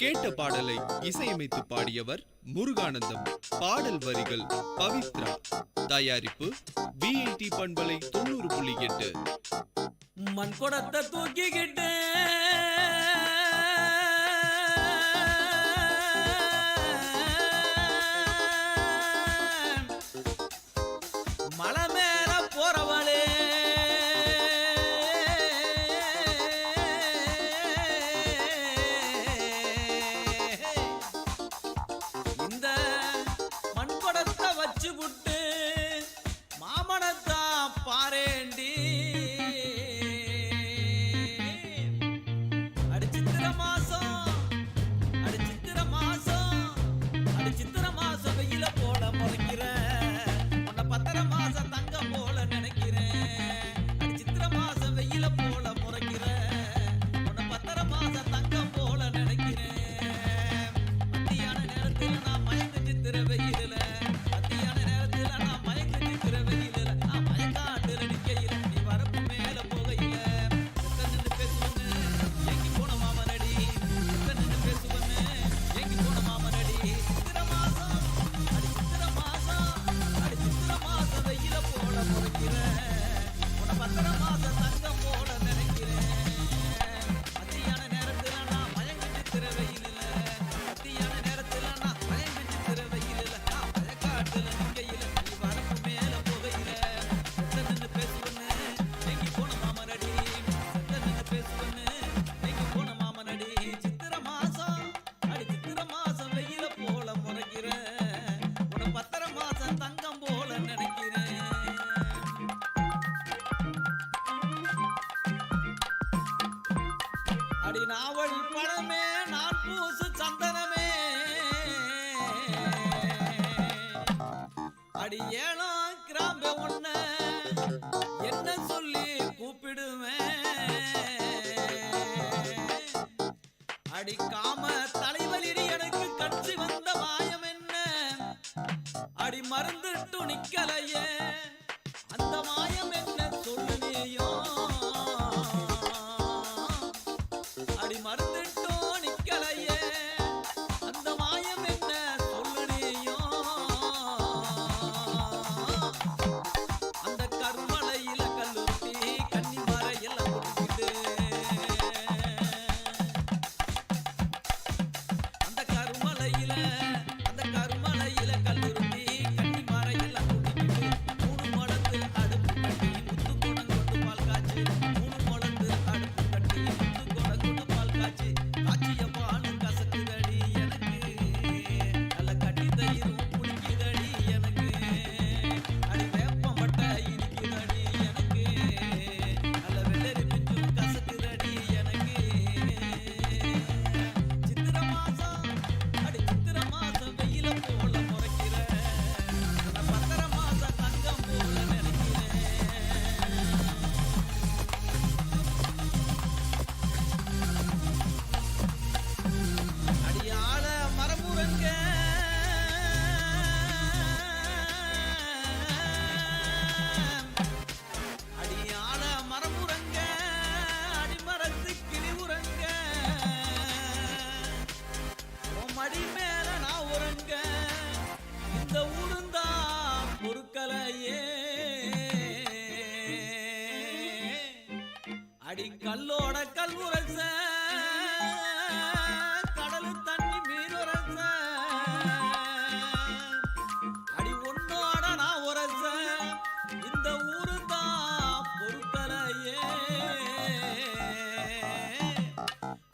கேட்ட பாடலை இசையமைத்து பாடியவர் முருகானந்தம். பாடல் வரிகள் பவித்ரா. தயாரிப்பு VIT பண்பலை 90.8. மண் குடத்தை தூக்கிக்கிட்டு மலை மேல போறவளே, இந்த மண் குடத்தை வச்சு விட்டு மாமனத்தான் பாரேண்டி. அடி நாவல் பழமே நான் பூசு சந்தனமே, அடி ஏழாம் கிராம்பே ஒன்ன என்ன சொல்லி கூப்பிடுவேன். அடி காம தலைவலிடி எனக்கு கட்சி வந்த மாயம் என்ன, அடி மருந்துட்டு நிக்கலையே அந்த மாயம் என்ன சொல்லு நீயோ. அடி மருந்துட்டோ நிக்கலையே அந்த மாயம் என்ன சொல்லு நீயோ. அந்த கருமலையில கல்லுருட்டி கன்னி மரையெல்லாம் குடிக்கிட்டு, அந்த கருமலையில கல்லுருட்டி கன்னி மரையெல்லாம் குடிக்கிட்டு, 3 கல்லோட கல் உரைச்ச கடலு தண்ணி மீன் உரைச்ச அடி ஒன்னோட நான் உரைச்ச இந்த ஊரு தான் பொறுத்தலையே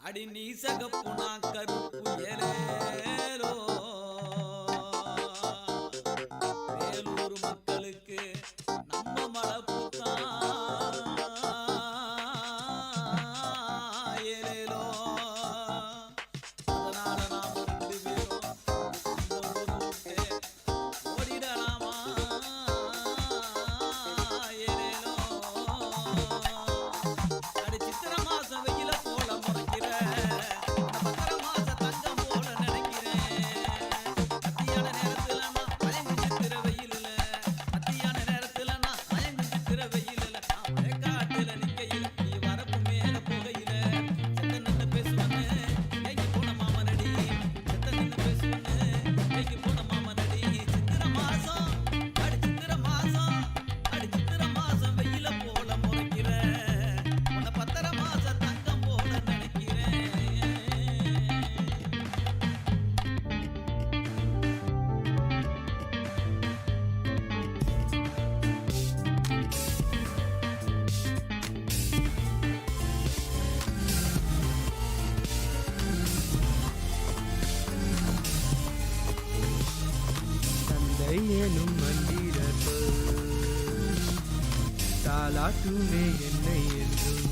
அடி நீ சகப்பு நான் கருப்பு ஏலேலோ வேலூர் மக்களுக்கு நம்ம மலப்பு ஏலேலோ அதனால நாம 2 பேரும் இந்த ஊரை விட்டு ஓடிடலாமா ஏலேலோ அடி சித்திர மாசம் வெயில போல முறைக்கிற பத்திர மாச தங்கம் போல நினைக்கிறேன் மத்தியான நேரத்துல நான் மயங்கு சித்திர வெயிலில் மத்தியான நேரத்துல நான் மயங்கு சித்திர வெயிலில் நான் வயக்காட்டுல நிக்கையில நீ வரப்பு மேல போகையில செத்த நின்று பேசுவன்னு கைக்கு போன மாமனடி செத்த நின்று பேசுவன்னு கைக்கு போன மாமனடி சித்திர மாசம் அடி சித்திர மாசம் அடி சித்திர மாசம் வெயில போல முறைக்கிற உன்னை பத்திர மாச தங்கம் போல நினைக்கிறேன் தந்தை எனும் மந்திரத்தோல் தாலாட்டுமே என்னை என்றும்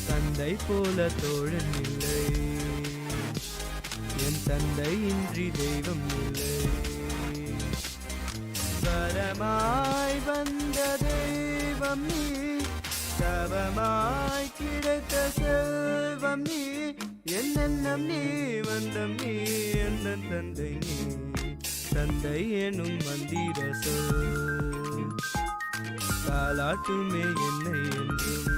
தந்தை போல தோழன் இல்லை என் தந்தை இன்றி தெய்வம் இல்லை வரமாய் வந்த தெய்வம் நீ தவமாய் கிடைத்த செல்வம் நீ என்னென்னம் நீ வந்தம் நீ என்ன தந்தை நீ தந்தை எனும் மந்திர சொல் தாலாட்டுமே என்னை என்றும்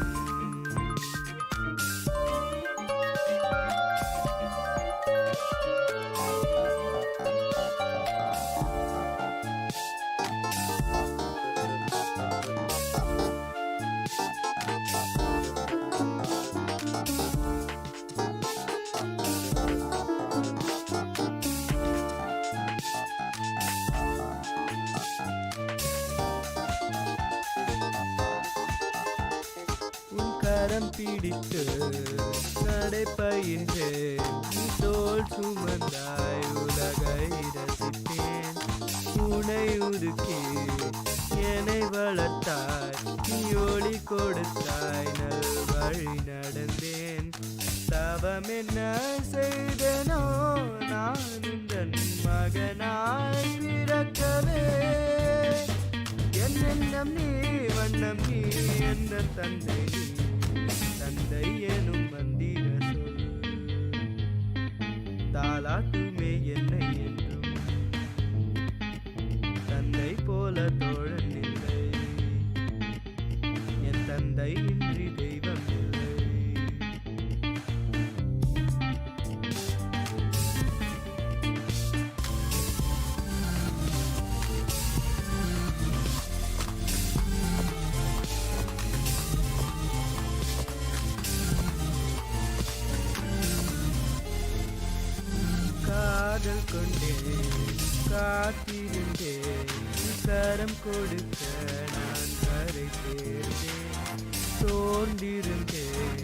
உன் கரம் பிடித்து நடைபயின்றே நீ தோல் சுமந்தாய் உலகை ரசித்தேன் உனை உருக்கி என்னை வளர்த்தாய் நீ ஒளி கொடுத்தாய் நல் வழி நடந்தேன் தவம் என்ன செய்தனோ நான் உந்தன் மகனாய் பிறக்கவே என்னென்னம் நீ வண்ணம் நீ என்ற தந்தை நீ தந்தை எனும் மந்திர சொல் தாலாட்டுமே என்னை என்றும் தந்தை போல தோழன் இல்லை என் தந்தை இன்றி தெய்வம் இல்லை காதல் கொண்டேன் காத்திருந்தேன் கரம் கொடுக்க நான் கரை சேர்ந்தேன் சோர்ந்திருந்தேன்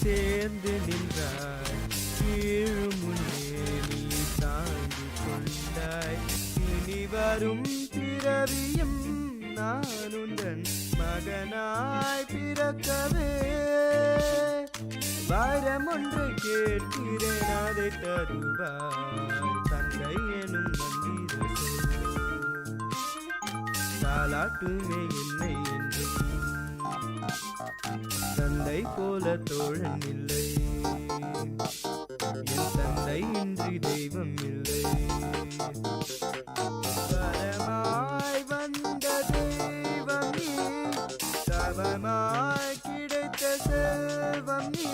சேர்ந்து நின்றாய் கீழும் முன்னே நீ தாங்கி கொண்டாய் இனி வரும் பிறவியும் நான் உந்தன் மகனாய் பிறக்கவே வாரம் ஒன்று கேட்கிறேன் அதை தருவாய் தந்தை எனும் மந்திர சொல் தாலாட்டுமே என்னை என்றும் தந்தை போல தோழன் இல்லை என் தந்தை இன்றி தெய்வம் இல்லை வரமாய் வந்த தெய்வம் நீ தவமாய் கிடைத்த செல்வம் நீ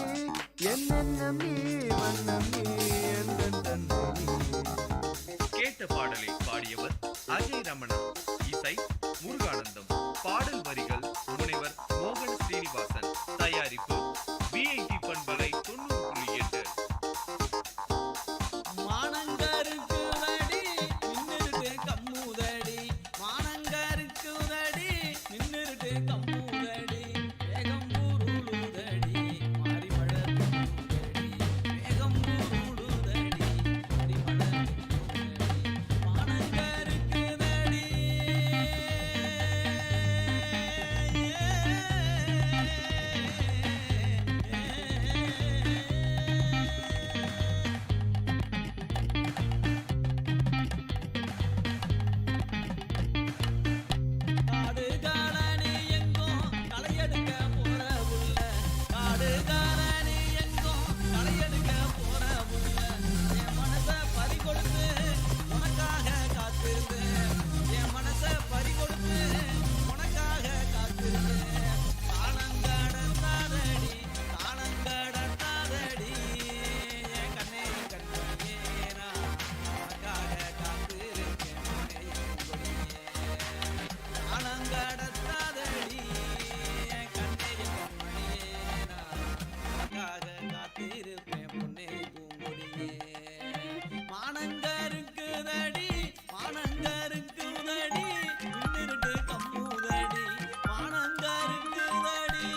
என்னென்னம் நீ வண்ணம் நீ எந்த தந்தை நீ. கேட்ட பாடலை பாடியவர் அஜய் ரமணா, இசை முருகானந்தம், பாடல் வரிகள் முனைவர் மோகன் ஸ்ரீனிவாசன். தயாரிப்பு விஐடி பண்பலை 90.8. மானங்கருக்குதடி நின்னுட்டு கம்முதடி, மானங்கருக்குதடி நின்னுட்டு கம்முதடி, வேகம் ஊருளுதடி மாறி மழை பெய்யுதடி, வேகம் ஊருளுதடி மாறி மழை பெய்யுதடி, மானங்கருக்குதடி. காடு காலனி எங்கும் களையெடுக்க போற புள்ள, காடு காலனி எங்கும் களையெடுக்க போற புள்ள, என் மனச பறி கொடுத்து உனக்காக காத்திருந்தேன், என் மனச பறி கொடுத்து உனக்காக காத்திருந்தேன், காலங்கடத்தாதடி காலங்கடத்தாதடி, என் கண்ணே கண்மணியே நான் உனக்காக காத்திருக்கேன், காலங்கடத்தாதடி என் கண்ணே கண்மணியே நான் உனக்காக காத்திருப்பேன் பொன்னே பூங்கொடியே. மானங்கருக்குதடி மானங்கருக்குதடி நின்னுட்டு கம்முதடி, மானங்கருக்குதடி.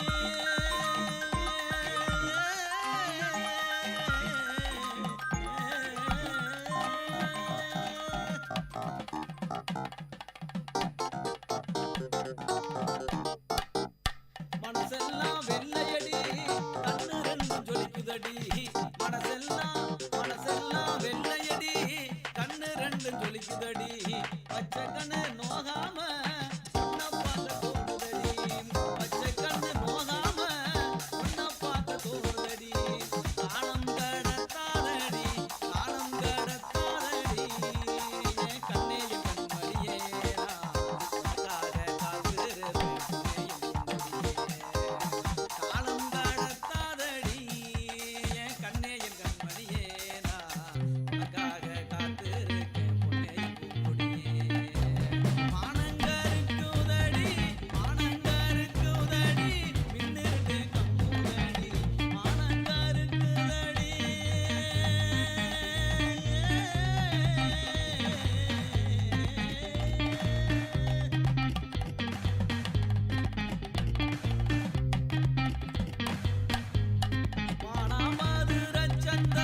மனசெல்லாம் வெள்ளையடி கண்ணு ரெண்டும் ஜொலிக்குதடி, மனசெல்லாம் வெள்ளையடி கண்ணு ரெண்டும் ஜொலிக்குதடி, பச்சை கண்ணு நோகாம உன்னை பார்க்க தோணுதடி, பச்சை கண்ணு நோகாம உன்னை பார்க்க தோணுதடி, காலம் கடத்தாதடி காலம் கடத்தாதடி, என் கண்ணே என் கண்மணியே நான் உனக்காக காத்திருப்பேன் காலம் கடத்தாதடி என் கண்ணே என் கண்மணியே நான் உனக்காக காத்திருக்கேன் பொன்னே பூங்கொடியே. மானங்கருக்குதடி மானங்கருக்குதடி மின்னிருட்டு கம்முதடி, மானங்கருக்குதடி. மானாமதுரச்சந்த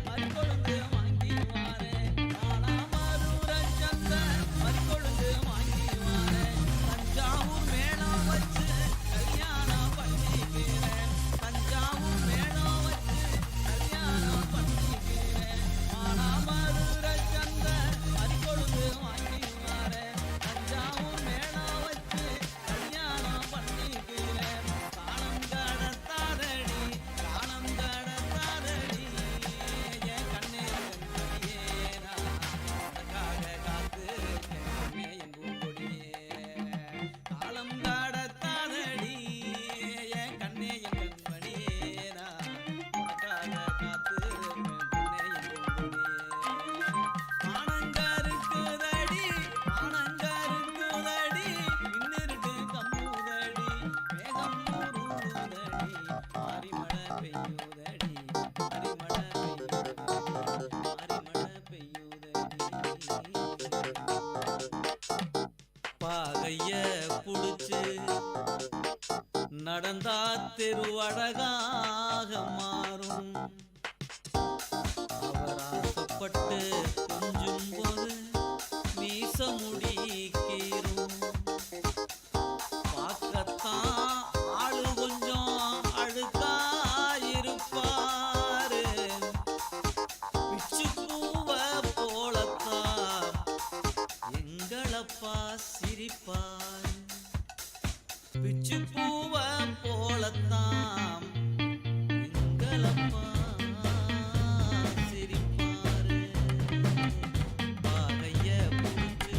மறிக்கொழுந்து வாங்கி வாரேன், மானாமதுரச்சந்த மறிக்கொழுந்து வாங்கி வாரேன், தஞ்சாவூர் மேளம் வச்சு கல்யாணம் பண்ணிக்கிறேன், தஞ்சாவூர் மேளம் வச்சு கல்யாணம் பண்ணிக்கிறேன், மானாமதுரச்சந்த மறிக்கொழுந்து வாங்கி வாரேன், தஞ்சாவூர் மேளம் வச்சு கல்யாணம் பண்ணிக்கிறேன், காலம் கடத்தாதடி காலம் கடத்தாதடி, என் கண்ணே கண்மணியே நான் உனக்காக காத்திருக்கேன் பொன்னே என் பூங்கொடியே. காலம் கடத்தாதடி என் கண்ணே என் கண்மணியே நான் உனக்காக காத்திருப்பேன் பொன்னே என் பூங்கொடியே. மானங்கருக்குதடி மானங்கருக்குதடி மின்னிருட்டு கம்முதடி, வேகம் ஊருளுதடி மாறி மழை பெய்யுதடி, மாறி மழை பெய்யுதடி, மாறி மழை பெய்யுதடி. பாகைய புடிச்சு நடந்தா தெருவழகாக மாறும், அவர் ஆசைப்பட்டு கொஞ்சும் போது மீச முடிக்கீரும், பார்க்கத்தான் ஆளு கொஞ்சம் அழுக்காயிருப்பாரு, பிச்சு பூவ போலத்தான் எங்களப்பா சிரிப்பார், பிச்சு பூவ போலத்தான் எங்களப்பா சிரிப்பாரு, பாதைய புடிச்சு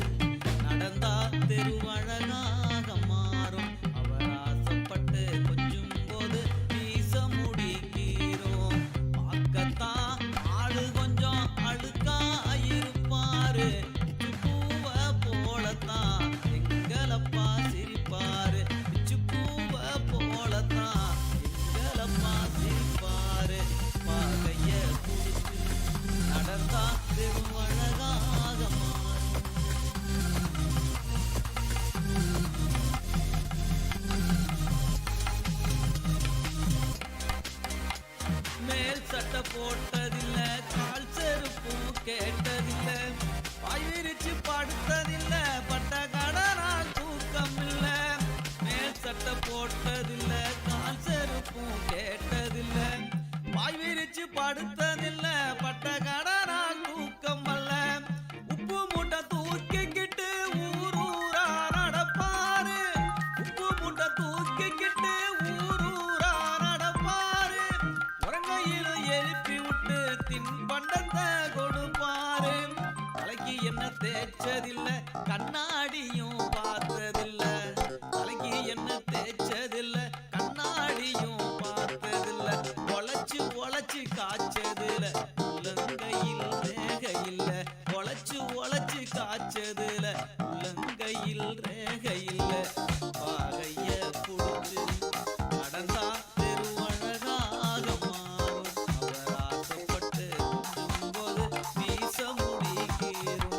நடந்தா தெருவழகாக மாறும், அவர் ஆசைப்பட்டு கொஞ்சும் போது மீச முடிக்கிறோம், பார்க்கத்தான் ஆளு கொஞ்சம் அழுக்காயிருப்பாரு, பூவ போலத்தான் எங்களப்பா சிரிப்பாரு, பிச்சு பூவ போலத்தான் போட்டதில்ல, கால் செருப்பும் கேட்டதில்ல, வாய் விரிச்சு படுத்ததில்ல, பட்ட கடனால் தூக்கம் இல்ல. மேல் சட்டை போட்டதில்ல, கால் செருப்பும் கேட்டதில்ல, வாய் விரிச்சு படுத்ததில்ல, பட்ட கடனால் தூக்கம் அல்ல. உப்பு மூட்டை தூக்கிக்கிட்டு ஊர் ஊரா நடப்பாரு, உப்பு மூட்டை தூக்கிக்கிட்டு ஊர் ஊரா நடப்பாரு, உறங்கையில எழுப்பி விட்டு தின்பண்டத்தை கொடுப்பாரு. தலைக்கு என்ன தேய்ச்சதில்ல, கண்ணாடியும் பார்த்ததில்ல, தலைக்கு என்ன தேய்ச்சதில்ல, கண்ணாடியும் பார்த்ததில்ல, உழைச்சு உழைச்சு காய்ச்சதில்ல, உள்ளங்கையில் ரேகை இல்ல, உழைச்சு உழைச்சு காய்ச்சதில்ல, உள்ளங்கையில் ரேகை இல்ல. பாகைய புடிச்சு நடந்தா தெருவழகாக மாறும், அவர் ஆசைப்பட்டு கொஞ்சும் போது வீச முடிக்கிறோம்.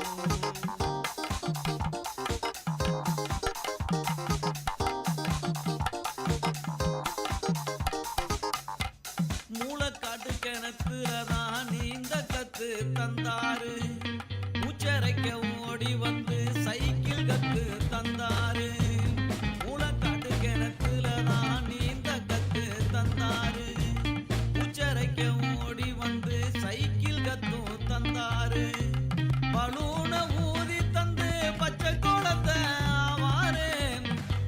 மூளைக்காட்டு கிணத்துலதான் நீந்த கத்து தந்தாரு, மூச்சரைக்க ஓடி வந்து சைக்கிள் கத்து தந்தாரு. மூளைக்காட்டு கிணத்துலதான் நீந்த கத்து தந்தாரு, மூச்சரைக்க ஓடி வந்து சைக்கிள் கத்தும் தந்தாரு. பலூன ஊதி தந்து பச்சை கோலத்தை ஆவாரு,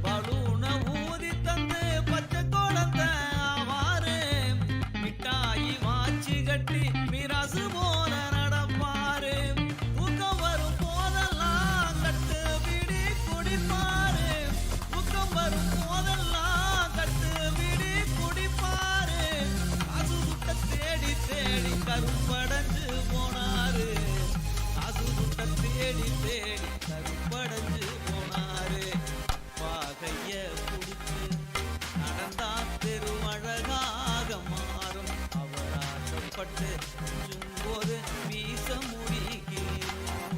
பலூன ஊதி தந்து பச்சை கோலத்தை ஆவாரு. மிட்டாயி வாச்சி கட்டி மிராசு போல நடப்பாரு, தூக்கம் வரும் போதெல்லாம் கட்டு விடி குடிப்பாரு, தூக்கம் வரும் போதெல்லாம் கட்டு விடி குடிப்பாரு. காசு துட்ட தேடி தேடி கருப்படைஞ்சு போனாரு, காசு துட்ட தேடி தேடி கருப்படைஞ்சு போனாரு. பாகைய புடிச்சு நடந்தா தெருவழகாக மாறும், அவர் ஆசைப்பட்டு கொஞ்சும் போது வீச முடிகிறோம்.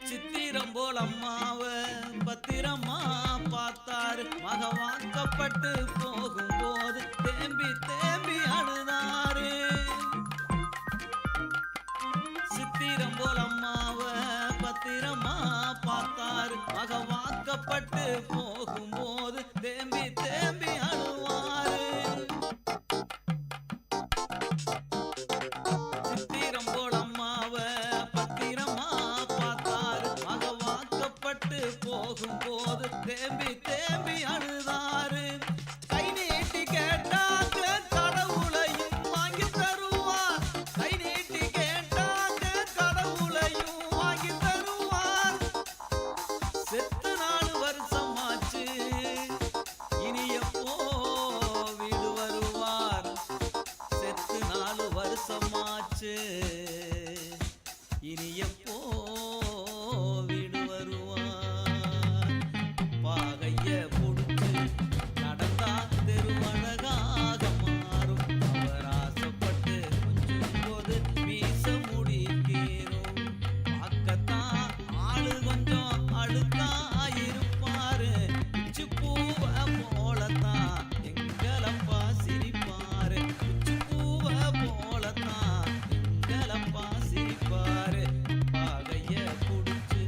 சித்திரம் போல் அம்மாவ பத்திரமா பார்த்தாரு, மக வாக்கப்பட்டு போகும்போது தேம்பி தேம்பி அழுதாரு. சித்திரம் போல் அம்மாவ பத்திரமா பார்த்தாரு, மக வாக்கப்பட்டு போகும்போது தேம்பி தேம்பி அழுவாரு. சித்திரம் போல் அம்மாவ பத்திரமா பார்த்தாரு, மக வாக்கப்பட்டு போகும்போது தேம்பி தேம்பி அழுதாரு. கை நீட்டி கேட்டாங்க கடவுளையும் வாங்கி தருவார், கை நீட்டி கேட்டாங்க கடவுளையும் வாங்கி தருவார். செத்து 4 வருஷமாச்சு, இனி எப்போ வீடு வருவார், செத்து 4 வருஷமாச்சு, இனி எப்போ வீடு வருவார். பாகைய புடிச்சு நடந்தா தெருவழகாக மாறும், அவர் ஆசைப்பட்டு கொஞ்சும் போது வீச முடிக்கிறோம். பார்க்கத்தான் ஆளு கொஞ்சம் அழுக்கா இருப்பாரு, உச்சி பூவ போலத்தான் எங்களப்பா சிரிப்பாரு, உச்சி பூவ போலத்தான் எங்களப்பா சிரிப்பாரு. பாகைய புடிச்சு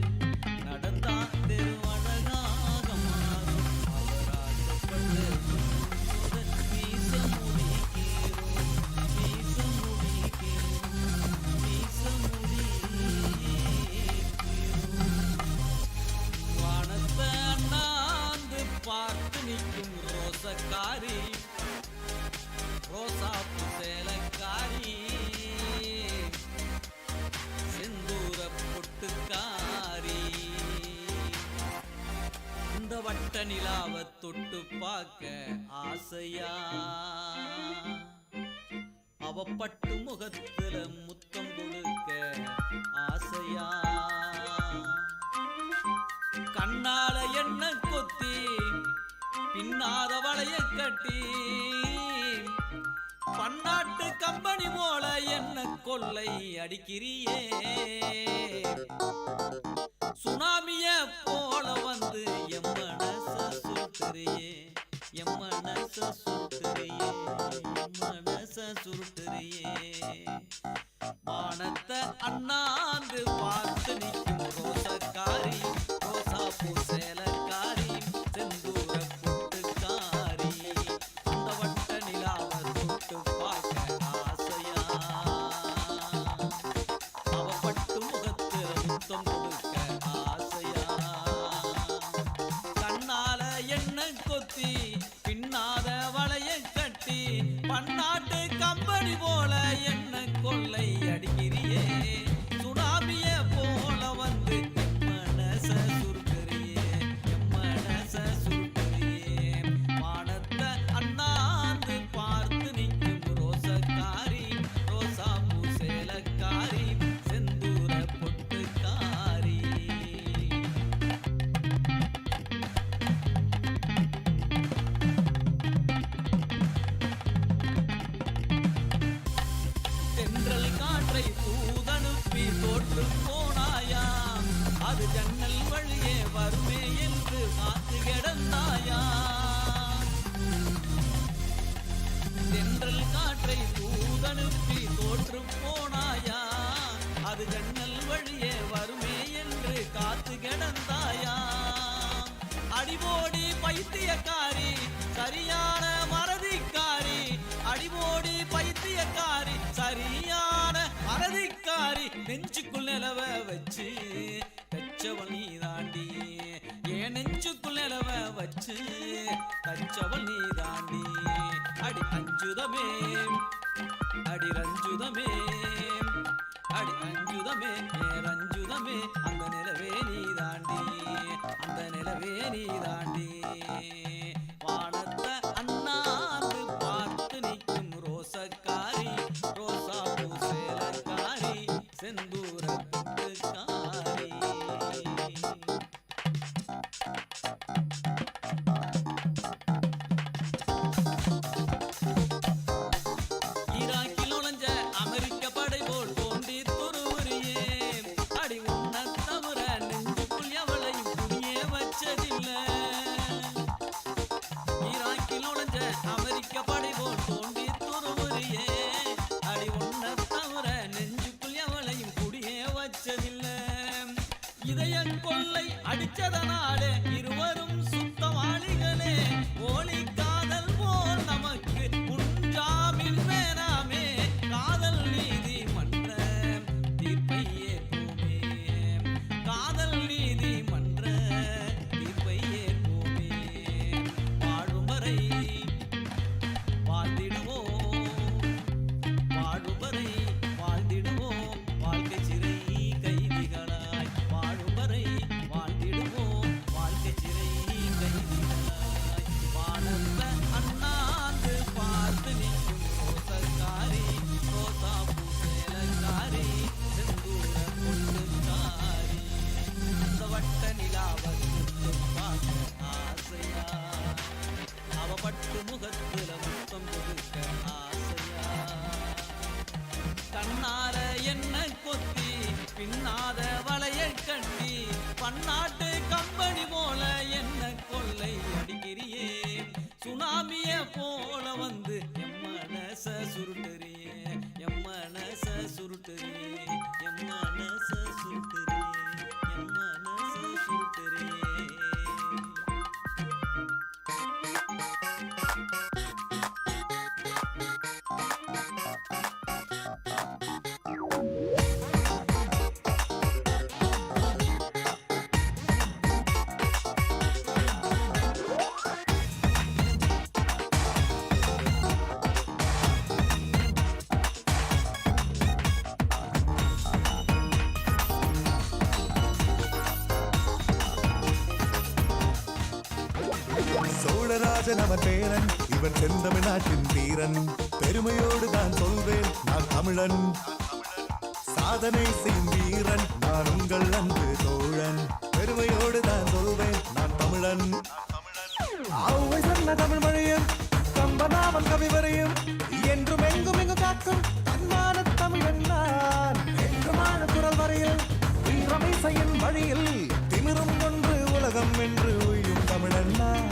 நடந்தா தெருவழகாக மாறும், அவர் ஆசைப்பட்டு கொஞ்சும் போது வீச முடிக்கிறோம், வீச முடிக்கிறோம், வீச முடிக்கிறோம். வானத்தை அண்ணாந்து பார்த்து நிற்கும் ரோசக்காரி, ரோசாப்பு சேலக்காரி, செந்தூர பொட்டுக்காரி, இந்த வட்ட நிலாவை தொட்டு பார்க்க ஆசையா, அவ பட்டு முகத்துல முத்தம் கொடுக்க ஆசையா. கண்ணால என்ன கொத்தி பின்னாத வளைய கட்டி, பன்னாட்டு கம்பெனி போல என்ன கொள்ளை அடிக்கிறியே, சுனாமிய போல வந்து என் மனச சுத்துறியே, என் மனச சுருட்டுறியே, என் மனச சுருட்டுறியே. வானத்தை அண்ணாந்து பார்த்து நிற்கும் ரோசக்காரி, ரோசா பூ சேலக்காரி, செந்தூர புட்டுக்காரி, அந்த வட்ட நிலாவ தொட்டு பார்க்க ஆசையா, அவ பட்டு முகத்துல முத்தம் கொடுக்க ஆசையா. கண்ணால எண்ணெய் கொத்தி பின்னாத வளைய கட்டி பன்னாட்டு கம்பெனி போல என்ன கொள்ளை அடிக்கிறியே, சுனாமிய போல வந்து என் மனச சுருட்டுறியே, என் மனச சுருட்டுறியே. வானத்தை அண்ணாந்து பார்த்து நிற்கும் ரோசக்காரி, ரோசா பூ சேலக்காரி, செந்தூர பொட்டுக்காரி. தென்றல் காற்றை தூதனுப்பி தோற்று போனாயா, அது ஜன்னல் வழியே வருமே என்று காத்து கிடந்தாயா. தென்றல் காற்றை தூதனுப்பி தோற்று போனாயா, அது ஜன்னல் வழியே வருமே என்று காத்து கிடந்தாயா. அடிபோடி பைத்தியக்காரி, சரியான மறதிக்காரி, அடிபோடி பைத்தியக்காரி, சரியான மறதிக்காரி. நெஞ்சுக்குள் நிலவ வச்சு தச்சவள் நீ தாண்டி, ஏன் நெஞ்சுக்குள் நிலவ வச்சு தச்சவள் நீ தாண்டி. அடி அஞ்சுதமே, அடி ரஞ்சுதமே, அடி அஞ்சுதமே, ரஞ்சுதமே, அந்த நிலவே நீ தாண்டி, அந்த நிலவே நீ தாண்டி. வானத்தை அண்ணாந்து பார்த்து நிற்கும் ரோசக்காரி, ரோசா பூ சேலக்காரி, செந்தூர புட்டுக்காரி. ஈராக்கில் நுழைஞ்ச அமெரிக்க படை போல் தோண்டி துருவுறியே, அடி உன்னை தவிர நெஞ்சுக்குள் எவளையும் துணியே வச்சதில்லை. ஈராக்கில் நுழைஞ்ச அமெரிக்க படை போல் தோண்டி துருவுறியே, அடி உன்னை தவிர நெஞ்சுக்குள் எவளையும் குடியே வச்சதில்லை. இதயம் கொள்ளை அடிச்சதனாலே இருவரும் சுத்தவாளிகளே, ஓலி காதல் போல் நமக்கு உஞ்சாமில் வேணாமே. காதல் நீதிமன்ற தீர்ப்பை ஏற்போமே, காதல் நீதிமன்ற தீர்ப்பை ஏற்போமே. வாழும் வரை வாழ்ந்திடுவோம், வாழும் வரை வாழ்ந்திடுவோம், வாழ்க்கை சிறை கைதிகளாய். வாழும் வரை வாழ்ந்திடுவோம், வாழ்க்கை சிறை கைதிகளாய். வானத்தை அண்ணாந்து பார்த்து நிற்கும் ரோசக்காரி, ரோசா பூ சேலக்காரி, செந்தூர பொட்டுக்காரி, அந்த வட்ட நிலாவ தொட்டு பார்க்க ஆசையா, அவ பட்டு முகத்துல முத்தம் கொடுக்க ஆசையா. கண்ணால என்ன கொத்தி பின்னாத வளைய கட்டி பன்னாட்டு கம்பெனி போல என்ன கொள்ளை அடிக்கிறியே, சுனாமிய போல வந்து என் மனச சுருட்டுறியே, என் மனச சுருட்டுறியே, என் மனச சுருட்டுறியே, என் மனச சுருட்டுறியே. சோழராஜன் அவன் பேரன், இவன் செந்தமிழ்நாட்டின் வீரன். பெருமையோடு தான் சொல்வேன் நான் தமிழன், சாதனை செய்யும் வீரன் நான் உங்கள் அன்பு தோழன். பெருமையோடு தான் சொல்வேன் நான் தமிழன். அவ்வை சொன்ன தமிழ் மொழியும் கம்பனாவன் கவி வரையும் என்றும் எங்கும் எங்கு காக்கும் தன்மான தமிழன் நான். என்றுமான குரல் வரையில் வீரமிசையின் வழியில் திமிரும் ஒன்று உலகம் என்று உயும் தமிழன் நான்.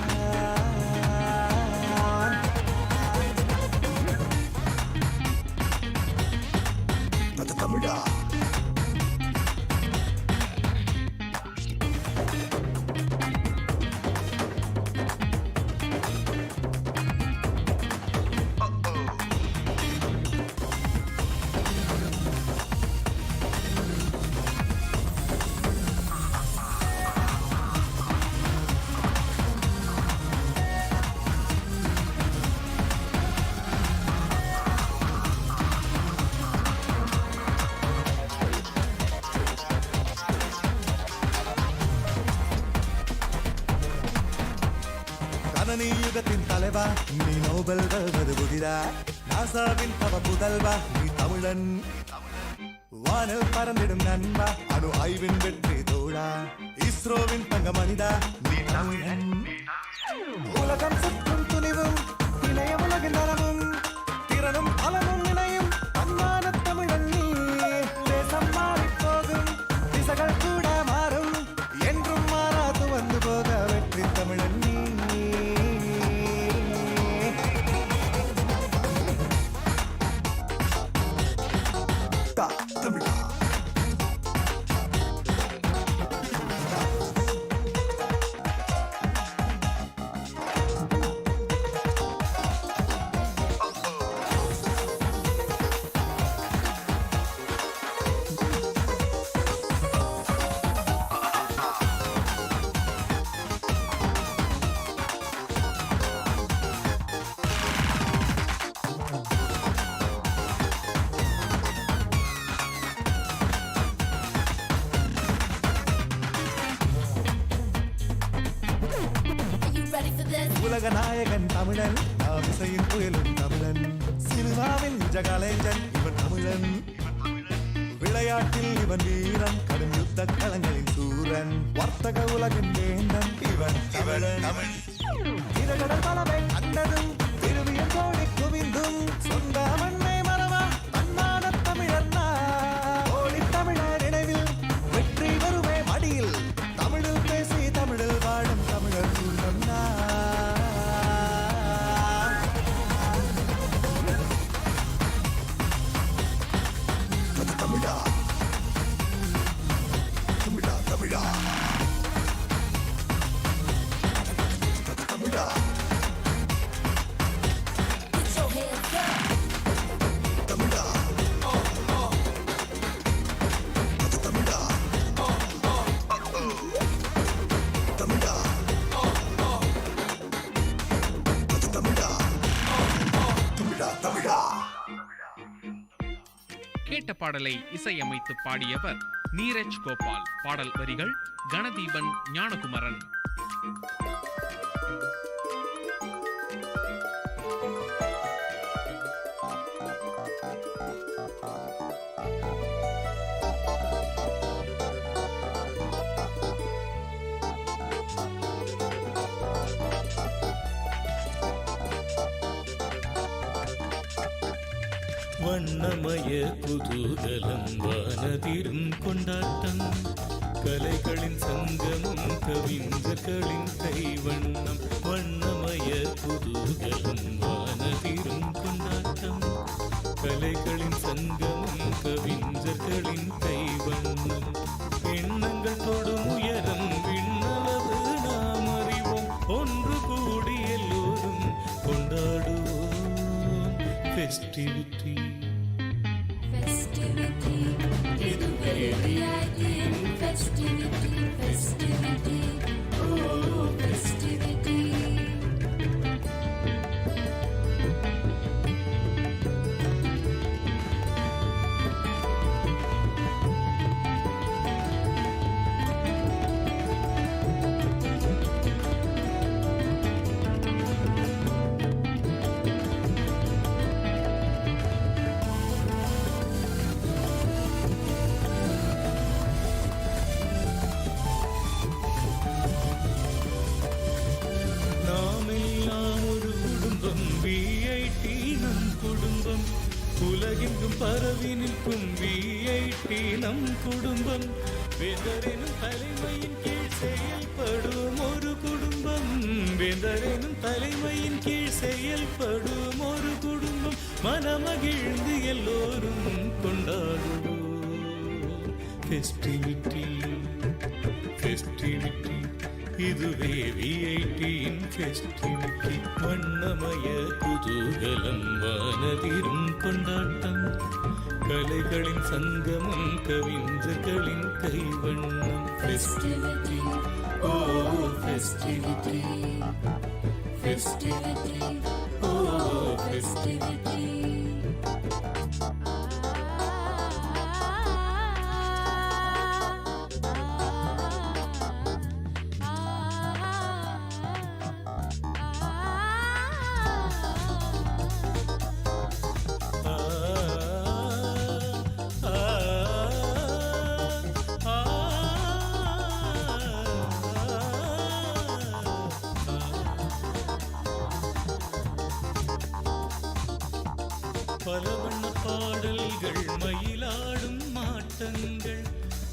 கணனி யுகத்தின் தலைவா நீ நோபல் வெல்வது புதிதா, நாசாவின் தவ புதல்வா நீ தமிழன், வானில் பறந்திடும் நண்பா அணு ஆய்வின் வெற்றி தோழா, இஸ்ரோவின் தங்க மனிதா நீ தமிழன். உலகம் சுற்றும் துணிவும் இணைய உலகின் நலமும் திறனும் பலமும் இணையும் தன்மான தமிழன் நீ. தேசம் மாறி போகும் திசைகள் கூட மாறும் என்றும் மாறாது வந்து போக வெற்றி தமிழன் நீ. தமிழா உலக நாயகன் தமிழன், நாம் இசையின் புயலும் தமிழன், சினிமாவின் ஜகலேஞ்சன் இவன் தமிழன், விளையாட்டில் இவன் வீரன், கடும் யுத்த களங்களின் சூரன், வர்த்தக உலகின் வேந்தன் இவன் தமிழன். இரகடல் பலவை கண்டதும் திருவியன் கோடி குவிந்தும் சொந்த மண்ணை மரவா தன்மான தமிழன் கோடி தமிழர் நினைவில் வெற்றி வருவே மடியில் தமிழில் பேசி தமிழில் வாழும் தமிழர் சூழம் தமிழா தமிழா தமிழா தமிழா. கேட்ட பாடலை இசையமைத்து பாடியவர் நீரஜ் கோபால். பாடல் வரிகள் கணதீபன் ஞானகுமரன். வண்ணமய குதூகலம் வானதிரும் கொண்டாட்டம், கலைகளின் சங்கமும் கவிஞர்களின் கைவண்ணம். வண்ணமய குதூகலம் வானதிரும் கொண்டாட்டம், கலைகளின் சங்கமும் கவிஞர்களின் கைவண்ணம். எண்ணங்கள் தொடும் உயரம் விண்ணளவு நாம் அறிவோம், ஒன்று கூடி எல்லோரும் கொண்டாடுவோம் festivity. Festivity, இது வெளியாகின் festivity, festivity, oh festivity. உலகெங்கும் பரவி நிற்கும் விஐடி நம் குடும்பம். வேந்தரெனும் தலைமையின் கீழ் செயல்படும் ஒரு குடும்பம். வேந்தரெனும் தலைமையின் கீழ் செயல்படும் ஒரு குடும்பம். மனமகிழ்ந்து எல்லோரும் கொண்டாடுவோம். ஃபெஸ்டிவிட்டி ஃபெஸ்டிவிட்டி இதுவே விஐடியின் ஃபெஸ்டிவிட்டி வண்ணமய குதூகலம் வானதிரும் கொண்டாட்டம் கலைகளின் சங்கமம் கவிஞர்களின் கைவண்ணம் ஃபெஸ்டிவிட்டி ஓ ஃபெஸ்டிவிட்டி ஃபெஸ்டிவிட்டி ஓ ஃபெஸ்டிவிட்டி பல வண்ண பாடல்கள் மயிலாடும் மாட்டங்கள்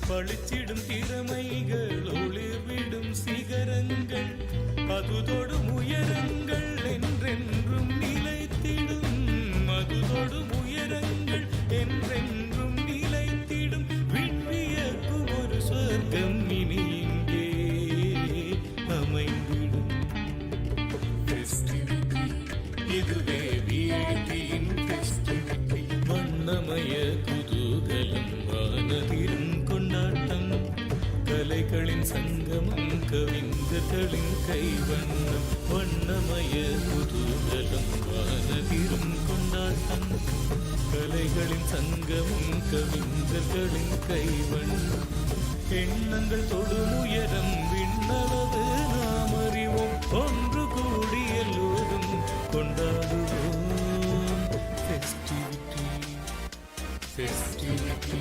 பளிச்சிடும் திறமைகள் ஒளிர்விடும் சிகரங்கள் அதுதொடும் உயரங்கள் என்றென்றும் நிலைத்திடும் அதுதொடும் உயரங்கள் என்றென்றும் நிலைத்திடும் விண்வியக்கும் ஒரு சொர்க்கம் இனி இங்கே அமைந்திடும் ஃபெஸ்டிவிட்டி இதுவே விஐடியின் ஃபெஸ்டிவிட்டி வண்ணமய குதூகலம் வானதிரும் கொண்டாட்டம் கலைகளின் சங்கமம் கவிஞர்களின் கைவண்ணம் வண்ணமய குதூகலம் வானதிரும் கொண்டாட்டம் கலைகளின் சங்கமம் கவிஞர்களின் கைவண்ணம் எண்ணங்கள் தொடும் உயரம் விண்ணளவு நாம் அறிவோம் ஒன்று கூடி எல்லோரும் கொண்டாடுவோம் ஃபெஸ்டிவிட்டி ஃபெஸ்டிவிட்டி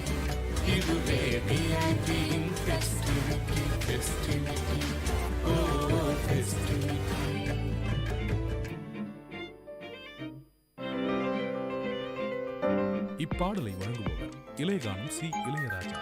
இதுவே விஐடியின் ஃபெஸ்டிவிட்டி ஃபெஸ்டிவிட்டி ஓ ஃபெஸ்டிவிட்டி இப்பாடலை வழங்குபவர் இளையகானம் சி இளையராஜா.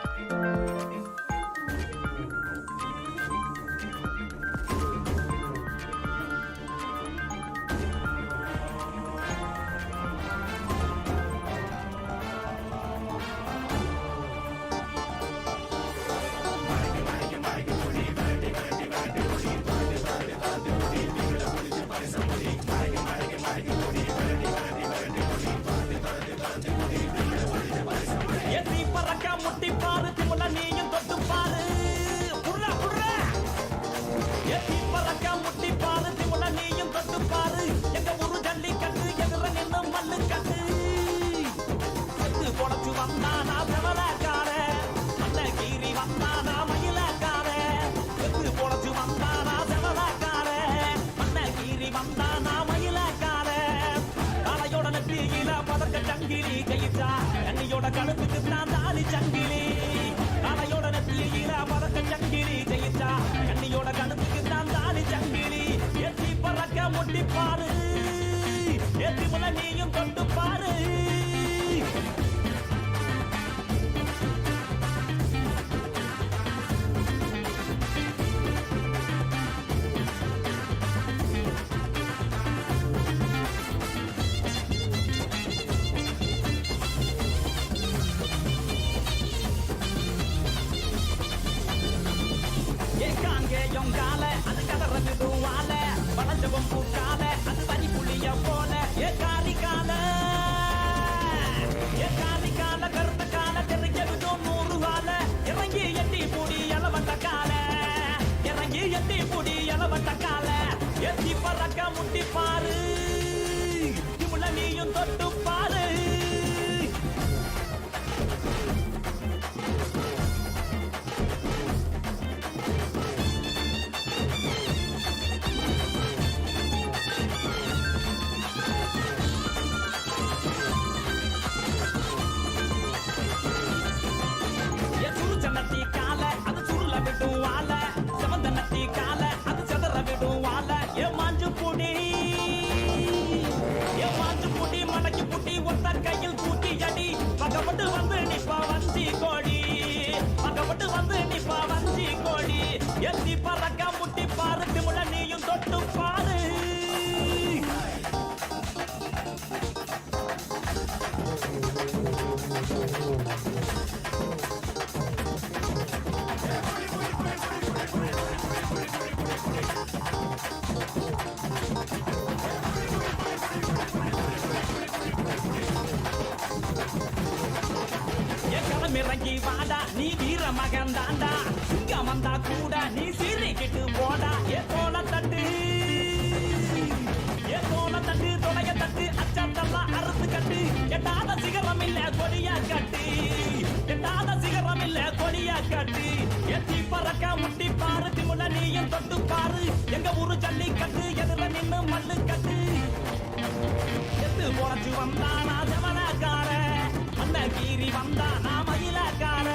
கண்ணியோட கழுத்துக்கு நான் தாலி சங்கிலி அலையோட நெத்தியில பறக்க சங்கிலி ஜெயிச்சா கண்ணியோட கழுத்துக்கு நான் தாலி சங்கிலி ஏற்றி பறக்க முட்டி பாரு ஏற்றி முல நீயும் தொட்டு பாரு அது கதறது தூவால வளர்ந்தவன் பூக்கால அது வரி புளிய போல ஏ காரி கால கருத்த கால தெரிஞ்சதும் 100 கால இறங்கி எட்டி பூடி இளவட்ட கால இறங்கி எட்டி பூடி இளவட்ட கால எத்தி பறக்க முட்டி பாரு இமுல நீயும் தொட்டு பாரு வாடா நீ வீர மகன் தாண்டா இங்க வந்தா கூட நீ சீரிக்கிட்டு போடா ஏ தோல தட்டு தொலைய தட்டு அச்சத்தெல்லாம் அறுத்து கட்டு எட்டாத சிகரம் இல்ல கொடியா கட்டு எட்டாத சிகரம் இல்ல கொடியா கட்டு எத்தி பறக்க முட்டி பாரு திமுல நீயும் தொட்டு பாரு எங்க ஊரு ஜல்லி கட்டு எதிர நின்னு மல்லு கட்டு எத்து போறச்சு வந்தானா ஜமனக்கார அந்த கீரி வந்தானா மயிலக்கார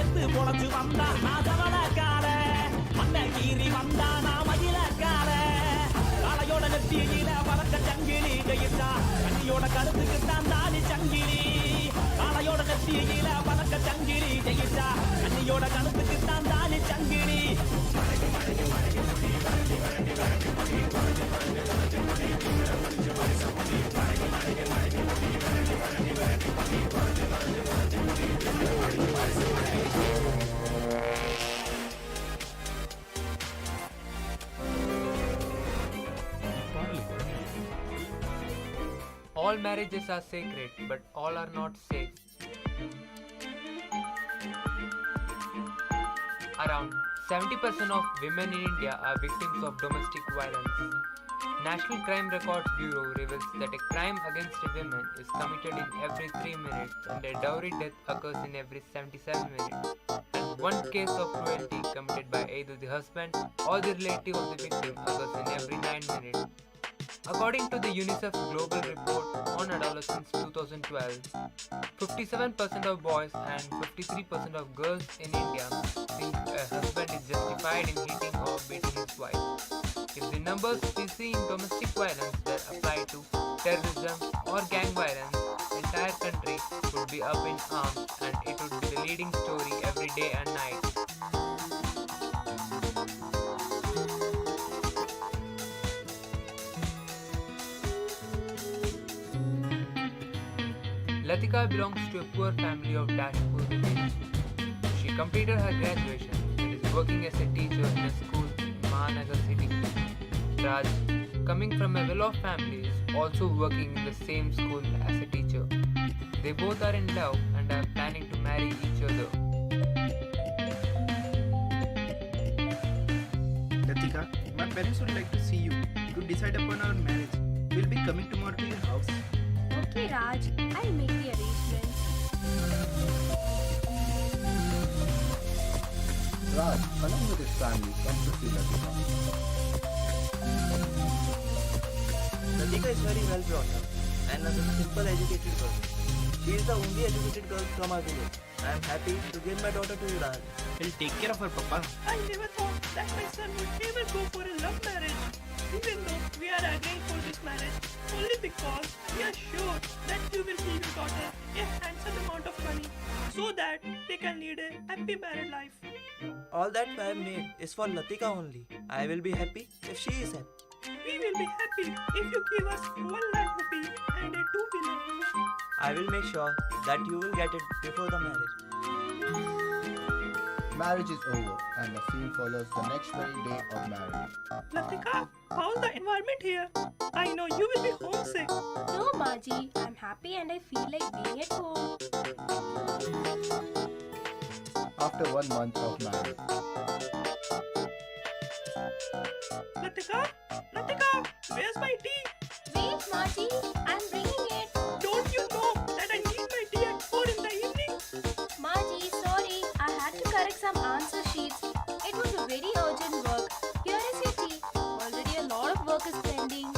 எத்து போறச்சு வந்தானா ஜமனக்கார அந்த கீரி வந்தானா மயிலக்கார காலையோட நெத்தியில பறக்க சங்கிலி ஜெயிச்சா கண்ணியோட கருத்துக்கு தான் தாலி சங்கிலி காலையோட நெத்தியில பறக்க சங்கிலி ஜெயிச்சா கண்ணியோட கருத்துக்கு தான் தாலி சங்கிலி All marriages are sacred, but all are not safe. Around 70% of women in India are victims of domestic violence. National Crime Records Bureau reveals that a crime against a woman is committed in every 3 minutes and a dowry death occurs in every 77 minutes. And one case of cruelty committed by either the husband or the relative of the victim occurs in every 9 minutes. According to the UNICEF Global Report on Adolescence 2012, 57% of boys and 53% of girls in India think a husband is justified in hitting or beating his wife. If the numbers we see in domestic violence were applied to terrorism or gang violence, the entire country would be up in arms and it would be the leading story every day and night. Latika belongs to a poor family of Dashpur village. She completed her graduation and is working as a teacher in a school in Mahanagar city. Raj, coming from a well-off family, is also working in the same school as a teacher. They both are in love and are planning to marry each other. Latika, my parents would like to see you to decide upon our marriage. We'll be coming tomorrow to your house. Okay, Raj, I'll make the arrangements. Raj, along with his family, comes to see Latika. Latika is very well brought up and a simple educated girl. She is the only educated girl from our village. I am happy to give my daughter to you, Raj. We'll take care of her, Papa. I never thought that my son would ever go for a love marriage. Even though we are against for this marriage, only because we are sure that you will give your daughter a handsome amount of money so that they can lead a happy married life. All that I have made is for Latika only. I will be happy if she is happy. We will be happy if you give us 1 lakh rupee and a 2-wheeler. I will make sure that you will get it before the marriage. Marriage is over and the scene follows the next very day of marriage. Latika, how's the environment here? I know you will be homesick. No, Maji, I'm happy and I feel like being at home. After 1 month of marriage. Latika, where's my tea? Wait, Maji, I'm bringing it. Don't you know that I need my tea at 4 in the evening? Maji, sorry, I had to correct some answer sheets. It was a very urgent work. Here is your tea. Already a lot of work is pending.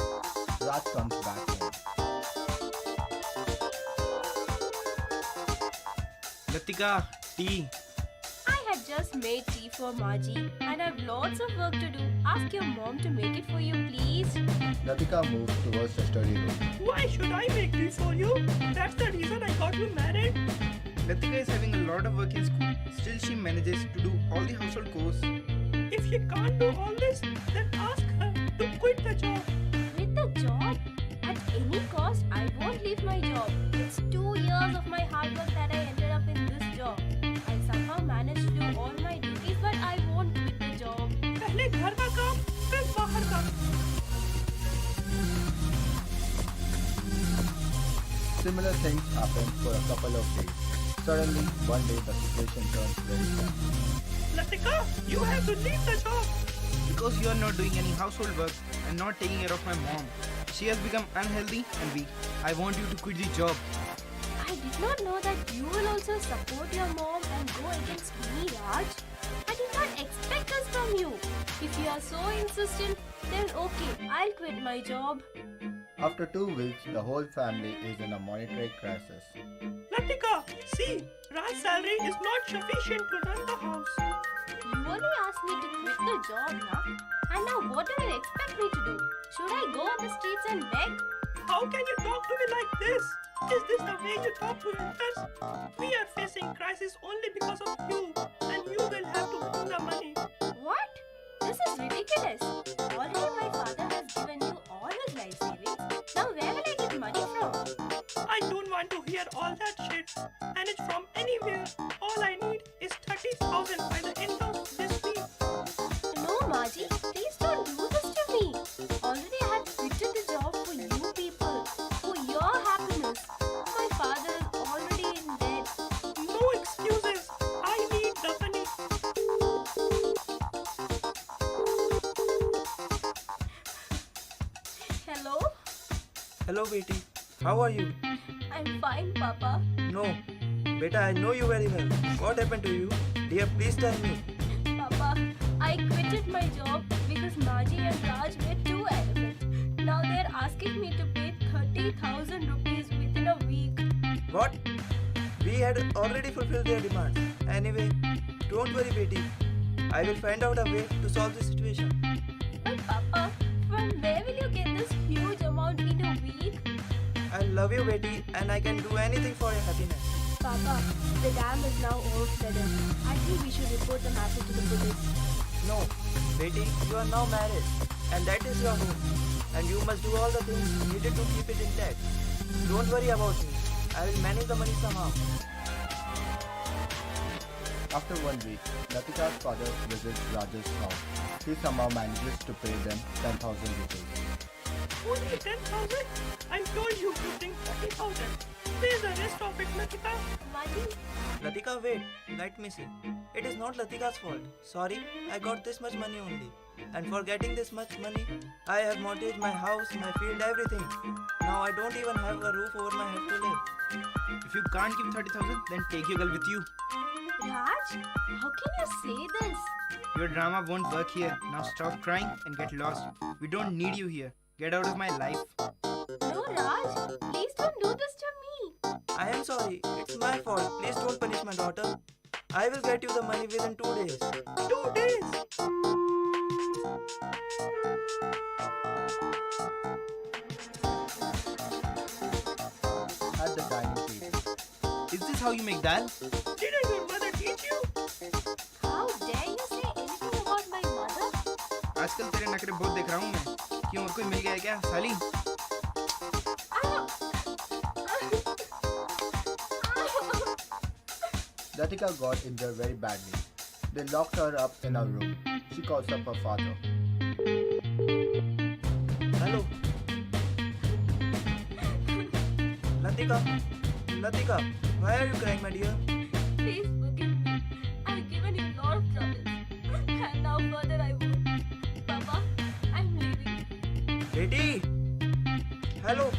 Raj comes back home. Latika, tea. I had just made tea for Maji and I have lots of work to do. Ask your mom to make it for you, please. Latika moves towards the study room. Why should I make tea for you? That's the reason I got you married. Latika is having a lot of work in school. Still, she manages to do all the household chores. If she can't do all this, then ask her to quit the job. Quit the job? At any cost, I won't leave my job. It's 2 years of my hard work that I ended up in this job. I'll somehow manage to do all my duties, but I won't quit the job. पहले घर का काम, फिर बाहर का. Similar things happen for a couple of days. Suddenly, one day the situation turns very sad. Latika, you have to leave the job. Because you are not doing any household work and not taking care of my mom. She has become unhealthy and weak. I want you to quit the job. I did not know that you will also support your mom and go against me, Raj. I did not expect this from you. If you are so insistent, then okay, I'll quit my job. After 2 weeks, the whole family is in a monetary crisis. Latika, see, Raj's salary is not sufficient to run the house. You only asked me to quit the job, na? And now what do you expect me to do? Should I go on the streets and beg? How can you talk to me like this? Is this the way you talk to elders? We are facing crisis only because of you, and you will have to bring the money. What? This is ridiculous. Already my father has given you all his life savings. Now where will I get money from? I don't want to hear all that shit. And it's from anywhere. All I need is 30,000 by the end of this week. No, Maji, please don't do this to me. Already I have quitted the job for you people, for your happiness. My father is already in debt. No excuses. I need the money. Hello? Hello, Beti. How are you? I'm fine, Papa. No. Beta, I know you very well. What happened to you? Dear, please tell me. Papa, I quitted my job because Maji and Raj were too adamant. Now they're asking me to pay 30,000 rupees within a week. What? We had already fulfilled their demands. Anyway, don't worry, Beti. I will find out a way to solve the situation. But Papa, from where will you get this huge amount in a week? I love you, Beti, and I can do anything for your happiness. Papa, the dam is now overflooded. I think we should report the matter to the police. No, Beti, you are now married, and that is your home. And you must do all the things needed to keep it intact. Don't worry about me. I will manage the money somehow. After 1 week, Latika's father visits Raj's house. He somehow manages to pay them 10,000 rupees. Only 10,000? I told you to bring 30,000. Pay the rest of it, Latika. Maji? Latika, wait. Let me see. It is not Latika's fault. Sorry, I got this much money only. And for getting this much money, I have mortgaged my house, my field, everything. Now I don't even have a roof over my head to live. If you can't give 30,000, then take your girl with you. Raj, how can you say this? Your drama won't work here. Now stop crying and get lost. We don't need you here. Get out of my life. No, Raj, please don't do this to me. I am sorry. It's my fault. Please don't punish my daughter. I will get you the money within 2 days. 2 days? At the dining table. Is this how you make dal? Didn't your mother teach you? How dare you say anything about my mother? आजकल तेरे नखरे बहुत देख रहा हूँ मैं. क्यों और कोई मिल गया है क्या, साली? Latika got injured very badly. They locked her up in a room. She calls up her father. Hello. Latika. Latika, why are you crying, my dear? Please forgive me. I've given you a lot of trouble. And now further I won't. Papa, I'm leaving. Beti. Hello.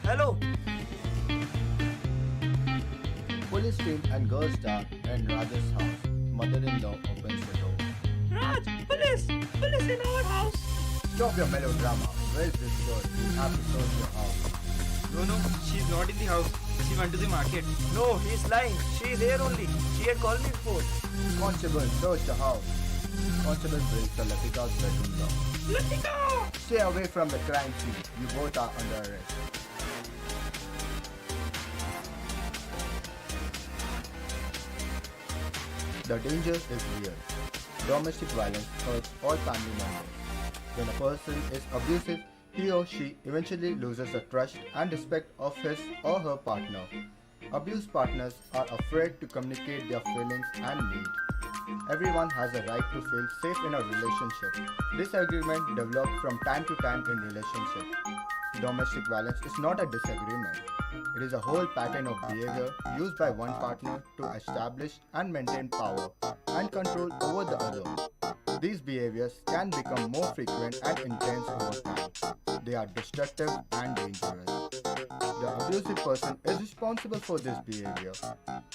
Hello. Police team and girls start in Raj's house. Mother-in-law opens the door. Raj, police! Police in our house! Stop your melodrama. Where is this girl? You have to search your house. No, she's not in the house. She went to the market. No, he's lying. She is here only. She had called me before. Constable, search the house. Constable breaks the Latika's bedroom door. Latika! Stay away from the crime scene. You both are under arrest. The danger is real. Domestic violence hurts all family members. When a person is abusive, he or she eventually loses the trust and respect of his or her partner. Abused partners are afraid to communicate their feelings and needs. Everyone has a right to feel safe in a relationship. Disagreement develops from time to time in relationship. Domestic violence is not a disagreement. It is a whole pattern of behavior used by one partner to establish and maintain power and control over the other. These behaviors can become more frequent and intense over time. They are destructive and dangerous. The abusive person is responsible for this behavior.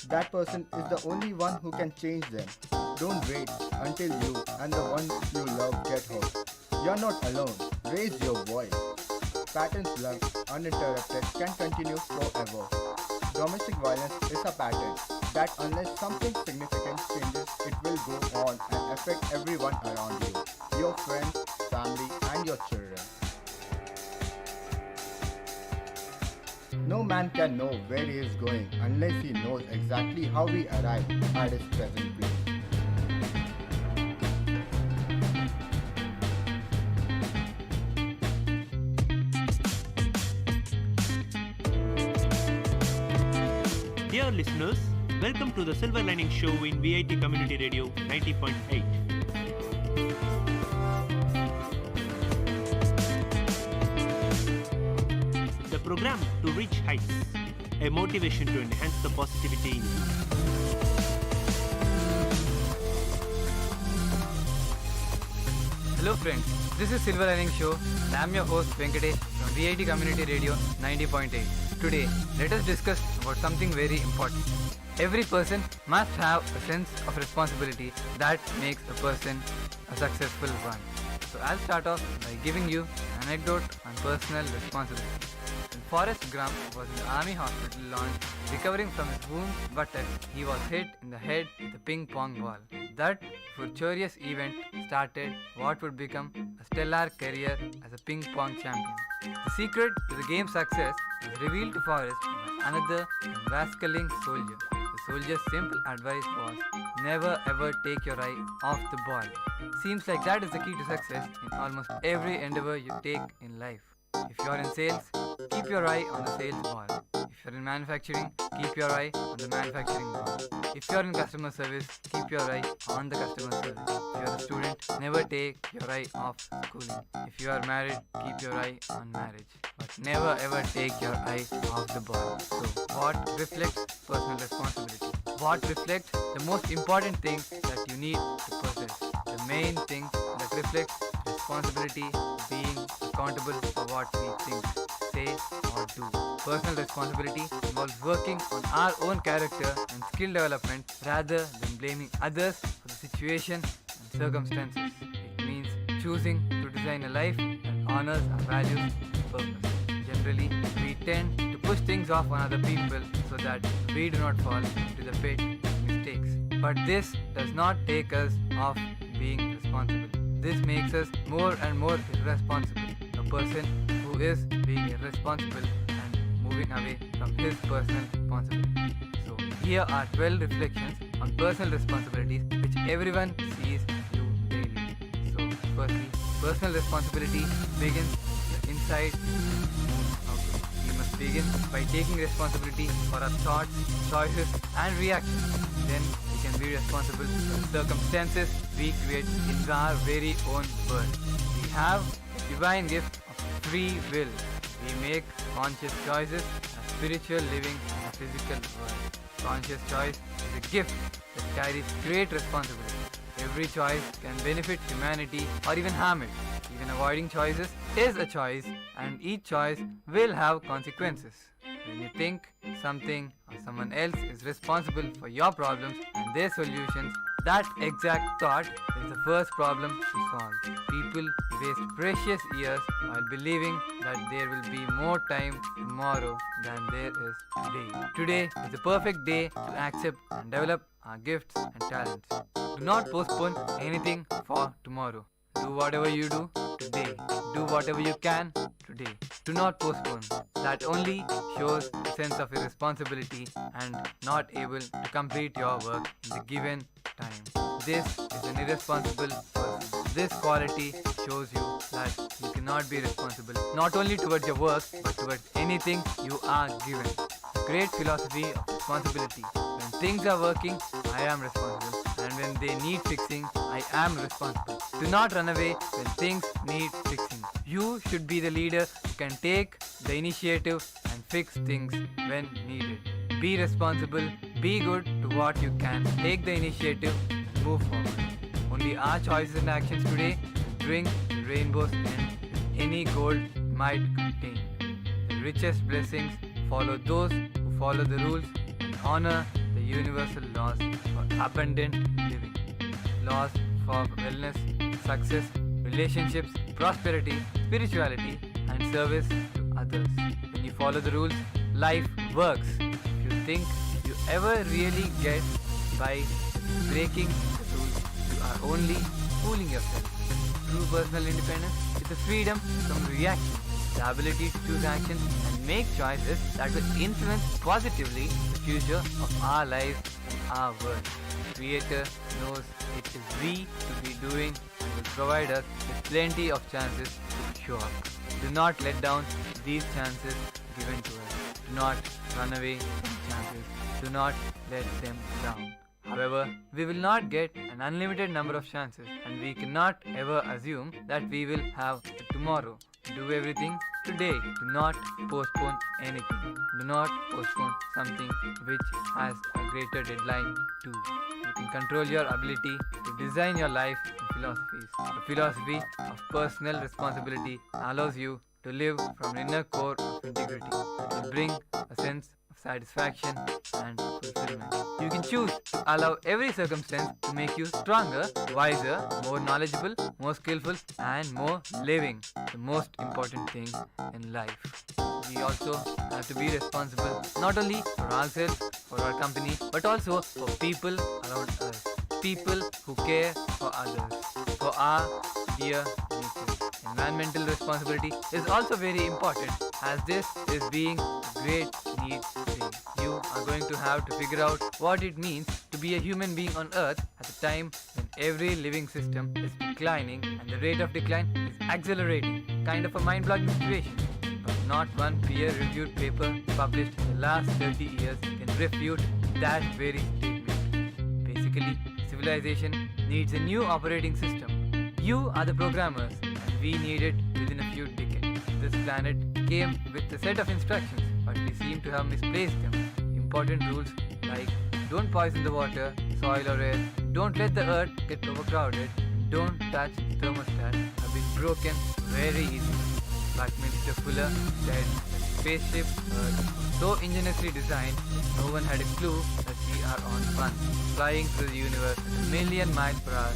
That person is the only one who can change them. Don't wait until you and the one you love get hurt. You're not alone. Raise your voice. Patterns left uninterrupted can continue forever. Domestic violence is a pattern that unless something significant changes, it will go on and affect everyone around you, your friends, family, and your children. No man can know where he is going unless he knows exactly how he arrived at his present place. Dear listeners, welcome to the Silver Lining Show in VIT Community Radio 90.8. The program to reach heights, a motivation to enhance the positivity in you. Hello friends, this is Silver Lining Show and I am your host Venkatesh from VIT Community Radio 90.8. Today, let us discuss about something very important. Every person must have a sense of responsibility that makes a person a successful one. So I'll start off by giving you an anecdote on personal responsibility. When Forrest Gump was in the army hospital lounge recovering from his wound buttock, he was hit in the head with a ping pong ball. That fortuitous event started what would become a stellar career as a ping pong champion. The secret to the game's success was revealed to Forrest by another vasculing soldier. The soldier's simple advice was, never ever take your eye off the ball. Seems like that is the key to success in almost every endeavor you take in life. If you are in sales, keep your eye on the sales ball. If you are in manufacturing, keep your eye on the manufacturing ball. If you are in customer service, keep your eye on the customer service. If you are a student, never take your eye off schooling. If you are married, keep your eye on marriage. But never ever take your eye off the ball. So, what reflects personal responsibility? What reflects the most important thing that you need to possess? The main thing that reflects responsibility, being accountable for what we think, say or do. Personal responsibility involves working on our own character and skill development rather than blaming others for the situation and circumstances. It means choosing to design a life that honors our values and purpose. Generally, we tend to push things off on other people so that we do not fall into the pit of mistakes. But this does not take us off being responsible. This makes us more and more irresponsible. A person who is being irresponsible and moving away from his personal responsibility. So here are 12 reflections on personal responsibilities which everyone sees you daily. So firstly, personal responsibility begins the inside and moves outward. We must begin by taking responsibility for our thoughts, choices and reactions. Then we can be responsible for the circumstances we create in our very own world. We have a divine gift of free will. We make conscious choices as spiritual living in a physical world. Conscious choice is a gift that carries great responsibility. Every choice can benefit humanity or even harm it. Even avoiding choices is a choice, and each choice will have consequences. When you think something or someone else is responsible for your problems and their solutions, that exact thought is the first problem to solve. People waste precious years while believing that there will be more time tomorrow than there is today. Today is the perfect day to accept and develop our gifts and talents. Do not postpone anything for tomorrow. Do whatever you do today. Do whatever you can today. Do not postpone. That only shows a sense of irresponsibility and not able to complete your work in the given time. This is an irresponsible person. This quality shows you that you cannot be responsible not only towards your work but towards anything you are given. The great philosophy of responsibility. When things are working, I am responsible, and when they need fixing, I am responsible. Do not run away when things need fixing. You should be the leader who can take the initiative and fix things when needed. Be responsible, be good to what you can, take the initiative, and move forward. Only our choices and actions today bring the rainbow's end any gold might contain. The richest blessings follow those who follow the rules and honor the universal laws for abundant living. Laws for wellness, success, relationships, prosperity, spirituality, and service to others. When you follow the rules, life works. If you think you ever really get by breaking the rules, you are only fooling yourself. True personal independence is the freedom from reaction, the ability to choose action and make choices that will influence positively the future of our lives and our world. The Creator knows it is we to be doing and will provide us with plenty of chances to show up. Do not let down these chances given to us. Do not run away from chances. Do not let them down. However, we will not get an unlimited number of chances and we cannot ever assume that we will have a tomorrow. Do everything today. Do not postpone anything. Do not postpone something which has a greater deadline too. You can control your ability to design your life and philosophies. The philosophy of personal responsibility allows you to live from an inner core of integrity that will bring a sense of satisfaction and fulfillment. You can choose to allow every circumstance to make you stronger, wiser, more knowledgeable, more skillful, and more living. The most important thing in life. We also have to be responsible not only for ourselves, for our company, but also for people around us. People who care for others, for our dear nature. Environmental responsibility is also very important as this is being a great need today. You are going to have to figure out what it means to be a human being on earth at a time when every living system is declining and the rate of decline is accelerating. Kind of a mind-blowing situation. But not one peer-reviewed paper published in the last 30 years can refute that very statement. Basically, civilization needs a new operating system. You are the programmers and we need it within a few decades. This planet came with a set of instructions, but we seem to have misplaced them. Important rules like don't poison the water, soil or air, don't let the earth get overcrowded, and don't touch the thermostat have been broken very easily. But Mr. Fuller said that spaceship Earth was so ingeniously designed that no one had a clue that we are on one, flying through the universe at a million miles per hour.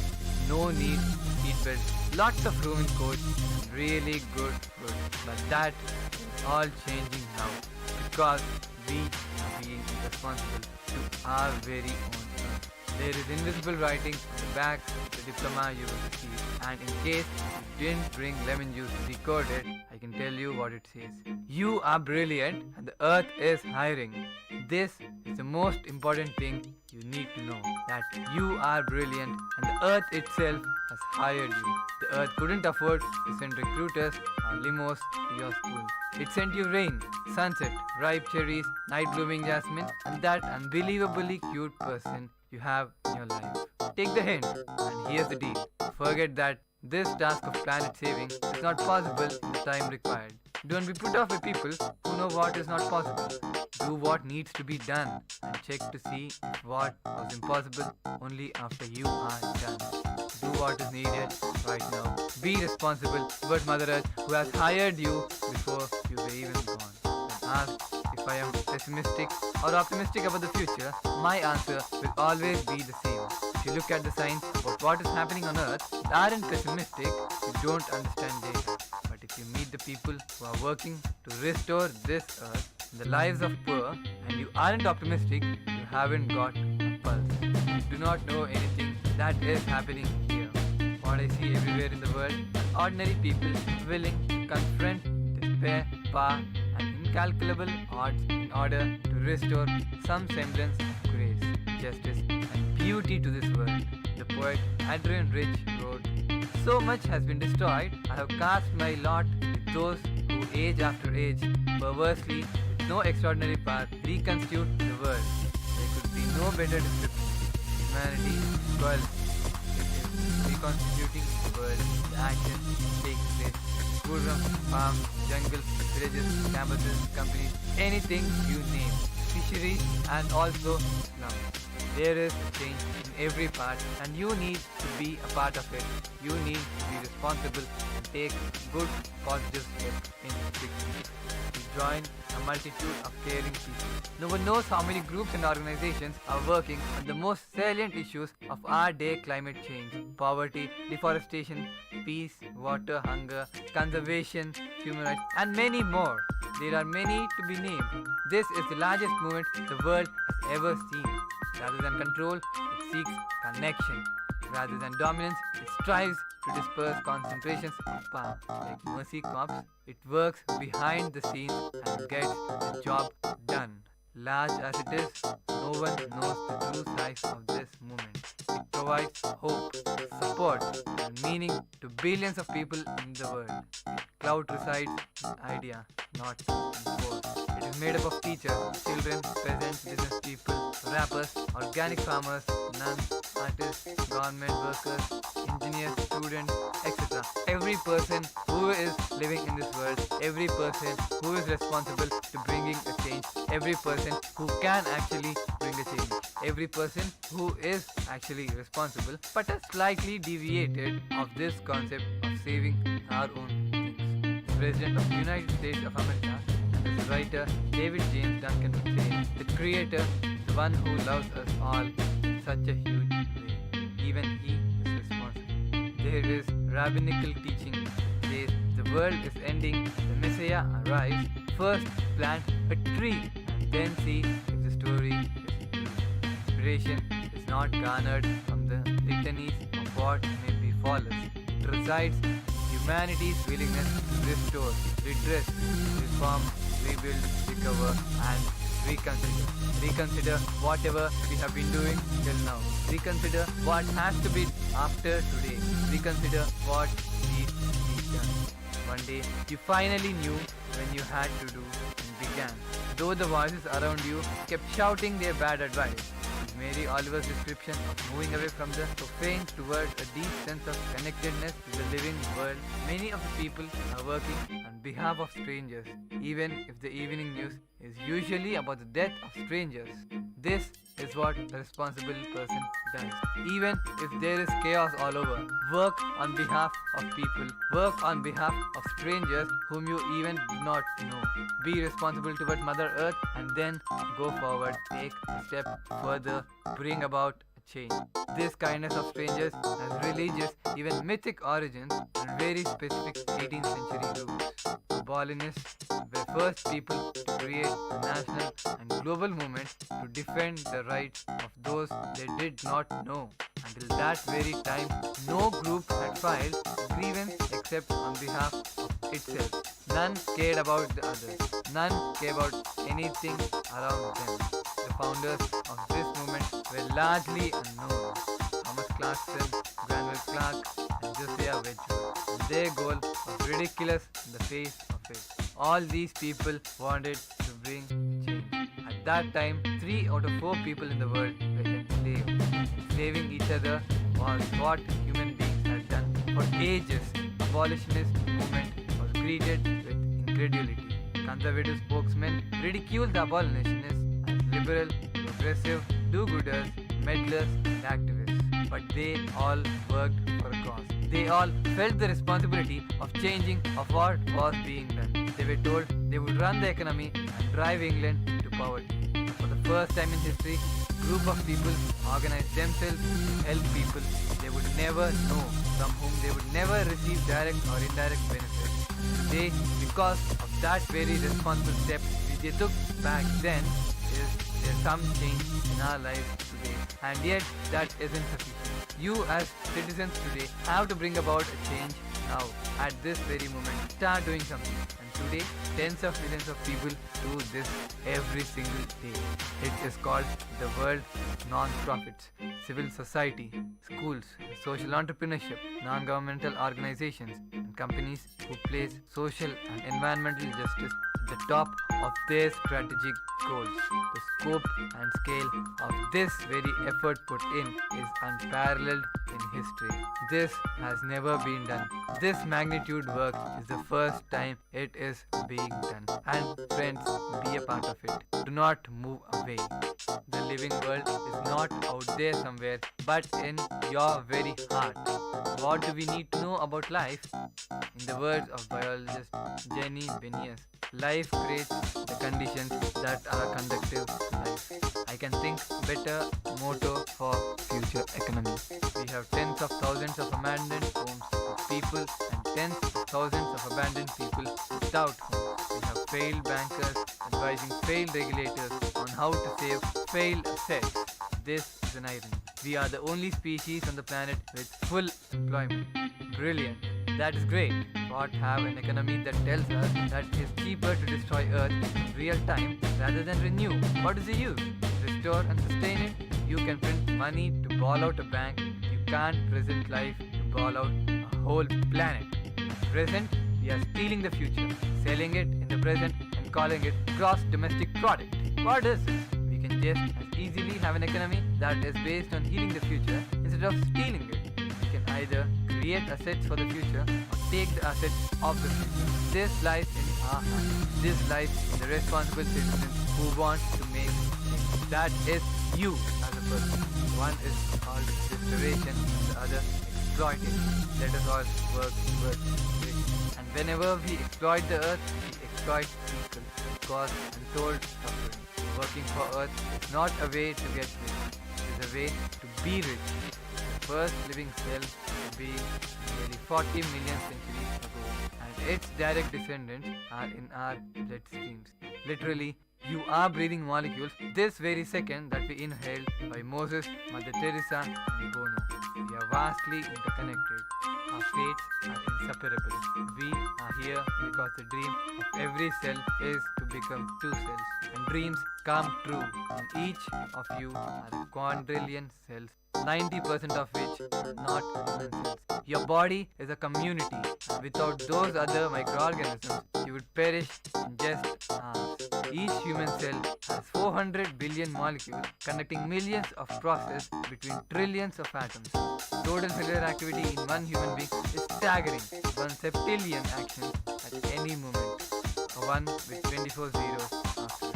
No need seatbelts, lots of room in coach, and really good food. But that is all changing now because we are being responsible to our very own earth. There is invisible writing on the back of the diploma you will receive, and in case you didn't bring lemon juice to decode it, I can tell you what it says. You are brilliant and the earth is hiring. This is the most important thing you need to know, that you are brilliant and the earth itself has hired you. The earth couldn't afford to send recruiters or limos to your school. It sent you rain, sunset, ripe cherries, night blooming jasmine, and that unbelievably cute person you have in your life. Take the hint, and here's the deal. Forget that this task of planet saving is not possible in the time required. Don't be put off by people who know what is not possible. Do what needs to be done and check to see if what was impossible only after you are done. Do what is needed right now. Be responsible towards Mother Earth who has hired you before you were even born. And ask if I am pessimistic or optimistic about the future, my answer will always be the same. If you look at the signs about what is happening on Earth and aren't pessimistic, you don't understand data. But if you meet the people who are working to restore this Earth and the lives of poor, and you aren't optimistic, you haven't got a pulse. You do not know anything that is happening here. What I see everywhere in the world are ordinary people willing to confront despair, power, and incalculable odds in order to restore some semblance of grace, justice, and beauty to this world. The poet Adrian Rich wrote, "So much has been destroyed, I have cast my lot with those who age after age, perversely, with no extraordinary power, reconstitute the world." There could be no better description. Humanity is squalid. It is constituting the world. The action takes place in schoolrooms, farms, jungles, villages, campuses, companies, anything you name. Fisheries and also slums. There is change in every part and you need to be a part of it. You need to be responsible and take good positive steps in fixing it. To join a multitude of caring people. No one knows how many groups and organizations are working on the most salient issues of our day: climate change, poverty, deforestation, peace, water, hunger, conservation, human rights, and many more. There are many to be named. This is the largest movement the world has ever seen. Rather than control, it seeks connection. Rather than dominance, it strives to disperse concentrations of power. Like Mercy Corps, it works behind the scenes and gets the job done. Large as it is, no one knows the true size of this movement. It provides hope, support, and meaning to billions of people in the world. Cloud resides in idea, not in force. It is made up of teachers, children, peasants, business people, rappers, organic farmers, nuns, artists, government workers, engineers, students, etc. Every person who is living in this world, every person who is responsible to bringing a change, every person who can actually bring a change, every person who is actually responsible but has slightly deviated of this concept of saving our own things. The President of the United States of America, and his writer David James Duncan would say, the Creator, the one who loves us all in such a huge way, even he is responsible. There is rabbinical teaching says the world is ending, the Messiah arrives, first plant a tree and then see if the story is true. Inspiration is not garnered from the litanies of what may befall us. It resides in humanity's willingness to restore, redress, reform, rebuild, recover and reconsider. Reconsider whatever we have been doing till now. Reconsider what has to be after today. Reconsider what needs to be done. One day you finally knew when you had to do and began. Though the voices around you kept shouting their bad advice. Is Mary Oliver's description of moving away from the profane towards a deep sense of connectedness to the living world. Many of the people are working on behalf of strangers, even if the evening news is usually about the death of strangers. This is what a responsible person does. Even if there is chaos all over, work on behalf of people, work on behalf of strangers whom you even do not know. Be responsible towards Mother Earth and then go forward, take a step further, bring about change. This kindness of strangers has religious, even mythic origins and very specific 18th century roots. Abolitionists were first people to create a national and global movement to defend the rights of those they did not know. Until that very time, no group had filed a grievance except on behalf of itself. None cared about the others. None cared about anything around them. The founders of this movement were largely unknown. Thomas Clarkson, Granville Clark, and Josiah Wedgwood. Their goal was ridiculous in the face of it. All these people wanted to bring change. At that time, 3 out of 4 people in the world were enslaved. Enslaving each other was what human beings had done for ages. Abolitionist movement was greeted with incredulity. Conservative spokesmen ridiculed the abolitionists as liberal, progressive, do-gooders, meddlers, and activists. But they all worked for a cause. They all felt the responsibility of changing of what was being done. They were told they would run the economy and drive England to poverty. For the first time in history, a group of people organized themselves to help people they would never know, from whom they would never receive direct or indirect benefits. Today, because of that very responsible step which they took back then, there's some change in our lives today. And yet, that isn't sufficient. You as citizens today have to bring about a change now, at this very moment. Start doing something. And today, tens of millions of people do this every single day. It is called the world of non-profits, civil society, schools, social entrepreneurship, non-governmental organizations, and companies who place social and environmental justice at the top of their strategic goals. The scope and scale of this very effort put in is unparalleled in history. This has never been done. This magnitude work is the first time it is being done. And friends, be a part of it. Do not move away. The living world is not out there somewhere, but in your very heart. What do we need to know about life? In the words of biologist Jenny Benias, life creates the conditions that are conducive to life. I can think better motto for future economy. We have tens of thousands of abandoned homes with people and tens of thousands of abandoned people without homes. We have failed bankers advising failed regulators on how to save failed assets. This is an irony. We are the only species on the planet with full employment. Brilliant. That is great. But have an economy that tells us that it is cheaper to destroy Earth in real time rather than renew. What is the use? Restore and sustain it? You can print money to ball out a bank. You can't present life to ball out a whole planet. Present, we are stealing the future, selling it in the present and calling it gross domestic product. What is it? We can just as easily have an economy that is based on healing the future instead of stealing it. We can either create assets for the future or take the assets of the future. This lies in our hands. This lies in the responsible citizens who want to make change. That is you as a person. One is called restoration and the other exploitation. Let us all work towards restoration. And whenever we exploit the earth, we exploit people, cause untold suffering. Working for earth is not a way to get rich. It is a way to be rich. The first living cell being nearly 40 million centuries ago, and its direct descendants are in our bloodstreams. Literally, you are breathing molecules this very second that we inhaled by Moses, Mother Teresa, and Bono. We are vastly interconnected. Our fates are inseparable. We are here because the dream of every cell is to become two cells. And dreams come true. And each of you are a quadrillion cells, 90% of which are not human cells. Your body is a community. Without those other microorganisms, you would perish in just hours. Each human cell has 400 billion molecules conducting millions of processes between trillions of atoms. Total cellular activity in one human being is staggering. 1 septillion actions at any moment. A 1 with 24 zeros after it.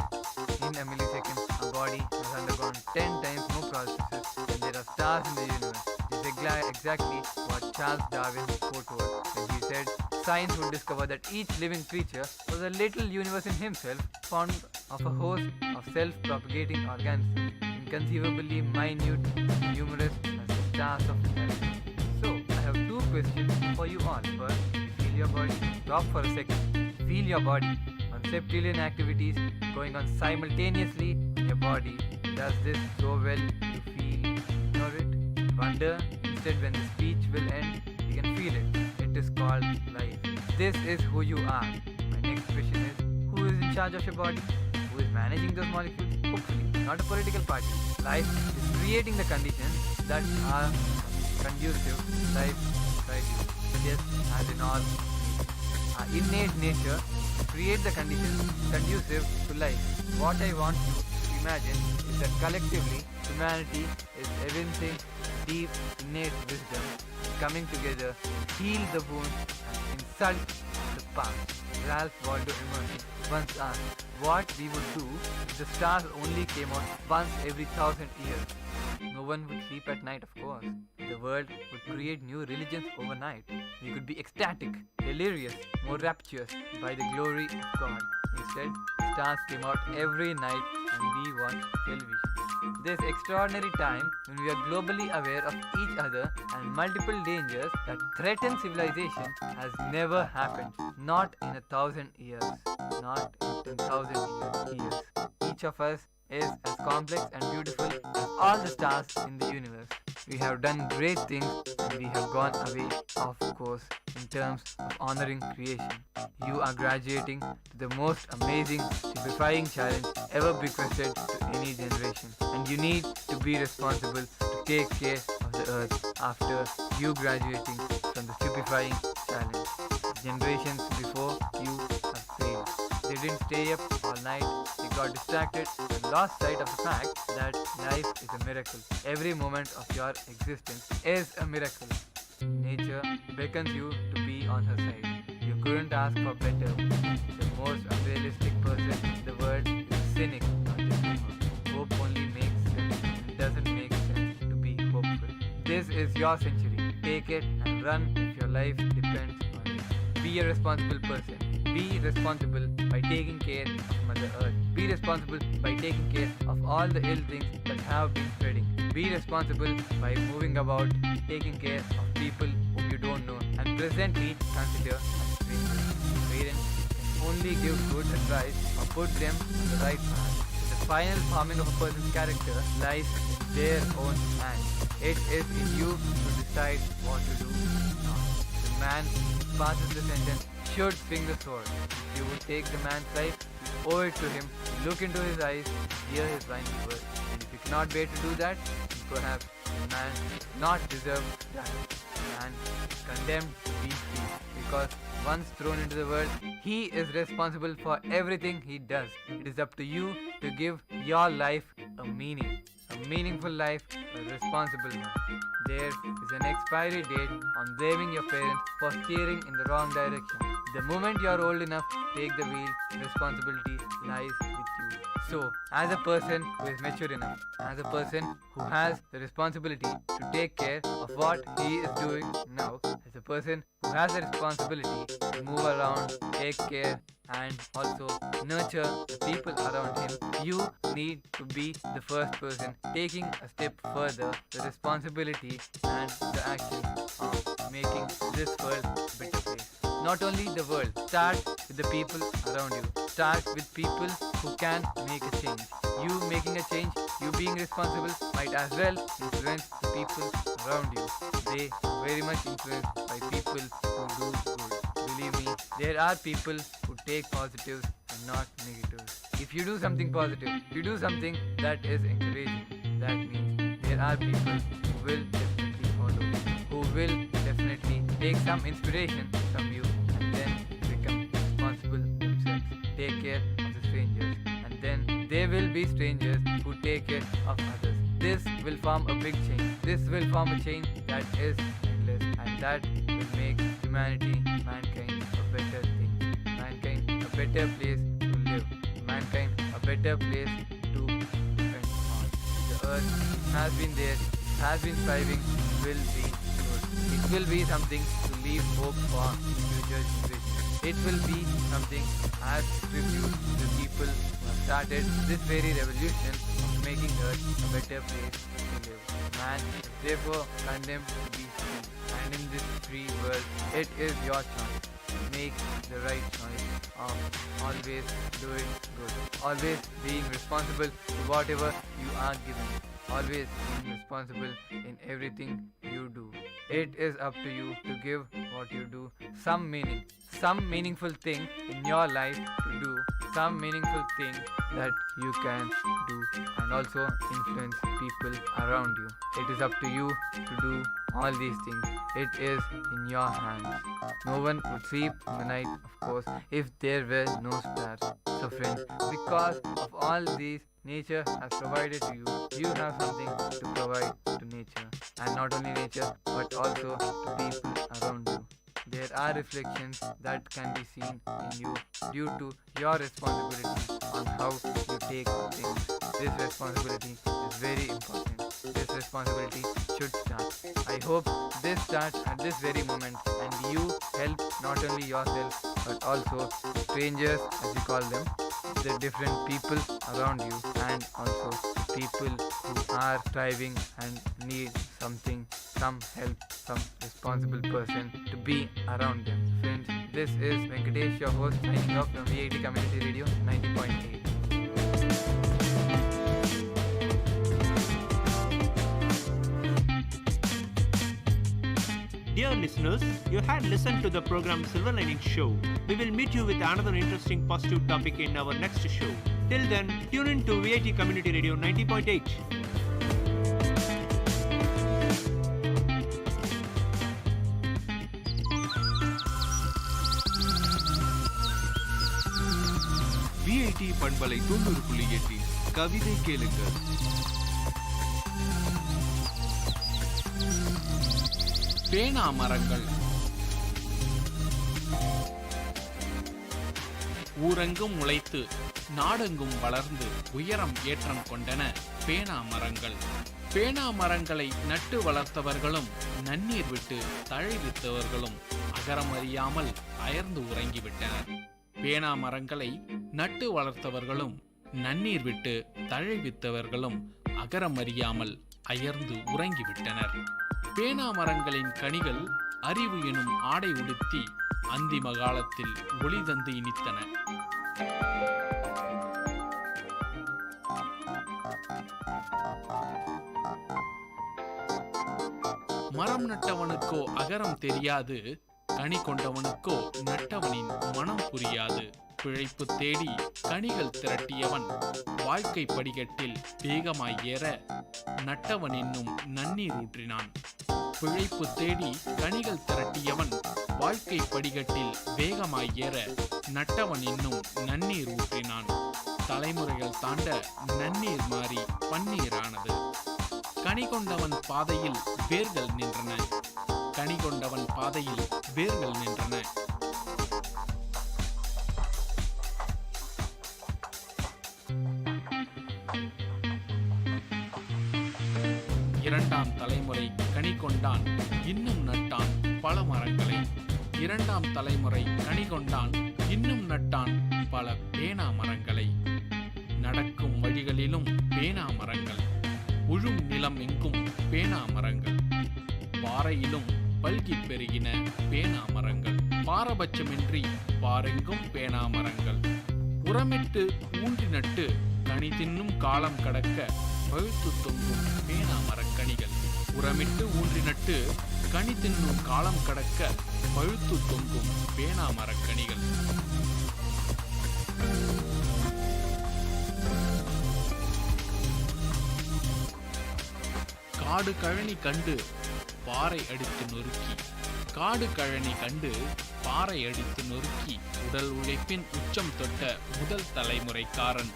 In a millisecond, our body has undergone 10 times more processes than there are stars in the universe. This is exactly what Charles Darwin foretold when he said science would discover that each living creature was a little universe in himself, formed of a host of self-propagating organisms, inconceivably minute and numerous as the stars of the heaven. So, I have two questions for you all. First, feel your body. Stop for a second. Feel your body. On septillion activities going on simultaneously in your body. Does this so well you feel? Ignore it. Wonder. Instead, when the speech will end, you can feel it. It is called life. This is who you are. My next question is, who is in charge of your body? Who is managing those molecules? Hopefully, not a political party. Life is creating the conditions that are conducive to life inside you. Just as in all our innate nature to create the conditions conducive to life. What I want you to imagine is that collectively humanity is evincing deep innate wisdom coming together to heal the wounds and insult the past. Ralph Waldo Emerson once asked what we would do if the stars only came out once every 1,000 years. No one would sleep at night, of course. The world would create new religions overnight. We could be ecstatic, delirious, more rapturous by the glory of God. Instead, stars came out every night and we watched television. This extraordinary time when we are globally aware of each other and multiple dangers that threaten civilization has never happened. Not in 1,000 years. Not in 10,000 years. Each of us is as complex and beautiful as all the stars in the universe. We have done great things and we have gone away off course in terms of honoring creation. You are graduating to the most amazing, stupefying challenge ever bequested to any generation. And you need to be responsible to take care of the earth after you graduating from the stupefying challenge. Generations before you have failed. They didn't stay up all night. They got distracted and lost sight of the fact that life is a miracle. Every moment of your existence is a miracle. Nature beckons you to be on her side. You couldn't ask for better. The most unrealistic person in the world is a cynic, not a dreamer. Hope only makes sense. It doesn't make sense to be hopeful. This is your century. Take it and run if your life depends on it. Be a responsible person. Be responsible by taking care of Mother Earth. Be responsible by taking care of all the ill things that have been spreading. Be responsible by moving about, taking care of people whom you don't know and presently consider as strangers. Parents can only give good advice or put them on the right path. The final forming of a person's character lies in their own hands. It is in you to decide what to do now. The man who passes the sentence should swing the sword. If you would take the man's life, you owe it to him. Look into his eyes, hear his final words. And if you cannot bear to do that, then perhaps the man does not deserve that. The man is condemned to be free because once thrown into the world, he is responsible for everything he does. It is up to you to give your life a meaning. A meaningful life, a responsible one. There is an expiry date on blaming your parents for steering in the wrong direction. The moment you are old enough to take the wheel, responsibility lies with you. So, as a person who is mature enough, as a person who has the responsibility to take care of what he is doing now, as a person who has the responsibility to move around, take care, and also nurture the people around him, you need to be the first person taking a step further the responsibility and the action of making this world a better place. Not only the world, start with the people around you. Start with people who can make a change. You making a change, you being responsible, might as well influence the people around you. They are very much influenced by people who do good. Believe me, there are people who take positives and not negatives. If you do something positive, if you do something that is encouraging, that means there are people who will definitely follow you, who will definitely take some inspiration from you and then become responsible themselves. Take care of the strangers, and then there will be strangers who take care of others. This will form a big chain. This will form a chain that is endless, and that will make humanity, mankind, a better thing. Mankind, a better place to live. Mankind, a better place to depend on. The earth has been there, has been thriving, will be good. It will be something to leave hope for future generations. It will be something as tribute to the people who have started this very revolution of making Earth a better place to live. Man is therefore condemned to be free. And in this free world, it is your choice to make the right choice of always doing good. Always being responsible to whatever you are given. Always being responsible in everything you do. It is up to you to give what you do some meaning, some meaningful thing in your life to do, some meaningful thing that you can do and also influence people around you. It is up to you to do all these things. It is in your hands. No one would sleep in the night, of course, if there were no stars. So friends, because of all these nature has provided to you, you have something to provide to nature. And not only nature, but also to people around you. There are reflections that can be seen in you due to your responsibility on how you take things. This responsibility is very important. This responsibility should start. I hope this starts at this very moment and you help not only yourself but also strangers, as you call them, the different people around you, and also people who are thriving and need something, some help, some responsible person to be around them. Friends, this is Venkatesh, your host, signing off from Vit Community Radio 90.8. Dear listeners, you had listened to the program Silver Lining Show. We will meet you with another interesting positive topic in our next show. Till then, tune in to VIT Community Radio 90.8. VIT பண்பலை 90.8 கவிதை கேளுங்கள். பேனா மரங்கள். ஊரெங்கும் முளைத்து நாடெங்கும் வளர்ந்து உயரம் ஏற்றம் கொண்டன பேனா மரங்கள். பேனா மரங்களை நட்டு வளர்த்தவர்களும் நன்னீர் விட்டு தழைவித்தவர்களும் அகரம் அறியாமல் அயர்ந்து உறங்கிவிட்டனர். பேனா மரங்களை நட்டு வளர்த்தவர்களும் நன்னீர் விட்டு தழைவித்தவர்களும் அகரம் அறியாமல் அயர்ந்து உறங்கிவிட்டனர். பேனா மரங்களின் கனிகள் அறிவு எனும் ஆடை உடுத்தி அந்திம காலத்தில் ஒளி தந்து இனித்தன. மரம் நட்டவனுக்கோ அகரம் தெரியாது, கனி கொண்டவனுக்கோ நட்டவனின் மனம் புரியாது. பிழைப்பு தேடி கனிகள் திரட்டியவன் வாழ்க்கை படிக்கட்டில் வேகமாய் ஏற நட்டவன் என்னும் நன்னீர் ஊற்றினான். பிழைப்பு தேடி கனிகள் திரட்டியவன் வாழ்க்கை படிக்கட்டில் வேகமாய் ஏற நட்டவன் என்னும் நன்னீர் ஊற்றினான். தலைமுறைகள் தாண்ட நன்னீர் மாறி பன்னீரானது. கனி கொண்டவன் பாதையில் வேர்கள் நின்றன. கனி கொண்டவன் பாதையில் வேர்கள் நின்றன. இரண்டாம் தலைமுறை கனி கொண்டான், இன்னும் நட்டான் பல மரங்களை. இரண்டாம் தலைமுறை கனி கொண்டான், இன்னும் நட்டான் பல பேனா மரங்களை. நடக்கும் வழிகளிலும் பேனா மரங்கள், உழும் நிலம் எங்கும் பேனா மரங்கள். பாறையிலும் பல்கி பெருகின பேனா மரங்கள். பாரபட்சமின்றி பாரெங்கும் பேனா மரங்கள். உரமிட்டு ஊன்றி நட்டு கனி தின்னும் காலம் கடக்க பழுத்து தொங்கும் பேனா மரக்கனிகள். உரமிட்டு ஊன்றி நட்டு கனி தின்னும் காலம் கடக்க பழுத்து தொங்கும் பேனா மரக்கனிகள். காடு கழனி கண்டு பாறை அடித்து நொறுக்கி. காடு கழனி கண்டு பாறை அடித்து நொறுக்கி உடல் உழைப்பின் உச்சம் தொட்ட முதல் தலைமுறைக்காரன்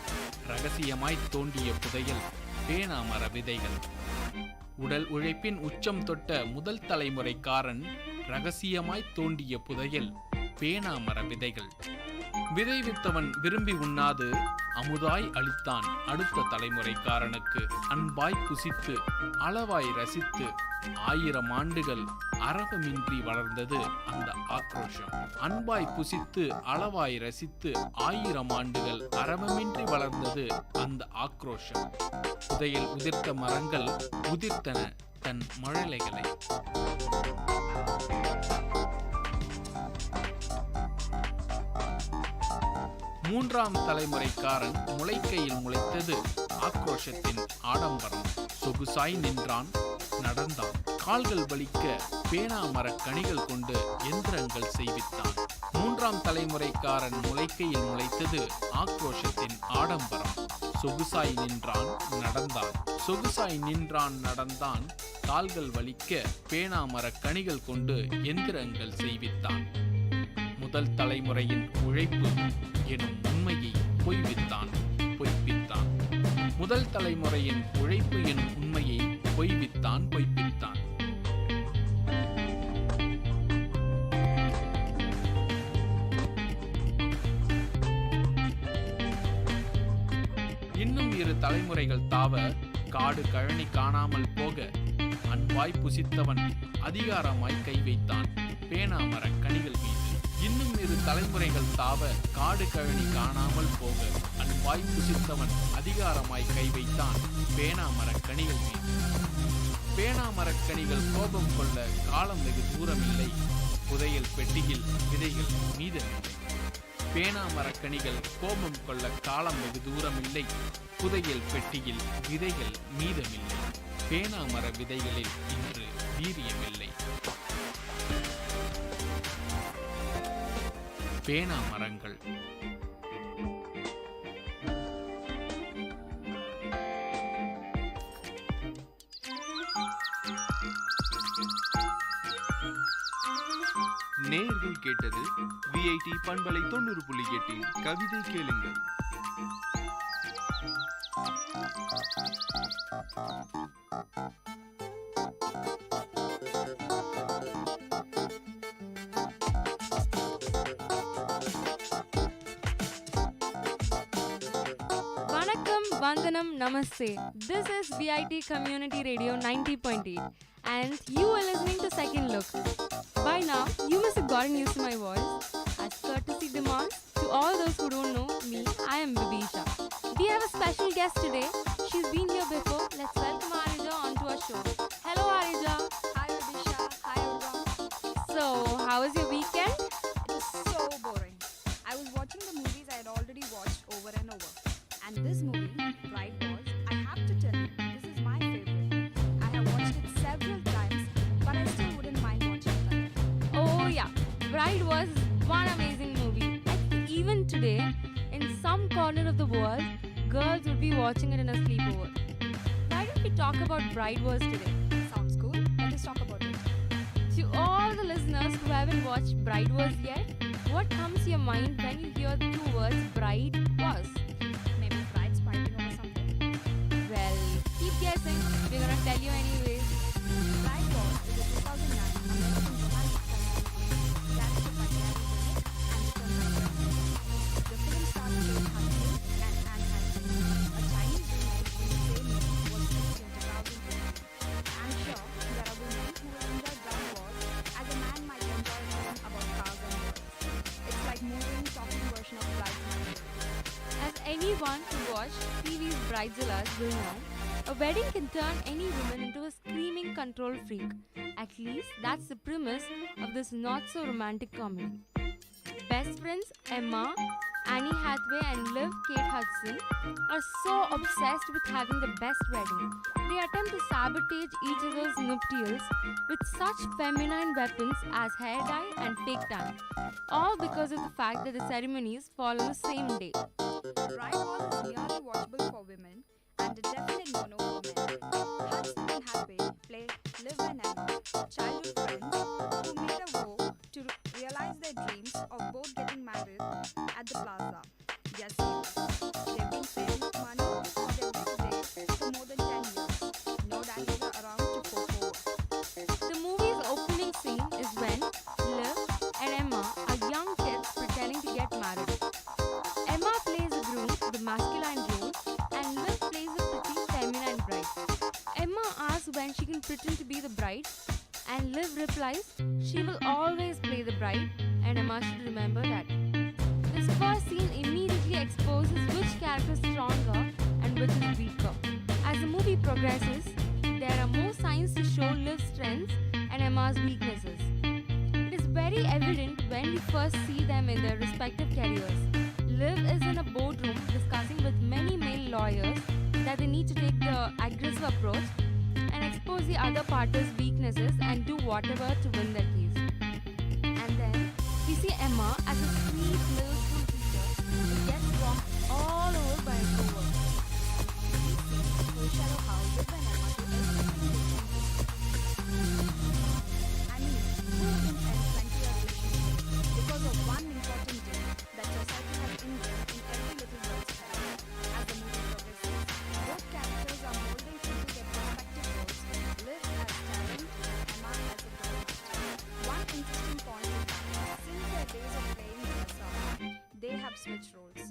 ரகசியமாய் தோண்டிய புதையல் பேனா மர விதைகள். உடல் உழைப்பின் உச்சம் தொட்ட முதல் தலைமுறைக்காரன் ரகசியமாய் தோண்டிய புதையல் பேனா மர விதைகள். விதை வித்தவன் விரும்பி உண்ணாது அமுதாய் அளித்தான் அடுத்த தலைமுறைக்காரனுக்கு. அன்பாய் புசித்து அளவாய் ரசித்து 1000 ஆண்டுகள் அரவமின்றி வளர்ந்தது அந்த ஆக்ரோஷம். அன்பாய் புசித்து அளவாய் ரசித்து 1000 ஆண்டுகள் அரவமின்றி வளர்ந்தது அந்த ஆக்ரோஷம். புதையல் உதிர்த்த மரங்கள் உதிர்த்தன தன் மழலைகளை. மூன்றாம் தலைமுறைக்காரன் முளைக்கையில் முளைத்தது ஆக்ரோஷத்தின் ஆடம்பரம். சொகுசாய் நின்றான், நடந்தான். கால்கள் வலிக்க பேனா மர கனிகள் கொண்டு எந்திரங்கள் செய்வித்தான். மூன்றாம் தலைமுறைக்காரன் முளைக்கையில் முளைத்தது ஆக்ரோஷத்தின் ஆடம்பரம். சொகுசாய் நின்றான், நடந்தான். சொகுசாய் நின்றான், நடந்தான். கால்கள் வலிக்க பேனா மர கனிகள் கொண்டு எந்திரங்கள் செய்வித்தான். முதல் தலைமுறையின் உழைப்பு எனும் உண்மையை பொய்வித்தான், பொய்ப்பித்தான். முதல் தலைமுறையின் உழைப்பு எனும் உண்மையை பொய்வித்தான், பொய்ப்பித்தான். இன்னும் 2 தலைமுறைகள் தாவ காடு கழனி காணாமல் போக அன்பாய் புசித்தவன் அதிகாரமாய் கை வைத்தான் பேனா மர கனிகள் மீது. இன்னும் 2 தலைமுறைகள் தாவ காடு கழனி காணாமல் போக அன்பாய் புசித்தவன் அதிகாரமாய் கை வைத்தான் பேனா மர கனிகள் மீது. பேனா மரக்கனிகள் கோபம் கொள்ள காலம் வெகு தூரமில்லை. புதையல் பெட்டியில் விதைகள் மீதமில்லை. பேனா மரக்கனிகள் கோபம் கொள்ள காலம் வெகு தூரமில்லை. புதையல் பெட்டியில் விதைகள் மீதமில்லை. பேனா மர விதைகளில் இன்று வீரியமில்லை. பேனா மரங்கள். நேயர்கள் கேட்டது விஐடி பண்பலை 90.8 கவிதை கேளுங்கள். Vanakkam, Vandanam, Namaste. This is VIT Community Radio 90.8 and you are listening to Second Look. By now, you must have gotten used to my voice. As courtesy demands, to all those who don't know me, I am Vibisha. We have a special guest today. She's been here before. Let's welcome Arija onto our show. Hello Arija. Hi Vibisha. Hi Urva. So, how was your weekend? It was so boring. I was watching the movies I had already watched over and over. And this movie, Bride Wars, I have to tell you, this is my favorite. I have watched it several times, but I still wouldn't mind watching it again. Oh yeah, Bride was one amazing movie. I think even today, in some corner of the world, girls would be watching it in a sleepover. Why don't we talk about Bride Wars today? Sounds cool. Let us talk about it. To all the listeners who haven't watched Bride Wars yet, what comes to your mind when you hear the two words Bride Wars? Maybe brides fighting over something? Well, keep guessing. We're gonna tell you anyways. Bride Wars is a 2009 American romantic comedy directed by Gary Willick and written by Brett Ratner. The film stars Kate Hudson and Anne Hathaway. A Chinese remake in the same name was released in 2015. I'm sure there are women who will enjoy Bride Wars as a man might enjoy a film about cars and girls. It's like moving, talking version of Bridesmaids. As anyone who watched TV's Bridezillas will know, a wedding can turn any woman into a screaming control freak. At least that's the premise of this not-so-romantic comedy. Best friends Emma, Annie Hathaway and Liv Kate Hudson are so obsessed with having the best wedding. They attempt to sabotage each other's nuptials with such feminine weapons as hair dye and fake tan, all because of the fact that the ceremonies fall on the same day. Bride Wars is merely watchable for women and a definite no-no for men. Hudson and Hathaway play Liv and Emma, childhood friends who made a vow to realize their dreams of both getting married at the plaza. Yes, they've been saving money for their big day for more than 10 years. No daddies are around to go forward. The movie's opening scene is when Liv and Emma are young kids pretending to get married. Emma plays the groom, the masculine role, and Liv plays the pretty feminine bride. Emma asks when she can pretend to be the bride, and Liv replies she will always play the bride, and Emma should remember that. This first scene immediately exposes which character is stronger and which is weaker. As the movie progresses, there are more signs to show Liv's strengths and Emma's weaknesses. It is very evident when we first see them in their respective careers. Liv is in a boardroom discussing with many male lawyers that they need to take the aggressive approach and expose the other party's weaknesses and do whatever to win their case. And then we see Emma as a sweet middle school teacher who gets walked all over by a coworker. These scenes foreshadow how Liv and Emma do everything I mean, who wouldn't end 20-year relationship because of one important day that society has ingrained in every little girl's head? As the movie progresses, both characters are molding into their respective roles. Liv as talent, Emma as a doormat. One interesting point is that since their days of playing dress up, they have switched roles.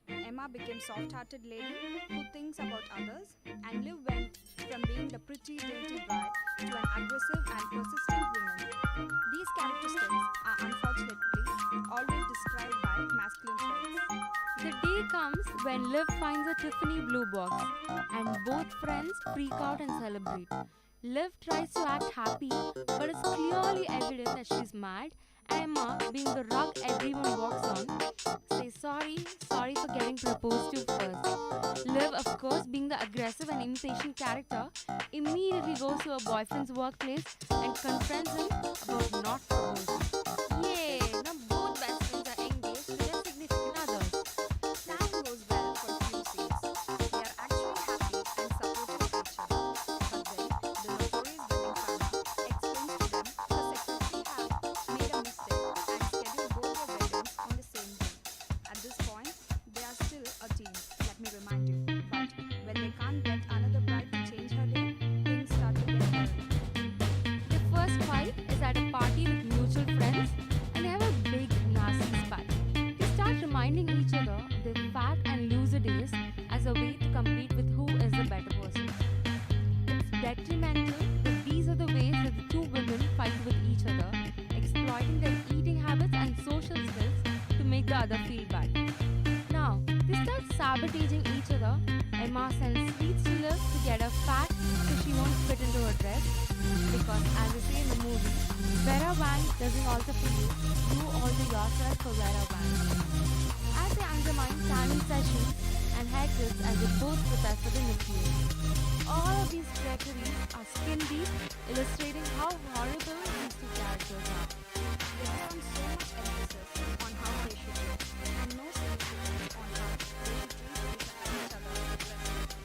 Emma became soft-hearted lady who thinks about others, and Liv went from being the pretty, dainty bride to an aggressive and persistent woman. These characteristics are unfortunately always described by masculine traits. The day comes when Liv finds a Tiffany blue box and both friends freak out and celebrate. Liv tries to act happy, but it's clearly evident that she's mad. Emma, being the rug everyone walks on, says sorry for getting proposed to first. Liv, of course, being the aggressive and impatient character, immediately goes to her boyfriend's workplace and confronts him about not proposing. Yay! Now both best friends are engaged to their significant others. Time goes well for a few scenes. They are actually happy and supportive of each other. But then, the notorious wedding planner explains to them the secretary have made a mistake and scheduled both their weddings on the same day. At this point, they are still a teenager. sabotaging each other, Emma sends sweets to Liv to get her fat so she won't fit into her dress. Because as they say in the movie, Vera Wang doesn't alter for you, you alter yourself for Vera Wang. As they undermine tanning sessions and haircuts as they both prepare for the nuclear. All of these trajectories are skin deep, illustrating how horrible these two characters are. They put on so much emphasis on how they should look and no significance on how they should treat each other with respect.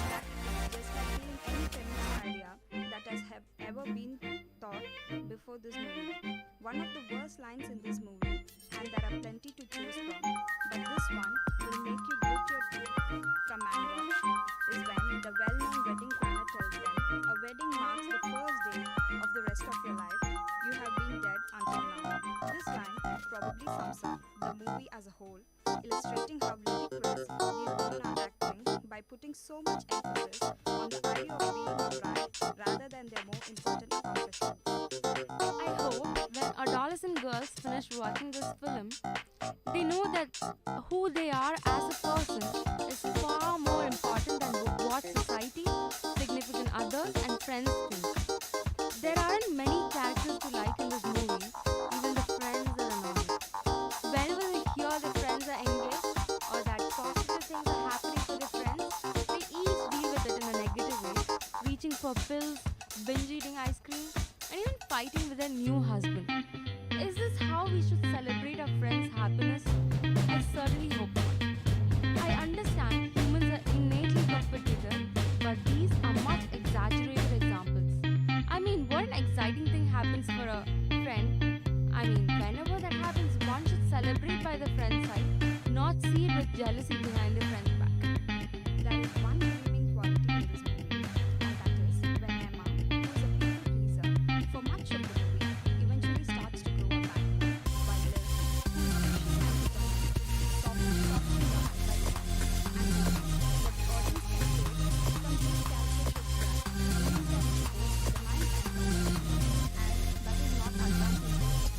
That is just like killing any feminist idea that has ever been taught before this movie. One of the worst lines in this movie, and there are plenty to choose from, but this one will make you grit your teeth from anger, is when the well-known wedding planner tells them a wedding marks the first day of the rest of your life. You have been dead until now. This line probably sums up the movie as a whole, illustrating how ridiculous these women are acting by putting so much emphasis on the idea of being a bride rather than their more important accomplishments. I hope when adolescent girls finish watching this film, they know that who they are as a person is far more important than what society, significant others, and friends think. There aren't many characters to like in this movie, even the friends are annoying. Whenever they hear their friends are engaged or that positive things are happening to their friends, they each deal with it in a negative way, reaching for pills, binge eating ice cream, and even fighting with their new husband. Is this how we should celebrate our friends' happiness? I certainly hope not. I understand humans are innately competitive, but these are much exaggerated examples. I mean, what an exciting thing happens for a friend. I mean, whenever that happens, one should celebrate by the friend's side, not see it with jealousy behind the friend's back. There is one redeeming quality in this movie, and that is when Emma, who is a people pleaser for much of the movie, eventually starts to grow a backbone, while Liv, who is patient and determined, softly her heart by the end. And I think that the audience can take from these character shifts that means that they both determined and compassionate, and that is not advantageous to them both.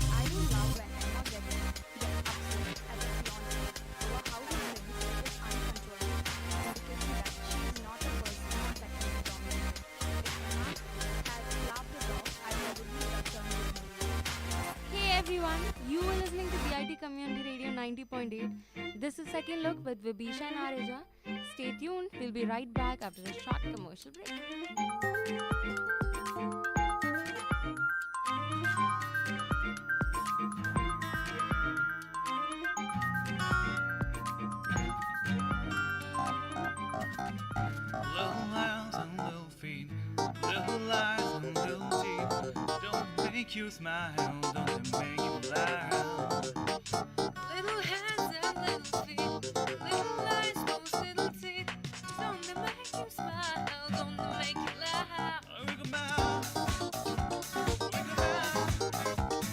I do love when Emma gets upset at the fiancé over how he thinks he is uncontrollable, indicating that she is not a person that can be dominated. If Emma had laughed it off, I probably would have turned this movie. Hey everyone, you are listening to Vit Community Radio 90.8. This is Second Look with Vibisha and Areja. Stay tuned, we'll be right back after a short commercial break. Little hands and little feet, little eyes and little teeth. Don't make you smile, don't they make you laugh? Little hands and little feet, little eyes, those little teeth. Don't they make you smile? Don't they make you laugh? Wiggle mouth, wiggle mouth,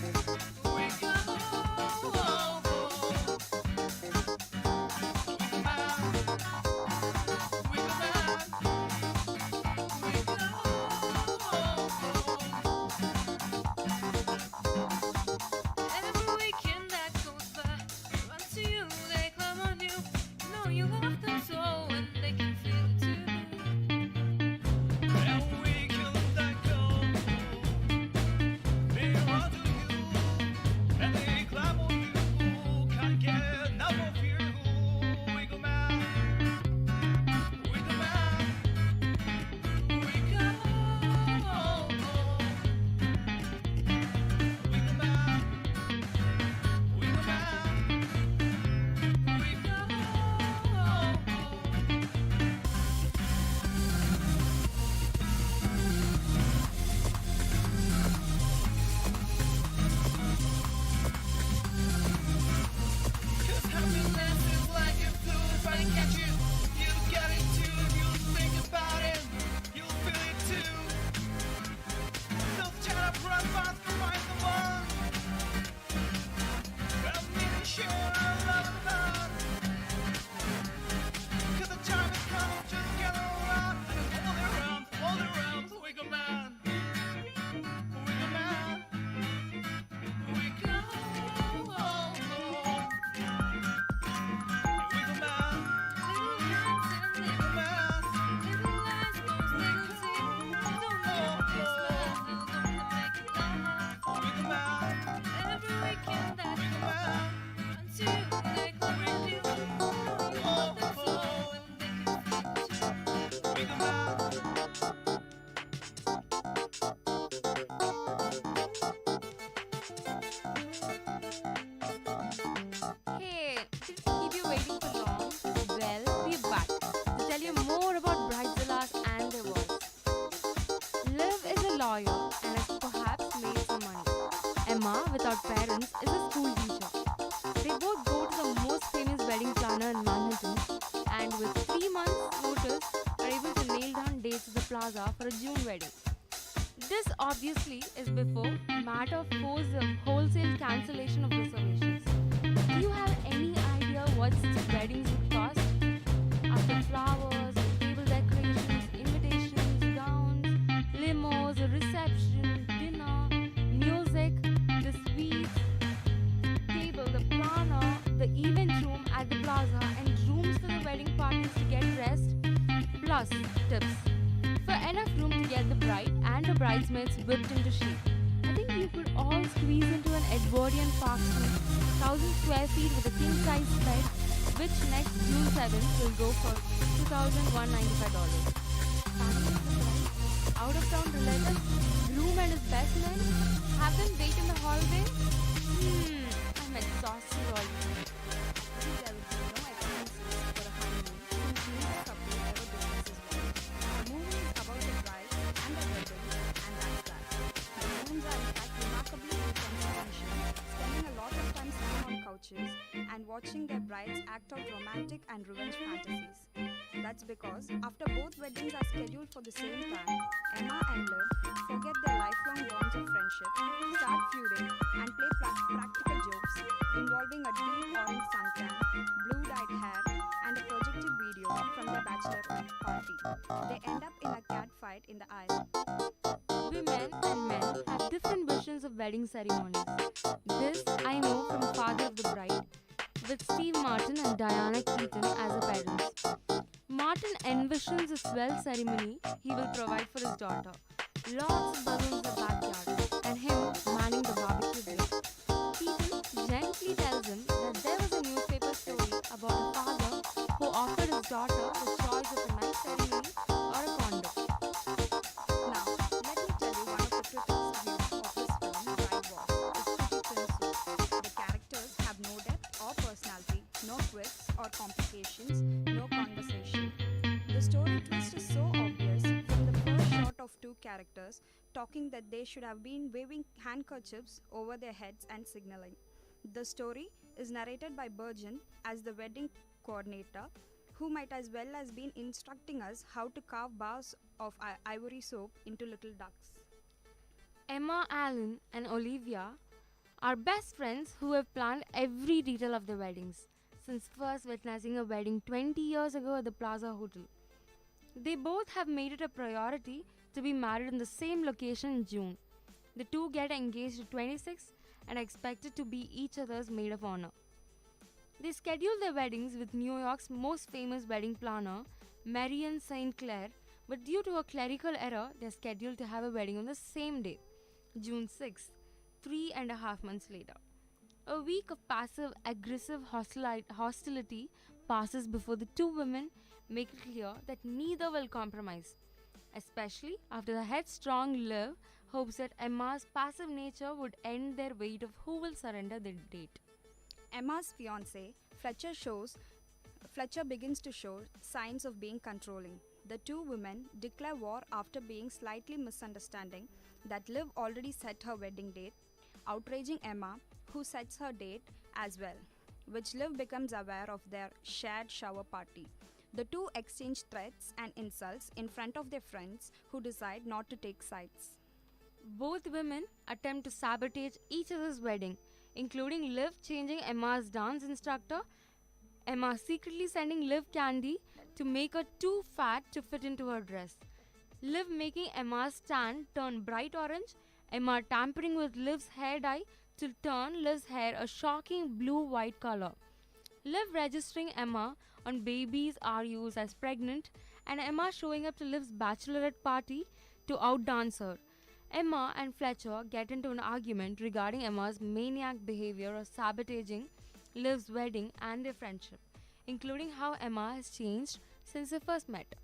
wiggle, wiggle mouth, wiggle mouth, wiggle. Every week Emma, without parents, is a school teacher. They both go to the most famous wedding planner in Manhattan and with 3 months notice are able to nail down dates at the plaza for a June wedding. This obviously is before matter forced the wholesale cancellation of reservations. Do you have any idea what weddings would cost? After flowers, table decorations, invitations, gowns, limos, a reception, dinner, music, the suites, table, the planner, the event room at the plaza, and rooms for the wedding parties to get dressed, plus tips. For enough room to get the bride and the bridesmaids whipped into shape. I think you could all squeeze into an Edwardian park suite, 1,000 square feet with a king-size bed, which next June 7th will go for $2,195. Family of the bride, out-of-town relatives, groom and his best men, have them wait in the hallway? I'm exhausted already. I think there will be no excuses for a honeymoon since neither couple ever discusses wedding. The movie is about the bride and the wedding, and that's that. The rooms are in fact remarkably inconsequential, spending a lot of time sitting on couches and watching their brides act out romantic and revenge fantasies. That's because after both weddings are scheduled for the same time, Emma and Liv forget their lifelong bonds of friendship, start feuding, and play practical jokes involving a deep orange suntan, blue-dyed hair, and a projected video from their bachelorette party. They end up in a cat fight in the aisle. Women and men have different versions of wedding ceremonies. This I know from Father of the Bride, with Steve Martin and Diana Keaton as the parents. Martin envisions a swell ceremony he will provide for his daughter. Lots of balloons in the backyard, and him manning the barbecue grill. Keaton gently tells him that there was a newspaper story about a father who offered his daughter the choice of a nice ceremony or a condo. Now, let me tell you one of the critics' views of this film, Bride Was. It's pretty thin. The characters have no depth or personality, no quips or complications, no conversation. The story twist is so obvious from the first shot of two characters talking that they should have been waving handkerchiefs over their heads and signaling. The story is narrated by Burgeon as the wedding coordinator, who might as well as been instructing us how to carve bars of ivory soap into little ducks. Emma Allen and Olivia are best friends who have planned every detail of their weddings, since first witnessing a wedding 20 years ago at the Plaza Hotel. They both have made it a priority to be married in the same location in June. The two get engaged at 26 and are expected to be each other's maid of honor. They schedule their weddings with New York's most famous wedding planner, Marion St. Clair, but due to a clerical error, they are scheduled to have a wedding on the same day, June 6th, 3.5 months later. A week of passive-aggressive hostility passes before the two women make it clear that neither will compromise, especially after the headstrong Liv hopes that Emma's passive nature would end their wait of who will surrender their date. Emma's fiancé, Fletcher begins to show signs of being controlling. The two women declare war after being slightly misunderstanding that Liv already set her wedding date, outraging Emma, who sets her date as well, which Liv becomes aware of their shared shower party. The two exchange threats and insults in front of their friends who decide not to take sides. Both women attempt to sabotage each other's wedding, including Liv changing Emma's dance instructor, Emma secretly sending Liv candy to make her too fat to fit into her dress, Liv making Emma's tan turn bright orange, Emma tampering with Liv's hair dye to turn Liv's hair a shocking blue-white color, Liv registering Emma on babies RUs as pregnant, and Emma showing up to Liv's bachelorette party to outdance her. Emma and Fletcher get into an argument regarding Emma's maniac behavior of sabotaging Liv's wedding and their friendship, including how Emma has changed since they first met.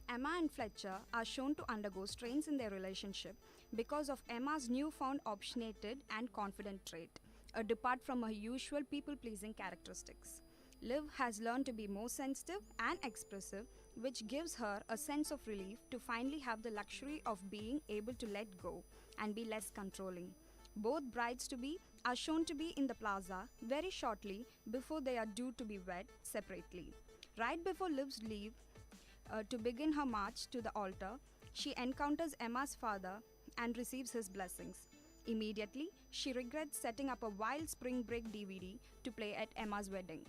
Emma and Fletcher are shown to undergo strains in their relationship because of Emma's newfound opinionated and confident trait, a depart from her usual people-pleasing characteristics. Liv has learned to be more sensitive and expressive, which gives her a sense of relief to finally have the luxury of being able to let go and be less controlling. Both brides-to-be are shown to be in the plaza very shortly before they are due to be wed separately. Right before Liv's leave to begin her march to the altar, she encounters Emma's father and receives his blessings. Immediately, she regrets setting up a wild spring break DVD to play at Emma's wedding.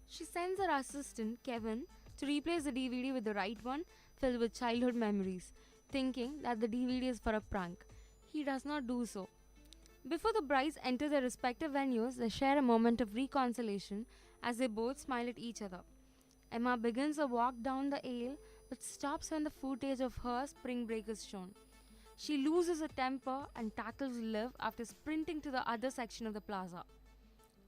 She sends her assistant, Kevin, to replace the DVD with the right one filled with childhood memories, thinking that the DVD is for a prank. He does not do so. Before the brides enter their respective venues, they share a moment of reconciliation as they both smile at each other. Emma begins a walk down the aisle but stops when the footage of her spring break is shown. She loses her temper and tackles Liv after sprinting to the other section of the plaza.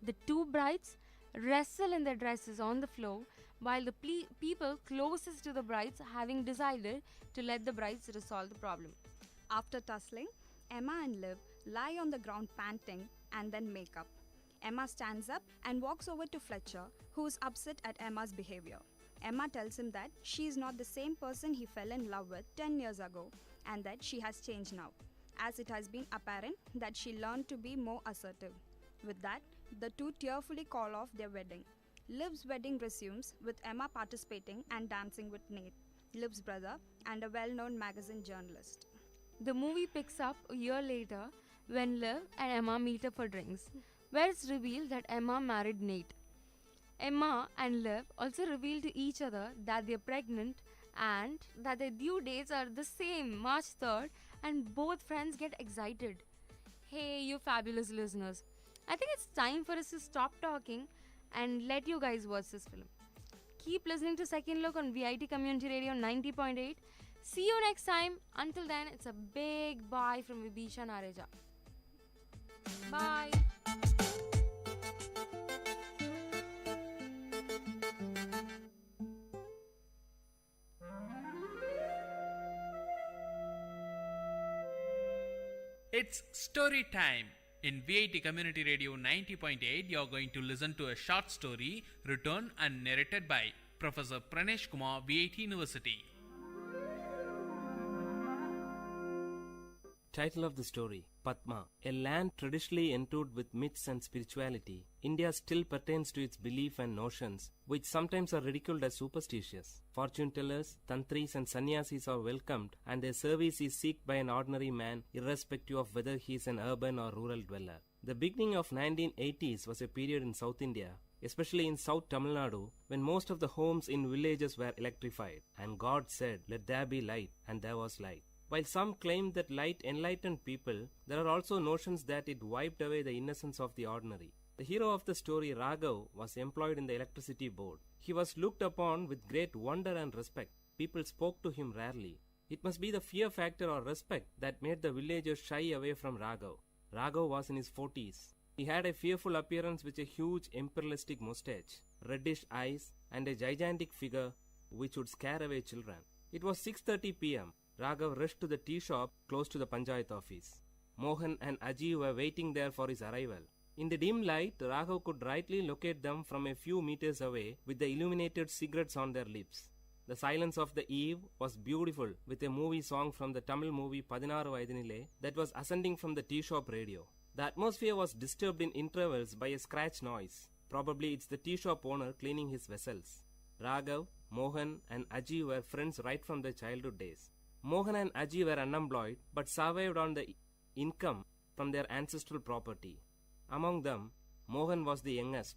The two brides wrestle in their dresses on the floor while the people closest to the brides having decided to let the brides resolve the problem. After tussling, Emma and Liv lie on the ground panting and then make up. Emma stands up and walks over to Fletcher, who is upset at Emma's behavior. Emma tells him that she is not the same person he fell in love with 10 years ago and that she has changed now, as it has been apparent that she learned to be more assertive. With that, the two tearfully call off their wedding. Liv's wedding resumes with Emma participating and dancing with Nate, Liv's brother and a well-known magazine journalist. The movie picks up a year later when Liv and Emma meet up for drinks, where it's revealed that Emma married Nate. Emma and Liv also reveal to each other that they're pregnant and that their due dates are the same, March 3rd, and both friends get excited. Hey, you fabulous listeners. I think it's time for us to stop talking and let you guys watch this film. Keep listening to Second Look on VIT Community Radio 90.8. See you next time. Until then, it's a big bye from Vibisha and Areja. Bye. It's story time. In VIT Community Radio 90.8, you're going to listen to a short story written and narrated by Professor Pranesh Kumar, VIT University. Title of the story, Padma. A land traditionally endued with myths and spirituality, India still pertains to its belief and notions, which sometimes are ridiculed as superstitious. Fortune tellers, tantris and sannyasis are welcomed, and their service is sought by an ordinary man, irrespective of whether he is an urban or rural dweller. The beginning of 1980s was a period in South India, especially in South Tamil Nadu, when most of the homes in villages were electrified, and God said, "Let there be light," and there was light. While some claim that light enlightened people, there are also notions that it wiped away the innocence of the ordinary. The hero of the story, Raghav, was employed in the electricity board. He was looked upon with great wonder and respect. People spoke to him rarely. It must be the fear factor or respect that made the villagers shy away from Raghav. Raghav was in his 40s. He had a fearful appearance with a huge imperialistic mustache, reddish eyes, and a gigantic figure which would scare away children. It was 6:30 p.m. Raghav rushed to the tea shop close to the Panchayat office. Mohan and Aji were waiting there for his arrival. In the dim light, Raghav could rightly locate them from a few meters away with the illuminated cigarettes on their lips. The silence of the eve was beautiful with a movie song from the Tamil movie Padinaru Vaidinile that was ascending from the tea shop radio. The atmosphere was disturbed in intervals by a scratch noise. Probably it's the tea shop owner cleaning his vessels. Raghav, Mohan and Aji were friends right from their childhood days. Mohan and Aji were unemployed but survived on the income from their ancestral property. Among them, Mohan was the youngest.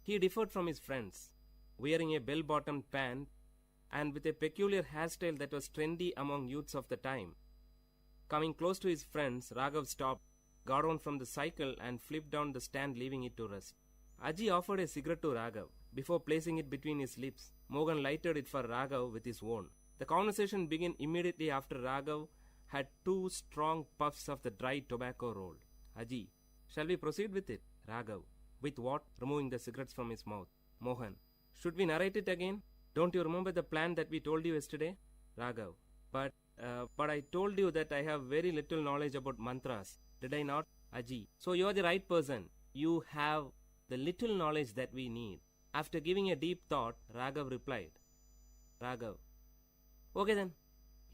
He differed from his friends, wearing a bell-bottomed pant and with a peculiar hairstyle that was trendy among youths of the time. Coming close to his friends, Raghav stopped, got on from the cycle and flipped down the stand, leaving it to rest. Aji offered a cigarette to Raghav. Before placing it between his lips, Mohan lighted it for Raghav with his own. The conversation began immediately after Raghav had 2 strong puffs of the dry tobacco roll. Aji, shall we proceed with it? Raghav, with what? Removing the cigarettes from his mouth. Mohan, should we narrate it again? Don't you remember the plan that we told you yesterday? Raghav, but I told you that I have very little knowledge about mantras. Did I not? Aji, so you are the right person. You have the little knowledge that we need. After giving a deep thought, Raghav replied. Raghav, okay then,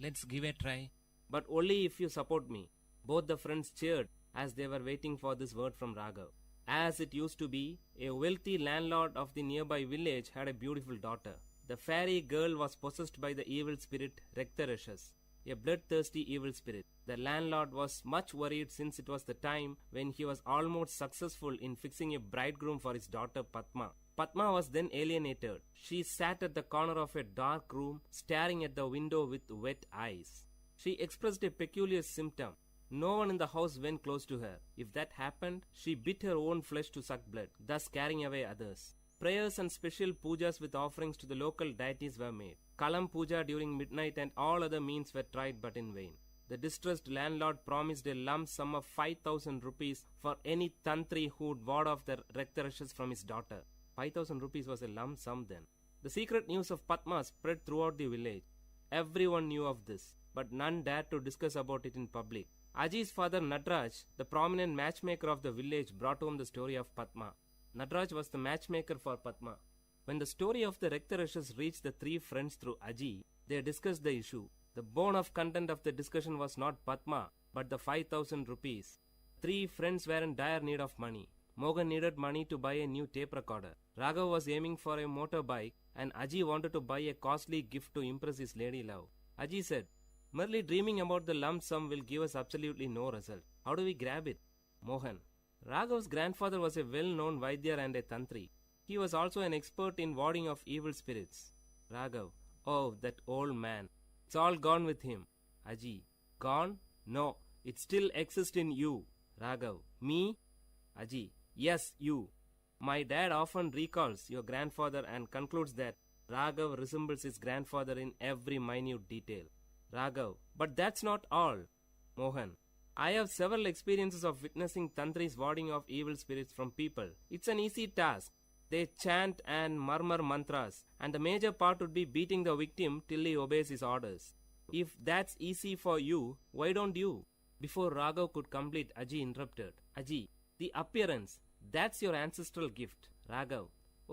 let's give a try. But only if you support me. Both the friends cheered as they were waiting for this word from Raghav. As it used to be, a wealthy landlord of the nearby village had a beautiful daughter. The fairy girl was possessed by the evil spirit Rektarashas, a bloodthirsty evil spirit. The landlord was much worried since it was the time when he was almost successful in fixing a bridegroom for his daughter Padma. Padma was then alienated. She sat at the corner of a dark room, staring at the window with wet eyes. She expressed a peculiar symptom. No one in the house went close to her. If that happened, she bit her own flesh to suck blood, thus carrying away others. Prayers and special pujas with offerings to the local deities were made. Kalam puja during midnight and all other means were tried but in vain. The distressed landlord promised a lump sum of 5,000 rupees for any tantri who would ward off the Rektarashas from his daughter. 5,000 rupees was a lump sum then. The secret news of Padma spread throughout the village. Everyone knew of this, but none dared to discuss about it in public. Aji's father Nadraj, the prominent matchmaker of the village, brought home the story of Padma. Nadraj was the matchmaker for Padma. When the story of the Rektarashas reached the three friends through Aji, they discussed the issue. The bone of content of the discussion was not Padma, but the 5,000 rupees. Three friends were in dire need of money. Mohan needed money to buy a new tape recorder. Raghav was aiming for a motorbike, and Aji wanted to buy a costly gift to impress his lady love. Aji said, "Merely dreaming about the lump sum will give us absolutely no result. How do we grab it?" Mohan: Raghav's grandfather was a well-known Vaidya and a Tantri. He was also an expert in warding off evil spirits. Raghav: Oh, that old man. It's all gone with him. Aji: Gone? No, it still exists in you. Raghav: Me? Aji: Yes, you. My dad often recalls your grandfather and concludes that Raghav resembles his grandfather in every minute detail. Raghav: But that's not all. Mohan: I have several experiences of witnessing Tantris warding off evil spirits from people. It's an easy task. They chant and murmur mantras, and the major part would be beating the victim till he obeys his orders. If that's easy for you, why don't you? Before Raghav could complete, Aji interrupted. Aji: The appearance, that's your ancestral gift. Raghav: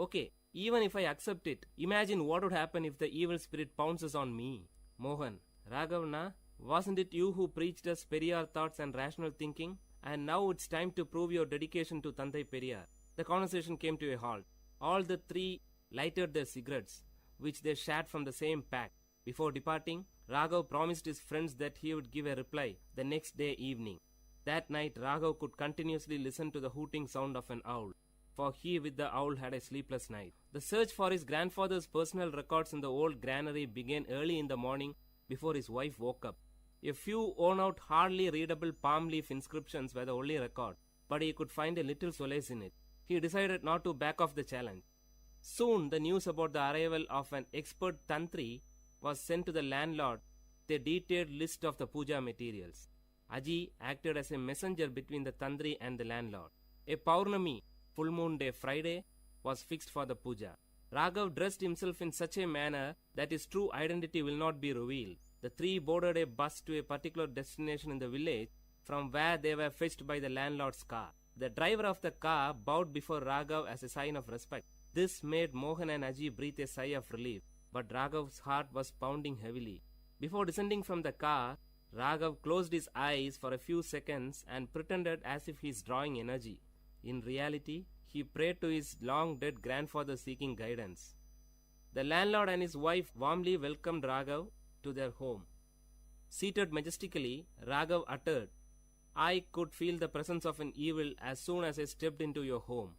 Okay, even if I accept it, imagine what would happen if the evil spirit pounces on me. Mohan: Raghav na, wasn't it you who preached us Periyar thoughts and rational thinking? And now it's time to prove your dedication to Tandai Periyar. The conversation came to a halt. All the three lighted their cigarettes, which they shared from the same pack. Before departing, Raghav promised his friends that he would give a reply the next day evening. That night, Raghav could continuously listen to the hooting sound of an owl, for he with the owl had a sleepless night. The search for his grandfather's personal records in the old granary began early in the morning before his wife woke up. A few worn-out, hardly readable palm leaf inscriptions were the only record, but he could find a little solace in it. He decided not to back off the challenge. Soon, the news about the arrival of an expert Tantri was sent to the landlord with a detailed list of the puja materials. Aji acted as a messenger between the Tantri and the landlord. A Paurnami, full moon day Friday, was fixed for the puja. Raghav dressed himself in such a manner that his true identity will not be revealed. The three boarded a bus to a particular destination in the village, from where they were fetched by the landlord's car. The driver of the car bowed before Raghav as a sign of respect. This made Mohan and Aji breathe a sigh of relief, but Raghav's heart was pounding heavily. Before descending from the car, Raghav closed his eyes for a few seconds and pretended as if he is drawing energy. In reality, he prayed to his long-dead grandfather seeking guidance. The landlord and his wife warmly welcomed Raghav to their home. Seated majestically, Raghav uttered, "I could feel the presence of an evil as soon as I stepped into your home.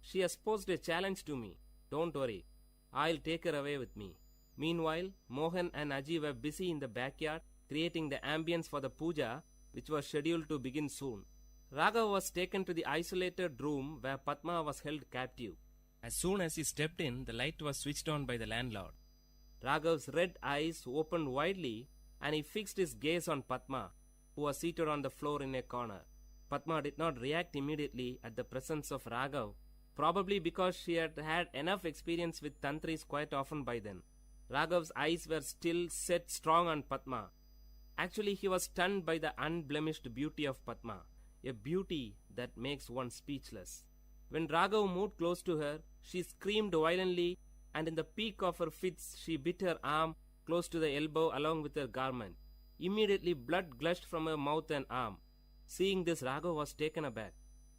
She has posed a challenge to me. Don't worry, I'll take her away with me." Meanwhile, Mohan and Aji were busy in the backyard creating the ambience for the puja, which was scheduled to begin soon. Raghav was taken to the isolated room where Padma was held captive. As soon as he stepped in, the light was switched on by the landlord. Raghav's red eyes opened widely and he fixed his gaze on Padma, who was seated on the floor in a corner. Padma did not react immediately at the presence of Raghav, probably because she had had enough experience with Tantris quite often by then. Raghav's eyes were still set strong on Padma. Actually, he was stunned by the unblemished beauty of Padma, a beauty that makes one speechless. When Raghav moved close to her, she screamed violently, and in the peak of her fits, she bit her arm close to the elbow along with her garment. Immediately, blood gushed from her mouth and arm. Seeing this, Raghav was taken aback,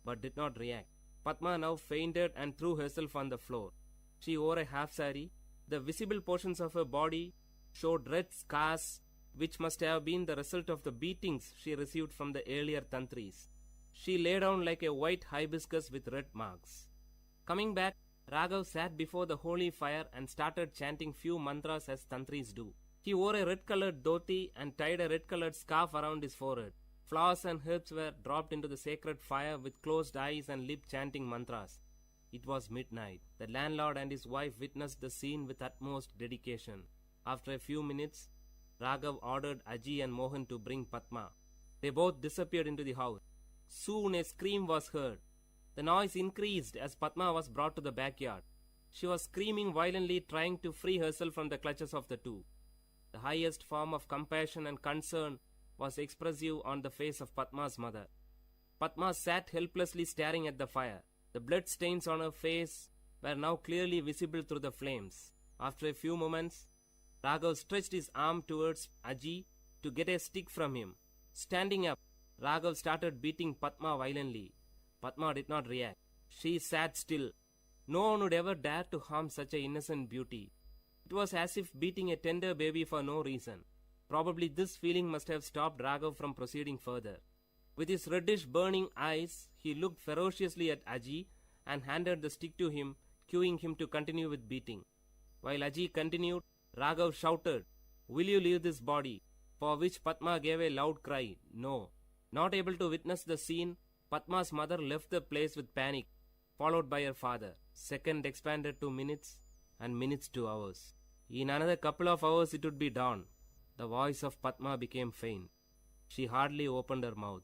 but did not react. Padma now fainted and threw herself on the floor. She wore a half sari. The visible portions of her body showed red scars, which must have been the result of the beatings she received from the earlier tantris. She lay down like a white hibiscus with red marks. Coming back, Raghav sat before the holy fire and started chanting few mantras as tantris do. He wore a red-colored dhoti and tied a red-colored scarf around his forehead. Flowers and herbs were dropped into the sacred fire with closed eyes and lip chanting mantras. It was midnight. The landlord and his wife witnessed the scene with utmost dedication. After a few minutes, Raghav ordered Aji and Mohan to bring Padma. They both disappeared into the house. Soon a scream was heard. The noise increased as Padma was brought to the backyard. She was screaming violently, trying to free herself from the clutches of the two. The highest form of compassion and concern was expressive on the face of Padma's mother. Padma sat helplessly staring at the fire. The blood stains on her face were now clearly visible through the flames. After a few moments, Raghav stretched his arm towards Aji to get a stick from him. Standing up, Raghav started beating Padma violently. Padma did not react. She sat still. No one would ever dare to harm such an innocent beauty. It was as if beating a tender baby for no reason. Probably this feeling must have stopped Raghav from proceeding further. With his reddish burning eyes, he looked ferociously at Aji and handed the stick to him, cueing him to continue with beating. While Aji continued, Raghav shouted, "Will you leave this body?" For which Padma gave a loud cry, "No." Not able to witness the scene, Padma's mother left the place with panic, followed by her father. Second expanded to minutes, and minutes to hours. In another couple of hours it would be dawn. The voice of Padma became faint. She hardly opened her mouth,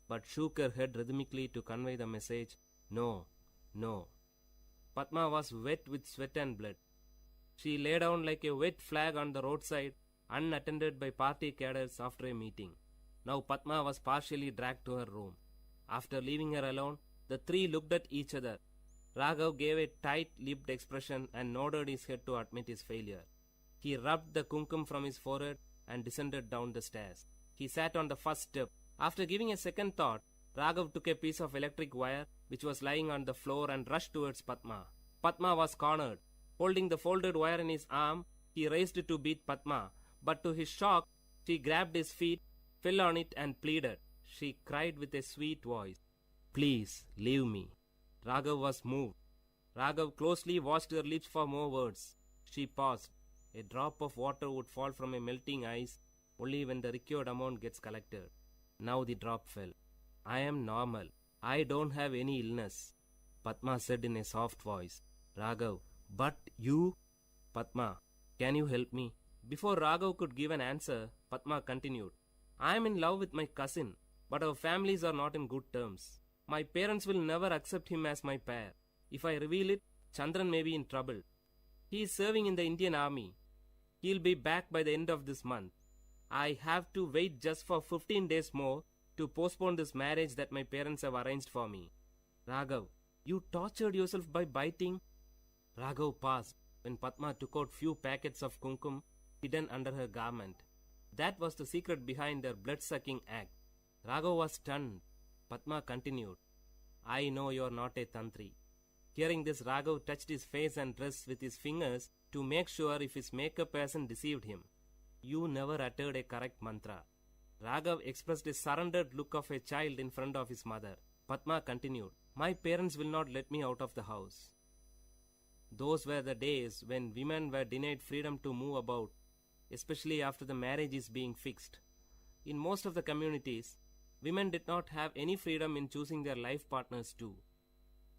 but shook her head rhythmically to convey the message, "No, no." Padma was wet with sweat and blood. She lay down like a wet flag on the roadside, unattended by party cadets after a meeting. Now Padma was partially dragged to her room. After leaving her alone, the three looked at each other. Raghav gave a tight-lipped expression and nodded his head to admit his failure. He rubbed the kumkum from his forehead and descended down the stairs. He sat on the first step. After giving a second thought, Raghav took a piece of electric wire which was lying on the floor and rushed towards Padma. Padma was cornered. Holding the folded wire in his arm, he raised it to beat Padma, but to his shock, she grabbed his feet, fell on it and pleaded. She cried with a sweet voice, "Please, leave me." Raghav was moved. Raghav closely watched her lips for more words. She paused. A drop of water would fall from a melting ice only when the required amount gets collected. Now the drop fell. "I am normal. I don't have any illness," Padma said in a soft voice. Raghav, "But you?" "Padma, can you help me?" Before Raghav could give an answer, Padma continued, "I am in love with my cousin, but our families are not in good terms. My parents will never accept him as my pair. If I reveal it, Chandran may be in trouble. He is serving in the Indian army. He'll be back by the end of this month. I have to wait just for 15 days more to postpone this marriage that my parents have arranged for me." "Raghav, you tortured yourself by biting?" Raghav paused when Padma took out few packets of kumkum hidden under her garment. That was the secret behind their blood-sucking act. Raghav was stunned. Padma continued, "I know you are not a tantri." Hearing this, Raghav touched his face and dress with his fingers to make sure if his makeup hasn't deceived him. "You never uttered a correct mantra." Raghav expressed a surrendered look of a child in front of his mother. Padma continued, "My parents will not let me out of the house." Those were the days when women were denied freedom to move about, especially after the marriage is being fixed. In most of the communities, women did not have any freedom in choosing their life partners too.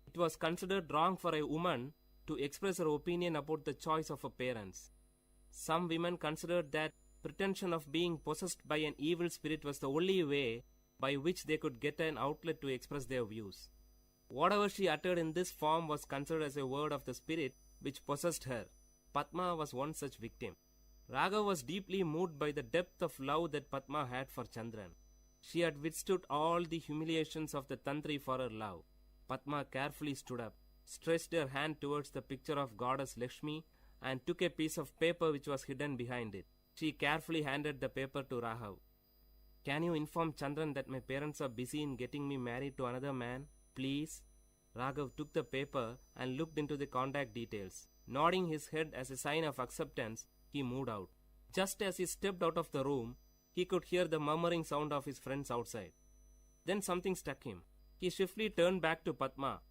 It was considered wrong for a woman to express her opinion about the choice of her parents. Some women considered that pretension of being possessed by an evil spirit was the only way by which they could get an outlet to express their views. Whatever she uttered in this form was considered as a word of the spirit which possessed her. Padma was one such victim. Raghav was deeply moved by the depth of love that Padma had for Chandran. She had withstood all the humiliations of the tantri for her love. Padma carefully stood up, stretched her hand towards the picture of goddess Lakshmi, and took a piece of paper which was hidden behind it. She carefully handed the paper to Raghav. Can you inform Chandran that my parents are busy in getting me married to another man? Please? Raghav took the paper and looked into the contact details. Nodding his head as a sign of acceptance, he moved out. Just as he stepped out of the room, he could hear the murmuring sound of his friends outside. Then something struck him. He swiftly turned back to Padma.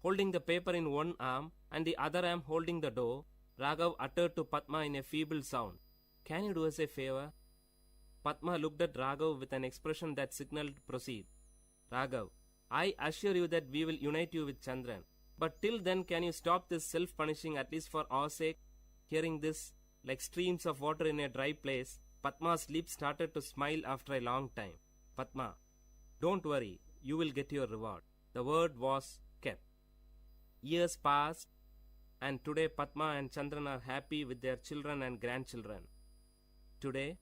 Holding the paper in one arm and the other arm holding the door, Raghav uttered to Padma in a feeble sound, "Can you do us a favor?" Padma looked at Raghav with an expression that signaled proceed. "Raghav, I assure you that we will unite you with Chandran. But till then, can you stop this self-punishing at least for our sake?" Hearing this, like streams of water in a dry place, Padma's lips started to smile after a long time. "Padma, don't worry, you will get your reward." The word was kept. Years passed, and today Padma and Chandran are happy with their children and grandchildren. Today,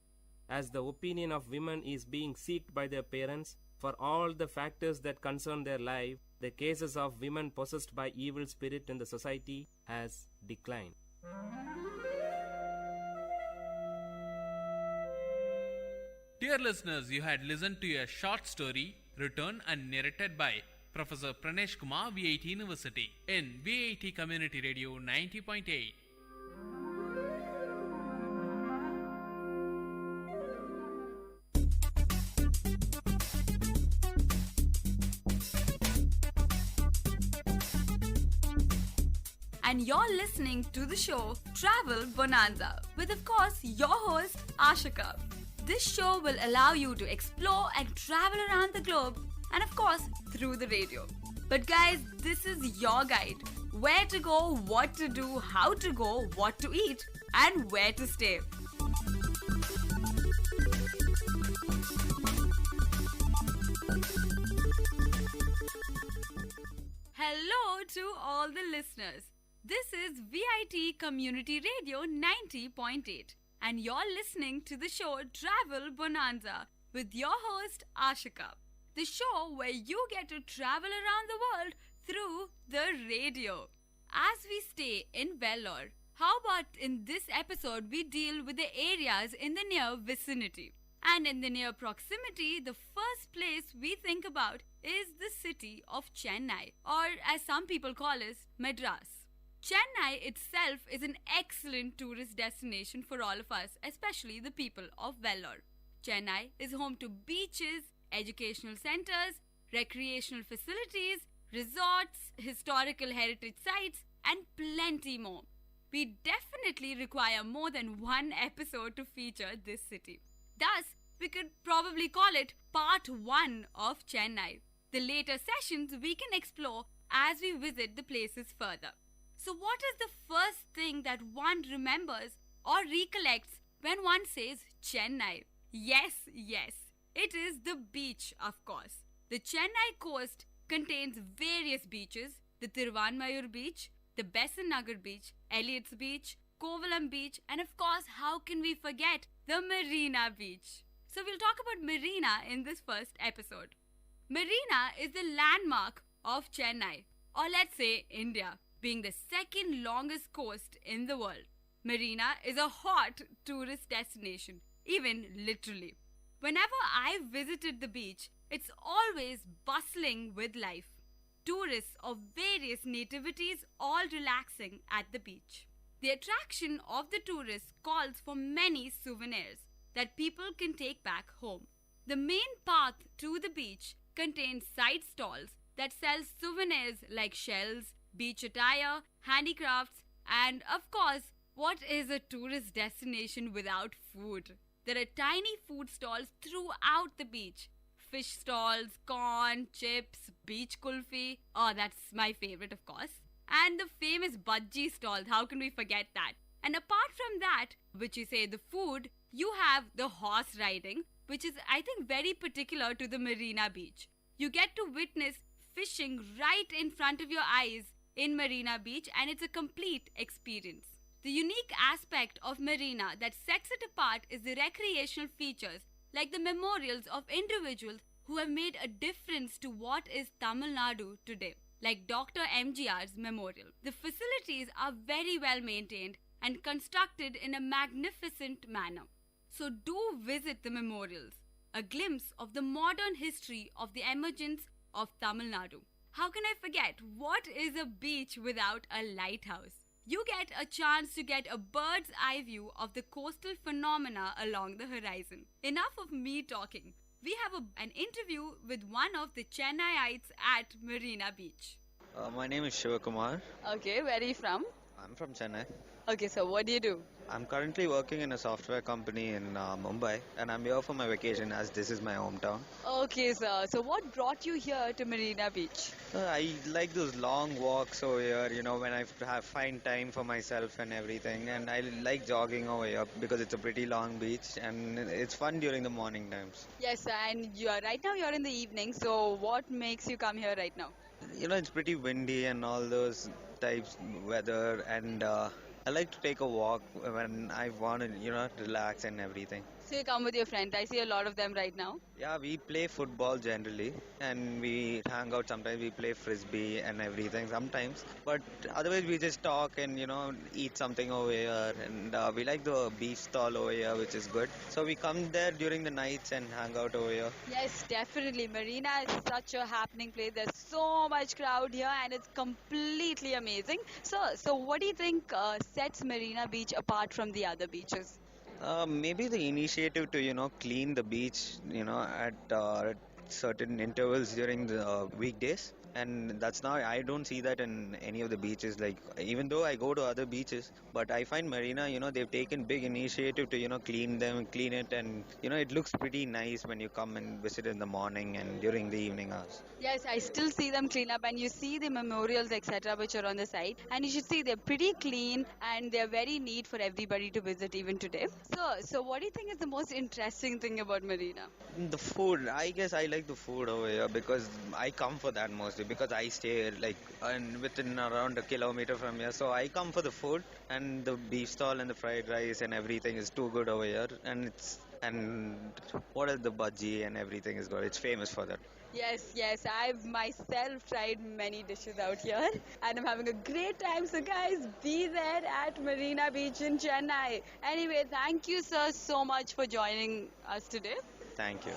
as the opinion of women is being sought by their parents for all the factors that concern their life, the cases of women possessed by evil spirit in the society has declined. Dear listeners, you had listened to a short story written and narrated by Professor Pranesh Kumar, VIT University, in VIT Community Radio 90.8. And you're listening to the show Travel Bonanza with, of course, your host Ashika. This show will allow you to explore and travel around the globe, and of course through the radio. But guys, this is your guide. Where to go, what to do, how to go, what to eat, and where to stay. Hello to all the listeners. This is VIT Community Radio 90.8. And you're listening to the show Travel Bonanza with your host Ashika. The show where you get to travel around the world through the radio. As we stay in Vellore, how about in this episode we deal with the areas in the near vicinity. And in the near proximity, the first place we think about is the city of Chennai, or as some people call it, Madras. Chennai itself is an excellent tourist destination for all of us, especially the people of Vellore. Chennai is home to beaches, educational centers, recreational facilities, resorts, historical heritage sites, and plenty more. We definitely require more than one episode to feature this city. Thus, we could probably call it Part 1 of Chennai. The later sessions we can explore as we visit the places further. So what is the first thing that one remembers or recollects when one says Chennai? Yes, it is the beach, of course. The Chennai coast contains various beaches, the Thiruvanmayur beach, the Besant Nagar beach, Elliot's beach, Kovalam beach, and of course, how can we forget the Marina beach? So we'll talk about Marina in this first episode. Marina is the landmark of Chennai, or let's say India, being the second longest coast in the world. Marina is a hot tourist destination, even literally. Whenever I've visited the beach, it's always bustling with life. Tourists of various nativities all relaxing at the beach. The attraction of the tourists calls for many souvenirs that people can take back home. The main path to the beach contains side stalls that sell souvenirs like shells, beach attire, handicrafts, and of course, what is a tourist destination without food? There are tiny food stalls throughout the beach. Fish stalls, corn, chips, beach kulfi. Oh, that's my favorite, of course. And the famous bhaji stalls, how can we forget that? And apart from that, which you say the food, you have the horse riding, which is, I think, very particular to the Marina beach. You get to witness fishing right in front of your eyes in Marina Beach, and it's a complete experience. The unique aspect of Marina that sets it apart is the recreational features, like the memorials of individuals who have made a difference to what is Tamil Nadu today, like Dr. MGR's memorial. The facilities are very well maintained and constructed in a magnificent manner. So do visit the memorials. a glimpse of the modern history of the emergence of Tamil Nadu. How can I forget? What is a beach without a lighthouse? You get a chance to get a bird's eye view of the coastal phenomena along the horizon. Enough of me talking. We have an interview with one of the Chennaiites at Marina Beach. My name is Shivakumar. Okay, where are you from? I'm from Chennai. Okay, so what do you do? I'm currently working in a software company in Mumbai, and I'm here for my vacation as this is my hometown. Okay, sir. So what brought you here to Marina Beach? I like those long walks over here, when I find time for myself and everything, and I like jogging over here because it's a pretty long beach and it's fun during the morning times. Yes, and right now you're in the evening, so what makes you come here right now? It's pretty windy and all those types weather, and I like to take a walk when I want to, relax and everything. So you come with your friends. I see a lot of them right now. Yeah, we play football generally, and we hang out sometimes. We play frisbee and everything sometimes. But otherwise, we just talk and, eat something over here. And we like the beef stall over here, which is good. So we come there during the nights and hang out over here. Yes, definitely. Marina is such a happening place. There's so much crowd here, and it's completely amazing. So what do you think sets Marina Beach apart from the other beaches? Maybe the initiative to, clean the beach, at certain intervals during the weekdays. And that's now, I don't see that in any of the beaches. Like, even though I go to other beaches, but I find Marina, they've taken big initiative to, clean it. And, it looks pretty nice when you come and visit in the morning and during the evening hours. Yes, I still see them clean up, and you see the memorials, etc., which are on the side. And you should see they're pretty clean and they're very neat for everybody to visit even today. So what do you think is the most interesting thing about Marina? The food. I guess I like the food over here because I come for that mostly. Because I stay within around a kilometer from here, so I come for the food, and the beef stall and the fried rice and everything is too good over here, and what is the bhaji and everything is good. It's famous for that. Yes, I've myself tried many dishes out here and I'm having a great time. So guys, be there at Marina Beach in Chennai. Anyway, thank you sir so much for joining us today. Thank you.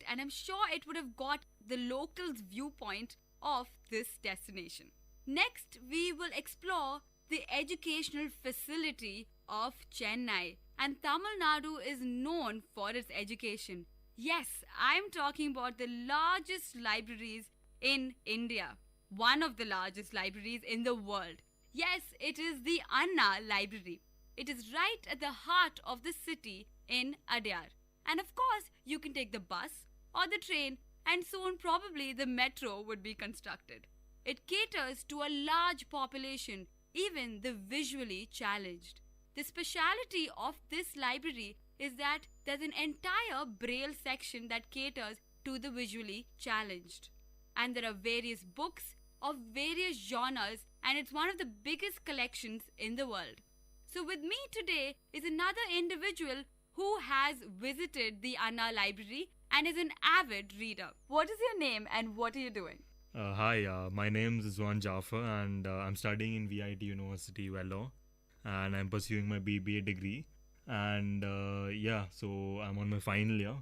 And I'm sure it would have got the locals' viewpoint of this destination. Next, we will explore the educational facility of Chennai. And Tamil Nadu is known for its education. Yes, I'm talking about the largest libraries in India. One of the largest libraries in the world. Yes, it is the Anna Library. It is right at the heart of the city in Adyar. And of course, you can take the bus or the train, and soon probably the metro would be constructed. It caters to a large population, even the visually challenged. The speciality of this library is that there's an entire braille section that caters to the visually challenged. And there are various books of various genres, and it's one of the biggest collections in the world. So with me today is another individual who has visited the Anna Library and is an avid reader. What is your name and what are you doing? Hi, my name is Zuan Jaffer and I'm studying in VIT University, Vellore, and I'm pursuing my BBA degree. And so I'm on my final year.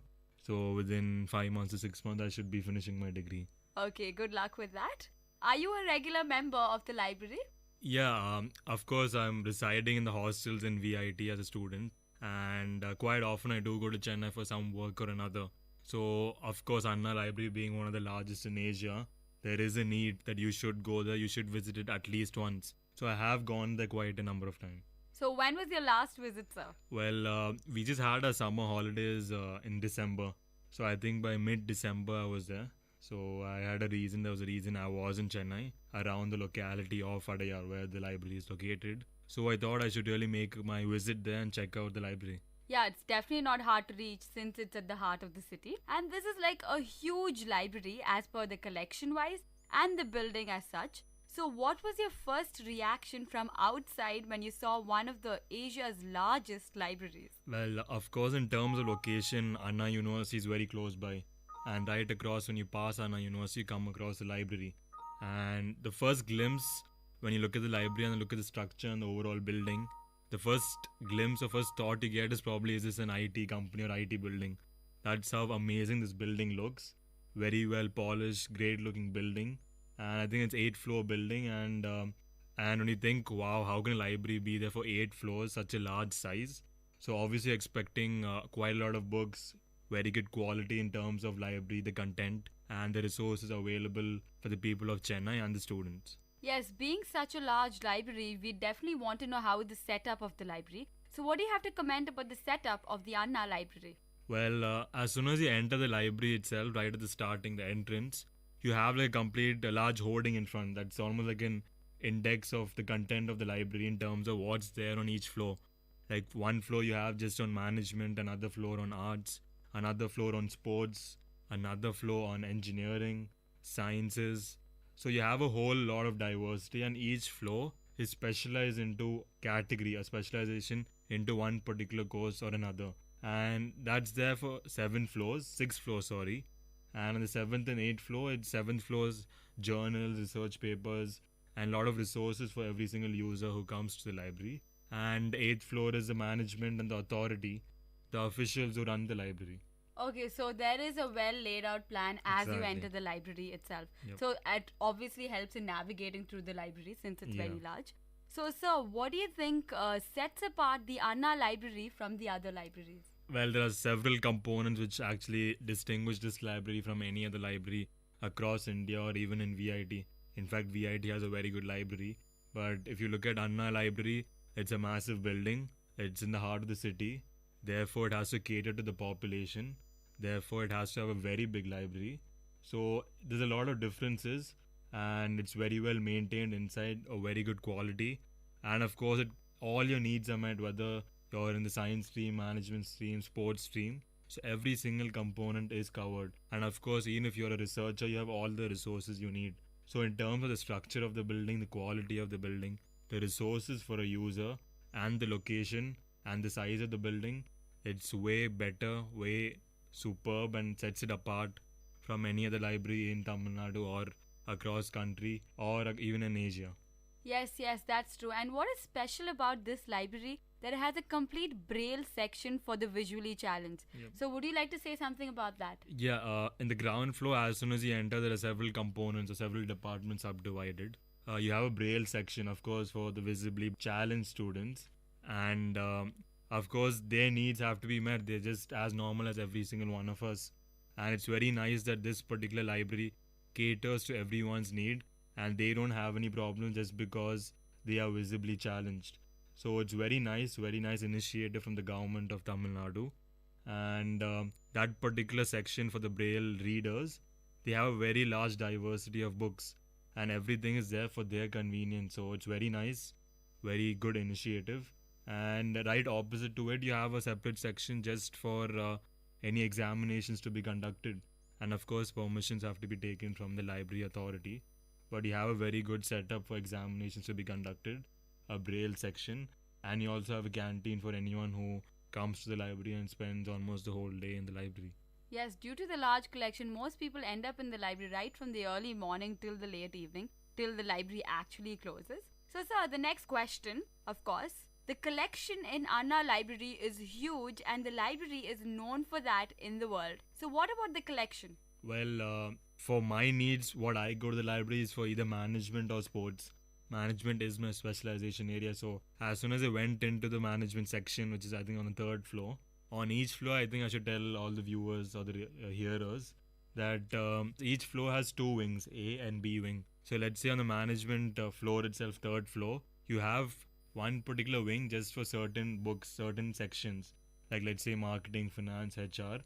So within 5 months to 6 months, I should be finishing my degree. Okay, good luck with that. Are you a regular member of the library? Yeah, of course, I'm residing in the hostels in VIT as a student. And quite often I do go to Chennai for some work or another. So, of course, Anna Library being one of the largest in Asia, there is a need that you should go there, you should visit it at least once. So, I have gone there quite a number of times. So, when was your last visit, sir? Well, we just had our summer holidays in December. So, I think by mid-December I was there. So, there was a reason I was in Chennai, around the locality of Adyar, where the library is located. So, I thought I should really make my visit there and check out the library. Yeah, it's definitely not hard to reach since it's at the heart of the city. And this is like a huge library as per the collection wise and the building as such. So what was your first reaction from outside when you saw one of the Asia's largest libraries? Well, of course, in terms of location, Anna University is very close by. And right across, when you pass Anna University, you come across the library. And the first glimpse, when you look at the library and look at the structure and the overall building, the first glimpse or first thought you get is probably, is this an IT company or IT building? That's how amazing this building looks. Very well polished, great looking building. And I think it's 8-floor building. And when you think, wow, how can a library be there for 8 floors, such a large size? So obviously expecting quite a lot of books, very good quality in terms of library, the content, and the resources available for the people of Chennai and the students. Yes, being such a large library, we definitely want to know how is the setup of the library. So what do you have to comment about the setup of the Anna library? Well, as soon as you enter the library itself, right at the starting, the entrance, you have like a complete large hoarding in front. That's almost like an index of the content of the library in terms of what's there on each floor. Like one floor you have just on management, another floor on arts, another floor on sports, another floor on engineering, sciences. So you have a whole lot of diversity, and each floor is specialized into category, a specialization into one particular course or another. And that's there for 6 floors, sorry. And on the 7th and 8th floor, it's 7th floor's journals, research papers, and a lot of resources for every single user who comes to the library. And 8th floor is the management and the authority, the officials who run the library. Okay, so there is a well laid out plan as you Exactly. enter the library itself. Yep. So it obviously helps in navigating through the library since it's very Yeah. large. So, sir, what do you think sets apart the Anna library from the other libraries? Well, there are several components which actually distinguish this library from any other library across India or even in VIT. In fact, VIT has a very good library. But if you look at Anna Library, it's a massive building. It's in the heart of the city. Therefore, it has to cater to the population. Therefore, it has to have a very big library. So, there's a lot of differences, and it's very well maintained inside, a very good quality. And of course, all your needs are met, whether you're in the science stream, management stream, sports stream. So every single component is covered. And of course, even if you're a researcher, you have all the resources you need. So in terms of the structure of the building, the quality of the building, the resources for a user, and the location and the size of the building, it's way better, way superb, and sets it apart from any other library in Tamil Nadu or across country or even in Asia. Yes, that's true. And what is special about this library? That it has a complete braille section for the visually challenged. Yep. So would you like to say something about that? Yeah, in the ground floor, as soon as you enter, there are several components or several departments subdivided. You have a braille section, of course, for the visibly challenged students. And of course, their needs have to be met. They're just as normal as every single one of us. And it's very nice that this particular library caters to everyone's need, and they don't have any problem just because they are visibly challenged. So it's very nice initiative from the government of Tamil Nadu. And that particular section for the braille readers, they have a very large diversity of books, and everything is there for their convenience. So it's very nice, very good initiative. And right opposite to it, you have a separate section just for any examinations to be conducted. And of course, permissions have to be taken from the library authority. But you have a very good setup for examinations to be conducted, a braille section, and you also have a canteen for anyone who comes to the library and spends almost the whole day in the library. Yes, due to the large collection, most people end up in the library right from the early morning till the late evening, till the library actually closes. So, sir, the next question, of course, the collection in Anna Library is huge, and the library is known for that in the world. So, what about the collection? Well, for my needs, what I go to the library is for either management or sports. Management is my specialization area. So as soon as I went into the management section, which is I think on the 3rd floor, on each floor, I think I should tell all the viewers or the hearers that each floor has 2 wings, A and B wing. So let's say on the management floor itself, 3rd floor, you have one particular wing just for certain books, certain sections, like let's say marketing, finance, HR,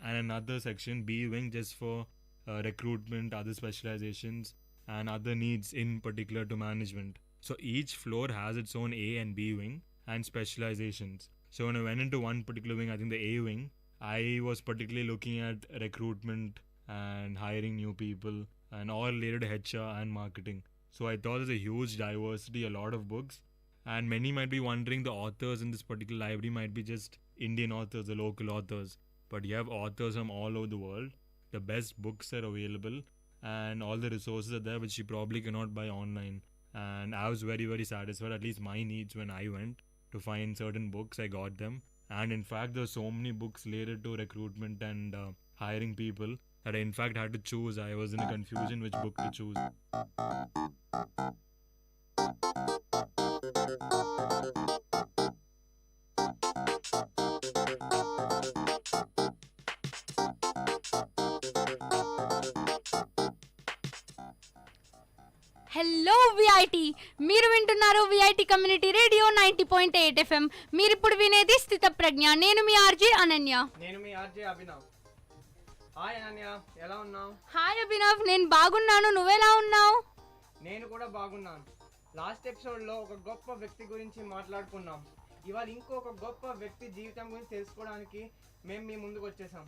and another section, B wing, just for recruitment, other specializations, and other needs in particular to management. So each floor has its own A and B wing and specializations. So when I went into one particular wing, I think the A wing, I was particularly looking at recruitment and hiring new people and all related to HR and marketing. So I thought there's a huge diversity, a lot of books, and many might be wondering the authors in this particular library might be just Indian authors, the local authors, but you have authors from all over the world. The best books are available and all the resources are there which you probably cannot buy online. And I was very, very satisfied, at least my needs when I went to find certain books, I got them. And in fact, there are so many books related to recruitment and hiring people that I in fact had to choose. I was in a confusion which book to choose. Hello VIT, మీరు వింటున్నారు VIT community radio 90.8 FM. మీరు ఇప్పుడు వినేది స్థిత ప్రజ్ఞ. నేను మీ RJ Ananya. నేను మీ ఆర్జే అభినవ్. హాయ్ అనన్య, ఎలా ఉన్నావు? హాయ్ అభినవ్, నేను బాగున్నాను. నువ్వెలా ఉన్నావు? నేను కూడా బాగున్నాను. లాస్ట్ ఎపిసోడ్లో ఒక గొప్ప వ్యక్తి గురించి మాట్లాడుకున్నాం. ఇవాళ ఇంకొక గొప్ప వ్యక్తి జీవితం గురించి తెలుసుకోవడానికి మేము మీ ముందుకు వచ్చేసాం.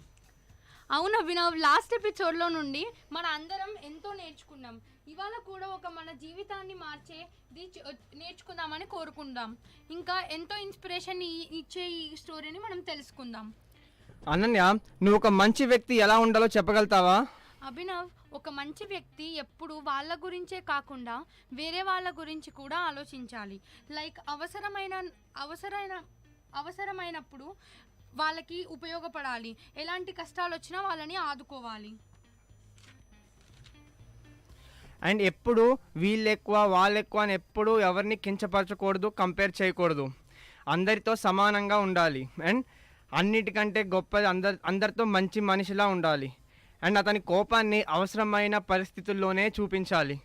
అవును అభినవ్, లాస్ట్ ఎపిసోడ్లో నుండి మన అందరం ఎంతో నేర్చుకున్నాం. ఇవాళ కూడా ఒక మన జీవితాన్ని మార్చేది నేర్చుకుందామని కోరుకుందాం. ఇంకా ఎంతో ఇన్స్పిరేషన్ ఇచ్చే ఈ స్టోరీని మనం తెలుసుకుందాం. అనన్య, నువ్వు ఒక మంచి వ్యక్తి ఎలా ఉండాలో చెప్పగలుగుతావా? అభినవ్, ఒక మంచి వ్యక్తి ఎప్పుడు వాళ్ళ గురించే కాకుండా వేరే వాళ్ళ గురించి కూడా ఆలోచించాలి. లైక్ అవసరమైనప్పుడు వాళ్ళకి ఉపయోగపడాలి. ఎలాంటి కష్టాలు వచ్చినా వాళ్ళని ఆదుకోవాలి. అండ్ ఎప్పుడు వీళ్ళు ఎక్కువ వాళ్ళు ఎక్కువ అని ఎప్పుడు ఎవరిని కించపరచకూడదు, కంపేర్ చేయకూడదు. అందరితో సమానంగా ఉండాలి. అండ్ అన్నిటికంటే గొప్పది అందరితో మంచి మనిషిలా ఉండాలి. అండ్ అతని కోపాన్ని అవసరమైన పరిస్థితుల్లోనే చూపించాలి.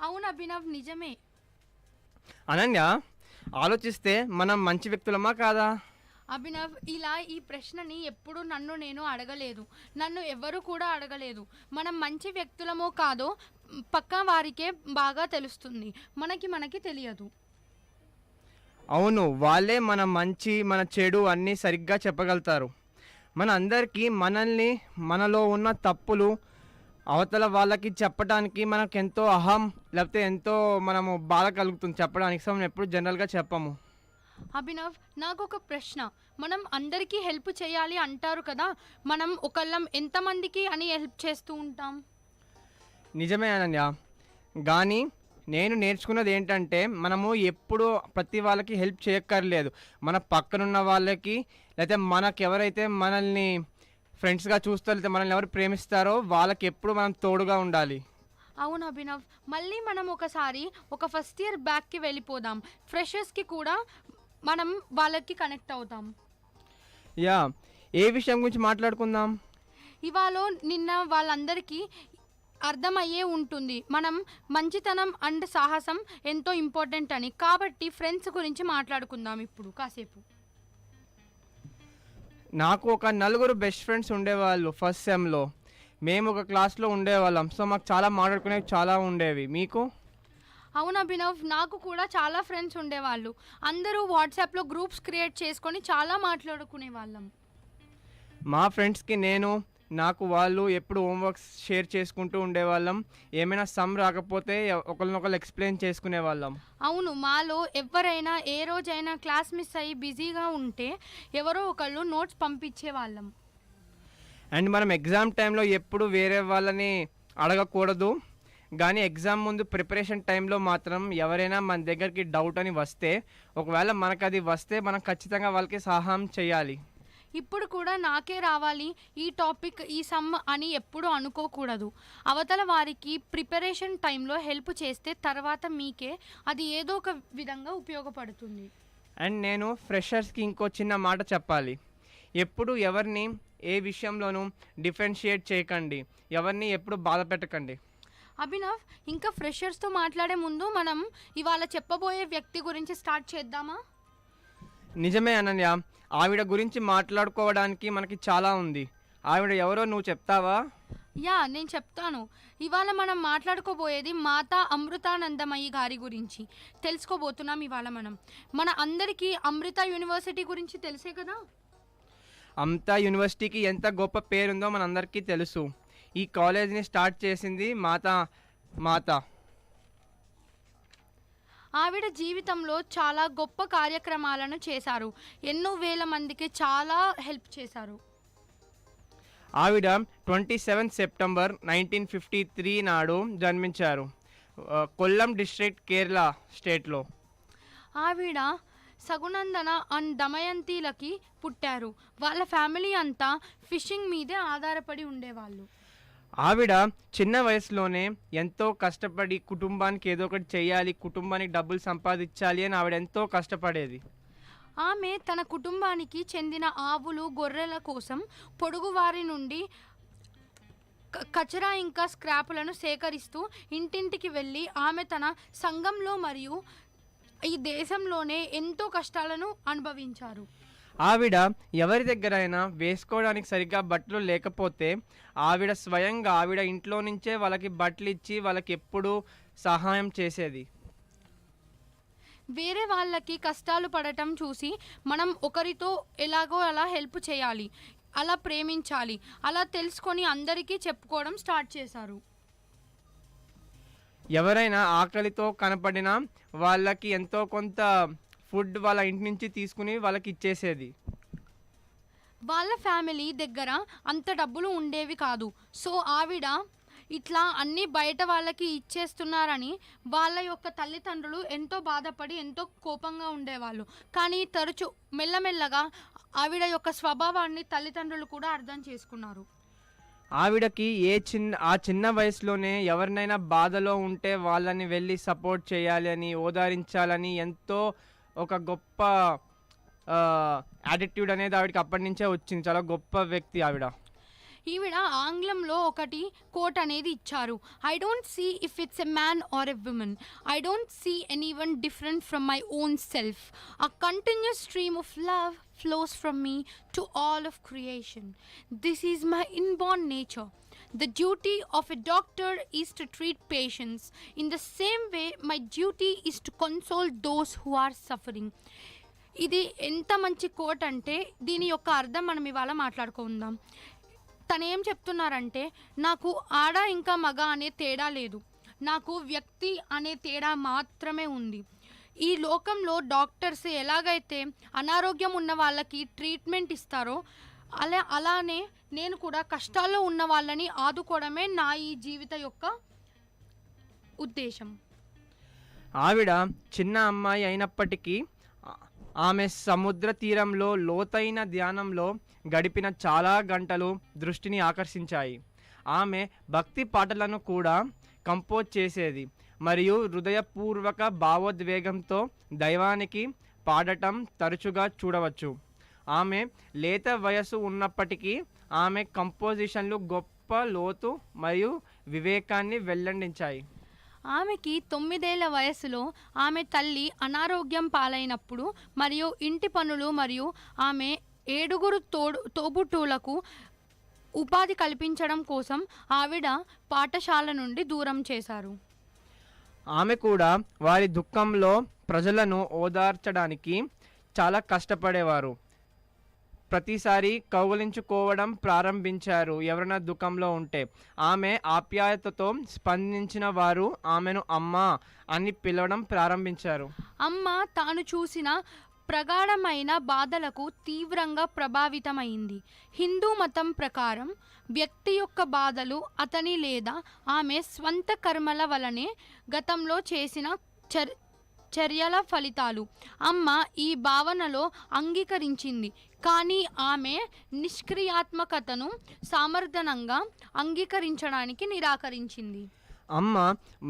అవును అభినవ్, నిజమే. అనన్య, ఆలోచిస్తే మనం మంచి వ్యక్తులమా కాదా? అభినవ్, ఇలా ఈ ప్రశ్నని ఎప్పుడు నేను అడగలేదు. నన్ను ఎవరు కూడా అడగలేదు. మనం మంచి వ్యక్తులమో కాదో పక్క వారికే బాగా తెలుస్తుంది. మనకి తెలియదు. అవును, వాళ్ళే మన మంచి మన చెడు అన్నీ సరిగ్గా చెప్పగలుగుతారు. మన అందరికీ మనలో ఉన్న తప్పులు అవతల వాళ్ళకి చెప్పడానికి మనకెంతో లేకపోతే ఎంతో మనము బాధ కలుగుతుంది చెప్పడానికి. సో మనం ఎప్పుడు జనరల్గా చెప్పము. అభినవ్, నాకు ఒక ప్రశ్న. మనం అందరికీ హెల్ప్ చేయాలి అంటారు కదా, మనం ఒకళ్ళం ఎంతమందికి అని హెల్ప్ చేస్తూ ఉంటాం? నిజమే అనన్య, కానీ నేను నేర్చుకున్నది ఏంటంటే మనము ఎప్పుడు ప్రతి వాళ్ళకి హెల్ప్ చేయక్కర్లేదు. మన పక్కనున్న వాళ్ళకి లేకపోతే మనకు ఎవరైతే మనల్ని ఫ్రెండ్స్గా చూస్తారో లేకపోతే మనల్ని ఎవరు ప్రేమిస్తారో వాళ్ళకి ఎప్పుడు మనం తోడుగా ఉండాలి. అవును అభినవ్, మళ్ళీ మనం ఒకసారి ఫస్ట్ ఇయర్ బ్యాక్కి వెళ్ళిపోదాం. ఫ్రెషర్స్కి కూడా మనం వాళ్ళకి కనెక్ట్ అవుతాం. ఏ విషయం గురించి మాట్లాడుకుందాం? ఇవాళ నిన్న వాళ్ళందరికీ అర్థమయ్యే ఉంటుంది మనం మంచితనం అండ్ సాహసం ఎంతో ఇంపార్టెంట్ అని. కాబట్టి ఫ్రెండ్స్ గురించి మాట్లాడుకుందాం ఇప్పుడు కాసేపు. నాకు ఒక 4 బెస్ట్ ఫ్రెండ్స్ ఉండేవాళ్ళు ఫస్ట్ సెమ్లో. మేము ఒక క్లాస్లో ఉండేవాళ్ళం. సో మాకు చాలా మాట్లాడుకునేవి చాలా ఉండేవి. మీకు? అవును అభినవ్, నాకు కూడా చాలా ఫ్రెండ్స్ ఉండేవాళ్ళు. అందరూ వాట్సాప్లో గ్రూప్స్ క్రియేట్ చేసుకొని చాలా మాట్లాడుకునే వాళ్ళం. మా ఫ్రెండ్స్కి నాకు వాళ్ళు ఎప్పుడు హోంవర్క్స్ షేర్ చేసుకుంటూ ఉండేవాళ్ళం. ఏమైనా సమ్ రాకపోతే ఒకరినొకరు ఎక్స్ప్లెయిన్ చేసుకునే వాళ్ళం. అవును, మాలో ఎవరైనా ఏ రోజైనా క్లాస్ మిస్ అయ్యి బిజీగా ఉంటే ఎవరో ఒకళ్ళు నోట్స్ పంపించే వాళ్ళం. అండ్ మనం ఎగ్జామ్ టైంలో ఎప్పుడు వేరే వాళ్ళని అడగకూడదు. కానీ ఎగ్జామ్ ముందు ప్రిపరేషన్ టైంలో మాత్రం ఎవరైనా మన దగ్గరికి డౌట్ అని వస్తే, ఒకవేళ మనకు అది వస్తే మనం ఖచ్చితంగా వాళ్ళకి సహాయం చేయాలి. ఇప్పుడు కూడా నాకే రావాలి ఈ టాపిక్ ఈ సమ్ అని ఎప్పుడు అనుకోకూడదు. అవతల వారికి ప్రిపరేషన్ టైంలో హెల్ప్ చేస్తే తర్వాత మీకే అది ఏదో ఒక విధంగా ఉపయోగపడుతుంది. అండ్ నేను ఫ్రెషర్స్కి ఇంకో చిన్న మాట చెప్పాలి. ఎప్పుడు ఎవరిని ఏ విషయంలోనూ డిఫరెన్షియేట్ చేయకండి. ఎవరిని ఎప్పుడు బాధ పెట్టకండి. అభినవ్, ఇంకా ఫ్రెషర్స్తో మాట్లాడే ముందు మనం ఇవాళ చెప్పబోయే వ్యక్తి గురించి స్టార్ట్ చేద్దామా? నిజమే అనన్య, ఆవిడ గురించి మాట్లాడుకోవడానికి మనకి చాలా ఉంది. ఆవిడ ఎవరో నువ్వు చెప్తావా? నేను చెప్తాను. ఇవాళ మనం మాట్లాడుకోబోయేది మాతా అమృతానందమయ్యి గారి గురించి తెలుసుకోబోతున్నాం. ఇవాళ మన అందరికీ అమృత యూనివర్సిటీ గురించి తెలుసే కదా. అమృత యూనివర్సిటీకి ఎంత గొప్ప పేరుందో మనందరికీ తెలుసు. ఈ కాలేజ్ని స్టార్ట్ చేసింది మాత. ఆవిడ జీవితంలో చాలా గొప్ప కార్యక్రమాలను చేశారు. ఎన్నో వేల మందికి చాలా హెల్ప్ చేశారు. ఆవిడ 27 సెప్టెంబర్ 1953 నాడు జన్మించారు. కొల్లం డిస్ట్రిక్ట్, కేరళ స్టేట్లో. ఆవిడ సగునందన అండ్ దమయంతిలకి పుట్టారు. వాళ్ళ ఫ్యామిలీ అంతా ఫిషింగ్ మీదే ఆధారపడి ఉండేవాళ్ళు. ఆవిడ చిన్న వయసులోనే ఎంతో కష్టపడి కుటుంబానికి ఏదో ఒకటి చేయాలి, కుటుంబానికి డబ్బులు సంపాదించాలి అని ఆవిడ ఎంతో కష్టపడేది. ఆమె తన కుటుంబానికి చెందిన ఆవులు, గొర్రెల కోసం పొరుగువారి నుండి కచరా ఇంకా స్క్రాపులను సేకరిస్తూ ఇంటింటికి వెళ్ళి ఆమె తన సంఘంలో మరియు ఈ దేశంలోనే ఎంతో కష్టాలను అనుభవించారు. ఆవిడ ఎవరి దగ్గరైనా వేసుకోవడానికి సరిగ్గా బట్టలు లేకపోతే ఆవిడ స్వయంగా ఆవిడ ఇంట్లో నుంచే వాళ్ళకి బట్టలు ఇచ్చి వాళ్ళకి ఎప్పుడూ సహాయం చేసేది. వేరే వాళ్ళకి కష్టాలు పడటం చూసి మనం ఒకరితో ఎలాగో అలా హెల్ప్ చేయాలి, అలా ప్రేమించాలి, అలా తెలుసుకొని అందరికీ చెప్పుకోవడం స్టార్ట్ చేశారు. ఎవరైనా ఆకలితో కనపడినా వాళ్ళకి ఎంతో కొంత ఫుడ్ వాళ్ళ ఇంటి నుంచి తీసుకుని వాళ్ళకి ఇచ్చేసేది. వాళ్ళ ఫ్యామిలీ దగ్గర అంత డబ్బులు ఉండేవి కాదు. సో ఆవిడ ఇట్లా అన్నీ బయట వాళ్ళకి ఇచ్చేస్తున్నారని వాళ్ళ యొక్క తల్లిదండ్రులు ఎంతో బాధపడి ఎంతో కోపంగా ఉండేవాళ్ళు. కానీ తరచు మెల్లమెల్లగా ఆవిడ యొక్క స్వభావాన్ని తల్లిదండ్రులు కూడా అర్థం చేసుకున్నారు. ఆవిడకి ఆ చిన్న వయసులోనే ఎవరినైనా బాధలో ఉంటే వాళ్ళని వెళ్ళి సపోర్ట్ చేయాలి అని, ఓదారించాలని ఎంతో ఒక గొప్ప యాటిట్యూడ్ అనేది ఆవిడకి అప్పటి నుంచే వచ్చింది. చాలా గొప్ప వ్యక్తి ఆవిడ. ఈవిడ ఆంగ్లంలో ఒకటి కోట్ అనేది ఇచ్చారు. I don't see if it's a man or a women, I don't see anyone different from my own self. A continuous stream of love flows from me to all of creation. This is my inborn nature. The duty of a doctor is to treat patients. In the same way, my duty is to console those who are suffering. ఇది ఎంత మంచి coat అంటే దీని యొక్క అర్థం మనం ఇవాళ మాట్లాడుకుందాం. తను ఏం చెప్తున్నారంటే, నాకు ఆడ ఇంకా మగ అనే తేడా లేదు, నాకు వ్యక్తి అనే తేడా మాత్రమే ఉంది. ఈ లోకంలో డాక్టర్స్ ఎలాగైతే అనారోగ్యం ఉన్న వాళ్ళకి ట్రీట్మెంట్ ఇస్తారో అలానే నేను కూడా కష్టాల్లో ఉన్న వాళ్ళని ఆదుకోవడమే నా ఈ జీవిత యొక్క ఉద్దేశం. ఆవిడ చిన్న అమ్మాయి అయినప్పటికీ ఆమె సముద్ర తీరంలో లోతైన ధ్యానంలో గడిపిన చాలా గంటలు దృష్టిని ఆకర్షించాయి. ఆమె భక్తి పాటలను కూడా కంపోజ్ చేసేది మరియు హృదయపూర్వక భావోద్వేగంతో దైవానికి పాడటం తరచుగా చూడవచ్చు. ఆమె లేత వయసు ఉన్నప్పటికీ ఆమె కంపోజిషన్లు గొప్ప లోతు మరియు వివేకాన్ని వెల్లడించాయి. ఆమెకి 9 ఏళ్ల వయసులో ఆమె తల్లి అనారోగ్యం పాలైనప్పుడు మరియు ఇంటి పనులు మరియు ఆమె 7 తోబుట్టువులకు ఉపాధి కల్పించడం కోసం ఆవిడ పాఠశాల నుండి దూరం చేశారు. ఆమె కూడా వారి దుఃఖంలో ప్రజలను ఓదార్చడానికి చాలా కష్టపడేవారు. ప్రతిసారి కౌగిలించుకోవడం ప్రారంభించారు ఎవరైనా దుఃఖంలో ఉంటే. ఆమె ఆప్యాయతతో స్పందించిన వారు ఆమెను అమ్మ అని పిలవడం ప్రారంభించారు. అమ్మ తాను చూసిన ప్రగాఢమైన బాధలకు తీవ్రంగా ప్రభావితమైంది. హిందూ మతం ప్రకారం వ్యక్తి యొక్క బాధలు అతని లేదా ఆమె స్వంత కర్మల వలనే గతంలో చేసిన చర్యల ఫలితాలు. అమ్మ ఈ భావనలో అంగీకరించింది, కానీ ఆమె నిష్క్రియాత్మకతను సమర్థనంగా అంగీకరించడానికి నిరాకరించింది. అమ్మ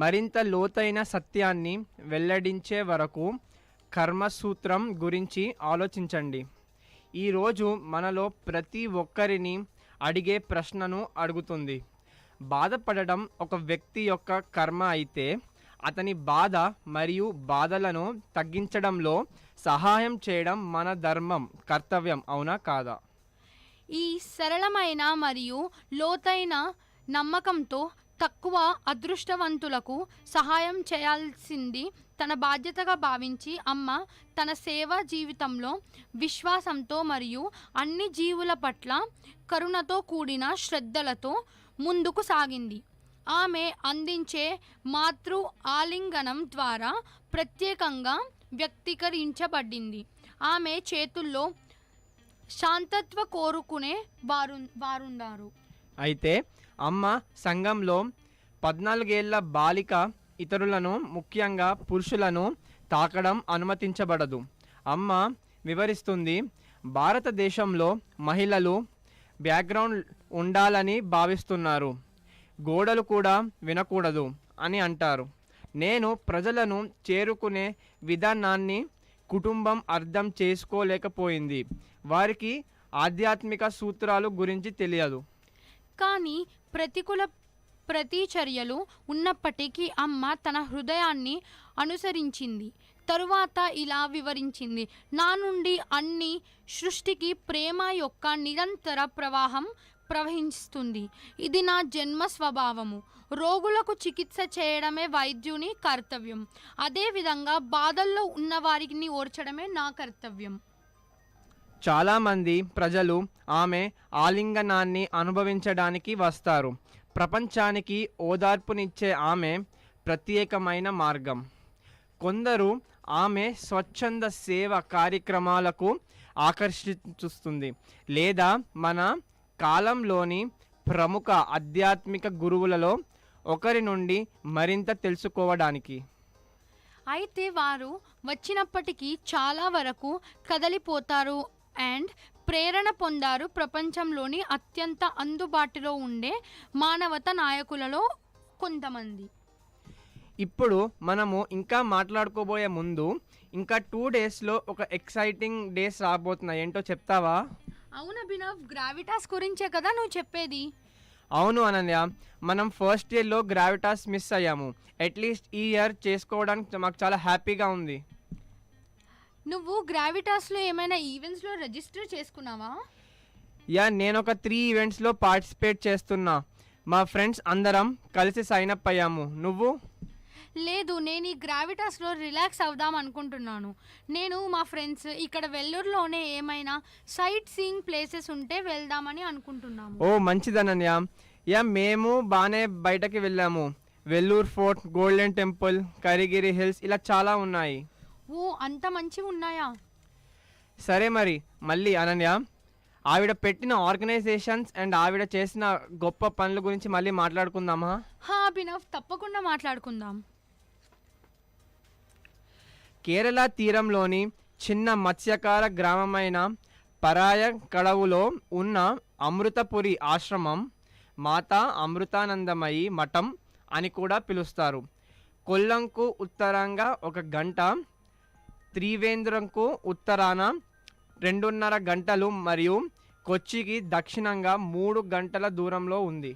మరింత లోతైన సత్యాన్ని వెల్లడించే వరకు కర్మసూత్రం గురించి ఆలోచించండి. ఈరోజు మనలో ప్రతి ఒక్కరిని అడిగే ప్రశ్నను అడుగుతుంది. బాధపడడం ఒక వ్యక్తి యొక్క కర్మ అయితే అతని బాధ మరియు బాధలను తగ్గించడంలో సహాయం చేయడం మన ధర్మం, కర్తవ్యం, అవునా కాదా? ఈ సరళమైన మరియు లోతైన నమ్మకంతో తక్కువ అదృష్టవంతులకు సహాయం చేయాల్సింది తన బాధ్యతగా భావించి అమ్మ తన సేవా జీవితంలో విశ్వాసంతో మరియు అన్ని జీవుల పట్ల కరుణతో కూడిన శ్రద్ధలతో ముందుకు సాగింది. ఆమె అందించే మాతృ ఆలింగనం ద్వారా ప్రత్యేకంగా వ్యక్తీకరించబడింది. ఆమె చేతుల్లో శాంతత్వ కోరుకునే వారున్నారు. అయితే అమ్మ సంఘంలో 14 ఏళ్ల బాలిక ఇతరులను, ముఖ్యంగా పురుషులను తాకడం అనుమతించబడదు. అమ్మ వివరిస్తుంది, భారతదేశంలో మహిళలు బ్యాక్గ్రౌండ్ ఉండాలని భావిస్తున్నారు, గోడలు కూడా వినకూడదు అని అంటారు. నేను ప్రజలను చేరుకునే విధానాన్ని కుటుంబం అర్థం చేసుకోలేకపోయింది. వారికి ఆధ్యాత్మిక సూత్రాలు గురించి తెలియదు. కానీ ప్రతికూల ప్రతిచర్యలు ఉన్నప్పటికీ అమ్మ తన హృదయాన్ని అనుసరించింది. తరువాత ఇలా వివరించింది, నా నుండి అన్ని సృష్టికి ప్రేమ యొక్క నిరంతర ప్రవాహం ప్రవహిస్తుంది. ఇది నా జన్మ స్వభావము. రోగులకు చికిత్స చేయడమే వైద్యుని కర్తవ్యం. అదేవిధంగా బాధల్లో ఉన్న వారిని ఓర్చడమే నా కర్తవ్యం. చాలామంది ప్రజలు ఆమె ఆలింగనాన్ని అనుభవించడానికి వస్తారు. ప్రపంచానికి ఓదార్పునిచ్చే ఆమె ప్రత్యేకమైన మార్గం. కొందరు ఆమె స్వచ్ఛంద సేవ కార్యక్రమాలకు ఆకర్షిస్తుంది, లేదా మన కాలంలోని ప్రముఖ ఆధ్యాత్మిక గురువులలో ఒకరి నుండి మరింత తెలుసుకోవడానికి. అయితే వారు వచ్చినప్పటికీ చాలా వరకు కదలిపోతారు అండ్ ప్రేరణ పొందారు. ప్రపంచంలోని అత్యంత అందుబాటులో ఉండే మానవతా నాయకులలో కొంతమంది. ఇప్పుడు మనము ఇంకా మాట్లాడుకోబోయే ముందు ఇంకా 2 డేస్లో ఒక ఎక్సైటింగ్ డేస్ రాబోతున్నాయి. ఏంటో చెప్తావా? అవును అభినవ్, గ్రావిటాస్ గురించే కదా నువ్వు చెప్పేది? అవును అనన్య, మనం ఫస్ట్ ఇయర్లో గ్రావిటాస్ మిస్ అయ్యాము. అట్లీస్ట్ ఈ ఇయర్ చేసుకోవడానికి మాకు చాలా హ్యాపీగా ఉంది. నువ్వు గ్రావిటాస్లో ఏమైనా ఈవెంట్స్లో రిజిస్టర్ చేసుకున్నావా? నేను ఒక 3 ఈవెంట్స్లో పార్టిసిపేట్ చేస్తున్నా. మా ఫ్రెండ్స్ అందరం కలిసి సైన్ అప్ అయ్యాము. నువ్వు? లేదు, నేను ఈ గ్రావిటాస్లో రిలాక్స్ అవుదాం అనుకుంటున్నాను. నేను మా ఫ్రెండ్స్ ఇక్కడ వెల్లూరులోనే ఏమైనా సైట్ సీయింగ్ ప్లేసెస్ ఉంటే వెళ్దామని అనుకుంటున్నాము. ఓ మంచిదనన్య. మేము బాగానే బయటకి వెళ్ళాము. Vellore fort, golden temple, Karigiri hills, ఇలా చాలా ఉన్నాయి. ఓ అంత మంచివి ఉన్నాయా? సరే మరి మళ్ళీ అనన్య, ఆవిడ పెట్టిన ఆర్గనైజేషన్స్ అండ్ ఆవిడ చేసిన గొప్ప పనుల గురించి మళ్ళీ మాట్లాడుకుందామా? అభినవ్, తప్పకుండా మాట్లాడుకుందాం. కేరళ తీరంలోని చిన్న మత్స్యకార గ్రామమైన పరాయ కడవులో ఉన్న అమృతపురి ఆశ్రమం మాతా అమృతానందమయి మఠం అని కూడా పిలుస్తారు. కొల్లంకు ఉత్తరంగా 1 గంట, త్రివేంద్రంకు ఉత్తరాన 2.5 గంటలు మరియు కొచ్చికి దక్షిణంగా 3 గంటల దూరంలో ఉంది.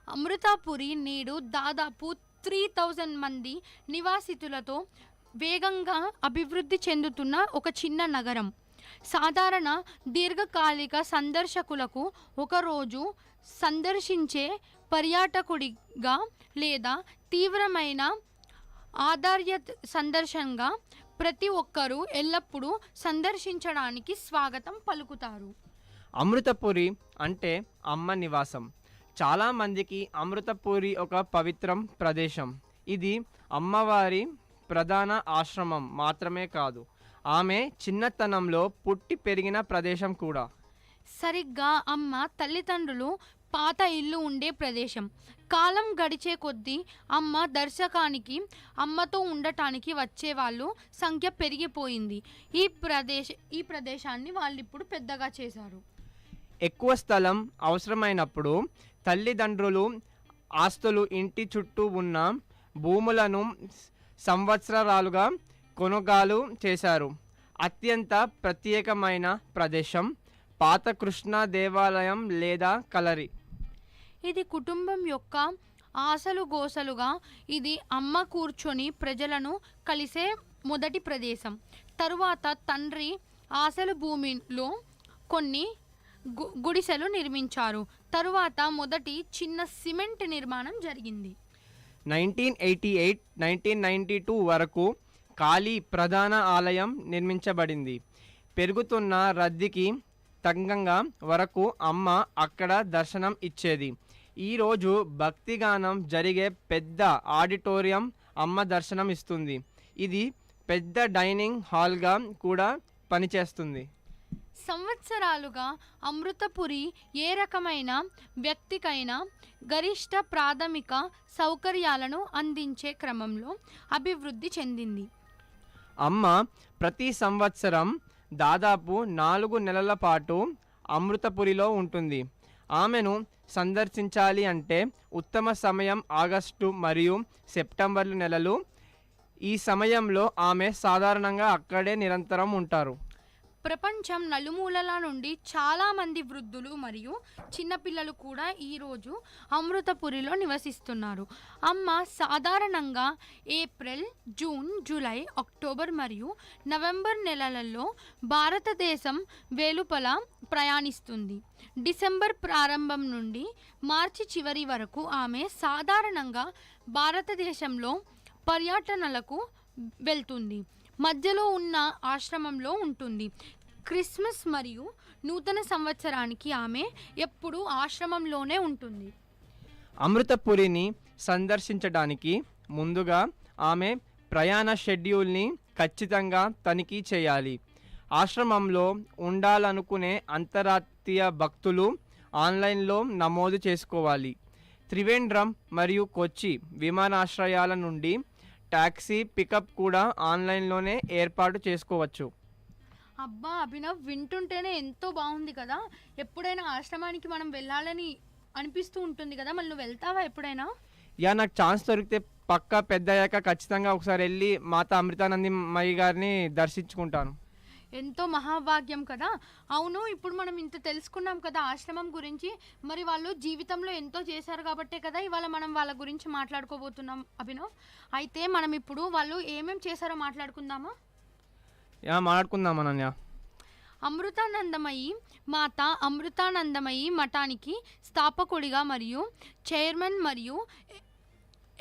అమృతపురి నేడు దాదాపు 3000 మంది నివాసితులతో వేగంగా అభివృద్ధి చెందుతున్న ఒక చిన్న నగరం. సాధారణ దీర్ఘకాలిక సందర్శకులకు ఒకరోజు సందర్శించే పర్యాటకుడిగా లేదా తీవ్రమైన ఆధార్య సందర్శనంగా ప్రతి ఒక్కరూ ఎల్లప్పుడూ సందర్శించడానికి స్వాగతం పలుకుతారు. అమృతపురి అంటే అమ్మ నివాసం. చాలామందికి అమృతపురి ఒక పవిత్రం ప్రదేశం. ఇది అమ్మవారి ప్రధాన ఆశ్రమం మాత్రమే కాదు, ఆమె చిన్నతనంలో పుట్టి పెరిగిన ప్రదేశం కూడా. సరిగ్గా అమ్మ తల్లిదండ్రులు పాత ఇల్లు ఉండే ప్రదేశం. కాలం గడిచే కొద్దీ అమ్మ దర్శకానికి, అమ్మతో ఉండటానికి వచ్చేవాళ్ళు సంఖ్య పెరిగిపోయింది. ఈ ప్రదేశాన్ని వాళ్ళు ఇప్పుడు పెద్దగా చేశారు. ఎక్కువ స్థలం అవసరమైనప్పుడు తల్లిదండ్రులు ఆస్తులు ఇంటి చుట్టూ ఉన్న భూములను సంవత్సరాలుగా కొనుగోలు చేశారు. అత్యంత ప్రత్యేకమైన ప్రదేశం పాత కృష్ణ దేవాలయం లేదా కలరి. ఇది కుటుంబం యొక్క ఆశలు గోసలుగా ఇది అమ్మ కూర్చొని ప్రజలను కలిసే మొదటి ప్రదేశం. తరువాత తండ్రి ఆశలు భూమిలో కొన్ని గుడిసెలు నిర్మించారు. తరువాత మొదటి చిన్న సిమెంట్ నిర్మాణం జరిగింది. 1988-1992 వరకు కాళీ ప్రధాన ఆలయం నిర్మించబడింది. పెరుగుతున్న రద్దీకి తగ్గంగా వరకు అమ్మ అక్కడ దర్శనం ఇచ్చేది. ఈరోజు భక్తిగానం జరిగే పెద్ద ఆడిటోరియం అమ్మ దర్శనం ఇస్తుంది. ఇది పెద్ద డైనింగ్ హాల్గా కూడా పనిచేస్తుంది. సంవత్సరాలుగా అమృతపురి ఏ రకమైన వ్యక్తికైనా గరిష్ట ప్రాథమిక సౌకర్యాలను అందించే క్రమంలో అభివృద్ధి చెందింది. అమ్మ ప్రతి సంవత్సరం దాదాపు 4 నెలల పాటు అమృతపురిలో ఉంటుంది. ఆమెను సందర్శించాలి అంటే ఉత్తమ సమయం ఆగస్టు మరియు సెప్టెంబర్లు నెలలు. ఈ సమయంలో ఆమె సాధారణంగా అక్కడే నిరంతరం ఉంటారు. ప్రపంచం నలుమూలల నుండి చాలామంది వృద్ధులు మరియు చిన్నపిల్లలు కూడా ఈరోజు అమృతపురిలో నివసిస్తున్నారు. అమ్మ సాధారణంగా ఏప్రిల్, జూన్, జూలై, అక్టోబర్ మరియు నవంబర్ నెలలలో భారతదేశం వెలుపల ప్రయాణిస్తుంది. డిసెంబర్ ప్రారంభం నుండి మార్చి చివరి వరకు ఆమె సాధారణంగా భారతదేశంలో పర్యటనలకు వెళ్తుంది. మధ్యలో ఉన్న ఆశ్రమంలో ఉంటుంది. క్రిస్మస్ మరియు నూతన సంవత్సరానికి ఆమె ఎప్పుడూ ఆశ్రమంలోనే ఉంటుంది. అమృతపురిని సందర్శించడానికి ముందుగా ఆమె ప్రయాణ షెడ్యూల్ని ఖచ్చితంగా తనిఖీ చేయాలి. ఆశ్రమంలో ఉండాలనుకునే అంతర్జాతీయ భక్తులు ఆన్లైన్లో నమోదు చేసుకోవాలి. త్రివేంద్రం మరియు కొచ్చి విమానాశ్రయాల నుండి టాక్సీ పికప్ కూడా ఆన్లైన్లోనే ఏర్పాటు చేసుకోవచ్చు. అబ్బా అభినవ్, వింటుంటేనే ఎంతో బాగుంది కదా. ఎప్పుడైనా ఆశ్రమానికి మనం వెళ్ళాలని అనిపిస్తూ ఉంటుంది కదా. మళ్ళీ నువ్వు వెళ్తావా ఎప్పుడైనా? నాకు ఛాన్స్ దొరికితే పక్కా పెద్ద అయ్యాక ఖచ్చితంగా ఒకసారి వెళ్ళి మాతా అమృతానందమయ్య గారిని దర్శించుకుంటాను. ఎంతో మహాభాగ్యం కదా. అవును, ఇప్పుడు మనం ఇంత తెలుసుకున్నాం కదా ఆశ్రమం గురించి. మరి వాళ్ళు జీవితంలో ఎంతో చేశారు కాబట్టే కదా ఇవాళ మనం వాళ్ళ గురించి మాట్లాడుకోబోతున్నాం అభినవ్. అయితే మనం ఇప్పుడు వాళ్ళు ఏమేం చేశారో మాట్లాడుకుందామా? మాట్లాడుకుందాం అనన్య. అమృతానందమయి మాత అమృతానందమయి మఠానికి స్థాపకుడిగా మరియు చైర్మన్ మరియు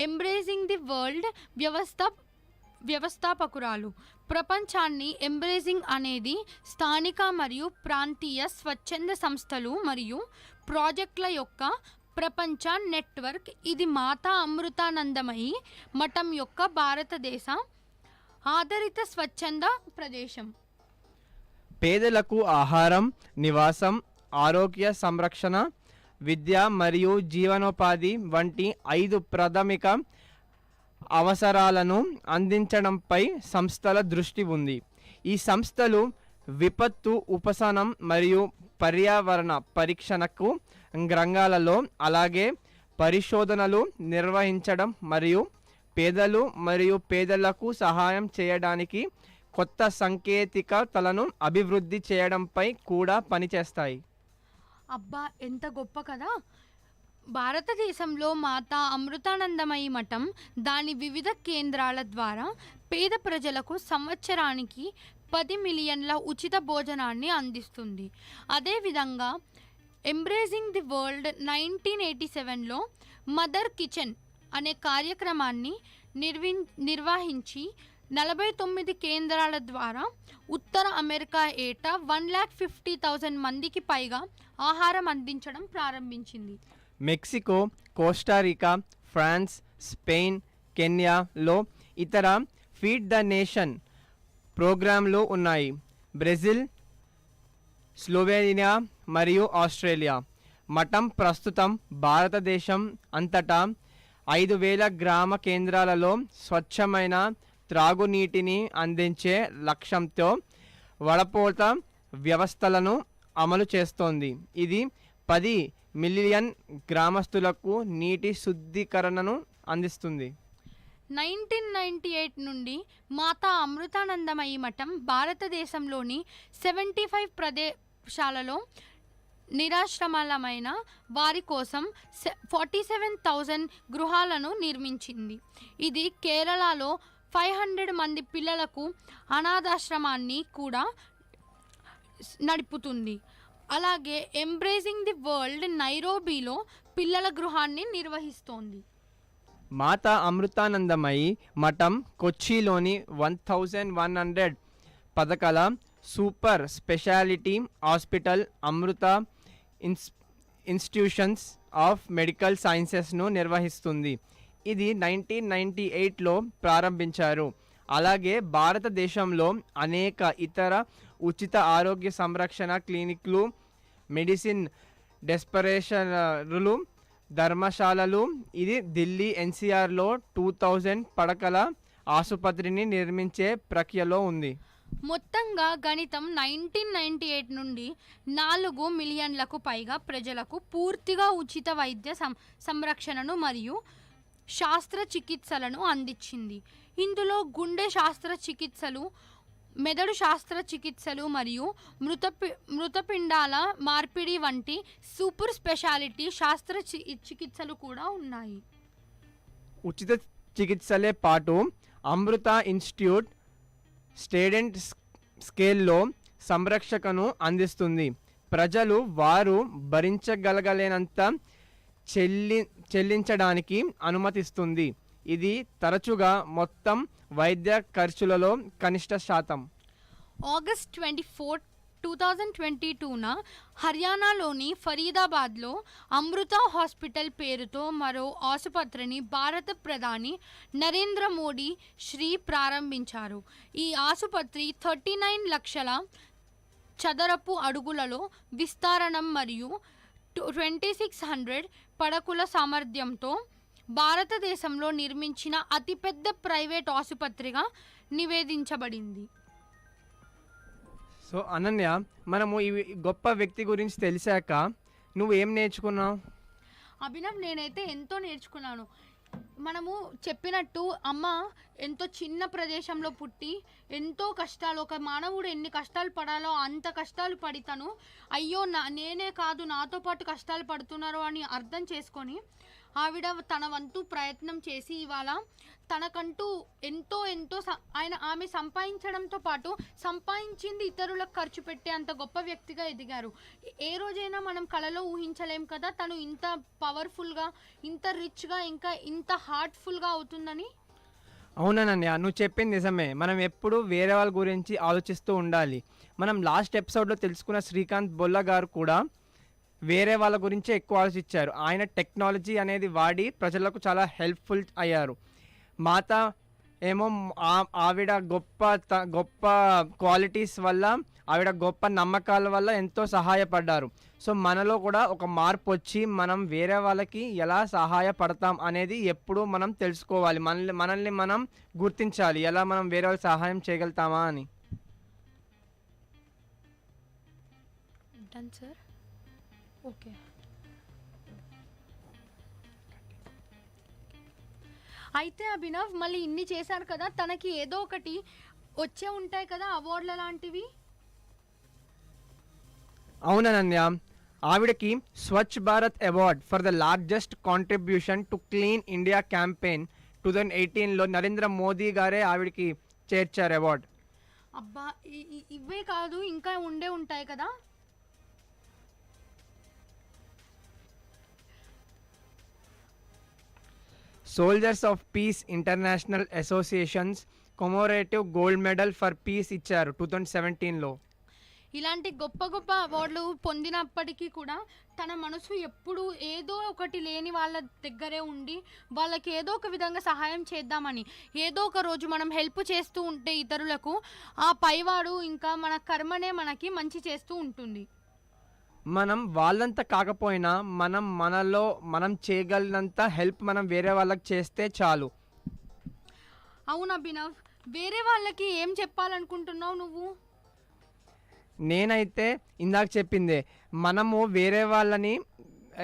ఎంబ్రేజింగ్ ది వరల్డ్ వ్యవస్థాపకురాలు. ప్రపంచాన్ని ఎంబ్రేజింగ్ అనేది స్థానిక మరియు ప్రాంతీయ స్వచ్ఛంద సంస్థలు మరియు ప్రాజెక్టుల యొక్క ప్రపంచ నెట్వర్క్. ఇది మాతా అమృతానందమయి మఠం యొక్క భారతదేశ ఆధారిత స్వచ్ఛంద ప్రదేశం. పేదలకు ఆహారం, నివాసం, ఆరోగ్య సంరక్షణ, విద్య మరియు జీవనోపాధి వంటి 5 ప్రాథమిక అవసరాలను అందించడంపై సంస్థల దృష్టి ఉంది. ఈ సంస్థలు విపత్తు ఉపశమనం మరియు పర్యావరణ పరీక్షణకు రంగాలలో అలాగే పరిశోధనలు నిర్వహించడం మరియు పేదలు మరియు పేదలకు సహాయం చేయడానికి కొత్త సాంకేతికతలను అభివృద్ధి చేయడంపై కూడా పనిచేస్తాయి. అబ్బా ఎంత గొప్ప కదా. భారతదేశంలో మాతా అమృతానందమయి మఠం దాని వివిధ కేంద్రాల ద్వారా పేద ప్రజలకు సంవత్సరానికి 10 మిలియన్ల ఉచిత భోజనాన్ని అందిస్తుంది. అదేవిధంగా ఎంబ్రేజింగ్ ది వరల్డ్ 1987లో మదర్ కిచెన్ అనే కార్యక్రమాన్ని నిర్వహించి 49 కేంద్రాల ద్వారా ఉత్తర అమెరికా ఏటా 1,50,000 మందికి పైగా ఆహారం అందించడం ప్రారంభించింది. మెక్సికో, కోస్టారికా, ఫ్రాన్స్, స్పెయిన్, కెన్యాలో ఇతర ఫీడ్ ద నేషన్ ప్రోగ్రాంలు ఉన్నాయి. బ్రెజిల్, స్లోవేనియా మరియు ఆస్ట్రేలియా. మఠం ప్రస్తుతం భారతదేశం అంతటా 5,000 గ్రామ కేంద్రాలలో స్వచ్ఛమైన త్రాగునీటిని అందించే లక్ష్యంతో వడపోత వ్యవస్థలను అమలు చేస్తోంది. ఇది 10 మిలియన్ గ్రామస్తులకు నీటి శుద్ధీకరణను అందిస్తుంది. 1998 నుండి మాతా అమృతానందమయి మఠం భారతదేశంలోని 75 ప్రదేశాలలో నిరాశ్రమలమైన వారి కోసం 47,000 గృహాలను నిర్మించింది. ఇది కేరళలో 500 మంది పిల్లలకు అనాథాశ్రమాన్ని కూడా నడుపుతుంది. అలాగే ఎంబ్రేజింగ్ ది వరల్డ్ నైరోబీలో పిల్లల గృహాన్ని నిర్వహిస్తోంది. మాతా అమృతానందమయి మఠం కొచ్చిలోని 1,100 పథకాల super speciality hospital Amrita institutions of medical సైన్సెస్ను నిర్వహిస్తుంది. ఇది 1998లో ప్రారంభించారు. అలాగే భారతదేశంలో అనేక ఇతర ఉచిత ఆరోగ్య సంరక్షణ క్లినిక్లు, మెడిసిన్ డిస్పెన్సరీలు, ధర్మశాలలు. ఇది ఢిల్లీ ఎన్సీఆర్లో 2,000 పడకల ఆసుపత్రిని నిర్మించే ప్రక్రియలో ఉంది. మొత్తంగా గణితం 1998 నుండి 4 మిలియన్లకు పైగా ప్రజలకు పూర్తిగా ఉచిత వైద్య సంరక్షణను మరియు శస్త్రచికిత్సలను అందించింది. ఇందులో గుండె శస్త్రచికిత్సలు, మెదడు శస్త్రచికిత్సలు మరియు మృతపిండాల మార్పిడి వంటి సూపర్ స్పెషాలిటీ చికిత్సలు కూడా ఉన్నాయి. ఉచిత చికిత్సలే పాటు అమృత ఇన్స్టిట్యూట్ స్టేడెంట్ స్కేల్లో సంరక్షకను అందిస్తుంది. ప్రజలు వారు భరించగలగలేనంత చెల్లించడానికి అనుమతిస్తుంది. ఇది తరచుగా మొత్తం వైద్య ఖర్చులలో కనిష్ట శాతం. ఆగస్ట్ 24, 2022న హర్యానాలోని ఫరీదాబాద్లో అమృత హాస్పిటల్ పేరుతో మరో ఆసుపత్రిని భారత ప్రధాని నరేంద్ర మోడీ ప్రారంభించారు. ఈ ఆసుపత్రి 39 లక్షల చదరపు అడుగులలో విస్తరణం మరియు 2600 పడకల సామర్థ్యంతో భారతదేశంలో నిర్మించిన అతిపెద్ద ప్రైవేట్ ఆసుపత్రిగా నివేదించబడింది. సో అనన్య, మనము ఈ గొప్ప వ్యక్తి గురించి తెలిసాక నువ్వు ఏం నేర్చుకున్నావు? అభినవ్, నేనైతే ఎంతో నేర్చుకున్నాను. మనము చెప్పినట్టు అమ్మ ఎంతో చిన్న ప్రదేశంలో పుట్టి ఎంతో కష్టాలు, ఒక మానవుడు ఎన్ని కష్టాలు పడాలో అంత కష్టాలు పడి తను అయ్యో నేనే కాదు నాతో పాటు కష్టాలు పడుతున్నారు అని అర్థం చేసుకొని ఆవిడ తన వంతు ప్రయత్నం చేసి ఇవాళ తనకంటూ ఎంతో ఆమె సంపాదించడంతో పాటు సంపాదించింది ఇతరులకు ఖర్చు పెట్టే అంత గొప్ప వ్యక్తిగా ఎదిగారు. ఏ రోజైనా మనం కలలో ఊహించలేం కదా తను ఇంత పవర్ఫుల్గా, ఇంత రిచ్గా, ఇంకా ఇంత హార్ట్ఫుల్గా అవుతుందని. అవునన్నయ్య, నువ్వు చెప్పింది నిజమే. మనం ఎప్పుడు వేరే వాళ్ళ గురించి ఆలోచిస్తూ ఉండాలి. మనం లాస్ట్ ఎపిసోడ్లో తెలుసుకున్న శ్రీకాంత్ బొల్ల గారు కూడా వేరే వాళ్ళ గురించే ఎక్కువ ఆలోచించారు. ఆయన టెక్నాలజీ అనేది వాడి ప్రజలకు చాలా హెల్ప్ఫుల్ అయ్యారు. మాత ఏమో ఆవిడ గొప్ప క్వాలిటీస్ వల్ల, ఆవిడ గొప్ప నమ్మకాల వల్ల ఎంతో సహాయపడ్డారు. సో మనలో కూడా ఒక మార్పు వచ్చి మనం వేరే వాళ్ళకి ఎలా సహాయపడతాం అనేది ఎప్పుడూ మనం తెలుసుకోవాలి. మనల్ని మనం గుర్తించాలి, ఎలా మనం వేరే వాళ్ళకి సహాయం చేయగలుగుతామా అని. Done sir. ఓకే, అయితే అభినవ్ మళ్ళీ ఇన్ని చేశారు కదా, తనకి ఏదో ఒకటి వచ్చే ఉంటాయి కదా అవార్డుల లాంటివి. అవునన్నయ్య, ఆవిడకి Swachh Bharat award for the largest contribution to clean India campaign 2018లో నరేంద్ర మోదీ గారే ఆవిడకి చేర్చారు అవార్డ్. అబ్బా, ఇవే కాదు ఇంకా ఉంటాయి కదా. Soldiers of peace international associations commemorative gold medal for peace ఇచ్చారు 2017లో. ఇలాంటి గొప్ప గొప్ప అవార్డులు పొందినప్పటికీ కూడా తన మనసు ఎప్పుడు ఏదో ఒకటి లేని వాళ్ళ దగ్గరే ఉండి వాళ్ళకి ఏదో ఒక విధంగా సహాయం చేద్దామని, ఏదో ఒక రోజు మనం హెల్ప్ చేస్తూ ఉంటే ఇతరులకు ఆ పైవాడు ఇంకా మన కర్మనే మనకి మంచి చేస్తూ ఉంటుంది. మనం వాళ్ళంతా కాకపోయినా మనలో మనం చేయగలిగినంత హెల్ప్ మనం వేరే వాళ్ళకి చేస్తే చాలు. అవును అభినవ్, వేరే వాళ్ళకి ఏం చెప్పాలనుకుంటున్నావు నువ్వు? నేనైతే ఇందాక చెప్పిందే, మనము వేరే వాళ్ళని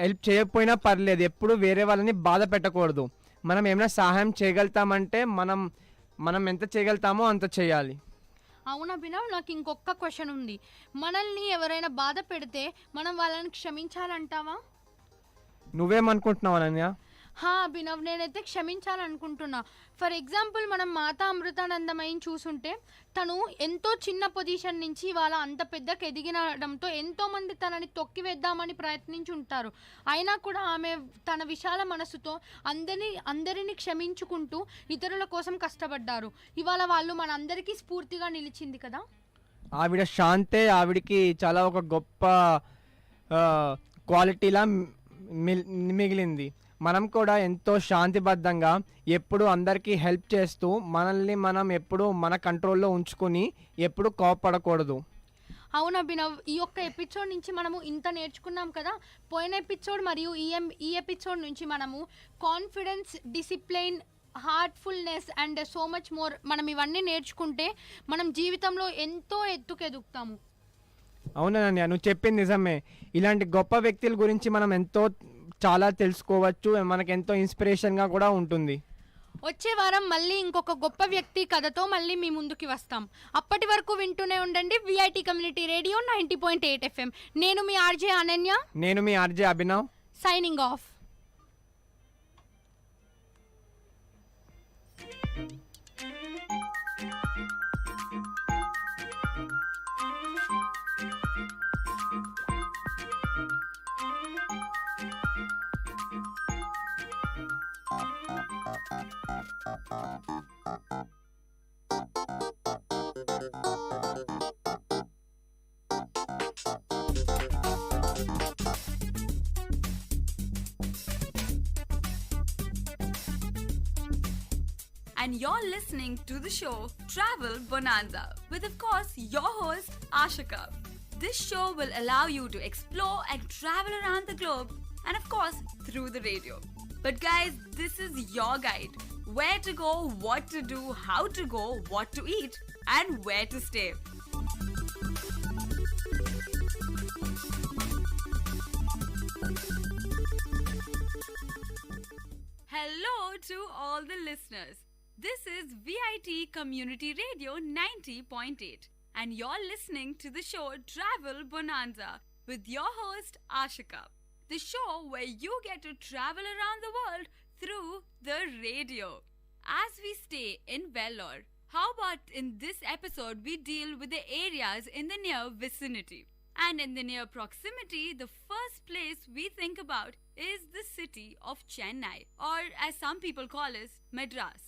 హెల్ప్ చేయకపోయినా పర్లేదు, ఎప్పుడు వేరే వాళ్ళని బాధ పెట్టకూడదు. మనం ఏమైనా సహాయం చేయగలుగుతామంటే మనం ఎంత చేయగలుగుతామో అంత చేయాలి. అవును అభినవ్, నాకు ఇంకొక క్వశ్చన్ ఉంది. మనల్ని ఎవరైనా బాధ పెడితే మనం వాళ్ళని క్షమించాలంటావా? నువ్వేమనుకుంటున్నావు అనన్య? అభినవ్, నేనైతే క్షమించాలనుకుంటున్నా. ఫర్ ఎగ్జాంపుల్ మనం మాతా అమృతానందమయిని చూసుంటే తను ఎంతో చిన్న పొజిషన్ నుంచి వాళ్ళ అంత పెద్దకి ఎదిగినడంతో ఎంతోమంది తనని తొక్కివేద్దామని ప్రయత్నించి ఉంటారు. అయినా కూడా ఆమె తన విశాల మనసుతో అందరినీ క్షమించుకుంటూ ఇతరుల కోసం కష్టపడ్డారు. ఇవాళ వాళ్ళు మనందరికీ స్ఫూర్తిగా నిలిచింది కదా. ఆవిడ శాంతే ఆవిడికి చాలా ఒక గొప్ప క్వాలిటీలా మిగిలింది. మనం కూడా ఎంతో శాంతిబద్ధంగా ఎప్పుడు అందరికీ హెల్ప్ చేస్తూ మనల్ని మనం ఎప్పుడు మన కంట్రోల్లో ఉంచుకొని ఎప్పుడు కోపపడకూడదు. అవును అభినవ్, ఈ యొక్క ఎపిసోడ్ నుంచి మనము ఇంత నేర్చుకున్నాం కదా. పోయిన ఎపిసోడ్ మరియు ఈ ఎపిసోడ్ నుంచి మనము confidence, discipline, Heartfulness and so much more. మనం ఇవన్నీ నేర్చుకుంటే మనం జీవితంలో ఎంతో ఎత్తుకెదుగుతాము. అవునన్నయ్య, నువ్వు చెప్పింది నిజమే. ఇలాంటి గొప్ప వ్యక్తుల గురించి మనం ఎంతో చాలా తెలుసుకోవచ్చు, మనకెంతో ఇన్స్పిరేషన్గా కూడా ఉంటుంది. వచ్చే వారం మళ్ళీ ఇంకొక గొప్ప వ్యక్తి కథతో మళ్ళీ మీ ముందుకి వస్తాం. అప్పటి వరకు వింటూనే ఉండండి విఐటి కమ్యూనిటీ రేడియో 90.8 FM. నేను మీ ఆర్జే అనన్య. నేను మీ RJ Abhinav. Signing off. And you're listening to the show Travel Bonanza with, of course, your host Ashika. This show will allow you to explore and travel around the globe and, of course, through the radio. But guys, this is your guide. Where to go, what to do, how to go, what to eat, and where to stay. Hello to all the listeners. This is VIT Community Radio 90.8 and you're listening to the show Travel Bonanza with your host Ashika. The show where you get to travel around the world through the radio. As we stay in Vellore, how about in this episode we deal with the areas in the near vicinity. And in the near proximity, the first place we think about is the city of Chennai, or as some people call it, Madras.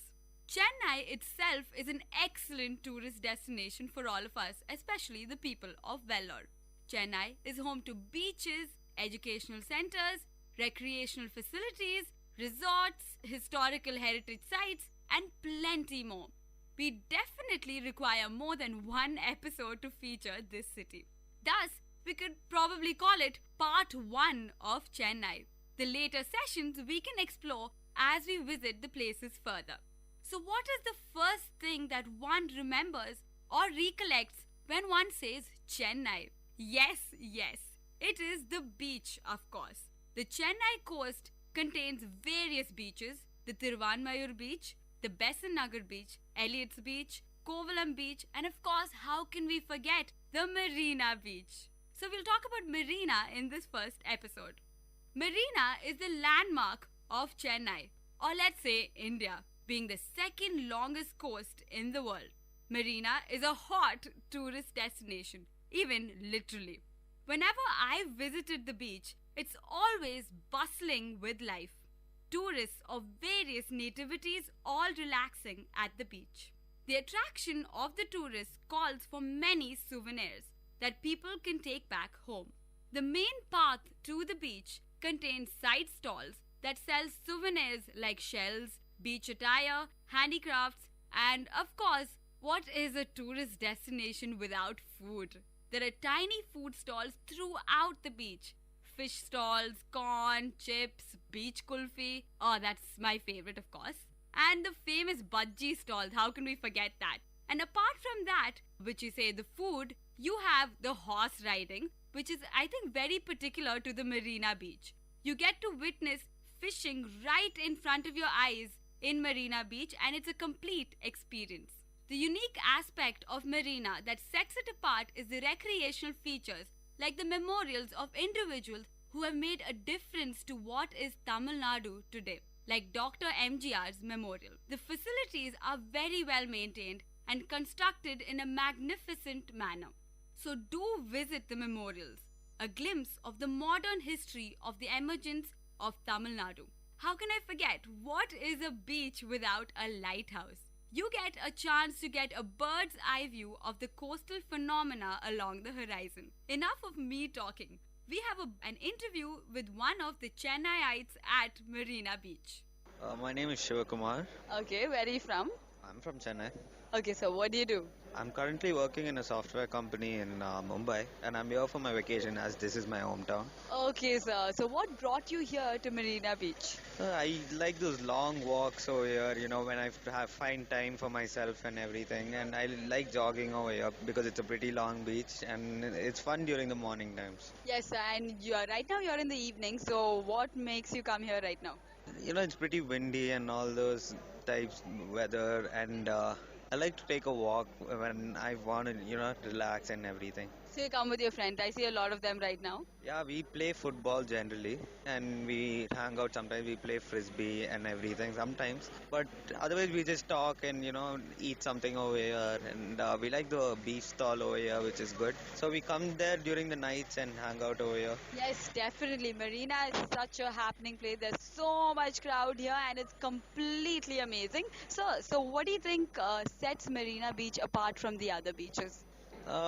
Chennai itself is an excellent tourist destination for all of us, especially the people of Vellore. Chennai is home to beaches, educational centers, recreational facilities, resorts, historical heritage sites, and plenty more. We definitely require more than one episode to feature this city. Thus, we could probably call it Part 1 of Chennai. The later sessions we can explore as we visit the places further. So what is the first thing that one remembers or recollects when one says Chennai? Yes, it is the beach, of course. The Chennai coast contains various beaches, the Thiruvanmayur beach, the Besant Nagar beach, Elliot's beach, Kovalam beach, and of course, how can we forget the Marina beach? So we'll talk about Marina in this first episode. Marina is the landmark of Chennai, or let's say India, being the second longest coast in the world. Marina is a hot tourist destination, even literally. Whenever I've visited the beach, it's always bustling with life. Tourists of various nativities all relaxing at the beach. The attraction of the tourists calls for many souvenirs that people can take back home. The main path to the beach contains side stalls that sell souvenirs like shells, beach attire, handicrafts, and of course, what is a tourist destination without food? There are tiny food stalls throughout the beach. Fish stalls, corn, chips, beach kulfi. Oh, that's my favorite, of course. And the famous bhaji stalls. How can we forget that? And apart from that, which you say the food, you have the horse riding, which is, I think, very particular to the Marina beach. You get to witness fishing right in front of your eyes in Marina Beach, and it's a complete experience. The unique aspect of Marina that sets it apart is the recreational features, like the memorials of individuals who have made a difference to what is Tamil Nadu today, like Dr. MGR's memorial. The facilities are very well maintained and constructed in a magnificent manner. So do visit the memorials, a glimpse of the modern history of the emergence of Tamil Nadu. How can I forget? What is a beach without a lighthouse? You get a chance to get a bird's eye view of the coastal phenomena along the horizon. Enough of me talking. We have an interview with one of the Chennaiites at Marina Beach. My name is Shivakumar. Okay, where are you from? I'm from Chennai. Okay, so what do you do? I'm currently working in a software company in Mumbai, and I'm here for my vacation as this is my hometown. Okay, sir. So what brought you here to Marina Beach? I like those long walks over here, when I find time for myself and everything. And I like jogging over here because it's a pretty long beach and it's fun during the morning times. Yes, and right now you're in the evening. So what makes you come here right now? It's pretty windy and all those types weather, and I like to take a walk when I want to, relax and everything. So you come with your friend. I see a lot of them right now. Yeah, we play football generally, and we hang out sometimes. We play frisbee and everything sometimes, but otherwise we just talk and eat something over here. And we like the beef stall over here, which is good. So we come there during the nights and hang out over here. Yes, definitely. Marina is such a happening place. There's so much crowd here, and it's completely amazing. So what do you think sets Marina Beach apart from the other beaches?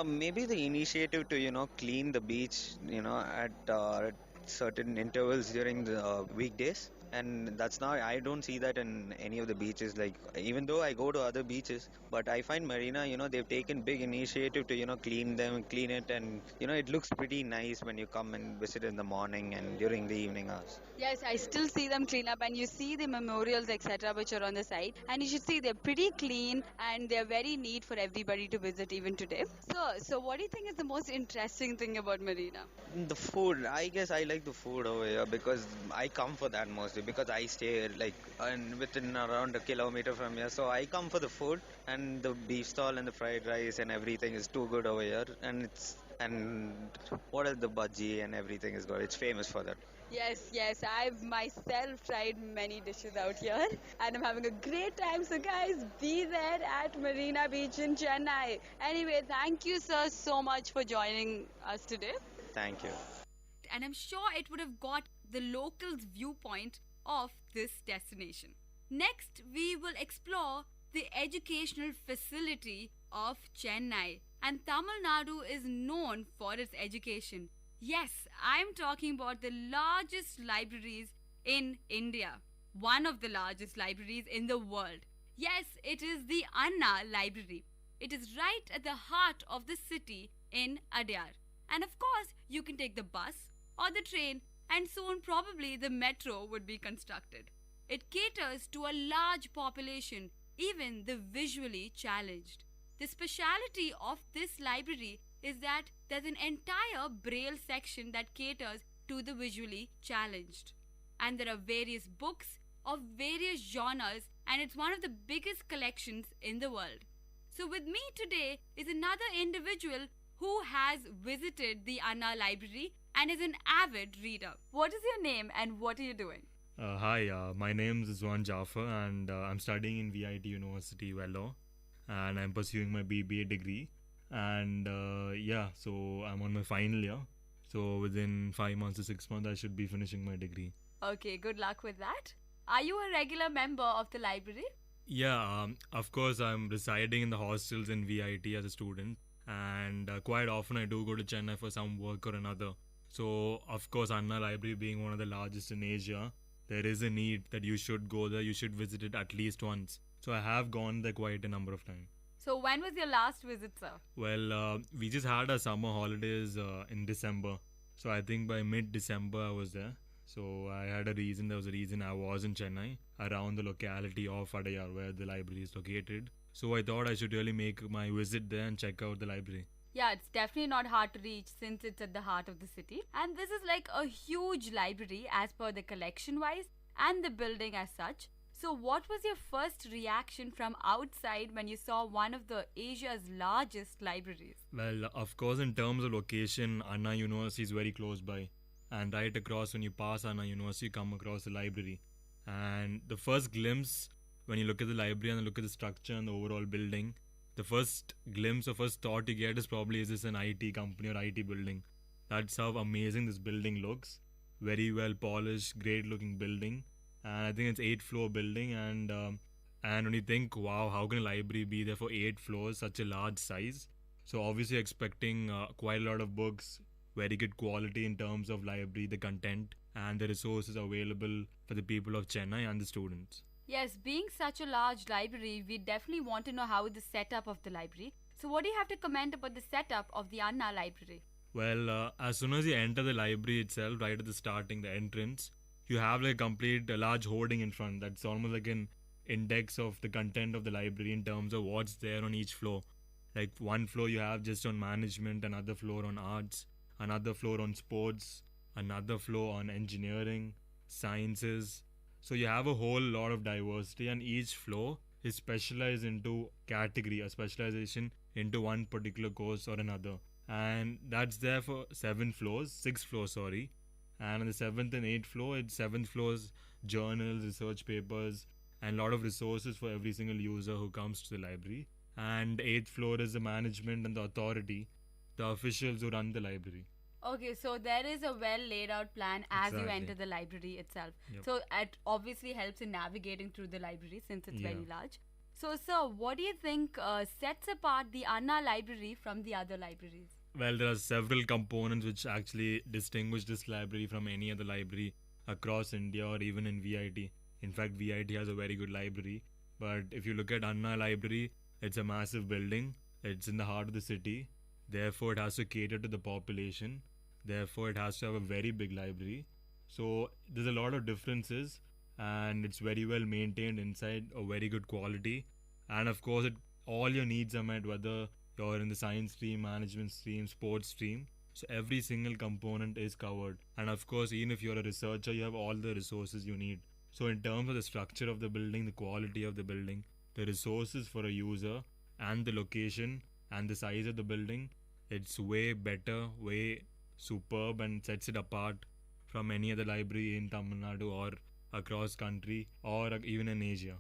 Maybe the initiative to clean the beach at certain intervals during the weekdays, and that's now I don't see that in any of the beaches. Like, even though I go to other beaches, but I find Marina, they've taken big initiative to clean it, and it looks pretty nice when you come and visit in the morning and during the evening hours. Yes, I still see them clean up, and you see the memorials, etc., which are on the side. And you should see they're pretty clean and they're very neat for everybody to visit even today. So what do you think is the most interesting thing about Marina? The food, I guess I like the food over here because I come for that mostly because I stay within around a kilometer from here. So I come for the food, and the beef stall and the fried rice and everything is too good over here. And what else, the bhaji and everything is good. It's famous for that. Yes, I've myself tried many dishes out here and I'm having a great time. So guys, be there at Marina Beach in Chennai. Anyway, thank you sir so much for joining us today. Thank you. And I'm sure it would have got the locals' viewpoint of this destination. Next, we will explore the educational facility of Chennai. And Tamil Nadu is known for its education. Yes, I'm talking about the largest libraries in India. One of the largest libraries in the world. Yes, it is the Anna Library. It is right at the heart of the city in Adyar. And of course, you can take the bus or the train, and soon probably the metro would be constructed. It caters to a large population, even the visually challenged. The speciality of this library is that there's an entire braille section that caters to the visually challenged. And there are various books of various genres, and it's one of the biggest collections in the world. So with me today is another individual who has visited the Anna Library and is an avid reader. What is your name and what are you doing? Hi, my name is Zwan Jaffer, and I'm studying in VIT University, Vellore, and I'm pursuing my BBA degree. And so I'm on my final year. So within 5 months to 6 months, I should be finishing my degree. Okay, good luck with that. Are you a regular member of the library? Yeah, of course, I'm residing in the hostels in VIT as a student. And quite often I do go to Chennai for some work or another. So, of course, Anna Library being one of the largest in Asia, there is a need that you should go there, you should visit it at least once. So I have gone there quite a number of times. So when was your last visit, sir? Well, we just had our summer holidays in December. So I think by mid-December I was there. So there was a reason I was in Chennai, around the locality of Adyar where the library is located. So I thought I should really make my visit there and check out the library. Yeah, it's definitely not hard to reach since it's at the heart of the city. And this is like a huge library as per the collection wise and the building as such. So what was your first reaction from outside when you saw one of the Asia's largest libraries? Well, of course, in terms of location, Anna University is very close by. And right across, when you pass Anna University, you come across the library. And the first glimpse, when you look at the library and look at the structure and the overall building, the first glimpse or first thought you get is probably, is this an IT company or IT building? That's how amazing this building looks. Very well polished, great looking building. And I think it's 8-floor building, and when you think, wow, how can a library be there for 8 floors, such a large size? So obviously expecting quite a lot of books, very good quality in terms of library, the content and the resources available for the people of Chennai and the students. Yes, being such a large library, we definitely want to know how is the setup of the library. So, what do you have to comment about the setup of the Anna library? Well, as soon as you enter the library itself, right at the starting, the entrance, you have like a large hoarding in front. That's almost like an index of the content of the library in terms of what's there on each floor. Like one floor you have just on management, another floor on arts, another floor on sports, another floor on engineering, sciences. So you have a whole lot of diversity, and each floor is specialized into category, a specialization into one particular course or another. And that's there for 6 floors, sorry. And on the 7th and 8th floor, it's 7th floors, journals, research papers, and a lot of resources for every single user who comes to the library. And 8th floor is the management and the authority, the officials who run the library. Okay, so there is a well laid out plan as you Exactly. enter the library itself. Yep. So it obviously helps in navigating through the library since it's very Yeah. large. So, sir, what do you think sets apart the Anna library from the other libraries? Well, there are several components which actually distinguish this library from any other library across India or even in VIT. In fact, VIT has a very good library. But if you look at Anna Library, it's a massive building. It's in the heart of the city. Therefore, it has to cater to the population. Therefore, it has to have a very big library. So, there's a lot of differences, and it's very well maintained inside, a very good quality. And of course, all your needs are met, whether you're in the science stream, management stream, sports stream. So every single component is covered. And of course, even if you're a researcher, you have all the resources you need. So in terms of the structure of the building, the quality of the building, the resources for a user, and the location and the size of the building, it's way better, way superb, and sets it apart from any other library in Tamil Nadu or across country or even in Asia.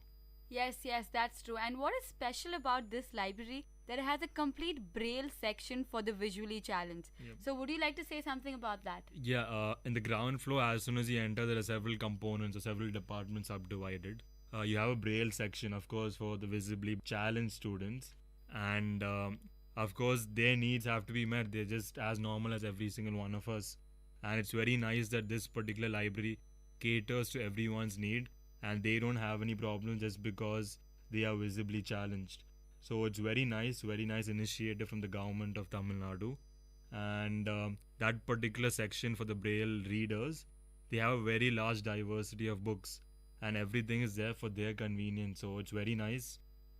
Yes, that's true. And what is special about this library? That it has a complete braille section for the visually challenged. Yep. So, would you like to say something about that? Yeah, in the ground floor, as soon as you enter, there are several components or several departments subdivided. You have a braille section, of course, for the visibly challenged students. And of course, their needs have to be met. They're just as normal as every single one of us. And it's very nice that this particular library caters to everyone's need, and they don't have any problem just because they are visibly challenged. So it's very nice initiative from the government of Tamil Nadu. And that particular section for the braille readers, they have a very large diversity of books, and everything is there for their convenience. So it's very nice,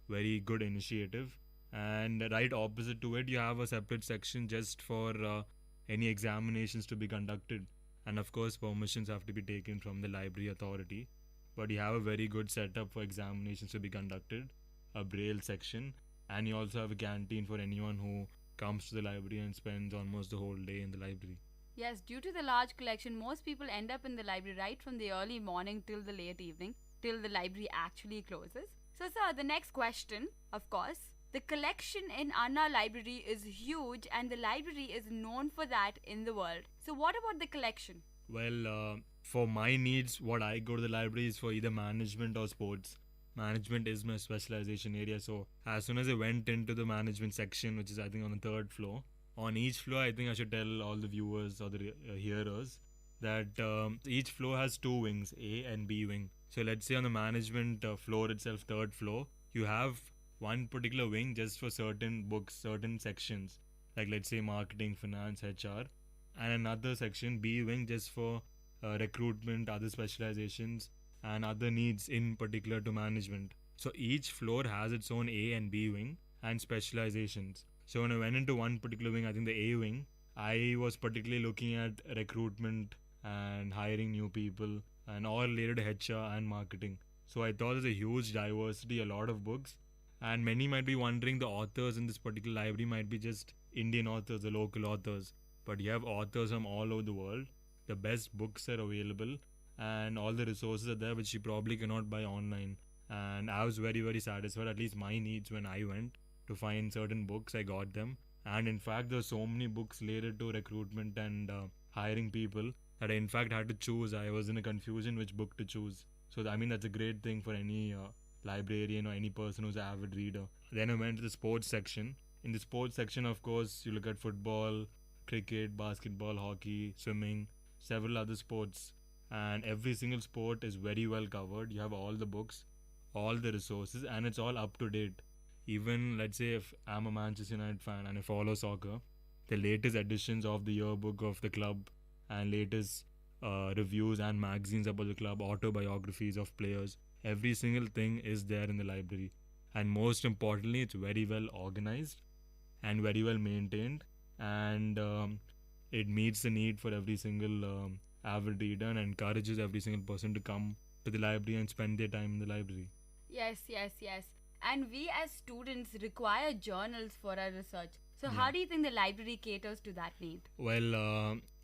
very good initiative. And right opposite to it, you have a separate section just for any examinations to be conducted. And of course, permissions have to be taken from the library authority. But you have a very good setup for examinations to be conducted, a braille section, and you also have a canteen for anyone who comes to the library and spends almost the whole day in the library. Yes, due to the large collection, most people end up in the library right from the early morning till the late evening, till the library actually closes. So, sir, the next question, of course, the collection in Anna Library is huge, and the library is known for that in the world. So, what about the collection? Well, for my needs, what I go to the library is for either management or sports. Management is my specialization area. So as soon as I went into the management section, which is I think on the 3rd floor, on each floor, I think I should tell all the viewers or the hearers that each floor has 2 wings, A and B wing. So let's say on the management floor itself, 3rd floor, you have one particular wing just for certain books, certain sections, like let's say marketing, finance, HR, and another section, B wing, just for recruitment, other specializations, and other needs in particular to management. So each floor has its own A and B wing and specializations. So when I went into one particular wing, I think the A wing, I was particularly looking at recruitment and hiring new people and all related to HR and marketing. So I thought there's a huge diversity, a lot of books, and many might be wondering the authors in this particular library might be just Indian authors, the local authors, but you have authors from all over the world. The best books are available, and all the resources are there which you probably cannot buy online. And I was very satisfied, at least my needs when I went to find certain books, I got them. And in fact, there were so many books related to recruitment and hiring people that I in fact had to choose. I was in a confusion which book to choose. So I mean, that's a great thing for any librarian or any person who's an avid reader. Then I went to the sports section. In the sports section, of course, you look at football, cricket, basketball, hockey, swimming, several other sports. And every single sport is very well covered. You have all the books. all the resources, and it's all up to date. Even let's say if I'm a Manchester United fan and I follow soccer, the latest editions of the yearbook of the club and latest reviews and magazines about the club, autobiographies of players, every single thing is there in the library. And most importantly, it's very well organized and very well maintained, and it meets the need for every single avid reader and encourages every single person to come to the library and spend their time in the library. Yes, yes, yes. And we as students require journals for our research. So Yeah. how do you think the library caters to that need? Well,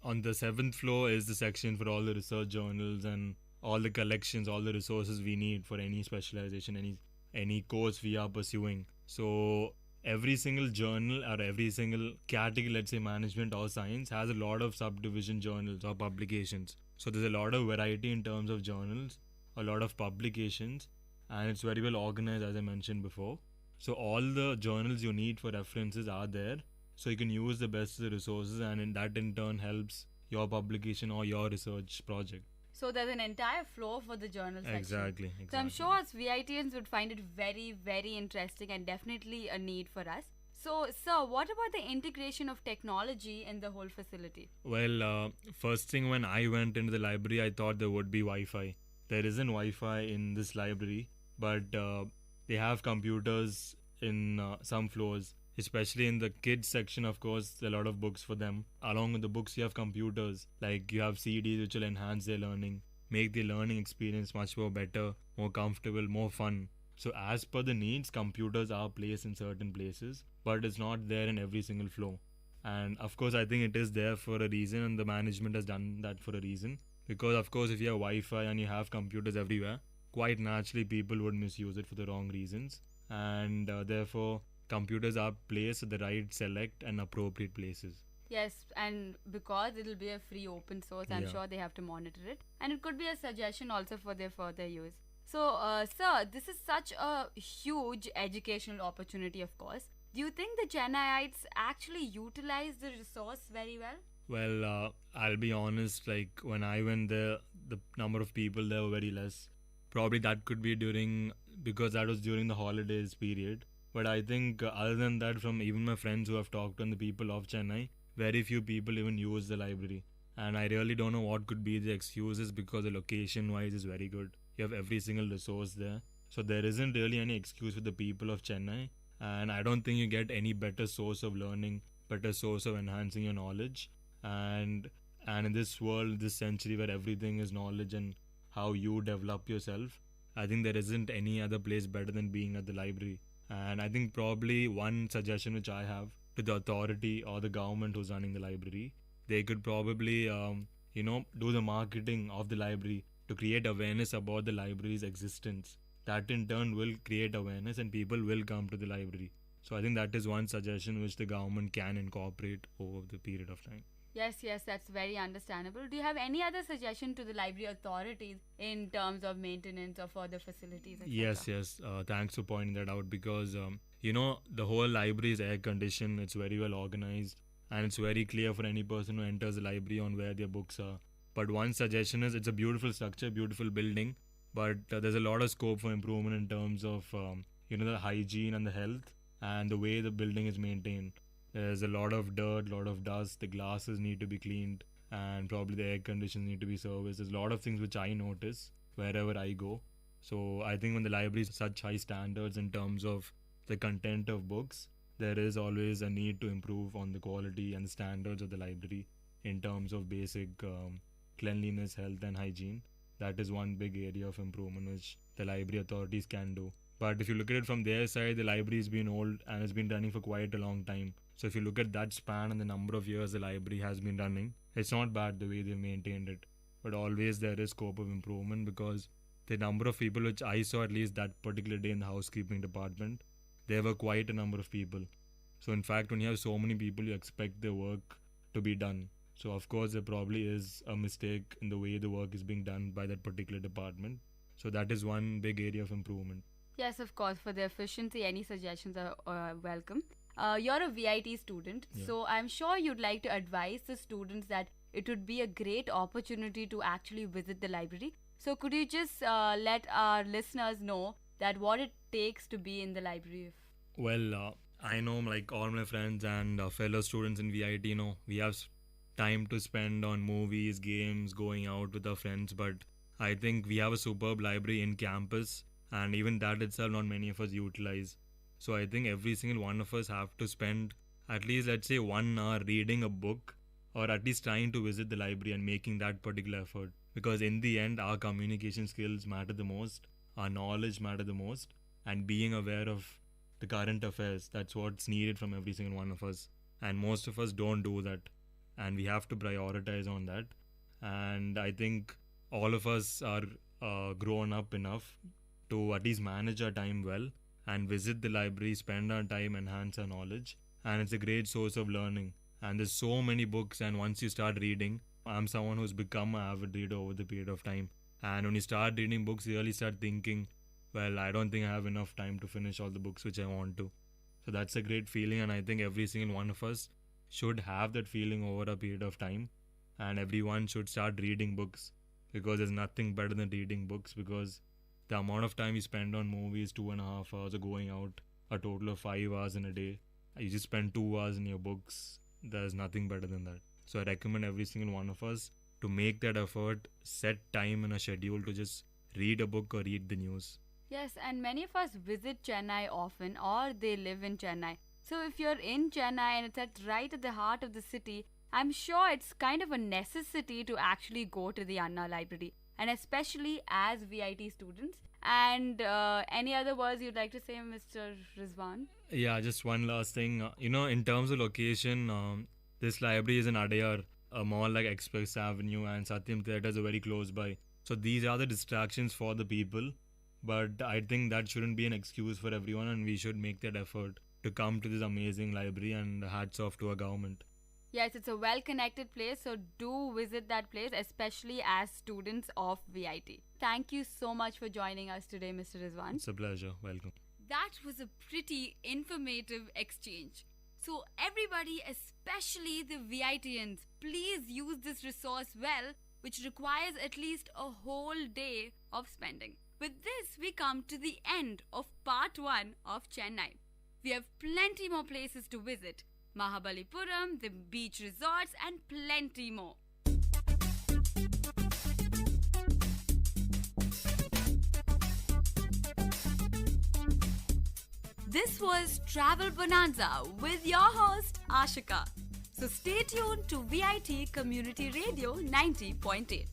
on the 7th floor is the section for all the research journals and all the collections, all the resources we need for any specialization, any course we are pursuing. So every single journal or every single category, let's say management or science, has a lot of subdivision journals or publications. So there's a lot of variety in terms of journals, a lot of publications, and it's very well organized, as I mentioned before. So all the journals you need for references are there. So you can use the best of the resources, and that in turn helps your publication or your research project. So there's an entire floor for the journal section. Exactly. So I'm sure us VITians would find it very, very interesting and definitely a need for us. So, sir, what about the integration of technology in the whole facility? Well, first thing when I went into the library, I thought there would be Wi-Fi. There isn't Wi-Fi in this library, but they have computers in some floors, especially in the kids section. Of course, there are a lot of books for them. Along with the books, you have computers, like you have CDs which will enhance their learning, make the learning experience much more better, more comfortable, more fun. So as per the needs, computers are placed in certain places, but it's not there in every single floor. And of course, I think it is there for a reason, and the management has done that for a reason. Because of course, if you have Wi-Fi and you have computers everywhere, quite naturally people would misuse it for the wrong reasons. And therefore, computers are placed at the right, select and appropriate places. Yes, and because it'll be a free open source, I'm Yeah. sure they have to monitor it. And it could be a suggestion also for their further use. So, sir, this is such a huge educational opportunity, of course. Do you think the Chennaites actually utilize the resource very well? Well, I'll be honest, like when I went there, the number of people there were very less. Probably that could be because that was during the holidays period. But I think other than that, from even my friends who have talked on the people of Chennai, very few people even use the library. And I really don't know what could be the excuses, because the location wise is very good. You have every single resource there. So there isn't really any excuse for the people of Chennai. And I don't think you get any better source of learning, better source of enhancing your knowledge. And in this world, this century where everything is knowledge and how you develop yourself, I think there isn't any other place better than being at the library. And I think probably one suggestion which I have to the authority or the government who's running the library, they could probably, do the marketing of the library to create awareness about the library's existence. That in turn will create awareness and people will come to the library. So I think that is one suggestion which the government can incorporate over the period of time. Yes, yes, that's very understandable. Do you have any other suggestion to the library authorities in terms of maintenance or further facilities, etc.? Yes. Thanks for pointing that out, because, the whole library is air conditioned, it's very well organized, and it's very clear for any person who enters the library on where their books are. But one suggestion is, it's a beautiful structure, beautiful building, but there's a lot of scope for improvement in terms of, the hygiene and the health and the way the building is maintained. There's a lot of dirt, a lot of dust, the glasses need to be cleaned, and probably the air conditions need to be serviced. There's a lot of things which I notice wherever I go. So I think when the library is such high standards in terms of the content of books, there is always a need to improve on the quality and the standards of the library in terms of basic cleanliness, health and hygiene. That is one big area of improvement which the library authorities can do. But if you look at it from their side, the library has been old and has been running for quite a long time. So if you look at that span and the number of years the library has been running, it's not bad the way they've maintained it. But always there is scope of improvement, because the number of people which I saw at least that particular day in the housekeeping department, there were quite a number of people. So in fact, when you have so many people, you expect the work to be done. So of course there probably is a mistake in the way the work is being done by that particular department. So that is one big area of improvement. Yes, of course. For the efficiency, any suggestions are welcome. You're a VIT student, Yeah. so I'm sure you'd like to advise the students that it would be a great opportunity to actually visit the library. So could you just let our listeners know that what it takes to be in the library? Well, I know like all my friends and fellow students in VIT, we have time to spend on movies, games, going out with our friends, but I think we have a superb library in campus, and even that itself not many of us utilize. So I think every single one of us have to spend at least, let's say, 1 hour reading a book, or at least trying to visit the library and making that particular effort. Because in the end, our communication skills matter the most, our knowledge matter the most, and being aware of the current affairs, that's what's needed from every single one of us. And most of us don't do that, and we have to prioritize on that. And I think all of us are grown up enough to at least manage our time well and visit the library, spend our time, enhance our knowledge. And it's a great source of learning. And there's so many books, and once you start reading, I'm someone who's become an avid reader over the period of time. And when you start reading books, you really start thinking, well, I don't think I have enough time to finish all the books which I want to. So that's a great feeling, and I think every single one of us should have that feeling over a period of time. And everyone should start reading books, because there's nothing better than reading books, because the amount of time you spend on movies, 2.5 hours, or going out, a total of 5 hours in a day, you just spend 2 hours in your books. There's nothing better than that. So I recommend every single one of us to make that effort, set time in a schedule to just read a book or read the news. Yes, and many of us visit Chennai often, or they live in Chennai. So if you're in Chennai and it's right at the heart of the city, I'm sure it's kind of a necessity to actually go to the Anna Library, and especially as VIT students. And any other words you'd like to say, Mr. Rizwan? Yeah, just one last thing. In terms of location, this library is in Adyar, a mall like Express Avenue and Satyam Theatres are very close by. So these are the distractions for the people. But I think that shouldn't be an excuse for everyone, and we should make that effort to come to this amazing library, and hats off to our government. Yes, it's a well-connected place, so do visit that place, especially as students of VIT. Thank you so much for joining us today, Mr. Rizwan. It's a pleasure. Welcome. That was a pretty informative exchange. So everybody, especially the VITians, please use this resource well, which requires at least a whole day of spending. With this, we come to the end of part 1 of Chennai. We have plenty more places to visit. Mahabalipuram, the beach resorts, and plenty more. This was Travel Bonanza with your host Ashika. So stay tuned to VIT Community Radio 90.8.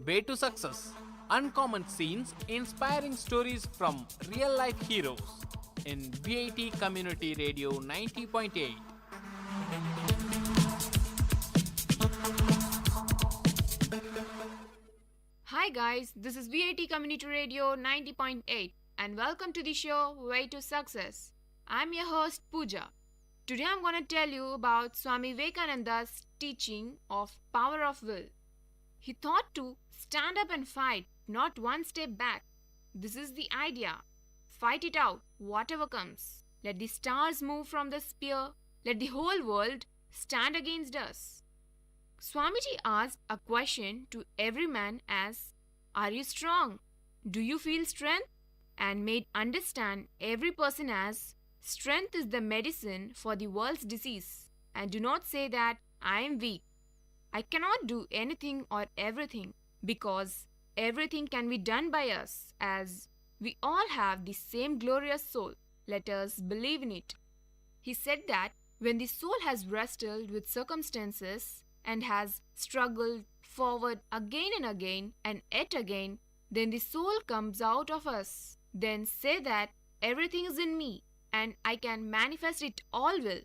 Way to Success. Uncommon scenes, inspiring stories from real life heroes in VIT Community Radio 90.8. Hi guys, this is VIT Community Radio 90.8 and welcome to the show Way to Success. I'm your host Pooja. Today I'm going to tell you about Swami Vivekananda's teaching of power of will. He thought to stand up and fight, not one step back. This is the idea. Fight it out, whatever comes. Let the stars move from the spear. Let the whole world stand against us. Swamiji asked a question to every man as, are you strong? Do you feel strength? And made understand every person as, strength is the medicine for the world's disease. And do not say that I am weak. I cannot do anything or everything, because everything can be done by us, as we all have the same glorious soul. Let us believe in it. He said that when the soul has wrestled with circumstances and has struggled forward again and again and yet again, then the soul comes out of us. Then say that everything is in me and I can manifest it all will.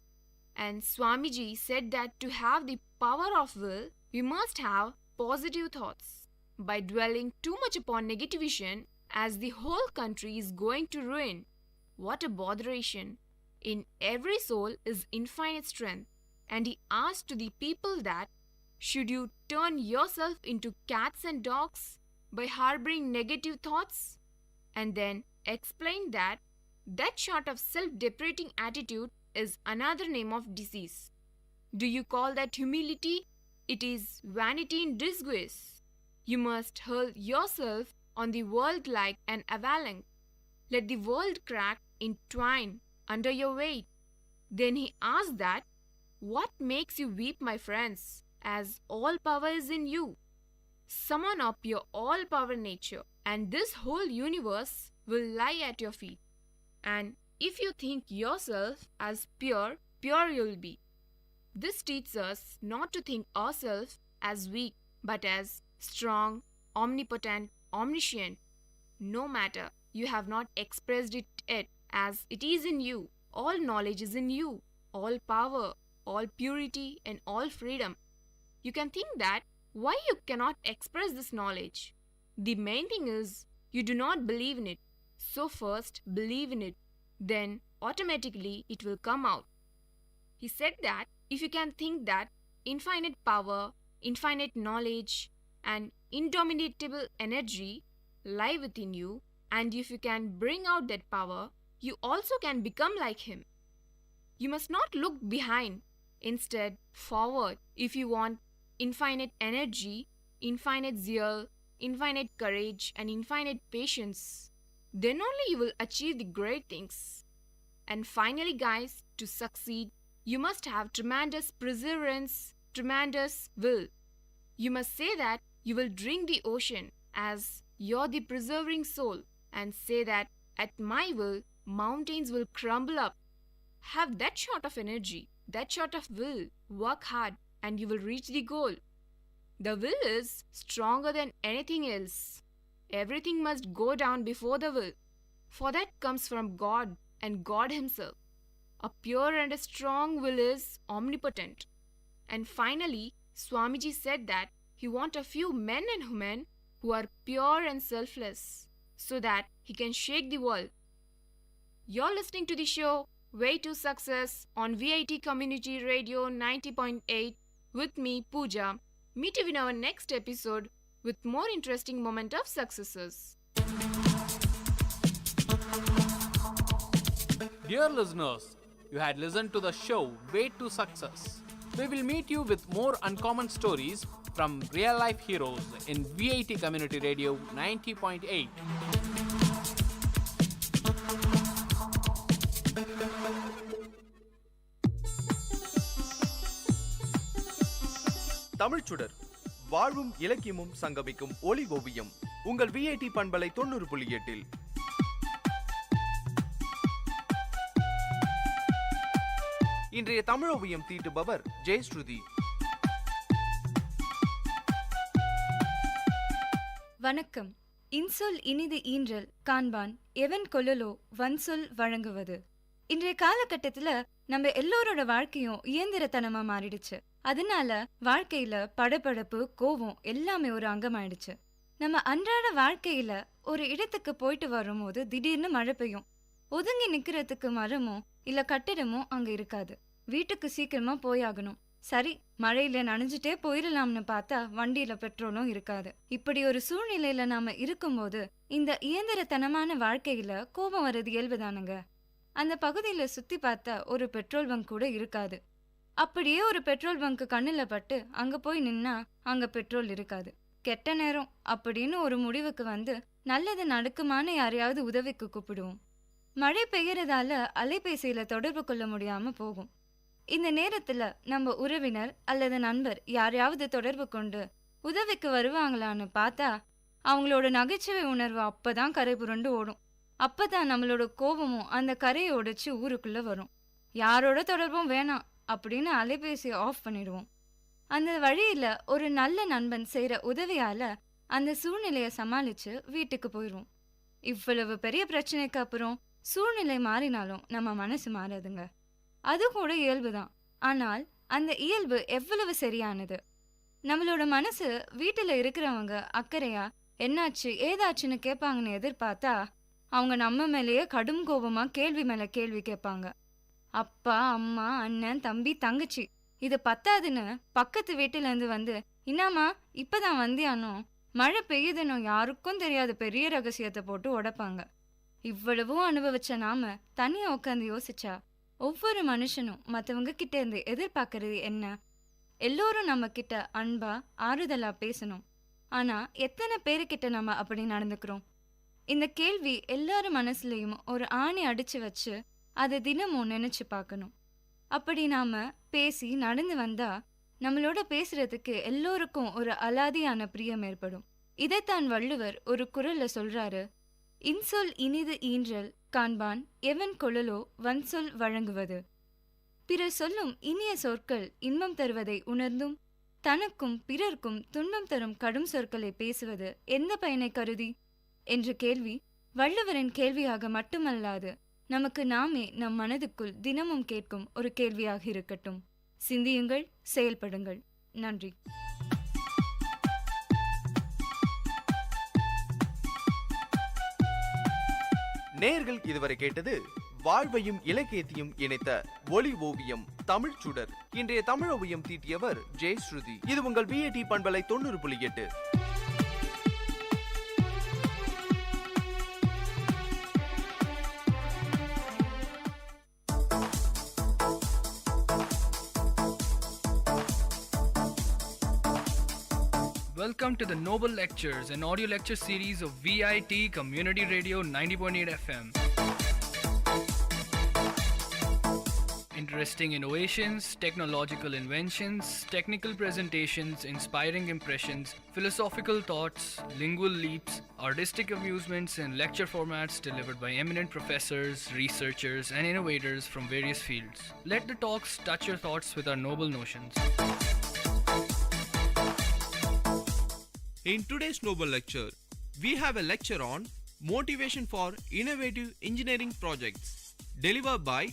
And Swamiji said that to have the power of will, we must have positive thoughts. By dwelling too much upon negativism, as the whole country is going to ruin. What a botheration. In every soul is infinite strength. And he asked to the people that, should you turn yourself into cats and dogs by harboring negative thoughts? And then explained that That sort of self-deprecating attitude is another name of disease. Do you call that humility? It is vanity in disguise. You must hurl yourself on the world like an avalanche. Let the world crack in twine under your weight. Then he asked that, "What makes you weep, my friends, as all power is in you? Summon up your all-power nature, and this whole universe will lie at your feet. And if you think yourself as pure, pure you'll be." This teaches us not to think ourselves as weak, but as strong, omnipotent, omniscient. No matter you have not expressed it yet, as it is in you, all knowledge is in you, all power, all purity, and all freedom. You can think that why you cannot express this knowledge. The main thing is you do not believe in it. So first believe in it, then automatically it will come out. He said that if you can think that infinite power, infinite knowledge, and indomitable energy lie within you, and if you can bring out that power, you also can become like him. You must not look behind, instead forward if you want infinite energy, infinite zeal, infinite courage, and infinite patience. Then only you will achieve the great things. And finally, guys, to succeed, you must have tremendous perseverance, tremendous will. You must say that you will drink the ocean as you're the persevering soul, and say that at my will, mountains will crumble up. Have that sort of energy, that sort of will. Work hard and you will reach the goal. The will is stronger than anything else. Everything must go down before the will, for that comes from God and God Himself. A pure and a strong will is omnipotent. And finally, Swamiji said that he wants a few men and women who are pure and selfless, so that he can shake the world. You're listening to the show Way to Success on VIT Community Radio 90.8 with me, Pooja. Meet you in our next episode with more interesting moment of successes. Dear listeners, you had listened to the show Way to Success. We will meet you with more uncommon stories from real-life heroes in VIT Community Radio 90.8. தமிழ்ச்சுடர் வாழ்வும் இலக்கியமும் சங்கமிக்கும் ஒளி ஓவியம் உங்கள் VIT பண்பலை 90.8. இன்றைய தமிழ் ஓவியம் தீட்டுபவர் ஜெயஸ்ருதி. வணக்கம். இன்சொல் இனிது ஈன்றல் காண்பான் எவன் கொல்லலோ வன்சொல் வழங்குவது. இன்றைய காலகட்டத்துல நம்ம எல்லோரோட வாழ்க்கையும் இயந்திரத்தனமா மாறிடுச்சு. அதனால வாழ்க்கையில படபடப்பு, கோபம் எல்லாமே ஒரு அங்கமாயிடுச்சு. நம்ம அன்றாட வாழ்க்கையில ஒரு இடத்துக்கு போயிட்டு வரும்போது திடீர்னு மழை பெய்யும். ஒதுங்கி நிக்கிறதுக்கு மரமோ இல்ல கட்டிடமோ அங்க இருக்காது. வீட்டுக்கு சீக்கிரமா போயாகணும். சரி, மழையில நனைஞ்சிட்டே போயிடலாம்னு பார்த்தா வண்டியில பெட்ரோலும் இருக்காது. இப்படி ஒரு சூழ்நிலையில நாம இருக்கும்போது இந்த இயந்திரத்தனமான வாழ்க்கையில கோபம் வர்றது இயல்புதானுங்க. அந்த பகுதியில சுத்தி பார்த்தா ஒரு பெட்ரோல் பங்க் கூட இருக்காது. அப்படியே ஒரு பெட்ரோல் பங்க் கண்ணுல பட்டு அங்க போய் நின்னா அங்க பெட்ரோல் இருக்காது. கெட்ட நேரம் அப்படின்னு ஒரு முடிவுக்கு வந்து நல்லது நடக்குமான்னு யாரையாவது உதவிக்கு கூப்பிடுவோம். மழை பெய்யறதால அலைபேசியில தொடர்பு கொள்ள முடியாம போகும். இந்த நேரத்துல நம்ம உறவினர் அல்லது நண்பர் யாரையாவது தொடர்பு கொண்டு உதவிக்கு வருவாங்களான்னு பார்த்தா அவங்களோட நகைச்சுவை உணர்வு அப்பதான் கரை புரண்டு ஓடும். அப்பதான் நம்மளோட கோபமும் அந்த கரையை உடைச்சு ஊருக்குள்ள வரும். யாரோட தொடர்பும் வேணாம் அப்படின்னு அலைபேசியை ஆஃப் பண்ணிடுவோம். அந்த வழியில ஒரு நல்ல நண்பன் செய்யற உதவியால அந்த சூழ்நிலையை சமாளிச்சு வீட்டுக்கு போயிடுவோம். இவ்வளவு பெரிய பிரச்சனைக்கு அப்புறம் சூழ்நிலை மாறினாலும் நம்ம மனசு மாறாதுங்க. அது கூட இயல்புதான். ஆனால் அந்த இயல்பு எவ்வளவு சரியானது? நம்மளோட மனசு வீட்டுல இருக்கிறவங்க அக்கறையா என்னாச்சு ஏதாச்சுன்னு கேட்பாங்கன்னு எதிர்பார்த்தா அவங்க நம்ம மேலேயே கடும் கோபமா கேள்வி மேல கேள்வி கேட்பாங்க. அப்பா, அம்மா, அண்ணன், தம்பி, தங்கச்சி இது பத்தாதுன்னு பக்கத்து வீட்டுல இருந்து வந்து இன்னாமா இப்பதான் வந்தியானோ மழை பெய்யுதுன்னு யாருக்கும் தெரியாத பெரிய ரகசியத்தை போட்டு உடைப்பாங்க. இவ்வளவோ அனுபவிச்ச நாம தனியா உட்காந்து யோசிச்சா ஒவ்வொரு மனுஷனும் மத்தவங்க கிட்ட இருந்து எதிர்பார்க்கறது என்ன? எல்லோரும் நம்ம கிட்ட அன்பா ஆறுதலா பேசணும். ஆனா எத்தனை பேருக்கிட்ட நம்ம அப்படி நடந்துக்கிறோம்? இந்த கேள்வி எல்லாரும் மனசுலயும் ஒரு ஆணி அடிச்சு வச்சு அதை தினமும் நினைச்சு பார்க்கணும். அப்படி நாம பேசி நடந்து வந்தா நம்மளோட பேசுறதுக்கு எல்லோருக்கும் ஒரு அலாதியான பிரியம் ஏற்படும். இதைத்தான் வள்ளுவர் ஒரு குறள்ல சொல்றாரு, இன்சொல் இனிது ஈன்றல் காண்பான் எவன் கொள்ளலோ வன்சொல் வழங்குவது. பிறர் சொல்லும் இனிய சொற்கள் இன்பம் தருவதை உணர்ந்தும் தனக்கும் பிறர்க்கும் துன்பம் தரும் கடும் சொற்களை பேசுவது எந்த பயனை கருதி என்ற கேள்வி வள்ளுவரின் கேள்வியாக மட்டுமல்லாது நமக்கு நாமே நம் மனதுக்குள் தினமும் கேட்கும் ஒரு கேள்வியாக இருக்கட்டும். சிந்தியுங்கள், செயல்படுங்கள். நன்றி. நேர்கள் இதுவரை கேட்டது வாழ்வையும் இலக்கியத்தையும் இணைத்த ஒளி ஓவியம் தமிழ் சுடர். இன்றைய தமிழ் ஓவியம் தீட்டியவர் ஜெயஸ்ருதி. இது உங்கள் விஐடி பண்பலை 90.8. Welcome to the Noble Lectures, an audio lecture series of VIT Community Radio 90.8 FM. Interesting innovations, technological inventions, technical presentations, inspiring impressions, philosophical thoughts, lingual leaps, artistic amusements, and lecture formats delivered by eminent professors, researchers, and innovators from various fields. Let the talks touch your thoughts with our noble notions. In today's Noble Lecture, we have a lecture on Motivation for Innovative Engineering Projects, delivered by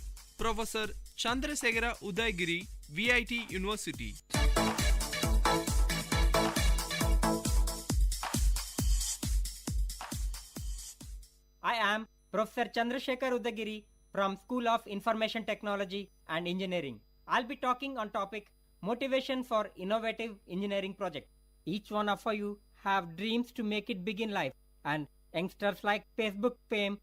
Professor Chandrasekhara Udayagiri, VIT University. I am Professor Chandrasekhara Udayagiri from School of Information Technology and Engineering. I'll be talking on topic Motivation for Innovative Engineering Project. Each one of you have dreams to make it big in life, and youngsters like Facebook fame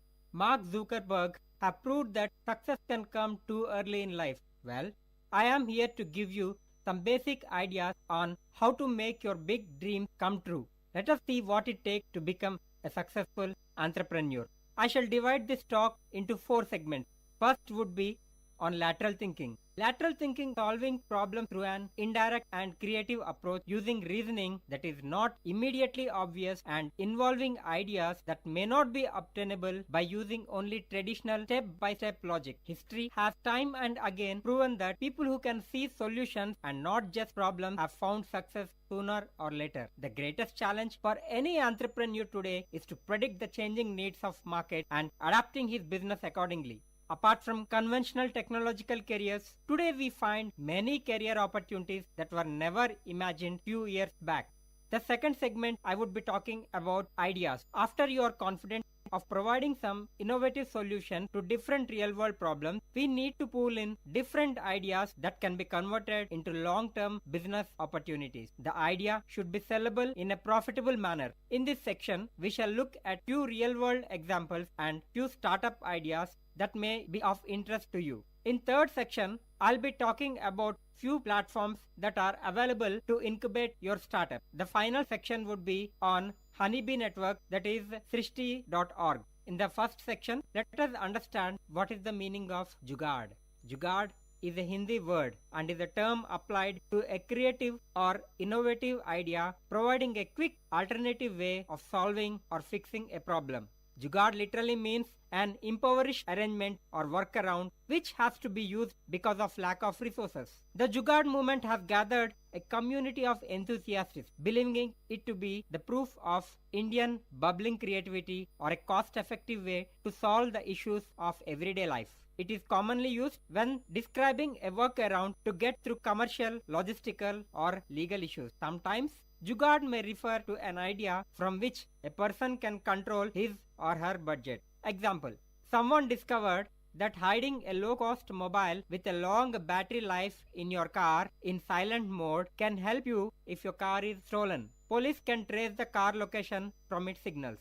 Mark Zuckerberg have proved that success can come too early in life. Well, I am here to give you some basic ideas on how to make your big dreams come true. Let us see what it takes to become a successful entrepreneur. I shall divide this talk into 4 segments. First would be on lateral thinking. Lateral thinking, solving problems through an indirect and creative approach using reasoning that is not immediately obvious and involving ideas that may not be obtainable by using only traditional step-by-step logic. History has time and again proven that people who can see solutions and not just problems have found success sooner or later. The greatest challenge for any entrepreneur today is to predict the changing needs of market and adapting his business accordingly. Apart from conventional technological careers, today we find many career opportunities that were never imagined few years back. The second segment, I would be talking about ideas. After you are confident of providing some innovative solution to different real-world problems, we need to pull in different ideas that can be converted into long-term business opportunities. The idea should be sellable in a profitable manner. In this section, we shall look at few real-world examples and few startup ideas that may be of interest to you. In third section, I'll be talking about few platforms that are available to incubate your startup. The final section would be on Honeybee Network, that is Srishti.org. In the first section, let us understand what is the meaning of Jugaad. Jugaad is a Hindi word and is a term applied to a creative or innovative idea providing a quick alternative way of solving or fixing a problem. Jugaad literally means an impoverished arrangement or workaround which has to be used because of lack of resources. The Jugaad movement has gathered a community of enthusiasts believing it to be the proof of Indian bubbling creativity or a cost-effective way to solve the issues of everyday life. It is commonly used when describing a workaround to get through commercial, logistical or legal issues. Sometimes Jugaad may refer to an idea from which a person can control his or her budget. Example, someone discovered that hiding a low-cost mobile with a long battery life in your car in silent mode can help you if your car is stolen. Police can trace the car location from its signals.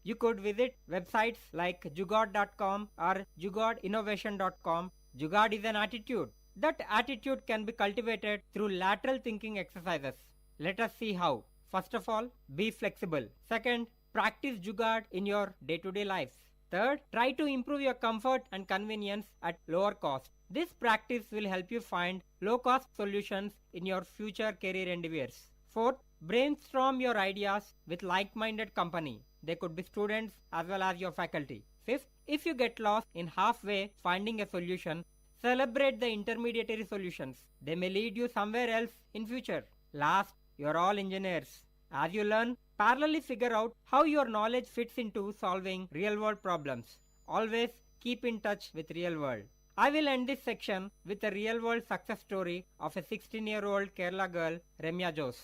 You could visit websites like jugaad.com or jugaadinnovation.com. Jugaad is an attitude. That attitude can be cultivated through lateral thinking exercises. Let us see how. First of all, be flexible. Second, practice jugaad in your day-to-day life. Third, try to improve your comfort and convenience at lower cost. This practice will help you find low-cost solutions in your future career endeavors. Fourth, brainstorm your ideas with like-minded company. They could be students as well as your faculty. Fifth, if you get lost in halfway finding a solution, celebrate the intermediary solutions. They may lead you somewhere else in future. Last, you're all engineers. As you learn, parallelly figure out how your knowledge fits into solving real-world problems. Always keep in touch with real world. I will end this section with a real-world success story of a 16-year-old Kerala girl, Ramya Jose.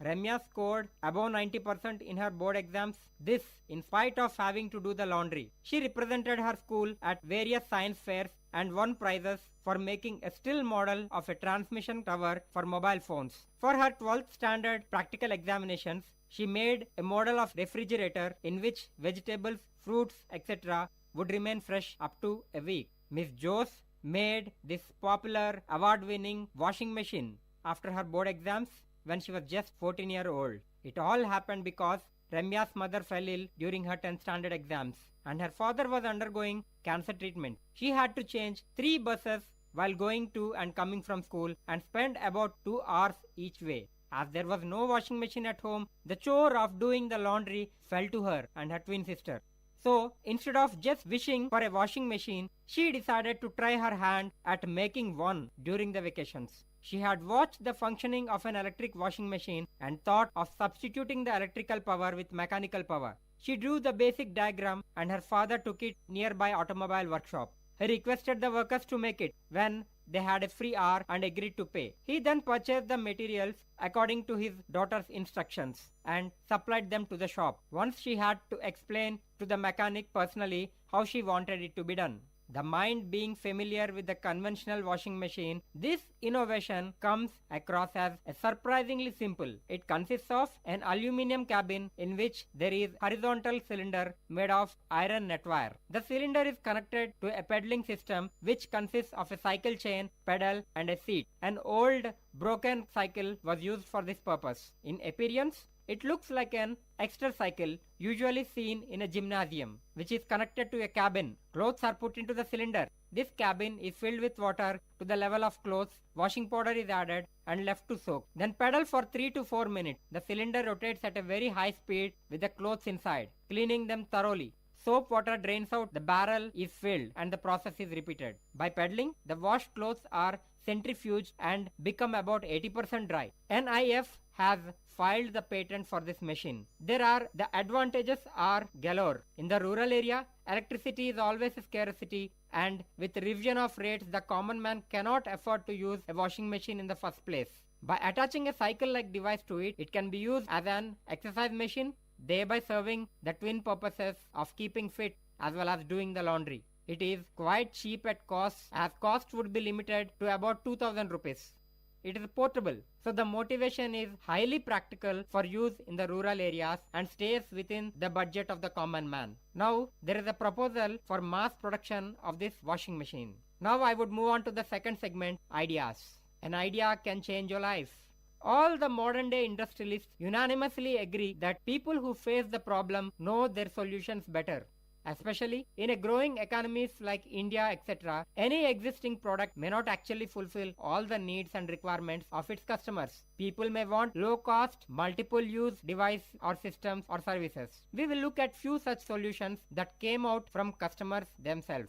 Ramya scored above 90% in her board exams, this in spite of having to do the laundry. She represented her school at various science fairs and won prizes for making a still model of a transmission tower for mobile phones. For her 12th standard practical examinations, she made a model of refrigerator in which vegetables, fruits, etc. would remain fresh up to a week. Miss Jose made this popular award-winning washing machine after her board exams when she was just 14-year-old. It all happened because Ramya's mother fell ill during her 10th standard exams and her father was undergoing cancer treatment. She had to change 3 buses while going to and coming from school and spend about 2 hours each way. As there was no washing machine at home, the chore of doing the laundry fell to her and her twin sister. So, instead of just wishing for a washing machine, she decided to try her hand at making one during the vacations. She had watched the functioning of an electric washing machine and thought of substituting the electrical power with mechanical power. She drew the basic diagram and her father took it nearby automobile workshop. He requested the workers to make it when they had a free hour and agreed to pay. He then purchased the materials according to his daughter's instructions and supplied them to the shop. Once she had to explain to the mechanic personally how she wanted it to be done. The mind being familiar with the conventional washing machine, this innovation comes across as surprisingly simple. It consists of an aluminium cabin in which there is a horizontal cylinder made of iron net wire. The cylinder is connected to a pedaling system which consists of a cycle chain, pedal and a seat. An old broken cycle was used for this purpose. In appearance, it looks like an extra cycle usually seen in a gymnasium, which is connected to a cabin. Clothes are put into the cylinder. This cabin is filled with water to the level of clothes. Washing powder is added and left to soak. Then pedal for 3 to 4 minutes. The cylinder rotates at a very high speed with the clothes inside, cleaning them thoroughly. Soap water drains out, the barrel is filled and the process is repeated. By pedaling, the washed clothes are centrifuged and become about 80% dry. NIF has filed the patent for this machine. The advantages are galore. In the rural area, electricity is always a scarcity and with revision of rates, the common man cannot afford to use a washing machine in the first place. By attaching a cycle-like device to it, it can be used as an exercise machine, thereby serving the twin purposes of keeping fit as well as doing the laundry. It is quite cheap at cost, as cost would be limited to about 2000 rupees. It is portable, so the motivation is highly practical for use in the rural areas and stays within the budget of the common man. Now, there is a proposal for mass production of this washing machine. Now I would move on to the second segment, ideas. An idea can change your life. All the modern day industrialists unanimously agree that people who face the problem know their solutions better. Especially in a growing economies like India, etc., any existing product may not actually fulfill all the needs and requirements of its customers. People may want low-cost, multiple-use device or systems or services. We will look at few such solutions that came out from customers themselves.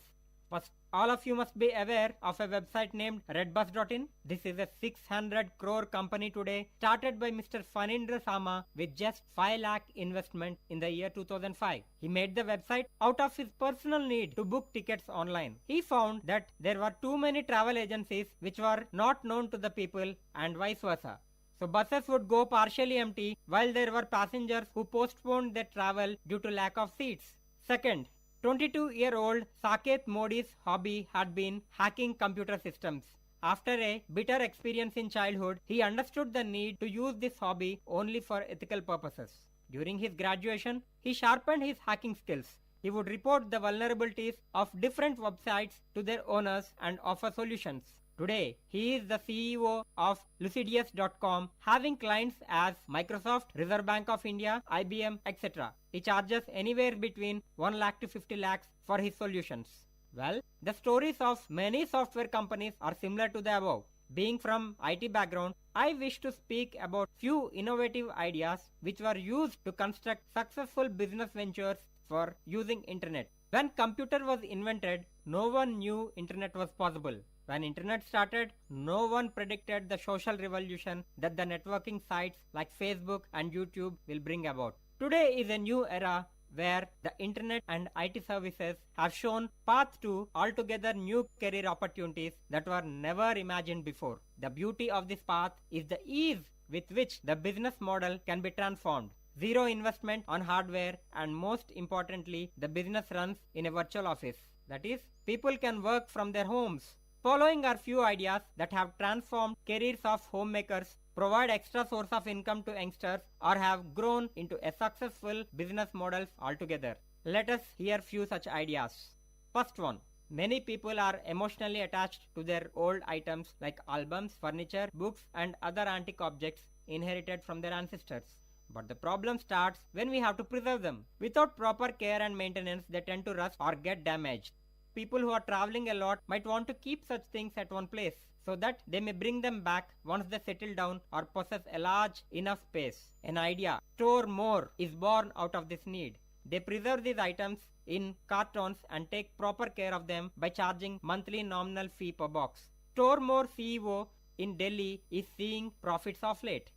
First, all of you must be aware of a website named redbus.in. This is a 600 crore company today, started by Mr. Fanindra Sama with just 5 lakh investment in the year 2005. He made the website out of his personal need to book tickets online. He found that there were too many travel agencies which were not known to the people and vice versa. So buses would go partially empty while there were passengers who postponed their travel due to lack of seats. Second, 22-year-old Saket Modi's hobby had been hacking computer systems. After a bitter experience in childhood, he understood the need to use this hobby only for ethical purposes. During his graduation, he sharpened his hacking skills. He would report the vulnerabilities of different websites to their owners and offer solutions. Today, he is the CEO of Lucidius.com, having clients as Microsoft, Reserve Bank of India, IBM, etc. He charges anywhere between 1 lakh to 50 lakhs for his solutions. Well, the stories of many software companies are similar to the above. Being from IT background, I wish to speak about few innovative ideas which were used to construct successful business ventures for using internet. When computer was invented, no one knew internet was possible. When internet started, no one predicted the social revolution that the networking sites like Facebook and YouTube will bring about. Today is a new era where the internet and IT services have shown path to altogether new career opportunities that were never imagined before. The beauty of this path is the ease with which the business model can be transformed. Zero investment on hardware, and most importantly, the business runs in a virtual office. That is, people can work from their homes. Following are few ideas that have transformed careers of homemakers, provide extra source of income to youngsters, or have grown into a successful business models altogether. Let us hear few such ideas. First one. Many people are emotionally attached to their old items like albums, furniture, books, and other antique objects inherited from their ancestors. But the problem starts when we have to preserve them. Without proper care and maintenance, they tend to rust or get damaged. People who are traveling a lot might want to keep such things at one place so that they may bring them back once they settle down or possess a large enough space. An idea, store more, is born out of this need. They preserve these items in cartons and take proper care of them by charging monthly nominal fee per box. Store More CEO in Delhi is seeing profits of late.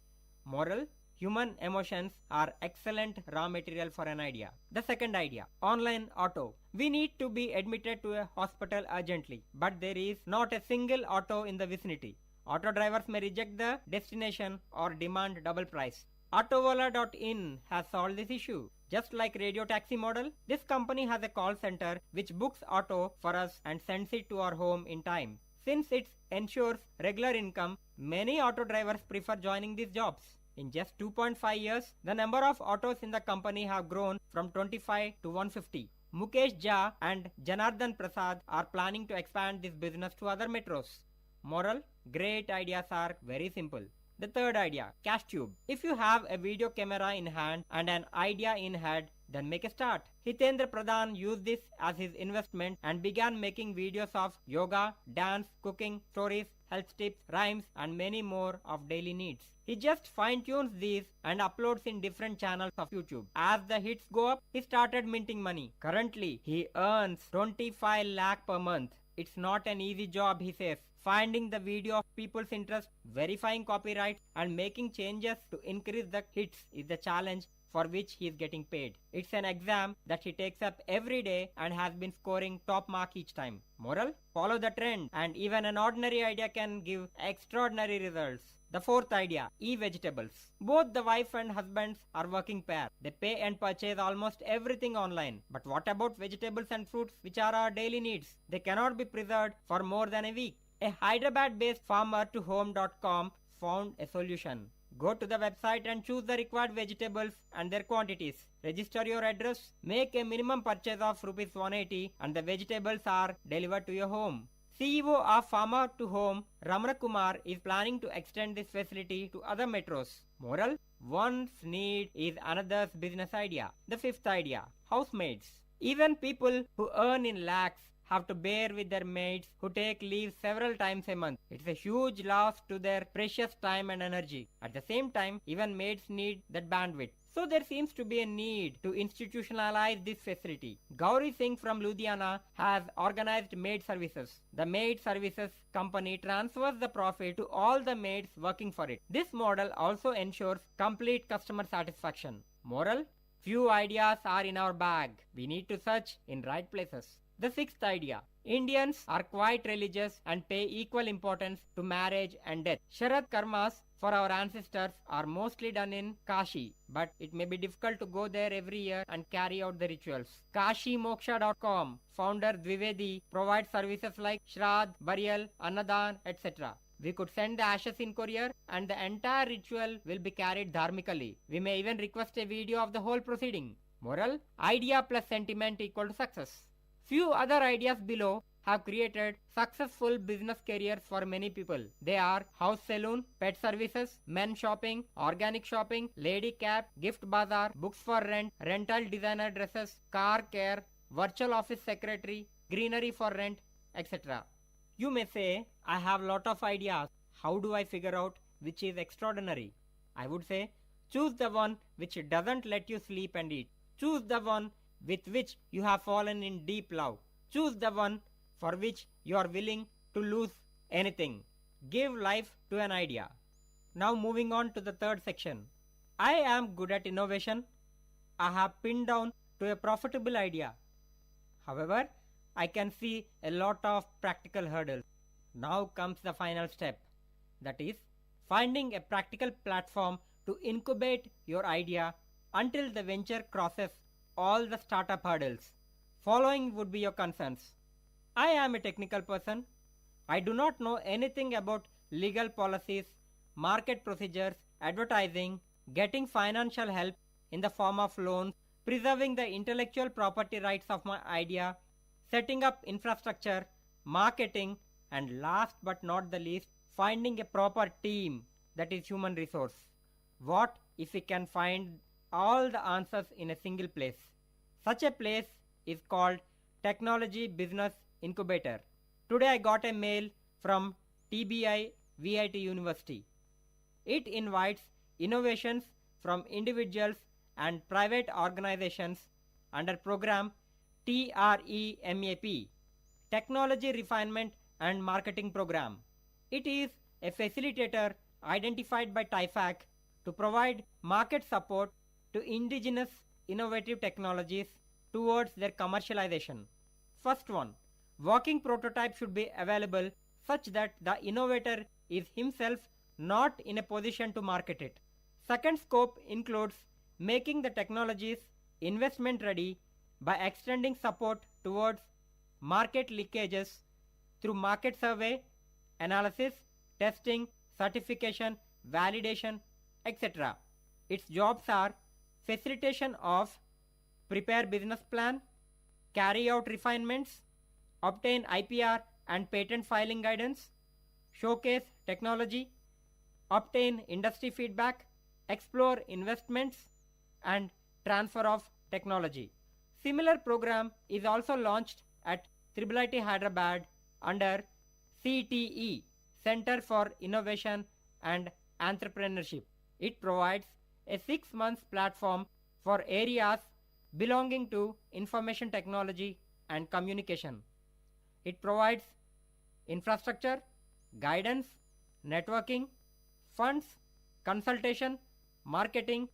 Moral: human emotions are excellent raw material for an idea. The second idea, online auto. We need to be admitted to a hospital urgently, but there is not a single auto in the vicinity. Auto drivers may reject the destination or demand double price. Autovola.in has solved this issue. Just like radio taxi model, this company has a call center which books auto for us and sends it to our home in time. Since it ensures regular income, many auto drivers prefer joining these jobs. In just 2.5 years, the number of autos in the company have grown from 25 to 150. Mukesh Jha and Janardhan Prasad are planning to expand this business to other metros. Moral: great ideas are very simple. The third idea, cash tube. If you have a video camera in hand and an idea in head, then make a start. Hitendra Pradhan used this as his investment and began making videos of yoga, dance, cooking, stories, health tips, rhymes, and many more of daily needs. He just fine-tunes these and uploads in different channels of YouTube. As the hits go up, he started minting money. Currently, he earns 25 lakh per month. It's not an easy job, he says. Finding the video of people's interest, verifying copyright, and making changes to increase the hits is the challenge for which he is getting paid. It's an exam that he takes up every day and has been scoring top mark each time. Moral: follow the trend, and even an ordinary idea can give extraordinary results. The fourth idea, e-vegetables. Both the wife and husbands are working pair. They pay and purchase almost everything online. But what about vegetables and fruits, which are our daily needs? They cannot be preserved for more than a week. A Hyderabad-based farmer-to-home.com found a solution. Go to the website and choose the required vegetables and their quantities. Register your address, make a minimum purchase of Rs 180 and the vegetables are delivered to your home. CEO of Farmer to Home, Ramana Kumar, is planning to extend this facility to other metros. Moral: one's need is another's business idea. The fifth idea, housemaids. Even people who earn in lakhs have to bear with their maids who take leave several times a month. It's a huge loss to their precious time and energy. At the same time, even maids need that bandwidth. So there seems to be a need to institutionalize this facility. Gauri Singh from Ludhiana has organized maid services. The maid services company transfers the profit to all the maids working for it. This model also ensures complete customer satisfaction. Moral: few ideas are in our bag. We need to search in right places. The sixth idea. Indians are quite religious and pay equal importance to marriage and death. Sharad karmas for our ancestors are mostly done in Kashi, but it may be difficult to go there every year and carry out the rituals. KashiMoksha.com founder Dwivedi provides services like Shraddh, Burial, Annadan, etc. We could send the ashes in courier and the entire ritual will be carried dharmically. We may even request a video of the whole proceeding. Moral: idea plus sentiment equal to success. Few other ideas below have created successful business careers for many people. They are house saloon, pet services, men shopping, organic shopping, lady cab, gift bazaar, books for rent, rental designer dresses, car care, virtual office secretary, greenery for rent, etc. You may say, I have lot of ideas. How do I figure out which is extraordinary? I would say, choose the one which doesn't let you sleep and eat. Choose the one with which you have fallen in deep love. Choose the one for which you are willing to lose anything. Give life to an idea. Now moving on to the third section. I am good at innovation. I have pinned down to a profitable idea. However, I can see a lot of practical hurdles. Now comes the final step. That is, finding a practical platform to incubate your idea until the venture crosses all the startup hurdles. Following would be your concerns. I am a technical person. I do not know anything about legal policies, market procedures, advertising, getting financial help in the form of loans, preserving the intellectual property rights of my idea, setting up infrastructure, marketing, and last but not the least, finding a proper team, that is human resource. What if we can find all the answers in a single place? Such a place is called Technology Business Incubator. Today I got a mail from TBI VIT University. It invites innovations from individuals and private organizations under program TREMAP, Technology Refinement and Marketing Program. It is a facilitator identified by TIFAC to provide market support to indigenous innovative technologies towards their commercialization. First one, working prototype should be available such that the innovator is himself not in a position to market it. Second scope includes making the technologies investment ready by extending support towards market leakages through market survey, analysis, testing, certification, validation, etc. Its jobs are facilitation of prepare business plan, carry out refinements, obtain IPR and patent filing guidance, showcase technology, obtain industry feedback, explore investments, and transfer of technology. Similar program is also launched at IIIT Hyderabad under CTE, Center for Innovation and Entrepreneurship. It provides a 6-month platform for areas belonging to information technology and communication. It provides infrastructure, guidance, networking, funds, consultation, marketing,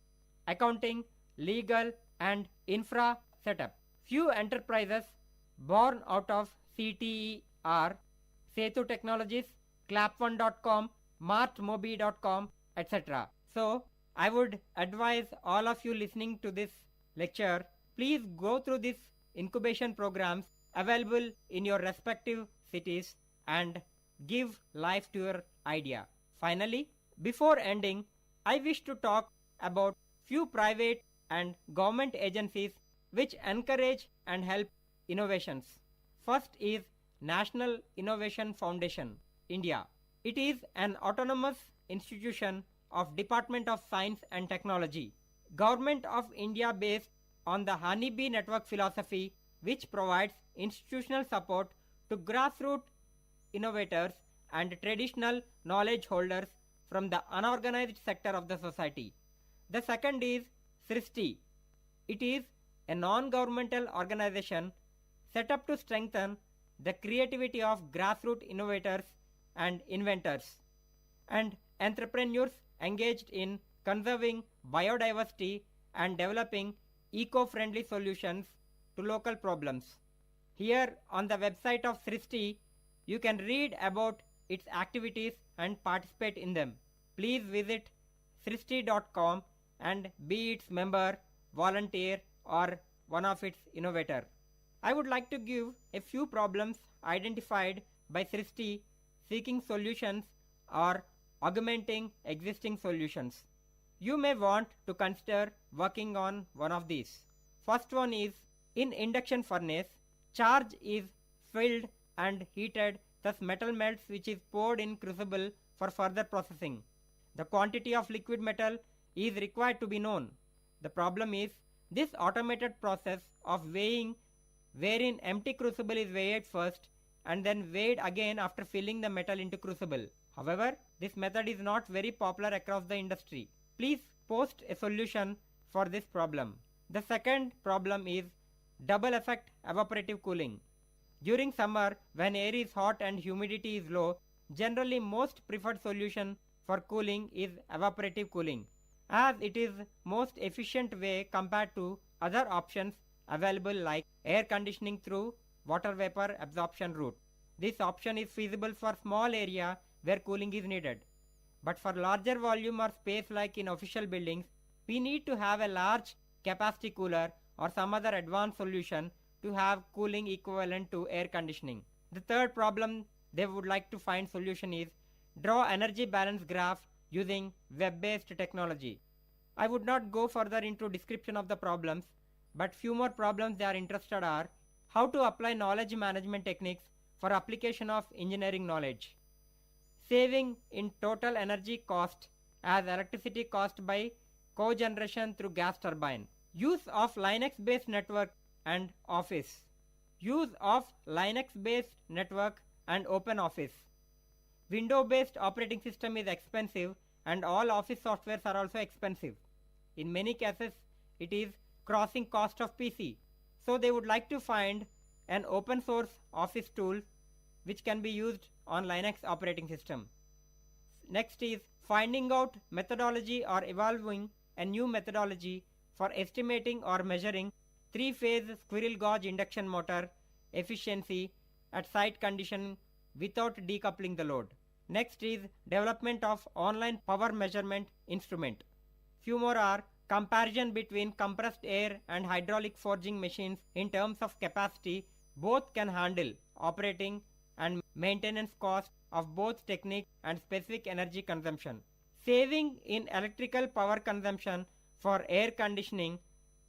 accounting, legal, and infra setup. Few enterprises born out of CTE are Setu Technologies, Clap1.com, martmobi.com, etc. So, I would advise all of you listening to this lecture, please go through these incubation programs available in your respective cities and give life to your idea. Finally, before ending, I wish to talk about few private and government agencies which encourage and help innovations. First is National Innovation Foundation, India. It is an autonomous institution of Department of Science and Technology. Government of India based on the honeybee network philosophy, which provides institutional support to grassroots innovators and traditional knowledge holders from the unorganized sector of the society. The second is SRISTI. It is a non-governmental organization set up to strengthen the creativity of grassroots innovators and inventors and entrepreneurs engaged in conserving biodiversity and developing eco-friendly solutions to local problems. Here on the website of SRISTI, you can read about its activities and participate in them. Please visit sristi.com and be its member, volunteer, or one of its innovator. I would like to give a few problems identified by SRISTI seeking solutions or augmenting existing solutions. You may want to consider working on one of these. First one is, in induction furnace, charge is filled and heated, thus metal melts, which is poured in crucible for further processing. The quantity of liquid metal is required to be known. The problem is, this automated process of weighing, wherein empty crucible is weighed first and then weighed again after filling the metal into crucible. However, this method is not very popular across the industry. Please post a solution for this problem. The second problem is double effect evaporative cooling. During summer, when air is hot and humidity is low, generally most preferred solution for cooling is evaporative cooling, as it is most efficient way compared to other options available like air conditioning through water vapor absorption route. This option is feasible for small area where cooling is needed. But for larger volume or space like in official buildings, we need to have a large capacity cooler or some other advanced solution to have cooling equivalent to air conditioning. The third problem they would like to find solution is draw energy balance graph using web-based technology. I would not go further into description of the problems, but few more problems they are interested are how to apply knowledge management techniques for application of engineering knowledge, saving in total energy cost as electricity cost by cogeneration through gas turbine, use of Linux-based network and Office, use of Linux-based network and Open Office. Windows-based operating system is expensive and all Office softwares are also expensive. In many cases, it is crossing cost of PC. So they would like to find an open source Office tool which can be used on Linux operating system. Next is finding out methodology or evolving a new methodology for estimating or measuring three-phase squirrel gauge induction motor efficiency at site condition without decoupling the load. Next is development of online power measurement instrument. Few more are comparison between compressed air and hydraulic forging machines in terms of capacity. Both can handle operating and maintenance cost of both technique and specific energy consumption. Saving in electrical power consumption for air conditioning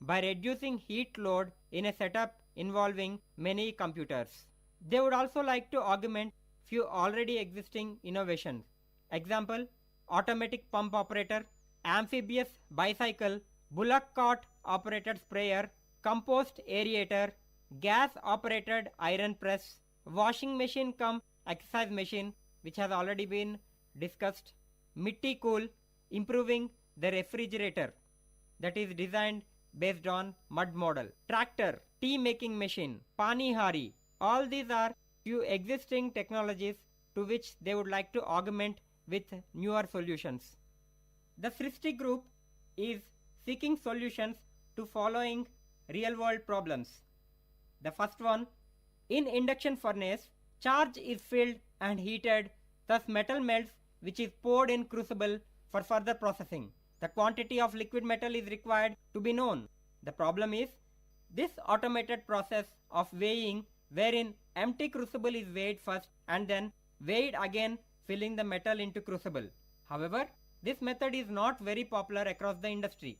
by reducing heat load in a setup involving many computers. They would also like to augment few already existing innovations. Example, automatic pump operator, amphibious bicycle, bullock cart operated sprayer, compost aerator, gas operated iron press, washing machine cum exercise machine, which has already been discussed, Mitti Cool, improving the refrigerator that is designed based on mud model, tractor, tea making machine, pani hari. All these are few existing technologies to which they would like to augment with newer solutions. The Srishti group is seeking solutions to following real world problems. The first one, in induction furnace, charge is filled and heated, thus metal melts, which is poured in crucible for further processing. The quantity of liquid metal is required to be known. The problem is this automated process of weighing wherein empty crucible is weighed first and then weighed again, filling the metal into crucible. However, this method is not very popular across the industry.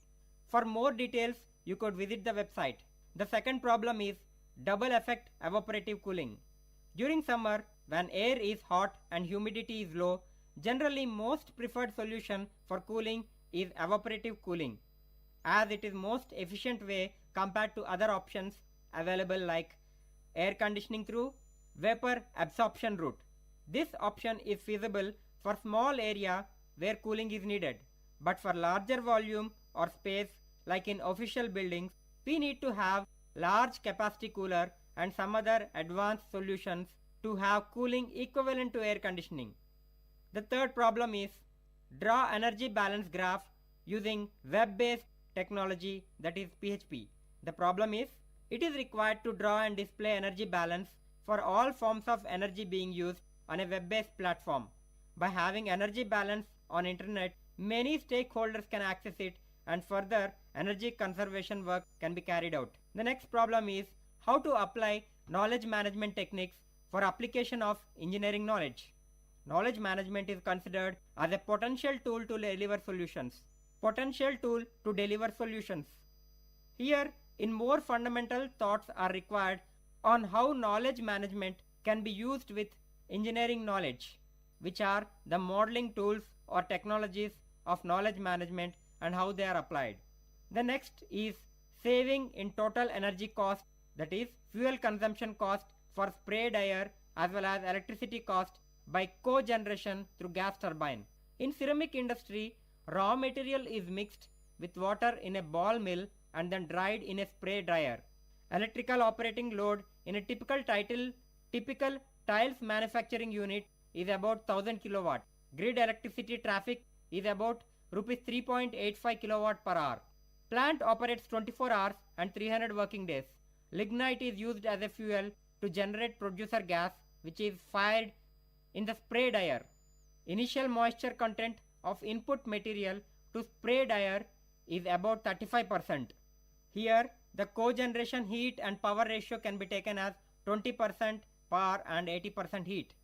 For more details, you could visit the website. The second problem is double effect evaporative cooling. During summer, when air is hot and humidity is low, generally most preferred solution for cooling is evaporative cooling, as it is most efficient way compared to other options available like air conditioning through vapor absorption route. This option is feasible for small area where cooling is needed, but for larger volume or space like in official buildings, we need to have large capacity cooler and some other advanced solutions to have cooling equivalent to air conditioning. The third problem is draw energy balance graph using web-based technology, that is PHP. The problem is it is required to draw and display energy balance for all forms of energy being used on a web-based platform. By having energy balance on internet, many stakeholders can access it and further energy conservation work can be carried out. The next problem is how to apply knowledge management techniques for application of engineering knowledge. knowledge management is considered as a potential tool to deliver solutions. Potential tool to deliver solutions. Here, in more fundamental thoughts are required on how knowledge management can be used with engineering knowledge, which are the modeling tools or technologies of knowledge management and how they are applied. The next is saving in total energy cost, that is fuel consumption cost for spray dryer as well as electricity cost by cogeneration through gas turbine. In ceramic industry, raw material is mixed with water in a ball mill and then dried in a spray dryer. Electrical operating load in a typical tiles manufacturing unit is about 1000 kilowatt. Grid electricity traffic is about rupees 3.85 kilowatt per hour. Plant operates 24 hours and 300 working days. Lignite is used as a fuel to generate producer gas, which is fired in the spray dryer. Initial moisture content of input material to spray dryer is about 35%. Here, the cogeneration heat and power ratio can be taken as 20% power and 80% heat.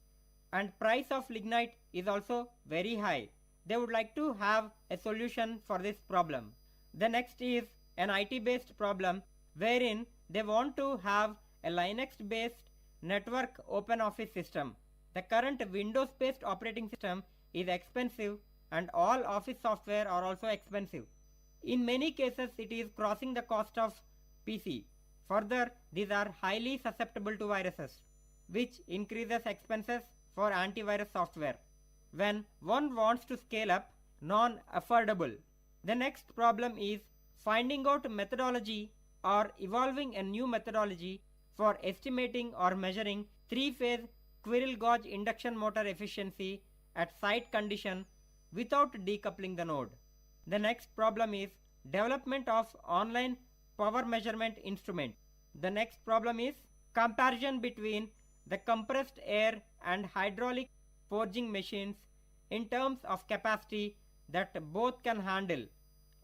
And price of lignite is also very high. They would like to have a solution for this problem. The next is an IT-based problem wherein they want to have a Linux-based network open office system. The current Windows-based operating system is expensive and all office software are also expensive. In many cases, it is crossing the cost of PC. Further, these are highly susceptible to viruses, which increases expenses for antivirus software. When one wants to scale up, non-affordable. The next problem is finding out methodology or evolving a new methodology for estimating or measuring three-phase squirrel gauge induction motor efficiency at site condition without decoupling the node. The next problem is development of online power measurement instrument. The next problem is comparison between the compressed air and hydraulic forging machines in terms of capacity that both can handle,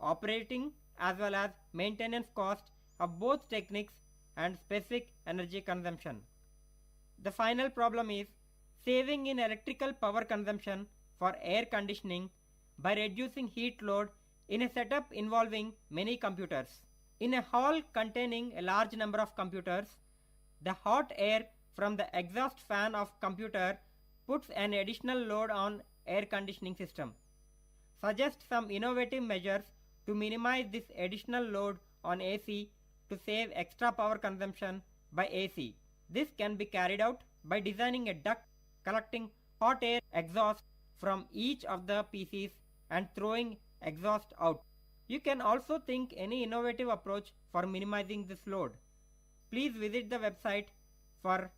operating as well as maintenance cost of both techniques and specific energy consumption. The final problem is saving in electrical power consumption for air conditioning by reducing heat load in a setup involving many computers. In a hall containing a large number of computers, the hot air from the exhaust fan of computer puts an additional load on air conditioning system. Suggest some innovative measures to minimize this additional load on AC to save extra power consumption by AC. This can be carried out by designing a duct collecting hot air exhaust from each of the PCs and throwing exhaust out. You can also think any innovative approach for minimizing this load. Please visit the website for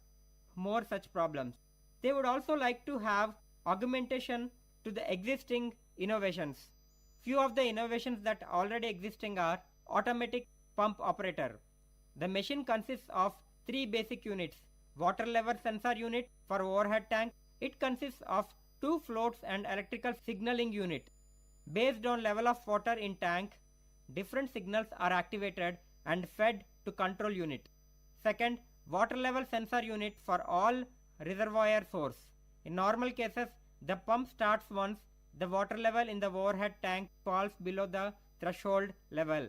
more such problems. They would also like to have augmentation to the existing innovations. Few of the innovations that already existing are automatic pump operator. The machine consists of three basic units. Water level sensor unit for overhead tank. It consists of two floats and electrical signaling unit. Based on level of water in tank, different signals are activated and fed to control unit. Second, water level sensor unit for all reservoir source. In normal cases, the pump starts once the water level in the overhead tank falls below the threshold level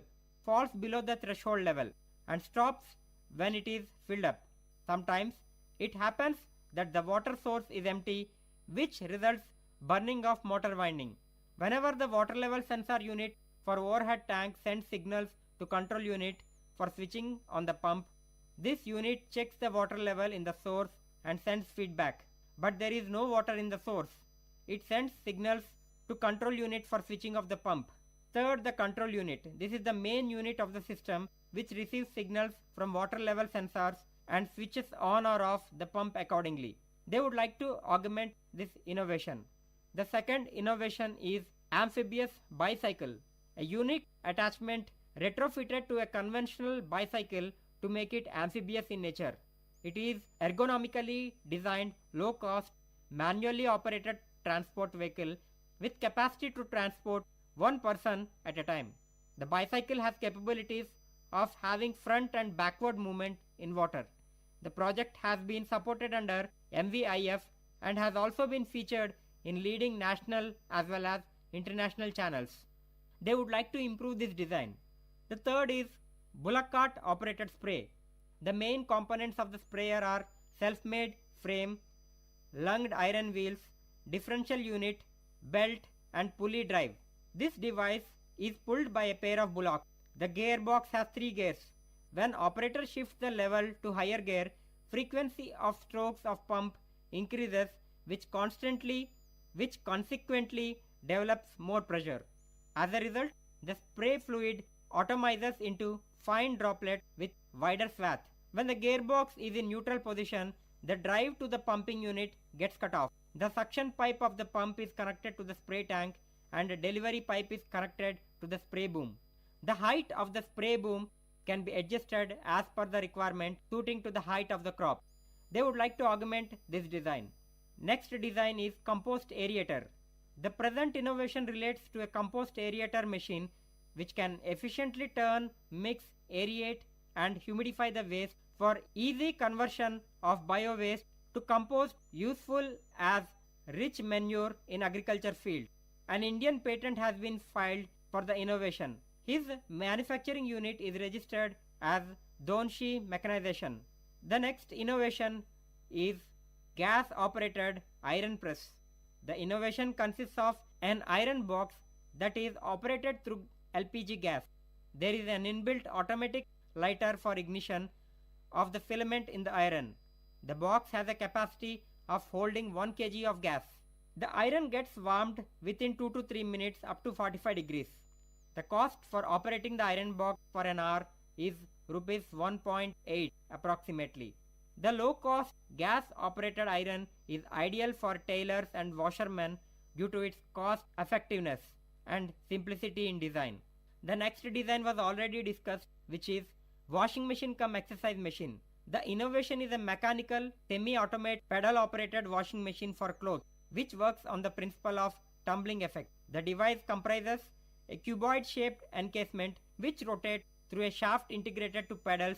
and stops when it is filled up. Sometimes it happens that the water source is empty, which results burning of motor winding. Whenever the water level sensor unit for overhead tank sends signals to control unit for switching on the pump, this unit checks the water level in the source and sends feedback. But there is no water in the source. It sends signals to control unit for switching of the pump. Third, the control unit. This is the main unit of the system which receives signals from water level sensors and switches on or off the pump accordingly. They would like to augment this innovation. The second innovation is amphibious bicycle, a unique attachment retrofitted to a conventional bicycle to make it amphibious in nature. It is ergonomically designed, low-cost, manually operated transport vehicle with capacity to transport one person at a time. The bicycle has capabilities of having front and backward movement in water. The project has been supported under MVIF and has also been featured in leading national as well as international channels. They would like to improve this design. The third is bullock cart operated spray. The main components of the sprayer are self-made frame, lunged iron wheels, differential unit, belt and pulley drive. This device is pulled by a pair of bullocks. The gearbox has 3 gears. When operator shifts the level to higher gear, frequency of strokes of pump increases, which consequently develops more pressure. As a result, the spray fluid atomizes into fine droplet with wider swath. When the gearbox is in neutral position, the drive to the pumping unit gets cut off. The suction pipe of the pump is connected to the spray tank and the delivery pipe is connected to the spray boom. The height of the spray boom can be adjusted as per the requirement suiting to the height of the crop. They would like to augment this design. Next design is compost aerator. The present innovation relates to a compost aerator machine which can efficiently turn, mix, aerate and humidify the waste for easy conversion of bio-waste to compost useful as rich manure in agriculture field. An Indian patent has been filed for the innovation. His manufacturing unit is registered as Donshi Mechanization. The next innovation is gas-operated iron press. The innovation consists of an iron box that is operated through LPG gas. There is an inbuilt automatic lighter for ignition of the filament in the iron. The box has a capacity of holding 1 kg of gas. The iron gets warmed within 2 to 3 minutes up to 45 degrees. The cost for operating the iron box for an hour is rupees 1.8 approximately. The low-cost gas-operated iron is ideal for tailors and washermen due to its cost effectiveness and simplicity in design. The next design was already discussed, which is washing machine cum exercise machine. The innovation is a mechanical, semi-automated, pedal-operated washing machine for clothes, which works on the principle of tumbling effect. The device comprises a cuboid-shaped encasement which rotates through a shaft integrated to pedals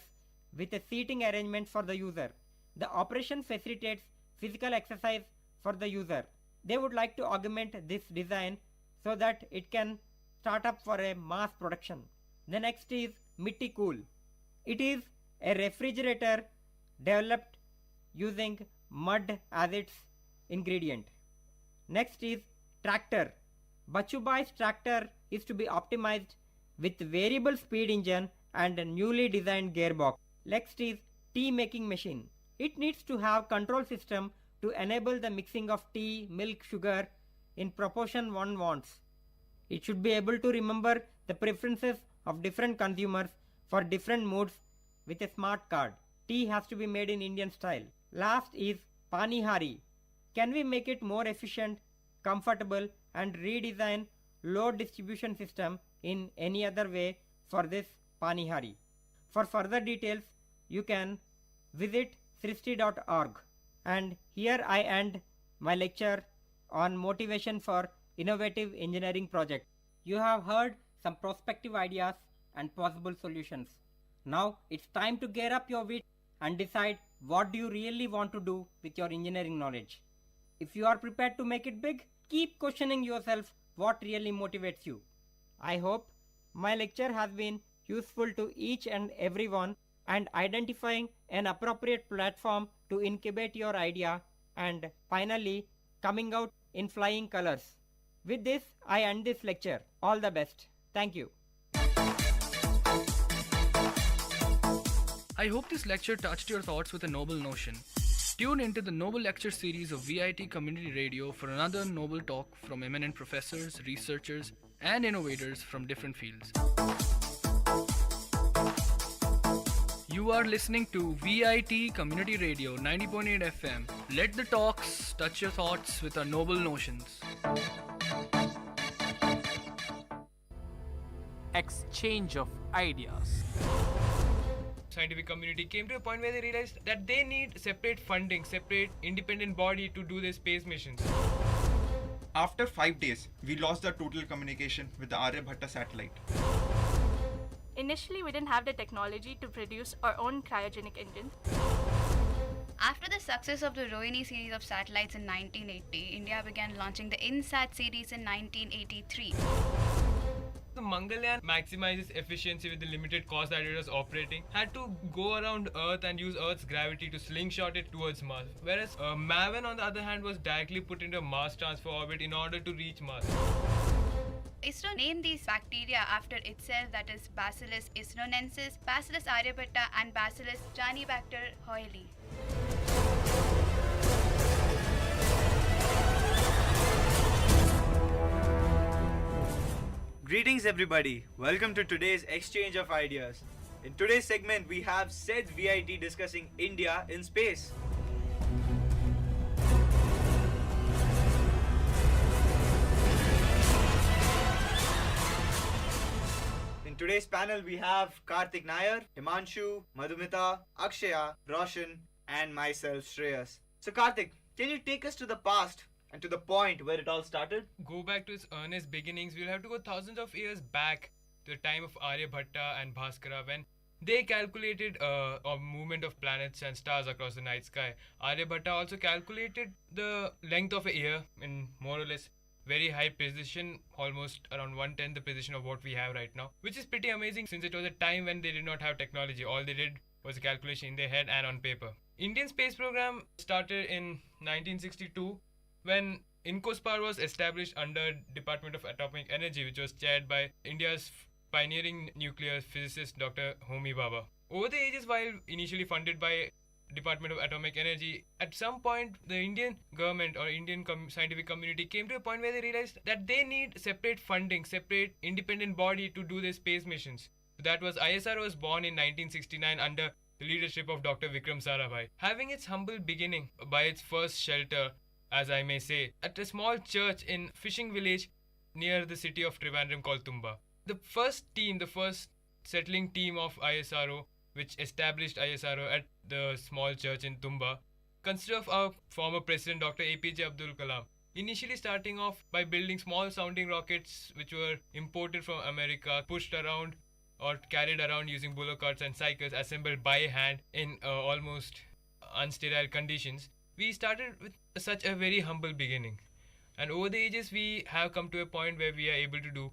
with a seating arrangement for the user. The operation facilitates physical exercise for the user. They would like to augment this design so that it can start up for a mass production. The next is Mitti Cool. It is a refrigerator developed using mud as its ingredient. Next is tractor. Bachubai's tractor is to be optimized with variable speed engine and a newly designed gearbox. Next is tea making machine. It needs to have control system to enable the mixing of tea, milk, sugar in proportion one wants. It should be able to remember the preferences of different consumers for different moods with a smart card. Tea has to be made in Indian style. Last is Panihari. Can we make it more efficient, comfortable and redesign load distribution system in any other way for this Panihari? For further details, you can visit srishti.org. And here I end my lecture on motivation for innovative engineering project. You have heard some prospective ideas and possible solutions. Now it's time to gear up your wit and decide what do you really want to do with your engineering knowledge. If you are prepared to make it big, keep questioning yourself what really motivates you. I hope my lecture has been useful to each and everyone and identifying an appropriate platform to incubate your idea and finally coming out in flying colors. With this, I end this lecture. All the best. Thank you. I hope this lecture touched your thoughts with a noble notion. Tune into the Noble Lecture series of VIT Community Radio for another noble talk from eminent professors, researchers, and innovators from different fields. You are listening to VIT Community Radio 90.8 FM. Let the talks touch your thoughts with our noble notions. Exchange of ideas. Scientific community came to a point where they realized that they need separate funding, separate independent body to do their space missions. After 5 days, we lost the total communication with the Aryabhatta satellite. Initially, we didn't have the technology to produce our own cryogenic engines. After the success of the Rohini series of satellites in 1980, India began launching the INSAT series in 1983. The Mangalyaan maximizes efficiency with the limited cost that it was operating, had to go around Earth and use Earth's gravity to slingshot it towards Mars. Whereas Maven, on the other hand, was directly put into a Mars transfer orbit in order to reach Mars. ISRO named these bacteria after itself, that is Bacillus isronensis, Bacillus aryabhatta and Bacillus janibacter hoyle. Greetings everybody, welcome to today's exchange of ideas. In today's segment we have SEDS VIT discussing India in space. In today's panel we have Karthik Nair, Himanshu, Madhumita, Akshaya, Roshan and myself Shreyas. So Karthik, can you take us to the past and to the point where it all started? Go back to its earnest beginnings, we'll have to go thousands of years back to the time of Aryabhatta and Bhaskara, when they calculated a movement of planets and stars across the night sky. Aryabhatta also calculated the length of a year in more or less very high precision, almost around 1/10 the precision of what we have right now, which is pretty amazing since it was a time when they did not have technology. All they did was a calculation in their head and on paper. Indian space program started in 1962 when INCOSPAR was established under Department of Atomic Energy, which was chaired by India's pioneering nuclear physicist Dr. Homi Bhabha. Over the ages, while initially funded by Department of Atomic Energy, at some point the Indian government or Indian scientific community came to a point where they realized that they need separate funding, separate independent body to do their space missions. So that was ISRO was born in 1969 under the leadership of Dr. Vikram Sarabhai, having its humble beginning by its first shelter, as I may say, at a small church in fishing village near the city of Trivandrum called Tumba. The first settling team of ISRO, which established ISRO at the small church in Tumba, consisted of our former president Dr. APJ Abdul Kalam, initially starting off by building small sounding rockets which were imported from America, pushed around or carried around using bullock carts and cycles, assembled by hand in almost unsterile conditions. We started with such a very humble beginning, and over the ages we have come to a point where we are able to do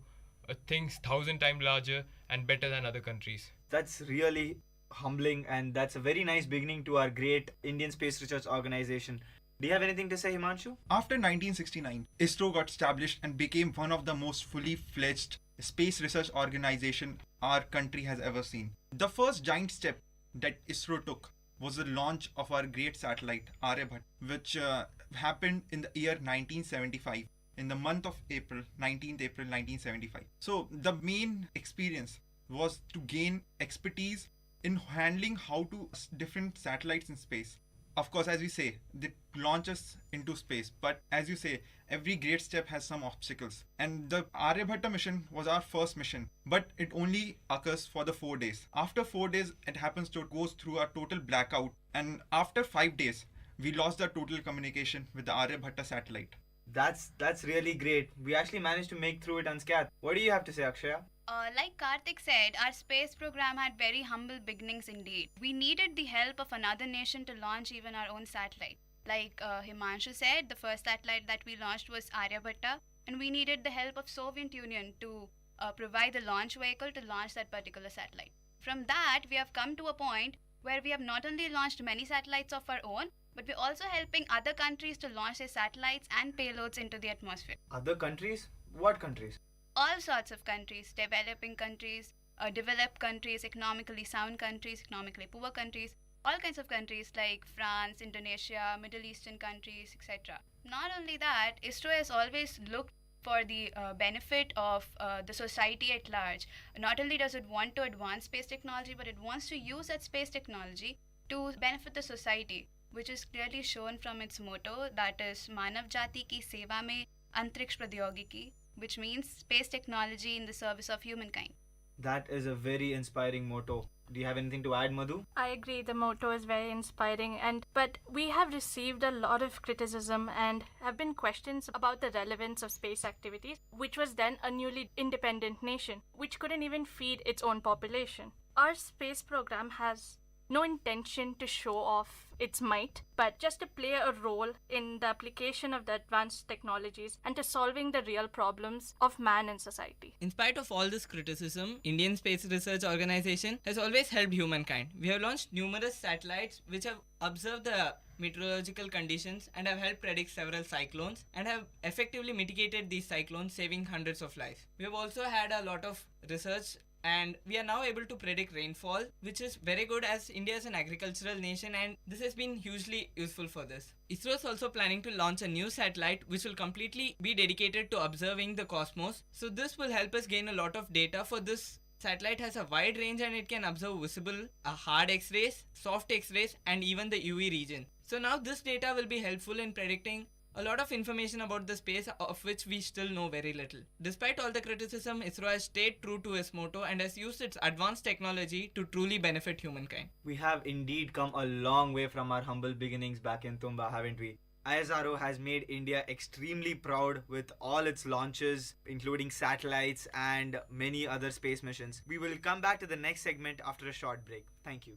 things 1,000 times larger and better than other countries. That's really humbling, and that's a very nice beginning to our great Indian Space Research Organization. Do you have anything to say, Himanshu? After 1969, ISRO got established and became one of the most fully fledged space research organization our country has ever seen. The first giant step that ISRO took was the launch of our great satellite Aryabhatta, which happened in the year 1975, in the month of April, 19th April 1975. So the main experience was to gain expertise in handling how to different satellites in space. Of course, as we say, they launch us into space, but as you say, every great step has some obstacles. And the Aryabhatta mission was our first mission, but it only occurs for the 4 days. After 4 days, it happens to goes through a total blackout, and after 5 days, we lost the total communication with the Aryabhatta satellite. That's really great. We actually managed to make through it unscathed. What do you have to say, Akshaya? Like Karthik said, our space program had very humble beginnings indeed. We needed the help of another nation to launch even our own satellite. Like Himanshu said, the first satellite that we launched was Aryabhatta, and we needed the help of Soviet Union to provide the launch vehicle to launch that particular satellite. From that, we have come to a point where we have not only launched many satellites of our own, but we're also helping other countries to launch their satellites and payloads into the atmosphere. Other countries? What countries? All sorts of countries, developing countries, developed countries, economically sound countries, economically poor countries, all kinds of countries like France, Indonesia, Middle Eastern countries, etc. Not only that, ISRO has always looked for the benefit of the society at large. Not only does it want to advance space technology, but it wants to use that space technology to benefit the society, which is clearly shown from its motto, that is Manav Jati ki seva mein Antriksh Pradyogiki, which means space technology in the service of humankind. That is a very inspiring motto. Do you have anything to add, Madhu? I agree, the motto is very inspiring, but we have received a lot of criticism and have been questions about the relevance of space activities, which was then a newly independent nation, which couldn't even feed its own population. Our space program has no intention to show off its might, but just to play a role in the application of the advanced technologies and to solving the real problems of man in society. In spite of all this criticism, Indian Space Research Organization has always helped humankind. We have launched numerous satellites which have observed the meteorological conditions and have helped predict several cyclones and have effectively mitigated these cyclones, saving hundreds of lives. We have also had a lot of research and we are now able to predict rainfall, which is very good as India is an agricultural nation, and this has been hugely useful for this. ISRO is also planning to launch a new satellite which will completely be dedicated to observing the cosmos. So this will help us gain a lot of data. For this satellite has a wide range and it can observe visible, hard X-rays, soft X-rays and even the UV region. So now this data will be helpful in predicting a lot of information about the space of which we still know very little. Despite all the criticism, ISRO has stayed true to its motto and has used its advanced technology to truly benefit humankind. We have indeed come a long way from our humble beginnings back in Tumba, haven't we? ISRO has made India extremely proud with all its launches, including satellites and many other space missions. We will come back to the next segment after a short break. Thank you.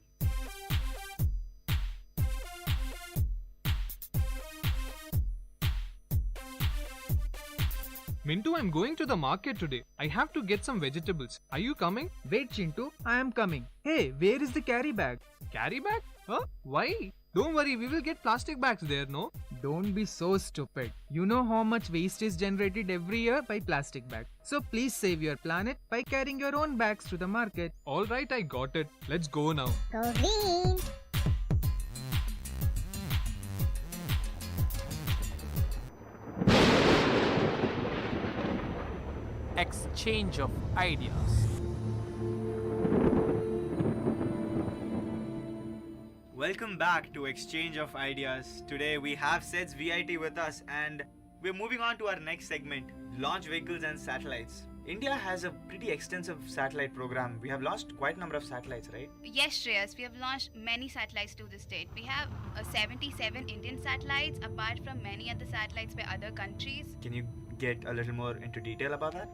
Mintu, I'm going to the market today. I have to get some vegetables. Are you coming? Wait, Chintu, I am coming. Hey, where is the carry bag? Carry bag? Huh? Why? Don't worry, we will get plastic bags there, no? Don't be so stupid. You know how much waste is generated every year by plastic bags. So please save your planet by carrying your own bags to the market. Alright, I got it. Let's go now. Go green! Exchange of ideas. Welcome back to Exchange of Ideas. Today we have SEDS VIT with us and we're moving on to our next segment, launch vehicles and satellites. India has a pretty extensive satellite program. We have launched quite a number of satellites, right? Yes, Shreyas, we have launched many satellites to this date. We have 77 Indian satellites apart from many other satellites by other countries. Can you get a little more into detail about that?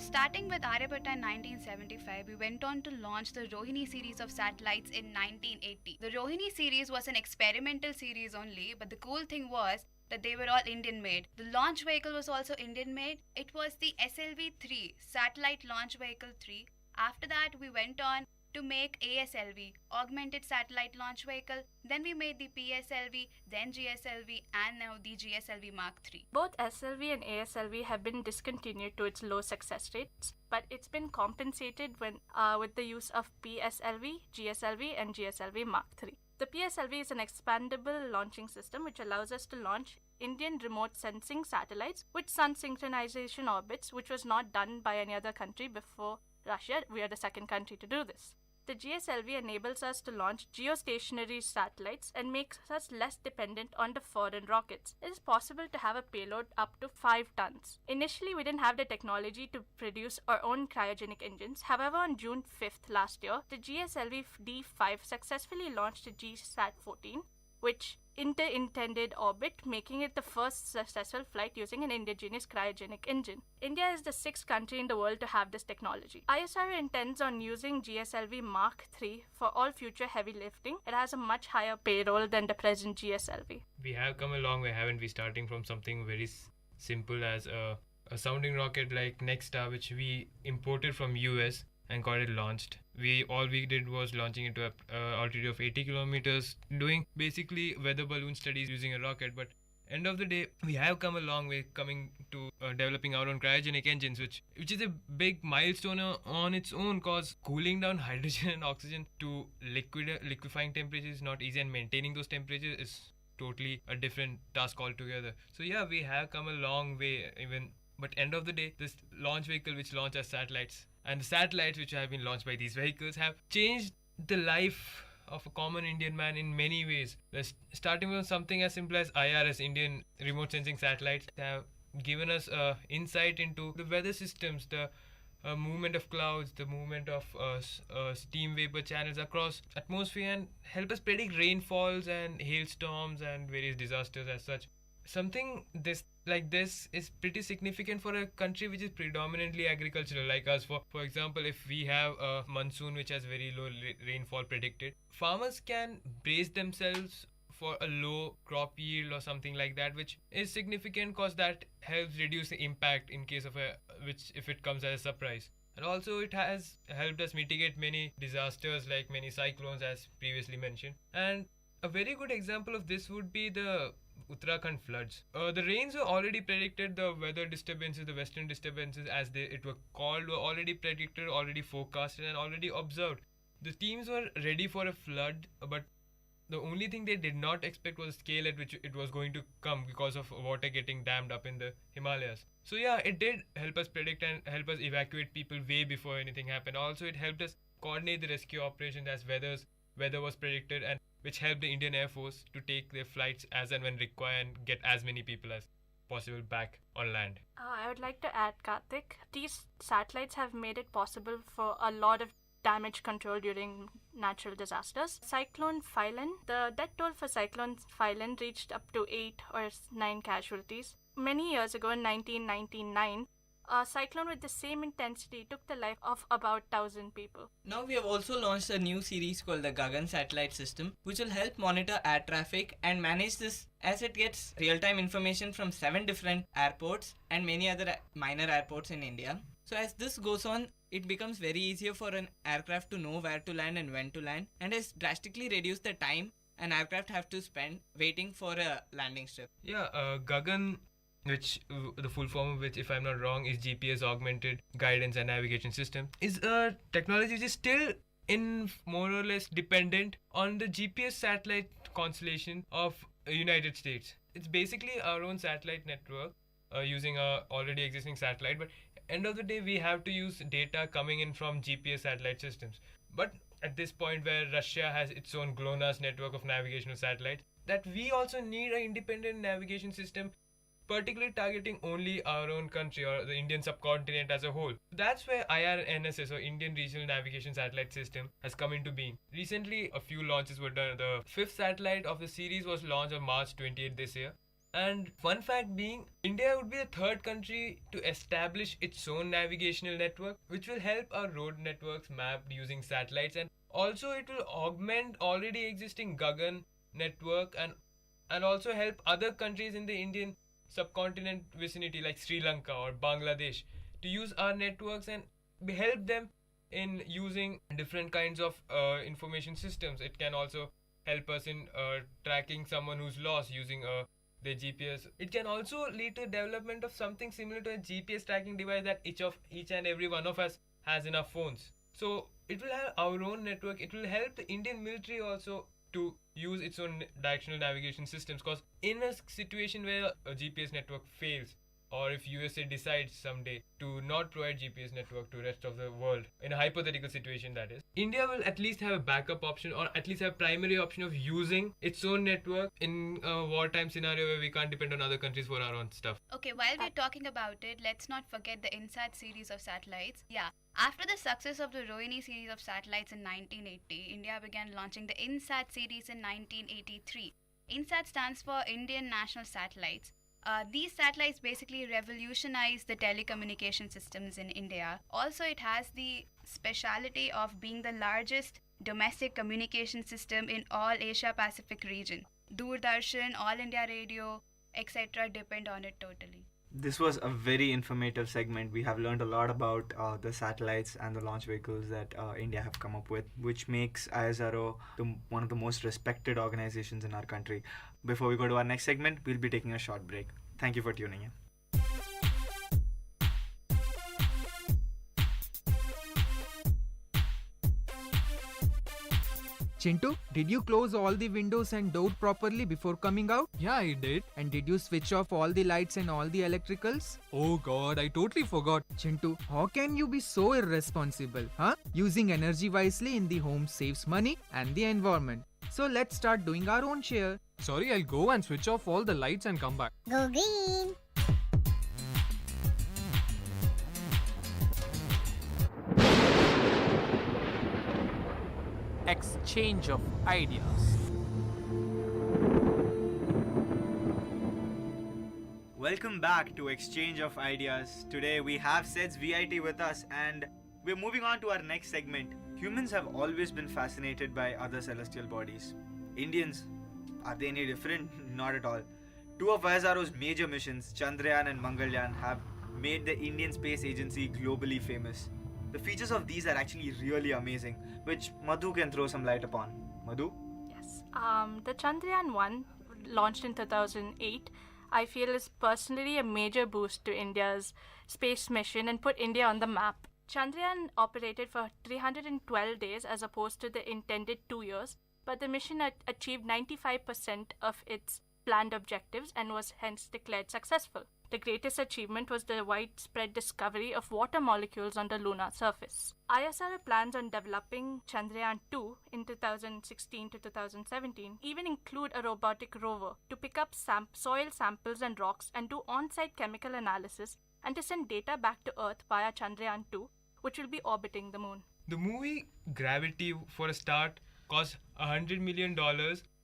Starting with Aryabhatta in 1975, we went on to launch the Rohini series of satellites in 1980. The Rohini series was an experimental series only, but the cool thing was that they were all Indian made. The launch vehicle was also Indian made. It was the SLV-3, Satellite Launch Vehicle 3. After that, we went on to make ASLV, Augmented Satellite Launch Vehicle. Then we made the PSLV, then GSLV, and now the GSLV Mark III. Both SLV and ASLV have been discontinued to its low success rates, but it's been compensated with the use of PSLV, GSLV, and GSLV Mark III. The PSLV is an expandable launching system which allows us to launch Indian remote sensing satellites with sun synchronization orbits, which was not done by any other country before Russia. We are the second country to do this. The GSLV enables us to launch geostationary satellites and makes us less dependent on the foreign rockets. It is possible to have a payload up to 5 tons. Initially, we didn't have the technology to produce our own cryogenic engines. However, on June 5th last year, the GSLV D5 successfully launched a GSAT-14, which intended orbit, making it the first successful flight using an indigenous cryogenic engine. India is the 6th country in the world to have this technology. ISRO intends on using GSLV Mark III for all future heavy lifting. It has a much higher payroll than the present GSLV. We have come a long way, haven't we? Starting from something very simple as a sounding rocket like Nexstar, which we imported from US and got it launched. All we did was launching it to an altitude of 80 kilometers, doing basically weather balloon studies using a rocket. But end of the day, we have come a long way coming to developing our own cryogenic engines, which is a big milestone on its own, cause cooling down hydrogen and oxygen to liquefying temperatures is not easy, and maintaining those temperatures is totally a different task altogether. So yeah, we have come a long way even. But end of the day, this launch vehicle which launches satellites and the satellites which have been launched by these vehicles have changed the life of a common Indian man in many ways. Starting from something as simple as IRS, Indian Remote Sensing Satellites, have given us insight into the weather systems, the movement of clouds, the movement of steam vapor channels across atmosphere, and help us predict rainfalls and hailstorms and various disasters as such. Something like this is pretty significant for a country which is predominantly agricultural like us. For example, if we have a monsoon which has very low rainfall predicted, farmers can brace themselves for a low crop yield or something like that, which is significant because that helps reduce the impact in case of if it comes as a surprise. And also it has helped us mitigate many disasters like many cyclones as previously mentioned. And a very good example of this would be the Uttarakhand floods. The rains were already predicted, the weather disturbances, the western disturbances as it were called, were already predicted, already forecasted and already observed. The teams were ready for a flood, but the only thing they did not expect was the scale at which it was going to come because of water getting dammed up in the Himalayas. So yeah, it did help us predict and help us evacuate people way before anything happened. Also, it helped us coordinate the rescue operations as weather was predicted, and which helped the Indian Air Force to take their flights as and when required and get as many people as possible back on land. I would like to add, Karthik, these satellites have made it possible for a lot of damage control during natural disasters. Cyclone Phylan, the death toll for Cyclone Phylan reached up to 8 or 9 casualties. Many years ago in 1999, a cyclone with the same intensity took the life of about 1,000 people. Now we have also launched a new series called the Gagan satellite system, which will help monitor air traffic and manage this as it gets real-time information from 7 different airports and many other minor airports in India. So as this goes on, it becomes very easier for an aircraft to know where to land and when to land, and has drastically reduced the time an aircraft have to spend waiting for a landing strip. Yeah, Gagan, which the full form of which, if I'm not wrong, is GPS Augmented Guidance and Navigation System, is a technology which is still in more or less dependent on the GPS satellite constellation of United States. It's basically our own satellite network using a already existing satellite, but end of the day we have to use data coming in from GPS satellite systems. But at this point where Russia has its own GLONASS network of navigational satellites, that we also need an independent navigation system particularly targeting only our own country or the Indian subcontinent as a whole. That's where IRNSS or Indian Regional Navigation Satellite System has come into being. Recently, a few launches were done. The 5th satellite of the series was launched on March 28 this year. And fun fact being, India would be the 3rd country to establish its own navigational network, which will help our road networks mapped using satellites, and also it will augment already existing Gagan network and also help other countries in the Indian subcontinent vicinity like Sri Lanka or Bangladesh to use our networks and help them in using different kinds of information systems. It can also help us in tracking someone who's lost using their GPS. It can also lead to development of something similar to a GPS tracking device that each and every one of us has in our phones. So it will have our own network. It will help the Indian military also to use its own directional navigation systems, because in a situation where a GPS network fails, or if USA decides someday to not provide GPS network to rest of the world, in a hypothetical situation that is, India will at least have a backup option, or at least have a primary option of using its own network in a wartime scenario where we can't depend on other countries for our own stuff. Okay, while we're talking about it, let's not forget the INSAT series of satellites. Yeah, after the success of the Rohini series of satellites in 1980, India began launching the INSAT series in 1983. INSAT stands for Indian National Satellites. These satellites basically revolutionized the telecommunication systems in India. Also, it has the speciality of being the largest domestic communication system in all Asia Pacific region. Doordarshan, All India Radio, etc. depend on it totally. This was a very informative segment. We have learned a lot about the satellites and the launch vehicles that India have come up with, which makes ISRO one of the most respected organizations in our country. Before we go to our next segment, we'll be taking a short break. Thank you for tuning in. Chintu, did you close all the windows and door properly before coming out? Yeah, I did. And did you switch off all the lights and all the electricals? Oh god, I totally forgot. Chintu, how can you be so irresponsible, huh? Using energy wisely in the home saves money and the environment. So let's start doing our own share. Sorry, I'll go and switch off all the lights and come back. Go green! Exchange of ideas. Welcome back to Exchange of Ideas. Today we have SEDS VIT with us, and we're moving on to our next segment. Humans have always been fascinated by other celestial bodies. Indians Are they any different? Not at all. Two of ISRO's major missions, Chandrayaan and Mangalyaan, have made the Indian Space Agency globally famous. The features of these are actually really amazing, which Madhu can throw some light upon. Madhu? Yes. The Chandrayaan 1, launched in 2008, I feel is personally a major boost to India's space mission and put India on the map. Chandrayaan operated for 312 days as opposed to the intended 2 years, but the mission achieved 95% of its planned objectives and was hence declared successful. The greatest achievement was the widespread discovery of water molecules on the lunar surface. ISRO plans on developing Chandrayaan 2 in 2016 to 2017, even include a robotic rover to pick up soil samples and rocks and do on-site chemical analysis and to send data back to Earth via Chandrayaan 2, which will be orbiting the moon. The movie Gravity, for a start, cost $100 million,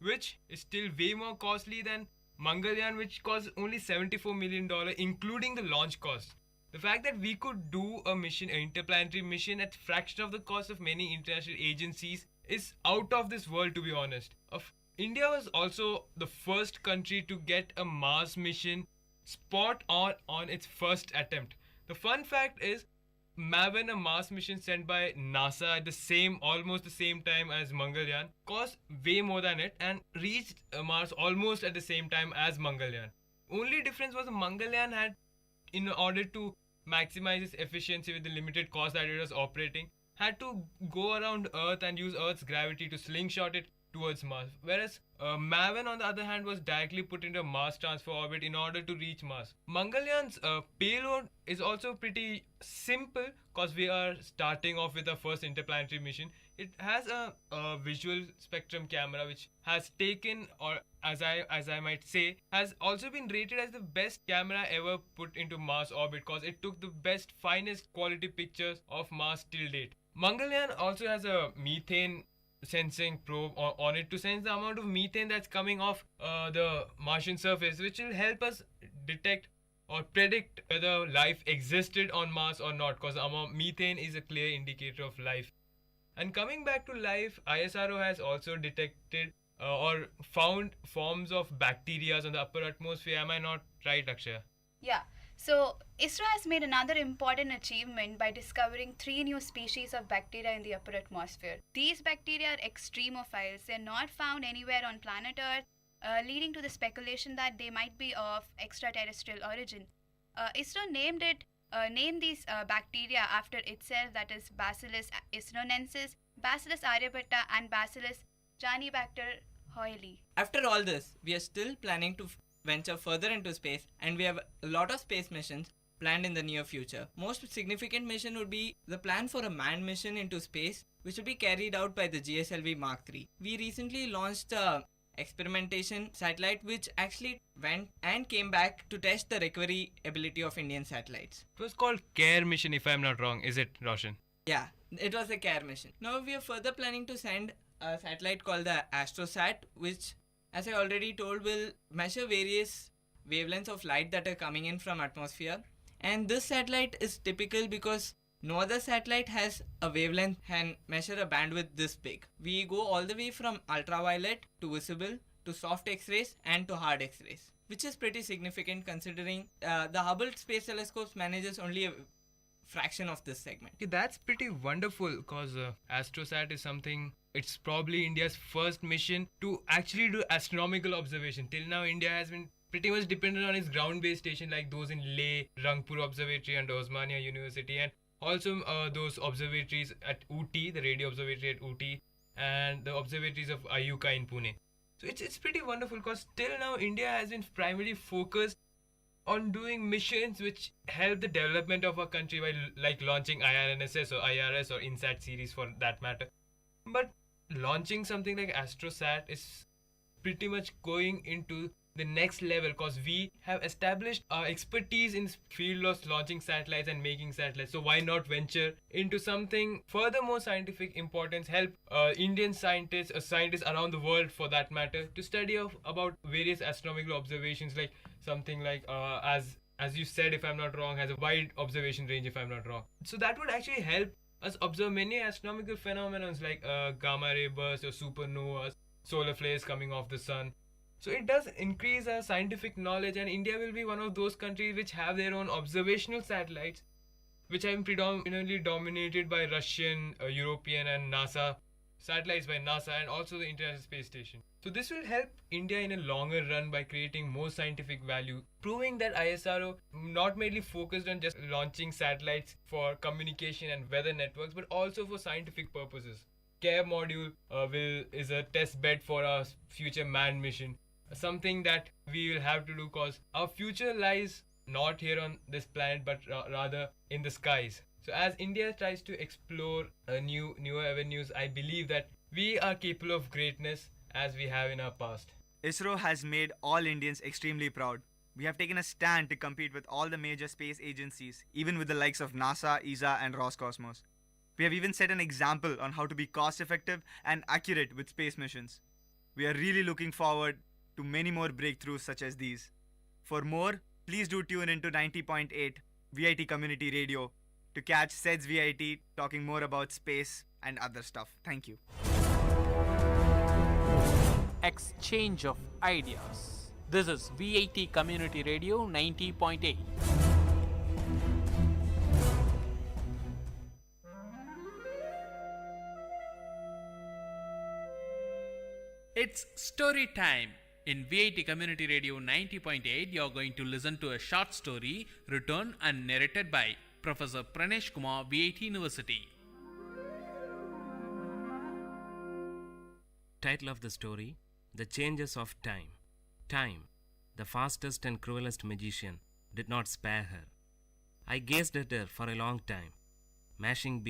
which is still way more costly than Mangalyaan, which cost only $74 million, including the launch cost. The fact that we could do a mission, an interplanetary mission, at fraction of the cost of many international agencies is out of this world, to be honest. India was also the first country to get a Mars mission spot on its first attempt. The fun fact is, MAVEN, a Mars mission sent by NASA at almost the same time as Mangalyaan, cost way more than it and reached Mars almost at the same time as Mangalyaan. Only difference was Mangalyaan had, in order to maximize its efficiency with the limited cost that it was operating, had to go around Earth and use Earth's gravity to slingshot it towards Mars. Whereas MAVEN, on the other hand, was directly put into Mars transfer orbit in order to reach Mars. Mangalyaan's payload is also pretty simple because we are starting off with our first interplanetary mission. It has a visual spectrum camera which has taken, or as I might say, has also been rated as the best camera ever put into Mars orbit because it took the best, finest quality pictures of Mars till date. Mangalyaan also has a methane sensing probe on it to sense the amount of methane that's coming off the Martian surface, which will help us detect or predict whether life existed on Mars or not, because methane is a clear indicator of life. And coming back to life, ISRO has also detected or found forms of bacteria on the upper atmosphere. Am I not right, Akshaya? Yeah. So, ISRO has made another important achievement by discovering 3 new species of bacteria in the upper atmosphere. These bacteria are extremophiles. They are not found anywhere on planet Earth, leading to the speculation that they might be of extraterrestrial origin. ISRO named these bacteria after itself, that is Bacillus isronensis, Bacillus aryabhatta, and Bacillus janibacter hoyle. After all this, we are still planning to venture further into space, and we have a lot of space missions planned in the near future. Most significant mission would be the plan for a manned mission into space, which will be carried out by the GSLV Mark III. We recently launched a experimentation satellite which actually went and came back to test the recovery ability of Indian satellites. It was called CARE mission, if I'm not wrong. Is it, Roshan? Yeah, it was a CARE mission. Now we are further planning to send a satellite called the AstroSat, which, as I already told, will measure various wavelengths of light that are coming in from atmosphere. And this satellite is typical because no other satellite has a wavelength and measure a bandwidth this big. We go all the way from ultraviolet to visible to soft X-rays and to hard X-rays, which is pretty significant considering the Hubble Space Telescope manages only a fraction of this segment. Okay, that's pretty wonderful because AstroSat is something, it's probably India's first mission to actually do astronomical observation. Till now, India has been pretty much dependent on its ground-based station like those in Leh, Rangpur Observatory and Osmania University, and also those observatories at Ooty, the radio observatory at Ooty, and the observatories of Ayuka in Pune. So it's pretty wonderful because till now India has been primarily focused on doing missions which help the development of our country by like launching IRNSS or IRS or INSAT series for that matter. But launching something like AstroSat is pretty much going into the next level because we have established our expertise in field of launching satellites and making satellites. So why not venture into something furthermore scientific importance, help Indian scientists around the world for that matter to study about various astronomical observations, like something like as you said, if I'm not wrong, has a wide observation range, if I'm not wrong. So that would actually help us observe many astronomical phenomena like gamma ray bursts or supernovas, solar flares coming off the sun. So it does increase our scientific knowledge, and India will be one of those countries which have their own observational satellites, which have been predominantly dominated by Russian, European and NASA satellites by NASA, and also the International Space Station. So this will help India in a longer run by creating more scientific value, proving that ISRO not merely focused on just launching satellites for communication and weather networks, but also for scientific purposes. CARE module is a test bed for our future manned mission, something that we will have to do because our future lies not here on this planet but rather in the skies. So as India tries to explore newer avenues, I believe that we are capable of greatness as we have in our past. ISRO has made all Indians extremely proud. We have taken a stand to compete with all the major space agencies, even with the likes of NASA, ESA and Roscosmos. We have even set an example on how to be cost-effective and accurate with space missions. We are really looking forward to many more breakthroughs such as these. For more, please do tune into 90.8 VIT Community Radio to catch SEDS VIT talking more about space and other stuff. Thank you. Exchange of ideas. This is VIT Community Radio 90.8. It's story time. In VIT Community Radio 90.8, you're going to listen to a short story written and narrated by Professor Pranesh Kumar, VIT University. Title of the story: The Changes of Time. Time, the fastest and cruelest magician, did not spare her. I gazed at her for a long time. Mashing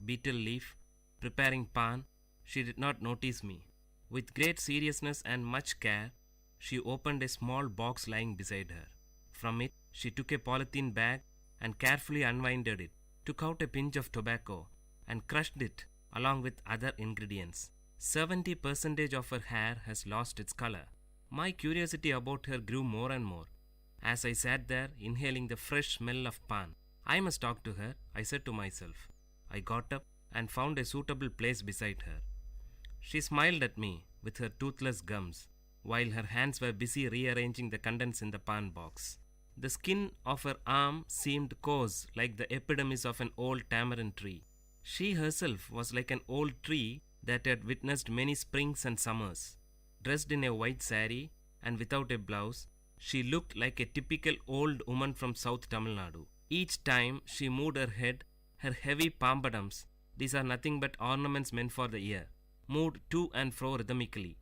betel leaf, preparing pan, she did not notice me. With great seriousness and much care, she opened a small box lying beside her. From it, she took a polythene bag and carefully unwinded it, took out a pinch of tobacco and crushed it along with other ingredients. 70% of her hair has lost its color. My curiosity about her grew more and more as I sat there inhaling the fresh smell of pan. I must talk to her, I said to myself. I got up and found a suitable place beside her. She smiled at me with her toothless gums, while her hands were busy rearranging the contents in the pan box. The skin of her arm seemed coarse like the epidermis of an old tamarind tree. She herself was like an old tree that had witnessed many springs and summers. Dressed in a white saree and without a blouse, she looked like a typical old woman from South Tamil Nadu. Each time she moved her head, her heavy pampadums, these are nothing but ornaments meant for the ear, moved to and fro rhythmically.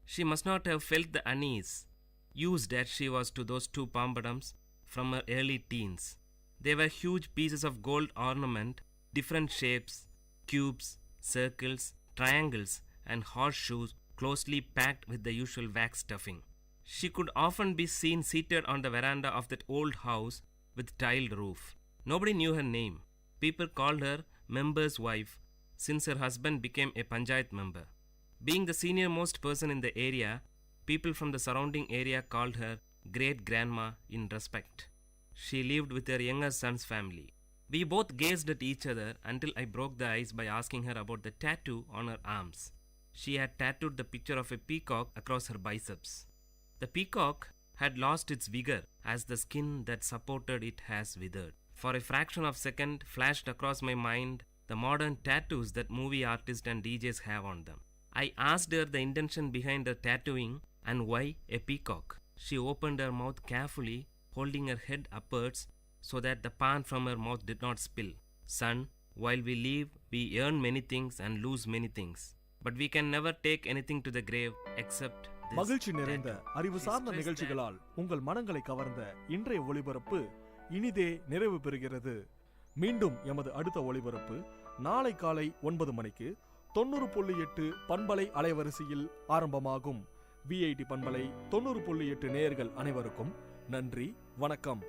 She must not have felt the unease, used as she was to those two pampadums from her early teens. They were huge pieces of gold ornament, different shapes, cubes, circles, triangles, and horseshoes closely packed with the usual wax stuffing. She could often be seen seated on the veranda of that old house with tiled roof. Nobody knew her name. People called her member's wife, since her husband became a panchayat member. Being the senior-most person in the area, people from the surrounding area called her great-grandma in respect. She lived with her younger son's family. We both gazed at each other until I broke the ice by asking her about the tattoo on her arms. She had tattooed the picture of a peacock across her biceps. The peacock had lost its vigor as the skin that supported it has withered. For a fraction of a second flashed across my mind the modern tattoos that movie artists and DJs have on them. I asked her the intention behind her tattooing and why a peacock. She opened her mouth carefully, holding her head upwards so that the pan from her mouth did not spill. Son, while we live, we earn many things and lose many things. But we can never take anything to the grave except this. மகிழ்ச்சி நிறைந்த அறிவு சார்ந்த நிகழ்ச்சிகளால் உங்கள் மனங்களை கவர்ந்த இன்றைய ஒளிபரப்பு இனிதே நிறைவு பெறுகிறது. மீண்டும் எமது அடுத்த ஒளிபரப்பு நாளை காலை 9 மணிக்கு 90.8 பண்பலை அலைவரிசையில் ஆரம்பமாகும். VIT பண்பலை 90.8 நேயர்கள் அனைவருக்கும் நன்றி, வணக்கம்.